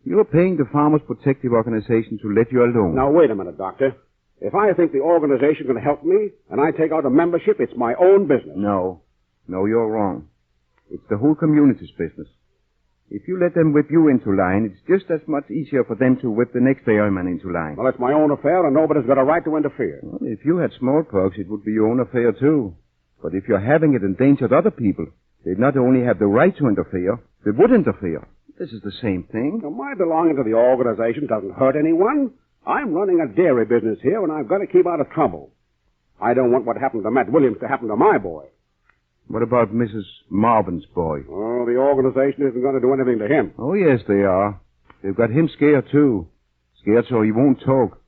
You're paying the Farmers Protective Organization to let you alone. Now, wait a minute, Doctor. If I think the organization can help me, and I take out a membership, it's my own business. No, you're wrong. It's the whole community's business. If you let them whip you into line, it's just as much easier for them to whip the next airman into line. Well, it's my own affair, and nobody's got a right to interfere. Well, if you had smallpox, it would be your own affair, too. But if you're having it endangered other people, they'd not only have the right to interfere, they would interfere. This is the same thing. Now, my belonging to the organization doesn't hurt anyone. I'm running a dairy business here, and I've got to keep out of trouble. I don't want what happened to Matt Williams to happen to my boy. What about Mrs. Marvin's boy? Oh, the organization isn't going to do anything to him. Oh, yes, they are. They've got him scared, too. Scared so he won't talk.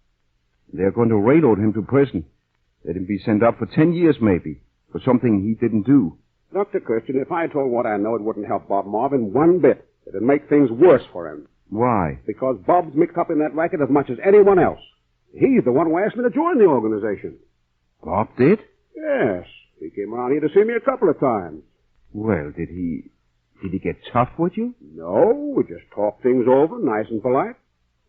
They're going to railroad him to prison. Let him be sent up for 10 years, maybe, for something he didn't do. Dr. Christian, if I told what I know, it wouldn't help Bob Marvin one bit. It'd make things worse for him. Why? Because Bob's mixed up in that racket as much as anyone else. He's the one who asked me to join the organization. Bob did? Yes. He came around here to see me a couple of times. Well, did he get tough with you? No, we just talked things over, nice and polite.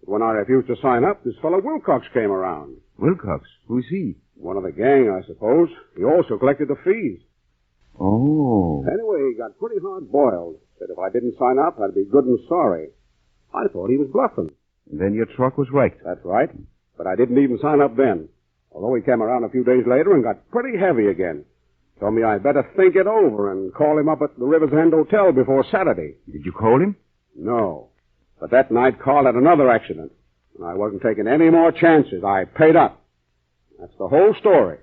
But when I refused to sign up, this fellow Wilcox came around. Wilcox? Who's he? One of the gang, I suppose. He also collected the fees. Oh. Anyway, he got pretty hard-boiled. Said if I didn't sign up, I'd be good and sorry. I thought he was bluffing. And then your truck was wrecked. That's right. But I didn't even sign up then. Although he came around a few days later and got pretty heavy again. Told me I'd better think it over and call him up at the River's End Hotel before Saturday. Did you call him? No. But that night, Carl had another accident. And I wasn't taking any more chances. I paid up. That's the whole story.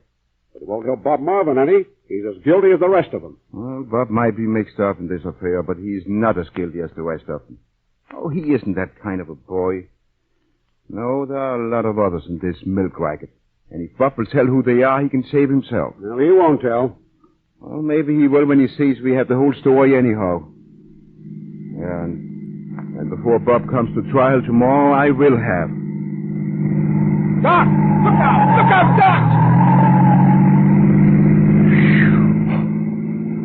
But it won't help Bob Marvin any. He's as guilty as the rest of them. Well, Bob might be mixed up in this affair, but he's not as guilty as the rest of them. Oh, he isn't that kind of a boy. No, there are a lot of others in this milk racket. And if Bob will tell who they are, he can save himself. Well, he won't tell. Well, maybe he will when he sees we have the whole story anyhow. Yeah, and before Bob comes to trial tomorrow, I will have. Doc! Look out! Look out, Doc!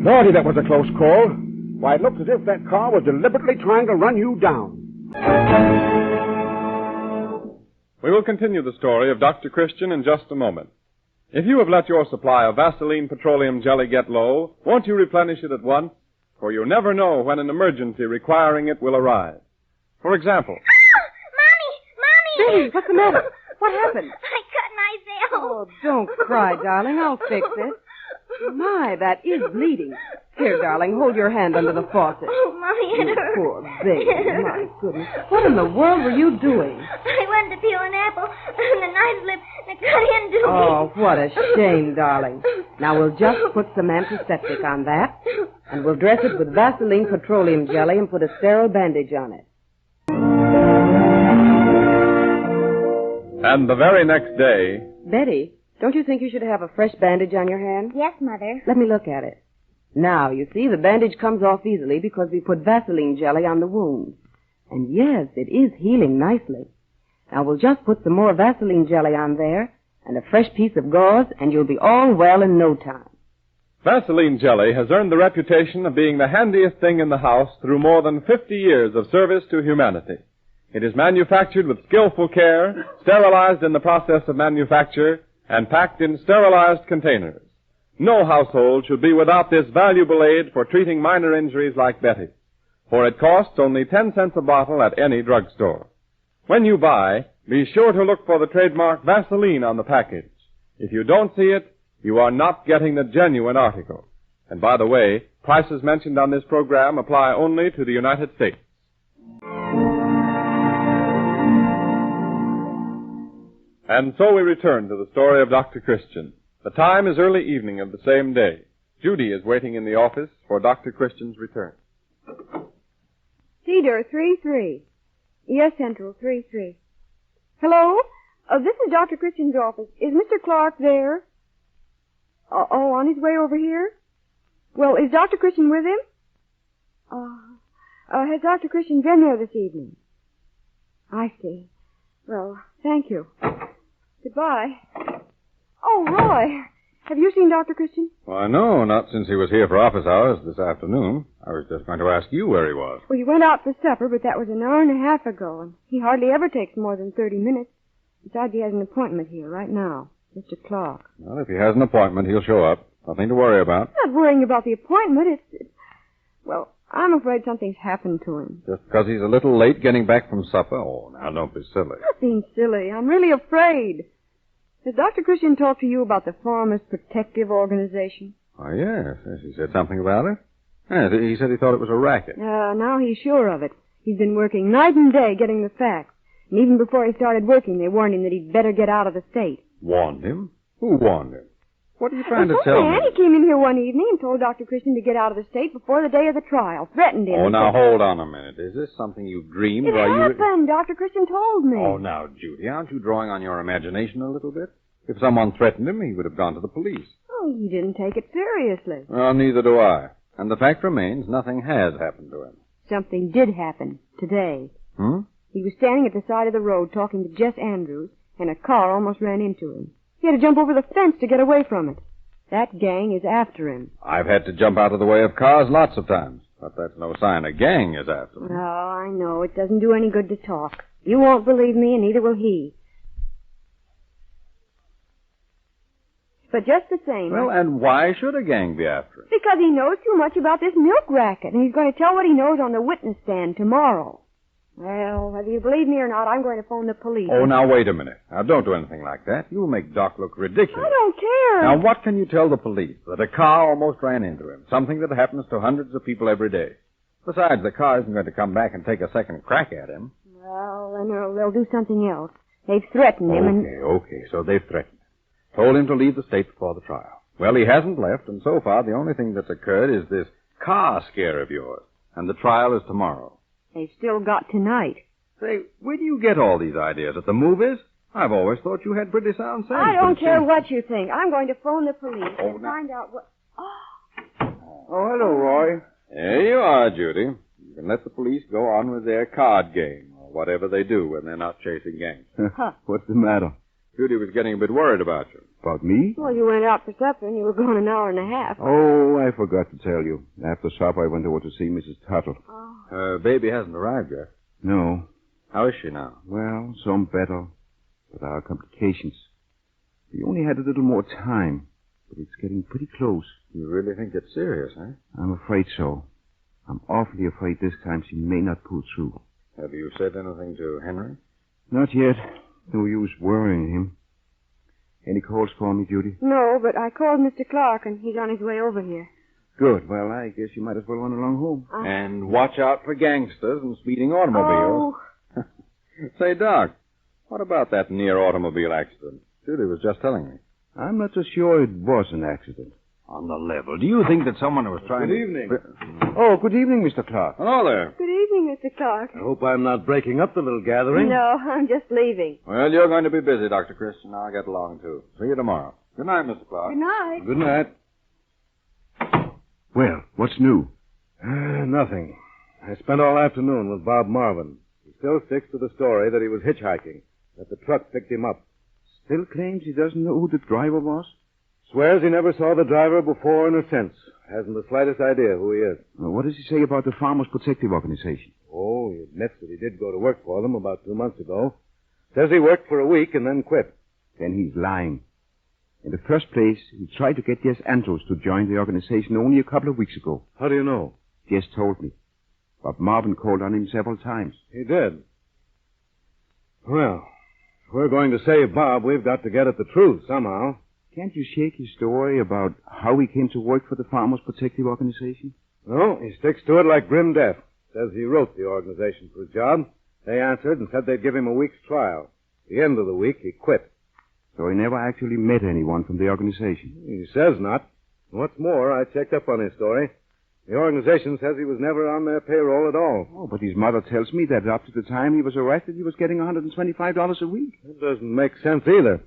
Lordy, that was a close call. Why, it looks as if that car was deliberately trying to run you down. We will continue the story of Dr. Christian in just a moment. If you have let your supply of Vaseline petroleum jelly get low, won't you replenish it at once? For you never know when an emergency requiring it will arrive. For example... Mommy! Betty, what's the matter? What happened? I cut myself. Oh, don't cry, darling. I'll fix it. My, that is bleeding. Here, darling, hold your hand under the faucet. Oh, Mommy, it hurts. Poor baby. My goodness. What in the world were you doing? I went to peel an apple, and the knife slipped and cut into me. Oh, what a shame, darling. Now, we'll just put some antiseptic on that, and we'll dress it with Vaseline petroleum jelly and put a sterile bandage on it. And the very next day... Betty, don't you think you should have a fresh bandage on your hand? Yes, Mother. Let me look at it. Now, you see, the bandage comes off easily because we put Vaseline jelly on the wound. And yes, it is healing nicely. Now, we'll just put some more Vaseline jelly on there and a fresh piece of gauze, and you'll be all well in no time. Vaseline jelly has earned the reputation of being the handiest thing in the house through more than 50 years of service to humanity. It is manufactured with skillful care, sterilized in the process of manufacture, and packed in sterilized containers. No household should be without this valuable aid for treating minor injuries like Betty's, for it costs only 10 cents a bottle at any drugstore. When you buy, be sure to look for the trademark Vaseline on the package. If you don't see it, you are not getting the genuine article. And by the way, prices mentioned on this program apply only to the United States. And so we return to the story of Dr. Christian. The time is early evening of the same day. Judy is waiting in the office for Dr. Christian's return. Cedar 3-3. Yes, Central 3-3. Hello? This is Dr. Christian's office. Is Mr. Clark there? On his way over here? Well, is Dr. Christian with him? Has Dr. Christian been there this evening? I see. Well, thank you. Goodbye. Oh, Roy, have you seen Dr. Christian? Why, no, not since he was here for office hours this afternoon. I was just going to ask you where he was. Well, he went out for supper, but that was an hour and a half ago, and he hardly ever takes more than 30 minutes. Besides, he has an appointment here right now. Mr. Clark. Well, if he has an appointment, he'll show up. Nothing to worry about. I'm not worrying about the appointment. Well, I'm afraid something's happened to him. Just because he's a little late getting back from supper? Oh, now, don't be silly. I'm not being silly. I'm really afraid. Has Dr. Christian talked to you about the Farmers Protective Organization? Oh, yes. He said something about it. Yes, he said he thought it was a racket. Now he's sure of it. He's been working night and day getting the facts. And even before he started working, they warned him that he'd better get out of the state. Warned him? Who warned him? What are you trying to tell me? He came in here one evening and told Dr. Christian to get out of the state before the day of the trial. Threatened him. Oh, now, hold on a minute. Is this something you dreamed? It happened. Dr. Christian told me. Oh, now, Judy, aren't you drawing on your imagination a little bit? If someone threatened him, he would have gone to the police. Oh, he didn't take it seriously. Well, neither do I. And the fact remains, nothing has happened to him. Something did happen today. He was standing at the side of the road talking to Jess Andrews, and a car almost ran into him. He had to jump over the fence to get away from it. That gang is after him. I've had to jump out of the way of cars lots of times, but that's no sign a gang is after me. Oh, I know. It doesn't do any good to talk. You won't believe me, and neither will he. But just the same... Well, and why should a gang be after him? Because he knows too much about this milk racket, and he's going to tell what he knows on the witness stand tomorrow. Well, whether you believe me or not, I'm going to phone the police. Oh, now, wait a minute. Now, don't do anything like that. You'll make Doc look ridiculous. I don't care. Now, what can you tell the police? That a car almost ran into him. Something that happens to hundreds of people every day. Besides, the car isn't going to come back and take a second crack at him. Well, then they'll do something else. They've threatened him and... Okay, so they've threatened him. Told him to leave the state before the trial. Well, he hasn't left, and so far the only thing that's occurred is this car scare of yours. And the trial is tomorrow. They've still got tonight. Say, where do you get all these ideas? At the movies? I've always thought you had pretty sound sense. I don't care what you think. I'm going to phone the police and find out what... Oh, hello, Roy. There you are, Judy. You can let the police go on with their card game, or whatever they do when they're not chasing gangs. What's the matter? Judy was getting a bit worried about you. About me? Well, you went out for supper and you were gone an hour and a half. Oh, I forgot to tell you. After supper, I went over to see Mrs. Tuttle. Her baby hasn't arrived yet. No. How is she now? Well, some better. But there are complications. We only had a little more time, but it's getting pretty close. You really think it's serious, eh? I'm afraid so. I'm awfully afraid this time she may not pull through. Have you said anything to Henry? Not yet. No use worrying him. Any calls for me, Judy? No, but I called Mr. Clark, and he's on his way over here. Good. Well, I guess you might as well run along home. And watch out for gangsters and speeding automobiles. Oh. Say, Doc, what about that near automobile accident? Judy was just telling me. I'm not so sure it was an accident. On the level. Do you think that someone was trying Good evening. Oh, good evening, Mr. Clark. Hello there. Good evening, Mr. Clark. I hope I'm not breaking up the little gathering. No, I'm just leaving. Well, you're going to be busy, Dr. Christian. I'll get along, too. See you tomorrow. Good night, Mr. Clark. Good night. Good night. Well, what's new? Nothing. I spent all afternoon with Bob Marvin. He still sticks to the story that he was hitchhiking, that the truck picked him up. Still claims he doesn't know who the driver was? Swears he never saw the driver before or since. Hasn't the slightest idea who he is. Well, what does he say about the Farmers Protective Organization? Oh, he admits that he did go to work for them about 2 months ago. Says he worked for a week and then quit. Then he's lying. In the first place, he tried to get Jess Andrews to join the organization only a couple of weeks ago. How do you know? Jess told me. But Marvin called on him several times. He did. Well, if we're going to save Bob, we've got to get at the truth somehow. Can't you shake his story about how he came to work for the Farmers Protective Organization? No, he sticks to it like grim death. Says he wrote the organization for a job. They answered and said they'd give him a week's trial. At the end of the week, he quit. So he never actually met anyone from the organization? He says not. What's more, I checked up on his story. The organization says he was never on their payroll at all. Oh, but his mother tells me that up to the time he was arrested, he was getting $125 a week. That doesn't make sense either.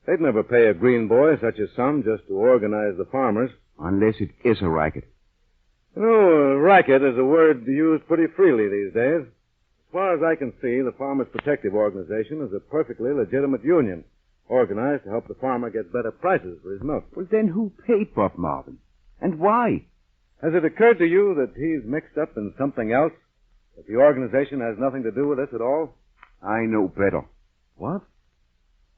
They'd never pay a green boy such a sum just to organize the farmers. Unless it is a racket. You know, racket is a word used pretty freely these days. As far as I can see, the Farmers Protective Organization is a perfectly legitimate union, organized to help the farmer get better prices for his milk. Well, then who paid Bob Marvin? And why? Has it occurred to you that he's mixed up in something else? That the organization has nothing to do with this at all? I know better. What?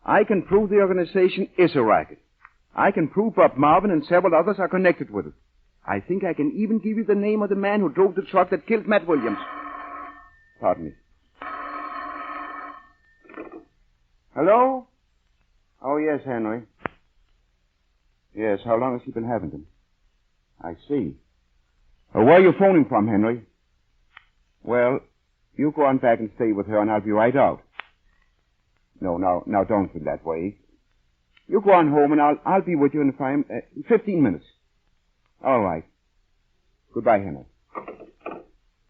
I can prove the organization is a racket. I can prove Bob Marvin and several others are connected with it. I think I can even give you the name of the man who drove the truck that killed Matt Williams. Pardon me. Hello? Oh, yes, Henry. Yes, how long has he been having them? I see. Where are you phoning from, Henry? Well, you go on back and stay with her, and I'll be right out. No, now don't feel that way. You go on home, and I'll be with you in 15 minutes. All right. Goodbye, Henry.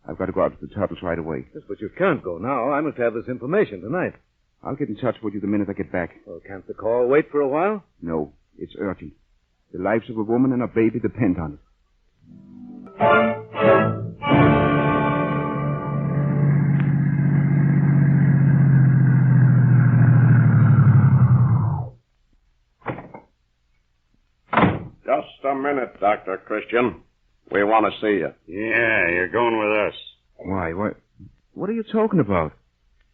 I've got to go out to the Turtles right away. Yes, but you can't go now. I must have this information tonight. I'll get in touch with you the minute I get back. Well, can't the call wait for a while? No, it's urgent. The lives of a woman and a baby depend on it. Just a minute, Dr. Christian. We want to see you. Yeah, you're going with us. Why? What are you talking about?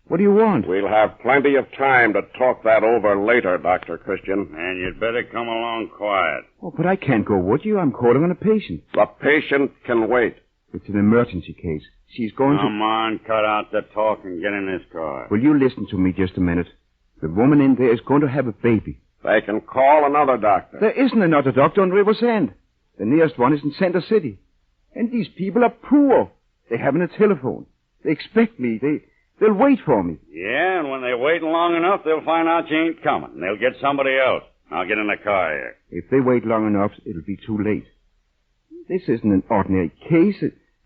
What do you want? We'll have plenty of time to talk that over later, Dr. Christian. And you'd better come along quiet. Oh, but I can't go with you. I'm calling on a patient. The patient can wait. It's an emergency case. She's going Come on, cut out the talk and get in this car. Will you listen to me just a minute? The woman in there is going to have a baby. They can call another doctor. There isn't another doctor on River's End. The nearest one is in Center City. And these people are poor. They haven't a telephone. They expect me. They'll wait for me. Yeah, and when they wait long enough, they'll find out you ain't coming. They'll get somebody else. I'll get in the car here. If they wait long enough, it'll be too late. This isn't an ordinary case.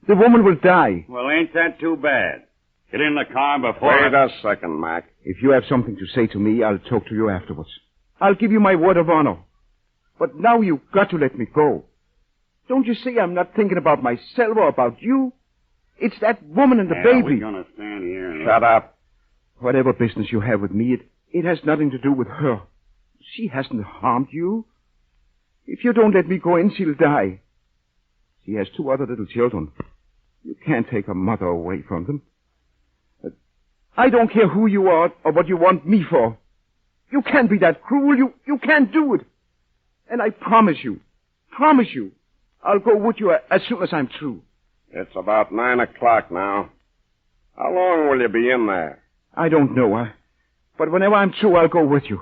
The woman will die. Well, ain't that too bad? Get in the car before... Wait a second, Mac. If you have something to say to me, I'll talk to you afterwards. I'll give you my word of honor. But now you've got to let me go. Don't you see I'm not thinking about myself or about you? It's that woman and the baby. We're going to stand here and... Shut up. Whatever business you have with me, it has nothing to do with her. She hasn't harmed you. If you don't let me go in, she'll die. She has 2 other little children. You can't take her mother away from them. But I don't care who you are or what you want me for. You can't be that cruel. You can't do it. And I promise you, I'll go with you as soon as I'm through. It's about 9 o'clock now. How long will you be in there? I don't know, but whenever I'm through, I'll go with you.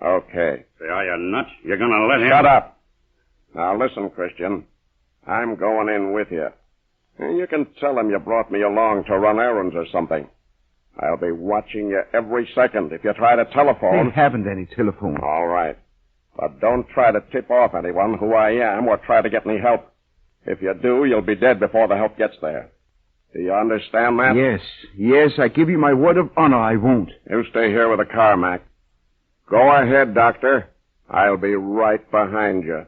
Okay. Say, are you nuts? You're going to let him... Shut up. Now listen, Christian. I'm going in with you. You can tell him you brought me along to run errands or something. I'll be watching you every second if you try to telephone. They haven't any telephone. All right. But don't try to tip off anyone who I am or try to get any help. If you do, you'll be dead before the help gets there. Do you understand that? Yes, I give you my word of honor I won't. You stay here with the car, Mac. Go ahead, Doctor. I'll be right behind you.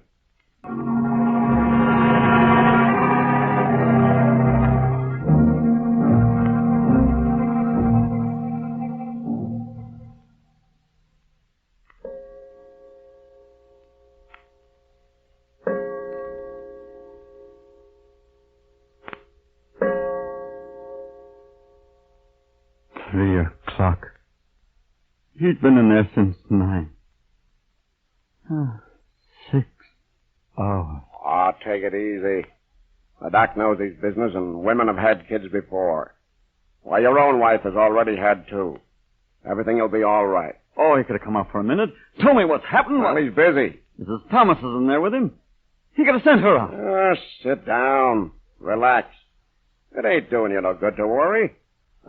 3:00. He'd been in there since 9. 6 hours. Oh, take it easy. The doc knows his business, and women have had kids before. Why, your own wife has already had 2. Everything will be all right. Oh, he could have come out for a minute. Tell me what's happened. Well, he's busy. Mrs. Thomas is in there with him. He could have sent her out. Sit down. Relax. It ain't doing you no good to worry.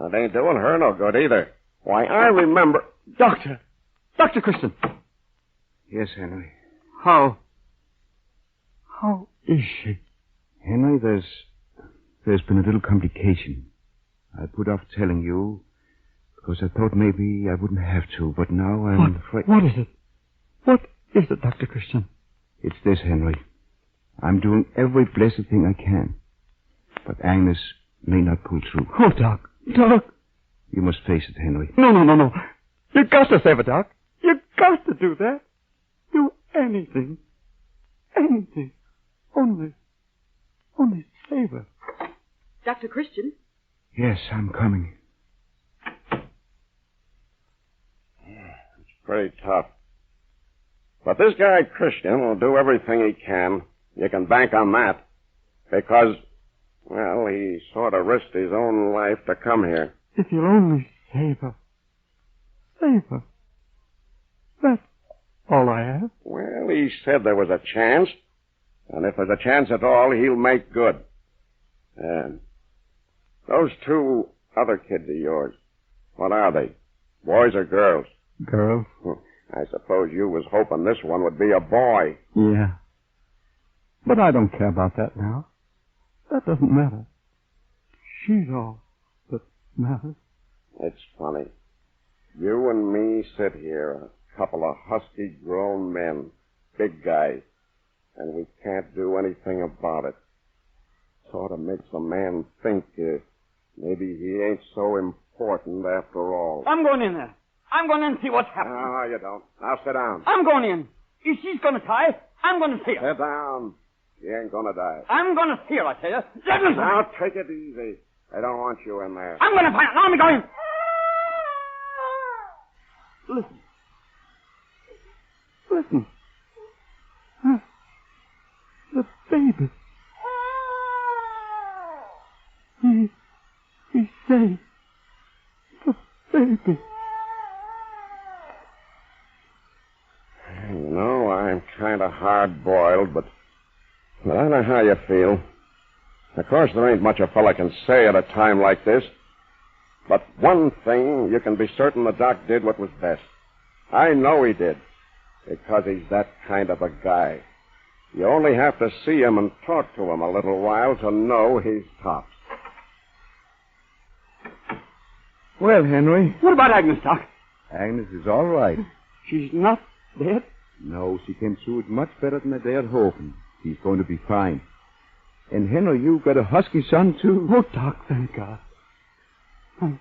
It ain't doing her no good either. Why, I remember... Doctor Christian. Yes, Henry. How is she? Henry, there's been a little complication. I put off telling you because I thought maybe I wouldn't have to, but now I'm afraid... What is it? What is it, Dr. Christian? It's this, Henry. I'm doing every blessed thing I can. But Agnes may not pull through. Oh, Doc. You must face it, Henry. No. You've got to save her, Doc. You've got to do that. Do anything. Anything. Only save her. Dr. Christian? Yes, I'm coming. It's pretty tough. But this guy, Christian, will do everything he can. You can bank on that. Because, well, he sort of risked his own life to come here. If you'll only save her. Save her. That's all I have. Well, he said there was a chance. And if there's a chance at all, he'll make good. And those 2 other kids of yours, what are they? Boys or girls? Girls. I suppose you was hoping this one would be a boy. Yeah. But I don't care about that now. That doesn't matter. She's all that matters. It's funny. You and me sit here, a couple of husky grown men, big guys, and we can't do anything about it. Sort of makes a man think maybe he ain't so important after all. I'm going in there. I'm going in and see what's happening. No, you don't. Now sit down. I'm going in. If she's going to die, I'm going to see her. Sit down. She ain't going to die. I'm going to see her, I tell you. Now take it easy. I don't want you in there. I'm going to find her. Now let me go in. Listen. The baby. He's safe. The baby. You know, I'm kind of hard-boiled, but I know how you feel. Of course, there ain't much a fella can say at a time like this. But one thing, you can be certain the doc did what was best. I know he did, because he's that kind of a guy. You only have to see him and talk to him a little while to know he's tops. Well, Henry. What about Agnes, Doc? Agnes is all right. She's not dead? No, she came through it much better than I dared hope. She's going to be fine. And, Henry, you've got a husky son, too. Oh, Doc, thank God. Thank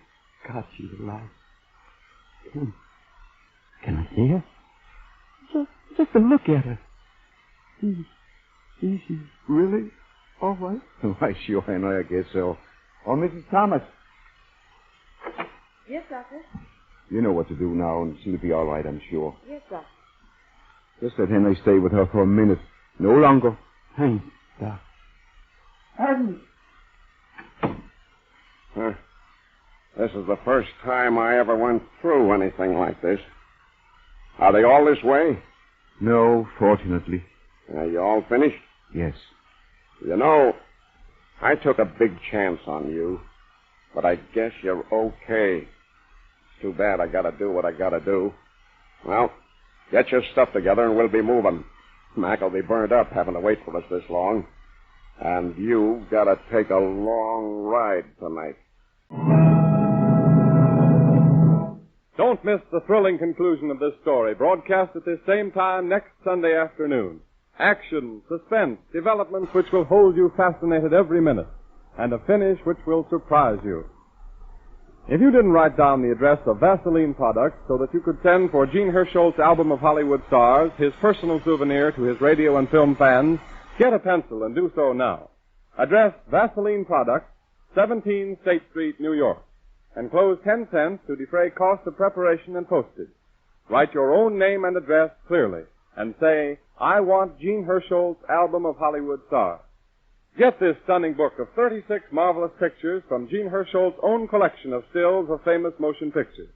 God she's alive. Can I see her? Just a look at her. Is she really all right? Why, sure, Henry, I guess so. Oh, Mrs. Thomas. Yes, Doctor. You know what to do now, and she'll be all right, I'm sure. Yes, Doctor. Just let Henry stay with her for a minute. No longer. Thanks, Doc. Agnes. This is the first time I ever went through anything like this. Are they all this way? No, fortunately. Are you all finished? Yes. You know, I took a big chance on you, but I guess you're okay. It's too bad I gotta do what I gotta do. Well, get your stuff together and we'll be moving. Mac will be burned up having to wait for us this long. And you've gotta take a long ride tonight. Don't miss the thrilling conclusion of this story, broadcast at this same time next Sunday afternoon. Action, suspense, developments which will hold you fascinated every minute, and a finish which will surprise you. If you didn't write down the address of Vaseline Products so that you could send for Gene Hersholt's album of Hollywood stars, his personal souvenir to his radio and film fans, get a pencil and do so now. Address Vaseline Products, 17 State Street, New York. Enclose 10 cents to defray cost of preparation and postage. Write your own name and address clearly and say, I want Gene Hersholt's album of Hollywood stars. Get this stunning book of 36 marvelous pictures from Gene Hersholt's own collection of stills of famous motion pictures.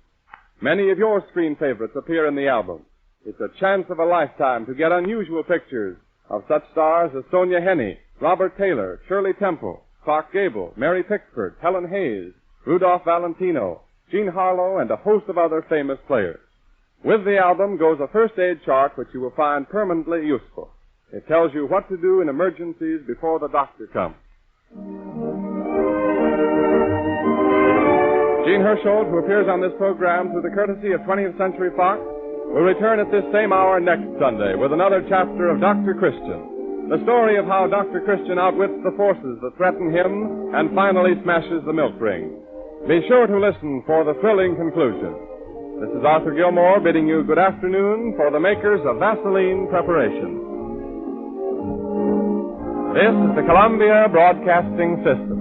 Many of your screen favorites appear in the album. It's a chance of a lifetime to get unusual pictures of such stars as Sonia Henney, Robert Taylor, Shirley Temple, Clark Gable, Mary Pickford, Helen Hayes, Rudolph Valentino, Jean Harlow, and a host of other famous players. With the album goes a first aid chart which you will find permanently useful. It tells you what to do in emergencies before the doctor comes. Gene Hersholt, who appears on this program through the courtesy of 20th Century Fox, will return at this same hour next Sunday with another chapter of Dr. Christian, the story of how Dr. Christian outwits the forces that threaten him and finally smashes the milk ring. Be sure to listen for the thrilling conclusion. This is Arthur Gilmore bidding you good afternoon for the makers of Vaseline Preparation. This is the Columbia Broadcasting System.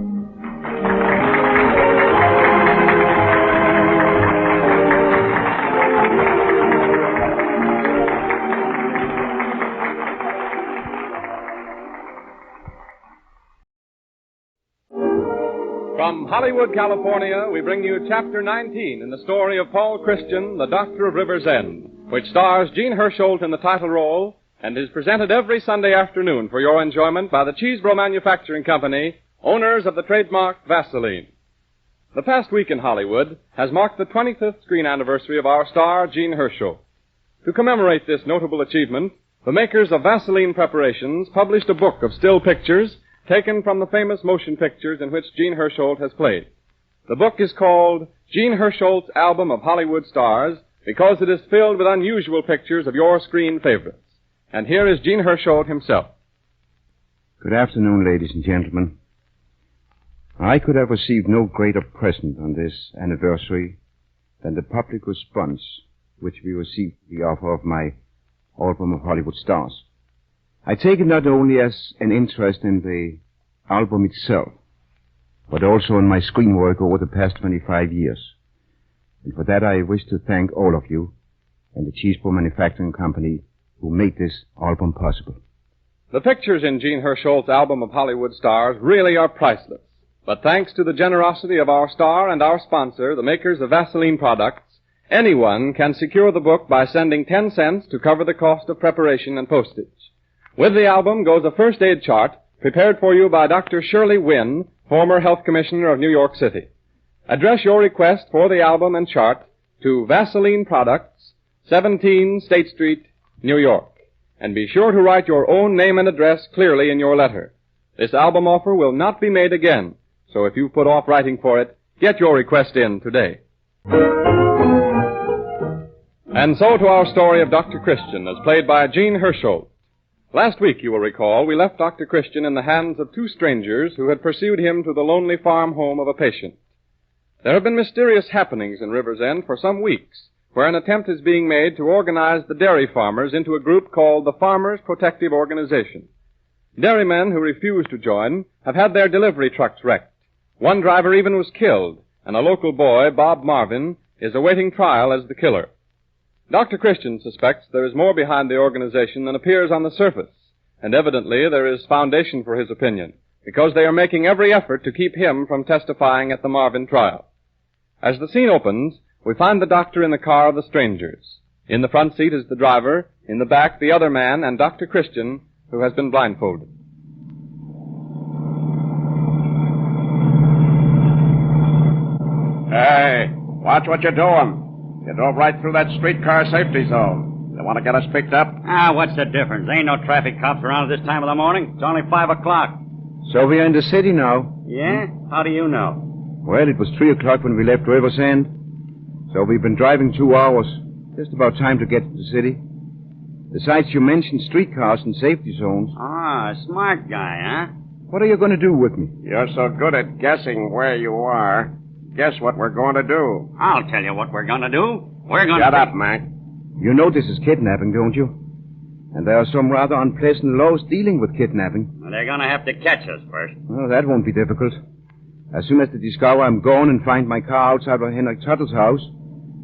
From Hollywood, California, we bring you Chapter 19 in the story of Paul Christian, the Doctor of River's End, which stars Gene Hersholt in the title role and is presented every Sunday afternoon for your enjoyment by the Cheesebro Manufacturing Company, owners of the trademark Vaseline. The past week in Hollywood has marked the 25th screen anniversary of our star, Gene Hersholt. To commemorate this notable achievement, the makers of Vaseline Preparations published a book of still pictures taken from the famous motion pictures in which Gene Hersholt has played. The book is called Gene Hersholt's Album of Hollywood Stars because it is filled with unusual pictures of your screen favorites. And here is Gene Hersholt himself. Good afternoon, ladies and gentlemen. I could have received no greater present on this anniversary than the public response which we received the offer of my album of Hollywood stars. I take it not only as an interest in the album itself, but also in my screen work over the past 25 years. And for that I wish to thank all of you and the Cheesebro Manufacturing Company who made this album possible. The pictures in Gene Hersholt's album of Hollywood stars really are priceless. But thanks to the generosity of our star and our sponsor, the makers of Vaseline products, anyone can secure the book by sending 10 cents to cover the cost of preparation and postage. With the album goes a first aid chart prepared for you by Dr. Shirley Wynn, former health commissioner of New York City. Address your request for the album and chart to Vaseline Products, 17 State Street, New York. And be sure to write your own name and address clearly in your letter. This album offer will not be made again, so if you've put off writing for it, get your request in today. And so to our story of Dr. Christian, as played by Gene Hersholt. Last week, you will recall, we left Dr. Christian in the hands of two strangers who had pursued him to the lonely farm home of a patient. There have been mysterious happenings in River's End for some weeks, where an attempt is being made to organize the dairy farmers into a group called the Farmers Protective Organization. Dairymen who refuse to join have had their delivery trucks wrecked. One driver even was killed, and a local boy, Bob Marvin, is awaiting trial as the killer. Dr. Christian suspects there is more behind the organization than appears on the surface, and evidently there is foundation for his opinion, because they are making every effort to keep him from testifying at the Marvin trial. As the scene opens, we find the doctor in the car of the strangers. In the front seat is the driver, in the back the other man, and Dr. Christian, who has been blindfolded. Hey, watch what you're doing. You drove right through that streetcar safety zone. They want to get us picked up? What's the difference? There ain't no traffic cops around at this time of the morning. It's only 5 o'clock. So we are in the city now. Yeah? How do you know? Well, it was 3 o'clock when we left River's End. So we've been driving 2 hours. Just about time to get to the city. Besides, you mentioned streetcars and safety zones. Ah, smart guy, huh? What are you going to do with me? You're so good at guessing where you are. Guess what we're going to do. I'll tell you what we're going to do. We're going to... Shut up, Mac. You know this is kidnapping, don't you? And there are some rather unpleasant laws dealing with kidnapping. Well, they're going to have to catch us first. Well, that won't be difficult. As soon as they discover I'm gone and find my car outside of Henry Tuttle's house,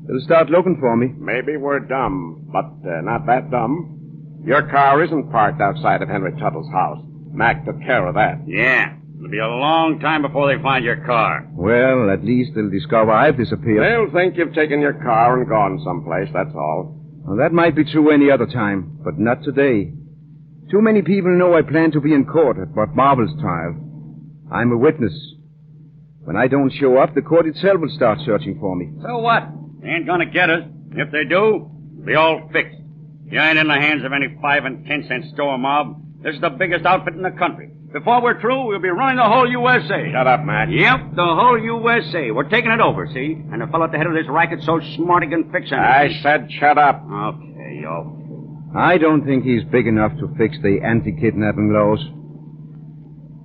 they'll start looking for me. Maybe we're dumb, but not that dumb. Your car isn't parked outside of Henry Tuttle's house. Mac took care of that. Yeah. It'll be a long time before they find your car. Well, at least they'll discover I've disappeared. They'll think you've taken your car and gone someplace, that's all. Well, that might be true any other time, but not today. Too many people know I plan to be in court at Bob Marvel's trial. I'm a witness. When I don't show up, the court itself will start searching for me. So what? They ain't gonna get us. If they do, it'll be all fixed. You ain't in the hands of any 5 and 10 cent store mob. This is the biggest outfit in the country. Before we're through, we'll be running the whole USA. Shut up, Mac. Yep, the whole USA. We're taking it over, see? And the fellow at the head of this racket's so smart he can fix anything. I said shut up. Okay, yo. I don't think he's big enough to fix the anti-kidnapping laws.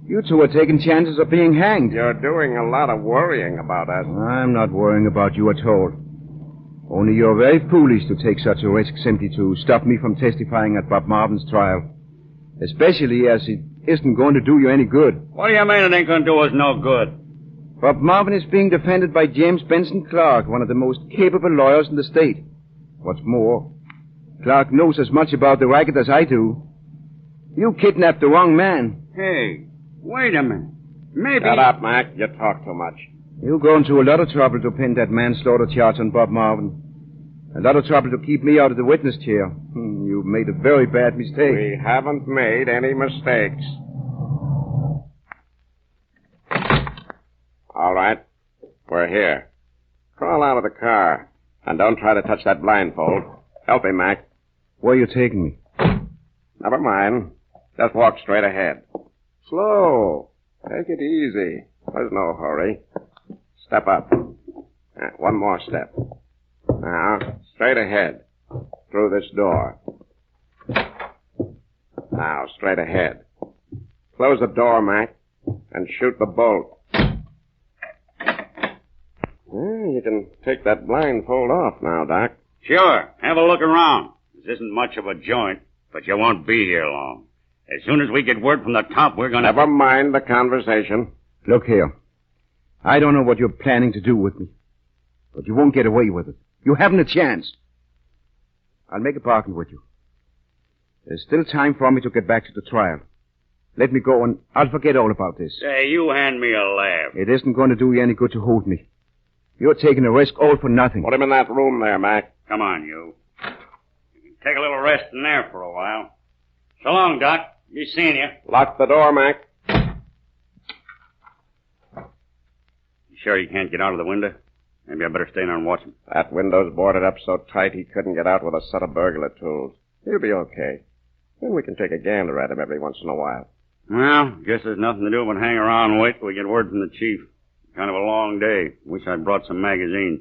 You two are taking chances of being hanged. You're doing a lot of worrying about us. I'm not worrying about you at all. Only you're very foolish to take such a risk simply to stop me from testifying at Bob Marvin's trial. Especially as it isn't going to do you any good. What do you mean it ain't going to do us no good? Bob Marvin is being defended by James Benson Clark, one of the most capable lawyers in the state. What's more, Clark knows as much about the racket as I do. You kidnapped the wrong man. Hey, wait a minute. Maybe... Shut up, Mac. You talk too much. You're going through a lot of trouble to pin that manslaughter charge on Bob Marvin. A lot of trouble to keep me out of the witness chair. You've made a very bad mistake. We haven't made any mistakes. All right. We're here. Crawl out of the car. And don't try to touch that blindfold. Help me, Mac. Where are you taking me? Never mind. Just walk straight ahead. Slow. Take it easy. There's no hurry. Step up. One more step. Now, straight ahead. Through this door. Now, straight ahead. Close the door, Mac, and shoot the bolt. You can take that blindfold off now, Doc. Sure. Have a look around. This isn't much of a joint, but you won't be here long. As soon as we get word from the top, we're gonna... Never mind the conversation. Look here. I don't know what you're planning to do with me, but you won't get away with it. You haven't a chance. I'll make a bargain with you. There's still time for me to get back to the trial. Let me go and I'll forget all about this. Say, you hand me a laugh. It isn't going to do you any good to hold me. You're taking a risk all for nothing. Put him in that room there, Mac. Come on, you. You can take a little rest in there for a while. So long, Doc. Be seeing you. Lock the door, Mac. You sure you can't get out of the window? Maybe I better stay in there and watch him. That window's boarded up so tight he couldn't get out with a set of burglar tools. He'll be okay. Then we can take a gander at him every once in a while. Well, guess there's nothing to do but hang around and wait till we get word from the chief. Kind of a long day. Wish I'd brought some magazines.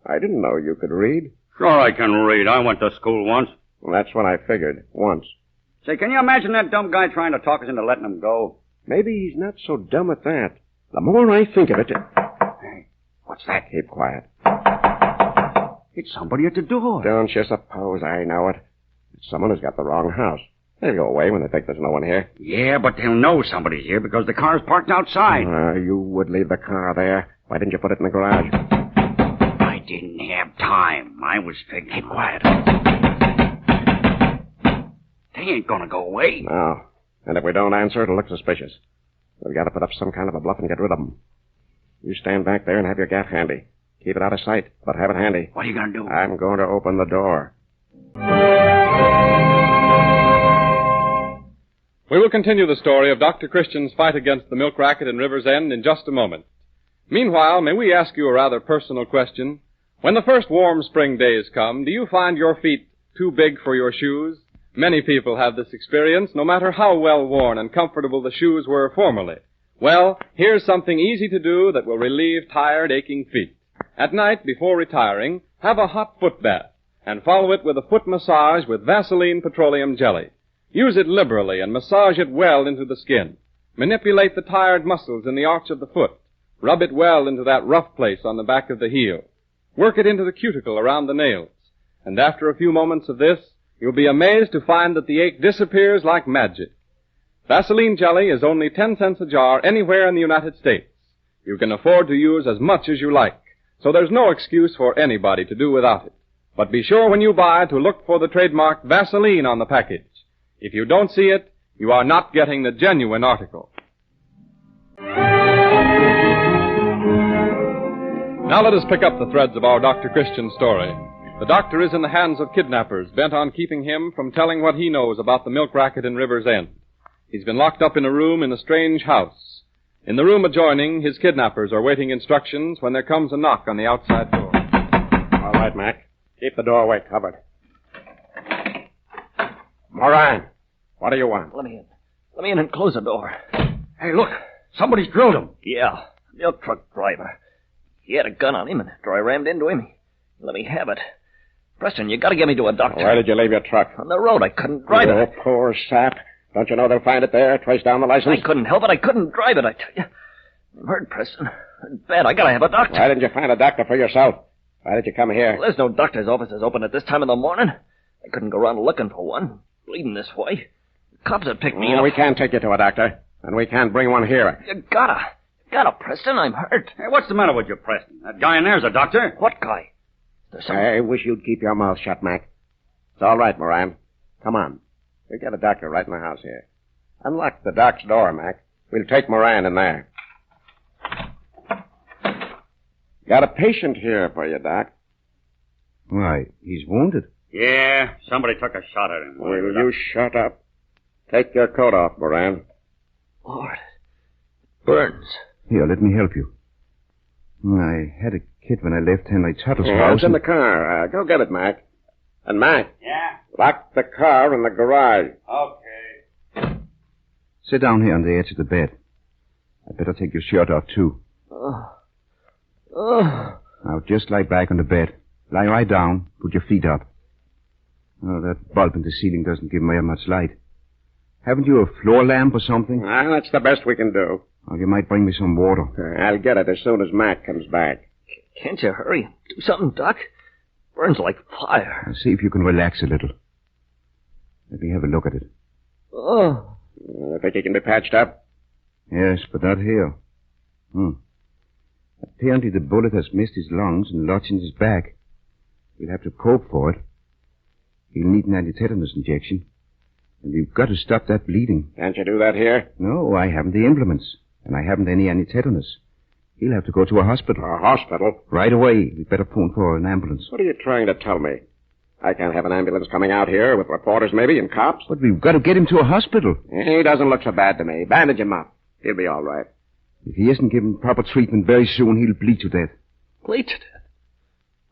I didn't know you could read. Sure I can read. I went to school once. Well, that's what I figured. Once. Say, can you imagine that dumb guy trying to talk us into letting him go? Maybe he's not so dumb at that. The more I think of it... Hey, what's that? Keep quiet. It's somebody at the door. Don't you suppose I know it? It's someone who's got the wrong house. They'll go away when they think there's no one here. Yeah, but they'll know somebody's here because the car's parked outside. You would leave the car there. Why didn't you put it in the garage? I didn't have time. I was figuring... Keep quiet. They ain't gonna go away. No. And if we don't answer, it'll look suspicious. We've got to put up some kind of a bluff and get rid of them. You stand back there and have your gaff handy. Keep it out of sight, but have it handy. What are you gonna do? I'm going to open the door. We will continue the story of Dr. Christian's fight against the milk racket in River's End in just a moment. Meanwhile, may we ask you a rather personal question? When the first warm spring days come, do you find your feet too big for your shoes? Many people have this experience, no matter how well worn and comfortable the shoes were formerly. Well, here's something easy to do that will relieve tired, aching feet. At night, before retiring, have a hot foot bath, and follow it with a foot massage with Vaseline petroleum jelly. Use it liberally and massage it well into the skin. Manipulate the tired muscles in the arch of the foot. Rub it well into that rough place on the back of the heel. Work it into the cuticle around the nails. And after a few moments of this, you'll be amazed to find that the ache disappears like magic. Vaseline jelly is only 10 cents a jar anywhere in the United States. You can afford to use as much as you like, so there's no excuse for anybody to do without it. But be sure when you buy to look for the trademark Vaseline on the package. If you don't see it, you are not getting the genuine article. Now let us pick up the threads of our Dr. Christian story. The doctor is in the hands of kidnappers, bent on keeping him from telling what he knows about the milk racket in River's End. He's been locked up in a room in a strange house. In the room adjoining, his kidnappers are waiting instructions when there comes a knock on the outside door. All right, Mac. Keep the doorway covered. Moran, what do you want? Let me in. Let me in and close the door. Hey, look. Somebody's drilled him. Yeah, milk truck driver. He had a gun on him, and after I rammed into him, he let me have it. Preston, you gotta get me to a doctor. Where did you leave your truck? On the road. I couldn't drive it. Oh, poor sap. Don't you know they'll find it there? Trace down the license? I couldn't help it. I couldn't drive it, I tell you. I'm hurt, Preston. Hurt bad. I gotta have a doctor. Why didn't you find a doctor for yourself? Why did you come here? Well, there's no doctor's offices open at this time of the morning. I couldn't go around looking for one. Bleeding this way. The cops would pick me up. We can't take you to a doctor. And we can't bring one here. You gotta, Preston. I'm hurt. Hey, what's the matter with you, Preston? That guy in there's a doctor. What guy? I wish you'd keep your mouth shut, Mac. It's all right, Moran. Come on. We'll get a doctor right in the house here. Unlock the doc's door, Mac. We'll take Moran in there. Got a patient here for you, Doc. Why, he's wounded. Yeah, somebody took a shot at him. Will you shut up? Take your coat off, Moran. Lord, it burns. Here, let me help you. I had a kit when I left Henry Tuttle's house. It's in the car. Go get it, Mac. And Mac. Yeah? Lock the car in the garage. Okay. Sit down here on the edge of the bed. I'd better take your shirt off, too. Now, just lie back on the bed. Lie right down. Put your feet up. Oh, that bulb in the ceiling doesn't give me much light. Haven't you a floor lamp or something? That's the best we can do. Oh, you might bring me some water. I'll get it as soon as Mac comes back. Can't you hurry? Do something, Doc. Burns like fire. Now, see if you can relax a little. Let me have a look at it. I think he can be patched up. Yes, but not here. Apparently the bullet has missed his lungs and lodged in his back. We'll have to cope for it. He'll need an anti-tetanus injection. And we've got to stop that bleeding. Can't you do that here? No, I haven't the implements. And I haven't any anti-tetanus. He'll have to go to a hospital. A hospital? Right away. We'd better phone for an ambulance. What are you trying to tell me? I can't have an ambulance coming out here with reporters maybe and cops? But we've got to get him to a hospital. He doesn't look so bad to me. Bandage him up. He'll be all right. If he isn't given proper treatment very soon, he'll bleed to death. Bleed to death?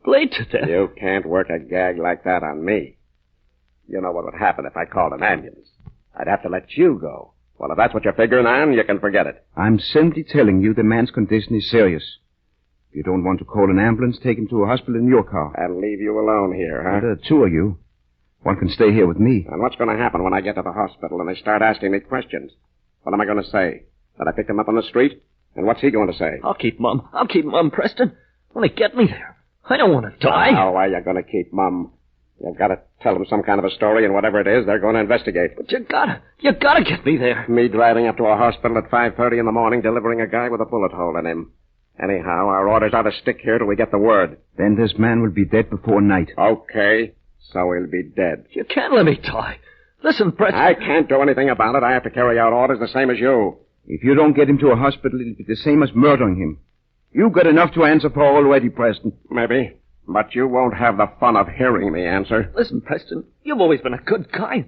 Bleed to death? You can't work a gag like that on me. You know what would happen if I called an ambulance. I'd have to let you go. Well, if that's what you're figuring on, you can forget it. I'm simply telling you the man's condition is serious. If you don't want to call an ambulance, take him to a hospital in your car. I'll leave you alone here, huh? There are two of you. One can stay here with me. And what's going to happen when I get to the hospital and they start asking me questions? What am I going to say? That I picked him up on the street? And what's he going to say? I'll keep Mum. I'll keep Mum, Preston. Only get me there. I don't want to die. How are you going to keep Mum? You've got to tell them some kind of a story, and whatever it is, they're going to investigate. But you gotta get me there. Me driving up to a hospital at 5:30 in the morning, delivering a guy with a bullet hole in him. Anyhow, our orders are to stick here till we get the word. Then this man will be dead before night. Okay, so he'll be dead. You can't let me die. Listen, Preston. I can't do anything about it. I have to carry out orders the same as you. If you don't get him to a hospital, it'll be the same as murdering him. You've got enough to answer for already, Preston. Maybe. But you won't have the fun of hearing me answer. Listen, Preston, you've always been a good guy.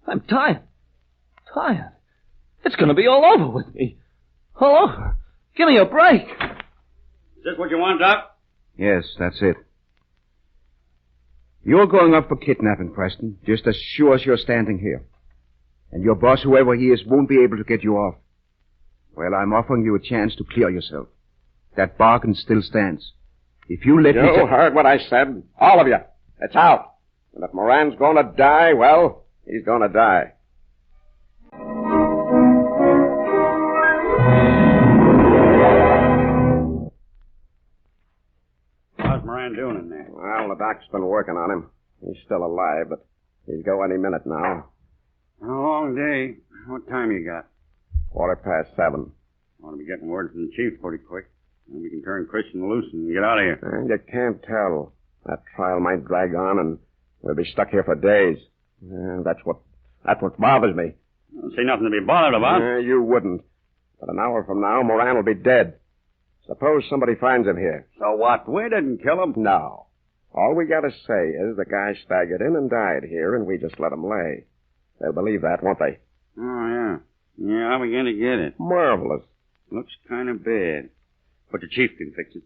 I'm tired. Tired. It's going to be all over with me. All over. Give me a break. Is this what you want, Doc? Yes, that's it. You're going up for kidnapping, Preston, just as sure as you're standing here. And your boss, whoever he is, won't be able to get you off. Well, I'm offering you a chance to clear yourself. That bargain still stands. If you let me... You heard what I said. All of you. It's out. And if Moran's going to die, well, he's going to die. How's Moran doing in there? Well, the doc's been working on him. He's still alive, but he'll go any minute now. A long day. What time you got? 7:15. Ought to be getting word from the chief pretty quick. And we can turn Christian loose and get out of here. And you can't tell. That trial might drag on, and we'll be stuck here for days. That's what bothers me. I don't see nothing to be bothered about. You wouldn't. But an hour from now, Moran will be dead. Suppose somebody finds him here. So what? We didn't kill him. No. All we gotta say is the guy staggered in and died here, and we just let him lay. They'll believe that, won't they? Oh, yeah. Yeah, I begin to get it. Marvelous. Looks kind of bad. But the chief can fix it.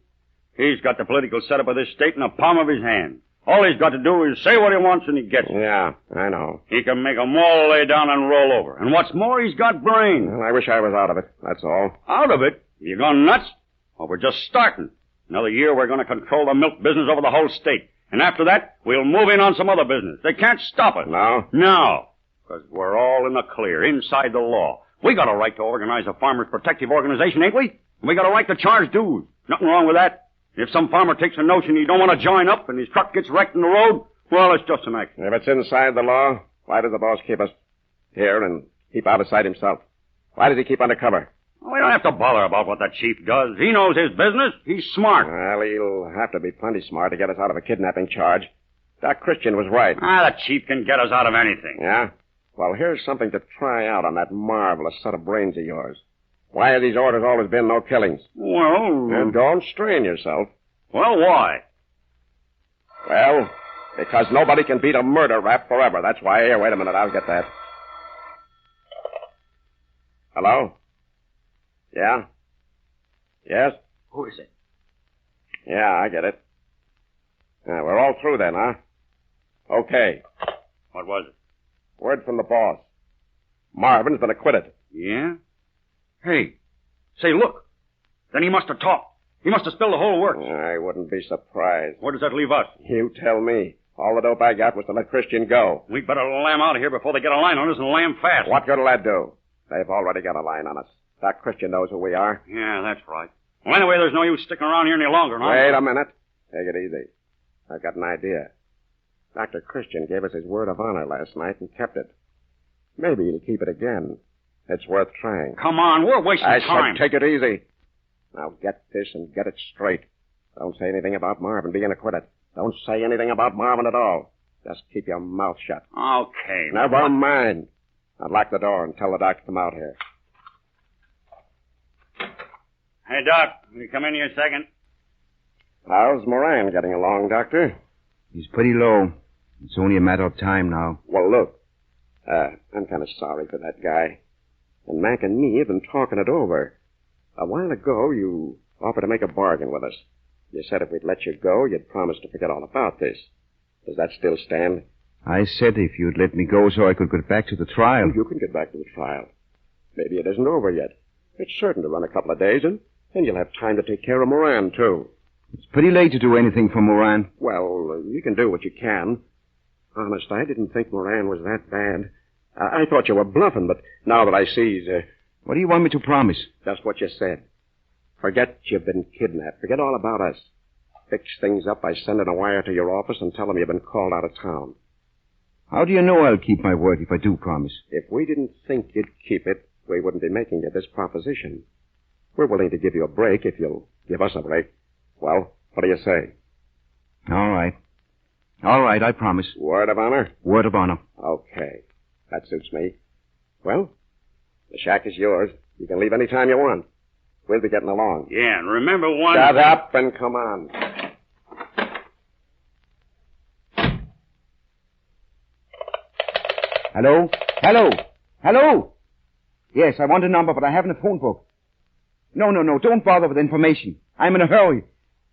He's got the political setup of this state in the palm of his hand. All he's got to do is say what he wants and he gets it. Yeah, I know. He can make 'em all lay down and roll over. And what's more, he's got brains. Well, I wish I was out of it, that's all. Out of it? You gone nuts? Well, we're just starting. Another year, we're going to control the milk business over the whole state. And after that, we'll move in on some other business. They can't stop us. No? No. Because we're all in the clear, inside the law. We got a right to organize a farmers' protective organization, ain't we? And we got a right to charge dues. Nothing wrong with that. If some farmer takes a notion he don't want to join up and his truck gets wrecked in the road, well, it's just an accident. If it's inside the law, why does the boss keep us here and keep out of sight himself? Why does he keep under cover? We don't have to bother about what the chief does. He knows his business. He's smart. Well, he'll have to be plenty smart to get us out of a kidnapping charge. Doc Christian was right. The chief can get us out of anything. Yeah? Well, here's something to try out on that marvelous set of brains of yours. Why have these orders always been no killings? Well... And don't strain yourself. Well, why? Well, because nobody can beat a murder rap forever. That's why. Here, wait a minute. I'll get that. Hello? Yeah? Yes? Who is it? Yeah, I get it. Yeah, we're all through then, huh? Okay. What was it? Word from the boss. Marvin's been acquitted. Yeah? Hey, say, look. Then he must have talked. He must have spilled the whole works. I wouldn't be surprised. Where does that leave us? You tell me. All the dope I got was to let Christian go. We'd better lamb out of here before they get a line on us and lamb fast. What good'll that do? They've already got a line on us. Doc Christian knows who we are. Yeah, that's right. Well, anyway, there's no use sticking around here any longer, huh? Wait a minute. Take it easy. I've got an idea. Dr. Christian gave us his word of honor last night and kept it. Maybe he'll keep it again. It's worth trying. Come on, we're wasting time. I said take it easy. Now get this and get it straight. Don't say anything about Marvin being acquitted. Don't say anything about Marvin at all. Just keep your mouth shut. Okay. Never mind. I'll lock the door and tell the doc to come out here. Hey, Doc, will you come in here a second? How's Moran getting along, Doctor? He's pretty low. It's only a matter of time now. Well, look. I'm kind of sorry for that guy. And Mac and me have been talking it over. A while ago, you offered to make a bargain with us. You said if we'd let you go, you'd promise to forget all about this. Does that still stand? I said if you'd let me go so I could get back to the trial. You can get back to the trial. Maybe it isn't over yet. It's certain to run a couple of days, and then you'll have time to take care of Moran, too. It's pretty late to do anything for Moran. Well, you can do what you can. Honest, I didn't think Moran was that bad. I thought you were bluffing, but now that I see he's... What do you want me to promise? Just what you said. Forget you've been kidnapped. Forget all about us. Fix things up by sending a wire to your office and tell them you've been called out of town. How do you know I'll keep my word if I do promise? If we didn't think you'd keep it, we wouldn't be making you this proposition. We're willing to give you a break if you'll give us a break. Well, what do you say? All right. All right, I promise. Word of honor? Word of honor. Okay. That suits me. Well, the shack is yours. You can leave any time you want. We'll be getting along. Yeah, and remember one... Shut up and come on. Hello? Hello? Hello? Yes, I want a number, but I haven't a phone book. No, don't bother with information. I'm in a hurry.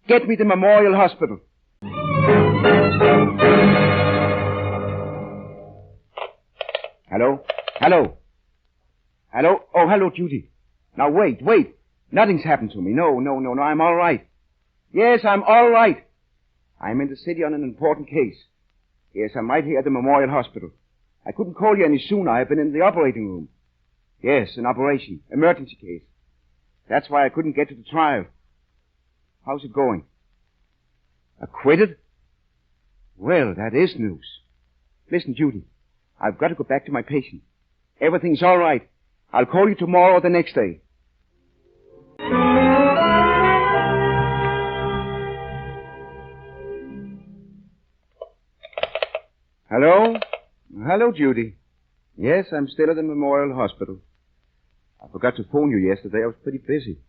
Get me to Memorial Hospital. Hello? Hello? Hello? Oh, hello, Judy. Now, wait. Nothing's happened to me. No, I'm all right. Yes, I'm all right. I'm in the city on an important case. Yes, I'm right here at the Memorial Hospital. I couldn't call you any sooner. I've been in the operating room. Yes, an operation. Emergency case. That's why I couldn't get to the trial. How's it going? Acquitted? Well, that is news. Listen, Judy. I've got to go back to my patient. Everything's all right. I'll call you tomorrow or the next day. Hello? Hello, Judy. Yes, I'm still at the Memorial Hospital. I forgot to phone you yesterday. I was pretty busy.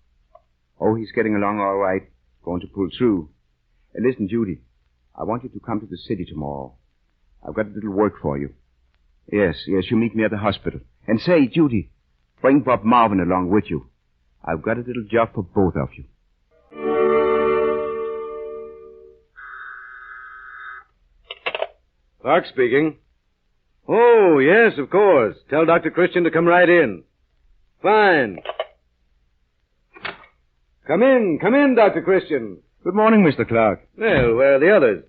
Oh, he's getting along all right. Going to pull through. Listen, Judy, I want you to come to the city tomorrow. I've got a little work for you. Yes, you meet me at the hospital. And say, Judy, bring Bob Marvin along with you. I've got a little job for both of you. Clark speaking. Oh, yes, of course. Tell Dr. Christian to come right in. Fine. Come in, Dr. Christian. Good morning, Mr. Clark. Well, where are the others?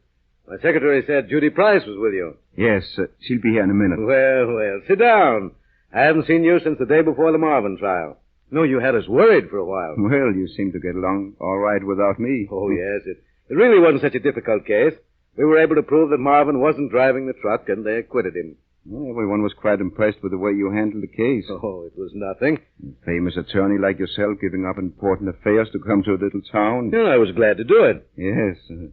My secretary said Judy Price was with you. Yes, she'll be here in a minute. Well, sit down. I haven't seen you since the day before the Marvin trial. No, you had us worried for a while. Well, you seem to get along all right without me. Oh, yes, it really wasn't such a difficult case. We were able to prove that Marvin wasn't driving the truck, and they acquitted him. Well, everyone was quite impressed with the way you handled the case. Oh, it was nothing. A famous attorney like yourself giving up important affairs to come to a little town. Yeah, I was glad to do it. Yes.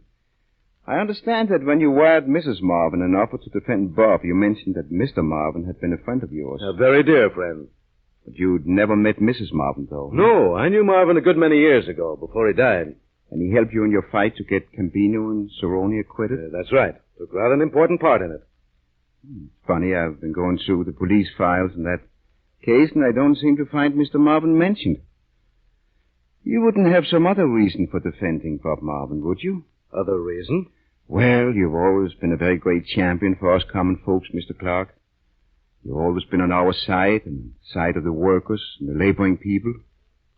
I understand that when you wired Mrs. Marvin and offered to defend Bob, you mentioned that Mr. Marvin had been a friend of yours. A very dear friend. But you'd never met Mrs. Marvin, though. No, I knew Marvin a good many years ago, before he died. And he helped you in your fight to get Cambino and Cerrone acquitted? That's right. Took rather an important part in it. Funny, I've been going through the police files in that case, and I don't seem to find Mr. Marvin mentioned. You wouldn't have some other reason for defending Bob Marvin, would you? Other reason? Well, you've always been a very great champion for us common folks, Mr. Clark. You've always been on our side and the side of the workers and the laboring people.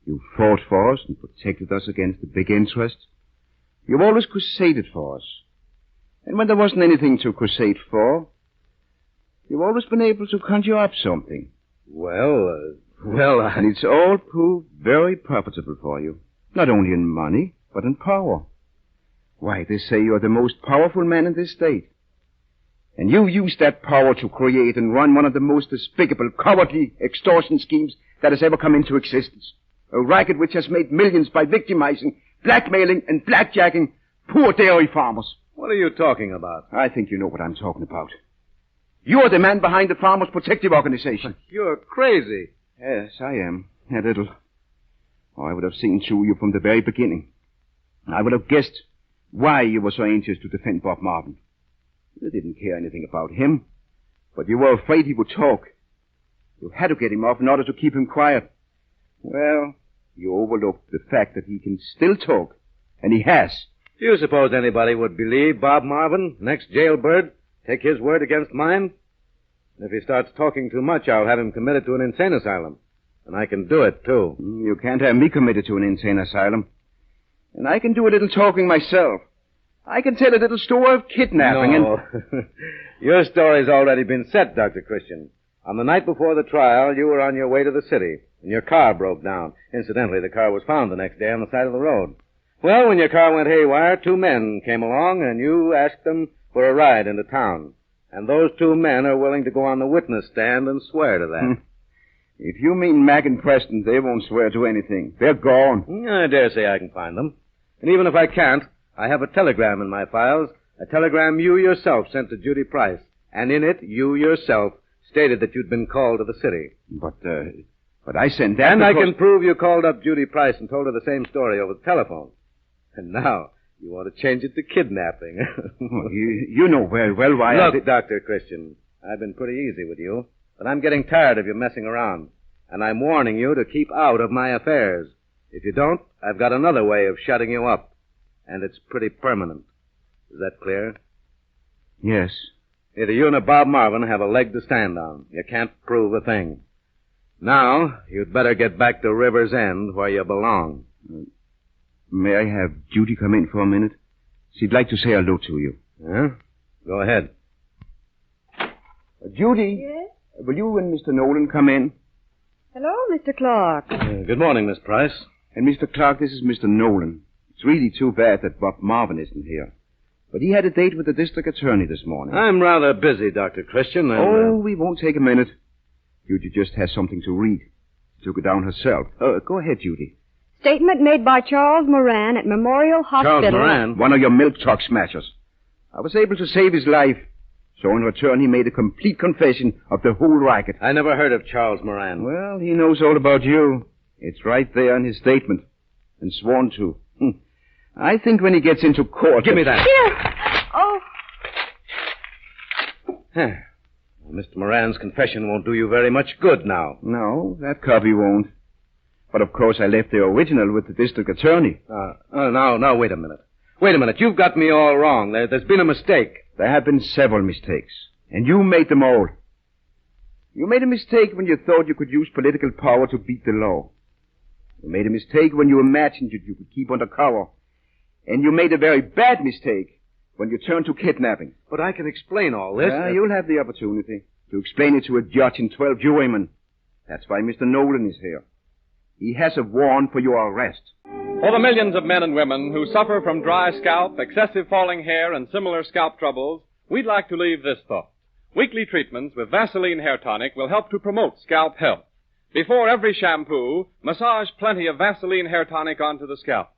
You've fought for us and protected us against the big interests. You've always crusaded for us. And when there wasn't anything to crusade for, you've always been able to conjure up something. And it's all proved very profitable for you. Not only in money, but in power. Why, they say you're the most powerful man in this state. And you used that power to create and run one of the most despicable, cowardly extortion schemes that has ever come into existence. A racket which has made millions by victimizing, blackmailing, and blackjacking poor dairy farmers. What are you talking about? I think you know what I'm talking about. You're the man behind the Farmers Protective Organization. You're crazy. Yes, I am. A little. Oh, I would have seen through you from the very beginning. I would have guessed why you were so anxious to defend Bob Marvin. You didn't care anything about him, but you were afraid he would talk. You had to get him off in order to keep him quiet. Well, you overlooked the fact that he can still talk, and he has. Do you suppose anybody would believe Bob Marvin, next jailbird, take his word against mine? If he starts talking too much, I'll have him committed to an insane asylum. And I can do it, too. You can't have me committed to an insane asylum. And I can do a little talking myself. I can tell a little story of kidnapping No. Your story's already been set, Dr. Christian. On the night before the trial, you were on your way to the city, and your car broke down. Incidentally, the car was found the next day on the side of the road. Well, when your car went haywire, 2 men came along, and you asked them for a ride into town. And those 2 men are willing to go on the witness stand and swear to that. If you mean Mac and Preston, they won't swear to anything. They're gone. I dare say I can find them. And even if I can't, I have a telegram in my files, a telegram you yourself sent to Judy Price. And in it, you yourself stated that you'd been called to the city. But I sent that And because... I can prove you called up Judy Price and told her the same story over the telephone. And now, you want to change it to kidnapping. you know very well why Look, Dr. Christian, I've been pretty easy with you, but I'm getting tired of you messing around. And I'm warning you to keep out of my affairs. If you don't, I've got another way of shutting you up. And it's pretty permanent. Is that clear? Yes. Neither you nor Bob Marvin have a leg to stand on. You can't prove a thing. Now, you'd better get back to River's End where you belong. May I have Judy come in for a minute? She'd like to say hello to you. Huh? Go ahead. Judy? Yes? Will you and Mr. Nolan come in? Hello, Mr. Clark. Good morning, Miss Price. And Mr. Clark, this is Mr. Nolan. It's really too bad that Bob Marvin isn't here. But he had a date with the district attorney this morning. I'm rather busy, Dr. Christian. And, we won't take a minute. Judy just has something to read. She took it down herself. Go ahead, Judy. Statement made by Charles Moran at Memorial Hospital. Charles Moran? One of your milk truck smashers. I was able to save his life. So in return, he made a complete confession of the whole racket. I never heard of Charles Moran. Well, he knows all about you. It's right there in his statement. And sworn to. I think when he gets into court... Give me that. Here. Oh. Mr. Moran's confession won't do you very much good now. No, that copy won't. But of course I left the original with the district attorney. Now, wait a minute. Wait a minute. You've got me all wrong. There's been a mistake. There have been several mistakes. And you made them all. You made a mistake when you thought you could use political power to beat the law. You made a mistake when you imagined that you could keep under cover. And you made a very bad mistake when you turned to kidnapping. But I can explain all this. You'll have the opportunity to explain it to a judge and 12 jurymen. That's why Mr. Nolan is here. He has a warrant for your arrest. For the millions of men and women who suffer from dry scalp, excessive falling hair, and similar scalp troubles, we'd like to leave this thought. Weekly treatments with Vaseline Hair Tonic will help to promote scalp health. Before every shampoo, massage plenty of Vaseline Hair Tonic onto the scalp.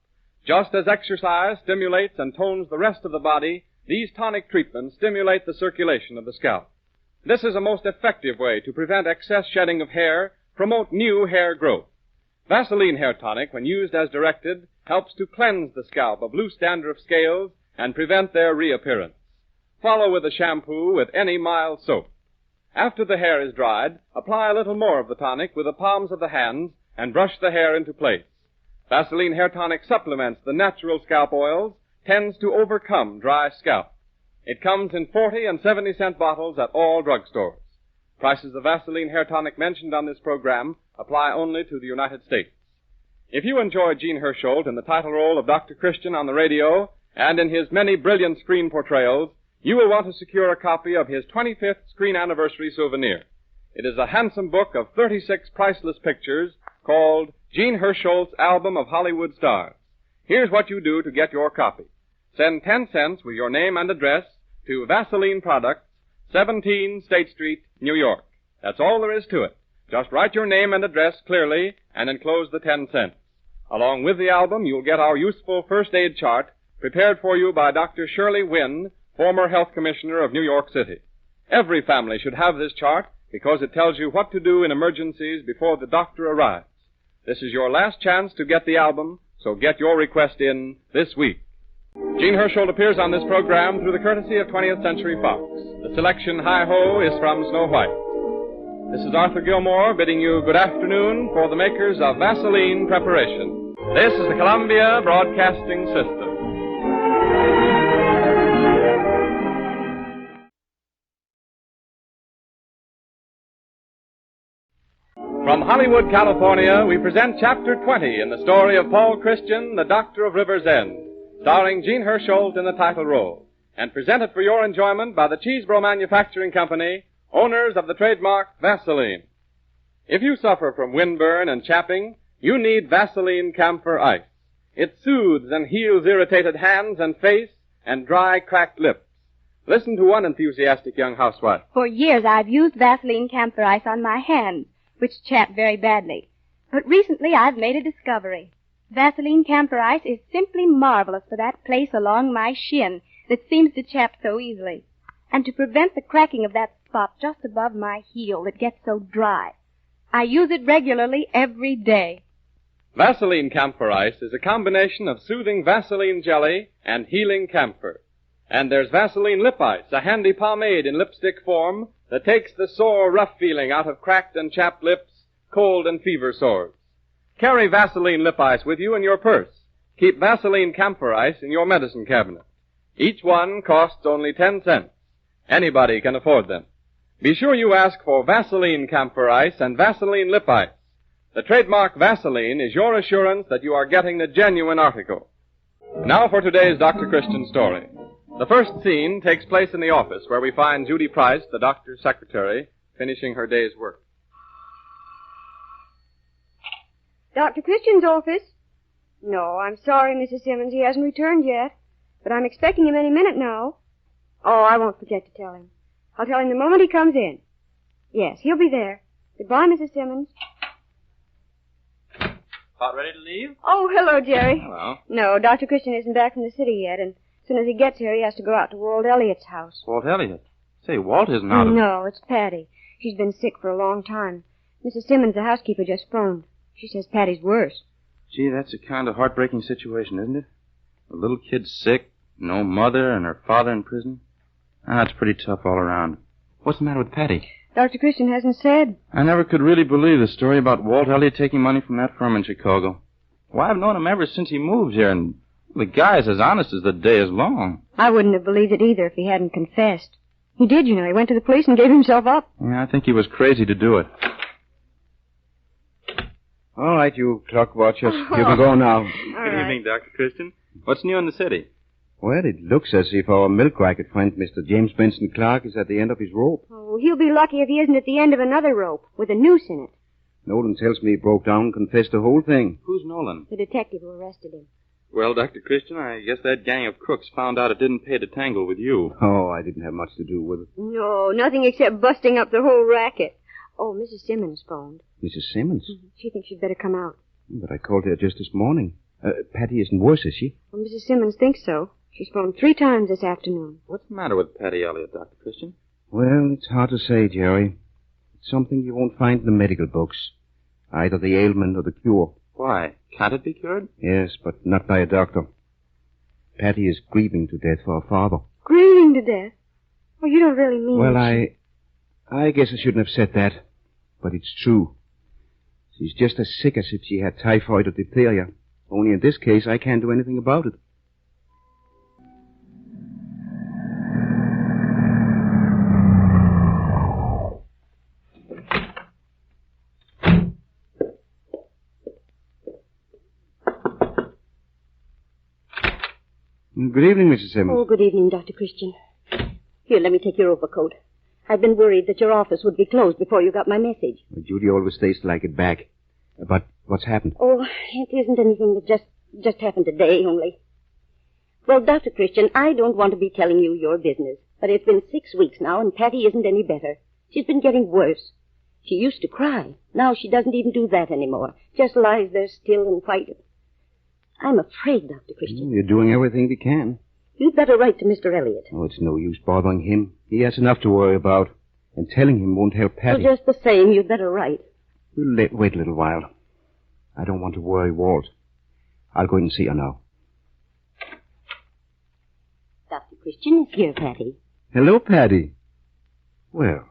Just as exercise stimulates and tones the rest of the body, these tonic treatments stimulate the circulation of the scalp. This is a most effective way to prevent excess shedding of hair, promote new hair growth. Vaseline Hair Tonic, when used as directed, helps to cleanse the scalp of loose dandruff scales and prevent their reappearance. Follow with the shampoo with any mild soap. After the hair is dried, apply a little more of the tonic with the palms of the hands and brush the hair into place. Vaseline Hair Tonic supplements the natural scalp oils, tends to overcome dry scalp. It comes in 40 and 70-cent bottles at all drugstores. Prices of Vaseline Hair Tonic mentioned on this program apply only to the United States. If you enjoy Gene Hersholt in the title role of Dr. Christian on the radio and in his many brilliant screen portrayals, you will want to secure a copy of his 25th screen anniversary souvenir. It is a handsome book of 36 priceless pictures called Gene Hersholt's Album of Hollywood Stars. Here's what you do to get your copy. Send 10 cents with your name and address to Vaseline Products, 17 State Street, New York. That's all there is to it. Just write your name and address clearly and enclose the 10 cents. Along with the album, you'll get our useful first aid chart prepared for you by Dr. Shirley Wynn, former health commissioner of New York City. Every family should have this chart because it tells you what to do in emergencies before the doctor arrives. This is your last chance to get the album, so get your request in this week. Gene Hersholt appears on this program through the courtesy of 20th Century Fox. The selection Hi-Ho is from Snow White. This is Arthur Gilmore bidding you good afternoon for the makers of Vaseline Preparation. This is the Columbia Broadcasting System. From Hollywood, California, we present Chapter 20 in the story of Paul Christian, the Doctor of River's End, starring Gene Hersholt in the title role, and presented for your enjoyment by the Cheesebro Manufacturing Company, owners of the trademark Vaseline. If you suffer from windburn and chapping, you need Vaseline Camphor Ice. It soothes and heals irritated hands and face and dry, cracked lips. Listen to one enthusiastic young housewife. For years I've used Vaseline Camphor Ice on my hands, which chap very badly. But recently I've made a discovery. Vaseline Camphor Ice is simply marvelous for that place along my shin that seems to chap so easily, and to prevent the cracking of that spot just above my heel that gets so dry. I use it regularly every day. Vaseline Camphor Ice is a combination of soothing Vaseline jelly and healing camphor. And there's Vaseline Lip Ice, a handy pomade in lipstick form that takes the sore, rough feeling out of cracked and chapped lips, cold and fever sores. Carry Vaseline Lip Ice with you in your purse. Keep Vaseline Camphor Ice in your medicine cabinet. Each one costs only 10 cents. Anybody can afford them. Be sure you ask for Vaseline Camphor Ice and Vaseline Lip Ice. The trademark Vaseline is your assurance that you are getting the genuine article. Now for today's Dr. Christian story. The first scene takes place in the office where we find Judy Price, the doctor's secretary, finishing her day's work. Dr. Christian's office? No, I'm sorry, Mrs. Simmons. He hasn't returned yet. But I'm expecting him any minute now. Oh, I won't forget to tell him. I'll tell him the moment he comes in. Yes, he'll be there. Goodbye, Mrs. Simmons. About ready to leave? Oh, hello, Jerry. Hello. No, Dr. Christian isn't back from the city yet, and as soon as he gets here, he has to go out to Walt Elliott's house. Walt Elliott? Say, Walt isn't out of... No, it's Patty. She's been sick for a long time. Mrs. Simmons, the housekeeper, just phoned. She says Patty's worse. Gee, that's a kind of heartbreaking situation, isn't it? A little kid sick, no mother, and her father in prison. It's pretty tough all around. What's the matter with Patty? Dr. Christian hasn't said. I never could really believe the story about Walt Elliott taking money from that firm in Chicago. Why, I've known him ever since he moved here, and the guy's as honest as the day is long. I wouldn't have believed it either if he hadn't confessed. He did, you know. He went to the police and gave himself up. Yeah, I think he was crazy to do it. All right, you clock watchers. You can go now. Good evening, Dr. Christian. What's new in the city? Well, it looks as if our milk racket friend, Mr. James Benson Clark, is at the end of his rope. Oh, he'll be lucky if he isn't at the end of another rope with a noose in it. Nolan tells me he broke down and confessed the whole thing. Who's Nolan? The detective who arrested him. Well, Dr. Christian, I guess that gang of crooks found out it didn't pay to tangle with you. Oh, I didn't have much to do with it. No, nothing except busting up the whole racket. Oh, Mrs. Simmons phoned. Mrs. Simmons? She thinks she'd better come out. But I called her just this morning. Patty isn't worse, is she? Well, Mrs. Simmons thinks so. She's phoned 3 times this afternoon. What's the matter with Patty Elliott, Dr. Christian? Well, it's hard to say, Jerry. It's something you won't find in the medical books. Either the ailment or the cure. Why? Can't it be cured? Yes, but not by a doctor. Patty is grieving to death for her father. Grieving to death? Oh, you don't really mean... Well, I guess I shouldn't have said that. But it's true. She's just as sick as if she had typhoid or diphtheria. Only in this case, I can't do anything about it. Good evening, Mrs. Simmons. Oh, good evening, Dr. Christian. Here, let me take your overcoat. I've been worried that your office would be closed before you got my message. Judy always stays till I get back. But what's happened? Oh, it isn't anything that just happened today, only. Well, Dr. Christian, I don't want to be telling you your business, but it's been 6 weeks now, and Patty isn't any better. She's been getting worse. She used to cry. Now she doesn't even do that anymore. Just lies there still and white. I'm afraid, Dr. Christian. You're doing everything we can. You'd better write to Mr. Elliott. Oh, it's no use bothering him. He has enough to worry about. And telling him won't help Patty. Well, just the same, you'd better write. We'll wait a little while. I don't want to worry Walt. I'll go in and see her now. Dr. Christian is here, Patty. Hello, Patty. Well,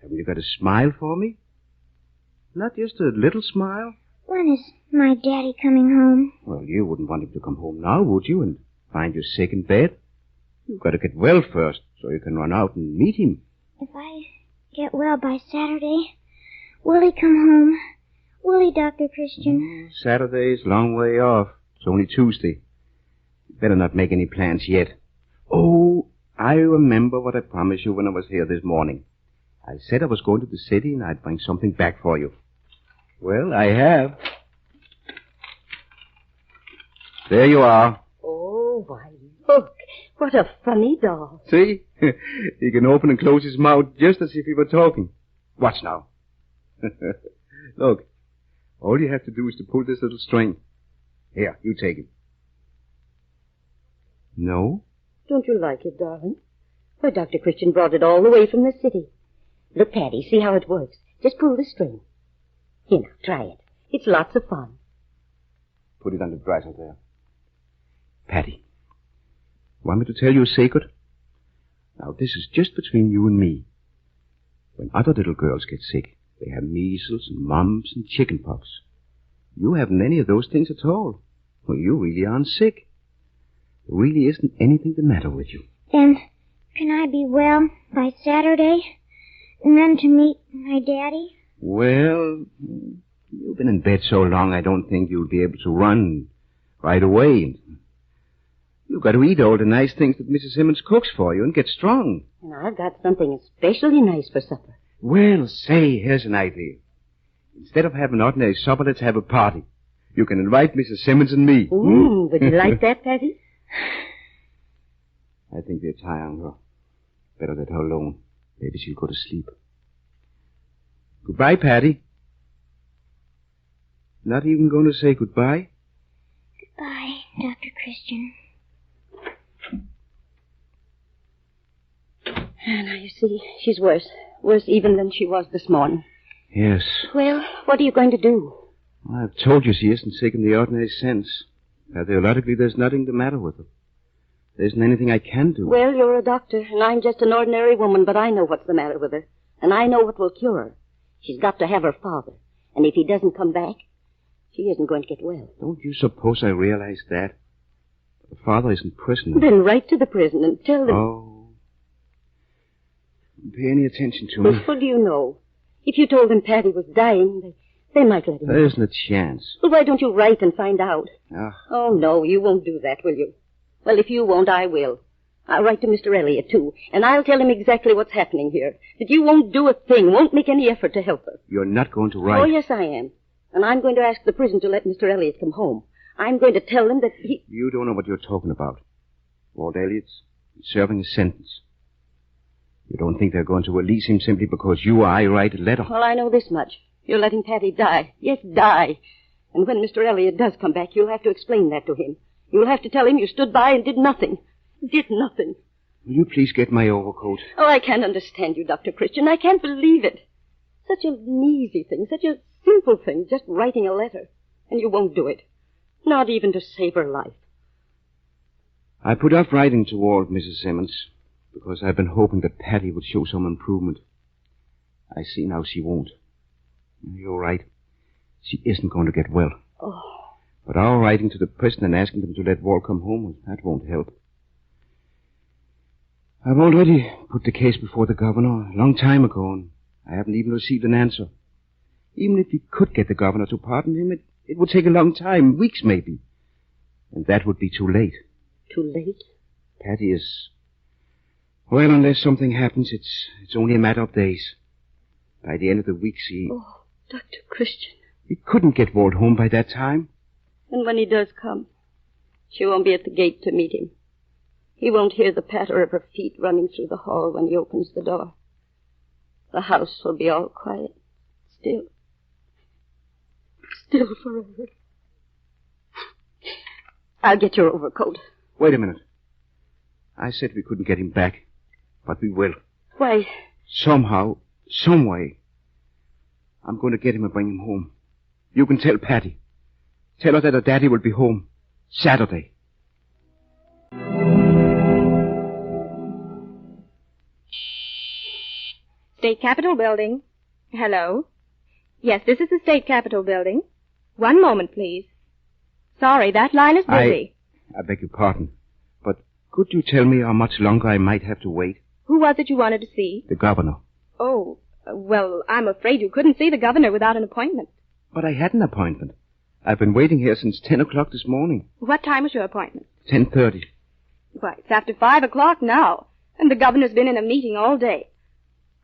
haven't you got a smile for me? Not just a little smile? When is my daddy coming home? Well, you wouldn't want him to come home now, would you? And find you sick in bed? You've got to get well first, so you can run out and meet him. If I get well by Saturday, will he come home? Will he, Dr. Christian? Saturday's a long way off. It's only Tuesday. You better not make any plans yet. Oh, I remember what I promised you when I was here this morning. I said I was going to the city and I'd bring something back for you. Well, I have. There you are. Oh, why, look. What a funny doll. See? He can open and close his mouth just as if he were talking. Watch now. Look. All you have to do is to pull this little string. Here, you take it. No? Don't you like it, darling? Why, Dr. Christian brought it all the way from the city. Look, Patty, see how it works. Just pull the string. Here, now, try it. It's lots of fun. Put it on the dresser there. Patty, want me to tell you a secret? Now, this is just between you and me. When other little girls get sick, they have measles and mumps and chicken pox. You haven't any of those things at all. Well, you really aren't sick. There really isn't anything the matter with you. Then, can I be well by Saturday? And then to meet my daddy? Well, you've been in bed so long I don't think you'll be able to run right away. You've got to eat all the nice things that Mrs. Simmons cooks for you and get strong. And I've got something especially nice for supper. Well, say, here's an idea. Instead of having an ordinary supper, let's have a party. You can invite Mrs. Simmons and me. Would you like that, Patty? I think they're tiring her. Better let her alone. Maybe she'll go to sleep. Goodbye, Patty. Not even going to say goodbye? Goodbye, Dr. Christian. Now, you see, she's worse. Worse even than she was this morning. Yes. Well, what are you going to do? I've told you she isn't sick in the ordinary sense. Theoretically, there's nothing the matter with her. There isn't anything I can do. Well, you're a doctor, and I'm just an ordinary woman, but I know what's the matter with her. And I know what will cure her. She's got to have her father. And if he doesn't come back, she isn't going to get well. Don't you suppose I realize that? The father is in prison. Then write to the prison and tell them... Oh. Don't pay any attention to me. Well, what do you know? If you told them Patty was dying, they might let him. There isn't a chance. Well, why don't you write and find out? Ah. Oh, no, you won't do that, will you? Well, if you won't, I will. I'll write to Mr. Elliot, too, and I'll tell him exactly what's happening here. That you won't do a thing, won't make any effort to help her. You're not going to write? Oh, yes, I am. And I'm going to ask the prison to let Mr. Elliot come home. I'm going to tell them that he... You don't know what you're talking about. Walt Elliot's serving a sentence. You don't think they're going to release him simply because you or I write a letter? Well, I know this much. You're letting Patty die. Yes, die. And when Mr. Elliot does come back, you'll have to explain that to him. You'll have to tell him you stood by and did nothing. Did nothing. Will you please get my overcoat? Oh, I can't understand you, Dr. Christian. I can't believe it. Such an easy thing, such a simple thing, just writing a letter. And you won't do it. Not even to save her life. I put off writing to Walt, Mrs. Simmons, because I've been hoping that Patty would show some improvement. I see now she won't. You're right. She isn't going to get well. Oh. But our writing to the prison and asking them to let Walt come home, that won't help. I've already put the case before the governor a long time ago, and I haven't even received an answer. Even if we could get the governor to pardon him, it would take a long time, weeks maybe. And that would be too late. Too late? Patty is... Well, unless something happens, it's only a matter of days. By the end of the week, she... Oh, Dr. Christian. We couldn't get Walt home by that time. And when he does come, she won't be at the gate to meet him. He won't hear the patter of her feet running through the hall when he opens the door. The house will be all quiet. Still. Still forever. I'll get your overcoat. Wait a minute. I said we couldn't get him back, but we will. Why? Somehow, some way. I'm going to get him and bring him home. You can tell Patty. Tell her that her daddy will be home Saturday. State Capitol Building. Hello? Yes, this is the State Capitol Building. One moment, please. Sorry, that line is busy. I beg your pardon, but could you tell me how much longer I might have to wait? Who was it you wanted to see? The governor. Oh, well, I'm afraid you couldn't see the governor without an appointment. But I had an appointment. I've been waiting here since 10 o'clock this morning. What time was your appointment? 10:30. Why, it's after 5 o'clock now, and the governor's been in a meeting all day.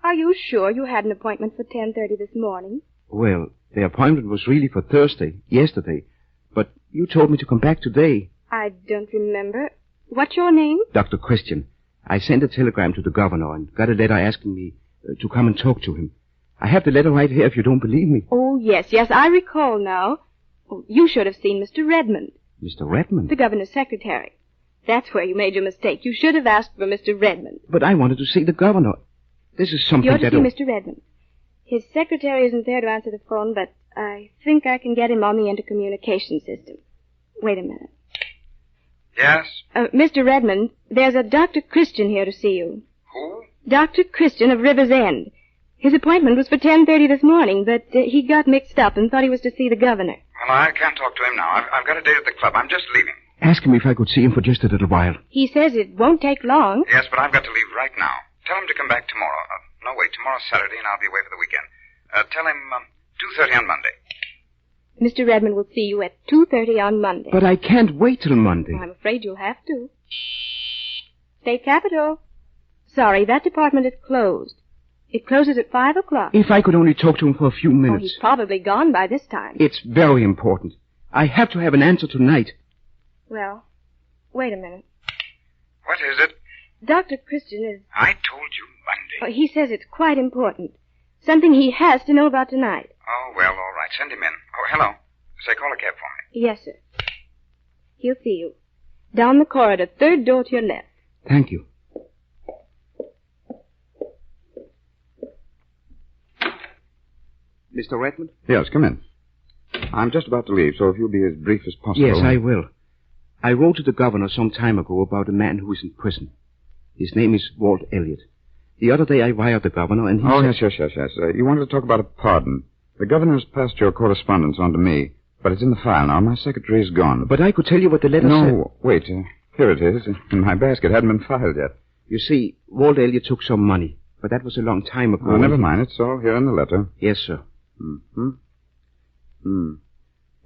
Are you sure you had an appointment for 10:30 this morning? Well, the appointment was really for Thursday, yesterday, but you told me to come back today. I don't remember. What's your name? Dr. Christian. I sent a telegram to the governor and got a letter asking me to come and talk to him. I have the letter right here if you don't believe me. Oh, yes, I recall now. Oh, you should have seen Mr. Redmond. Mr. Redmond? The governor's secretary. That's where you made your mistake. You should have asked for Mr. Redmond. But I wanted to see the governor. This is something You're to that... see Mr. Redmond. His secretary isn't there to answer the phone, but I think I can get him on the intercommunication system. Wait a minute. Yes? Mr. Redmond, there's a Dr. Christian here to see you. Who? Dr. Christian of River's End. His appointment was for 10:30 this morning, but he got mixed up and thought he was to see the governor. Well, I can't talk to him now. I've got a date at the club. I'm just leaving. Ask him if I could see him for just a little while. He says it won't take long. Yes, but I've got to leave right now. Tell him to come back tomorrow. No, wait, tomorrow's Saturday and I'll be away for the weekend. Tell him 2:30 on Monday. Mr. Redmond will see you at 2:30 on Monday. But I can't wait till Monday. I'm afraid you'll have to. State Capitol. Sorry, that department is closed. It closes at 5 o'clock. If I could only talk to him for a few Oh, minutes. he's probably gone by this time. It's very important. I have to have an answer tonight. Well, wait a minute. What is it? Dr. Christian is... I told you Monday. He says it's quite important. Something he has to know about tonight. Oh, well, all right. Send him in. Oh, hello. Say, call a cab for me. Yes, sir. He'll see you. Down the corridor, third door to your left. Thank you. Mr. Redmond? Yes, come in. I'm just about to leave, so if you'll be as brief as possible. Yes, I will. I wrote to the governor some time ago about a man who is in prison. His name is Walt Elliott. The other day I wired the governor and he said... Yes. You wanted to talk about a pardon. The governor's passed your correspondence on to me, but it's in the file now. My secretary is gone. But I could tell you what the letter said. No, wait. Here it is, in my basket. It hadn't been filed yet. You see, Walt Elliott took some money, but that was a long time ago. Oh, never mind. It's all here in the letter. Yes, sir.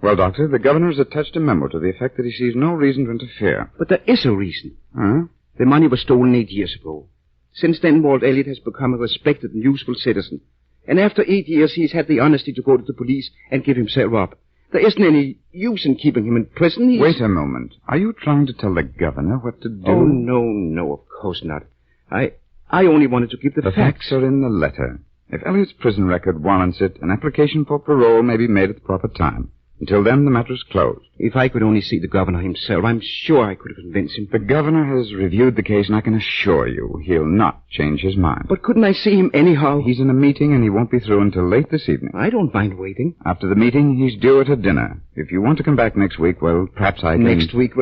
Well, Doctor, the governor has attached a memo to the effect that he sees no reason to interfere. But there is a reason. Huh? The money was stolen 8 years ago. Since then, Walt Elliott has become a respected and useful citizen. And after 8 years, he's had the honesty to go to the police and give himself up. There isn't any use in keeping him in prison. Wait a moment. Are you trying to tell the governor what to do? Oh, no, of course not. I only wanted to give the facts. The facts are in the letter. If Elliott's prison record warrants it, an application for parole may be made at the proper time. Until then, the matter is closed. If I could only see the governor himself, I'm sure I could convince him. The governor has reviewed the case, and I can assure you he'll not change his mind. But couldn't I see him anyhow? He's in a meeting, and he won't be through until late this evening. I don't mind waiting. After the meeting, he's due at a dinner. If you want to come back next week, well, perhaps I can... Next week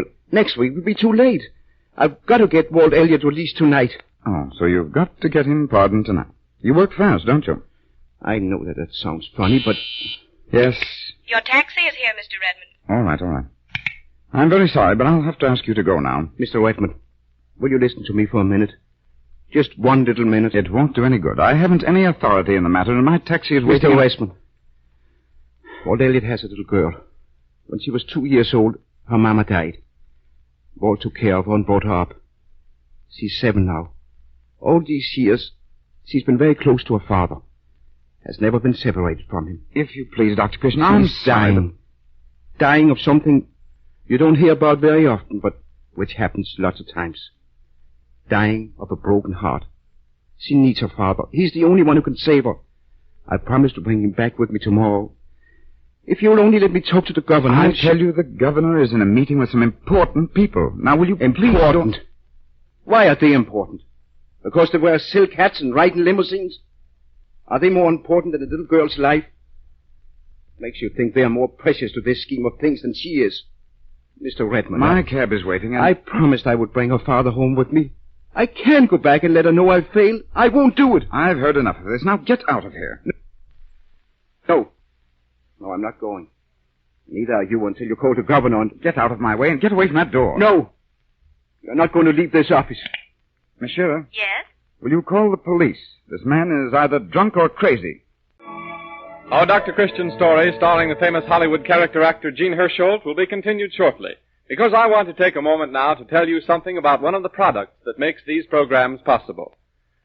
would be too late. I've got to get Walt Elliott released tonight. Oh, so you've got to get him pardoned tonight. You work fast, don't you? I know that sounds funny, but... Yes. Your taxi is here, Mr. Redmond. All right. I'm very sorry, but I'll have to ask you to go now. Mr. Redmond, will you listen to me for a minute? Just one little minute. It won't do any good. I haven't any authority in the matter, and my taxi is waiting... Mr. Redmond, Walt Elliott has a little girl. When she was 2 years old, her mama died. Walt took care of her and brought her up. She's 7 now. All these years, she's been very close to her father. Has never been separated from him. If you please, Dr. Christian, I'm dying. Dying of something you don't hear about very often, but which happens lots of times. Dying of a broken heart. She needs her father. He's the only one who can save her. I promise to bring him back with me tomorrow. If you'll only let me talk to the governor... I tell you, the governor is in a meeting with some important people. Now, will you please... Important? Why are they important? Because they wear silk hats and ride in limousines? Are they more important than a little girl's life? Makes you think they are more precious to this scheme of things than she is. Mr. Redmond. My cab is waiting. I promised I would bring her father home with me. I can't go back and let her know I've failed. I won't do it. I've heard enough of this. Now get out of here. No, I'm not going. Neither are you until you call the governor and... Get out of my way and get away from that door. No. You're not going to leave this office. Monsieur? Yes? Will you call the police? This man is either drunk or crazy. Our Dr. Christian story, starring the famous Hollywood character actor Gene Hersholt, will be continued shortly, because I want to take a moment now to tell you something about one of the products that makes these programs possible.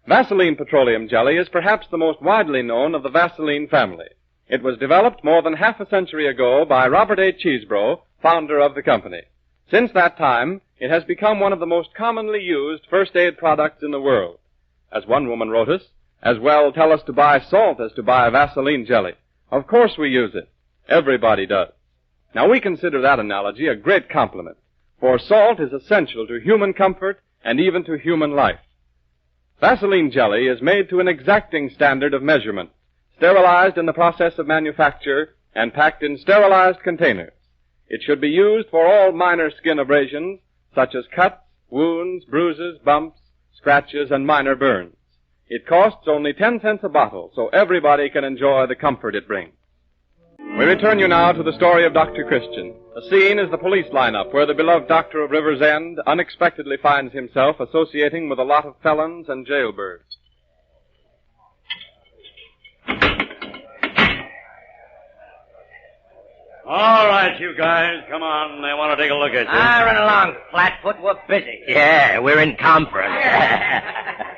Vaseline Petroleum Jelly is perhaps the most widely known of the Vaseline family. It was developed more than half a century ago by Robert A. Cheesebro, founder of the company. Since that time, it has become one of the most commonly used first aid products in the world. As one woman wrote us, as well tell us to buy salt as to buy Vaseline jelly. Of course we use it. Everybody does. Now we consider that analogy a great compliment, for salt is essential to human comfort and even to human life. Vaseline jelly is made to an exacting standard of measurement, sterilized in the process of manufacture, and packed in sterilized containers. It should be used for all minor skin abrasions, such as cuts, wounds, bruises, bumps, scratches, and minor burns. It costs only 10 cents a bottle, so everybody can enjoy the comfort it brings. We return you now to the story of Dr. Christian. The scene is the police lineup, where the beloved doctor of River's End unexpectedly finds himself associating with a lot of felons and jailbirds. All right, you guys, come on. They want to take a look at you. Run along, Flatfoot. We're busy. Yeah, we're in conference.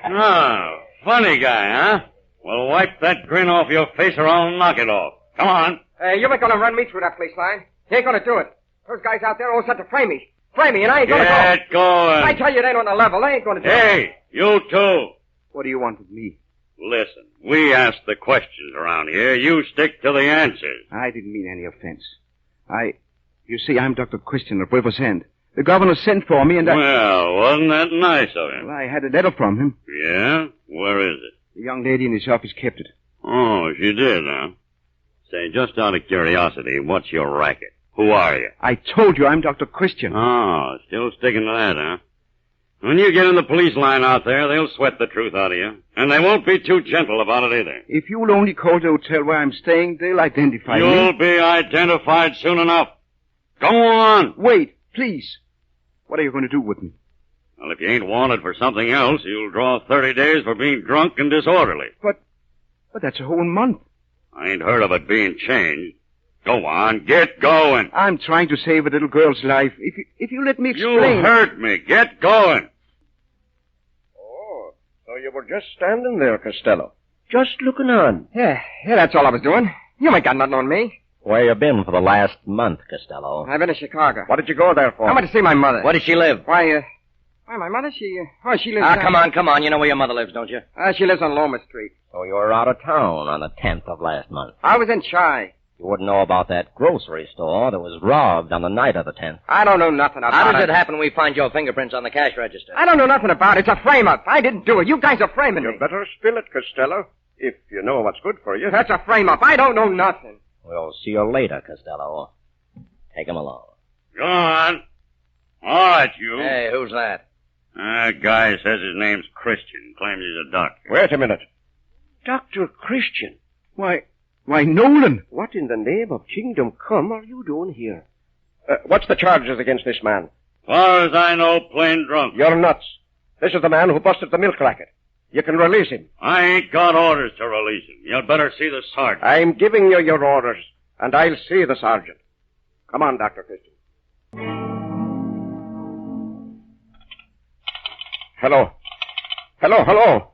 Oh, funny guy, huh? Well, wipe that grin off your face or I'll knock it off. Come on. You ain't gonna run me through that police line. You ain't gonna do it. Those guys out there all set to frame me. Frame me, and I ain't gonna go. Get going. I tell you, they ain't on the level. They ain't gonna do it. Hey, you two. What do you want with me? Listen, we ask the questions around here. You stick to the answers. I didn't mean any offense. You see, I'm Dr. Christian of River's End. The governor sent for me and Well, wasn't that nice of him? Well, I had a letter from him. Yeah? Where is it? The young lady in his office kept it. Oh, she did, huh? Say, just out of curiosity, what's your racket? Who are you? I told you I'm Dr. Christian. Oh, still sticking to that, huh? When you get in the police line out there, they'll sweat the truth out of you. And they won't be too gentle about it either. If you'll only call the hotel where I'm staying, they'll identify me. You'll be identified soon enough. Go on. Wait, please. What are you going to do with me? Well, if you ain't wanted for something else, you'll draw 30 days for being drunk and disorderly. But that's a whole month. I ain't heard of it being changed. Go on, get going. I'm trying to save a little girl's life. If you let me explain... You hurt me. Get going. Oh, so you were just standing there, Costello. Just looking on. Yeah, that's all I was doing. You ain't got nothing on me. Where you been for the last month, Costello? I've been in Chicago. What did you go there for? I went to see my mother. Where does she live? Why, my mother, she lives... Come on. You know where your mother lives, don't you? She lives on Lomas Street. So you were out of town on the 10th of last month. I was in Chi. You wouldn't know about that grocery store that was robbed on the night of the 10th. I don't know nothing about it. How does it happen we find your fingerprints on the cash register? I don't know nothing about it. It's a frame-up. I didn't do it. You guys are framing me. You better spill it, Costello, if you know what's good for you. That's a frame-up. I don't know nothing. We'll see you later, Costello. Take him along. Go on. All right, you. Hey, who's that? That guy says his name's Christian. Claims he's a doctor. Wait a minute. Dr. Christian. Why, Nolan. What in the name of Kingdom Come are you doing here? What's the charges against this man? Far as I know, plain drunk. You're nuts. This is the man who busted the milk racket. You can release him. I ain't got orders to release him. You'd better see the sergeant. I'm giving you your orders, and I'll see the sergeant. Come on, Dr. Christian. Hello. Hello.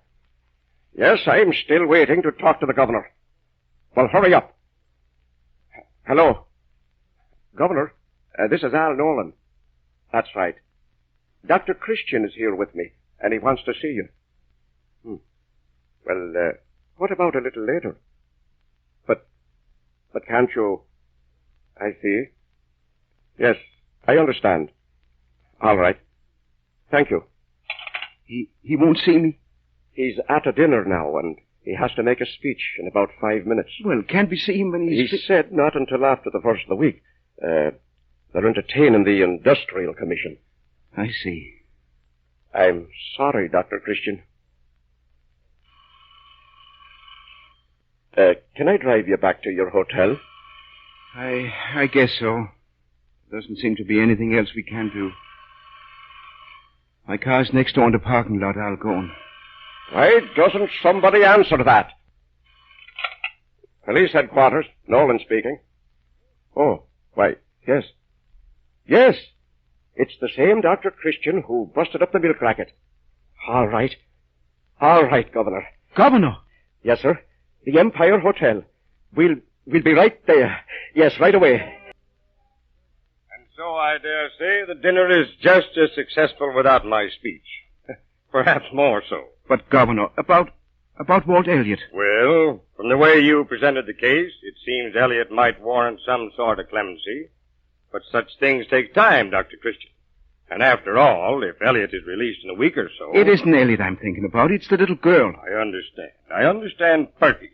Yes, I'm still waiting to talk to the governor. Well, hurry up. Hello. Governor, this is Al Nolan. That's right. Dr. Christian is here with me, and he wants to see you. Well, what about a little later? But can't you... I see. Yes, I understand. All right. Thank you. He won't see me? He's at a dinner now, and he has to make a speech in about 5 minutes. Well, can't we see him when he's... He said not until after the first of the week. They're entertaining the Industrial Commission. I see. I'm sorry, Dr. Christian. Can I drive you back to your hotel? I guess so. There doesn't seem to be anything else we can do. My car's next door in the parking lot. I'll go on. Why doesn't somebody answer that? Police headquarters. Nolan speaking. Oh, why, yes. Yes, it's the same Dr. Christian who busted up the milk racket. All right. All right, Governor. Governor? Yes, sir. The Empire Hotel. We'll be right there. Yes, right away. And so I dare say the dinner is just as successful without my speech. Perhaps more so. But, Governor, about Walt Elliott. Well, from the way you presented the case, it seems Elliott might warrant some sort of clemency. But such things take time, Dr. Christian. And after all, if Elliott is released in a week or so... It isn't Elliott I'm thinking about. It's the little girl. I understand. I understand perfectly.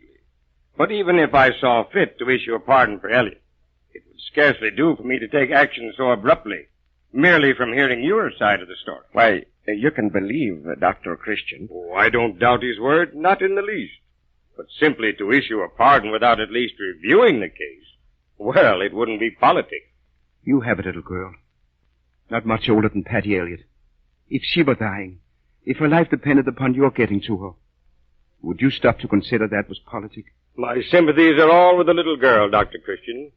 But even if I saw fit to issue a pardon for Elliott, it would scarcely do for me to take action so abruptly, merely from hearing your side of the story. Why, you can believe Dr. Christian. Oh, I don't doubt his word, not in the least. But simply to issue a pardon without at least reviewing the case, well, it wouldn't be politics. You have a little girl. Not much older than Patty Elliott. If she were dying, if her life depended upon your getting to her, would you stop to consider that was politics? My sympathies are all with the little girl, Dr. Christian.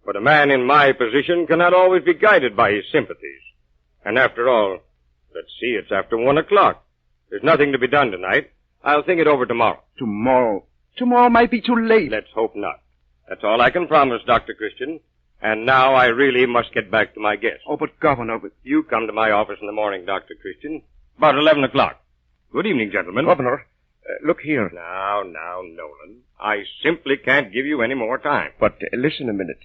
But a man in my position cannot always be guided by his sympathies. And after all, let's see, it's after 1 o'clock. There's nothing to be done tonight. I'll think it over tomorrow. Tomorrow? Tomorrow might be too late. Let's hope not. That's all I can promise, Dr. Christian. And now I really must get back to my guest. Oh, but Governor... You come to my office in the morning, Dr. Christian. About 11 o'clock. Good evening, gentlemen. Governor, look here. Now, Nolan. I simply can't give you any more time. But listen a minute.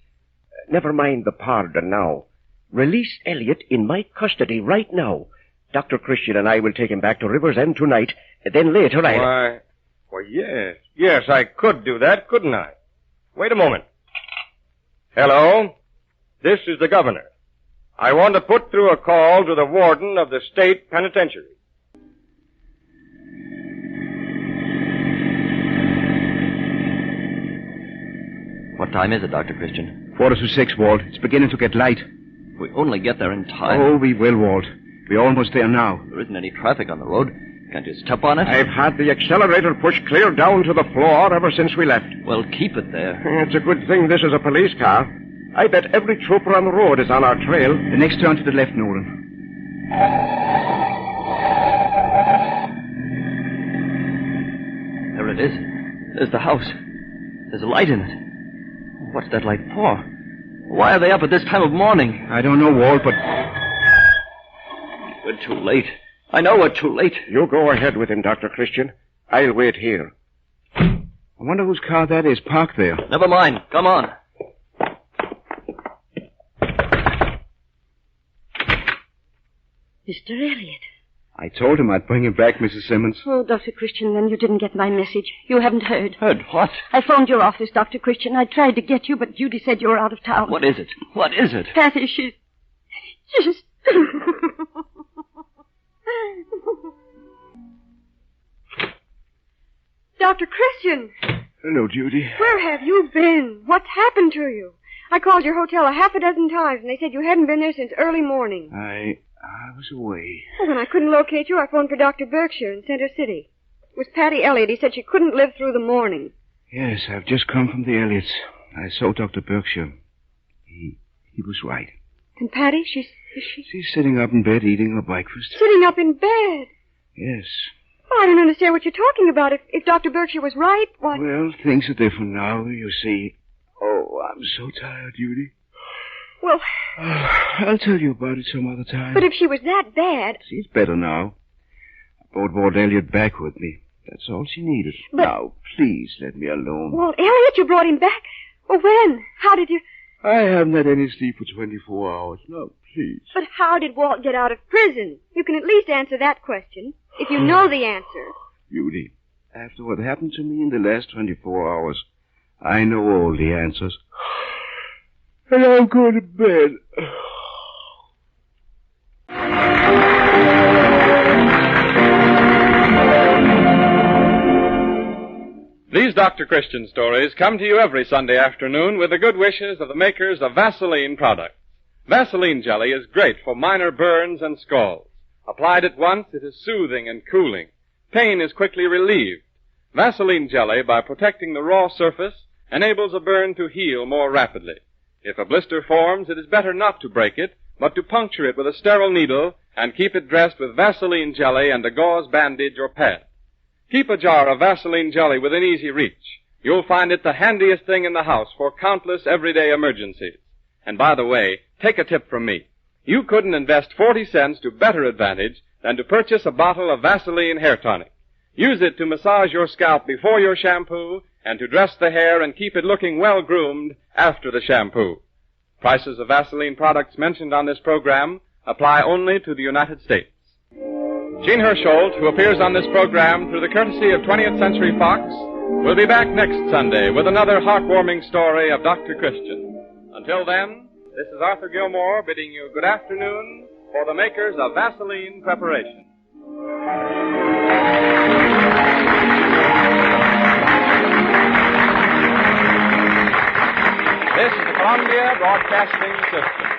Never mind the pardon now. Release Elliott in my custody right now. Dr. Christian and I will take him back to River's End tonight. Then later Why, yes. Yes, I could do that, couldn't I? Wait a moment. Hello? This is the governor. I want to put through a call to the warden of the state penitentiary. What time is it, Dr. Christian? 5:45, Walt. It's beginning to get light. We only get there in time. Oh, we will, Walt. We're almost there now. There isn't any traffic on the road. Can't you step on it? I've had the accelerator pushed clear down to the floor ever since we left. Well, keep it there. It's a good thing this is a police car. I bet every trooper on the road is on our trail. The next turn to the left, Nolan. There it is. There's the house. There's a light in it. What's that light for? Why are they up at this time of morning? I don't know, Walt, but... We're too late. I know we're too late. You go ahead with him, Dr. Christian. I'll wait here. I wonder whose car that is parked there. Never mind. Come on. Mr. Elliot. I told him I'd bring him back, Mrs. Simmons. Oh, Dr. Christian, then you didn't get my message. You haven't heard. Heard what? I phoned your office, Dr. Christian. I tried to get you, but Judy said you were out of town. What is it? What is it? Patty, she's... Dr. Christian! Hello, Judy. Where have you been? What's happened to you? I called your hotel a half a dozen times, and they said you hadn't been there since early morning. I was away. Well, when I couldn't locate you, I phoned for Dr. Berkshire in Center City. It was Patty Elliott. He said she couldn't live through the morning. Yes, I've just come from the Elliots. I saw Dr. Berkshire. He was right. And Patty, she's sitting up in bed eating her breakfast. sitting up in bed. Yes. Well, I don't understand what you're talking about. If Dr. Berkshire was right, what... Well, things are different now, you see. Oh, I'm so tired, Judy. Well... I'll tell you about it some other time. But if she was that bad... She's better now. I brought Walt Elliott back with me. That's all she needed. But... Now, please let me alone. Walt Elliott, you brought him back? Well, when? How did you... I haven't had any sleep for 24 hours. No, please. But how did Walt get out of prison? You can at least answer that question, if you know the answer. Judy, after what happened to me in the last 24 hours, I know all the answers. And I'll go to bed. These Dr. Christian stories come to you every Sunday afternoon with the good wishes of the makers of Vaseline products. Vaseline jelly is great for minor burns and scalds. Applied at once, it is soothing and cooling. Pain is quickly relieved. Vaseline jelly, by protecting the raw surface, enables a burn to heal more rapidly. If a blister forms, it is better not to break it, but to puncture it with a sterile needle and keep it dressed with Vaseline jelly and a gauze bandage or pad. Keep a jar of Vaseline jelly within easy reach. You'll find it the handiest thing in the house for countless everyday emergencies. And by the way, take a tip from me. You couldn't invest 40 cents to better advantage than to purchase a bottle of Vaseline hair tonic. Use it to massage your scalp before your shampoo and to dress the hair and keep it looking well groomed after the shampoo. Prices of Vaseline products mentioned on this program apply only to the United States. Gene Hersholt, who appears on this program through the courtesy of 20th Century Fox, will be back next Sunday with another heartwarming story of Dr. Christian. Until then, this is Arthur Gilmore bidding you good afternoon for the makers of Vaseline Preparation. This is the Columbia Broadcasting System.